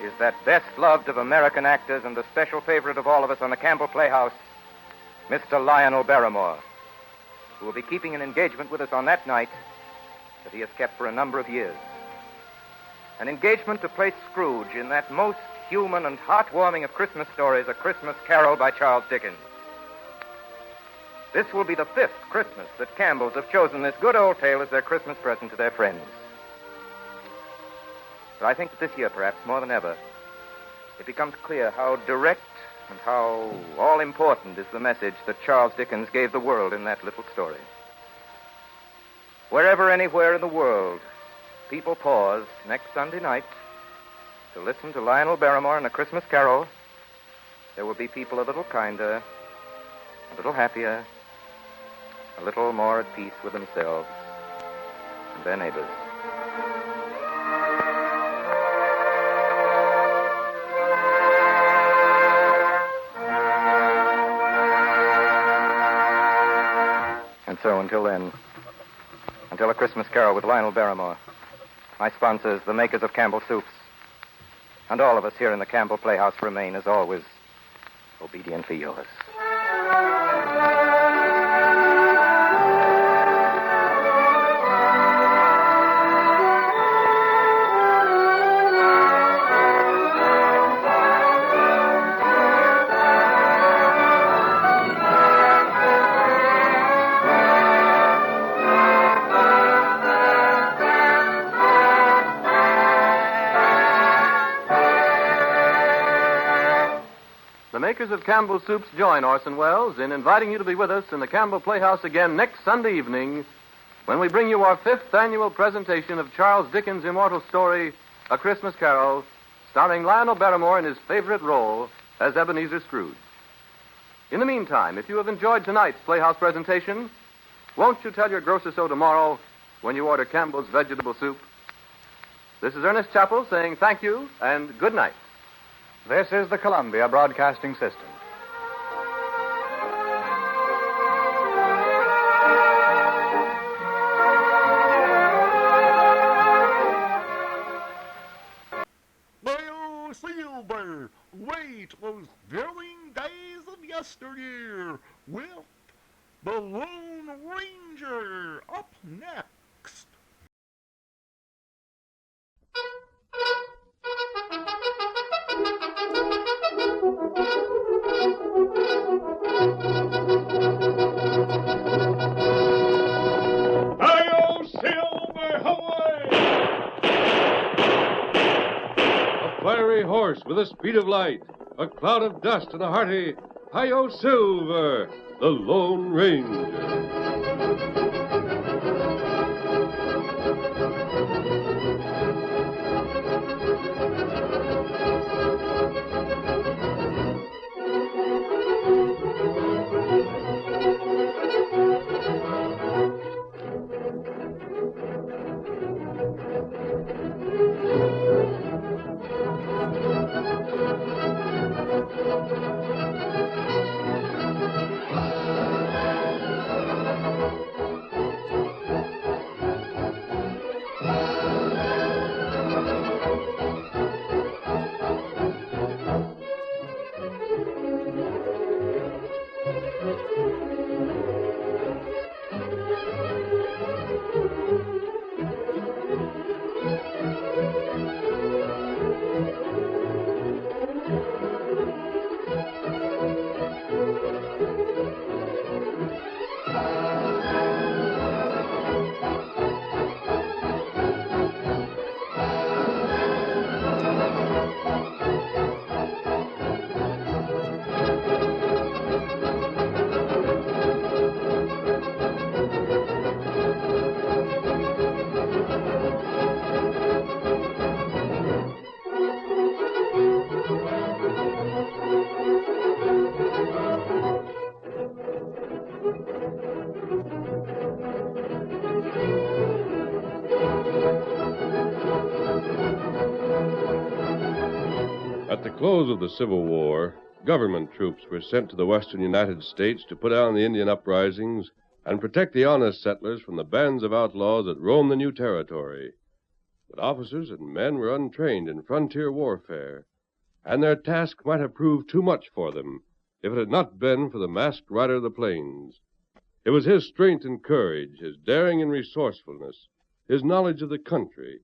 is that best-loved of American actors and the special favorite of all of us on the Campbell Playhouse, Mr. Lionel Barrymore, who will be keeping an engagement with us on that night that he has kept for a number of years. An engagement to play Scrooge in that most human and heartwarming of Christmas stories, A Christmas Carol by Charles Dickens. This will be the 5th Christmas that Campbells have chosen this good old tale as their Christmas present to their friends. But I think that this year, perhaps more than ever, it becomes clear how direct and how all-important is the message that Charles Dickens gave the world in that little story. Wherever, anywhere in the world, people pause next Sunday night to listen to Lionel Barrymore and A Christmas Carol, there will be people a little kinder, a little happier, a little more at peace with themselves and their neighbors. And so, until then, until A Christmas Carol with Lionel Barrymore, my sponsors, the makers of Campbell Soups, and all of us here in the Campbell Playhouse remain, as always, obediently yours. The makers of Campbell Soups join Orson Welles in inviting you to be with us in the Campbell Playhouse again next Sunday evening when we bring you our 5th annual presentation of Charles Dickens' immortal story, A Christmas Carol, starring Lionel Barrymore in his favorite role as Ebenezer Scrooge. In the meantime, if you have enjoyed tonight's Playhouse presentation, won't you tell your grocer so tomorrow when you order Campbell's vegetable soup? This is Ernest Chappell saying thank you and good night. This is the Columbia Broadcasting System. Well, Silver, wait those thrilling days of yesteryear with the Lone Ranger up next. Hi-yo, Silver, away! A fiery horse with the speed of light, a cloud of dust, and a hearty Hi-yo, Silver, the Lone Ranger. At the close of the Civil War, government troops were sent to the western United States to put down the Indian uprisings and protect the honest settlers from the bands of outlaws that roamed the new territory. But officers and men were untrained in frontier warfare, and their task might have proved too much for them if it had not been for the masked rider of the plains. It was his strength and courage, his daring and resourcefulness, his knowledge of the country,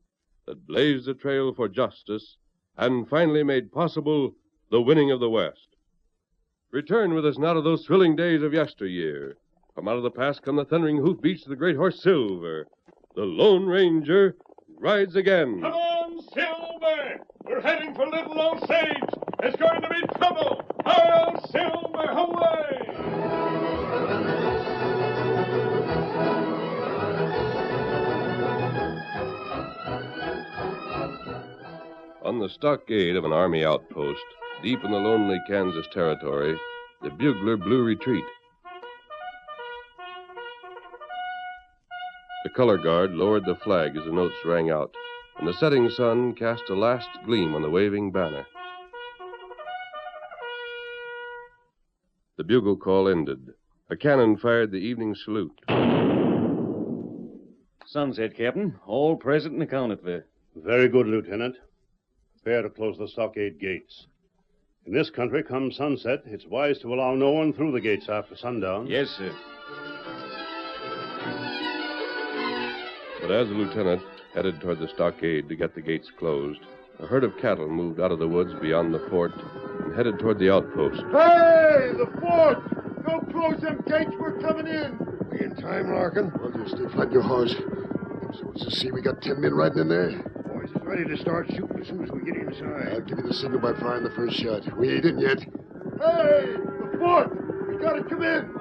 that blazed the trail for justice and finally made possible the winning of the West. Return with us now to those thrilling days of yesteryear. From out of the past come the thundering hoofbeats of the great horse Silver. The Lone Ranger rides again. Come on, Silver! We're heading for Little Osage. There's going to be trouble. Hi-yo, Silver, away! On the stockade of an army outpost, deep in the lonely Kansas territory, the bugler blew retreat. The color guard lowered the flag as the notes rang out, and the setting sun cast a last gleam on the waving banner. The bugle call ended. A cannon fired the evening salute. Sunset, Captain. All present and accounted for. Very good, Lieutenant. Prepare to close the stockade gates. In this country, come sunset, it's wise to allow no one through the gates after sundown. Yes, sir. But as the lieutenant headed toward the stockade to get the gates closed, a herd of cattle moved out of the woods beyond the fort and headed toward the outpost. Hey, the fort! Don't close them gates, we're coming in. We in time, Larkin? Well, just stay flat your horse. So as you see, we got 10 men riding in there. Boys is ready to start shooting as soon as we get inside. I'll give you the signal by firing the first shot. We ain't in yet. Hey, the fort! We gotta come in.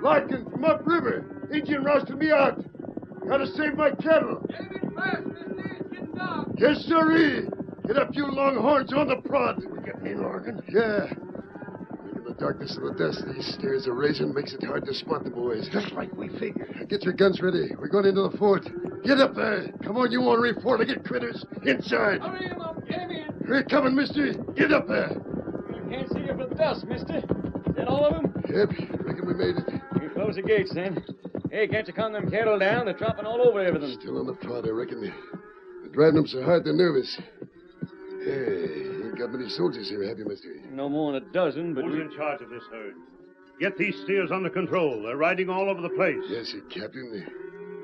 Larkin from upriver. Indian rousted me out. Gotta save my cattle. Yes, sirree. Get up, you longhorns, on the prod. We getting in, Larkin? Yeah. In the darkness of the dust, these stairs are raising, makes it hard to spot the boys. Just like we figured. Get your guns ready. We're going into the fort. Get up there. Come on, you ornery Fort-to-get critters. Inside. Hurry him up. Get him in. We're coming, mister. Get up there. I can't see you for the dust, mister. Is that all of them? Yep. Reckon we made it. You close the gates, then. Hey, can't you calm them cattle down? They're tromping all over everything. Still on the prod, I reckon. They're driving them so hard they're nervous. Hey, you ain't got many soldiers here, have you, mister? No more than a dozen, but... Who's in charge of this herd? Get these steers under control. They're riding all over the place. Yes, sir, Captain.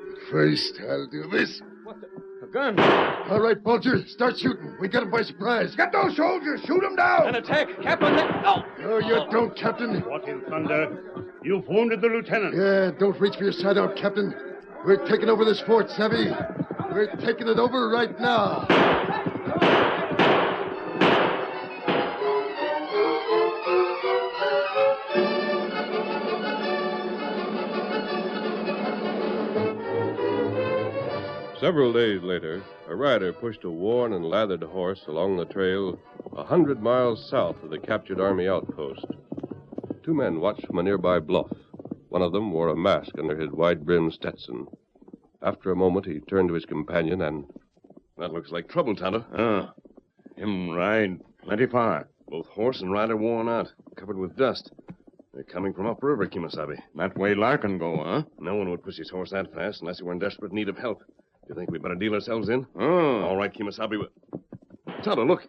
But first, I'll do this. What the... A gun? All right, Bulger, start shooting. We got them by surprise. Get those soldiers. Shoot them down. An attack. Captain, no! No, you don't, Captain. What in thunder? You've wounded the lieutenant. Yeah, don't reach for your sidearm, Captain. We're taking over this fort, savvy? We're taking it over right now. Several days later, a rider pushed a worn and lathered horse along the trail 100 miles south of the captured army outpost. Two men watched from a nearby bluff. One of them wore a mask under his wide-brimmed Stetson. After a moment, he turned to his companion and... That looks like trouble, Tonto. Him ride plenty far. Both horse and rider worn out, covered with dust. They're coming from upriver, Kimasabi. That way Larkin go, huh? No one would push his horse that fast unless he were in desperate need of help. You think we'd better deal ourselves in? Oh. All right, Kimasabi. Tonto, look.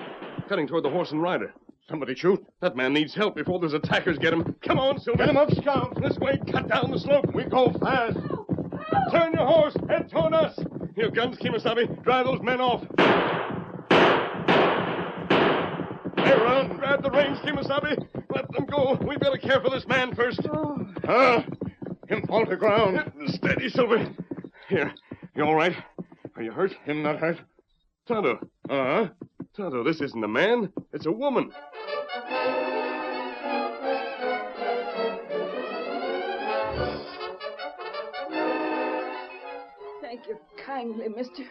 Cutting toward the horse and rider. Somebody shoot. That man needs help before those attackers get him. Come on, Silver. Get him up, Scout. This way. Cut down the slope. We go fast. Turn your horse. Head toward us. Here, guns, Kimasabi. Drive those men off. Hey, run. Grab the reins, Kimasabi. Let them go. We've got to care for this man first. Him fall to ground. Steady, Silver. Here. You all right? Are you hurt? Him not hurt. Tonto. Tonto, this isn't a man. It's a woman. Thank you kindly, mister.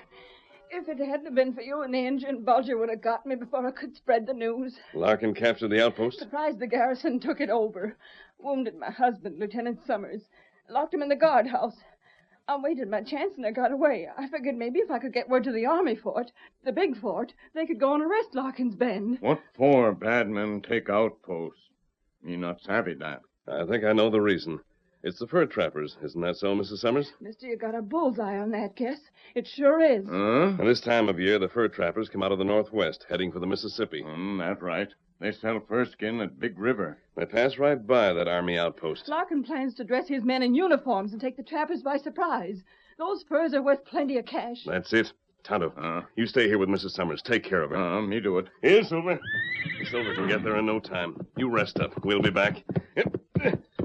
If it hadn't been for you and the engine, Bulger would have got me before I could spread the news. Larkin captured the outpost? Surprised the garrison took it over. Wounded my husband, Lieutenant Summers. Locked him in the guardhouse. I waited my chance and I got away. I figured maybe if I could get word to the army fort, the big fort, they could go and arrest Larkin's band. What for bad men take outposts? Me not savvy that. I think I know the reason. It's the fur trappers. Isn't that so, Mrs. Summers? Mister, you got a bullseye on that guess. It sure is. Huh? And this time of year, the fur trappers come out of the northwest, heading for the Mississippi. That's right. They sell fur skin at Big River. They pass right by that army outpost. Larkin plans to dress his men in uniforms and take the trappers by surprise. Those furs are worth plenty of cash. That's it. Tonto, you stay here with Mrs. Summers. Take care of her. Me do it. Here, Silver. Silver can get there in no time. You rest up. We'll be back.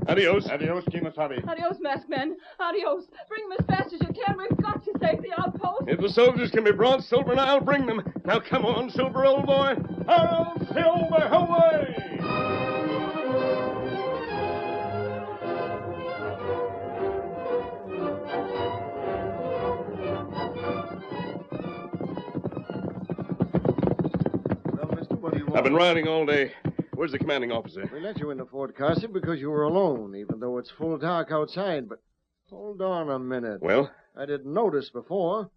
Adios. Adios, Kimasabi. Adios, masked men. Adios. Bring them as fast as you can. We've got to save the outpost. If the soldiers can be brought, Silver and I'll bring them. Now, come on, Silver, old boy. Harold Silver, away! Well, mister, what do you want? I've been riding all day. Where's the commanding officer? We let you into Fort Carsey because you were alone, even though it's full dark outside. But hold on a minute. Well? I didn't notice before.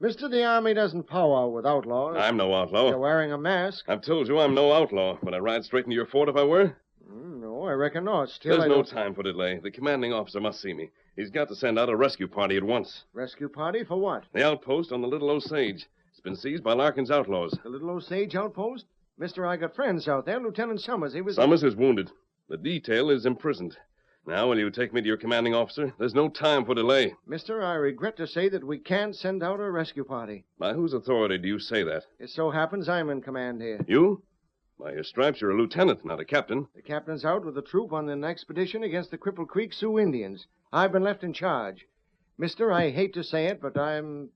Mister, the Army doesn't powwow with outlaws. I'm no outlaw. You're wearing a mask. I've told you I'm no outlaw. Would I ride straight into your fort if I were? No, I reckon not. Still, There's I no don't... time for delay. The commanding officer must see me. He's got to send out a rescue party at once. Rescue party for what? The outpost on the Little Osage. It's been seized by Larkin's outlaws. The Little Osage outpost? Mister, I got friends out there. Lieutenant Summers, he was... Summers is wounded. The detail is imprisoned. Now, will you take me to your commanding officer? There's no time for delay. Mister, I regret to say that we can't send out a rescue party. By whose authority do you say that? It so happens I'm in command here. You? By your stripes, you're a lieutenant, not a captain. The captain's out with a troop on an expedition against the Cripple Creek Sioux Indians. I've been left in charge. Mister, I hate to say it, but I'm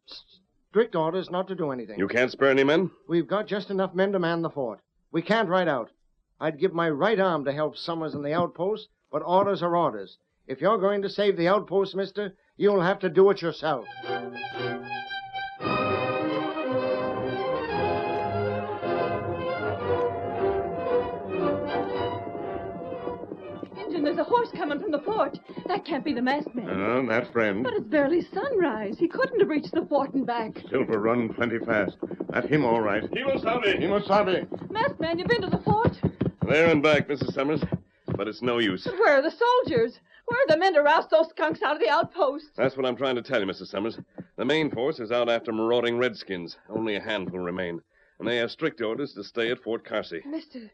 strict orders not to do anything. You can't spare any men? We've got just enough men to man the fort. We can't ride out. I'd give my right arm to help Summers in the outpost, but orders are orders. If you're going to save the outpost, mister, you'll have to do it yourself. Injun, there's a horse coming from the fort. That can't be the masked man. That's friend. But it's barely sunrise. He couldn't have reached the fort and back. Silver run plenty fast. That's him all right. Kimasabi. Masked man, you've been to the fort? There and back, Mrs. Summers. But it's no use. But where are the soldiers? Where are the men to roust those skunks out of the outpost? That's what I'm trying to tell you, Mrs. Summers. The main force is out after marauding redskins. Only a handful remain. And they have strict orders to stay at Fort Carsey. Mister,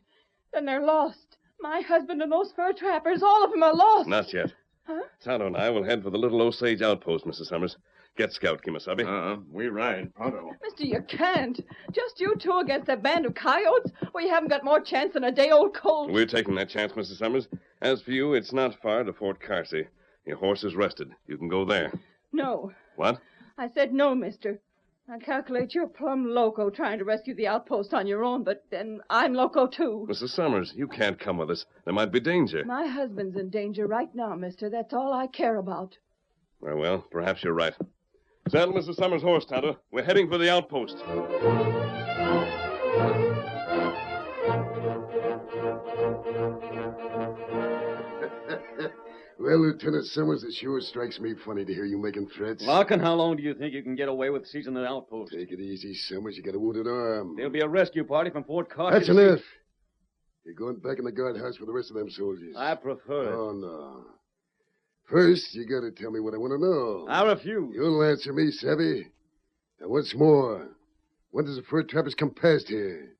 then they're lost. My husband and those fur trappers, all of them are lost. Not yet. Huh? Tonto and I will head for the Little Osage outpost, Mrs. Summers. Get Scout, Kimasabi. We ride pronto. Mister, you can't. Just you two against a band of coyotes? We haven't got more chance than a day-old colt. We're taking that chance, Mrs. Summers. As for you, it's not far to Fort Carsey. Your horse is rested. You can go there. No. What? I said no, mister. I calculate you're plumb loco trying to rescue the outpost on your own, but then I'm loco, too. Mrs. Summers, you can't come with us. There might be danger. My husband's in danger right now, mister. That's all I care about. Very well, perhaps you're right. Saddle Mrs. Summers' horse, Tonto. We're heading for the outpost. Well, Lieutenant Summers, it sure strikes me funny to hear you making threats. Larkin, how long do you think you can get away with seizing the outpost? Take it easy, Summers. You got a wounded arm. There'll be a rescue party from Fort Carsey. That's enough. You're going back in the guardhouse with the rest of them soldiers. I prefer it. Oh, no. First, you got to tell me what I want to know. I refuse. You'll answer me, savvy. Now, once more, when does the fur trappers come past here?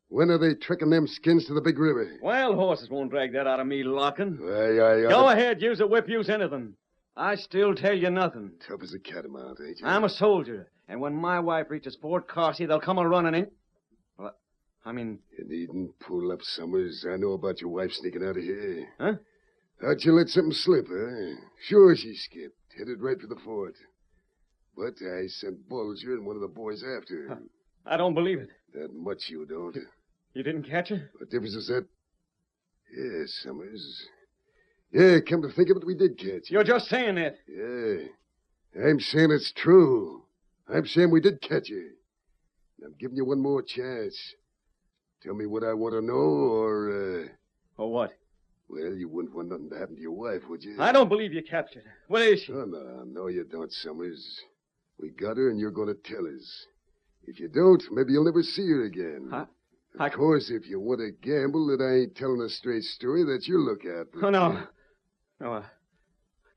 When are they trekking them skins to the big river? Wild horses won't drag that out of me, Larkin. I Go ahead, use a whip, use anything. I still tell you nothing. Tough as a catamount, ain't you? I'm a soldier, and when my wife reaches Fort Carsey, they'll come a-running in. Well, I mean... You needn't pull up, Summers. I know about your wife sneaking out of here. Huh? How'd you let something slip, huh? Sure she skipped. Headed right for the fort. But I sent Bulger and one of the boys after her. I don't believe it. That much you don't. You didn't catch her? What difference is that? Yes, Summers. Yeah, come to think of it, we did catch her. You're just saying that. Yeah. I'm saying it's true. I'm saying we did catch her. I'm giving you one more chance. Tell me what I want to know, or... Or what? Well, you wouldn't want nothing to happen to your wife, would you? I don't believe you captured her. Where is she? Oh, no, you don't, Summers. We got her, and you're going to tell us. If you don't, maybe you'll never see her again. Of course, if you want to gamble that I ain't telling a straight story, that's your lookout. Oh, no. No, I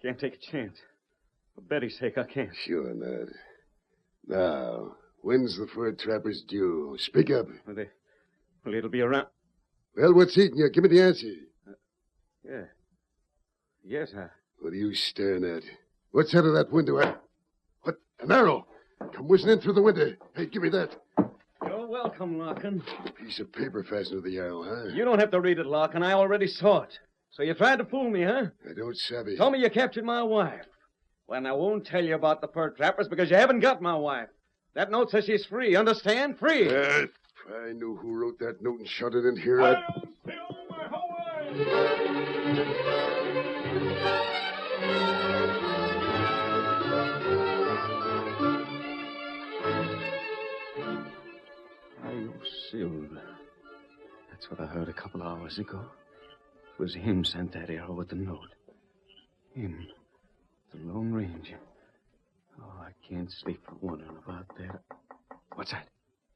can't take a chance. For Betty's sake, I can't. Sure not. Now, when's the fur trappers due? Speak up. Well, it'll be around... Well, what's eating you? Give me the answer. Yeah. Yes, What are you staring at? What's out of that window? What? An arrow? Come whizzing in through the window. Hey, give me that. You're welcome, Larkin. A piece of paper fastened to the arrow, huh? You don't have to read it, Larkin. I already saw it. So you tried to fool me, huh? I don't savvy. Told me you captured my wife. Well, I won't tell you about the fur trappers because you haven't got my wife. That note says she's free. Understand? Free. If I knew who wrote that note and shot it in here, I'd... Silver. That's what I heard a couple hours ago. It was him sent that arrow with the note. Him. The Lone Ranger. Oh, I can't sleep for wondering about that. What's that?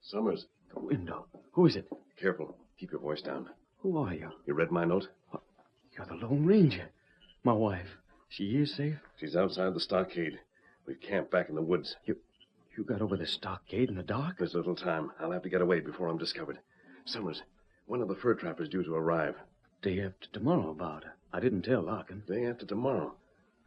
Summers. The window. Who is it? Careful. Keep your voice down. Who are you? You read my note? You're the Lone Ranger. My wife. She is safe? She's outside the stockade. We've camped back in the woods. You got over the stockade in the dark? There's little time. I'll have to get away before I'm discovered. Summers, when are the fur trappers due to arrive? Day after tomorrow, about. I didn't tell Larkin. Day after tomorrow.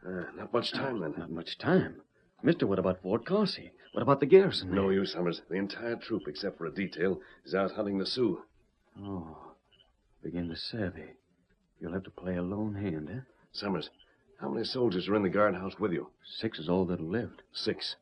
Not much time, then. Not much time. Mister, what about Fort Carsey? What about the garrison? No use, Summers. The entire troop, except for a detail, is out hunting the Sioux. Oh, begin to savvy. You'll have to play a lone hand, eh? Summers, how many soldiers are in the guardhouse with you? 6 is all that'll left. 6.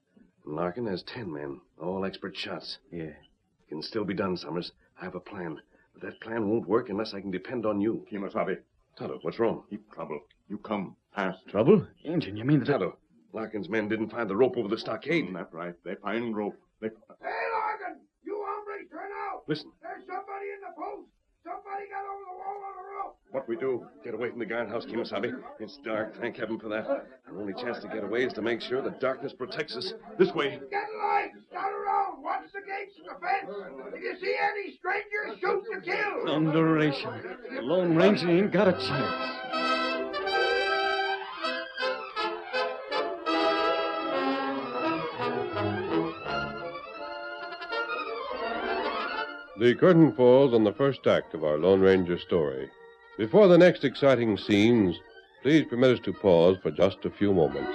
Larkin has 10 men, all expert shots. Yeah. It can still be done, Summers. I have a plan. But that plan won't work unless I can depend on you. Kimasabi. Tonto, what's wrong? Heap trouble. You come. Pass. Trouble? Injun, you mean that... Tonto, Larkin's men didn't find the rope over the stockade. That's right. They find rope. Hey, Larkin! You hombres, turn out! Listen. There's somebody in the post! Somebody got over the wall on the rope! What we do? Get away from the guardhouse, Kimasabi. It's dark, thank heaven for that. Our only chance to get away is to make sure that darkness protects us. This way. Get lights! Scout around! Watch the gates and the fence! If you see any strangers, shoot to kill! Underration. The Lone Ranger ain't got a chance. The curtain falls on the first act of our Lone Ranger story. Before the next exciting scenes, please permit us to pause for just a few moments.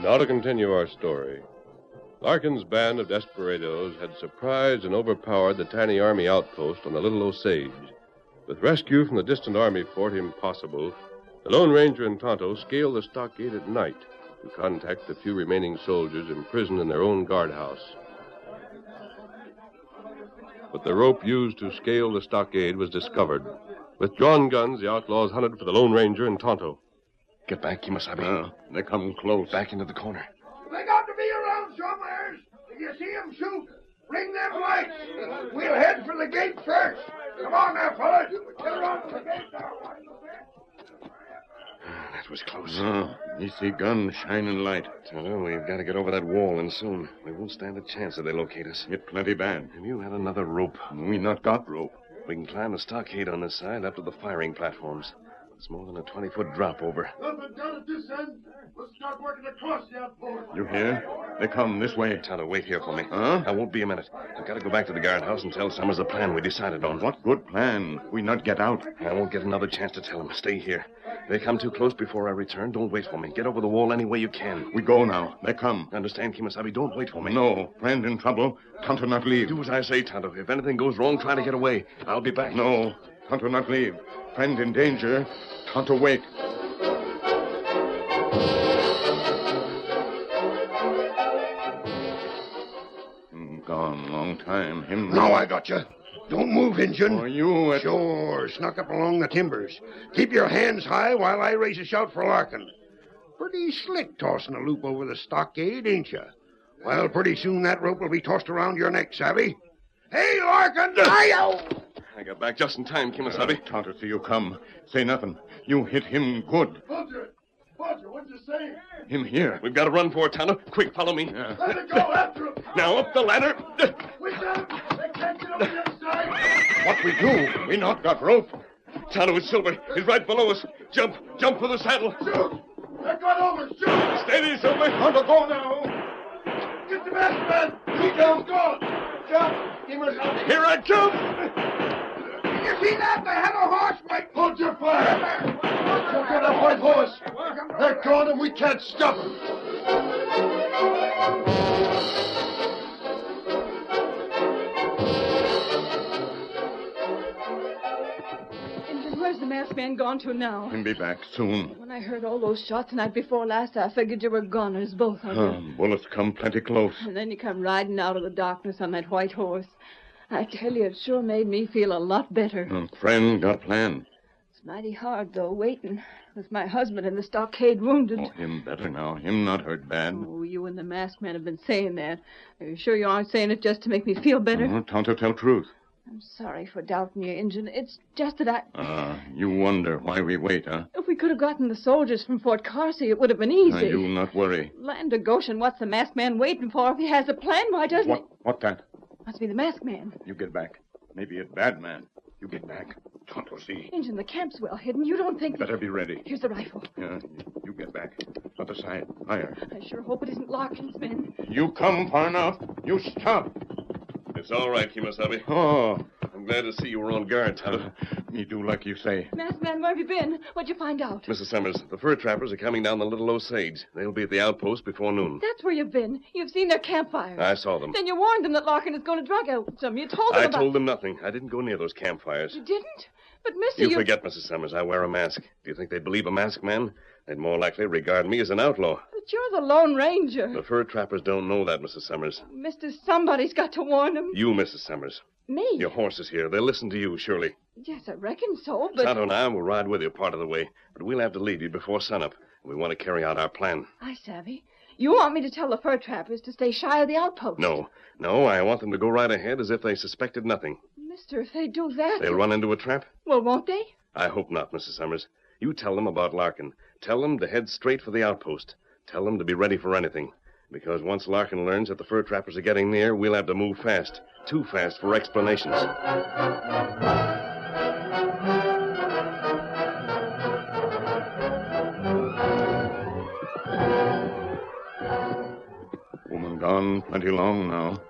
Now to continue our story. Larkin's band of desperados had surprised and overpowered the tiny army outpost on the Little Osage. With rescue from the distant army fort impossible, the Lone Ranger and Tonto scaled the stockade at night to contact the few remaining soldiers imprisoned in their own guardhouse. But the rope used to scale the stockade was discovered. With drawn guns, the outlaws hunted for the Lone Ranger and Tonto. Get back, Kimasabi. They come close. Back into the corner. They got to be around somewhere. If you see them, shoot. Bring them lights. We'll head for the gate first. Come on now, fellas. Get around to the gate now. That was close. You see gun shining light. Tonto, we've got to get over that wall, and soon. We won't stand a chance if they locate us. It plenty bad. Have you had another rope? We not got rope. We can climb the stockade on this side up to the firing platforms. It's more than a 20-foot drop over. Nothing down at this end. Let's start working across the outpost. You hear? They come this way. Tonto, wait here for me. Huh? I won't be a minute. I've got to go back to the guardhouse and tell Summers the plan we decided on. What good plan? We not get out. I won't get another chance to tell him. Stay here. If they come too close before I return, don't wait for me. Get over the wall any way you can. We go now. They come. Understand, Kimasabi? Don't wait for me. No. Friend in trouble. Tonto not leave. Do as I say, Tonto. If anything goes wrong, try to get away. I'll be back. No. Tonto not leave. Friend in danger. Tonto wait. Gone long time. Him. Now I got you. Don't move, Injun. Oh, you. Sure. Snuck up along the timbers. Keep your hands high while I raise a shout for Larkin. Pretty slick tossing a loop over the stockade, ain't you? Well, pretty soon that rope will be tossed around your neck, savvy? Hey, Larkin! I got back just in time, Kimasabi. Tonto, see you come. Say nothing. You hit him good. Bulger, what'd you say? Him here. We've got to run for it, Tonto. Quick, follow me. Let it go after him. Now, up the ladder. We got him. They can't get over the other side. What we do? We not got rope. Tonto, it's Silver. He's right below us. Jump for the saddle. Shoot. They got over. Shoot. Steady, Silver. Tonto, go now. Get the mask, man. He down, go. Jump. Here I come. Did you see that? They have a horse waiting. Hold your fire. Don't get a white horse. They're gone and we can't stop them. Injun, where's the masked man gone to now? He'll be back soon. When I heard all those shots the night before last, I figured you were goners, both of you. Bullets come plenty close. And then you come riding out of the darkness on that white horse. I tell you, it sure made me feel a lot better. Friend got plan. It's mighty hard, though, waiting with my husband in the stockade wounded. Oh, him better now. Him not hurt bad. Oh, you and the masked man have been saying that. Are you sure you aren't saying it just to make me feel better? Tonto tell truth. I'm sorry for doubting you, Injun. It's just that You wonder why we wait, huh? If we could have gotten the soldiers from Fort Carsey, it would have been easy. You not worry. Land of Goshen, what's the masked man waiting for? If he has a plan, why doesn't he? What that? Must be the masked man. You get back. Maybe a bad man. You get back. Tonto, see. Injun, the camp's well hidden. You don't think... Better be ready. Here's the rifle. Yeah, you get back. Other side. Fire. I sure hope it isn't Larkin's men. You come far enough. You stop. It's all right, Kimasabi. Oh. I'm glad to see you were on guard, Tonto. Me do like you say. Masked man, where have you been? What'd you find out? Mrs. Summers, the fur trappers are coming down the Little Osage. They'll be at the outpost before noon. That's where you've been. You've seen their campfires. I saw them. Then you warned them that Larkin is going to drug out some. You told them I told them nothing. I didn't go near those campfires. You didn't? But, mister, You forget, Mrs. Summers. I wear a mask. Do you think they'd believe a masked man? They'd more likely regard me as an outlaw. But you're the Lone Ranger. The fur trappers don't know that, Mrs. Summers. Mister, somebody's got to warn them. You, Mrs. Summers. Me? Your horse is here. They'll listen to you, surely. Yes, I reckon so, but... Tonto and I will ride with you part of the way, but we'll have to leave you before sunup. We want to carry out our plan. I savvy. You want me to tell the fur trappers to stay shy of the outpost? No, I want them to go right ahead as if they suspected nothing. Mister, if they do that... They'll run into a trap? Well, won't they? I hope not, Mrs. Summers. You tell them about Larkin. Tell them to head straight for the outpost. Tell them to be ready for anything. Because once Larkin learns that the fur trappers are getting near, we'll have to move fast. Too fast for explanations. Woman gone plenty long now.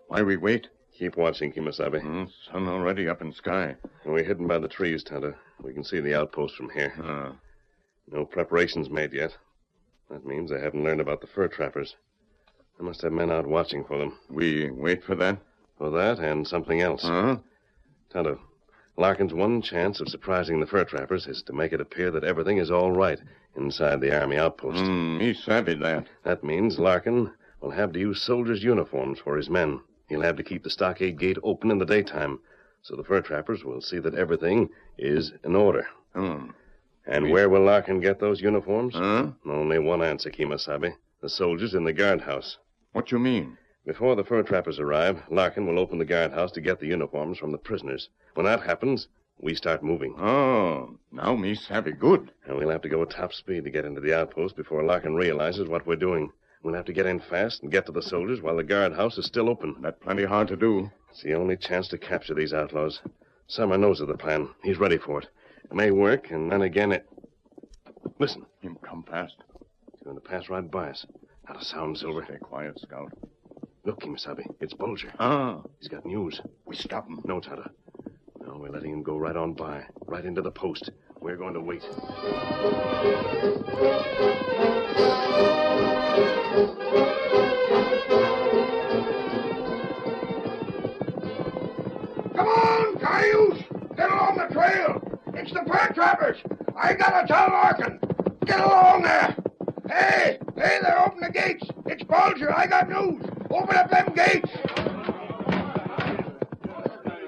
Why we wait? Keep watching, Kimasabi. Sun already up in sky. We're hidden by the trees, Tonto. We can see the outpost from here. No preparations made yet. That means they haven't learned about the fur trappers. They must have men out watching for them. We wait for that? For that and something else. Tonto, Larkin's one chance of surprising the fur trappers is to make it appear that everything is all right inside the army outpost. He savvy that. That means Larkin will have to use soldiers' uniforms for his men. He'll have to keep the stockade gate open in the daytime, so the fur trappers will see that everything is in order. And where will Larkin get those uniforms? Only one answer, Kimasabi. The soldiers in the guardhouse. What you mean? Before the fur trappers arrive, Larkin will open the guardhouse to get the uniforms from the prisoners. When that happens, we start moving. Now me savvy good. And we'll have to go at top speed to get into the outpost before Larkin realizes what we're doing. We'll have to get in fast and get to the soldiers while the guardhouse is still open. That's plenty hard to do. It's the only chance to capture these outlaws. Summer knows of the plan. He's ready for it. It may work, and then again it... Listen. Him come fast. He's going to pass right by us. Not a sound, Silver. Stay quiet, Scout. Look, Kimasabi. It's Bulger. Ah. He's got news. We stop him. No, Tonto. No, we're letting him go right on by. Right into the post. We're going to wait. Come on, cayuse! Get along the trail! It's the fur trappers! I gotta tell Larkin! Get along there! Hey, there, open the gates! It's Bulger, I got news! Open up them gates!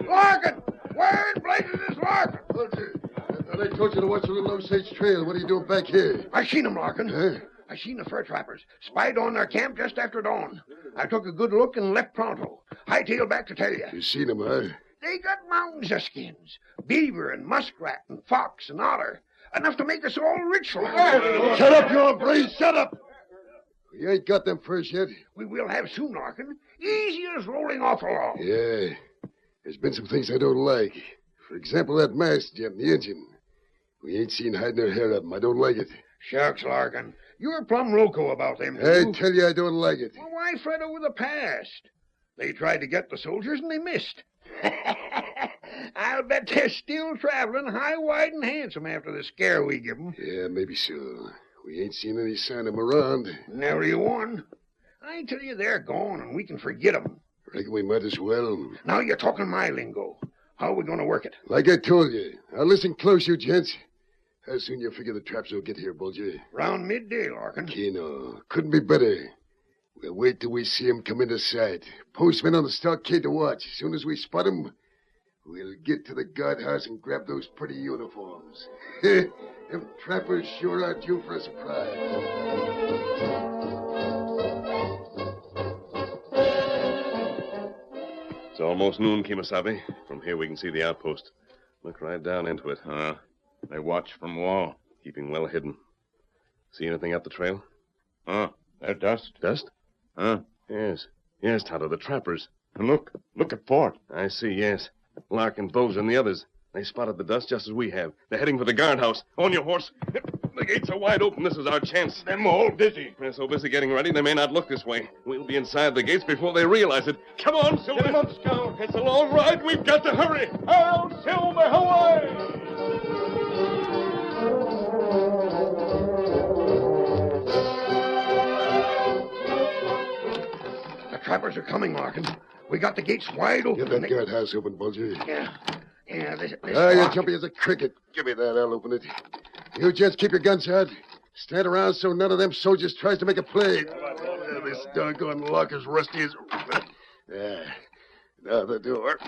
Larkin! Where in blazes is Larkin? Bulger, I thought I told you to watch the little Osage Trail. What are you doing back here? I seen 'em, Larkin. Huh? I seen the fur trappers. Spied on their camp just after dawn. I took a good look and left pronto. Hightail back to tell you. You seen 'em, huh? They got mountains of skins. Beaver and muskrat and fox and otter. Enough to make us all rich. Shut up, you hombre! Shut up! We ain't got them furs yet. We will have soon, Larkin. Easy as rolling off a log. Yeah. There's been some things I don't like. For example, that mast, Jim, the engine. We ain't seen hide nor hair of them. I don't like it. Shucks, Larkin. You're plumb loco about them, I tell you I don't like it. Well, why fret over the past? They tried to get the soldiers and they missed. I'll bet they're still traveling high, wide, and handsome after the scare we give them. Yeah, maybe so. We ain't seen any sign of them around. Never you won. I tell you, they're gone, and we can forget them. Reckon we might as well. Now you're talking my lingo. How are we going to work it? Like I told you. Now listen close, you gents. How soon you figure the traps will get here, Bulger? Round midday, Larkin. Keno. Couldn't be better. We'll wait till we see him come into sight. Postmen on the stockade to watch. As soon as we spot him, we'll get to the guardhouse and grab those pretty uniforms. Them trappers sure are due for a surprise. It's almost noon, Kimasabi. From here we can see the outpost. Look right down into it. They watch from wall. Keeping well hidden. See anything up the trail? They're dust. Dust? Yes. Yes, Tonto, the trappers. And look at Fort. I see, yes. Larkin, Bulger, and the others. They spotted the dust just as we have. They're heading for the guardhouse. On your horse. The gates are wide open. This is our chance. Them all busy. They're so busy getting ready, they may not look this way. We'll be inside the gates before they realize it. Come on, Silver. Get 'em up, Scout. It's a long ride. We've got to hurry. Hail, Silver, away! The trappers are coming, Larkin. We got the gates wide open. Get that guardhouse open, Bulger. Yeah, this you're lock. jumpy as a cricket. Give me that. I'll open it. You gents keep your guns out. Stand around so none of them soldiers tries to make a play. This doggone lock is rusty as... Now the door.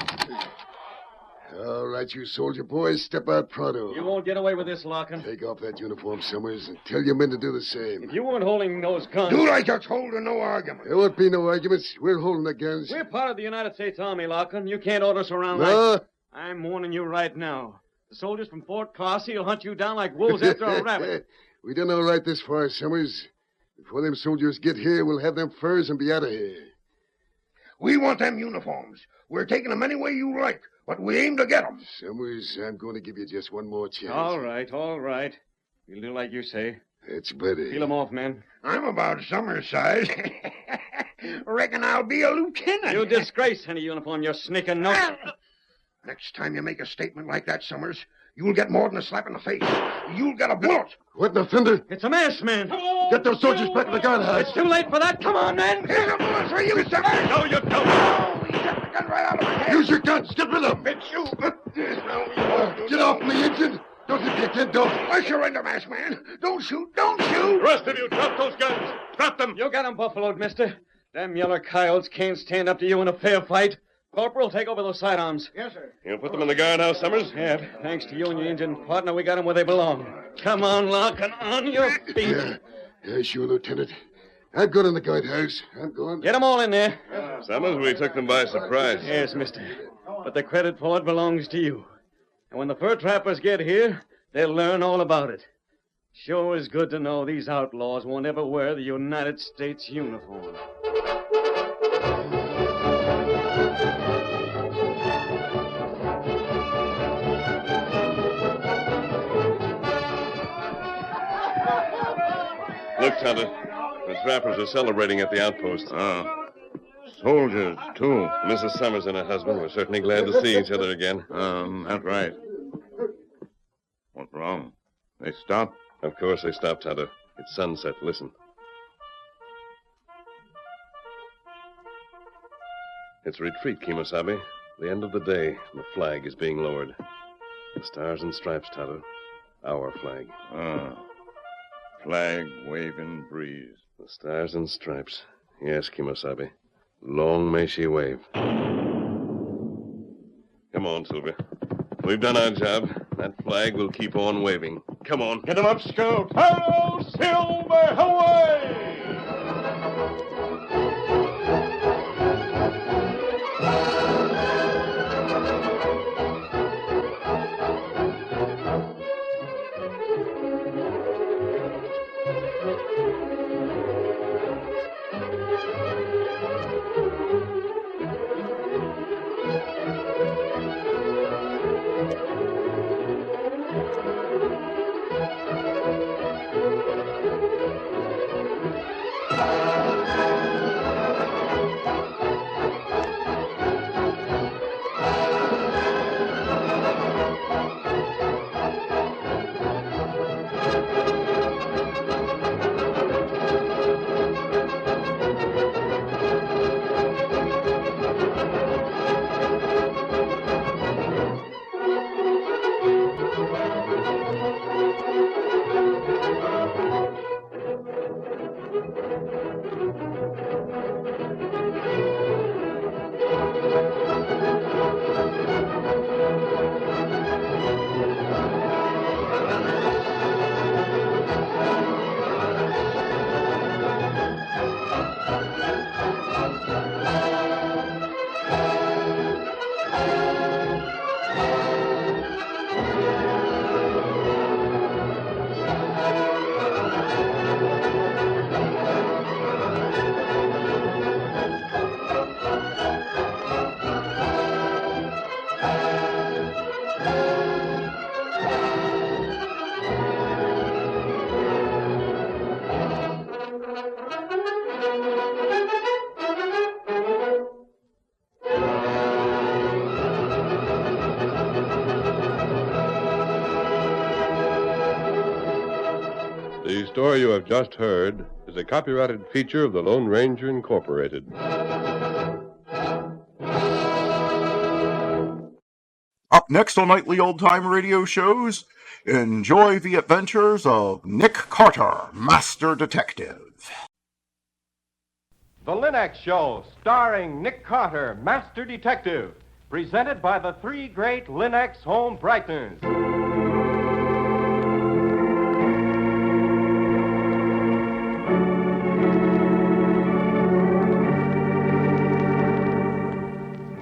All right, you soldier boys, step out pronto. You won't get away with this, Larkin. Take off that uniform, Summers, and tell your men to do the same. If you weren't holding those guns... Do like you're told and no argument. There won't be no arguments. We're holding the guns. We're part of the United States Army, Larkin. You can't order us around No. like... I'm warning you right now. The soldiers from Fort Crosby will hunt you down like wolves after a rabbit. We done all right this far, Summers. Before them soldiers get here, we'll have them furs and be out of here. We want them uniforms. We're taking them any way you like, but we aim to get them. Summers, I'm going to give you just one more chance. All right. You'll do like you say. That's better. Peel them off, men. I'm about Summers' size. Reckon I'll be a lieutenant. You disgrace any uniform, you sneaking no... Next time you make a statement like that, Summers, you'll get more than a slap in the face. You'll get a bullet. What in the thunder? It's a masked man. Get those soldiers back to the guardhouse. It's too late for that. Come on, men. Here's a bullet for you, Summers. No, you don't. Oh, he took the gun right out of my head. Use your guns. Get rid of them. It's you. Get off me, engine. Don't you get kicked off. I surrender, masked man. Don't shoot. Don't shoot. The rest of you, drop those guns. Drop them. You got them buffaloed, mister. Them yeller coyotes can't stand up to you in a fair fight. Corporal, take over those sidearms. Yes, sir. You put them in the guardhouse, Summers? Yeah, thanks to you and your Indian partner, we got them where they belong. Come on, Larkin, on your feet. Yeah, sure, Lieutenant. I'm good in the guardhouse. I'm going. Get them all in there. Summers, we took them by surprise. Yes, mister. But the credit for it belongs to you. And when the fur trappers get here, they'll learn all about it. Sure is good to know these outlaws won't ever wear the United States uniform. Look, Cantor. The trappers are celebrating at the outpost. Soldiers, too. Mrs. Summers and her husband were certainly glad to see each other again. That's right. What's wrong? They stopped? Of course they stopped, Cantor. It's sunset. Listen. It's retreat, Kimosabe. The end of the day, and the flag is being lowered. The stars and stripes, Cantor. Our flag. Flag waving breeze. The stars and stripes. Yes, Kimosabe. Long may she wave. Come on, Silver. We've done our job. That flag will keep on waving. Come on. Get him up, Scout. Hello, Silver, away! The story you have just heard is a copyrighted feature of the Lone Ranger Incorporated. Up next on Nightly Old Time Radio Shows, enjoy the adventures of Nick Carter, Master Detective. The Linux Show, starring Nick Carter, Master Detective, presented by the three great Linux home brighteners.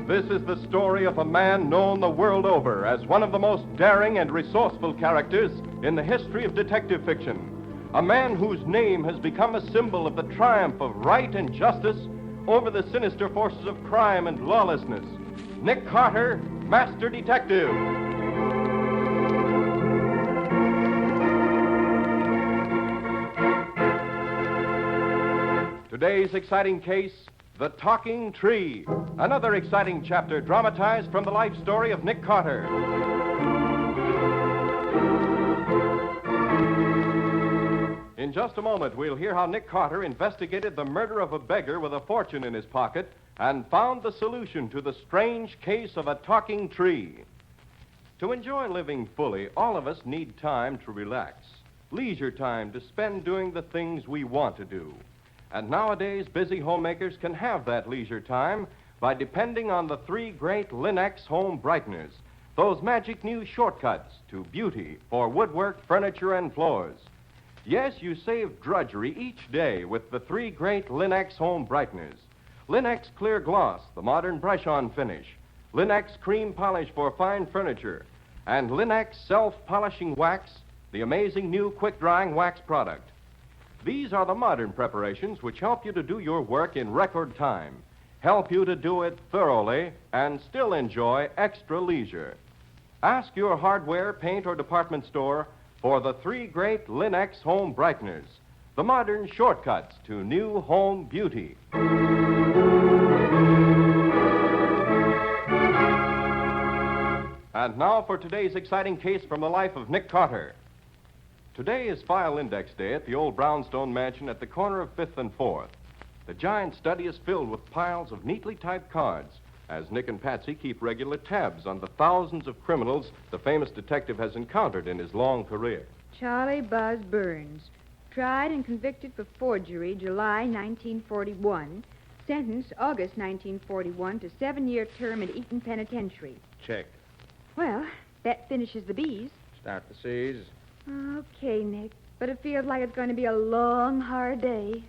This is the story of a man known the world over as one of the most daring and resourceful characters in the history of detective fiction. A man whose name has become a symbol of the triumph of right and justice over the sinister forces of crime and lawlessness. Nick Carter, Master Detective. Today's exciting case, The Talking Tree. Another exciting chapter dramatized from the life story of Nick Carter. In just a moment, we'll hear how Nick Carter investigated the murder of a beggar with a fortune in his pocket and found the solution to the strange case of a talking tree. To enjoy living fully, all of us need time to relax, leisure time to spend doing the things we want to do. And nowadays, busy homemakers can have that leisure time by depending on the three great Linux home brighteners, those magic new shortcuts to beauty for woodwork, furniture, and floors. Yes, you save drudgery each day with the three great Linux home brighteners. Linux Clear Gloss, the modern brush-on finish. Linux Cream Polish for fine furniture. And Linux Self-Polishing Wax, the amazing new quick-drying wax product. These are the modern preparations which help you to do your work in record time, help you to do it thoroughly, and still enjoy extra leisure. Ask your hardware, paint, or department store for the three great Linux home brighteners. the modern shortcuts to new home beauty. And now for today's exciting case from the life of Nick Carter. Today is File Index Day at the old brownstone mansion at the corner of 5th and 4th. The giant study is filled with piles of neatly typed cards, as Nick and Patsy keep regular tabs on the thousands of criminals the famous detective has encountered in his long career. Charlie Buzz Burns, tried and convicted for forgery July 1941, sentenced August 1941 to 7-year term at Eaton Penitentiary. Check. Well, that finishes the B's. Start the C's. Okay, Nick, but it feels like it's going to be a long, hard day.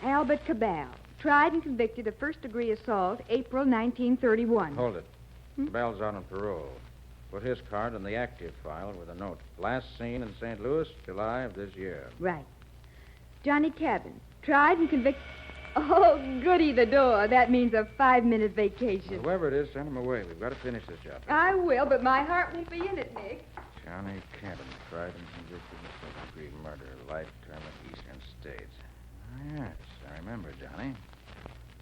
Albert Cabal, tried and convicted of first-degree assault, April 1931. Hold it. Cabal's out on parole. Put his card in the active file with a note. Last seen in St. Louis, July of this year. Right. Johnny Cabin, tried and convicted... Oh, goody the door. That means a 5-minute vacation. Whoever it is, send him away. We've got to finish this job. I will, but my heart won't be in it, Nick. Johnny Cabin, tried and convicted of second-degree murder, life term at Eastern States. Yes, I remember Johnny.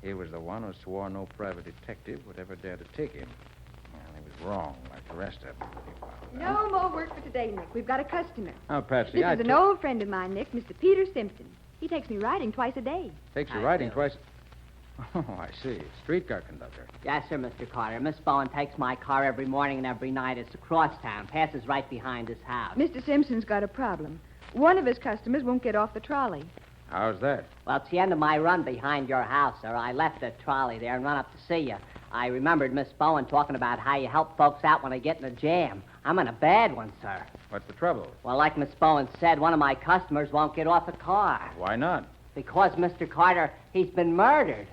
He was the one who swore no private detective would ever dare to take him. Well, he was wrong, like the rest of them. No more work for today, Nick. We've got a customer. Oh, Patsy, This is an old friend of mine, Nick, Mr. Peter Simpson. He takes me riding twice a day. Takes you riding twice... Oh, I see. Streetcar conductor. Yes, sir, Mr. Carter. Miss Bowen takes my car every morning and every night. It's across town. Passes right behind his house. Mr. Simpson's got a problem. One of his customers won't get off the trolley. How's that? Well, it's the end of my run behind your house, sir. I left the trolley there and run up to see you. I remembered Miss Bowen talking about how you help folks out when they get in a jam. I'm in a bad one, sir. What's the trouble? Well, like Miss Bowen said, one of my customers won't get off the car. Why not? Because, Mr. Carter, he's been murdered.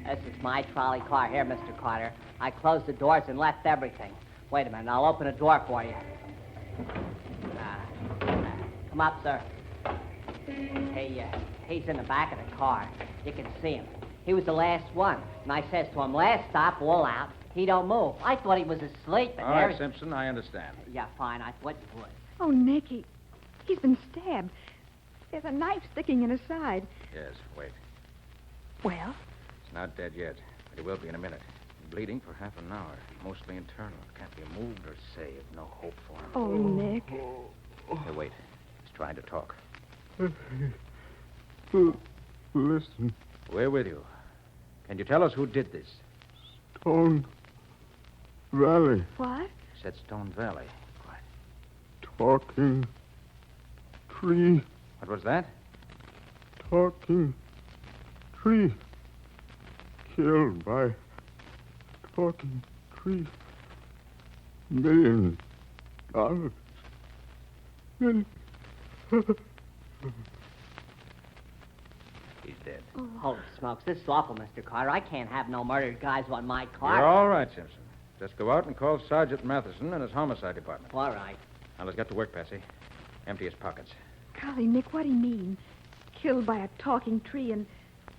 This is my trolley car here, Mr. Carter. I closed the doors and left everything. Wait a minute, I'll open a door for you. Come up, sir. He's in the back of the car. You can see him. He was the last one. And I says to him, last stop, all out. He don't move. I thought he was asleep. All right, Simpson, I understand. Yeah, fine. I thought you would. Oh, Nick, he's been stabbed. There's a knife sticking in his side. Yes, wait. Well? He's not dead yet, but he will be in a minute. Bleeding for half an hour. Mostly internal. Can't be moved or saved. No hope for him. Oh, Nick. Hey, wait. He's trying to talk. Listen. We're with you. Can you tell us who did this? Stone Valley. What? Said Stone Valley. Talking tree. What was that? Talking tree. Killed by talking tree. $1 million. Million. He's dead. Oh, holy smokes. This is awful, Mr. Carter. I can't have no murdered guys on my car. You're all right, Simpson. Just go out and call Sergeant Matheson and his homicide department. All right. Now, let's get to work, Patsy. Empty his pockets. Golly, Nick, what do you mean? Killed by a talking tree and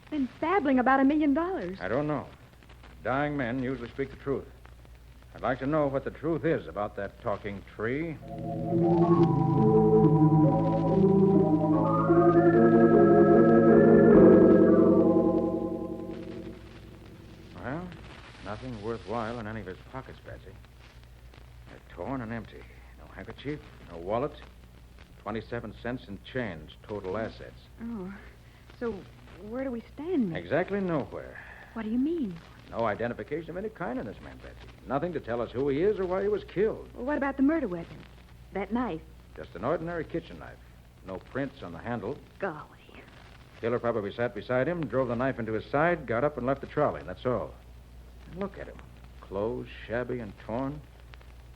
then babbling about $1 million. I don't know. Dying men usually speak the truth. I'd like to know what the truth is about that talking tree. Well, nothing worthwhile in any of his pockets, Patsy. They're torn and empty. No handkerchief, no wallet, 27 cents in change, total assets. Oh, so where do we stand, Nick? Exactly nowhere. What do you mean? No identification of any kind in this man, Patsy. Nothing to tell us who he is or why he was killed. Well, what about the murder weapon? That knife? Just an ordinary kitchen knife. No prints on the handle. Golly. Killer probably sat beside him, drove the knife into his side, got up and left the trolley. That's all. And look at him. Clothes shabby and torn.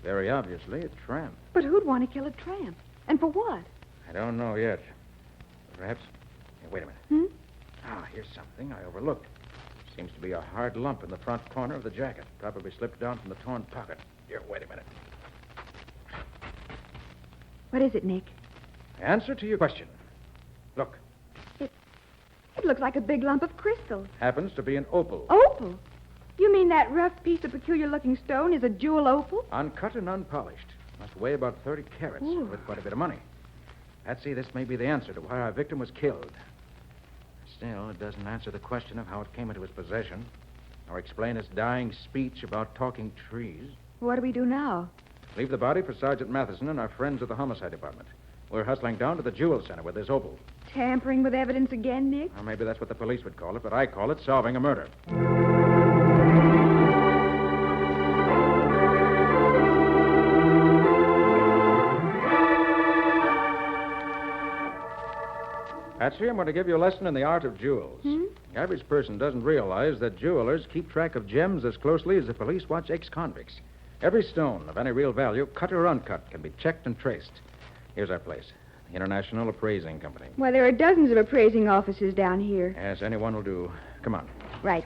Very obviously a tramp. But who'd want to kill a tramp? And for what? I don't know yet. Perhaps... Hey, wait a minute. Hmm? Ah, here's something I overlooked. Seems to be a hard lump in the front corner of the jacket. Probably slipped down from the torn pocket. Here, wait a minute. What is it, Nick? Answer to your question. Look. It looks like a big lump of crystal. Happens to be an opal. Opal? You mean that rough piece of peculiar-looking stone is a jewel opal? Uncut and unpolished. Must weigh about 30 carats, Ooh. with quite a bit of money. Patsy, this may be the answer to why our victim was killed. Still, it doesn't answer the question of how it came into his possession, or explain his dying speech about talking trees. What do we do now? Leave the body for Sergeant Matheson and our friends at the homicide department. We're hustling down to the jewel center with this opal. Tampering with evidence again, Nick? Or maybe that's what the police would call it, but I call it solving a murder. Patsy, I'm going to give you a lesson in the art of jewels. The average person doesn't realize that jewelers keep track of gems as closely as the police watch ex-convicts. Every stone of any real value, cut or uncut, can be checked and traced. Here's our place, the International Appraising Company. Well, there are dozens of appraising offices down here. Yes, anyone will do. Come on. Right.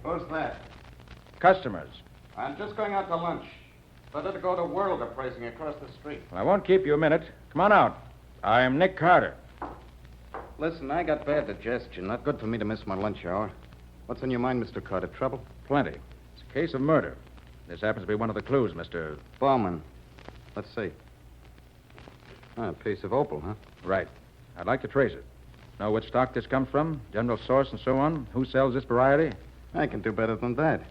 Who's that? Customers. I'm just going out to lunch. Better to go to World Appraising across the street. Well, I won't keep you a minute. Come on out. I am Nick Carter. Listen, I got bad digestion. Not good for me to miss my lunch hour. What's on your mind, Mr. Carter? Trouble? Plenty. It's a case of murder. This happens to be one of the clues, Mr. Bowman. Let's see. A piece of opal, huh? Right. I'd like to trace it. Know which stock this comes from, general source, and so on? Who sells this variety? I can do better than that.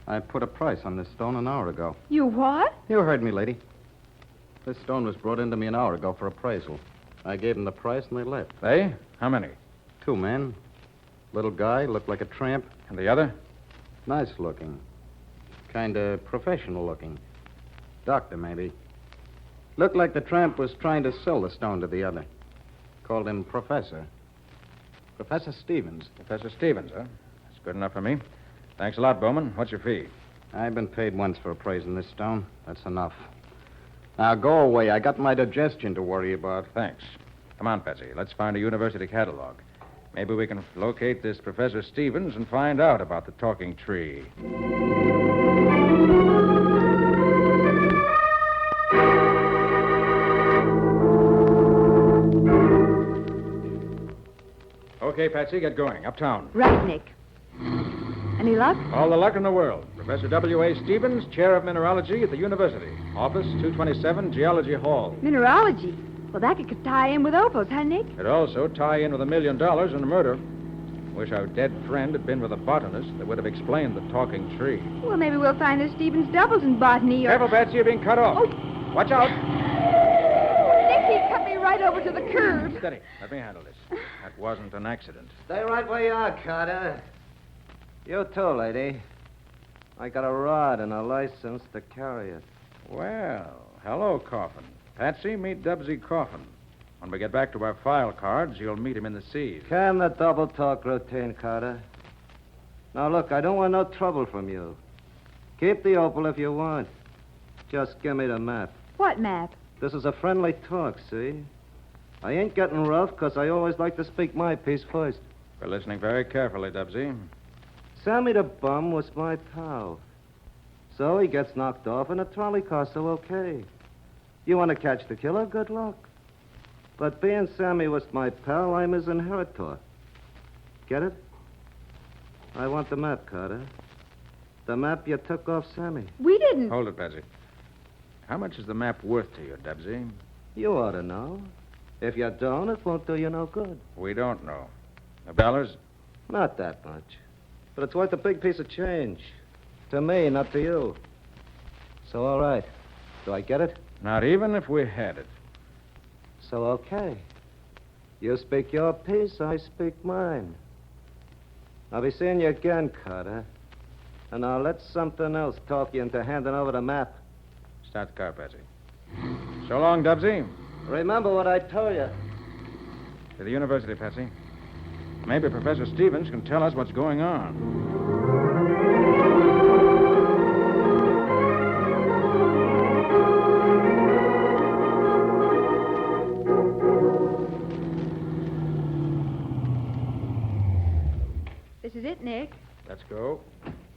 I put a price on this stone an hour ago. You what? You heard me, lady. This stone was brought into me an hour ago for appraisal. I gave them the price and they left. They? How many? 2 men. Little guy, looked like a tramp. And the other? Nice looking. Kind of professional looking. Doctor, maybe. Looked like the tramp was trying to sell the stone to the other. Called him Professor. Professor Stevens. Professor Stevens, huh? That's good enough for me. Thanks a lot, Bowman. What's your fee? I've been paid once for appraising this stone. That's enough. Now, go away. I got my digestion to worry about. Thanks. Come on, Patsy. Let's find a university catalog. Maybe we can locate this Professor Stevens and find out about the talking tree. Okay, Patsy, get going. Uptown. Right, Nick. Any luck? All the luck in the world. Professor W.A. Stevens, Chair of Mineralogy at the University. Office 227, Geology Hall. Mineralogy? Well, that could tie in with opals, huh, Nick? It'd also tie in with $1 million and a murder. Wish our dead friend had been with a botanist that would have explained the talking tree. Well, maybe we'll find the Stevens doubles in botany or... Careful, Patsy, you're being cut off. Oh. Watch out. Nick, he cut me right over to the curb. Steady. Let me handle this. That wasn't an accident. Stay right where you are, Carter. You too, lady. I got a rod and a license to carry it. Well, hello, Coffin. Patsy, meet Dubsy Coffin. When we get back to our file cards, you'll meet him in the Seas. Can the double talk routine, Carter. Now, look, I don't want no trouble from you. Keep the opal if you want. Just give me the map. What map? This is a friendly talk, see? I ain't getting rough because I always like to speak my piece first. We're listening very carefully, Dubsy. Sammy the bum was my pal. So he gets knocked off in a trolley car, so okay. You want to catch the killer? Good luck. But being Sammy was my pal, I'm his inheritor. Get it? I want the map, Carter. The map you took off Sammy. We didn't. Hold it, Patsy. How much is the map worth to you, Dubsy? You ought to know. If you don't, it won't do you no good. We don't know. $1? Not that much. But it's worth a big piece of change. To me, not to you. So, all right. Do I get it? Not even if we had it. So, okay. You speak your piece, I speak mine. I'll be seeing you again, Carter. And I'll let something else talk you into handing over the map. Start the car, Patsy. So long, Dubsy. Remember what I told you. To the university, Patsy. Maybe Professor Stevens can tell us what's going on. This is it, Nick. Let's go.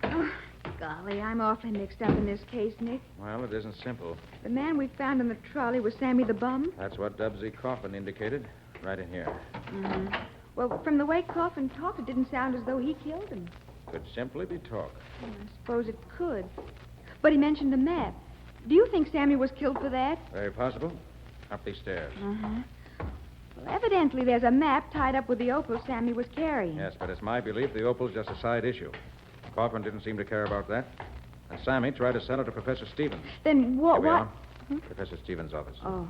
Oh, golly, I'm awfully mixed up in this case, Nick. Well, it isn't simple. The man we found in the trolley was Sammy the bum. That's what Dubsy Coffin indicated. Right in here. Mm-hmm. Well, from the way Coffin talked, it didn't sound as though he killed him. Could simply be talk. Well, I suppose it could. But he mentioned the map. Do you think Sammy was killed for that? Very possible. Up these stairs. Uh-huh. Well, evidently there's a map tied up with the opal Sammy was carrying. Yes, but it's my belief the opal's just a side issue. Coffin didn't seem to care about that. And Sammy tried to sell it to Professor Stevens. Then what? Here we are. Hmm? Professor Stevens' office. Oh.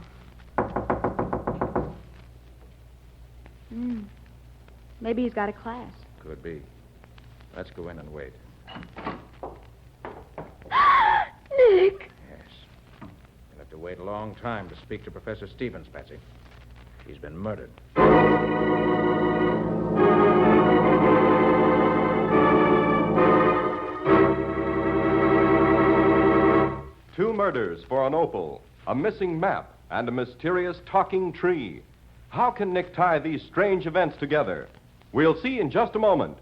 Maybe he's got a class. Could be. Let's go in and wait. Nick! Yes. You'll have to wait a long time to speak to Professor Stevens, Patsy. He's been murdered. Two murders for an opal, a missing map, and a mysterious talking tree. How can Nick tie these strange events together? We'll see in just a moment.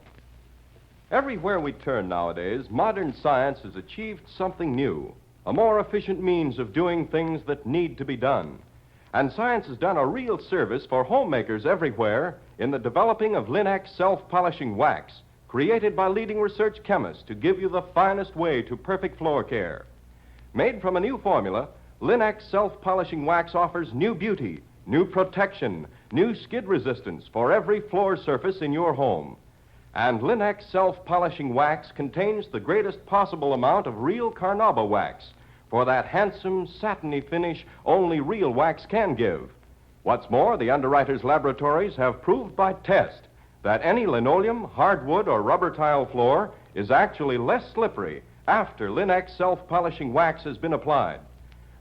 Everywhere we turn nowadays, modern science has achieved something new, a more efficient means of doing things that need to be done. And science has done a real service for homemakers everywhere in the developing of Linex self-polishing wax, created by leading research chemists to give you the finest way to perfect floor care. Made from a new formula, Linex self-polishing wax offers new beauty, new protection, new skid resistance for every floor surface in your home. And Linex self-polishing wax contains the greatest possible amount of real carnauba wax for that handsome, satiny finish only real wax can give. What's more, the underwriters' laboratories have proved by test that any linoleum, hardwood, or rubber tile floor is actually less slippery after Linex self-polishing wax has been applied.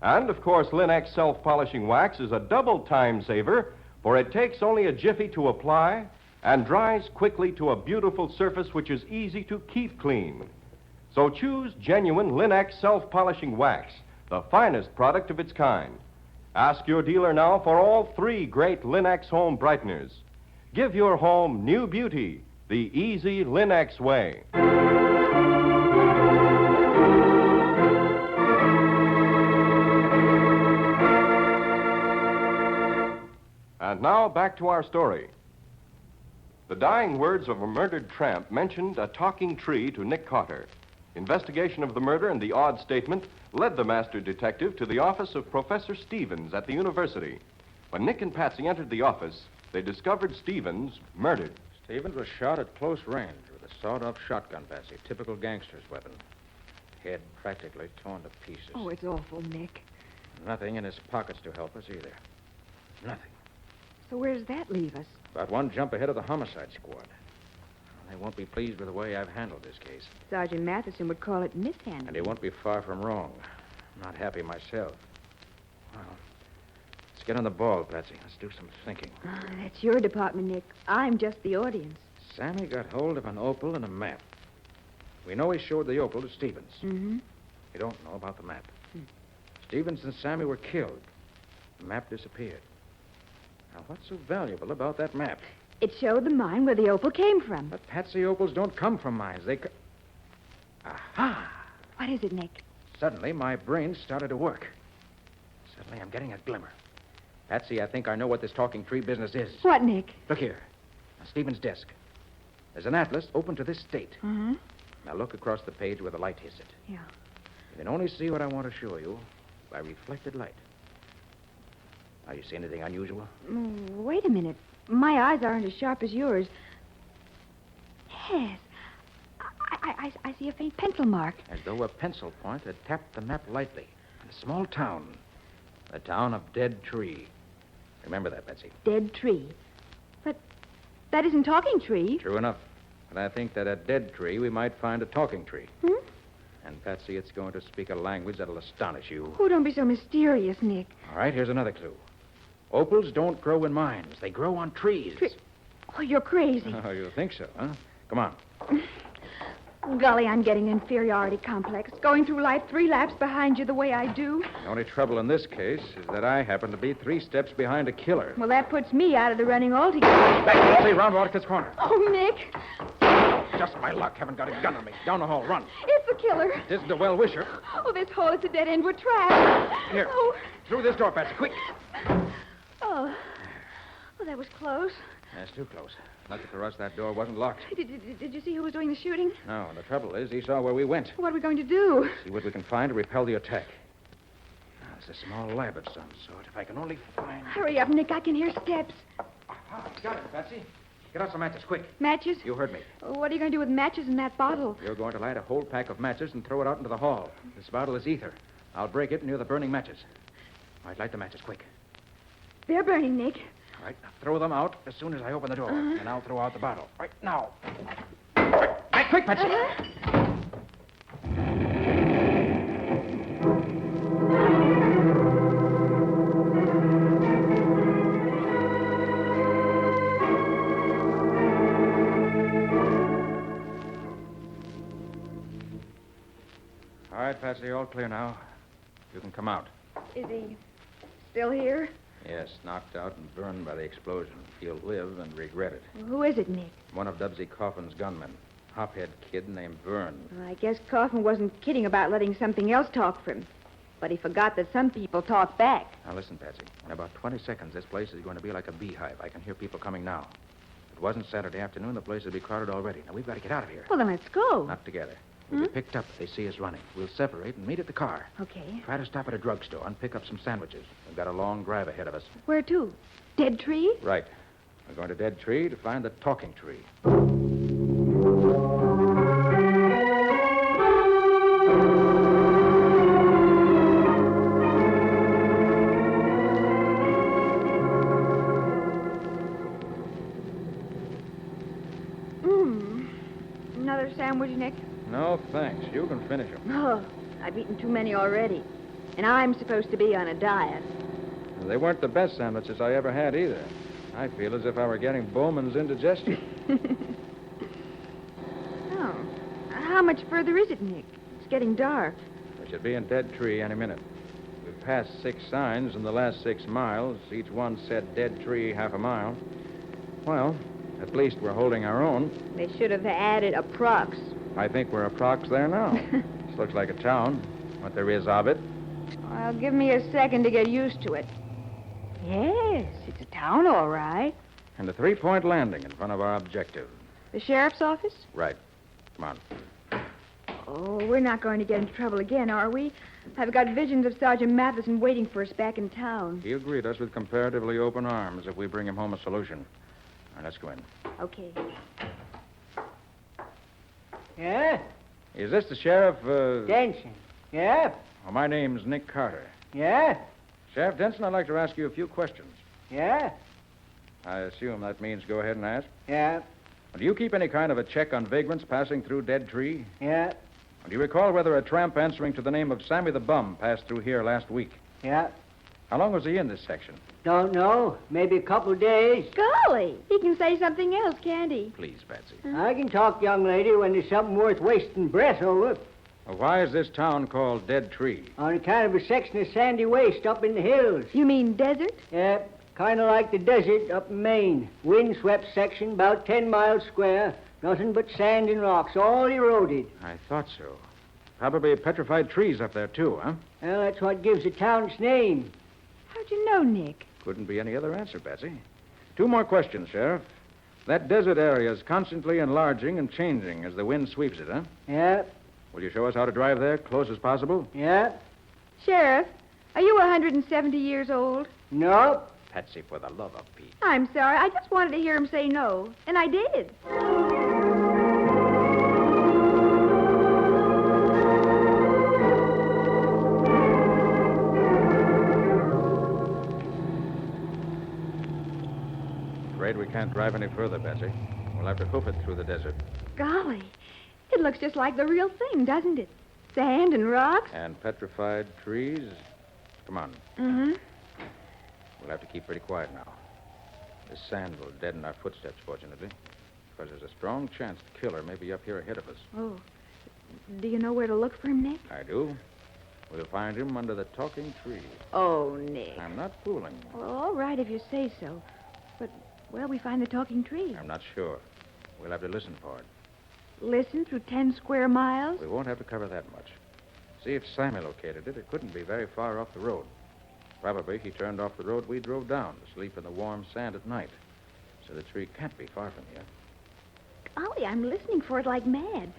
And, of course, Linex self-polishing wax is a double time saver, for it takes only a jiffy to apply and dries quickly to a beautiful surface which is easy to keep clean. So choose genuine Linex self-polishing wax, the finest product of its kind. Ask your dealer now for all three great Linex home brighteners. Give your home new beauty the easy Linex way. And now back to our story. The dying words of a murdered tramp mentioned a talking tree to Nick Carter. Investigation of the murder and the odd statement led the master detective to the office of Professor Stevens at the university. When Nick and Patsy entered the office, they discovered Stevens murdered. Stevens was shot at close range with a sawed-off shotgun, Patsy, typical gangster's weapon. Head practically torn to pieces. Oh, it's awful, Nick. Nothing in his pockets to help us either. Nothing. So where does that leave us? About one jump ahead of the homicide squad. They won't be pleased with the way I've handled this case. Sergeant Matheson would call it mishandling. And he won't be far from wrong. I'm not happy myself. Well, let's get on the ball, Patsy. Let's do some thinking. Oh, that's your department, Nick. I'm just the audience. Sammy got hold of an opal and a map. We know he showed the opal to Stevens. Mm-hmm. We don't know about the map. Stevens and Sammy were killed. The map disappeared. Now, what's so valuable about that map? It showed the mine where the opal came from. But Patsy, opals don't come from mines. They Aha! What is it, Nick? Suddenly, my brain started to work. Suddenly, I'm getting a glimmer. Patsy, I think I know what this talking tree business is. What, Nick? Look here. On Stevens' desk. There's an atlas open to this state. Mm-hmm. Now look across the page where the light hits it. Yeah. You can only see what I want to show you by reflected light. Now, you see anything unusual? Wait a minute. My eyes aren't as sharp as yours. Yes. I see a faint pencil mark. As though a pencil point had tapped the map lightly. In a small town. The town of Dead Tree. Remember that, Betsy. Dead Tree. But that isn't Talking Tree. True enough. But I think that at Dead Tree we might find a talking tree. Hmm? And, Patsy, it's going to speak a language that'll astonish you. Oh, don't be so mysterious, Nick. All right, here's another clue. Opals don't grow in mines. They grow on trees. Oh, you're crazy. Oh, you think so, huh? Come on. Golly, I'm getting an inferiority complex. Going through life 3 laps behind you the way I do. The only trouble in this case is that I happen to be 3 steps behind a killer. Well, that puts me out of the running altogether. Back, Patsy, round Watkins' corner. Oh, Nick. Just my luck. Haven't got a gun on me. Down the hall. Run. It's the killer. It isn't a well-wisher. Oh, this hall is a dead end. We're trapped. Here. Oh. Through this door, Patsy. Quick. Oh. Oh, that was close. That's too close. Lucky for us, that door wasn't locked. Did you see who was doing the shooting? No, and the trouble is, he saw where we went. What are we going to do? See what we can find to repel the attack. Now, it's a small lab of some sort. If I can only find... Hurry up, Nick. I can hear steps. Got it, Patsy. Get out some matches, quick. Matches? You heard me. What are you going to do with matches in that bottle? You're going to light a whole pack of matches and throw it out into the hall. This bottle is ether. I'll break it near the burning matches. All right, light the matches, quick. They're burning, Nick. All right, now throw them out as soon as I open the door. And I'll throw out the bottle. Right now. Right, quick, Patsy. All right, Patsy, all clear now. You can come out. Is he still here? Yes, knocked out and burned by the explosion. He'll live and regret it. Who is it, Nick? One of Dubsy Coffin's gunmen. Hophead kid named Vern. Well, I guess Coffin wasn't kidding about letting something else talk for him. But he forgot that some people talk back. Now listen, Patsy. In about 20 seconds, this place is going to be like a beehive. I can hear people coming now. If it wasn't Saturday afternoon, the place would be crowded already. Now, we've got to get out of here. Well, then let's go. Not together. We'll be picked up if they see us running. We'll separate and meet at the car. Okay. Try to stop at a drugstore and pick up some sandwiches. We've got a long drive ahead of us. Where to? Dead Tree? Right. We're going to Dead Tree to find the talking tree. Another sandwich, Nick? No, thanks. You can finish them. Oh, I've eaten too many already. And I'm supposed to be on a diet. They weren't the best sandwiches I ever had either. I feel as if I were getting Bowman's indigestion. Oh. How much further is it, Nick? It's getting dark. We should be in Dead Tree any minute. We've passed 6 signs in the last 6 miles. Each one said Dead Tree half a mile. Well, at least we're holding our own. They should have added approx. I think we're approx there now. This looks like a town, what there is of it. Well, give me a second to get used to it. Yes, it's a town, all right. And a 3-point landing in front of our objective. The sheriff's office? Right. Come on. Oh, we're not going to get into trouble again, are we? I've got visions of Sergeant Matheson waiting for us back in town. He'll greet us with comparatively open arms if we bring him home a solution. All right, let's go in. Okay. Yeah? Is this the sheriff, Denson. Yeah? Well, my name's Nick Carter. Yeah? Sheriff Denson, I'd like to ask you a few questions. Yeah? I assume that means go ahead and ask. Yeah? Do you keep any kind of a check on vagrants passing through Dead Tree? Yeah? Do you recall whether a tramp answering to the name of Sammy the Bum passed through here last week? Yeah? How long was he in this section? Don't know. Maybe a couple days. Golly, he can say something else, can't he? Please, Patsy. I can talk, young lady, when there's something worth wasting breath over. Well, why is this town called Dead Tree? On account of a section of sandy waste up in the hills. You mean desert? Yeah, kind of like the desert up in Maine. Windswept section, about 10 miles square. Nothing but sand and rocks, all eroded. I thought so. Probably petrified trees up there, too, huh? Well, that's what gives the town its name. How'd you know, Nick? Couldn't be any other answer, Patsy. 2 more questions, Sheriff. That desert area is constantly enlarging and changing as the wind sweeps it, huh? Yeah. Will you show us how to drive there, close as possible? Yeah. Sheriff, are you 170 years old? Nope. Patsy, for the love of Pete. I'm sorry. I just wanted to hear him say no. And I did. Afraid we can't drive any further, Patsy. We'll have to hoof it through the desert. Golly, it looks just like the real thing, doesn't it? Sand and rocks. And petrified trees. Come on. Mm-hmm. We'll have to keep pretty quiet now. The sand will deaden our footsteps, fortunately, because there's a strong chance the killer may be up here ahead of us. Oh. Do you know where to look for him, Nick? I do. We'll find him under the talking tree. Oh, Nick. I'm not fooling. Well, all right if you say so. But where'll we find the talking tree? I'm not sure. We'll have to listen for it. Listen through 10 square miles? We won't have to cover that much. See if Sammy located it. It couldn't be very far off the road. Probably he turned off the road we drove down to sleep in the warm sand at night. So the tree can't be far from here. Golly, I'm listening for it like mad.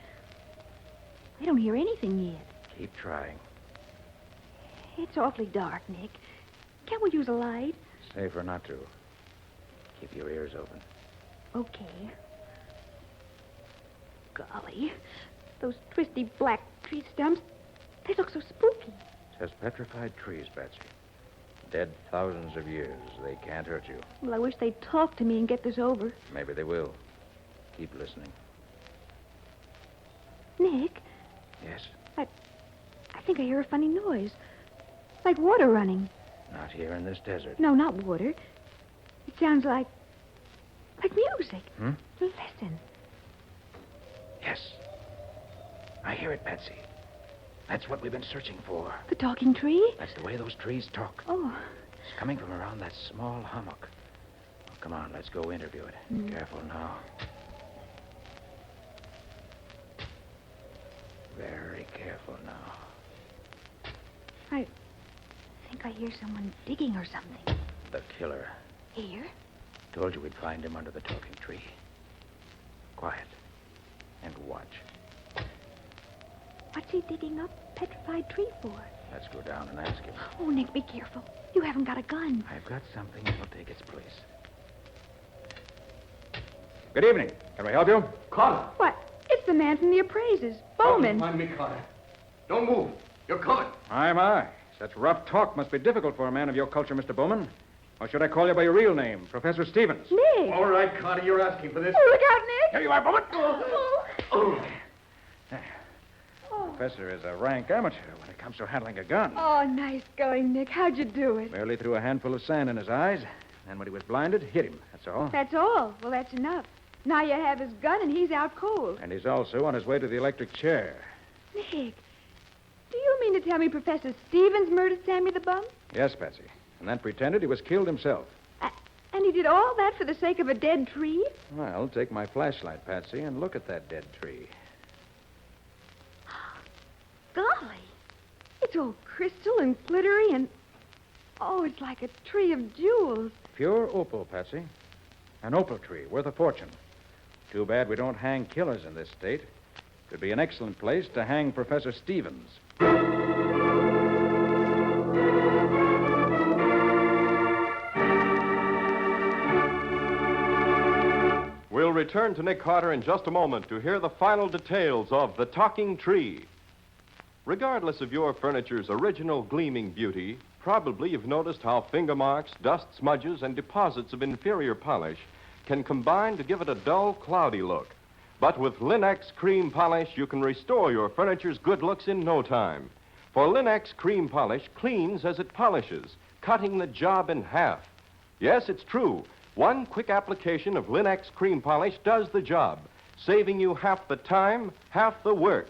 I don't hear anything yet. Keep trying. It's awfully dark, Nick. Can't we use a light? Safer not to. Keep your ears open. Okay. Golly, those twisty black tree stumps, they look so spooky. Just petrified trees, Betsy. Dead thousands of years. They can't hurt you. Well, I wish they'd talk to me and get this over. Maybe they will. Keep listening. Nick? Yes? I think I hear a funny noise. Like water running. Not here in this desert. No, not water. It sounds like music. Hmm? Listen. Yes. I hear it, Betsy. That's what we've been searching for. The talking tree? That's the way those trees talk. Oh. It's coming from around that small hummock. Oh, come on, let's go interview it. Careful now. Very careful now. I think I hear someone digging or something. The killer. Here? Told you we'd find him under the talking tree. Quiet. And watch. What's he digging up petrified tree for? Let's go down and ask him. Oh, Nick, be careful. You haven't got a gun. I've got something that'll take its place. Good evening. Can we help you? Carter. What? It's the man from the appraisers, Bowman. Find me, Carter. Don't move. You're coming. My. Such rough talk must be difficult for a man of your culture, Mr. Bowman. Or should I call you by your real name, Professor Stevens? Nick. All right, Carter, you're asking for this. Oh, look out, Nick. Here you are, Bowman. Oh. Professor is a rank amateur when it comes to handling a gun. Oh, nice going, Nick. How'd you do it? Merely threw a handful of sand in his eyes, and when he was blinded, hit him. That's all. That's all. Well, that's enough. Now you have his gun, and he's out cold. And he's also on his way to the electric chair. Nick, do you mean to tell me Professor Stevens murdered Sammy the Bum? Yes, Patsy. And then pretended he was killed himself. And he did all that for the sake of a dead tree? Well, take my flashlight, Patsy, and look at that dead tree. Golly. It's all crystal and glittery and... Oh, it's like a tree of jewels. Pure opal, Patsy. An opal tree worth a fortune. Too bad we don't hang killers in this state. Could be an excellent place to hang Professor Stevens. We'll return to Nick Carter in just a moment to hear the final details of The Talking Tree. Regardless of your furniture's original gleaming beauty, probably you've noticed how finger marks, dust smudges, and deposits of inferior polish can combine to give it a dull, cloudy look. But with Linex Cream Polish, you can restore your furniture's good looks in no time. For Linex Cream Polish cleans as it polishes, cutting the job in half. Yes, it's true. One quick application of Linex Cream Polish does the job, saving you half the time, half the work.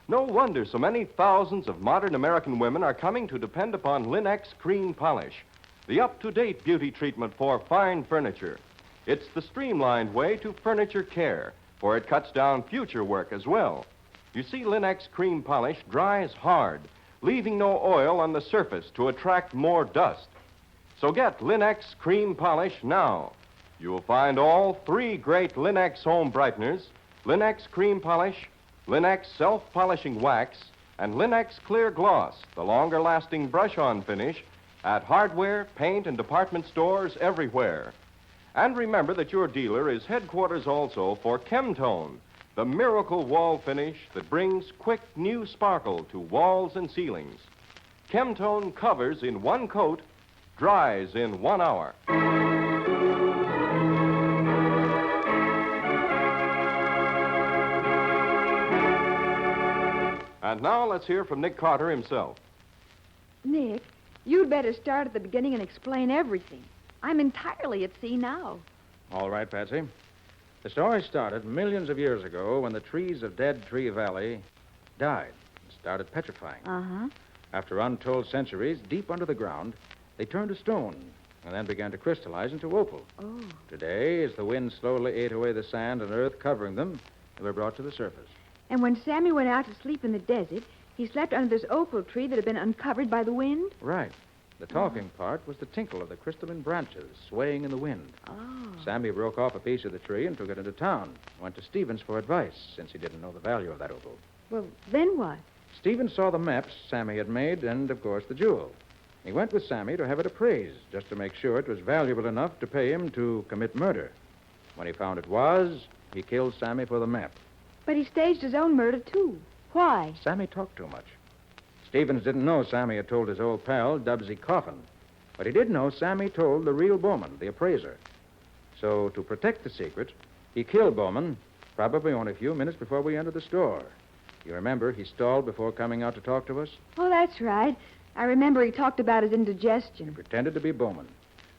No wonder so many thousands of modern American women are coming to depend upon Linex Cream Polish, the up-to-date beauty treatment for fine furniture. It's the streamlined way to furniture care, for it cuts down future work as well. You see, Linex Cream Polish dries hard, leaving no oil on the surface to attract more dust. So get Linex Cream Polish now. You'll find all three great Linex home brighteners, Linex Cream Polish, Linex Self-Polishing Wax, and Linex Clear Gloss, the longer-lasting brush-on finish, at hardware, paint, and department stores everywhere. And remember that your dealer is headquarters also for Chemtone, the miracle wall finish that brings quick new sparkle to walls and ceilings. Chemtone covers in one coat, dries in 1 hour. And now let's hear from Nick Carter himself. Nick, you'd better start at the beginning and explain everything. I'm entirely at sea now. All right, Patsy. The story started millions of years ago when the trees of Dead Tree Valley died and started petrifying. Uh-huh. After untold centuries, deep under the ground, they turned to stone and then began to crystallize into opal. Oh. Today, as the wind slowly ate away the sand and earth covering them, they were brought to the surface. And when Sammy went out to sleep in the desert, he slept under this opal tree that had been uncovered by the wind? Right. The talking part was the tinkle of the crystalline branches swaying in the wind. Oh. Sammy broke off a piece of the tree and took it into town. Went to Stevens for advice, since he didn't know the value of that opal. Well, then what? Stevens saw the maps Sammy had made and, of course, the jewel. He went with Sammy to have it appraised, just to make sure it was valuable enough to pay him to commit murder. When he found it was, he killed Sammy for the map. But he staged his own murder, too. Why? Sammy talked too much. Stevens didn't know Sammy had told his old pal, Dubsy Coffin. But he did know Sammy told the real Bowman, the appraiser. So, to protect the secret, he killed Bowman, probably only a few minutes before we entered the store. You remember he stalled before coming out to talk to us? Oh, that's right. I remember he talked about his indigestion. Pretended to be Bowman.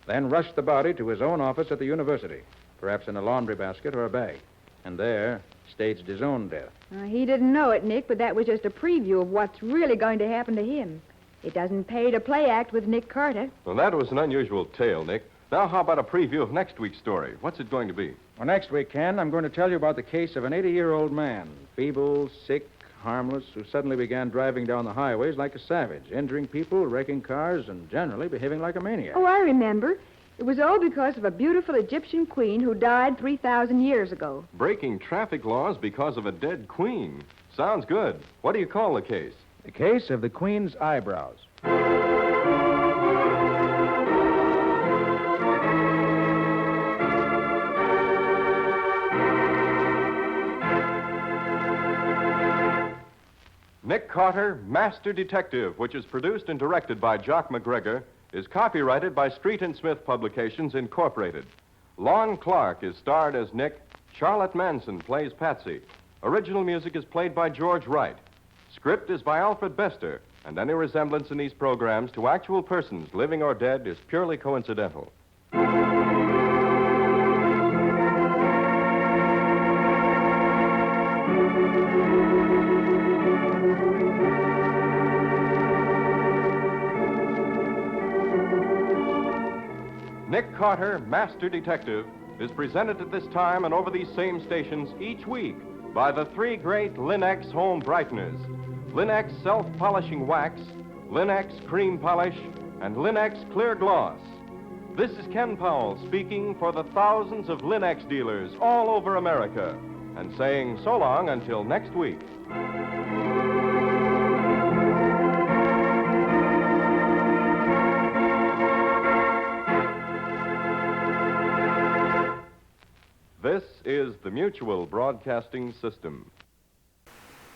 Then rushed the body to his own office at the university, perhaps in a laundry basket or a bag. And there, staged his own death. He didn't know it, Nick, but that was just a preview of what's really going to happen to him. It doesn't pay to play act with Nick Carter. Well, that was an unusual tale, Nick. Now, how about a preview of next week's story? What's it going to be? Well, next week, Ken, I'm going to tell you about the case of an 80-year-old man, feeble, sick, harmless, who suddenly began driving down the highways like a savage, injuring people, wrecking cars, and generally behaving like a maniac. Oh, I remember. It was all because of a beautiful Egyptian queen who died 3,000 years ago. Breaking traffic laws because of a dead queen. Sounds good. What do you call the case? The case of the Queen's eyebrows. Nick Carter, Master Detective, which is produced and directed by Jock McGregor, is copyrighted by Street and Smith Publications, Incorporated. Lon Clark is starred as Nick. Charlotte Manson plays Patsy. Original music is played by George Wright. Script is by Alfred Bester, and any resemblance in these programs to actual persons, living or dead, is purely coincidental. Nick Carter, Master Detective, is presented at this time and over these same stations each week by the three great Linex home brighteners: Linex self-polishing wax, Linex cream polish, and Linex clear gloss. This is Ken Powell speaking for the thousands of Linex dealers all over America and saying so long until next week. This is the Mutual Broadcasting System.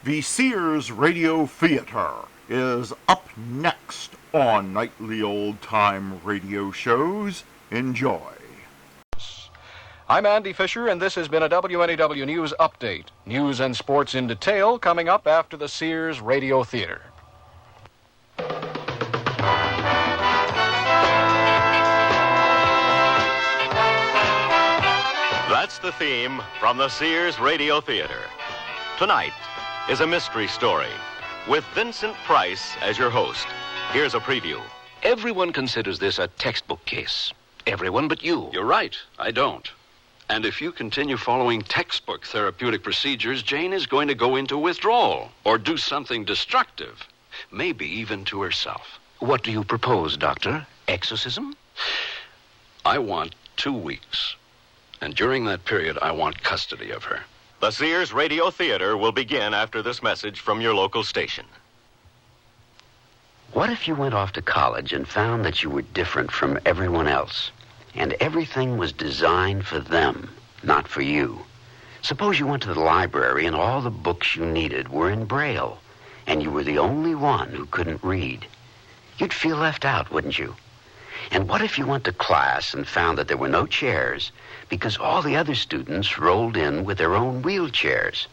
The Sears Radio Theater is up next on Nightly Old Time Radio Shows. Enjoy. I'm Andy Fisher, and this has been a WNEW News Update. News and sports in detail coming up after the Sears Radio Theater. That's the theme from the Sears Radio Theater. Tonight is a mystery story with Vincent Price as your host. Here's a preview. Everyone considers this a textbook case. Everyone but you. You're right. I don't. And if you continue following textbook therapeutic procedures, Jane is going to go into withdrawal or do something destructive, maybe even to herself. What do you propose, Doctor? Exorcism? I want 2 weeks. And during that period, I want custody of her. The Sears Radio Theater will begin after this message from your local station. What if you went off to college and found that you were different from everyone else, and everything was designed for them, not for you? Suppose you went to the library and all the books you needed were in Braille, and you were the only one who couldn't read. You'd feel left out, wouldn't you? And what if you went to class and found that there were no chairs because all the other students rolled in with their own wheelchairs?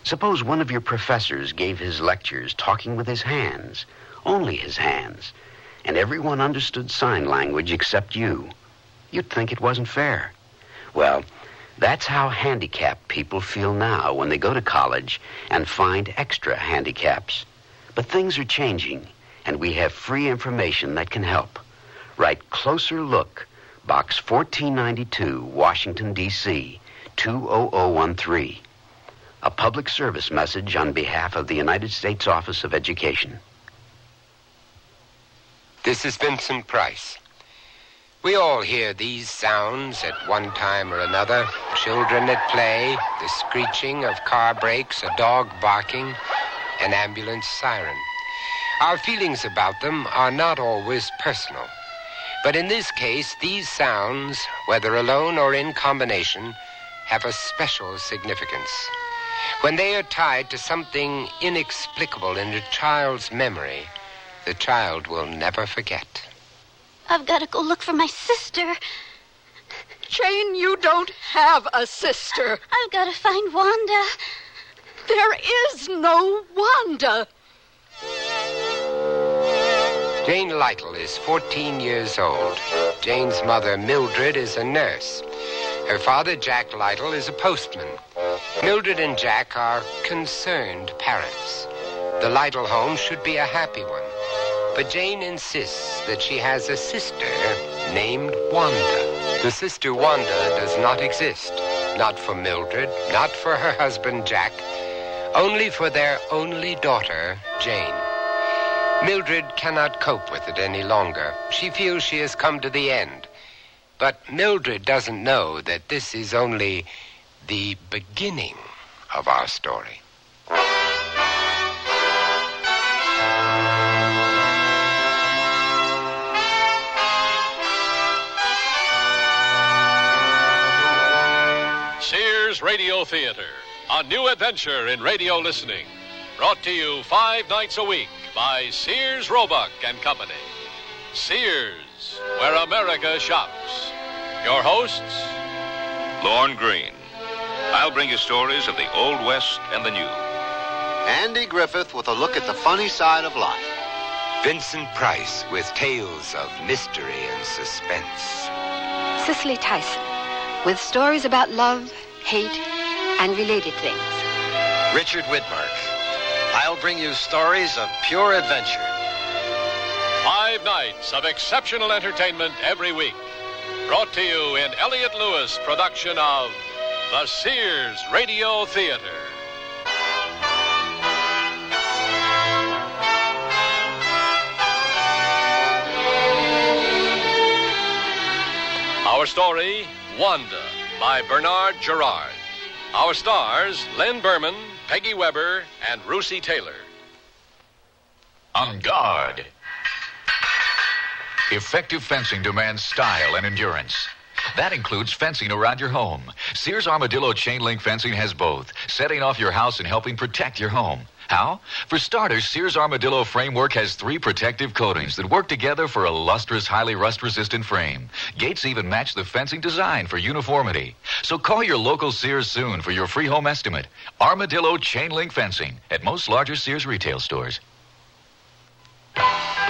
Suppose one of your professors gave his lectures talking with his hands, only his hands, and everyone understood sign language except you. You'd think it wasn't fair. Well, that's how handicapped people feel now when they go to college and find extra handicaps. But things are changing, and we have free information that can help. Write Closer Look, Box 1492, Washington, D.C., 20013. A public service message on behalf of the United States Office of Education. This is Vincent Price. We all hear these sounds at one time or another. Children at play, the screeching of car brakes, a dog barking, an ambulance siren. Our feelings about them are not always personal. But in this case, these sounds, whether alone or in combination, have a special significance. When they are tied to something inexplicable in a child's memory, the child will never forget. I've got to go look for my sister. Jane, you don't have a sister. I've got to find Wanda. There is no Wanda. Jane Lytle is 14 years old. Jane's mother, Mildred, is a nurse. Her father, Jack Lytle, is a postman. Mildred and Jack are concerned parents. The Lytle home should be a happy one. But Jane insists that she has a sister named Wanda. The sister Wanda does not exist. Not for Mildred, not for her husband, Jack. Only for their only daughter, Jane. Mildred cannot cope with it any longer. She feels she has come to the end. But Mildred doesn't know that this is only the beginning of our story. Sears Radio Theater, a new adventure in radio listening. Brought to you 5 nights a week by Sears, Roebuck and Company. Sears, where America shops. Your hosts, Lorne Green. I'll bring you stories of the Old West and the New. Andy Griffith with a look at the funny side of life. Vincent Price with tales of mystery and suspense. Cicely Tyson with stories about love, hate, and related things. Richard Widmark. I'll bring you stories of pure adventure. 5 nights of exceptional entertainment every week. Brought to you in Elliott Lewis production of the Sears Radio Theater. Our story, Wanda, by Bernard Gerard. Our stars, Len Berman, Peggy Weber, and Rusey Taylor. On guard. Effective fencing demands style and endurance. That includes fencing around your home. Sears Armadillo chain link fencing has both, setting off your house and helping protect your home. How? For starters, Sears Armadillo framework has 3 protective coatings that work together for a lustrous, highly rust-resistant frame. Gates even match the fencing design for uniformity. So call your local Sears soon for your free home estimate. Armadillo chain link fencing at most larger Sears retail stores.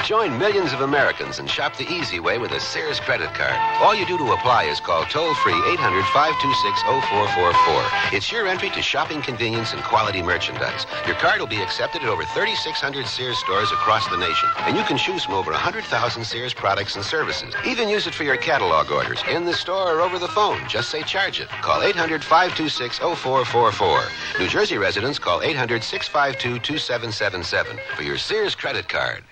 Join millions of Americans and shop the easy way with a Sears credit card. All you do to apply is call toll-free 800-526-0444. It's your entry to shopping convenience and quality merchandise. Your card will be accepted at over 3,600 Sears stores across the nation. And you can choose from over 100,000 Sears products and services. Even use it for your catalog orders, in the store or over the phone. Just say charge it. Call 800-526-0444. New Jersey residents call 800-652-2777 for your Sears credit card.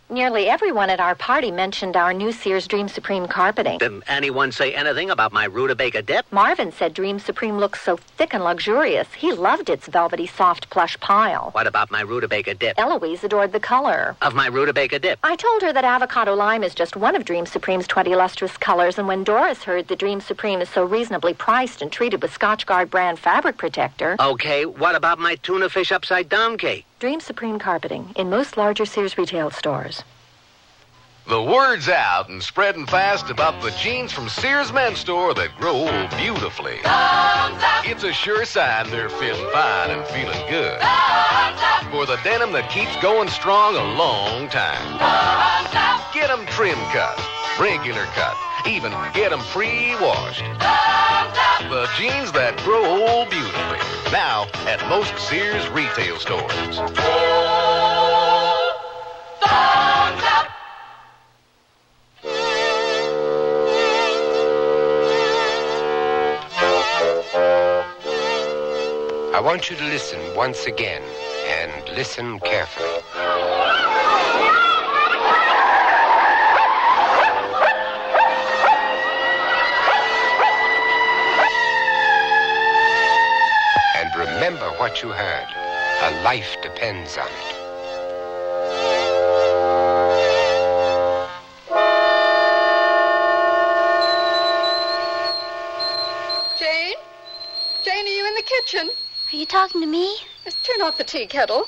Nearly everyone at our party mentioned our new Sears Dream Supreme carpeting. Didn't anyone say anything about my rutabaga dip? Marvin said Dream Supreme looks so thick and luxurious. He loved its velvety, soft plush pile. What about my rutabaga dip? Eloise adored the color of my rutabaga dip. I told her that avocado lime is just one of Dream Supreme's 20 lustrous colors, and when Doris heard that Dream Supreme is so reasonably priced and treated with Scotchgard brand fabric protector... Okay, what about my tuna fish upside down cake? Dream Supreme carpeting in most larger Sears retail stores. The word's out and spreading fast about the jeans from Sears Men's Store that grow beautifully. It's a sure sign they're feeling fine and feeling good. For the denim that keeps going strong a long time. Get them trim cut, regular cut, even get them pre-washed. The jeans that grow beautifully. Now at most Sears retail stores. I want you to listen once again, and listen carefully. remember what you heard. A life depends on it. Jane? Jane, are you in the kitchen? Are you talking to me? Just turn off the tea kettle.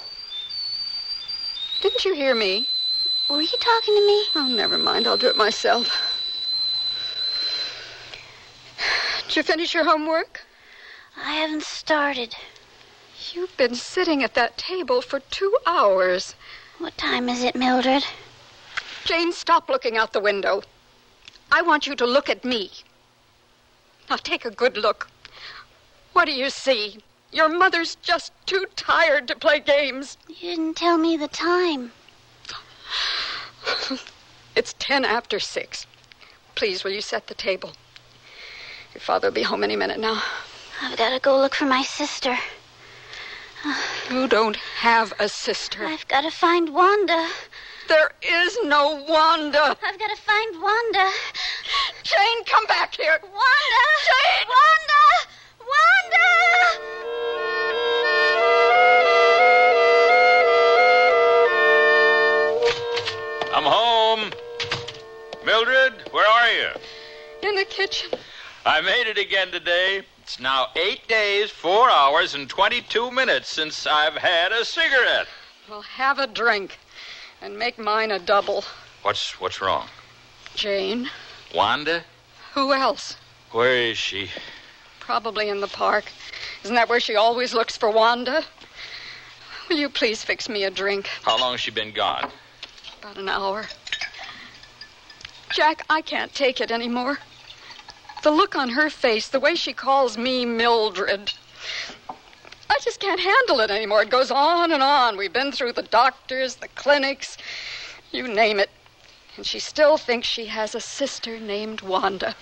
Didn't you hear me? Were you talking to me? Oh, never mind. I'll do it myself. Did you finish your homework? I haven't started. You've been sitting at that table for 2 hours. What time is it, Mildred? Jane, stop looking out the window. I want you to look at me. Now take a good look. What do you see? Your mother's just too tired to play games. You didn't tell me the time. It's 10 after 6. Please, will you set the table? Your father will be home any minute now. I've got to go look for my sister. You don't have a sister. I've got to find Wanda. There is no Wanda. I've got to find Wanda. Jane, come back here. Wanda! Jane! Wanda! Wanda! I'm home. Mildred, where are you? In the kitchen. I made it again today. It's now 8 days, 4 hours, and 22 minutes since I've had a cigarette. Well, have a drink and make mine a double. What's wrong? Jane. Wanda? Who else? Where is she? Probably in the park. Isn't that where she always looks for Wanda? Will you please fix me a drink? How long has she been gone? About an hour. Jack, I can't take it anymore. The look on her face, the way she calls me Mildred. I just can't handle it anymore. It goes on and on. We've been through the doctors, the clinics, you name it. And she still thinks she has a sister named Wanda.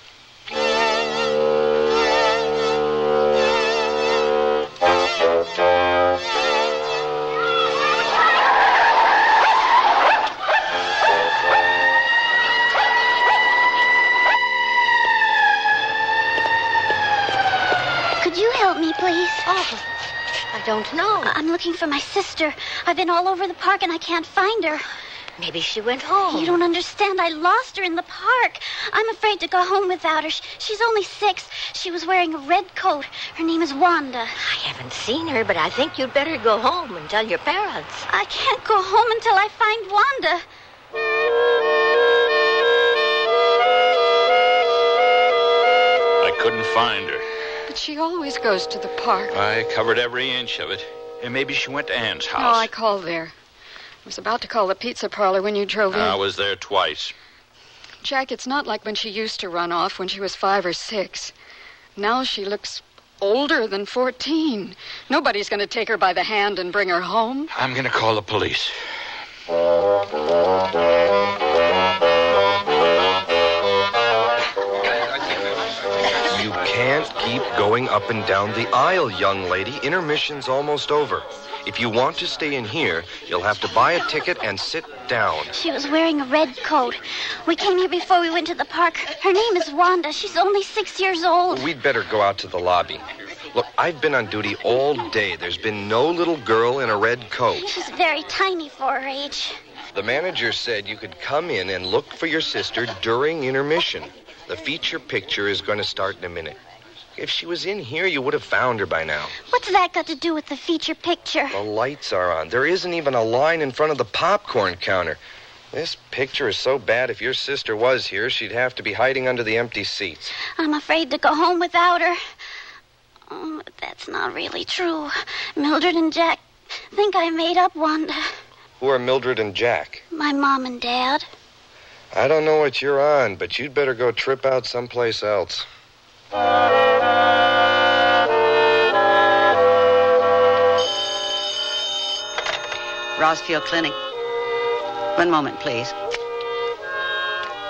Could you help me, please? Oh, I don't know. I'm looking for my sister. I've been all over the park and I can't find her. Maybe she went home. You don't understand. I lost her in the park. I'm afraid to go home without her. She's only 6. She was wearing a red coat. Her name is Wanda. I haven't seen her, but I think you'd better go home and tell your parents. I can't go home until I find Wanda. I couldn't find her. But she always goes to the park. I covered every inch of it. And maybe she went to Ann's house. No, I called there. I was about to call the pizza parlor when you drove in. I was there twice. Jack, it's not like when she used to run off when she was 5 or 6. Now she looks older than 14. Nobody's going to take her by the hand and bring her home. I'm going to call the police. You can't keep going up and down the aisle, young lady. Intermission's almost over. If you want to stay in here, you'll have to buy a ticket and sit down. She was wearing a red coat. We came here before we went to the park. Her name is Wanda. She's only 6 years old. We'd better go out to the lobby. Look, I've been on duty all day. There's been no little girl in a red coat. She's very tiny for her age. The manager said you could come in and look for your sister during intermission. The feature picture is going to start in a minute. If she was in here, you would have found her by now. What's that got to do with the feature picture? The lights are on. There isn't even a line in front of the popcorn counter. This picture is so bad, if your sister was here, she'd have to be hiding under the empty seats. I'm afraid to go home without her. Oh, but that's not really true. Mildred and Jack think I made up Wanda. Who are Mildred and Jack? My mom and Dad. I don't know what you're on, but you'd better go trip out someplace else. Rossfield Clinic. One moment, please.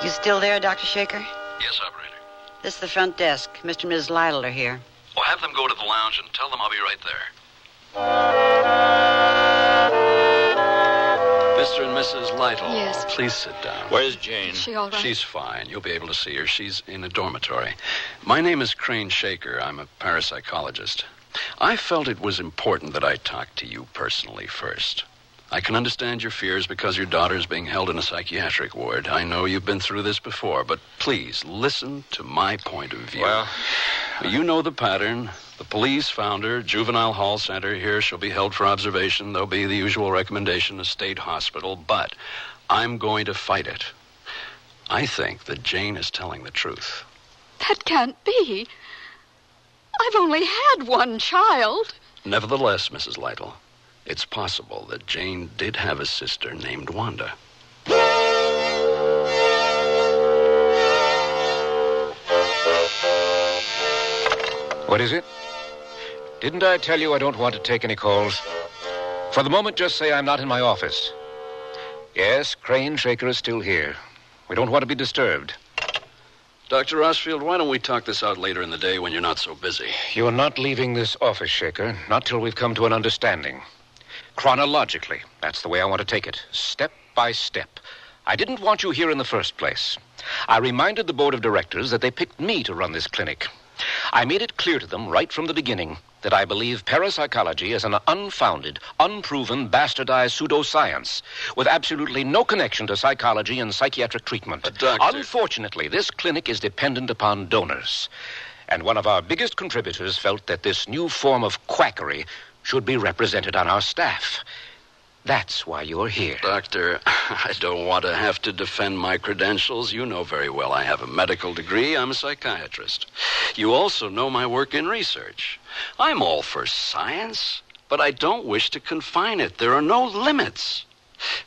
You still there, Dr. Shaker? Yes, operator. This is the front desk. Mr. and Mrs. Lytle are here. Well, have them go to the lounge and tell them I'll be right there. Mr. and Mrs. Lytle. Yes. Please sit down. Where's Jane? Is she all right? She's fine. You'll be able to see her. She's in a dormitory. My name is Crane Shaker. I'm a parapsychologist. I felt it was important that I talk to you personally first. I can understand your fears because your daughter's being held in a psychiatric ward. I know you've been through this before, but please listen to my point of view. Well, you know the pattern. The police found her. Juvenile hall center here. She'll be held for observation. There'll be the usual recommendation, a state hospital. But I'm going to fight it. I think that Jane is telling the truth. That can't be. I've only had one child. Nevertheless, Mrs. Lytle, it's possible that Jane did have a sister named Wanda. What is it? Didn't I tell you I don't want to take any calls? For the moment, just say I'm not in my office. Yes, Crane Shaker is still here. We don't want to be disturbed. Dr. Rosfield, why don't we talk this out later in the day when you're not so busy? You're not leaving this office, Shaker, not till we've come to an understanding. Chronologically, that's the way I want to take it, step by step. I didn't want you here in the first place. I reminded the board of directors that they picked me to run this clinic. I made it clear to them right from the beginning that I believe parapsychology is an unfounded, unproven, bastardized pseudoscience with absolutely no connection to psychology and psychiatric treatment. Doctor. Unfortunately, this clinic is dependent upon donors. And one of our biggest contributors felt that this new form of quackery should be represented on our staff. That's why you're here. Doctor, I don't want to have to defend my credentials. You know very well I have a medical degree. I'm a psychiatrist. You also know my work in research. I'm all for science, but I don't wish to confine it. There are no limits.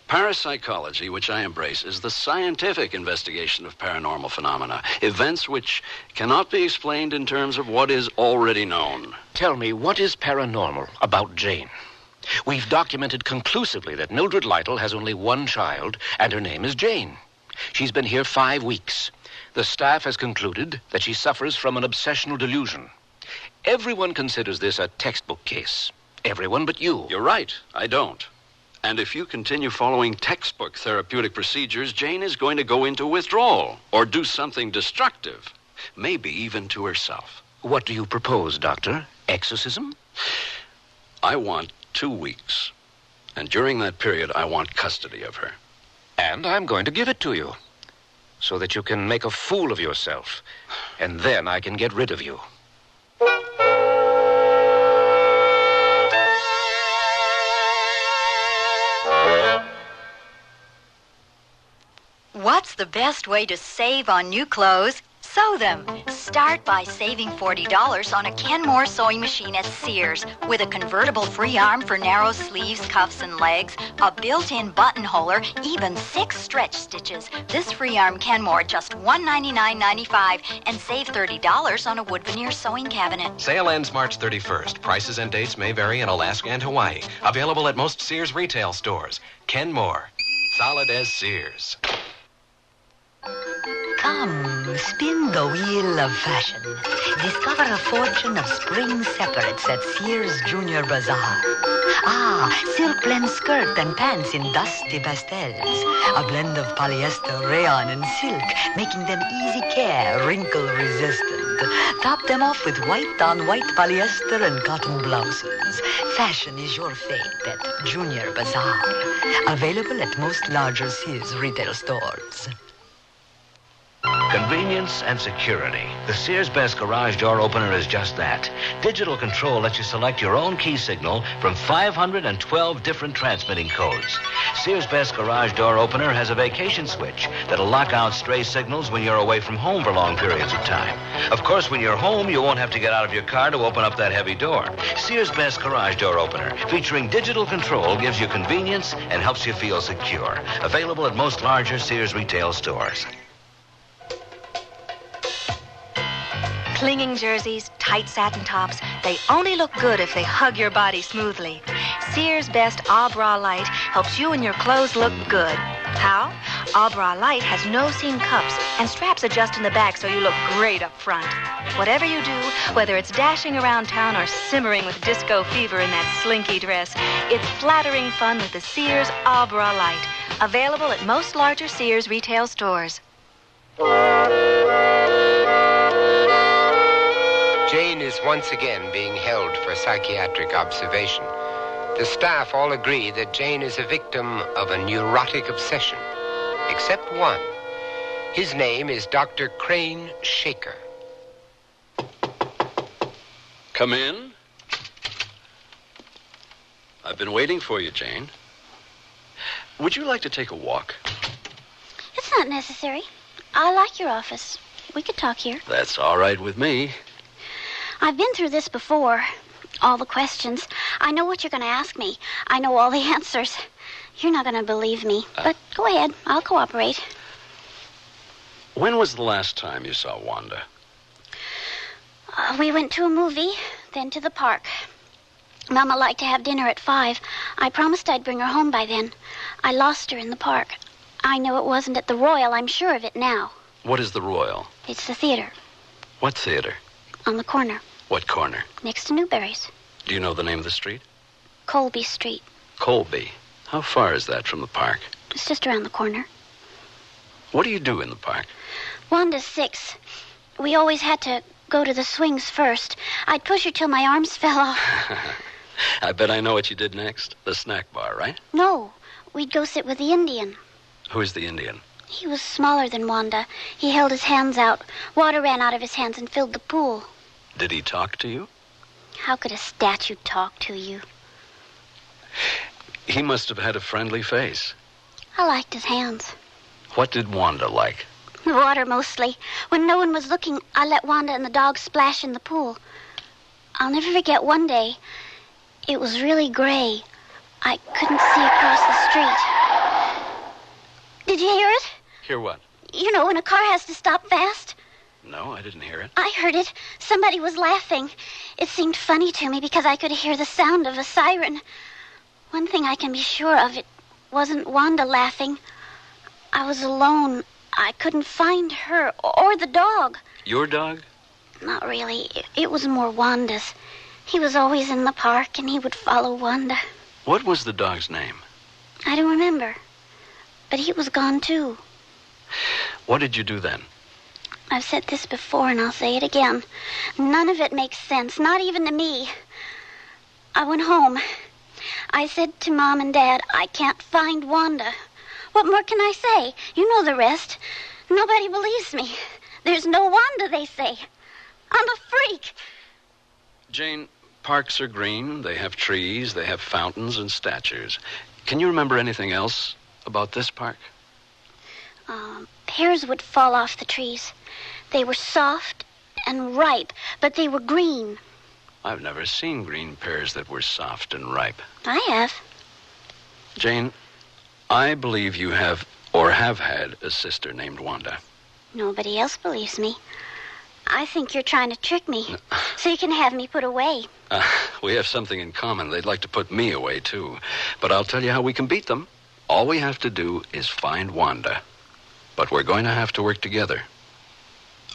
Parapsychology, which I embrace, is the scientific investigation of paranormal phenomena, events which cannot be explained in terms of what is already known. Tell me, what is paranormal about Jane? We've documented conclusively that Mildred Lytle has only one child, and her name is Jane. She's been here 5 weeks. The staff has concluded that she suffers from an obsessional delusion. Everyone considers this a textbook case. Everyone but you. You're right. I don't. And if you continue following textbook therapeutic procedures, Jane is going to go into withdrawal or do something destructive, maybe even to herself. What do you propose, Doctor? Exorcism? I want 2 weeks. And during that period, I want custody of her. And I'm going to give it to you, so that you can make a fool of yourself. And then I can get rid of you. What's the best way to save on new clothes? Sew them. Start by saving $40 on a Kenmore sewing machine at Sears with a convertible free arm for narrow sleeves, cuffs, and legs, a built-in buttonholer, even 6 stretch stitches. This free arm Kenmore just $199.95 and save $30 on a wood veneer sewing cabinet. Sale ends March 31st. Prices and dates may vary in Alaska and Hawaii. Available at most Sears retail stores. Kenmore. Solid as Sears. Come, spin the wheel of fashion. Discover a fortune of spring separates at Sears Junior Bazaar. Silk blend skirt and pants in dusty pastels. A blend of polyester, rayon, and silk, making them easy care, wrinkle resistant. Top them off with white-on-white polyester and cotton blouses. Fashion is your fate at Junior Bazaar. Available at most larger Sears retail stores. Convenience and security. The Sears Best Garage Door Opener is just that. Digital control lets you select your own key signal from 512 different transmitting codes. Sears Best Garage Door Opener has a vacation switch that'll lock out stray signals when you're away from home for long periods of time. Of course, when you're home, you won't have to get out of your car to open up that heavy door. Sears Best Garage Door Opener, featuring digital control, gives you convenience and helps you feel secure. Available at most larger Sears retail stores. Clinging jerseys, tight satin tops, they only look good if they hug your body smoothly. Sears Best All Bra Light helps you and your clothes look good. How? All Bra Light has no seam cups, and straps adjust in the back so you look great up front. Whatever you do, whether it's dashing around town or simmering with disco fever in that slinky dress, it's flattering fun with the Sears All Bra Light. Available at most larger Sears retail stores. Jane is is once again being held for psychiatric observation. The staff all agree that Jane is a victim of a neurotic obsession, except one. His name is Dr. Crane Shaker. Come in. I've been waiting for you, Jane. Would you like to take a walk? It's not necessary. I like your office. We could talk here. That's all right with me. I've been through this before. All the questions. I know what you're going to ask me. I know all the answers. You're not going to believe me. But go ahead. I'll cooperate. When was the last time you saw Wanda? We went to a movie, then to the park. Mama liked to have dinner at 5. I promised I'd bring her home by then. I lost her in the park. I know it wasn't at the Royal. I'm sure of it now. What is the Royal? It's the theater. What theater? On the corner. What corner? Next to Newberry's. Do you know the name of the street? Colby Street. Colby. How far is that from the park? It's just around the corner. What do you do in the park? Wanda's 6. We always had to go to the swings first. I'd push her till my arms fell off. I bet I know what you did next. The snack bar, right? No, we'd go sit with the Indian. Who is the Indian? He was smaller than Wanda. He held his hands out. Water ran out of his hands and filled the pool. Did he talk to you? How could a statue talk to you? He must have had a friendly face. I liked his hands. What did Wanda like? The water, mostly. When no one was looking, I let Wanda and the dog splash in the pool. I'll never forget one day. It was really gray. I couldn't see across the street. Did you hear it? Hear what? You know, when a car has to stop fast. No, I didn't hear it. I heard it. Somebody was laughing. It seemed funny to me because I could hear the sound of a siren. One thing I can be sure of, it wasn't Wanda laughing. I was alone. I couldn't find her or the dog. Your dog? Not really. It was more Wanda's. He was always in the park, and he would follow Wanda. What was the dog's name? I don't remember. But he was gone, too. What did you do then? I've said this before, and I'll say it again. None of it makes sense, not even to me. I went home. I said to Mom and Dad, I can't find Wanda. What more can I say? You know the rest. Nobody believes me. There's no Wanda, they say. I'm a freak. Jane, parks are green. They have trees. They have fountains and statues. Can you remember anything else about this park? Pears would fall off the trees. They were soft and ripe, but they were green. I've never seen green pears that were soft and ripe. I have. Jane, I believe you have or have had a sister named Wanda. Nobody else believes me. I think you're trying to trick me so you can have me put away. We have something in common. They'd like to put me away, too. But I'll tell you how we can beat them. All we have to do is find Wanda. But we're going to have to work together.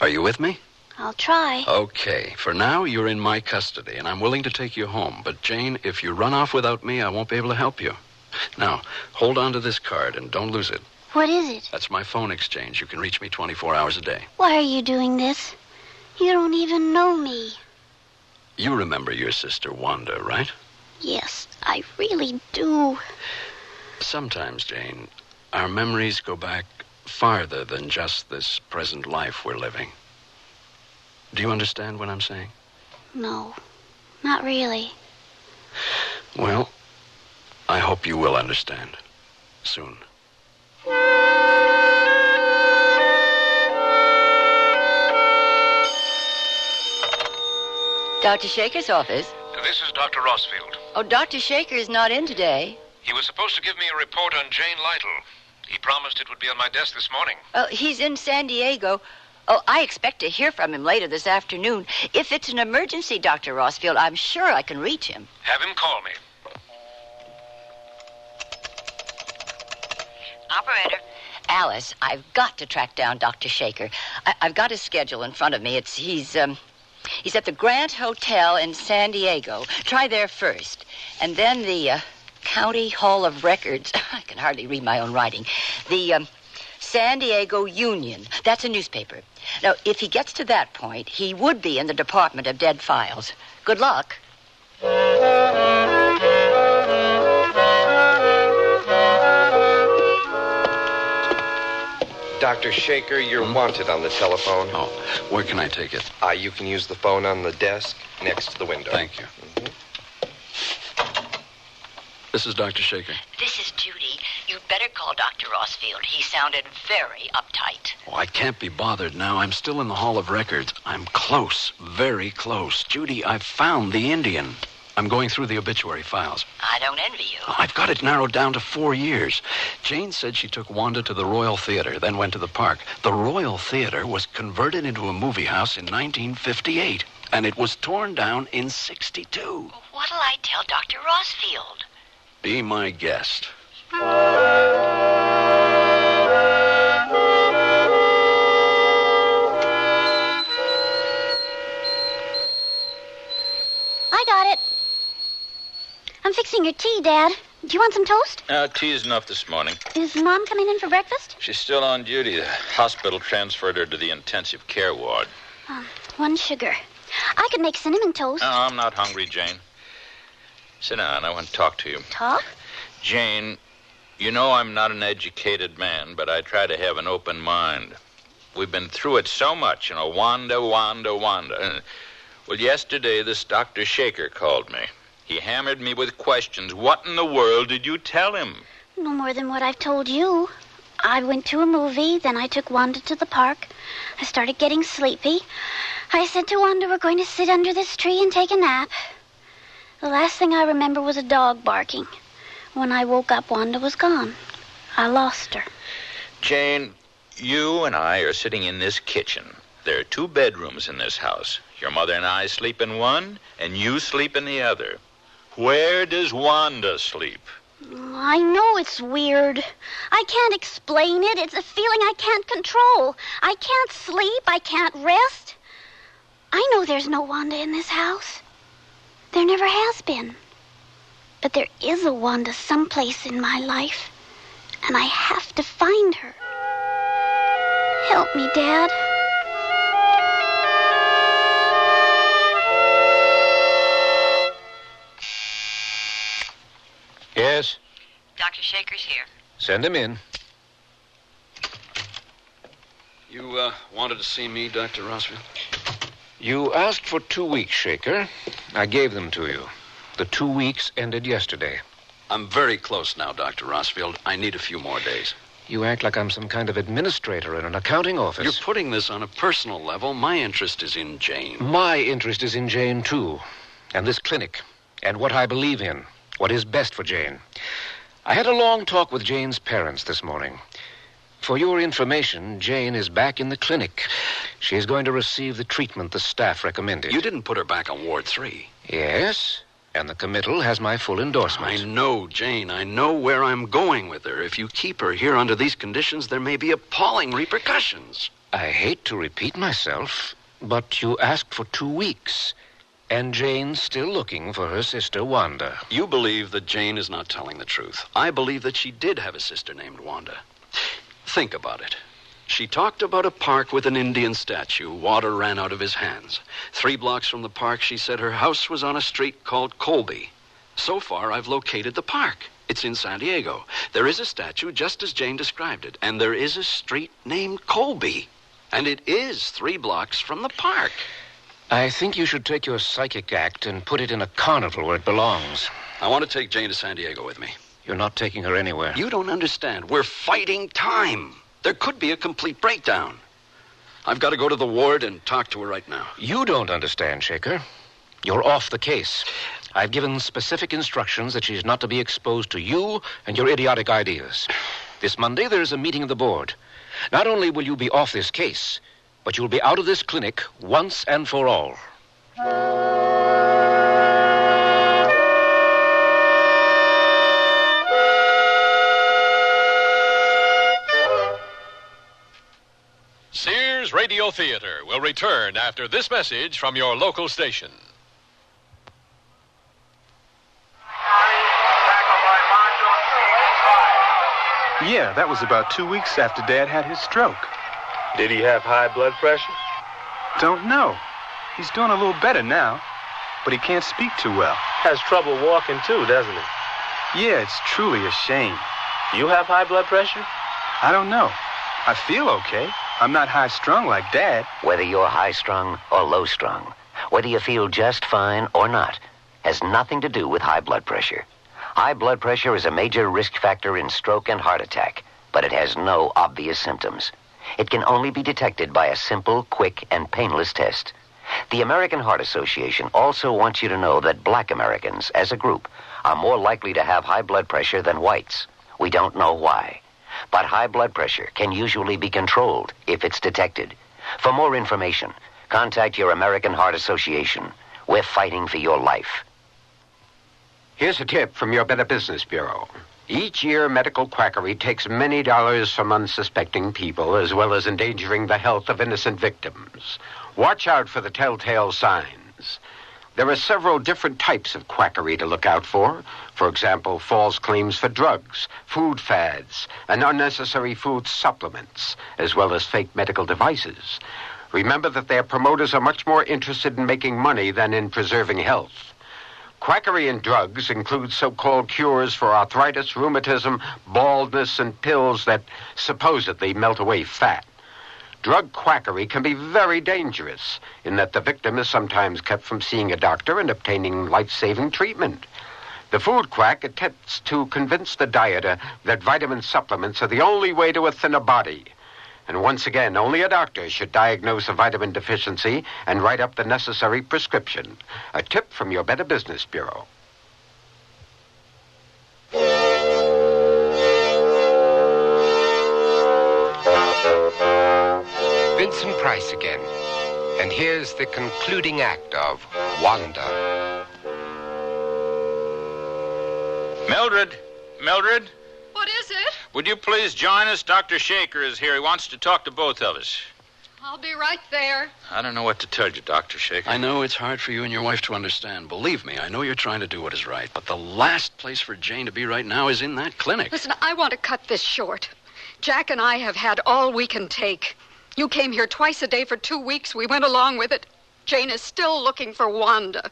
Are you with me? I'll try. Okay. For now, you're in my custody, and I'm willing to take you home. But, Jane, if you run off without me, I won't be able to help you. Now, hold on to this card and don't lose it. What is it? That's my phone exchange. You can reach me 24 hours a day. Why are you doing this? You don't even know me. You remember your sister Wanda, right? Yes, I really do. Sometimes, Jane, our memories go back farther than just this present life we're living. Do you understand what I'm saying? No, not really. Well, I hope you will understand soon. Dr. Shaker's office. This is Dr. Rossfield. Oh, Dr. Shaker is not in today. He was supposed to give me a report on Jane Lytle. He promised it would be on my desk this morning. Oh, he's in San Diego. Oh, I expect to hear from him later this afternoon. If it's an emergency, Dr. Rossfield, I'm sure I can reach him. Have him call me. Operator. Alice, I've got to track down Dr. Shaker. I've got his schedule in front of me. He's at the Grant Hotel in San Diego. Try there first. And then the County Hall of Records. I can hardly read my own writing. The San Diego Union. That's a newspaper. Now, if he gets to that point, he would be in the Department of Dead Files. Good luck. Dr. Shaker, you're wanted on the telephone. Oh, where can I take it? You can use the phone on the desk next to the window. Thank you. This is Dr. Shaker. This is Judy. You'd better call Dr. Rossfield. He sounded very uptight. Oh, I can't be bothered now. I'm still in the Hall of Records. I'm close, very close. Judy, I've found the Indian. I'm going through the obituary files. I don't envy you. I've got it narrowed down to 4 years. Jane said she took Wanda to the Royal Theater, then went to the park. The Royal Theater was converted into a movie house in 1958, and it was torn down in 62. What'll I tell Dr. Rossfield? Be my guest. I got it. I'm fixing your tea, Dad. Do you want some toast? Tea's enough this morning. Is Mom coming in for breakfast? She's still on duty. The hospital transferred her to the intensive care ward. 1 sugar. I could make cinnamon toast. No, I'm not hungry, Jane. Sit down. I want to talk to you. Talk? Jane, you know I'm not an educated man, but I try to have an open mind. We've been through it so much, Wanda. Well, yesterday this Dr. Shaker called me. He hammered me with questions. What in the world did you tell him? No more than what I've told you. I went to a movie, then I took Wanda to the park. I started getting sleepy. I said to Wanda, we're going to sit under this tree and take a nap. The last thing I remember was a dog barking. When I woke up, Wanda was gone. I lost her. Jane, you and I are sitting in this kitchen. There are 2 bedrooms in this house. Your mother and I sleep in one, and you sleep in the other. Where does Wanda sleep? I know it's weird. I can't explain it. It's a feeling I can't control. I can't sleep. I can't rest. I know there's no Wanda in this house. There never has been. But there is a Wanda someplace in my life, and I have to find her. Help me, Dad. Yes? Dr. Shaker's here. Send him in. You wanted to see me, Dr. Rossfield? You asked for 2 weeks, Shaker. I gave them to you. The 2 weeks ended yesterday. I'm very close now, Dr. Rossfield. I need a few more days. You act like I'm some kind of administrator in an accounting office. You're putting this on a personal level. My interest is in Jane. My interest is in Jane, too. And this clinic. And what I believe in. What is best for Jane. I had a long talk with Jane's parents this morning. For your information, Jane is back in the clinic. She is going to receive the treatment the staff recommended. You didn't put her back on Ward 3. Yes, and the committal has my full endorsement. I know, Jane. I know where I'm going with her. If you keep her here under these conditions, there may be appalling repercussions. I hate to repeat myself, but you asked for 2 weeks. And Jane's still looking for her sister, Wanda. You believe that Jane is not telling the truth. I believe that she did have a sister named Wanda. Think about it. She talked about a park with an Indian statue. Water ran out of his hands. 3 blocks from the park, she said her house was on a street called Colby. So far, I've located the park. It's in San Diego. There is a statue just as Jane described it. And there is a street named Colby. And it is 3 blocks from the park. I think you should take your psychic act and put it in a carnival where it belongs. I want to take Jane to San Diego with me. You're not taking her anywhere. You don't understand. We're fighting time. There could be a complete breakdown. I've got to go to the ward and talk to her right now. You don't understand, Shaker. You're off the case. I've given specific instructions that she's not to be exposed to you and your idiotic ideas. This Monday, there's a meeting of the board. Not only will you be off this case, but you'll be out of this clinic once and for all. Sears Radio Theater will return after this message from your local station. Yeah, that was about 2 weeks after Dad had his stroke. Did he have high blood pressure? Don't know. He's doing a little better now, but he can't speak too well. Has trouble walking too, doesn't he? Yeah, it's truly a shame. You have high blood pressure? I don't know. I feel okay. I'm not high-strung like Dad. Whether you're high-strung or low-strung, whether you feel just fine or not, has nothing to do with high blood pressure. High blood pressure is a major risk factor in stroke and heart attack, but it has no obvious symptoms. It can only be detected by a simple, quick, and painless test. The American Heart Association also wants you to know that black Americans, as a group, are more likely to have high blood pressure than whites. We don't know why. But high blood pressure can usually be controlled if it's detected. For more information, contact your American Heart Association. We're fighting for your life. Here's a tip from your Better Business Bureau. Each year, medical quackery takes many dollars from unsuspecting people, as well as endangering the health of innocent victims. Watch out for the telltale signs. There are several different types of quackery to look out for. For example, false claims for drugs, food fads, and unnecessary food supplements, as well as fake medical devices. Remember that their promoters are much more interested in making money than in preserving health. Quackery in drugs includes so-called cures for arthritis, rheumatism, baldness, and pills that supposedly melt away fat. Drug quackery can be very dangerous in that the victim is sometimes kept from seeing a doctor and obtaining life-saving treatment. The food quack attempts to convince the dieter that vitamin supplements are the only way to a thinner body. And once again, only a doctor should diagnose a vitamin deficiency and write up the necessary prescription. A tip from your Better Business Bureau. Vincent Price again. And here's the concluding act of Wanda. Mildred! Mildred! What is it? Would you please join us? Dr. Shaker is here. He wants to talk to both of us. I'll be right there. I don't know what to tell you, Dr. Shaker. I know it's hard for you and your wife to understand. Believe me, I know you're trying to do what is right. But the last place for Jane to be right now is in that clinic. Listen, I want to cut this short. Jack and I have had all we can take. You came here twice a day for 2 weeks. We went along with it. Jane is still looking for Wanda.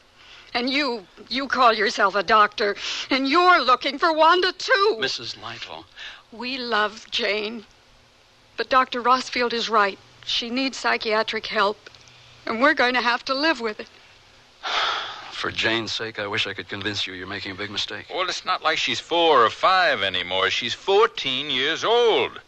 And you call yourself a doctor, and you're looking for Wanda, too. Mrs. Lytle. We love Jane. But Dr. Rossfield is right. She needs psychiatric help, and we're going to have to live with it. For Jane's sake, I wish I could convince you you're making a big mistake. Well, it's not like she's 4 or 5 anymore. She's 14 years old.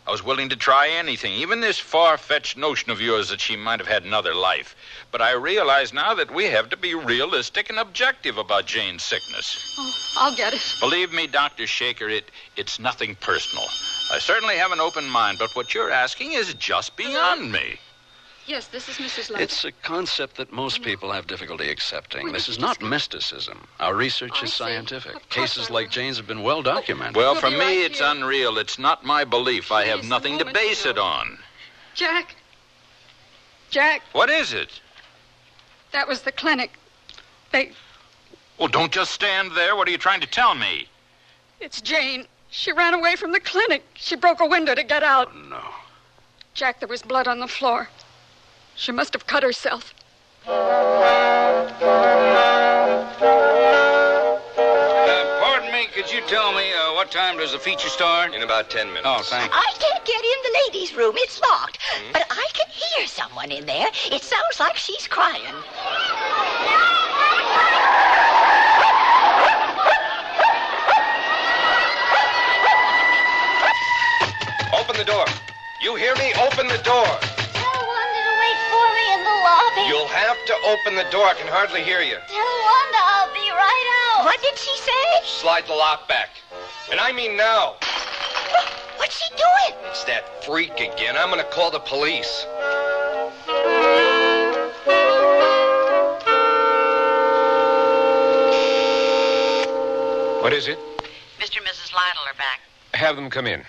I was willing to try anything, even this far-fetched notion of yours that she might have had another life. But I realize now that we have to be realistic and objective about Jane's sickness. Oh, I'll get it. Believe me, Dr. Shaker, it's nothing personal. I certainly have an open mind, but what you're asking is just beyond me. Yes, this is Mrs. Lytle. It's a concept that most people have difficulty accepting. This is not mysticism. Our research is scientific. Cases like Jane's have been well documented. Well, for me, it's unreal. It's not my belief. I have nothing to base it on. Jack. Jack. What is it? That was the clinic. Well, don't just stand there. What are you trying to tell me? It's Jane. She ran away from the clinic. She broke a window to get out. Oh, no. Jack, there was blood on the floor. She must have cut herself. Pardon me, could you tell me what time does the feature start? In about 10 minutes. Oh, thank you. I can't get in the ladies' room. It's locked. But I can hear someone in there. It sounds like she's crying. Open the door. You hear me? Open the door. Tell Wanda to wait for me in the lobby. You'll have to open the door. I can hardly hear you. Tell Wanda I'll be right out. What did she say? Slide the lock back. And I mean now. What's she doing? It's that freak again. I'm going to call the police. What is it? Mr. and Mrs. Lytle are back. Have them come in.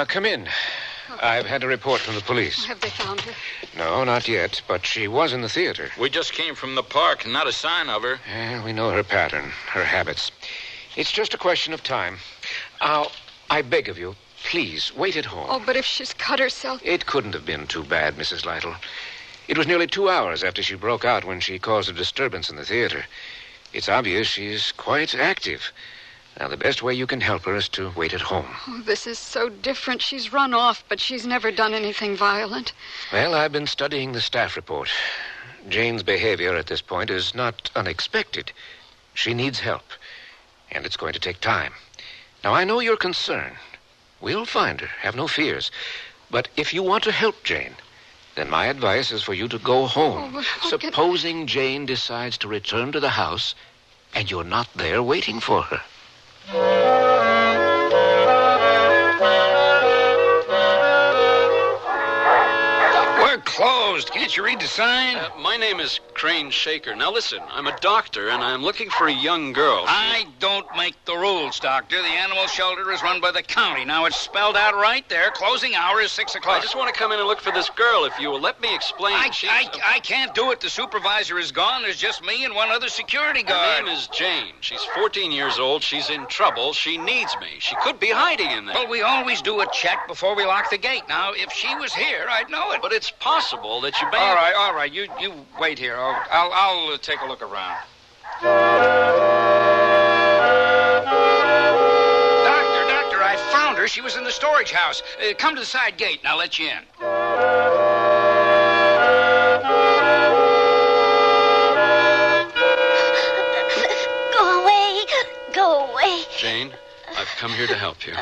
Come in. I've had a report from the police. Have they found her? No, not yet, but she was in the theater. We just came from the park, not a sign of her. We know her pattern, her habits. It's just a question of time. Now, I beg of you, please, wait at home. Oh, but if she's cut herself... It couldn't have been too bad, Mrs. Lytle. It was nearly 2 hours after she broke out when she caused a disturbance in the theater. It's obvious she's quite active. Now, the best way you can help her is to wait at home. Oh, this is so different. She's run off, but she's never done anything violent. Well, I've been studying the staff report. Jane's behavior at this point is not unexpected. She needs help, and it's going to take time. Now, I know you're concerned. We'll find her, have no fears. But if you want to help Jane, then my advice is for you to go home. Supposing Jane decides to return to the house and you're not there waiting for her. We're closed. Can't you read the sign? My name is Crane Shaker. Now listen, I'm a doctor and I'm looking for a young girl. I don't make the rules, Doctor. The animal shelter is run by the county. Now, it's spelled out right there. Closing hour is 6 o'clock. I just want to come in and look for this girl, if you will. Let me explain. I can't do it. The supervisor is gone. There's just me and one other security guard. Her name is Jane. She's 14 years old. She's in trouble. She needs me. She could be hiding in there. Well, we always do a check before we lock the gate. Now, if she was here, I'd know it. But it's possible that you may... All right. You wait here. I'll take a look around. Doctor, I found her. She was in the storage house. Come to the side gate and I'll let you in. Go away. Jane, I've come here to help you.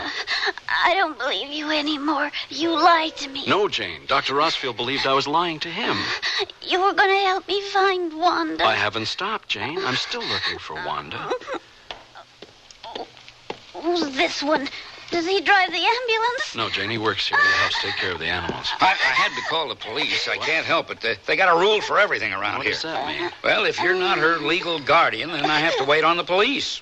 I don't believe you anymore. You lied to me. No, Jane. Dr. Rossfield believed I was lying to him. You were going to help me find Wanda. I haven't stopped, Jane. I'm still looking for Wanda. Who's this one? Does he drive the ambulance? No, Jane, he works here. He helps take care of the animals. I had to call the police. I can't help it. They got a rule for everything around here. What does that mean? Well, if you're not her legal guardian, then I have to wait on the police.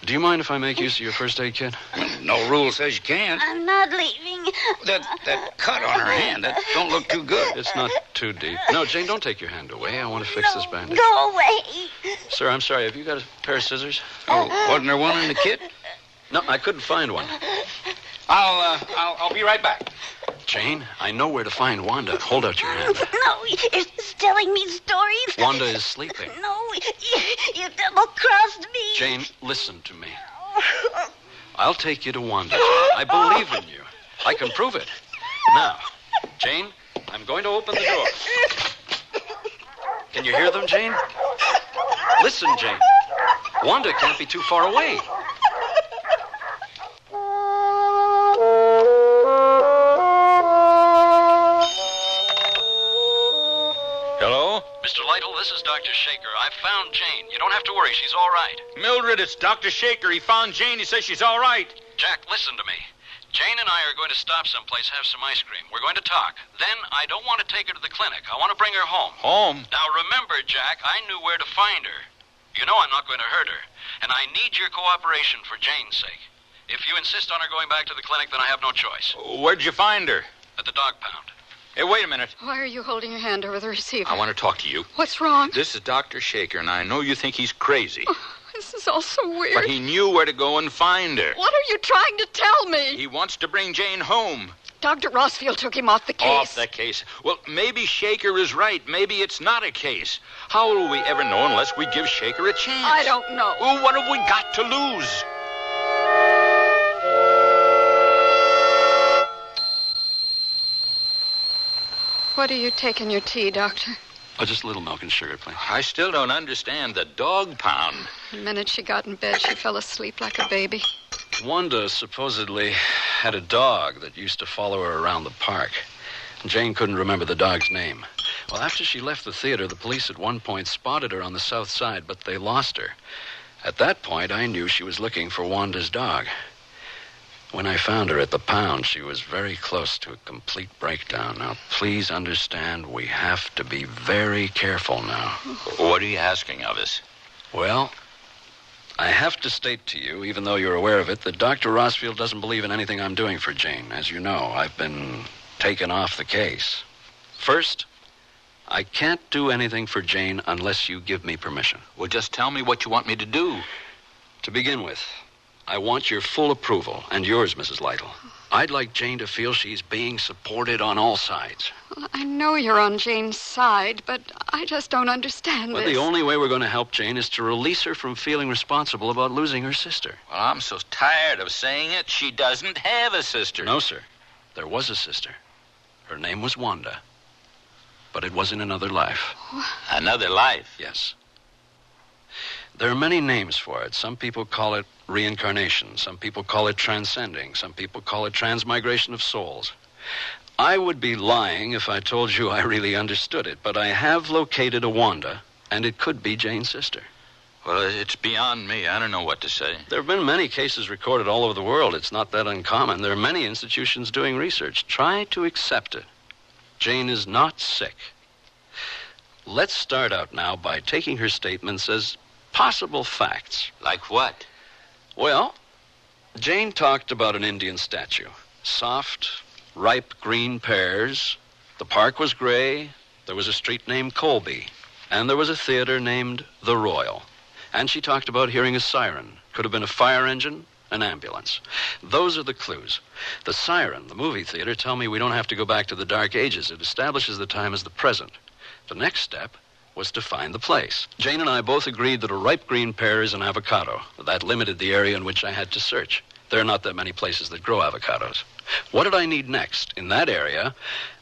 Do you mind if I make use of your first aid kit? No rule says you can't. I'm not leaving. That cut on her hand, that don't look too good. It's not too deep. No, Jane, don't take your hand away. I want to fix this bandage. Go away. Sir, I'm sorry. Have you got a pair of scissors? Oh, wasn't there one in the kit? No, I couldn't find one. I'll be right back. Jane, I know where to find Wanda. Hold out your hand. No, you're telling me stories. Wanda is sleeping. No, you double-crossed me. Jane, listen to me. I'll take you to Wanda. I believe in you. I can prove it. Now, Jane, I'm going to open the door. Can you hear them, Jane? Listen, Jane. Wanda can't be too far away. Hello? Mr. Lytle, this is Dr. Shaker. I found Jane. You don't have to worry. She's all right. Mildred, it's Dr. Shaker. He found Jane. He says she's all right. Jack, listen to me. Jane and I are going to stop someplace, have some ice cream. We're going to talk. Then I don't want to take her to the clinic. I want to bring her home. Home? Now, remember, Jack, I knew where to find her. You know I'm not going to hurt her. And I need your cooperation for Jane's sake. If you insist on her going back to the clinic, then I have no choice. Where'd you find her? At the dog pound. Hey, wait a minute. Why are you holding your hand over the receiver? I want to talk to you. What's wrong? This is Dr. Shaker, and I know you think he's crazy. Oh, this is all so weird. But he knew where to go and find her. What are you trying to tell me? He wants to bring Jane home. Dr. Rossfield took him off the case. Off the case? Well, maybe Shaker is right. Maybe it's not a case. How will we ever know unless we give Shaker a chance? I don't know. Well, what have we got to lose? What are you taking your tea, Doctor? Oh, just a little milk and sugar, please. I still don't understand the dog pound. The minute she got in bed, she fell asleep like a baby. Wanda supposedly had a dog that used to follow her around the park. Jane couldn't remember the dog's name. Well, after she left the theater, the police at one point spotted her on the south side, but they lost her. At that point, I knew she was looking for Wanda's dog. When I found her at the pound, she was very close to a complete breakdown. Now, please understand, we have to be very careful now. What are you asking of us? Well, I have to state to you, even though you're aware of it, that Dr. Rossfield doesn't believe in anything I'm doing for Jane. As you know, I've been taken off the case. First, I can't do anything for Jane unless you give me permission. Well, just tell me what you want me to do. To begin with, I want your full approval, and yours, Mrs. Lytle. I'd like Jane to feel she's being supported on all sides. Well, I know you're on Jane's side, but I just don't understand Well, this. the only way we're going to help Jane is to release her from feeling responsible about losing her sister. Well, I'm so tired of saying it. She doesn't have a sister. No, sir. There was a sister. Her name was Wanda. But it was in another life. Another life? Yes. There are many names for it. Some people call it reincarnation. Some people call it transcending. Some people call it transmigration of souls. I would be lying if I told you I really understood it, but I have located a Wanda, and it could be Jane's sister. Well, it's beyond me. I don't know what to say. There have been many cases recorded all over the world. It's not that uncommon. There are many institutions doing research. Try to accept it. Jane is not sick. Let's start out now by taking her statements as possible facts. Like what? Well, Jane talked about an Indian statue. Soft, ripe green pears. The park was gray. There was a street named Colby. And there was a theater named The Royal. And she talked about hearing a siren. Could have been a fire engine, an ambulance. Those are the clues. The siren, the movie theater, tell me we don't have to go back to the Dark Ages. It establishes the time as the present. The next step was to find the place. Jane and I both agreed that a ripe green pear is an avocado. That limited the area in which I had to search. There are not that many places that grow avocados. What did I need next? In that area,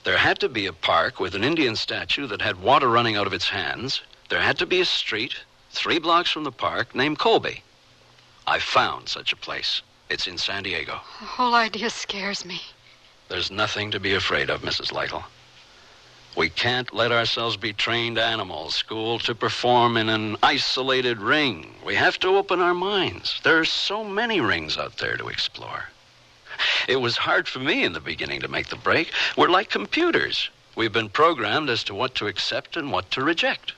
there had to be a park with an Indian statue that had water running out of its hands. There had to be a street 3 blocks from the park named Colby. I found such a place. It's in San Diego. The whole idea scares me. There's nothing to be afraid of, Mrs. Lytle. We can't let ourselves be trained animals, schooled to perform in an isolated ring. We have to open our minds. There are so many rings out there to explore. It was hard for me in the beginning to make the break. We're like computers. We've been programmed as to what to accept and what to reject.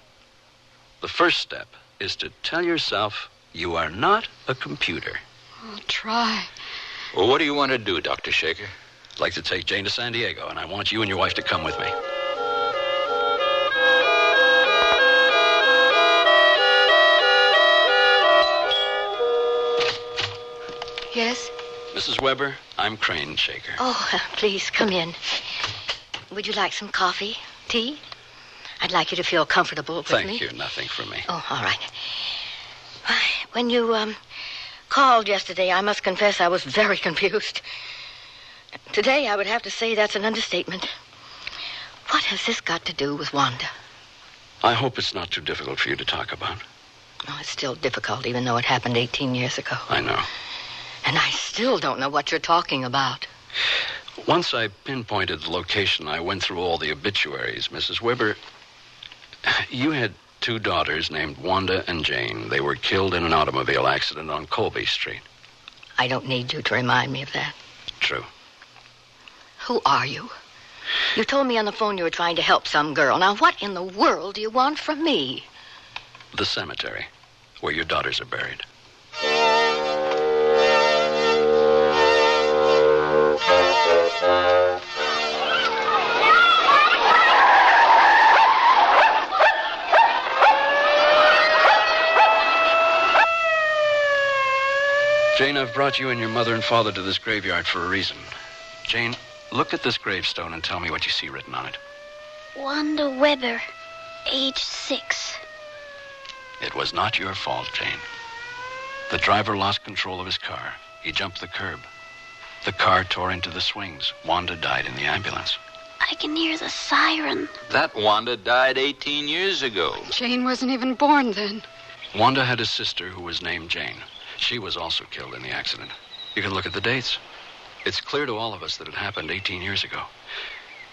The first step is to tell yourself you are not a computer. I'll try. Well, what do you want to do, Dr. Shaker? I'd like to take Jane to San Diego, and I want you and your wife to come with me. Yes? Mrs. Weber, I'm Crane Shaker. Oh, please, come in. Would you like some coffee? Tea? I'd like you to feel comfortable with me. Thank you. Nothing for me. Oh, all right. When you, called yesterday, I must confess I was very confused. Today, I would have to say that's an understatement. What has this got to do with Wanda? I hope it's not too difficult for you to talk about. Oh, it's still difficult, even though it happened 18 years ago. I know. And I still don't know what you're talking about. Once I pinpointed the location, I went through all the obituaries. Mrs. Weber, you had 2 daughters named Wanda and Jane. They were killed in an automobile accident on Colby Street. I don't need you to remind me of that. True. Who are you? You told me on the phone you were trying to help some girl. Now, what in the world do you want from me? The cemetery, where your daughters are buried. Jane, I've brought you and your mother and father to this graveyard for a reason. Jane, look at this gravestone and tell me what you see written on it. Wanda Weber, age 6. It was not your fault, Jane. The driver lost control of his car. He jumped the curb. The car tore into the swings. Wanda died in the ambulance. I can hear the siren. That Wanda died 18 years ago. Jane wasn't even born then. Wanda had a sister who was named Jane. She was also killed in the accident. You can look at the dates. It's clear to all of us that it happened 18 years ago.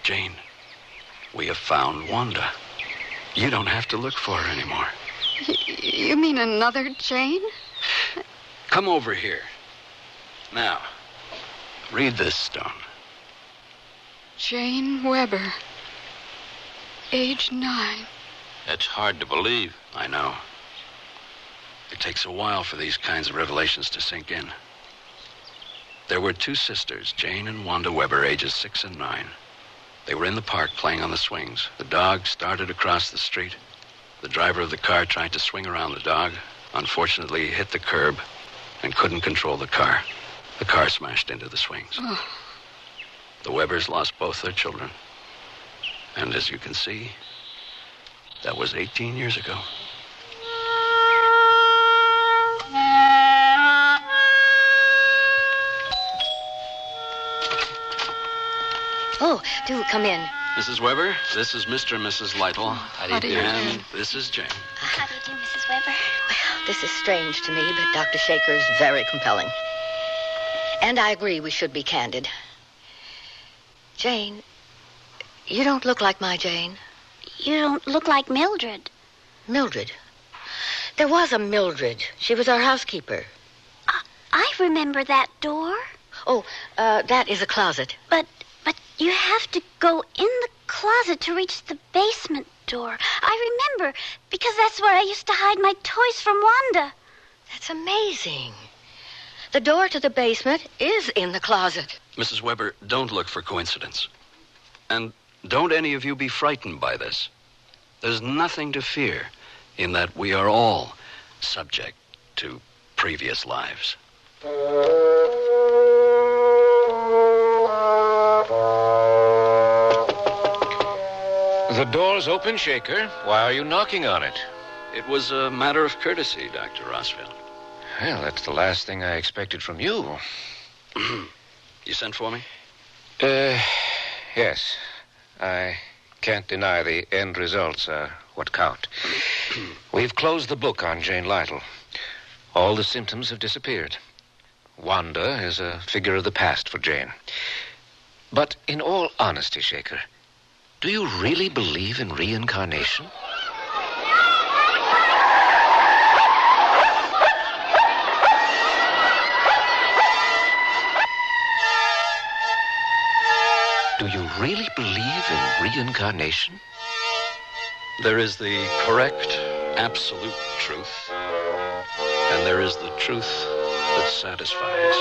Jane, we have found Wanda. You don't have to look for her anymore. You mean another Jane? Come over here. Now, read this stone. Jane Weber, age 9. That's hard to believe. I know. It takes a while for these kinds of revelations to sink in. There were 2 sisters, Jane and Wanda Weber, ages 6 and 9. They were in the park playing on the swings. The dog started across the street. The driver of the car tried to swing around the dog. Unfortunately, he hit the curb and couldn't control the car. The car smashed into the swings. Oh. The Webbers lost both their children. And as you can see, that was 18 years ago. Oh, do come in. Mrs. Webber, this is Mr. and Mrs. Lytle. How do you do? And this is Jane. How do you do, Mrs. Webber? Well, this is strange to me, but Dr. Shaker is very compelling. And I agree we should be candid. Jane, you don't look like my Jane. You don't look like Mildred. Mildred? There was a Mildred. She was our housekeeper. I remember that door. Oh, that is a closet. But you have to go in the closet to reach the basement door. I remember, because that's where I used to hide my toys from Wanda. That's amazing. The door to the basement is in the closet. Mrs. Webber, don't look for coincidence. And don't any of you be frightened by this. There's nothing to fear in that we are all subject to previous lives. The door's open, Shaker. Why are you knocking on it? It was a matter of courtesy, Dr. Rossfield. Well, that's the last thing I expected from you. You sent for me? Yes. I can't deny the end results are what count. We've closed the book on Jane Lytle. All the symptoms have disappeared. Wanda is a figure of the past for Jane. But in all honesty, Shaker, do you really believe in reincarnation? Do you really believe in reincarnation? There is the correct, absolute truth. And there is the truth that satisfies.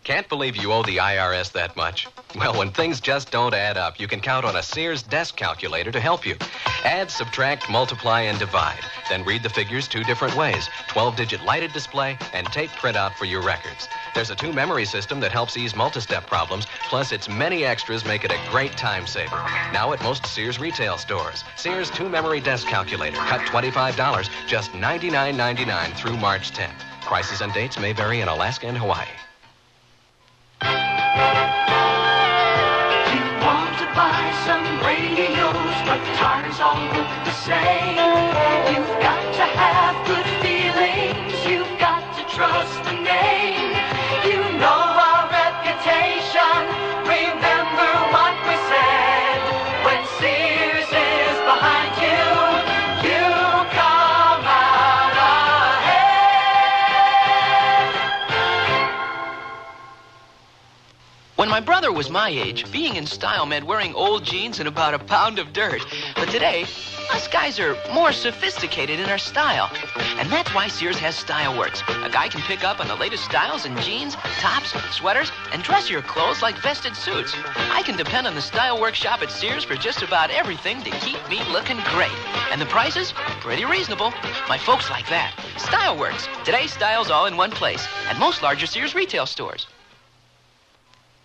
Can't believe you owe the IRS that much? Well, when things just don't add up, you can count on a Sears desk calculator to help you. Add, subtract, multiply, and divide. Then read the figures 2 different ways. 12-digit lighted display and tape printout for your records. There's a 2-memory system that helps ease multi-step problems, plus its many extras make it a great time saver. Now at most Sears retail stores. Sears 2-memory desk calculator. Cut $25, just $99.99 through March 10th. Prices and dates may vary in Alaska and Hawaii. You want to buy some radios, but the tires all look the same. You've got to have good feelings. You've got to trust the name. You know our reputation. Remember what we said. When Sears is behind you, you come out ahead. When my brother was my age, being in style meant wearing old jeans and about a pound of dirt. But today, us guys are more sophisticated in our style. And that's why Sears has Style Works. A guy can pick up on the latest styles in jeans, tops, sweaters, and dressier clothes like vested suits. I can depend on the Style Works shop at Sears for just about everything to keep me looking great. And the prices? Pretty reasonable. My folks like that. Style Works. Today's style's all in one place. At most larger Sears retail stores.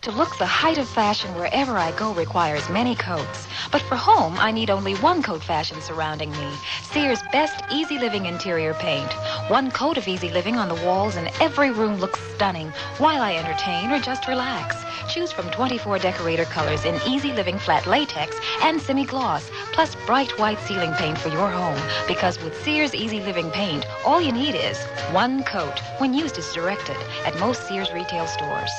To look the height of fashion wherever I go requires many coats. But for home, I need only one coat fashion surrounding me. Sears' best Easy Living interior paint. One coat of Easy Living on the walls and every room looks stunning while I entertain or just relax. Choose from 24 decorator colors in Easy Living flat latex and semi-gloss, plus bright white ceiling paint for your home. Because with Sears Easy Living paint, all you need is one coat when used as directed at most Sears retail stores.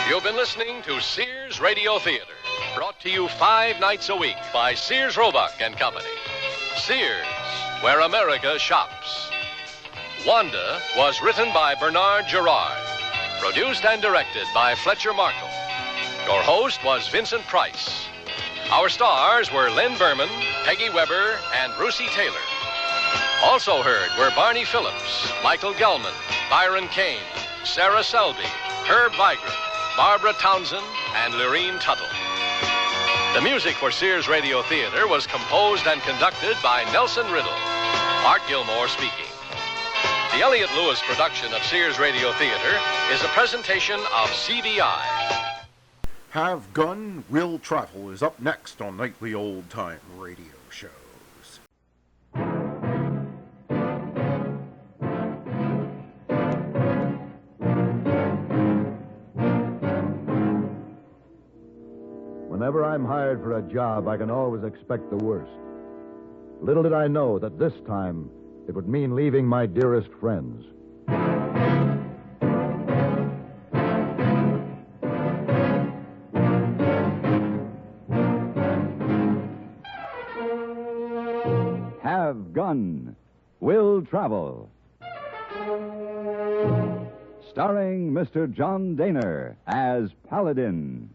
You've been listening to Sears Radio Theater, brought to you 5 nights a week by Sears Roebuck and Company. Sears, where America shops. Wanda was written by Bernard Gerard, produced and directed by Fletcher Markle. Your host was Vincent Price. Our stars were Len Berman, Peggy Weber, and Brucey Taylor. Also heard were Barney Phillips, Michael Gelman, Byron Kane, Sarah Selby, Herb Vigran, Barbara Townsend, and Lorene Tuttle. The music for Sears Radio Theater was composed and conducted by Nelson Riddle. Art Gilmore speaking. The Elliott Lewis production of Sears Radio Theater is a presentation of CBI. Have Gun, Will Travel is up next on Nightly Old Time Radio Shows. Whenever I'm hired for a job, I can always expect the worst. Little did I know that this time it would mean leaving my dearest friends. Have Gun, Will Travel. Starring Mr. John Daner as Paladin.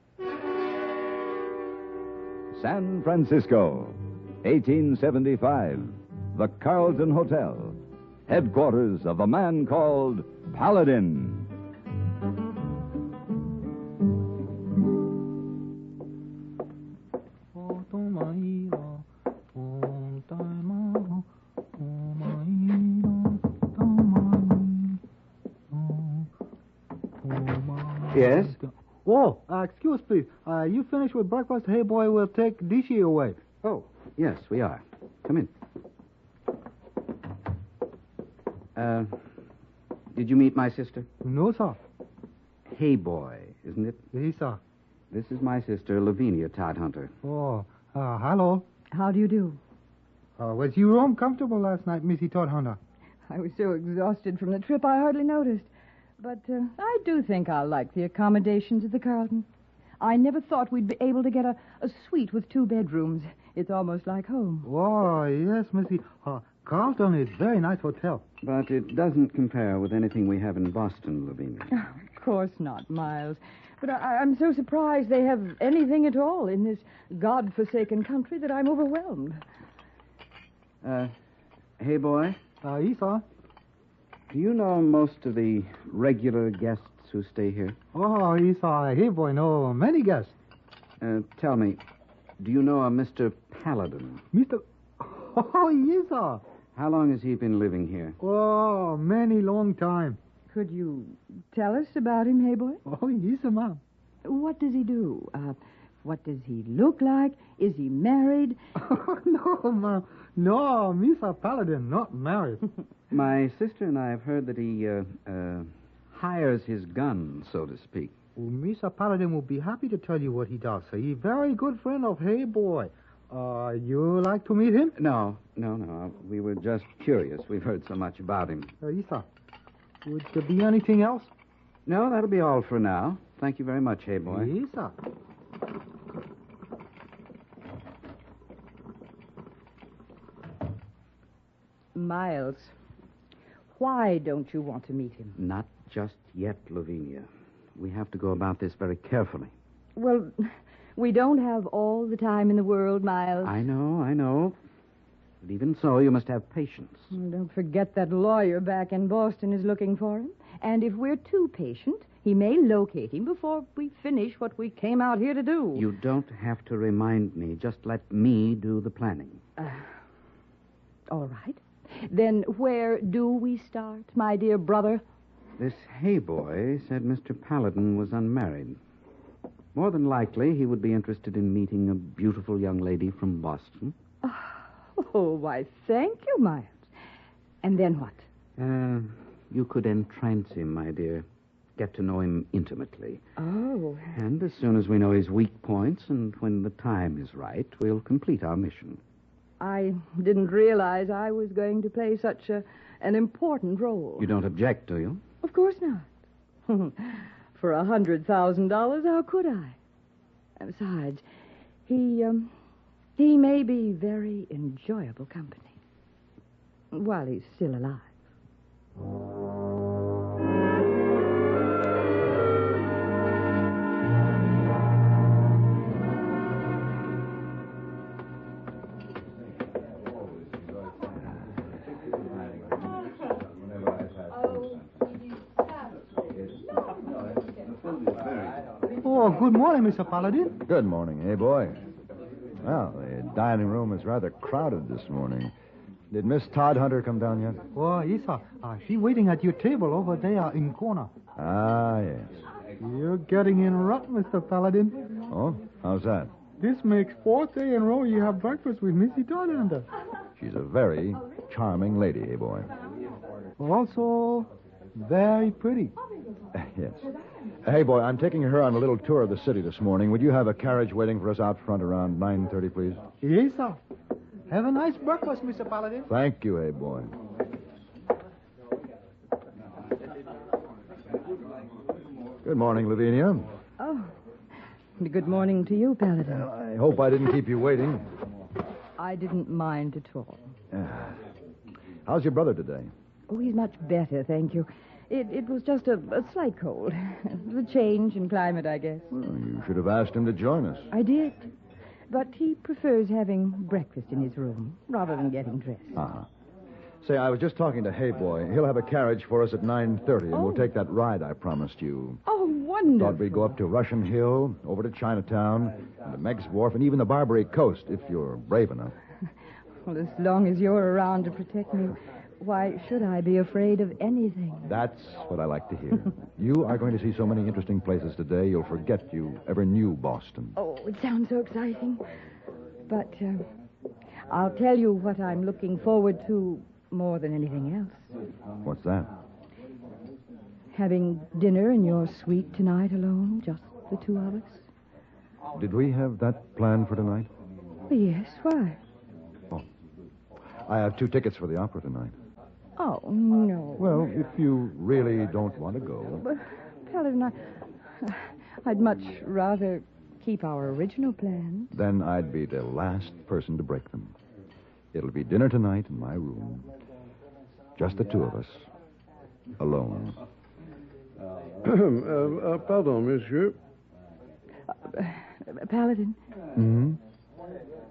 San Francisco, 1875. The Carlton Hotel, headquarters of a man called Paladin. Yes? Oh, excuse please. You finished with breakfast? Hey, boy, we'll take Dishy away. Oh, yes, we are. Come in. Did you meet my sister? No, sir. Hey, boy, isn't it? Yes, sir. This is my sister, Lavinia Todhunter. Oh, hello. How do you do? Was your room comfortable last night, Missy Todhunter? I was so exhausted from the trip I hardly noticed. But I do think I'll like the accommodations at the Carlton. I never thought we'd be able to get a suite with 2 bedrooms. It's almost like home. Oh, yes, Missy. Carlton is a very nice hotel. But it doesn't compare with anything we have in Boston, Lavinia. Of course not, Miles. But I'm so surprised they have anything at all in this God-forsaken country that I'm overwhelmed. Hey, boy. Yes, sir. Do you know most of the regular guests who stay here? Oh, yes, sir. Hey, boy, know many guests. Tell me, do you know a Mr. Paladin? Mr. Oh, yes, sir. How long has he been living here? Oh, many long time. Could you tell us about him, hey, boy? Oh, yes, sir, ma'am. What does he do? What does he look like? Is he married? No, ma'am. No, Mr. Paladin, not married. My sister and I have heard that he hires his gun, so to speak. Well, Mr. Paladin will be happy to tell you what he does. He's a very good friend of Hey Boy. You like to meet him? No. We were just curious. We've heard so much about him. Yes, sir. Would there be anything else? No, that'll be all for now. Thank you very much, Hey Boy. Yes, sir. Miles, why don't you want to meet him? Not just yet, Lavinia. We have to go about this very carefully. Well, we don't have all the time in the world, Miles. I know. But even so, you must have patience. Don't forget that lawyer back in Boston is looking for him. And if we're too patient, he may locate him before we finish what we came out here to do. You don't have to remind me. Just let me do the planning. All right. Then where do we start, my dear brother? This Hey Boy said Mr. Paladin was unmarried. More than likely, he would be interested in meeting a beautiful young lady from Boston. Oh, why, thank you, Miles. And then what? You could entrance him, my dear. Get to know him intimately. Oh. And as soon as we know his weak points and when the time is right, we'll complete our mission. I didn't realize I was going to play such an important role. You don't object, do you? Of course not. For $100,000, how could I? And besides, he may be very enjoyable company while he's still alive. Oh, good morning, Mr. Paladin. Good morning, hey, boy. Well, the dining room is rather crowded this morning. Did Miss Todd Hunter come down yet? Oh, yes, sir. She's waiting at your table over there in corner. Ah, yes. You're getting in rut, Mr. Paladin. Oh, how's that? This makes 4th day in a row you have breakfast with Missy Todd Hunter. She's a very charming lady, hey, boy. Also, very pretty. Yes. Hey, boy, I'm taking her on a little tour of the city this morning. Would you have a carriage waiting for us out front around 9:30, please? Yes, sir. Have a nice breakfast, Mr. Paladin. Thank you, hey, boy. Good morning, Lavinia. Oh, good morning to you, Paladin. I hope I didn't keep you waiting. I didn't mind at all. How's your brother today? Oh, he's much better, thank you. It was just a slight cold. The change in climate, I guess. Well, you should have asked him to join us. I did. But he prefers having breakfast in his room rather than getting dressed. Uh-huh. Say, I was just talking to Hey Boy. He'll have a carriage for us at 9:30, and we'll take that ride I promised you. Oh, wonderful. Thought we'd go up to Russian Hill, over to Chinatown, and to Meg's Wharf, and even the Barbary Coast, if you're brave enough. Well, as long as you're around to protect me, why should I be afraid of anything? That's what I like to hear. You are going to see so many interesting places today, you'll forget you ever knew Boston. Oh, it sounds so exciting. But I'll tell you what I'm looking forward to more than anything else. What's that? Having dinner in your suite tonight alone, just the two of us. Did we have that planned for tonight? Yes, why? Oh, I have 2 tickets for the opera tonight. Oh, no. Well, if you really don't want to go. But, Paladin, I'd much rather keep our original plans. Then I'd be the last person to break them. It'll be dinner tonight in my room. Just the two of us. Alone. Pardon, monsieur. Paladin. Hmm?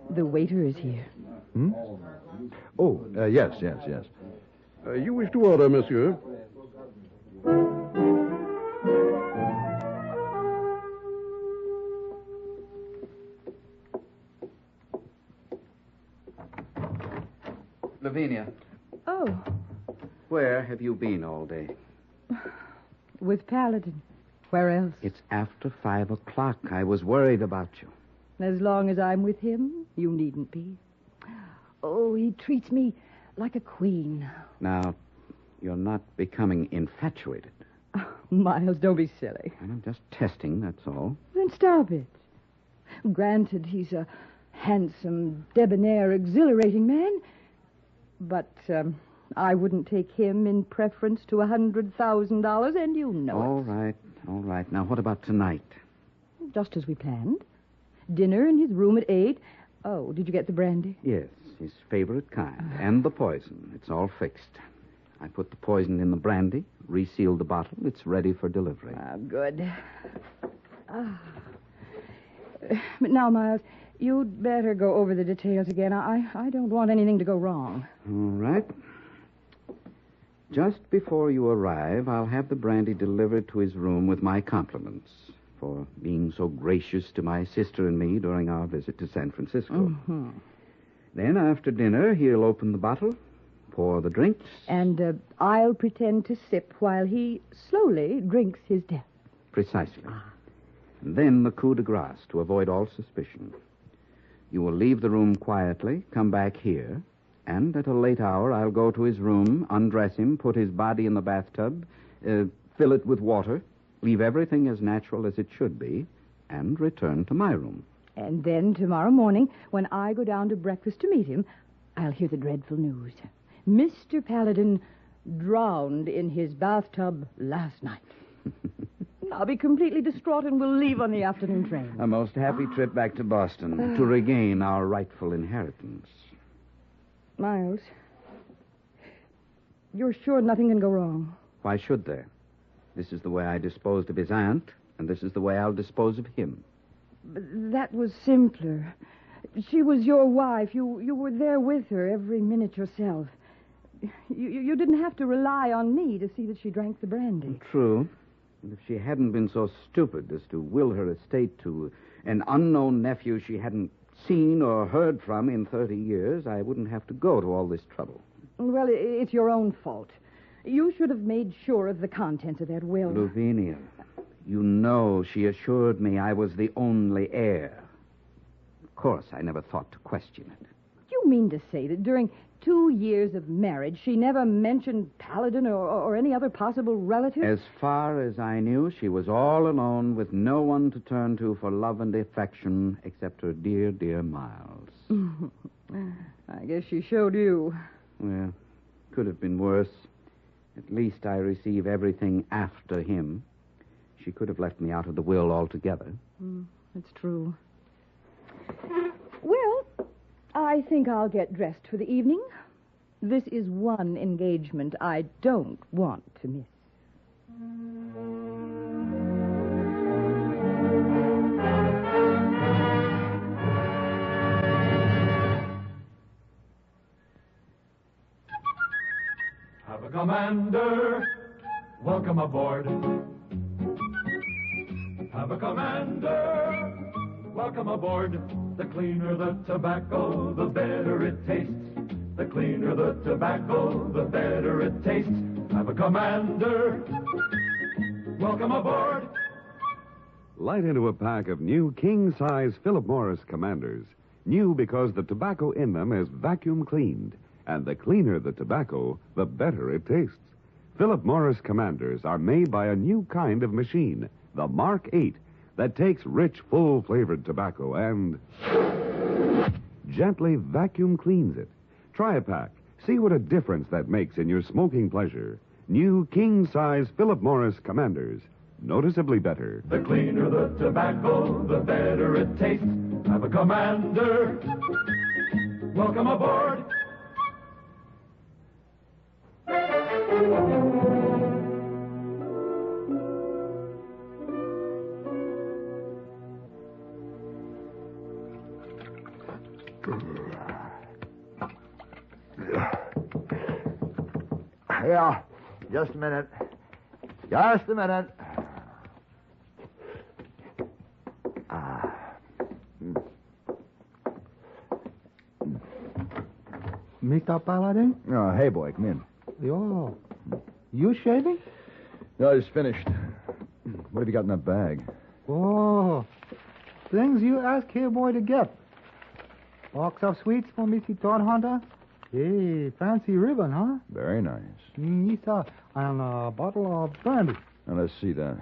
The waiter is here. Hmm? Oh, yes. You wish to order, monsieur? Lavinia. Oh. Where have you been all day? With Paladin. Where else? It's after 5 o'clock. I was worried about you. As long as I'm with him, you needn't be. Oh, he treats me like a queen. Now, you're not becoming infatuated. Oh, Miles, don't be silly. I'm just testing, that's all. Then stop it. Granted, he's a handsome, debonair, exhilarating man. But I wouldn't take him in preference to $100,000, and you know it. All right. Now, what about tonight? Just as we planned. Dinner in his room at 8. Oh, did you get the brandy? Yes, his favorite kind. And the poison. It's all fixed. I put the poison in the brandy, resealed the bottle. It's ready for delivery. Ah, good. But now, Miles, you'd better go over the details again. I don't want anything to go wrong. All right. Just before you arrive, I'll have the brandy delivered to his room with my compliments for being so gracious to my sister and me during our visit to San Francisco. Mm-hmm. Then, after dinner, he'll open the bottle, pour the drinks. And I'll pretend to sip while he slowly drinks his death. Precisely. And then the coup de grace to avoid all suspicion. You will leave the room quietly, come back here, and at a late hour, I'll go to his room, undress him, put his body in the bathtub, fill it with water, leave everything as natural as it should be, and return to my room. And then tomorrow morning, when I go down to breakfast to meet him, I'll hear the dreadful news. Mr. Paladin drowned in his bathtub last night. I'll be completely distraught and will leave on the afternoon train. A most happy trip back to Boston to regain our rightful inheritance. Miles, you're sure nothing can go wrong? Why should there? This is the way I disposed of his aunt, and this is the way I'll dispose of him. But that was simpler. She was your wife. You were there with her every minute yourself. You didn't have to rely on me to see that she drank the brandy. True. And if she hadn't been so stupid as to will her estate to an unknown nephew she hadn't seen or heard from in 30 years, I wouldn't have to go to all this trouble. Well, it's your own fault. You should have made sure of the contents of that will. Lavinia, you know she assured me I was the only heir. Of course, I never thought to question it. You mean to say that during 2 years of marriage, she never mentioned Paladin or any other possible relative? As far as I knew, she was all alone with no one to turn to for love and affection except her dear, dear Miles. I guess she showed you. Well, could have been worse. At least I receive everything after him. She could have left me out of the will altogether. That's true. Well, I think I'll get dressed for the evening. This is one engagement I don't want to miss. Have a commander, welcome aboard. Have a commander, welcome aboard. The cleaner the tobacco, the better it tastes. The cleaner the tobacco, the better it tastes. Have a commander, welcome aboard. Light into a pack of new king-size Philip Morris Commanders. New because the tobacco in them is vacuum cleaned. And the cleaner the tobacco, the better it tastes. Philip Morris Commanders are made by a new kind of machine, the Mark 8, that takes rich, full-flavored tobacco and gently vacuum cleans it. Try a pack. See what a difference that makes in your smoking pleasure. New king-size Philip Morris Commanders. Noticeably better. The cleaner the tobacco, the better it tastes. Have a commander, welcome aboard. Yeah, just a minute. Just a minute. Mr. Paladin? Oh, hey, boy, come in. Yo, you shaving? No, I just finished. What have you got in that bag? Oh, things you ask here, boy, to get. Box of sweets for Missy Todd Hunter. Hey, fancy ribbon, huh? Very nice. Yes, sir. And a bottle of brandy. Now, let's see that.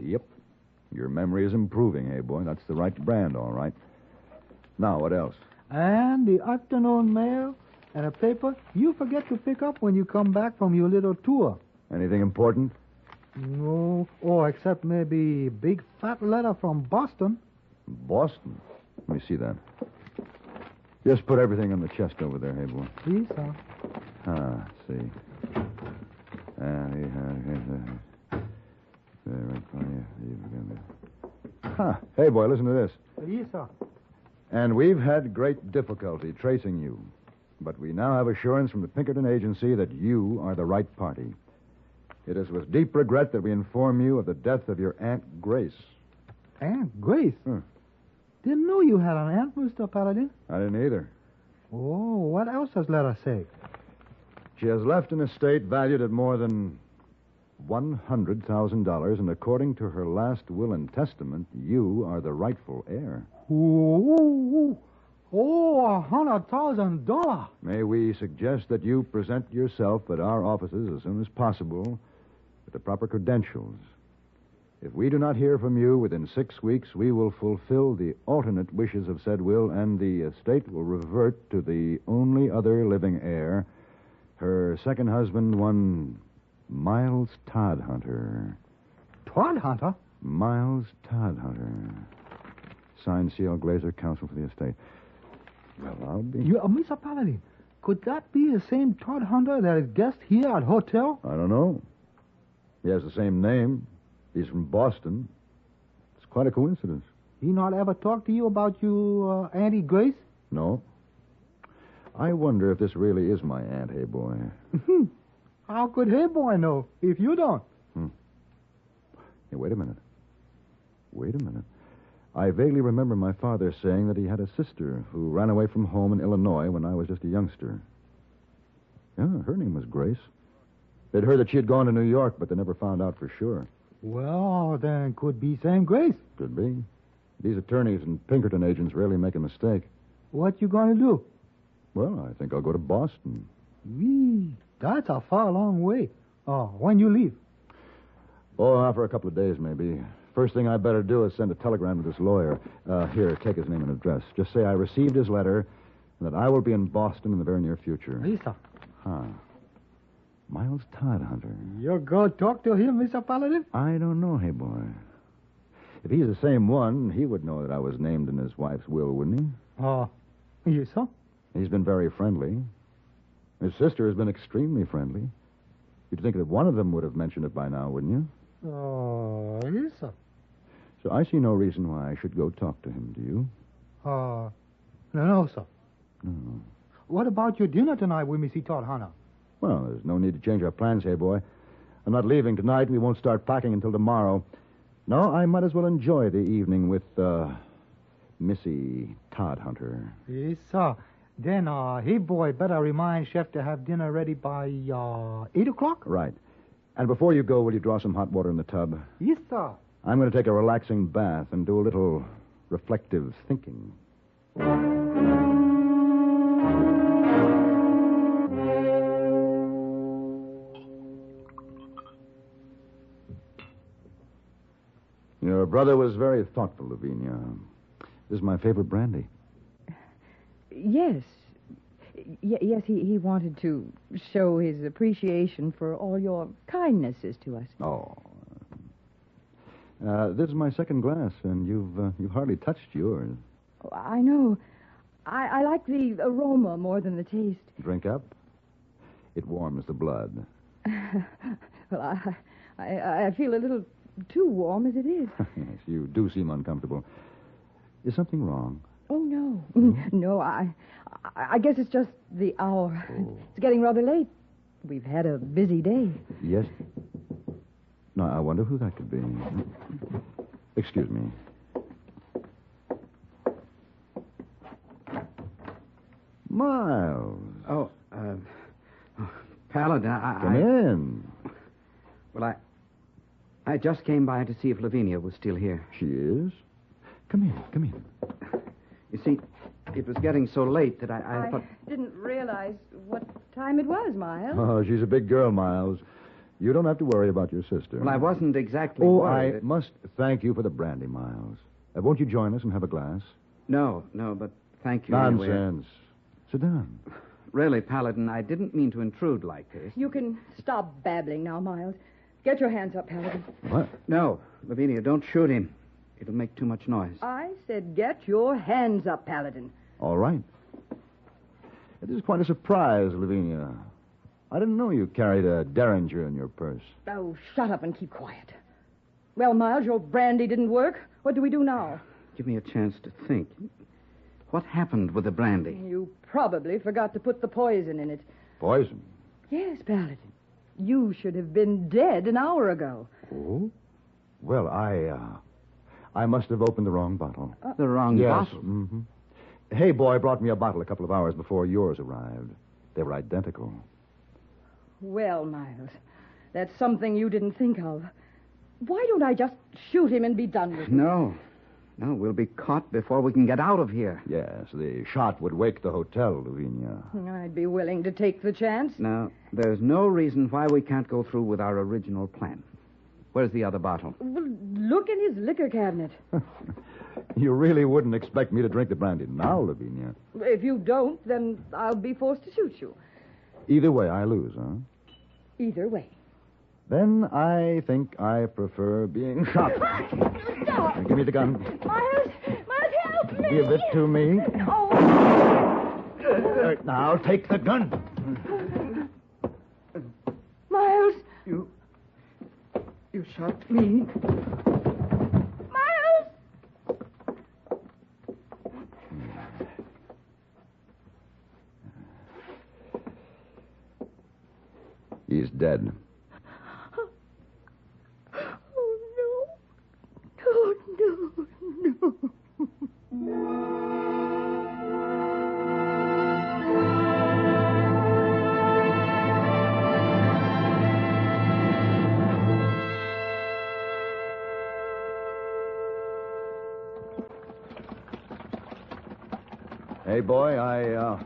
Yep. Your memory is improving, hey, boy. That's the right brand, all right. Now, what else? And the afternoon mail and a paper you forget to pick up when you come back from your little tour. Anything important? No. Oh, except maybe a big fat letter from Boston. Boston? Let me see that. Just put everything on the chest over there, hey, boy. Please, sir. Let's see. Hey, boy, listen to this. Yes, sir. And we've had great difficulty tracing you. But we now have assurance from the Pinkerton Agency that you are the right party. It is with deep regret that we inform you of the death of your Aunt Grace. Aunt Grace? Didn't know you had an aunt, Mr. Paladin. I didn't either. Oh, what else does letter say? She has left an estate valued at more than $100,000, and according to her last will and testament, you are the rightful heir. Oh, $100,000. May we suggest that you present yourself at our offices as soon as possible with the proper credentials. If we do not hear from you within 6 weeks, we will fulfill the alternate wishes of said will, and the estate will revert to the only other living heir, her second husband, one Miles Todhunter. Todhunter? Miles Todhunter. Signed, C.L. Glazer, counsel for the estate. Well, I'll be... Mr. Paladin, could that be the same Todhunter that is guest here at hotel? I don't know. He has the same name. He's from Boston. It's quite a coincidence. He not ever talked to you about you, Auntie Grace? No. I wonder if this really is my aunt, hey, boy. How could hey boy know if you don't? Hey, wait a minute. I vaguely remember my father saying that he had a sister who ran away from home in Illinois when I was just a youngster. Yeah, her name was Grace. They'd heard that she had gone to New York, but they never found out for sure. Well, then could be same Grace. Could be. These attorneys and Pinkerton agents rarely make a mistake. What you gonna do? Well, I think I'll go to Boston. Wee, that's a far long way. Oh, when you leave? Oh, for a couple of days, maybe. First thing I better do is send a telegram to this lawyer. Here, take his name and address. Just say I received his letter and that I will be in Boston in the very near future. Lisa. Huh. Miles Todhunter. You go talk to him, Mr. Paladin? I don't know, hey boy. If he's the same one, he would know that I was named in his wife's will, wouldn't he? Oh, yes, sir? He's been very friendly. His sister has been extremely friendly. You'd think that one of them would have mentioned it by now, wouldn't you? Oh, yes, sir. So I see no reason why I should go talk to him, do you? No, sir. No. What about your dinner tonight with Missy Todd Hannah? Well, there's no need to change our plans, hey boy. I'm not leaving tonight, and we won't start packing until tomorrow. No, I might as well enjoy the evening with, Missy Todhunter. Yes, sir. Then, hey, boy, better remind Chef to have dinner ready by, 8 o'clock? Right. And before you go, will you draw some hot water in the tub? Yes, sir. I'm going to take a relaxing bath and do a little reflective thinking. Your brother was very thoughtful, Lavinia. This is my favorite brandy. Yes. Yes, he wanted to show his appreciation for all your kindnesses to us. Oh. This is my second glass, and you've hardly touched yours. Oh, I know. I like the aroma more than the taste. Drink up. It warms the blood. Well, I feel a little too warm as it is. Yes, you do seem uncomfortable. Is something wrong? Oh, no. No, I guess it's just the hour. Oh. It's getting rather late. We've had a busy day. Yes. No, I wonder who that could be. Excuse me. Miles. Oh, Paladin, Come in. Well, I just came by to see if Lavinia was still here. She is? Come in. You see, it was getting so late that I thought... didn't realize what time it was, Miles. Oh, she's a big girl, Miles. You don't have to worry about your sister. Well, I wasn't exactly worried. worried. I must thank you for the brandy, Miles. Won't you join us and have a glass? No, but thank you. Nonsense. Anyway. Sit down. Really, Paladin, I didn't mean to intrude like this. You can stop babbling now, Miles. Get your hands up, Paladin. What? No, Lavinia, don't shoot him. It'll make too much noise. I said get your hands up, Paladin. All right. It is quite a surprise, Lavinia. I didn't know you carried a Derringer in your purse. Oh, shut up and keep quiet. Well, Miles, your brandy didn't work. What do we do now? Give me a chance to think. What happened with the brandy? You probably forgot to put the poison in it. Poison? Yes, Paladin. You should have been dead an hour ago. Oh? Well, I must have opened the wrong bottle. The wrong bottle? Mm-hmm. Hey, boy brought me a bottle a couple of hours before yours arrived. They were identical. Well, Miles, that's something you didn't think of. Why don't I just shoot him and be done with it? No, we'll be caught before we can get out of here. Yes, the shot would wake the hotel, Lavinia. I'd be willing to take the chance. Now, there's no reason why we can't go through with our original plan. Where's the other bottle? Well, look in his liquor cabinet. You really wouldn't expect me to drink the brandy now, Lavinia. If you don't, then I'll be forced to shoot you. Either way, I lose, huh? Either way. Then I think I prefer being shot. Stop! Give me the gun. Miles, help me! Give it to me. Oh! Now, take the gun. Miles! You shot me. Miles! He's dead. Oh, Hey, boy, I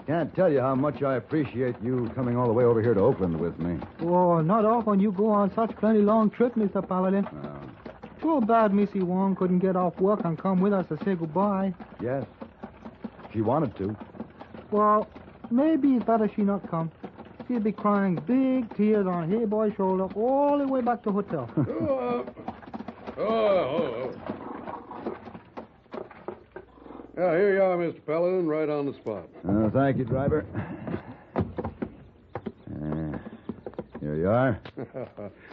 can't tell you how much I appreciate you coming all the way over here to Oakland with me. Oh, not often you go on such plenty long trip, Mr. Paladin. Too bad Missy Wong couldn't get off work and come with us to say goodbye. Yes. She wanted to. Well, maybe it's better she not come. She'll be crying big tears on Hey Boy's shoulder all the way back to hotel. Yeah, here you are, Mr. Paladin, right on the spot. Thank you, driver. Here you are.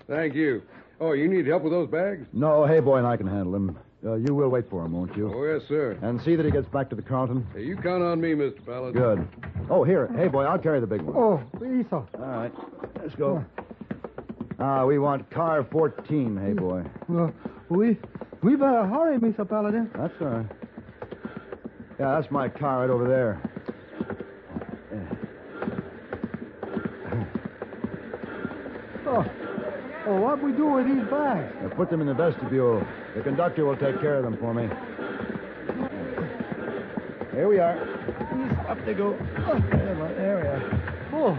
Thank you. Oh, you need help with those bags? No, Hey Boy and I can handle him. You will wait for him, won't you? Oh, yes, sir. And see that he gets back to the Carlton. Hey, you count on me, Mr. Paladin. Good. Oh, here. Hey Boy, I'll carry the big one. Oh, please, sir. All right. Let's go. We want car 14, Hey Boy. Well, we better hurry, Mr. Paladin. That's all right. Yeah, that's my car right over there. Oh, what we do with these bags? Put them in the vestibule. The conductor will take care of them for me. Here we are. Up they go. There we are. Oh.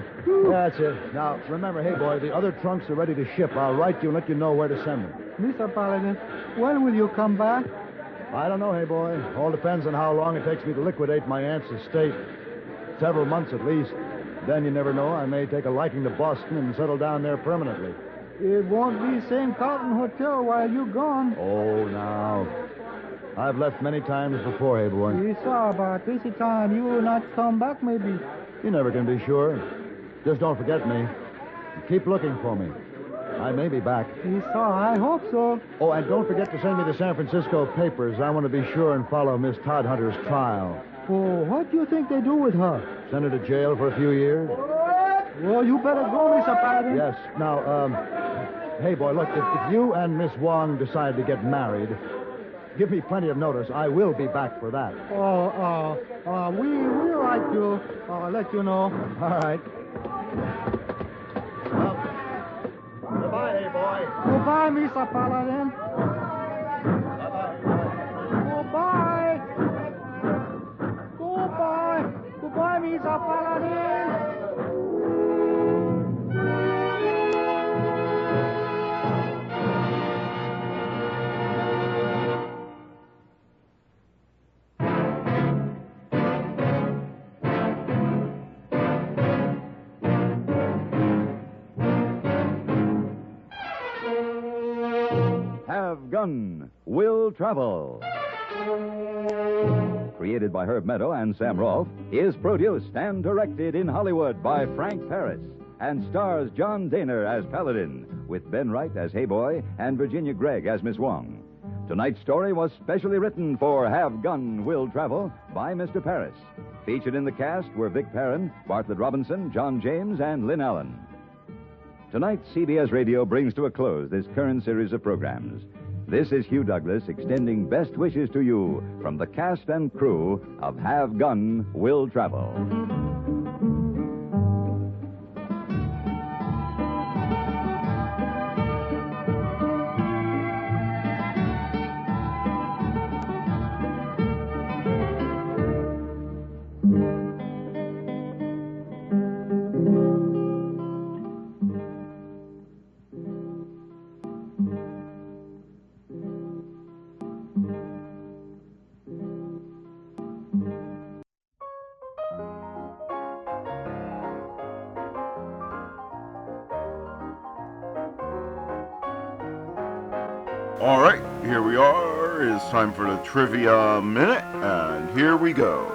That's it. Now, remember, Hey Boy, the other trunks are ready to ship. I'll write you and let you know where to send them. Mr. Paladin, when will you come back? I don't know, Hey Boy. All depends on how long it takes me to liquidate my aunt's estate. Several months at least. Then you never know. I may take a liking to Boston and settle down there permanently. It won't be same Carlton Hotel while you're gone. Oh, now. I've left many times before, Hey Boy. We saw about this time you will not come back, maybe. You never can be sure. Just don't forget me. Keep looking for me. I may be back. We saw. I hope so. Oh, and don't forget to send me the San Francisco papers. I want to be sure and follow Miss Todd Hunter's trial. Oh, what do you think they do with her? Send her to jail for a few years. Well, you better go, Mr. Paladin. Yes. Now, Hey Boy, look, if you and Miss Wong decide to get married, give me plenty of notice. I will be back for that. We'll write you. Let you know. All right. Well, goodbye, Hey Boy. Goodbye, Mr. Paladin. Goodbye. Goodbye. Goodbye, Mr. Paladin. Have Gun Will Travel. Created by Herb Meadow and Sam Rolfe, is produced and directed in Hollywood by Frank Paris and stars John Daner as Paladin, with Ben Wright as Hey Boy and Virginia Gregg as Miss Wong. Tonight's story was specially written for Have Gun Will Travel by Mr. Paris. Featured in the cast were Vic Perrin, Bartlett Robinson, John James, and Lynn Allen. Tonight, CBS Radio brings to a close this current series of programs. This is Hugh Douglas extending best wishes to you from the cast and crew of Have Gun Will Travel. All right, here we are. It's time for the Trivia Minute, and here we go.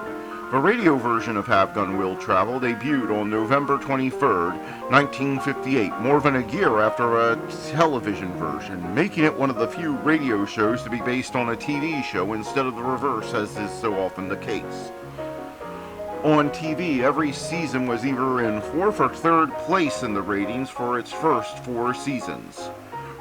The radio version of Have Gun Will Travel debuted on November 23rd, 1958, more than a year after a television version, making it one of the few radio shows to be based on a TV show instead of the reverse, as is so often the case. On TV, every season was either in fourth or third place in the ratings for its first 4 seasons.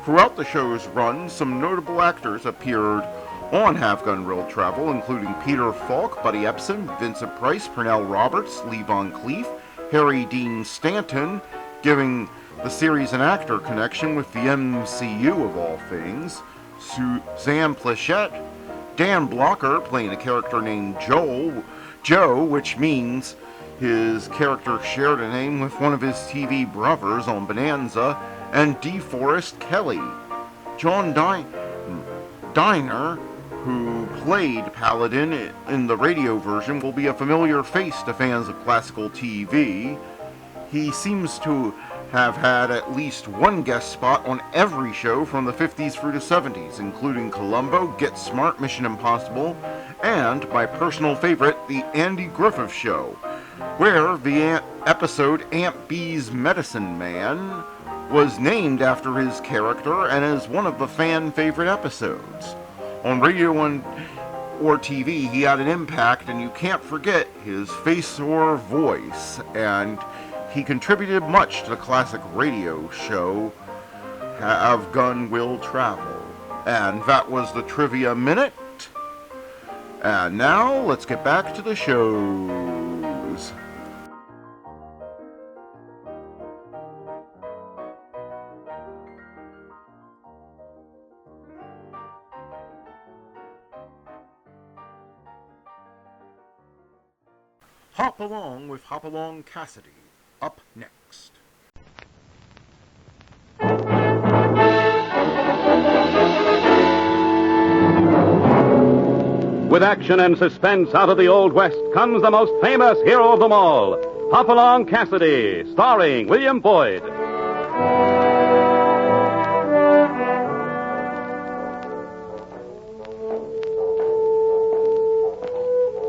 Throughout the show's run, some notable actors appeared on Have Gun Will Travel, including Peter Falk, Buddy Epson, Vincent Price, Pernell Roberts, Lee Von Cleef, Harry Dean Stanton, giving the series an actor connection with the MCU of all things, Suzanne Plachette, Dan Blocker playing a character named Joe, which means his character shared a name with one of his TV brothers on Bonanza, and DeForest Kelly. John Diner, who played Paladin in the radio version, will be a familiar face to fans of classical TV. He seems to have had at least one guest spot on every show from the 50s through the 70s, including Columbo, Get Smart, Mission Impossible, and my personal favorite, The Andy Griffith Show, where the episode Aunt Bee's Medicine Man was named after his character and is one of the fan favorite episodes. On radio or TV, he had an impact, and you can't forget his face or voice, and he contributed much to the classic radio show Have Gun Will Travel. And that was the Trivia Minute. And now, let's get back to the shows. Hop Along with Along Cassidy. Up next. With action and suspense out of the Old West comes the most famous hero of them all, Hop Along Cassidy, starring William Boyd.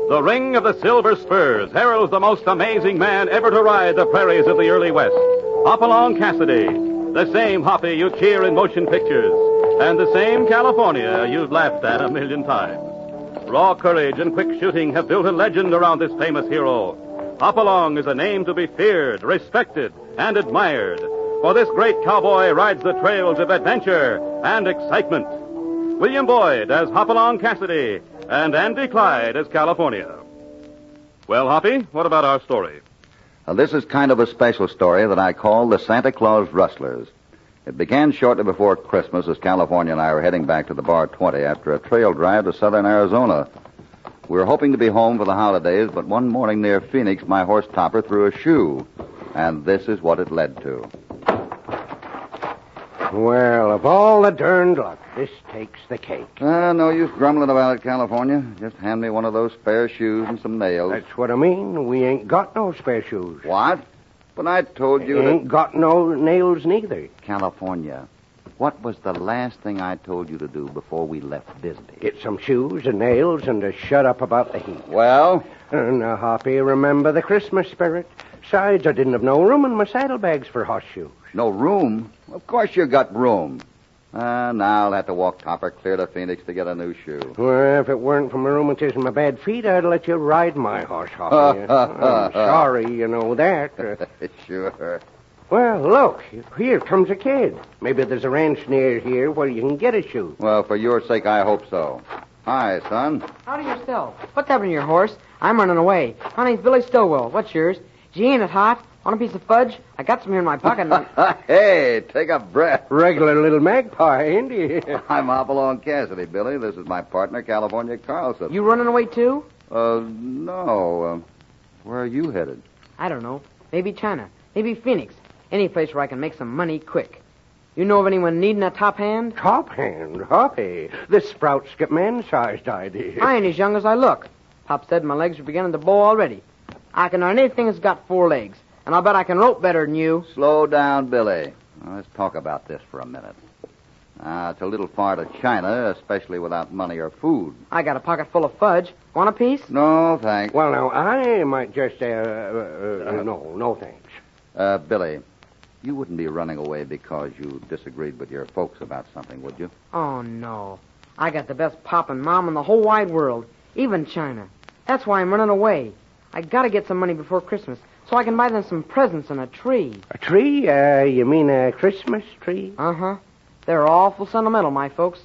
The ring of the silver spurs heralds the most amazing man ever to ride the prairies of the early West. Hop Along Cassidy, the same Hoppy you cheer in motion pictures, and the same California you've laughed at a million times. Raw courage and quick shooting have built a legend around this famous hero. Hop Along is a name to be feared, respected, and admired, for this great cowboy rides the trails of adventure and excitement. William Boyd as Hop Along Cassidy, and Andy Clyde as California. Well, Hoppy, what about our story? This is kind of a special story that I call the Santa Claus Rustlers. It began shortly before Christmas as California and I were heading back to the Bar 20 after a trail drive to southern Arizona. We were hoping to be home for the holidays, but one morning near Phoenix, my horse Topper threw a shoe, and this is what it led to. Well, of all the darned luck, this takes the cake. No use grumbling about it, California. Just hand me one of those spare shoes and some nails. That's what I mean. We ain't got no spare shoes. What? But I told you ain't got no nails neither. California, what was the last thing I told you to do before we left Bisbee? Get some shoes and nails and to shut up about the heat. Well? Now, Hoppy, remember the Christmas spirit. Besides, I didn't have no room in my saddlebags for horseshoes. No room? Of course you got room. Now I'll have to walk Topper clear to Phoenix to get a new shoe. Well, if it weren't for my rheumatism and my bad feet, I'd let you ride my horse, Hoppy. I'm sorry, you know that. Sure. Well, look, here comes a kid. Maybe there's a ranch near here where you can get a shoe. Well, for your sake, I hope so. Hi, son. Howdy yourself. What's happened to your horse? I'm running away. My name's Billy Stillwell. What's yours? Gee, ain't it hot? Want a piece of fudge? I got some here in my pocket. Hey, take a breath. Regular little magpie, ain't he? I'm Hop Along Cassidy, Billy. This is my partner, California Carlson. You running away, too? No. Where are you headed? I don't know. Maybe China. Maybe Phoenix. Any place where I can make some money quick. You know of anyone needing a top hand? Top hand? Hoppy. This sprout's got man-sized idea. I ain't as young as I look. Pop said my legs are beginning to bow already. I can earn anything that's got 4 legs. And I'll bet I can rope better than you. Slow down, Billy. Well, let's talk about this for a minute. It's a little far to China, especially without money or food. I got a pocket full of fudge. Want a piece? No, thanks. Well, now, I might just no thanks. Billy, you wouldn't be running away because you disagreed with your folks about something, would you? Oh, no. I got the best pop and mom in the whole wide world, even China. That's why I'm running away. I gotta get some money before Christmas so I can buy them some presents and a tree. A tree? You mean a Christmas tree? Uh-huh. They're awful sentimental, my folks.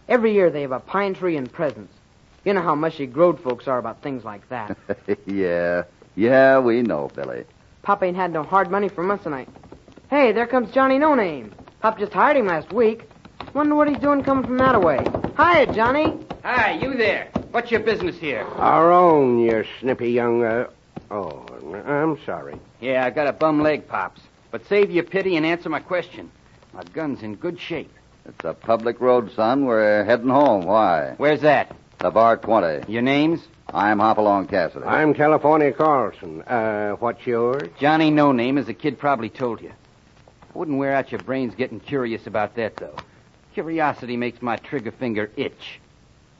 Every year they have a pine tree and presents. You know how mushy growed folks are about things like that. Yeah, we know, Billy. Pop ain't had no hard money for months tonight. Hey, there comes Johnny No Name. Pop just hired him last week. Wonder what he's doing coming from that away. Hiya, Johnny. Hi, you there. What's your business here? Our own, you snippy young, Oh, I'm sorry. Yeah, I got a bum leg, Pops. But save your pity and answer my question. My gun's in good shape. It's a public road, son. We're heading home. Why? Where's that? The Bar 20. Your names? I'm Along Cassidy. I'm California Carlson. What's yours? Johnny No Name, as the kid probably told you. I wouldn't wear out your brains getting curious about that, though. Curiosity makes my trigger finger itch.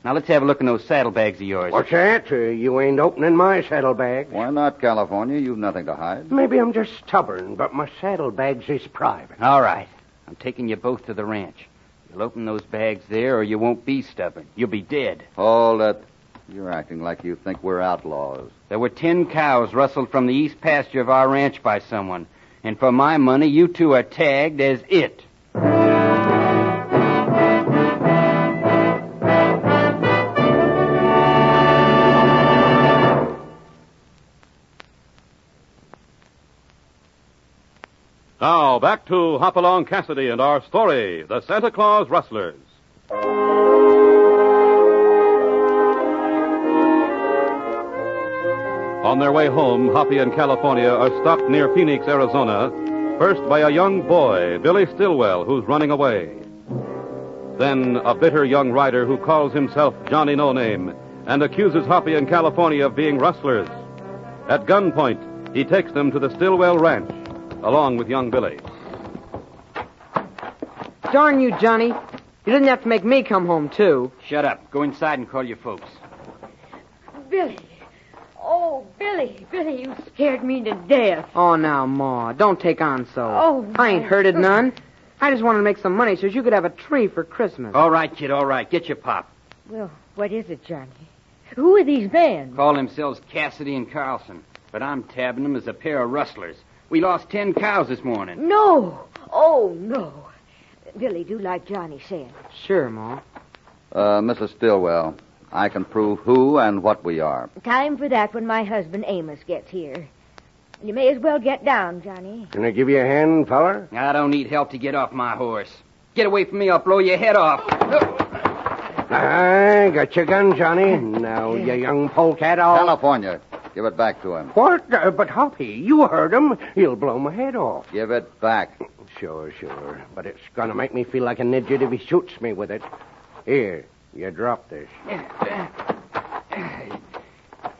Now, let's have a look in those saddlebags of yours. What's that? You ain't opening my saddlebag. Why not, California? You've nothing to hide. Maybe I'm just stubborn, but my saddlebags is private. All right. I'm taking you both to the ranch. You'll open those bags there, or you won't be stubborn. You'll be dead. Hold it. You're acting like you think we're outlaws. There were 10 cows rustled from the east pasture of our ranch by someone. And for my money, you two are tagged as it. Now, back to Hopalong Cassidy and our story, The Santa Claus Rustlers. On their way home, Hoppy and California are stopped near Phoenix, Arizona, first by a young boy, Billy Stillwell, who's running away. Then a bitter young rider who calls himself Johnny No Name and accuses Hoppy and California of being rustlers. At gunpoint, he takes them to the Stillwell Ranch, along with young Billy. Darn you, Johnny. You didn't have to make me come home, too. Shut up. Go inside and call your folks. Billy. Oh, Billy. Billy, you scared me to death. Oh, now, Ma, don't take on so. Oh, I ain't hurted none. I just wanted to make some money so you could have a tree for Christmas. All right, kid, all right. Get your pop. Well, what is it, Johnny? Who are these men? Call themselves Cassidy and Carlson, but I'm tabbing them as a pair of rustlers. We lost 10 cows this morning. No. Oh, no. Billy, do like Johnny said. Sure, Ma. Mrs. Stillwell, I can prove who and what we are. Time for that when my husband Amos gets here. You may as well get down, Johnny. Can I give you a hand, feller? I don't need help to get off my horse. Get away from me, I'll blow your head off. I got your gun, Johnny. Now, you young polecat, California, give it back to him. What? But, Hoppy, you heard him. He'll blow my head off. Give it back. Sure. But it's going to make me feel like an idiot if he shoots me with it. Here, you drop this.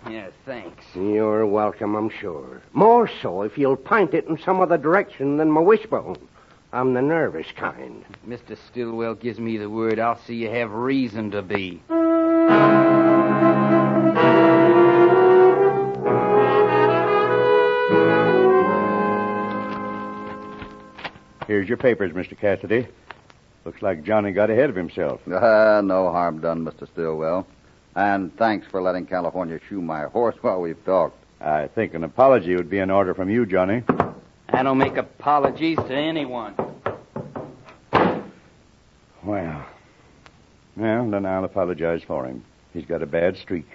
Yeah, thanks. You're welcome, I'm sure. More so if you'll point it in some other direction than my wishbone. I'm the nervous kind. If Mr. Stillwell gives me the word, I'll see you have reason to be. Here's your papers, Mr. Cassidy. Looks like Johnny got ahead of himself. No harm done, Mr. Stillwell. And thanks for letting California shoe my horse while we've talked. I think an apology would be in order from you, Johnny. I don't make apologies to anyone. Well, then I'll apologize for him. He's got a bad streak.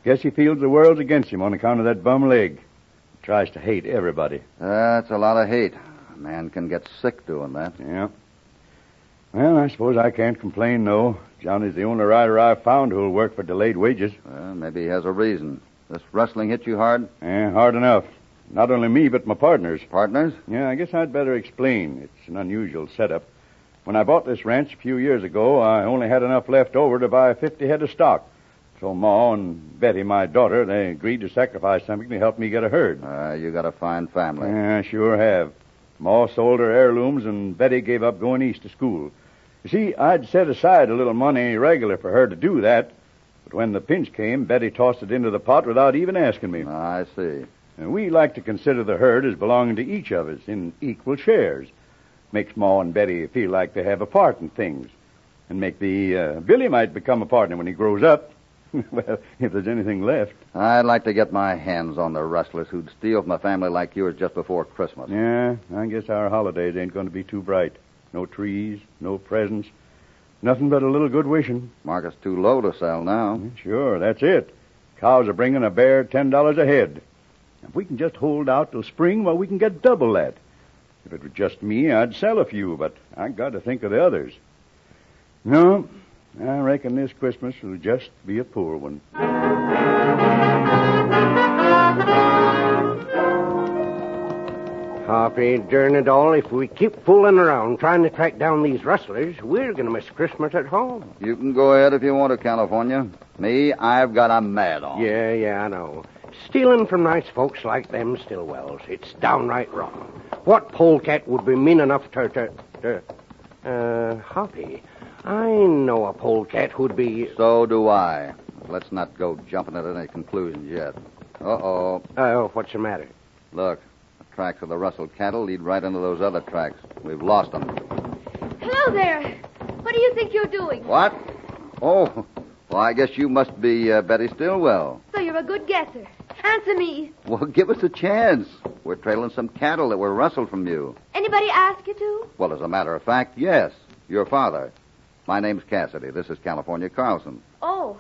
Guess he feels the world's against him on account of that bum leg. He tries to hate everybody. That's a lot of hate. A man can get sick doing that. Yeah. Well, I suppose I can't complain, no. Johnny's the only rider I've found who'll work for delayed wages. Well, maybe he has a reason. This rustling hit you hard? Yeah, hard enough. Not only me, but my partners. Partners? Yeah, I guess I'd better explain. It's an unusual setup. When I bought this ranch a few years ago, I only had enough left over to buy 50 head of stock. So Ma and Betty, my daughter, they agreed to sacrifice something to help me get a herd. You got a fine family. Yeah, I sure have. Ma sold her heirlooms, and Betty gave up going east to school. You see, I'd set aside a little money regular for her to do that, but when the pinch came, Betty tossed it into the pot without even asking me. I see. And we like to consider the herd as belonging to each of us in equal shares. Makes Ma and Betty feel like they have a part in things. And make Billy might become a partner when he grows up. Well, if there's anything left. I'd like to get my hands on the rustlers who'd steal from a family like yours just before Christmas. Yeah, I guess our holidays ain't going to be too bright. No trees, no presents. Nothing but a little good wishing. Market's too low to sell now. Sure, that's it. Cows are bringing a bare $10 a head. If we can just hold out till spring, well, we can get double that. If it was just me, I'd sell a few, but I got to think of the others. No, I reckon this Christmas will just be a poor one. Harvey, darn it all, if we keep fooling around trying to track down these rustlers, we're going to miss Christmas at home. You can go ahead if you want to, California. Me, I've got a mad on. Yeah, I know. Stealing from nice folks like them Stillwells, it's downright wrong. What polecat would be mean enough Harvey, I know a polecat who'd be... So do I. Let's not go jumping at any conclusions yet. Uh-oh. What's the matter? Look, the tracks of the rustled cattle lead right into those other tracks. We've lost them. Hello there. What do you think you're doing? What? Oh, well, I guess you must be Betty Stillwell. So you're a good guesser. Answer me. Well, give us a chance. We're trailing some cattle that were rustled from you. Anybody ask you to? Well, as a matter of fact, yes. Your father. My name's Cassidy. This is California Carlson. Oh.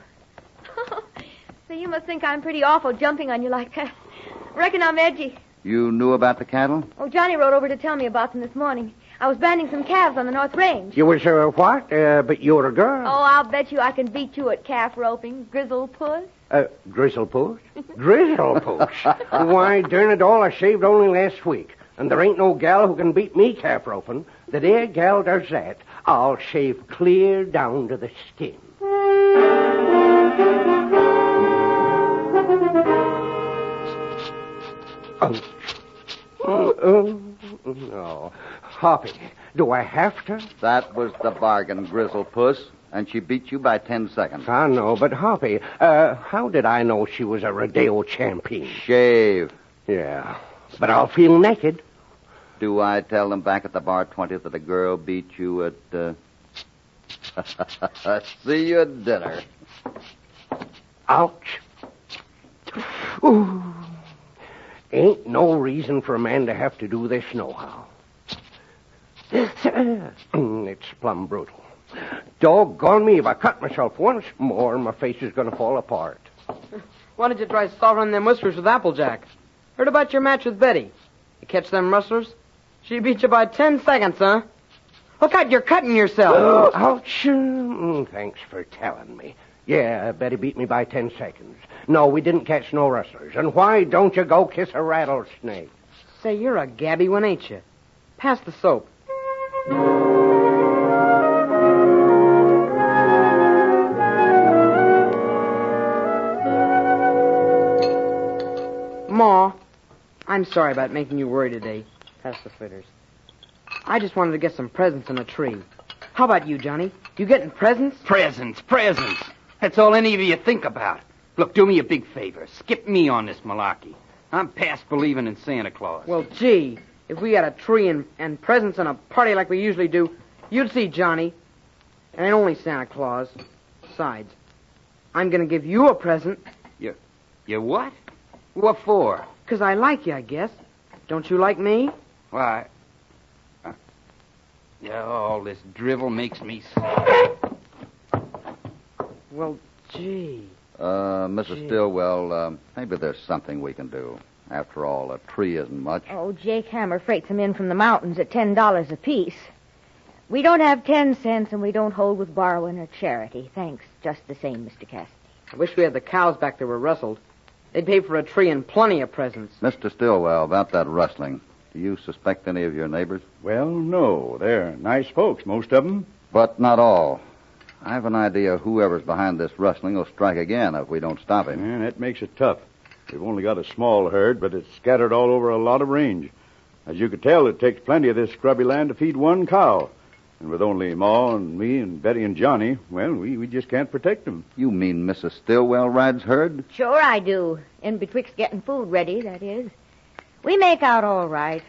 So you must think I'm pretty awful jumping on you like that. Reckon I'm edgy. You knew about the cattle? Oh, Johnny rode over to tell me about them this morning. I was banding some calves on the North Range. You was, what? But you're a girl. Oh, I'll bet you I can beat you at calf roping, grizzle puss. Grizzle puss? Grizzle puss? Why, darn it all, I shaved only last week. And there ain't no gal who can beat me calf roping. The day a gal does that, I'll shave clear down to the skin. No. Hoppy, do I have to? That was the bargain, Grizzle Puss, and she beat you by 10 seconds. I know, but Hoppy, how did I know she was a rodeo champion? Shave. Yeah, but I'll feel naked. Do I tell them back at the bar 20 that a girl beat you at, see you at dinner. Ouch. Ooh. Ain't no reason for a man to have to do this nohow. It's plumb brutal. Doggone me, if I cut myself once more, my face is going to fall apart. Why don't you try soldering them whiskers with Applejack? Heard about your match with Betty. You catch them rustlers? She beat you by 10 seconds, huh? Look out, you're cutting yourself. Ouch. Thanks for telling me. Yeah, Betty beat me by 10 seconds. No, we didn't catch no rustlers. And why don't you go kiss a rattlesnake? Say, you're a gabby one, ain't you? Pass the soap. Ma, I'm sorry about making you worry today. Pass the fritters. I just wanted to get some presents in a tree. How about you, Johnny? You getting presents? Presents. That's all any of you think about. Look, do me a big favor. Skip me on this malarkey. I'm past believing in Santa Claus. Well, gee, if we had a tree and presents and a party like we usually do, you'd see Johnny. It ain't only Santa Claus. Besides, I'm going to give you a present. You what? What for? 'Cause I like you, I guess. Don't you like me? Why? All this drivel makes me sick. Well, gee. Mrs. Stillwell, maybe there's something we can do. After all, a tree isn't much. Oh, Jake Hammer freights them in from the mountains at $10 apiece. We don't have 10 cents, and we don't hold with borrowing or charity. Thanks, just the same, Mr. Cassidy. I wish we had the cows back that were rustled. They'd pay for a tree and plenty of presents. Mr. Stillwell, about that rustling, do you suspect any of your neighbors? Well, no. They're nice folks, most of them. But not all. I have an idea whoever's behind this rustling will strike again if we don't stop him. Yeah, that makes it tough. We've only got a small herd, but it's scattered all over a lot of range. As you could tell, it takes plenty of this scrubby land to feed one cow. And with only Ma and me and Betty and Johnny, well, we just can't protect them. You mean Mrs. Stillwell rides herd? Sure I do. In betwixt getting food ready, that is. We make out all right.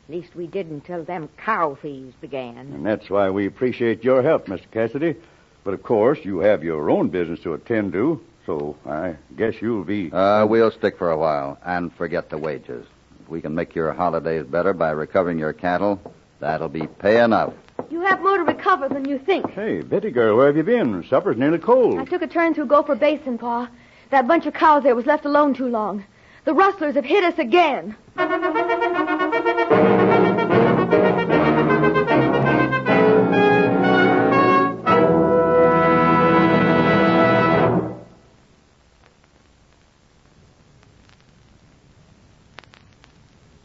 At least we did until them cow thieves began. And that's why we appreciate your help, Mr. Cassidy. But, of course, you have your own business to attend to, so I guess you'll be... We'll stick for a while and forget the wages. If we can make your holidays better by recovering your cattle, that'll be pay enough. You have more to recover than you think. Hey, Betty girl, where have you been? Supper's nearly cold. I took a turn through Gopher Basin, Pa. That bunch of cows there was left alone too long. The rustlers have hit us again.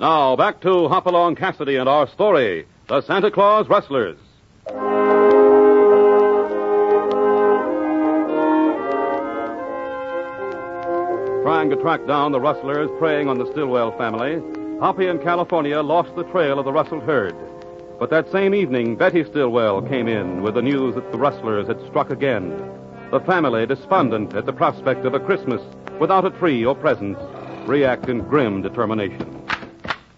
Now, back to Hopalong Cassidy and our story, The Santa Claus Rustlers. Trying to track down the rustlers preying on the Stillwell family, Hoppy and California lost the trail of the rustled herd. But that same evening, Betty Stillwell came in with the news that the rustlers had struck again. The family, despondent at the prospect of a Christmas without a tree or presents, react in grim determination.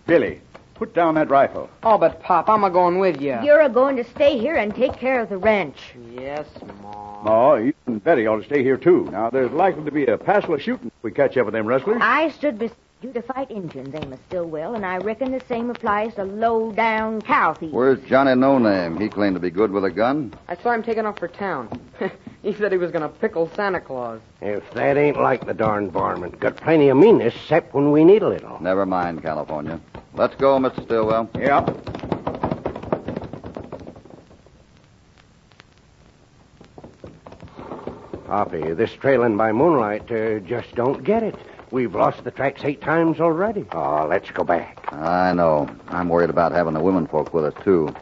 Billy, put down that rifle. Oh, but, Pop, I'm a-going with you. You're a-going to stay here and take care of the ranch. Yes, Ma. Ma, you and Betty ought to stay here, too. Now, there's likely to be a passel of shooting if we catch up with them rustlers. I stood beside you to fight Injuns, Amos Stillwell, and I reckon the same applies to low-down cow thieves. Where's Johnny No Name? He claimed to be good with a gun. I saw him taking off for town. He said he was going to pickle Santa Claus. If that ain't like the darn varmint. Got plenty of meanness, except when we need a little. Never mind, California. Let's go, Mr. Stillwell. Yeah. Hoppy, this trailing by moonlight just don't get it. We've lost the tracks 8 times already. Oh, let's go back. I know. I'm worried about having the women folk with us, too.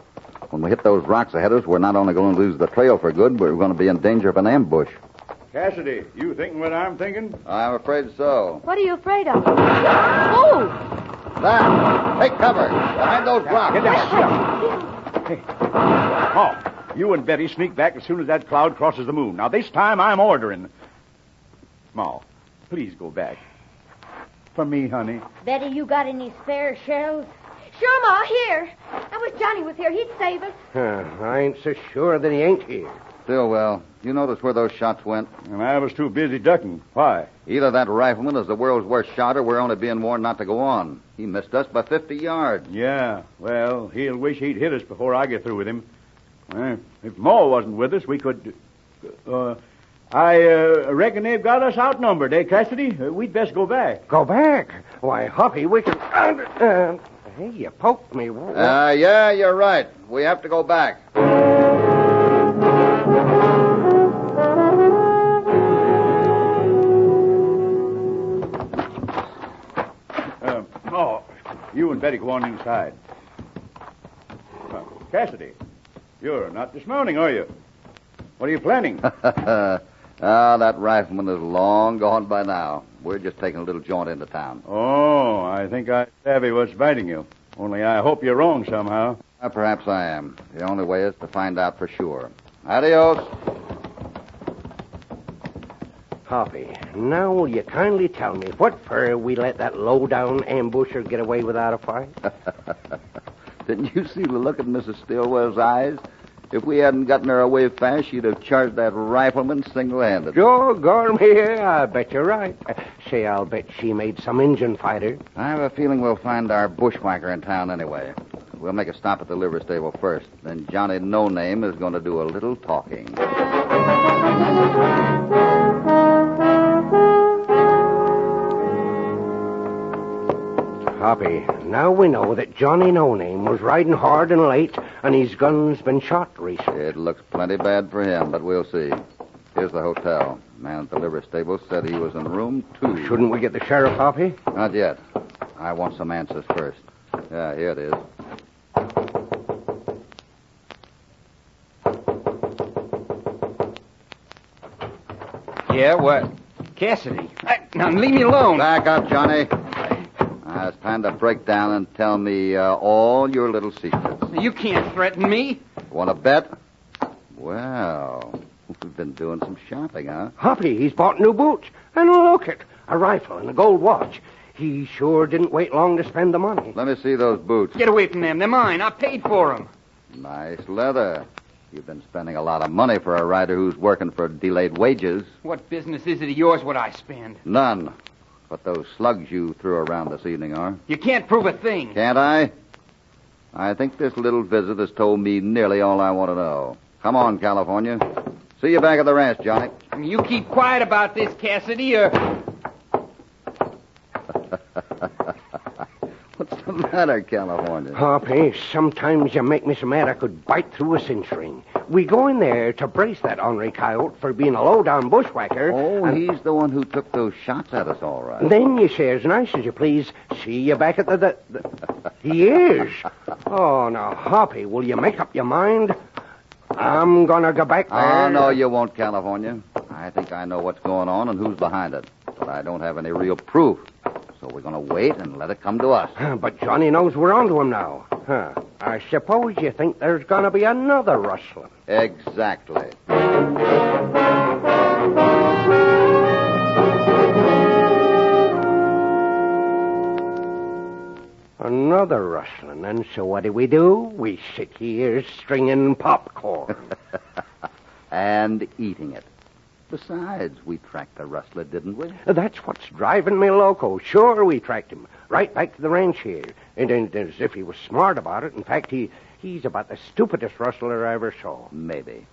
When we hit those rocks ahead of us, we're not only going to lose the trail for good, but we're going to be in danger of an ambush. Cassidy, you thinking what I'm thinking? I'm afraid so. What are you afraid of? Oh! There! Take cover! Behind those rocks! Get down! Hey. Oh, you and Betty sneak back as soon as that cloud crosses the moon. Now, this time I'm ordering. Ma, please go back. For me, honey. Betty, you got any spare shells? Sure, Ma, here. I wish Johnny was here. He'd save us. I ain't so sure that he ain't here. Stillwell, you notice where those shots went? And I was too busy ducking. Why? Either that rifleman is the world's worst shot, or we're only being warned not to go on. He missed us by 50 yards. Yeah, well, he'll wish he'd hit us before I get through with him. If Ma wasn't with us, we could... I reckon they've got us outnumbered, eh, Cassidy? We'd best go back. Go back? Why, Hoppy, we can... hey, you poked me. Yeah, you're right. We have to go back. You and Betty go on inside. Cassidy, you're not dismounting, are you? What are you planning? That rifleman is long gone by now. We're just taking a little jaunt into town. Oh, I think I savvy what's biting you. Only I hope you're wrong somehow. Perhaps I am. The only way is to find out for sure. Adios. Hoppy, now will you kindly tell me what for we let that low-down ambusher get away without a fight? Didn't you see the look in Mrs. Stillwell's eyes? If we hadn't gotten her away fast, she'd have charged that rifleman single-handed. Doggone me, I bet you're right. Say, I'll bet she made some Injun fighter. I have a feeling we'll find our bushwhacker in town anyway. We'll make a stop at the livery stable first. Then Johnny No Name is going to do a little talking. Hoppy, now we know that Johnny No Name was riding hard and late, and his gun's been shot recently. It looks plenty bad for him, but we'll see. Here's the hotel. Man at the livery stable said he was in room 2. Shouldn't we get the sheriff, Hoppy? Not yet. I want some answers first. Yeah, here it is. Yeah, what? Cassidy. Now, leave me alone. Back up, Johnny. It's time to break down and tell me all your little secrets. You can't threaten me. Want to bet? Well, we've been doing some shopping, huh? Hoppy, he's bought new boots. And look it, a rifle and a gold watch. He sure didn't wait long to spend the money. Let me see those boots. Get away from them. They're mine. I paid for them. Nice leather. You've been spending a lot of money for a rider who's working for delayed wages. What business is it of yours what I spend? None. But those slugs you threw around this evening are. You can't prove a thing. Can't I? I think this little visit has told me nearly all I want to know. Come on, California. See you back at the ranch, Johnny. You keep quiet about this, Cassidy, or... What's the matter, California? Hoppy, sometimes you make me so mad I could bite through a cinch ring. We go in there to brace that ornery coyote for being a low-down bushwhacker. Oh, he's the one who took those shots at us, all right. Then you say as nice as you please, see you back at the... He is. Oh, now, Hoppy, will you make up your mind? I'm gonna go back there. Oh, no, you won't, California. I think I know what's going on and who's behind it. But I don't have any real proof. So we're going to wait and let it come to us. But Johnny knows we're onto him now. I suppose you think there's going to be another rustling. Exactly. Another rustling. And so what do? We sit here stringing popcorn. And eating it. Besides, we tracked the rustler, didn't we? That's what's driving me loco. Sure, we tracked him. Right back to the ranch here. And as if he was smart about it. In fact, he's about the stupidest rustler I ever saw. Maybe.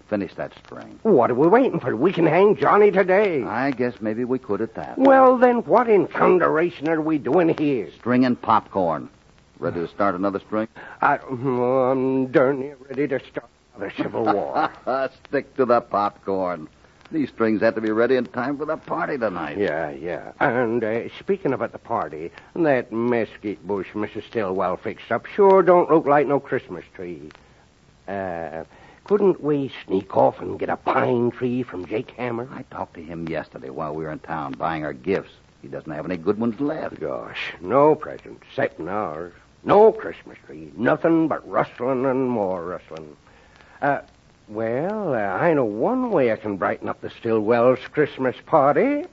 Finish that string. What are we waiting for? We can hang Johnny today. I guess maybe we could at that. Well, then what in thunderation are we doing here? Stringing popcorn. Ready to start another string? I'm darn near ready to start another civil war. Stick to the popcorn. These strings have to be ready in time for the party tonight. Yeah. And speaking about the party, that mesquite bush Mrs. Stillwell fixed up sure don't look like no Christmas tree. Couldn't we sneak off and get a pine tree from Jake Hammer? I talked to him yesterday while we were in town buying our gifts. He doesn't have any good ones left. Gosh, no presents, except ours. No Christmas tree. Nothing but rustling and more rustling. Well, I know one way I can brighten up the Stillwells' Christmas party.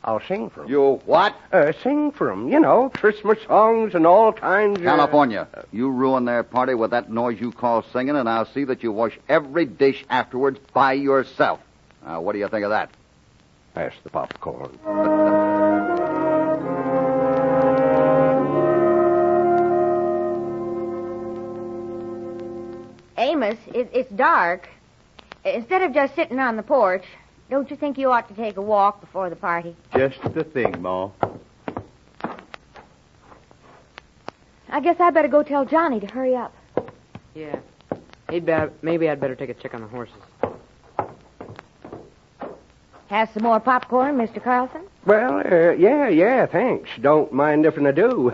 I'll sing for 'em. You what? Sing for 'em. You know, Christmas songs and all kinds of... California, you ruin their party with that noise you call singing, and I'll see that you wash every dish afterwards by yourself. Now, what do you think of that? Pass the popcorn. Amos, it's dark. Instead of just sitting on the porch, don't you think you ought to take a walk before the party? Just the thing, Ma. I guess I better go tell Johnny to hurry up. Yeah. Maybe I'd better take a check on the horses. Have some more popcorn, Mr. Carlson? Well, yeah, thanks. Don't mind if I do.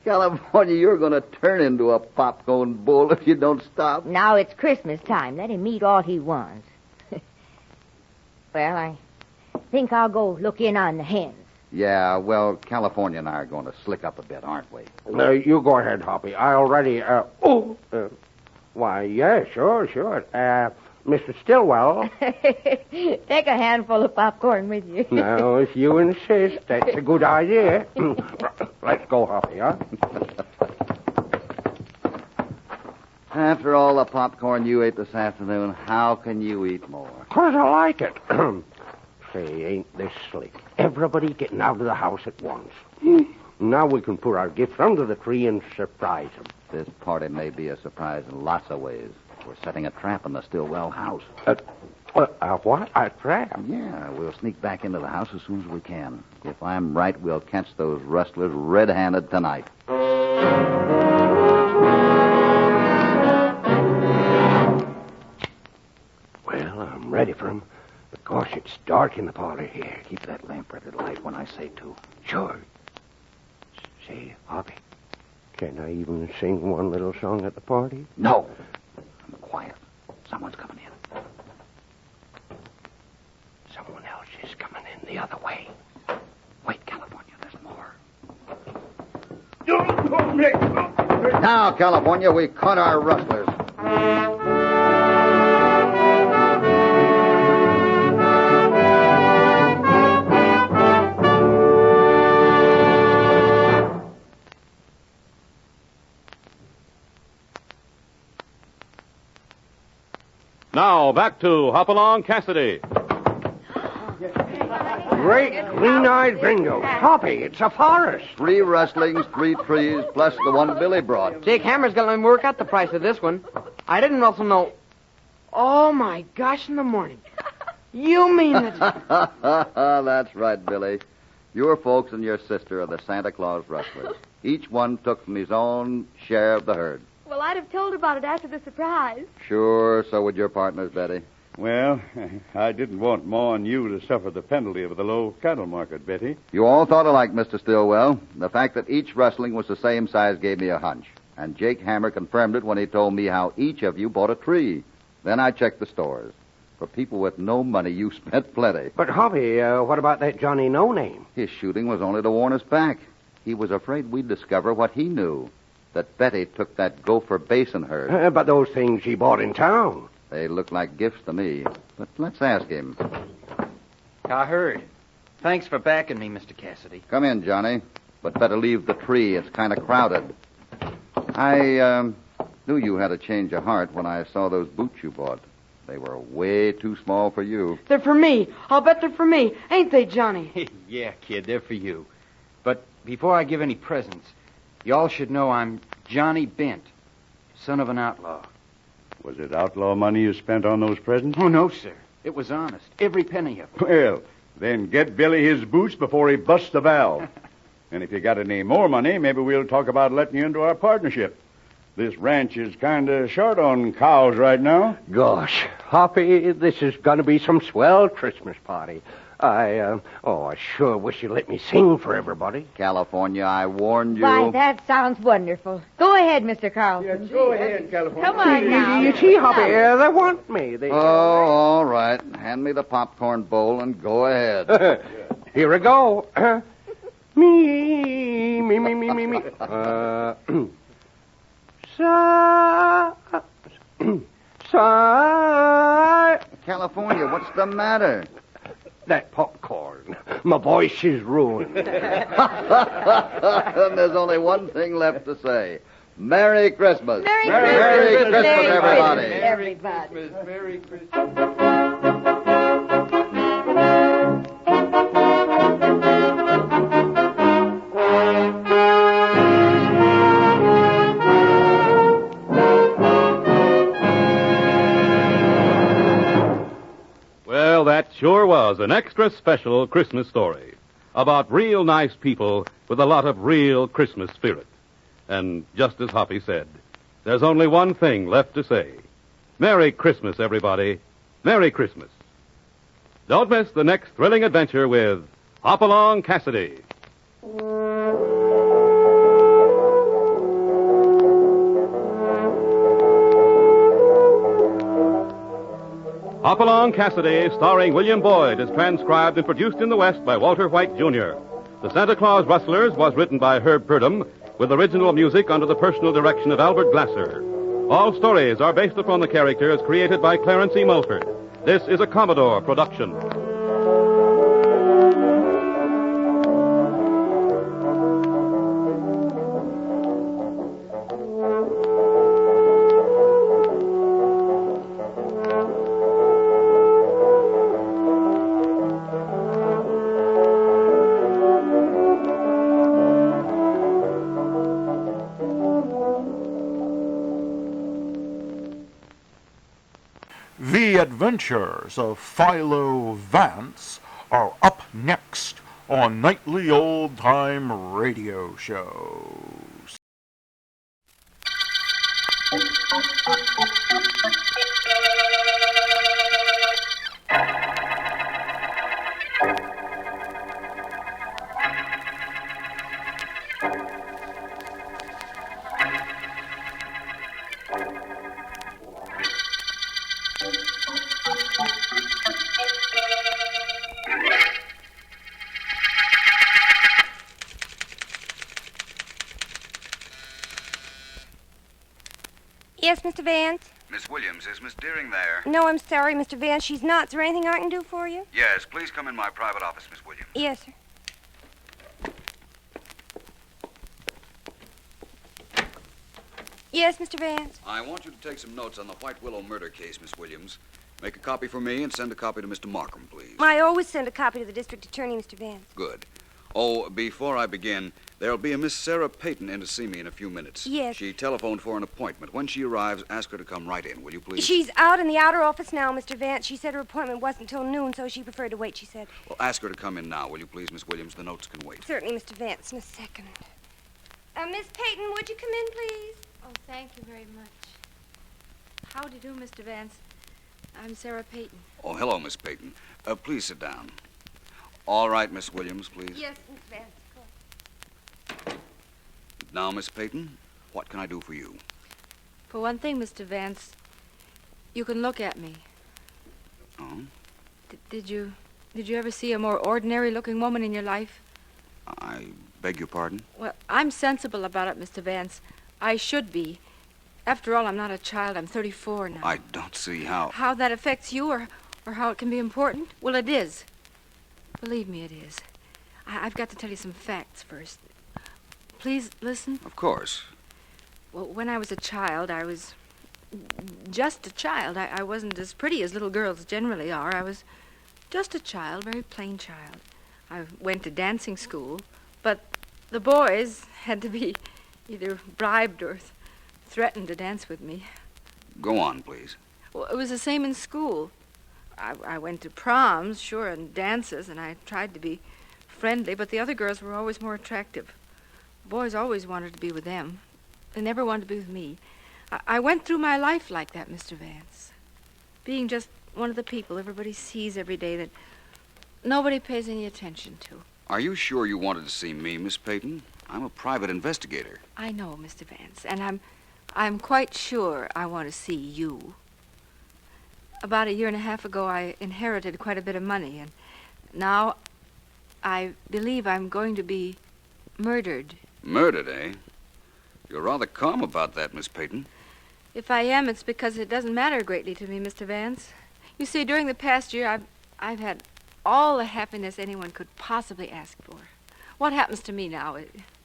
California, you're going to turn into a popcorn bull if you don't stop. Now it's Christmas time. Let him eat all he wants. Well, I think I'll go look in on the hens. Yeah, well, California and I are going to slick up a bit, aren't we? You go ahead, Hoppy. I already... why, yeah, sure. Mr. Stillwell. Take a handful of popcorn with you. Now, if you insist, that's a good idea. Let's go, Hoppy, huh? After all the popcorn you ate this afternoon, how can you eat more? 'Cause I like it. Say, ain't this slick? Everybody getting out of the house at once. Now we can put our gifts under the tree and surprise them. This party may be a surprise in lots of ways. We're setting a trap in the Stillwell house. What? A trap? Yeah, we'll sneak back into the house as soon as we can. If I'm right, we'll catch those rustlers red-handed tonight. Well, I'm ready for 'em. But gosh, it's dark in the parlor here. Keep that lamp ready to light when I say to. Sure. Say, Hoppy, can I even sing one little song at the party? No. I'm quiet. Someone's coming in. Someone else is coming in the other way. Wait, California, there's more. Now, Now, California, we caught our rustlers. Now, back to Hop Along Cassidy. Great green-eyed gringo. Hoppy, it's a forest. 3 rustlings, 3 trees, plus the one Billy brought. Jake Hammer's gonna let me work out the price of this one. I didn't also know. Oh, my gosh, in the morning. You mean it? That's right, Billy. Your folks and your sister are the Santa Claus rustlers. Each one took from his own share of the herd. Well, I'd have told about it after the surprise. Sure, so would your partners, Betty. Well, I didn't want Ma and you to suffer the penalty of the low cattle market, Betty. You all thought alike, Mr. Stillwell. The fact that each rustling was the same size gave me a hunch. And Jake Hammer confirmed it when he told me how each of you bought a tree. Then I checked the stores. For people with no money, you spent plenty. But, Hoppy, what about that Johnny No-Name? His shooting was only to warn us back. He was afraid we'd discover what he knew, that Betty took that Gopher Basin herd. But those things he bought in town. They look like gifts to me. But let's ask him. I heard. Thanks for backing me, Mr. Cassidy. Come in, Johnny. But better leave the tree. It's kind of crowded. I knew you had a change of heart when I saw those boots you bought. They were way too small for you. They're for me. I'll bet they're for me. Ain't they, Johnny? Yeah, kid, they're for you. But before I give any presents, y'all should know I'm Johnny Bent, son of an outlaw. Was it outlaw money you spent on those presents? Oh, no, sir. It was honest. Every penny of it. Well, then get Billy his boots before he busts the valve. And if you got any more money, maybe we'll talk about letting you into our partnership. This ranch is kind of short on cows right now. Gosh, Hoppy, this is going to be some swell Christmas party. I sure wish you'd let me sing for everybody. California, I warned you. Why, that sounds wonderful. Go ahead, Mr. Carlson. Yes, go ahead, California. Come on now. You see, Hoppy, they want me. Oh, all right. Hand me the popcorn bowl and go ahead. Here we go. Me. California, what's the matter? That popcorn. My voice is ruined. And there's only one thing left to say. Merry Christmas. Merry Christmas, everybody. Merry Christmas. Well, that sure was an extra special Christmas story about real nice people with a lot of real Christmas spirit. And just as Hoppy said, there's only one thing left to say. Merry Christmas, everybody. Merry Christmas. Don't miss the next thrilling adventure with Along Cassidy. Along Cassidy, starring William Boyd, is transcribed and produced in the West by Walter White, Jr. The Santa Claus Rustlers was written by Herb Purdom, with original music under the personal direction of Albert Glasser. All stories are based upon the characters created by Clarence E. Mulford. This is a Commodore production. The Adventures of Philo Vance are up next on Nightly Old Time Radio Shows. Yes, Mr. Vance? Miss Williams, is Miss Deering there? No, I'm sorry, Mr. Vance. She's not. Is there anything I can do for you? Yes, please come in my private office, Miss Williams. Yes, sir. Yes, Mr. Vance? I want you to take some notes on the White Willow murder case, Miss Williams. Make a copy for me and send a copy to Mr. Markham, please. I always send a copy to the district attorney, Mr. Vance. Good. Oh, before I begin, there'll be a Miss Sarah Peyton in to see me in a few minutes. Yes. She telephoned for an appointment. When she arrives, ask her to come right in, will you please? She's out in the outer office now, Mr. Vance. She said her appointment wasn't till noon, so she preferred to wait, she said. Well, ask her to come in now, will you please, Miss Williams? The notes can wait. Certainly, Mr. Vance, in a second. Miss Peyton, would you come in, please? Oh, thank you very much. How do you do, Mr. Vance? I'm Sarah Peyton. Oh, hello, Miss Peyton. Please sit down. All right, Miss Williams, please. Yes, Miss Vance. Now, Miss Peyton, what can I do for you? For one thing, Mr. Vance, you can look at me. Oh? Did you ever see a more ordinary-looking woman in your life? I beg your pardon? Well, I'm sensible about it, Mr. Vance. I should be. After all, I'm not a child. I'm 34 now. I don't see how. How that affects you or how it can be important? Well, it is. Believe me, it is. I've got to tell you some facts first. Please listen. Of course. Well, when I was a child, I was just a child. I wasn't as pretty as little girls generally are. I was just a child, very plain child. I went to dancing school, but the boys had to be either bribed or threatened to dance with me. Go on, please. Well, it was the same in school. I went to proms, sure, and dances, and I tried to be friendly, but the other girls were always more attractive. Boys always wanted to be with them. They never wanted to be with me. I went through my life like that, Mr. Vance. Being just one of the people everybody sees every day that nobody pays any attention to. Are you sure you wanted to see me, Miss Peyton? I'm a private investigator. I know, Mr. Vance, and I'm quite sure I want to see you. About a year and a half ago, I inherited quite a bit of money, and now I believe I'm going to be murdered. Murdered, eh? You're rather calm about that, Miss Peyton. If I am, it's because it doesn't matter greatly to me, Mr. Vance. You see, during the past year, I've had all the happiness anyone could possibly ask for. What happens to me now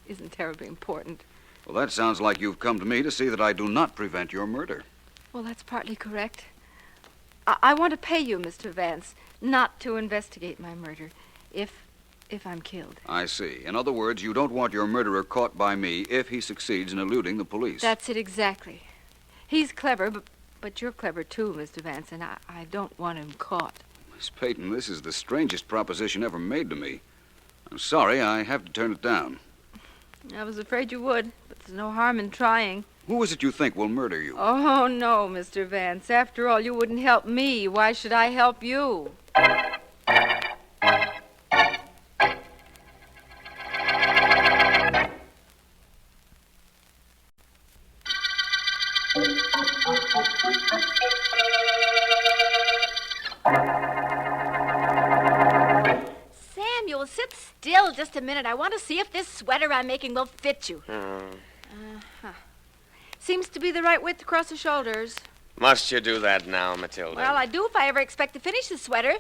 isn't terribly important. Well, that sounds like you've come to me to see that I do not prevent your murder. Well, that's partly correct. I want to pay you, Mr. Vance, not to investigate my murder, if I'm killed. I see. In other words, you don't want your murderer caught by me if he succeeds in eluding the police. That's it exactly. He's clever, but you're clever too, Mr. Vance, and I don't want him caught. Miss Peyton, this is the strangest proposition ever made to me. I'm sorry, I have to turn it down. I was afraid you would, but there's no harm in trying. Who is it you think will murder you? Oh, no, Mr. Vance. After all, you wouldn't help me. Why should I help you? Samuel, sit still just a minute. I want to see if this sweater I'm making will fit you. Uh-huh. Seems to be the right width across the shoulders. Must you do that now, Matilda? Well, I do if I ever expect to finish the sweater.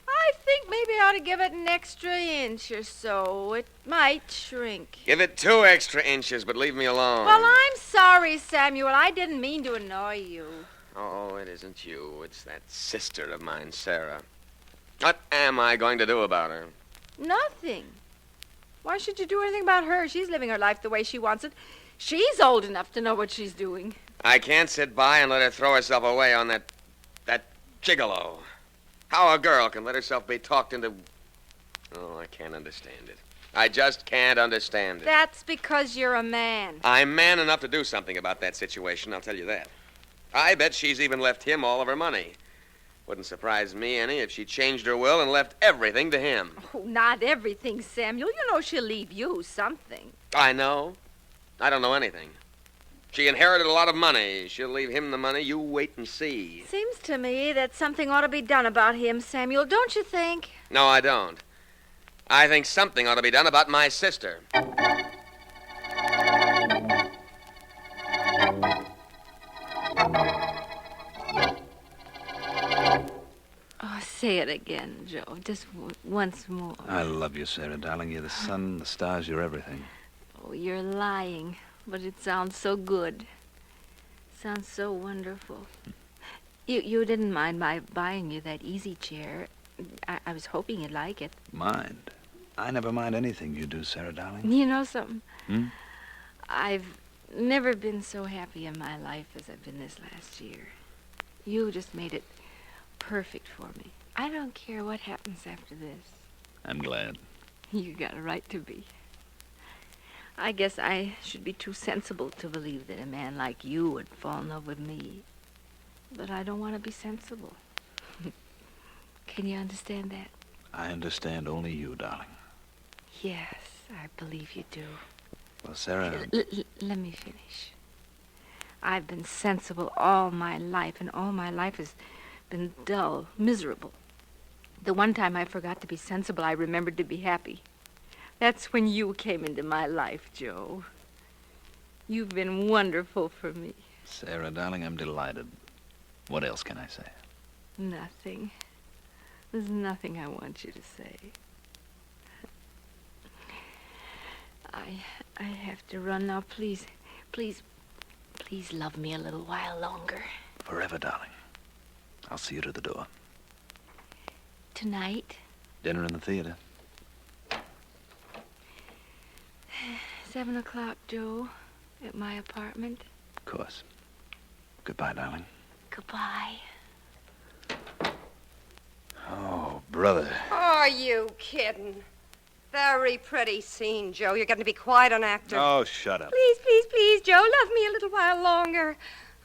I think maybe I ought to give it an extra inch or so. It might shrink. Give it 2 extra inches, but leave me alone. Well, I'm sorry, Samuel. I didn't mean to annoy you. Oh, it isn't you. It's that sister of mine, Sarah. What am I going to do about her? Nothing. Why should you do anything about her? She's living her life the way she wants it. She's old enough to know what she's doing. I can't sit by and let her throw herself away on that gigolo. How a girl can let herself be talked into... Oh, I can't understand it. I just can't understand it. That's because you're a man. I'm man enough to do something about that situation, I'll tell you that. I bet she's even left him all of her money. Wouldn't surprise me any if she changed her will and left everything to him. Oh, not everything, Samuel. You know she'll leave you something. I know. I don't know anything. She inherited a lot of money. She'll leave him the money. You wait and see. Seems to me that something ought to be done about him, Samuel, don't you think? No, I don't. I think something ought to be done about my sister. Oh, say it again, Joe. Just once more. I love you, Sarah, darling. You're the sun, the stars, you're everything. Oh, you're lying, but it sounds so good. Sounds so wonderful. You didn't mind my buying you that easy chair. I was hoping you'd like it. Mind? I never mind anything you do, Sarah, darling. You know something? Hmm? I've never been so happy in my life as I've been this last year. You just made it perfect for me. I don't care what happens after this. I'm glad. You got a right to be. I guess I should be too sensible to believe that a man like you would fall in love with me. But I don't want to be sensible. Can you understand that? I understand only you, darling. Yes, I believe you do. Well, Sarah... Let me finish. I've been sensible all my life, and all my life has been dull, miserable. The one time I forgot to be sensible, I remembered to be happy. That's when you came into my life, Joe. You've been wonderful for me. Sarah, darling, I'm delighted. What else can I say? Nothing. There's nothing I want you to say. I have to run now. Please love me a little while longer. Forever, darling. I'll see you to the door. Tonight? Dinner in the theater. 7 o'clock, Joe, at my apartment. Of course. Goodbye, darling. Goodbye. Oh, brother. Are you kidding? Very pretty scene, Joe. You're going to be quite an actor. Oh, shut up. Please, Joe, love me a little while longer.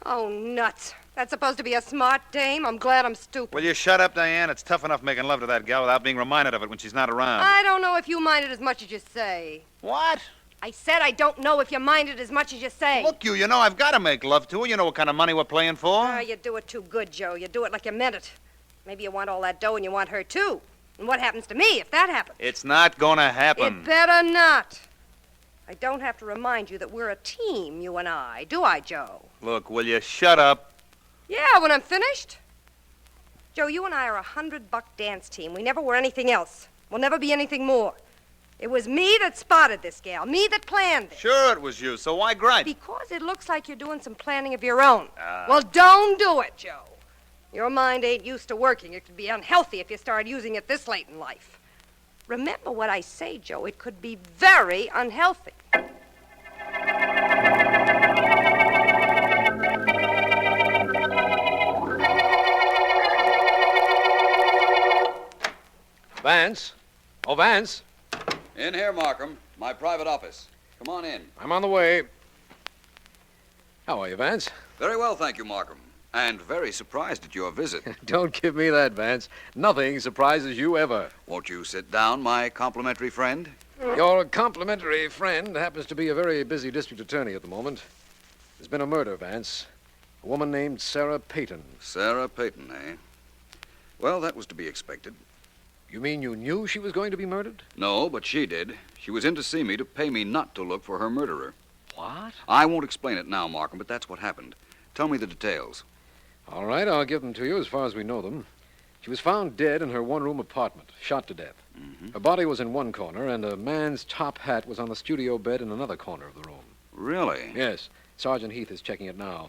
Oh, nuts. That's supposed to be a smart dame? I'm glad I'm stupid. Will you shut up, Diane? It's tough enough making love to that gal without being reminded of it when she's not around. I don't know if you mind it as much as you say. What? I said I don't know if you mind it as much as you say. Look, you know I've got to make love to her. You know what kind of money we're playing for. Ah, you do it too good, Joe. You do it like you meant it. Maybe you want all that dough and you want her, too. And what happens to me if that happens? It's not gonna happen. It better not. I don't have to remind you that we're a team, you and I. Do I, Joe? Look, will you shut up? Yeah, when I'm finished. Joe, you and I are a $100 dance team. We never were anything else. We'll never be anything more. It was me that spotted this gal. Me that planned it. Sure it was you, so why gripe? Because it looks like you're doing some planning of your own. Well, don't do it, Joe. Your mind ain't used to working. It could be unhealthy if you start using it this late in life. Remember what I say, Joe. It could be very unhealthy. Vance? Oh, Vance? In here, Markham. My private office. Come on in. I'm on the way. How are you, Vance? Very well, thank you, Markham. And very surprised at your visit. Don't give me that, Vance. Nothing surprises you ever. Won't you sit down, my complimentary friend? Your complimentary friend happens to be a very busy district attorney at the moment. There's been a murder, Vance. A woman named Sarah Peyton. Sarah Peyton, eh? Well, that was to be expected. You mean you knew she was going to be murdered? No, but she did. She was in to see me to pay me not to look for her murderer. What? I won't explain it now, Markham, but that's what happened. Tell me the details. All right, I'll give them to you as far as we know them. She was found dead in her one-room apartment, shot to death. Mm-hmm. Her body was in one corner, and a man's top hat was on the studio bed in another corner of the room. Really? Yes. Sergeant Heath is checking it now.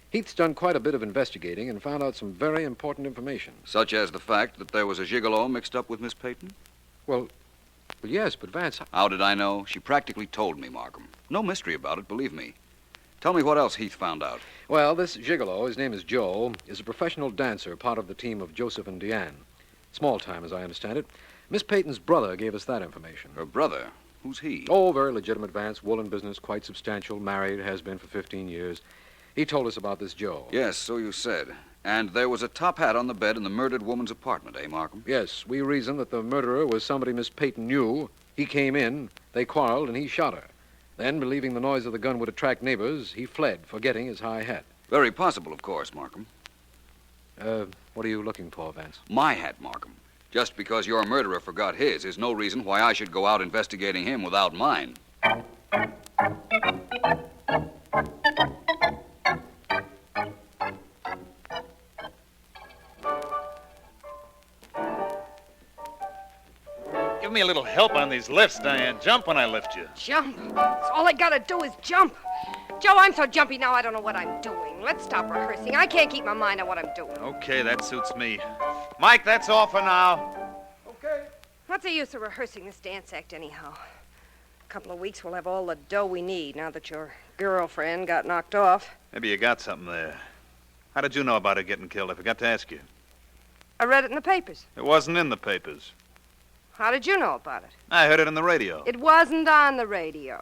Heath's done quite a bit of investigating and found out some very important information. Such as the fact that there was a gigolo mixed up with Miss Peyton? Well, yes, but Vance... How did I know? She practically told me, Markham. No mystery about it, believe me. Tell me what else Heath found out. Well, this gigolo, his name is Joe, is a professional dancer, part of the team of Joseph and Deanne. Small time, as I understand it. Miss Peyton's brother gave us that information. Her brother? Who's he? Oh, very legitimate, Vance. Woolen business, quite substantial, married, has been for 15 years. He told us about this Joe. Yes, so you said. And there was a top hat on the bed in the murdered woman's apartment, eh, Markham? Yes, we reasoned that the murderer was somebody Miss Peyton knew. He came in, they quarreled, and he shot her. Then, believing the noise of the gun would attract neighbors, he fled, forgetting his high hat. Very possible, of course, Markham. What are you looking for, Vance? My hat, Markham. Just because your murderer forgot his is no reason why I should go out investigating him without mine. Give me a little help on these lifts, Diane. Jump when I lift you. Jump? That's all I gotta do is jump. Joe, I'm so jumpy now I don't know what I'm doing. alone. Let's stop rehearsing. I can't keep my mind on what I'm doing. Okay, that suits me. Mike, that's all for now. What's the use of rehearsing this dance act anyhow? A couple of weeks we'll have all the dough we need now that your girlfriend got knocked off. Maybe you got something there. How did you know about her getting killed? I forgot to ask you. I read it in the papers. It wasn't in the papers. How did you know about it? I heard it on the radio. It wasn't on the radio.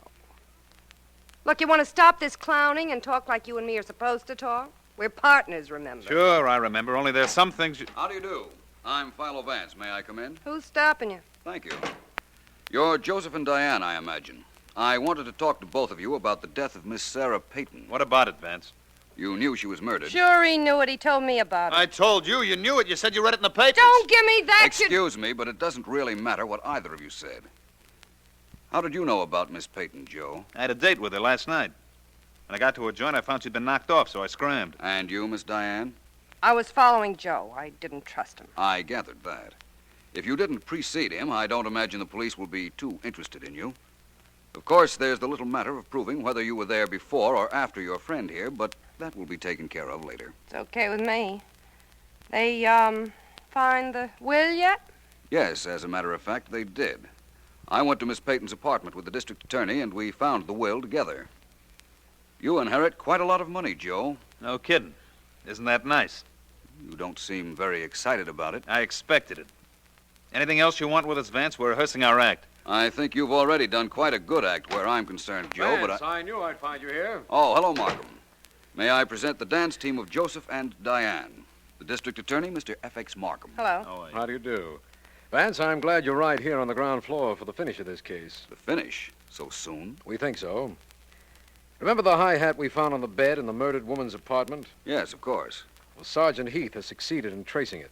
Look, you want to stop this clowning and talk like you and me are supposed to talk? We're partners, remember? Sure, I remember. Only there's some things you... How do you do? I'm Philo Vance. May I come in? Who's stopping you? Thank you. You're Joseph and Diane, I imagine. I wanted to talk to both of you about the death of Miss Sarah Peyton. What about it, Vance? You knew she was murdered. Sure he knew it. He told me about it. I told you. You knew it. You said you read it in the papers. Don't give me that. Excuse me, but it doesn't really matter what either of you said. How did you know about Miss Peyton, Joe? I had a date with her last night. When I got to her joint, I found she'd been knocked off, so I scrammed. And you, Miss Diane? I was following Joe. I didn't trust him. I gathered that. If you didn't precede him, I don't imagine the police will be too interested in you. Of course, there's the little matter of proving whether you were there before or after your friend here, but that will be taken care of later. It's okay with me. They, find the will yet? Yes, as a matter of fact, they did. I went to Miss Peyton's apartment with the district attorney, and we found the will together. You inherit quite a lot of money, Joe. No kidding. Isn't that nice? You don't seem very excited about it. I expected it. Anything else you want with us, Vance? We're rehearsing our act. I think you've already done quite a good act where I'm concerned, Joe, Vance, but I knew I'd find you here. Oh, hello, Markham. May I present the dance team of Joseph and Diane? The district attorney, Mr. F.X. Markham. Hello. How do you do? Vance, I'm glad you're right here on the ground floor for the finish of this case. The finish? So soon? We think so. Remember the high hat we found on the bed in the murdered woman's apartment? Yes, of course. Well, Sergeant Heath has succeeded in tracing it.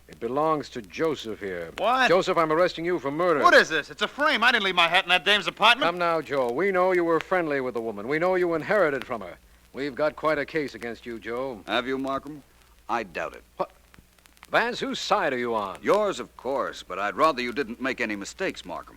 It belongs to Joseph here. What? Joseph, I'm arresting you for murder. What is this? It's a frame. I didn't leave my hat in that dame's apartment. Come now, Joe. We know you were friendly with the woman. We know you inherited from her. We've got quite a case against you, Joe. Have you, Markham? I doubt it. What? Vance, whose side are you on? Yours, of course, but I'd rather you didn't make any mistakes, Markham.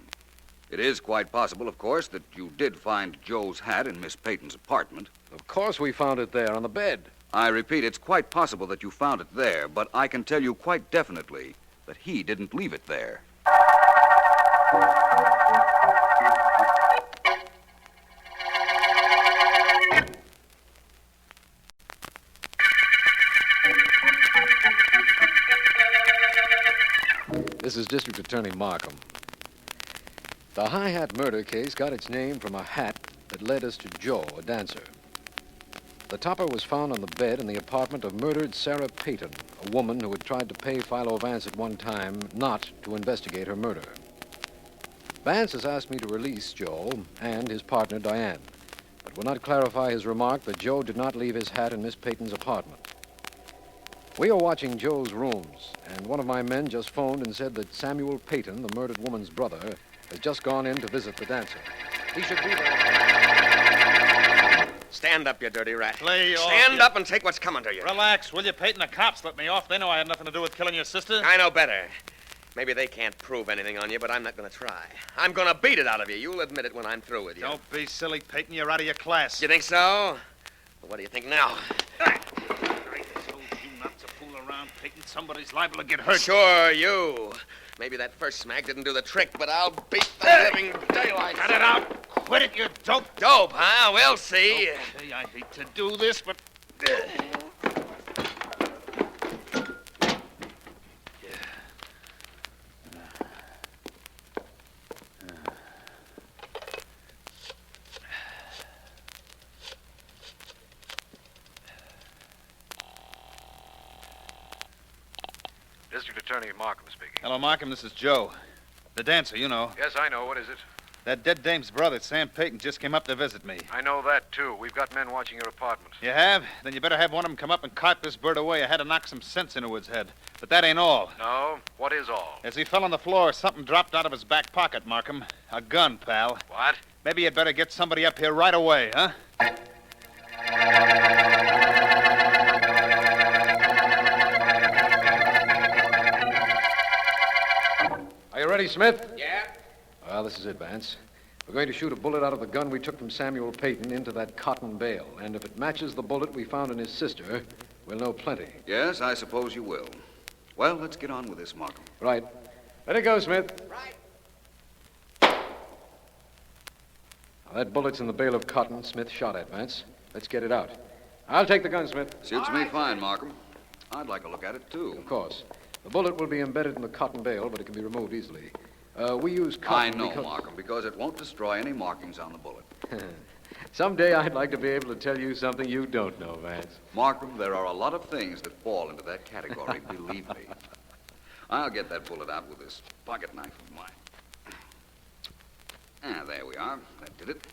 It is quite possible, of course, that you did find Joe's hat in Miss Peyton's apartment. Of course we found it there on the bed. I repeat, it's quite possible that you found it there, but I can tell you quite definitely that he didn't leave it there. This is District Attorney Markham. The High Hat murder case got its name from a hat that led us to Joe, a dancer. The topper was found on the bed in the apartment of murdered Sarah Peyton, a woman who had tried to pay Philo Vance at one time not to investigate her murder. Vance has asked me to release Joe and his partner, Diane, but will not clarify his remark that Joe did not leave his hat in Miss Peyton's apartment. We are watching Joe's rooms, and one of my men just phoned and said that Samuel Peyton, the murdered woman's brother, has just gone in to visit the dancer. He should be there. Stand up, you dirty rat. Play off, Stand up and take what's coming to you. Relax, will you, Peyton? The cops let me off. They know I had nothing to do with killing your sister. I know better. Maybe they can't prove anything on you, but I'm not going to try. I'm going to beat it out of you. You'll admit it when I'm through with you. Don't be silly, Peyton. You're out of your class. You think so? Well, what do you think now? I told you not to fool around, Peyton. Somebody's liable to get hurt. Sure, you. Maybe that first smack didn't do the trick, but I'll beat the living daylight. Cut it out. Quit it, you dope. Dope, huh? We'll see. Okay, I hate to do this, but... District Attorney Markham speaking. Hello, Markham. This is Joe. The dancer, you know. Yes, I know. What is it? That dead dame's brother, Sam Peyton, just came up to visit me. I know that, too. We've got men watching your apartment. You have? Then you better have one of them come up and cart this bird away. I had to knock some sense into his head. But that ain't all. No? What is all? As he fell on the floor, something dropped out of his back pocket, Markham. A gun, pal. What? Maybe you'd better get somebody up here right away, huh? Are you ready, Smith? Yeah? Well, this is it, Vance. We're going to shoot a bullet out of the gun we took from Samuel Peyton into that cotton bale. And if it matches the bullet we found in his sister, we'll know plenty. Yes, I suppose you will. Well, let's get on with this, Markham. Right. Ready, go, Smith. Right. Now, that bullet's in the bale of cotton Smith shot at, Vance. Let's get it out. I'll take the gun, Smith. Suits me fine, Markham. I'd like a look at it, too. Of course. The bullet will be embedded in the cotton bale, but it can be removed easily. We use cotton. I know, Markham, because it won't destroy any markings on the bullet. Someday I'd like to be able to tell you something you don't know, Vance. Markham, there are a lot of things that fall into that category, believe me. I'll get that bullet out with this pocket knife of mine. Ah, there we are. That did it.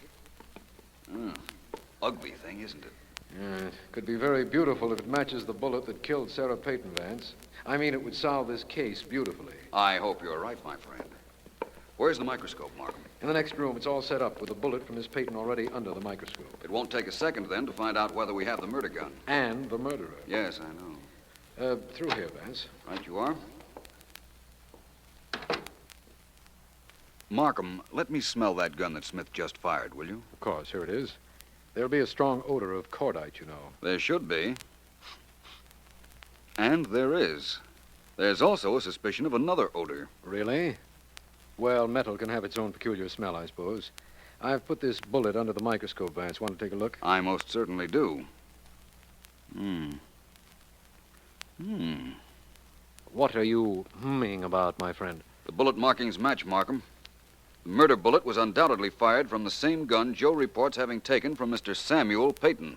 Ugly thing, isn't it? Yeah, it could be very beautiful if it matches the bullet that killed Sarah Peyton, Vance. I mean, it would solve this case beautifully. I hope you're right, my friend. Where's the microscope, Markham? In the next room. It's all set up with a bullet from Miss Peyton already under the microscope. It won't take a second, then, to find out whether we have the murder gun. And the murderer. Yes, I know. Through here, Vance. Right you are. Markham, let me smell that gun that Smith just fired, will you? Of course, here it is. There'll be a strong odor of cordite, you know. There should be. And there is. There's also a suspicion of another odor. Really? Well, metal can have its own peculiar smell, I suppose. I've put this bullet under the microscope, Vance. Want to take a look? I most certainly do. What are you humming about, my friend? The bullet markings match, Markham. The murder bullet was undoubtedly fired from the same gun Joe reports having taken from Mr. Samuel Peyton.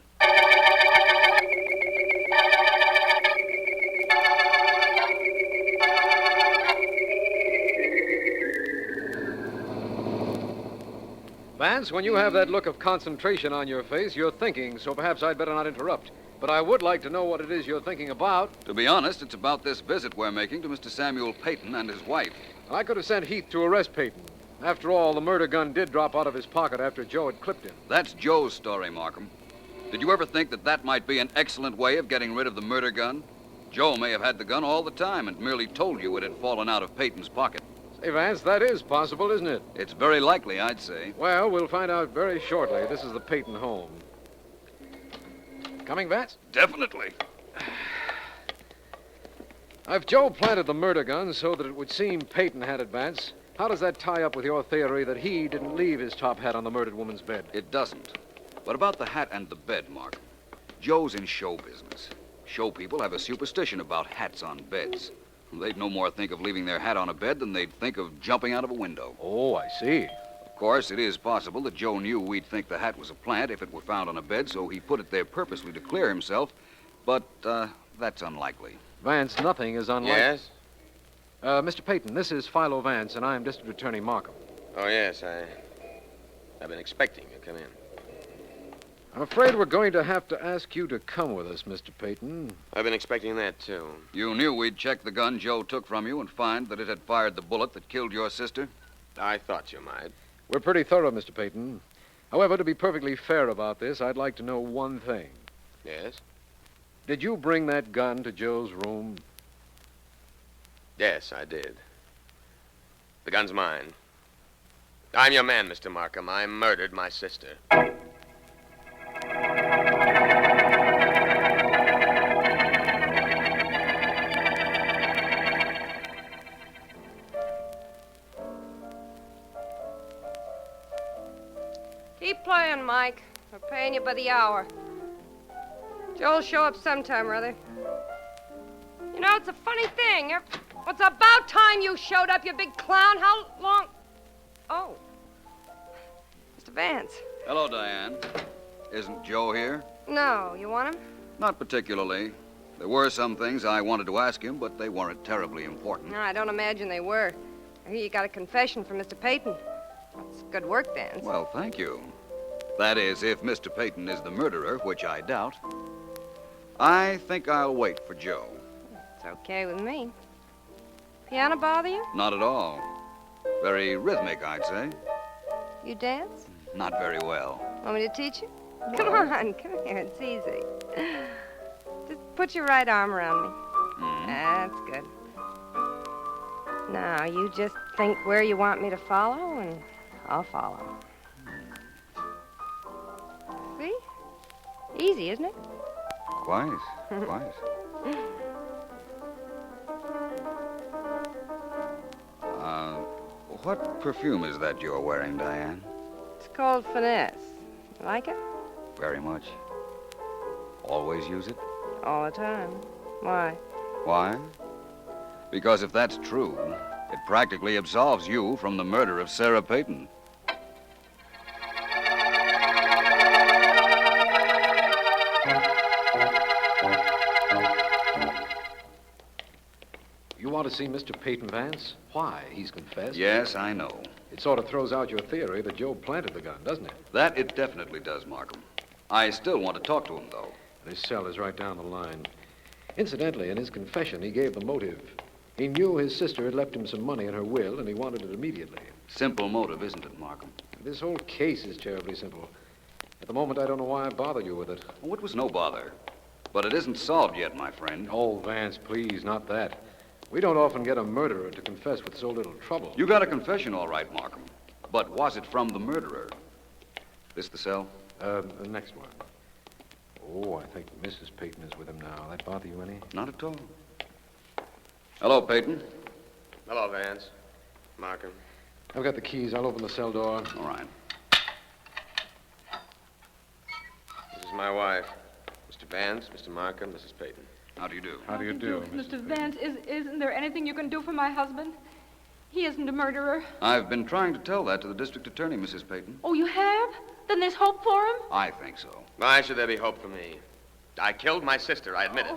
Vance, when you have that look of concentration on your face, you're thinking, so perhaps I'd better not interrupt. But I would like to know what it is you're thinking about. To be honest, it's about this visit we're making to Mr. Samuel Peyton and his wife. I could have sent Heath to arrest Peyton. After all, the murder gun did drop out of his pocket after Joe had clipped him. That's Joe's story, Markham. Did you ever think that that might be an excellent way of getting rid of the murder gun? Joe may have had the gun all the time and merely told you it had fallen out of Peyton's pocket. Say, Vance, that is possible, isn't it? It's very likely, I'd say. Well, we'll find out very shortly. This is the Peyton home. Coming, Vance? Definitely. If Joe planted the murder gun so that it would seem Peyton had it, Vance, how does that tie up with your theory that he didn't leave his top hat on the murdered woman's bed? It doesn't. But about the hat and the bed, Mark. Joe's in show business. Show people have a superstition about hats on beds. They'd no more think of leaving their hat on a bed than they'd think of jumping out of a window. Oh, I see. Of course, it is possible that Joe knew we'd think the hat was a plant if it were found on a bed, so he put it there purposely to clear himself. But that's unlikely. Vance, nothing is unlikely. Yes? Mr. Peyton, this is Philo Vance, and I'm District Attorney Markham. Oh, yes, I've been expecting you. Come in. I'm afraid we're going to have to ask you to come with us, Mr. Peyton. I've been expecting that, too. You knew we'd check the gun Joe took from you and find that it had fired the bullet that killed your sister? I thought you might. We're pretty thorough, Mr. Peyton. However, to be perfectly fair about this, I'd like to know one thing. Yes? Did you bring that gun to Joe's room? Yes, I did. The gun's mine. I'm your man, Mr. Markham. I murdered my sister. Keep playing, Mike. We're paying you by the hour. Joe'll show up sometime or other. You know, it's a funny thing. It's about time you showed up, you big clown. How long? Oh. Mr. Vance. Hello, Diane. Isn't Joe here? No. You want him? Not particularly. There were some things I wanted to ask him, but they weren't terribly important. No, I don't imagine they were. I hear you got a confession from Mr. Peyton. That's good work, Vance. Well, thank you. That is, if Mr. Peyton is the murderer, which I doubt. I think I'll wait for Joe. It's okay with me. Piano bother you? Not at all. Very rhythmic, I'd say. You dance? Not very well. Want me to teach you? Come on, come here. It's easy. Just put your right arm around me. That's good. Now, you just think where you want me to follow, and I'll follow. Easy, isn't it? Quite. What perfume is that you're wearing, Diane? It's called Finesse. You like it? Very much. Always use it? All the time. Why? Why? Because if that's true, it practically absolves you from the murder of Sarah Peyton. You want to see Mr. Peyton Vance? Why? He's confessed. Yes, I know. It sort of throws out your theory that Joe planted the gun, doesn't it? That it definitely does, Markham. I still want to talk to him, though. His cell is right down the line. Incidentally, in his confession, he gave the motive. He knew his sister had left him some money in her will, and he wanted it immediately. Simple motive, isn't it, Markham? This whole case is terribly simple. At the moment, I don't know why I bothered you with it. Oh, it was no bother. But it isn't solved yet, my friend. Oh, Vance, please, not that. We don't often get a murderer to confess with so little trouble. You got a confession, all right, Markham. But was it from the murderer? This the cell? The next one. Oh, I think Mrs. Peyton is with him now. That bother you any? Not at all. Hello, Peyton. Hello, Vance. Markham. I've got the keys. I'll open the cell door. All right. This is my wife. Mr. Vance, Mr. Markham, Mrs. Peyton. How do you do? How do you do, Mr. Vance, isn't there anything you can do for my husband? He isn't a murderer. I've been trying to tell that to the district attorney, Mrs. Peyton. Oh, you have? Then there's hope for him? I think so. Why should there be hope for me? I killed my sister, I admit it.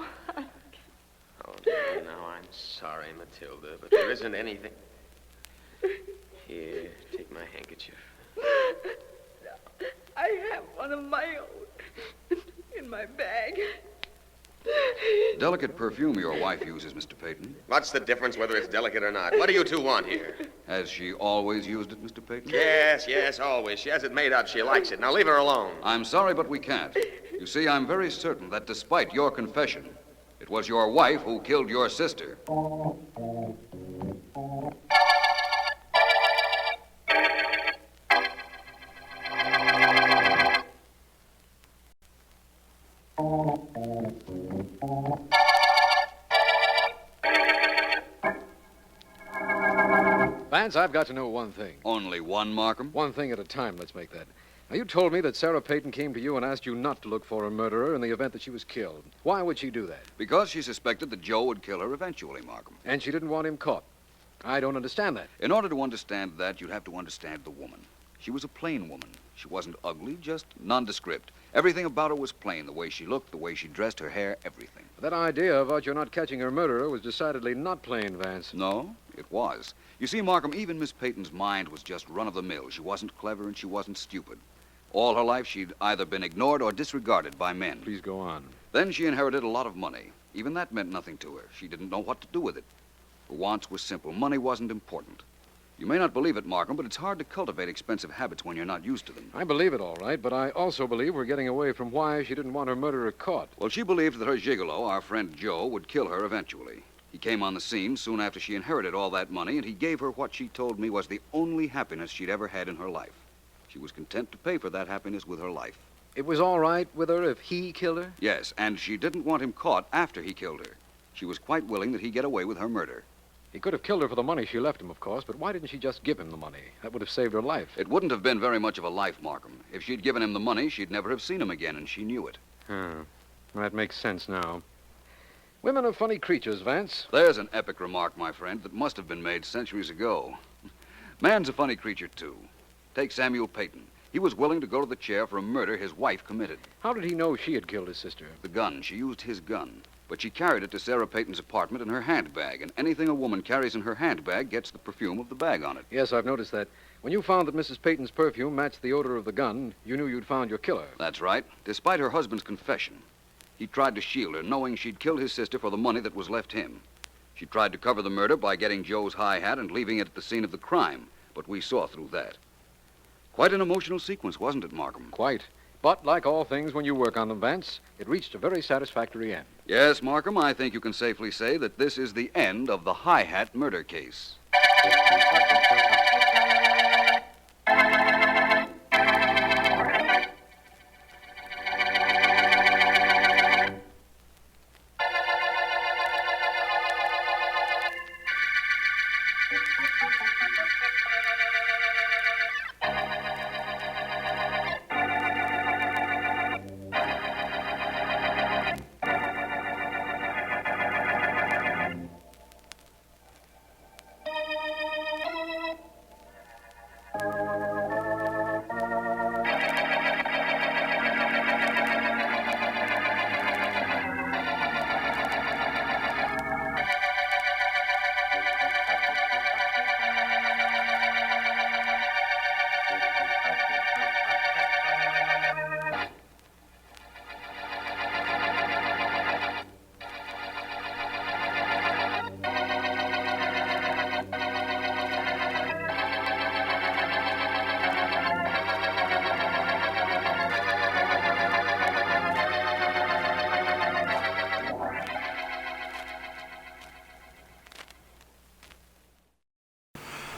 Oh, no, I'm sorry, Matilda, but there isn't anything. Here, take my handkerchief. I have one of my own in my bag. Delicate perfume your wife uses, Mr. Peyton. What's the difference whether it's delicate or not? What do you two want here? Has she always used it, Mr. Peyton? Yes, always. She has it made up. She likes it. Now leave her alone. I'm sorry, but we can't. You see, I'm very certain that despite your confession, it was your wife who killed your sister. Vance, I've got to know one thing. Only one, Markham? One thing at a time, let's make that. Now, you told me that Sarah Peyton came to you and asked you not to look for a murderer in the event that she was killed. Why would she do that? Because she suspected that Joe would kill her eventually, Markham. And she didn't want him caught. I don't understand that. In order to understand that, you'd have to understand the woman. She was a plain woman. She wasn't ugly, just nondescript. Everything about her was plain. The way she looked, the way she dressed, her hair, everything. That idea about your not catching her murderer was decidedly not plain, Vance. No, it was. You see, Markham, even Miss Peyton's mind was just run-of-the-mill. She wasn't clever and she wasn't stupid. All her life, she'd either been ignored or disregarded by men. Please go on. Then she inherited a lot of money. Even that meant nothing to her. She didn't know what to do with it. Her wants were simple. Money wasn't important. You may not believe it, Markham, but it's hard to cultivate expensive habits when you're not used to them. I believe it, all right, but I also believe we're getting away from why she didn't want her murderer caught. Well, she believed that her gigolo, our friend Joe, would kill her eventually. He came on the scene soon after she inherited all that money, and he gave her what she told me was the only happiness she'd ever had in her life. She was content to pay for that happiness with her life. It was all right with her if he killed her? Yes, and she didn't want him caught after he killed her. She was quite willing that he get away with her murder. He could have killed her for the money she left him, of course, but why didn't she just give him the money? That would have saved her life. It wouldn't have been very much of a life, Markham. If she'd given him the money, she'd never have seen him again, and she knew it. That makes sense now. Women are funny creatures, Vance. There's an epic remark, my friend, that must have been made centuries ago. Man's a funny creature, too. Take Samuel Peyton. He was willing to go to the chair for a murder his wife committed. How did he know she had killed his sister? The gun. She used his gun. But she carried it to Sarah Peyton's apartment in her handbag, and anything a woman carries in her handbag gets the perfume of the bag on it. Yes, I've noticed that. When you found that Mrs. Peyton's perfume matched the odor of the gun, you knew you'd found your killer. That's right. Despite her husband's confession, he tried to shield her, knowing she'd killed his sister for the money that was left him. She tried to cover the murder by getting Joe's high hat and leaving it at the scene of the crime, but we saw through that. Quite an emotional sequence, wasn't it, Markham? Quite. But like all things when you work on them, Vance, it reached a very satisfactory end. Yes, Markham, I think you can safely say that this is the end of the high hat murder case.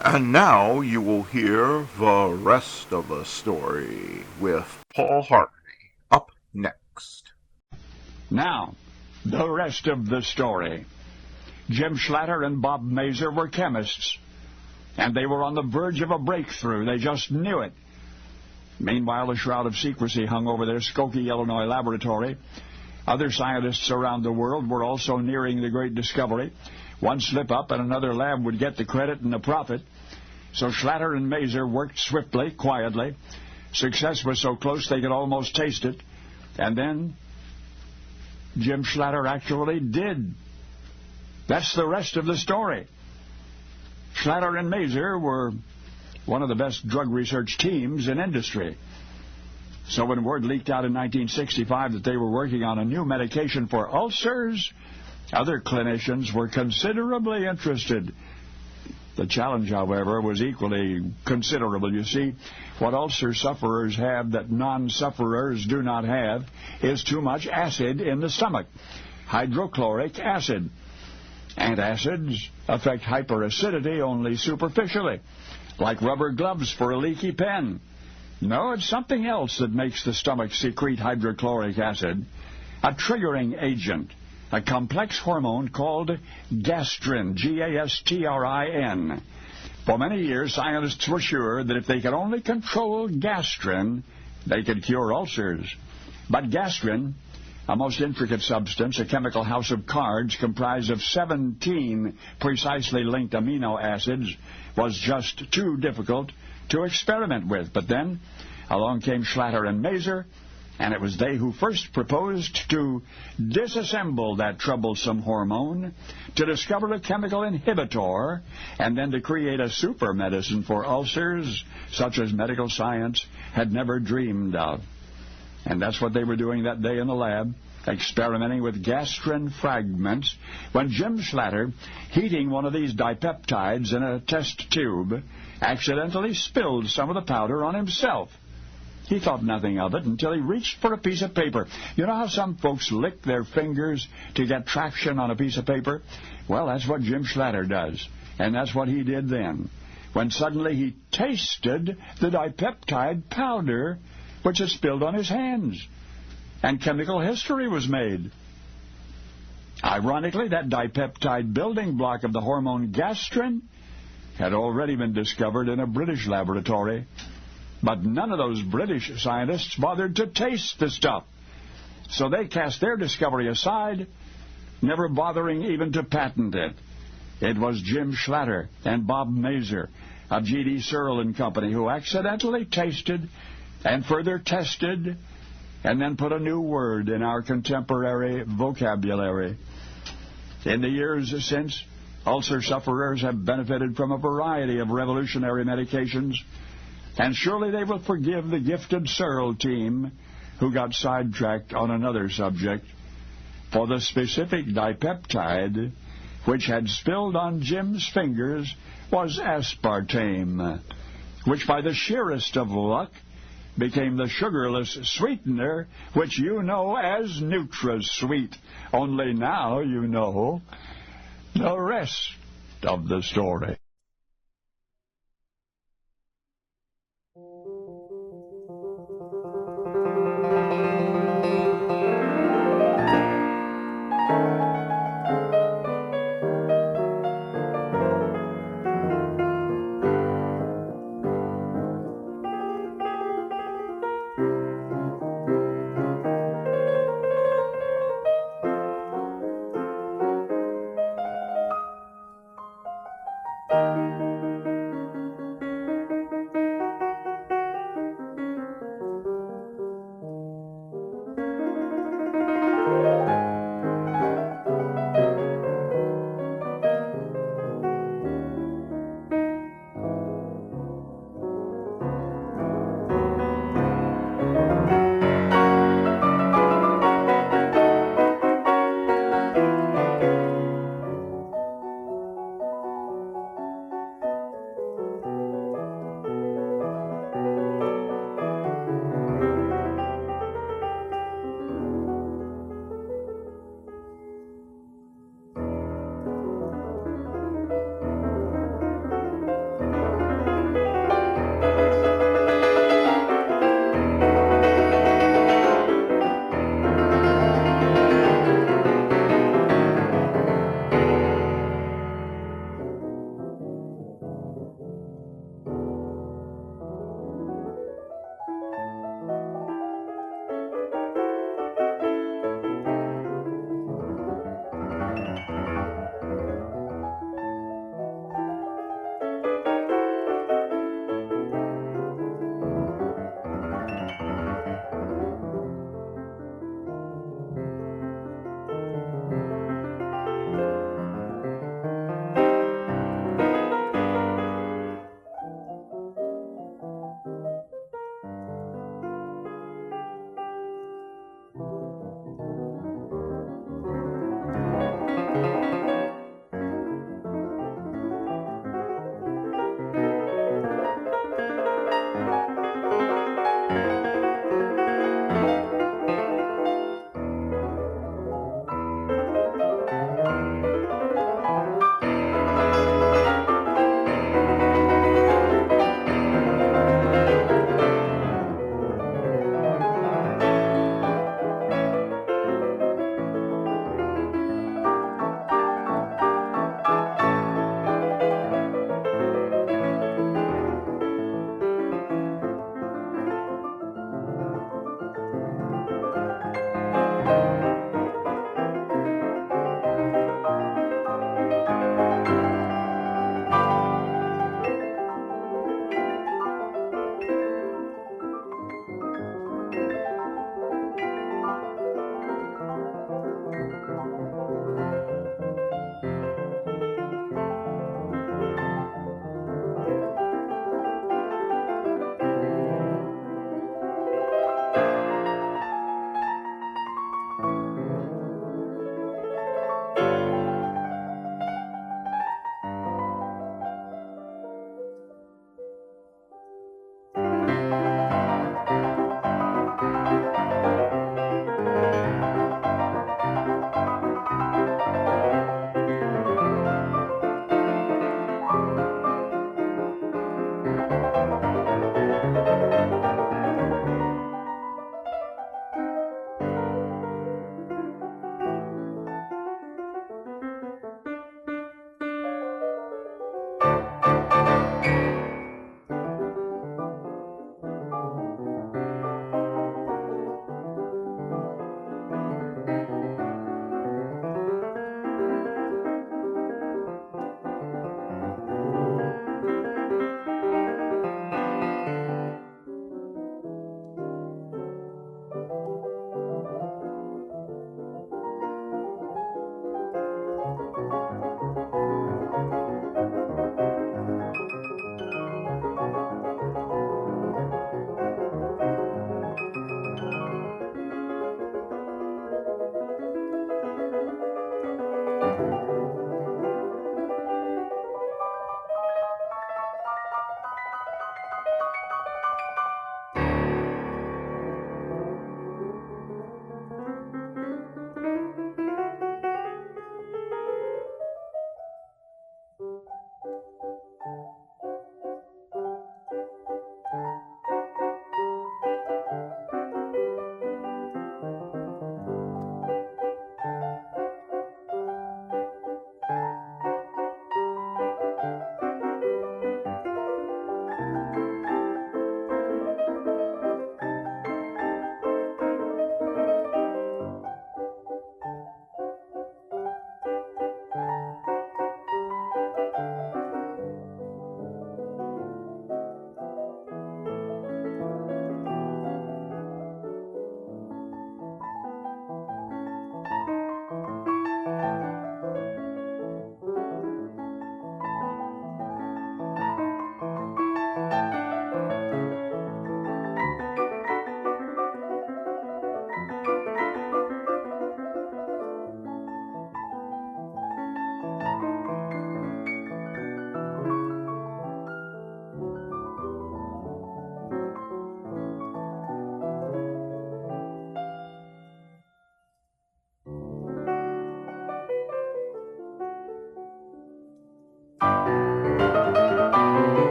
And now you will hear the rest of the story with Paul Harvey up next. Now, the rest of the story. Jim Schlatter and Bob Mazer were chemists, and they were on the verge of a breakthrough. They just knew it. Meanwhile, a shroud of secrecy hung over their Skokie, Illinois laboratory. Other scientists around the world were also nearing the great discovery. One slip-up and another lab would get the credit and the profit. So Schlatter and Mazer worked swiftly, quietly. Success was so close they could almost taste it. And then Jim Schlatter actually did. That's the rest of the story. Schlatter and Mazer were one of the best drug research teams in industry. So when word leaked out in 1965 that they were working on a new medication for ulcers, other clinicians were considerably interested. The challenge, however, was equally considerable. You see, what ulcer sufferers have that non-sufferers do not have is too much acid in the stomach, hydrochloric acid. Antacids affect hyperacidity only superficially, like rubber gloves for a leaky pen. No, it's something else that makes the stomach secrete hydrochloric acid, a triggering agent, a complex hormone called gastrin, G-A-S-T-R-I-N. For many years, scientists were sure that if they could only control gastrin, they could cure ulcers. But gastrin, a most intricate substance, a chemical house of cards comprised of 17 precisely linked amino acids, was just too difficult to experiment with. But then along came Schlatter and Mazer, and it was they who first proposed to disassemble that troublesome hormone, to discover a chemical inhibitor, and then to create a super medicine for ulcers such as medical science had never dreamed of. And that's what they were doing that day in the lab, experimenting with gastrin fragments, when Jim Schlatter, heating one of these dipeptides in a test tube, accidentally spilled some of the powder on himself. He thought nothing of it until he reached for a piece of paper. You know how some folks lick their fingers to get traction on a piece of paper? Well, that's what Jim Schlatter does, and that's what he did then, when suddenly he tasted the dipeptide powder which had spilled on his hands, and chemical history was made. Ironically, that dipeptide building block of the hormone gastrin had already been discovered in a British laboratory, but none of those British scientists bothered to taste the stuff. So they cast their discovery aside, never bothering even to patent it. It was Jim Schlatter and Bob Mazer of G.D. Searle and Company who accidentally tasted and further tested and then put a new word in our contemporary vocabulary. In the years since, ulcer sufferers have benefited from a variety of revolutionary medications, and surely they will forgive the gifted Searle team who got sidetracked on another subject, for the specific dipeptide which had spilled on Jim's fingers was aspartame, which by the sheerest of luck became the sugarless sweetener which you know as NutraSweet. Only now you know the rest of the story.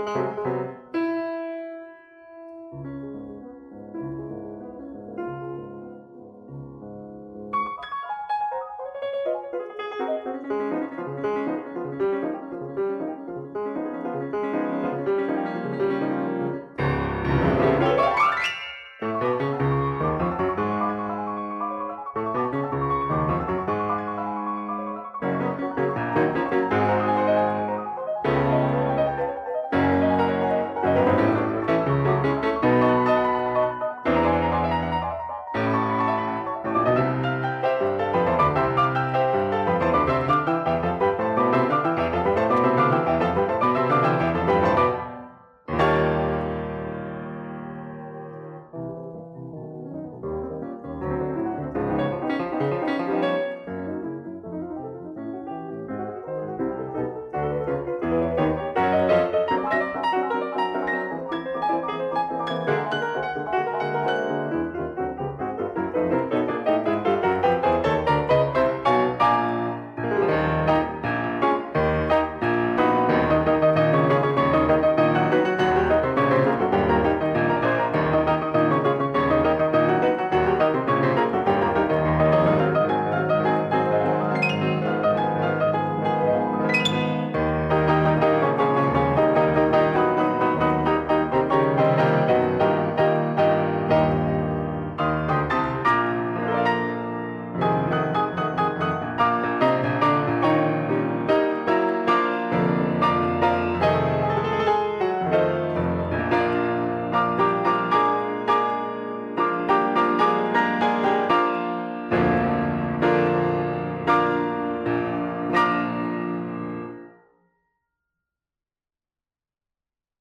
Thank you.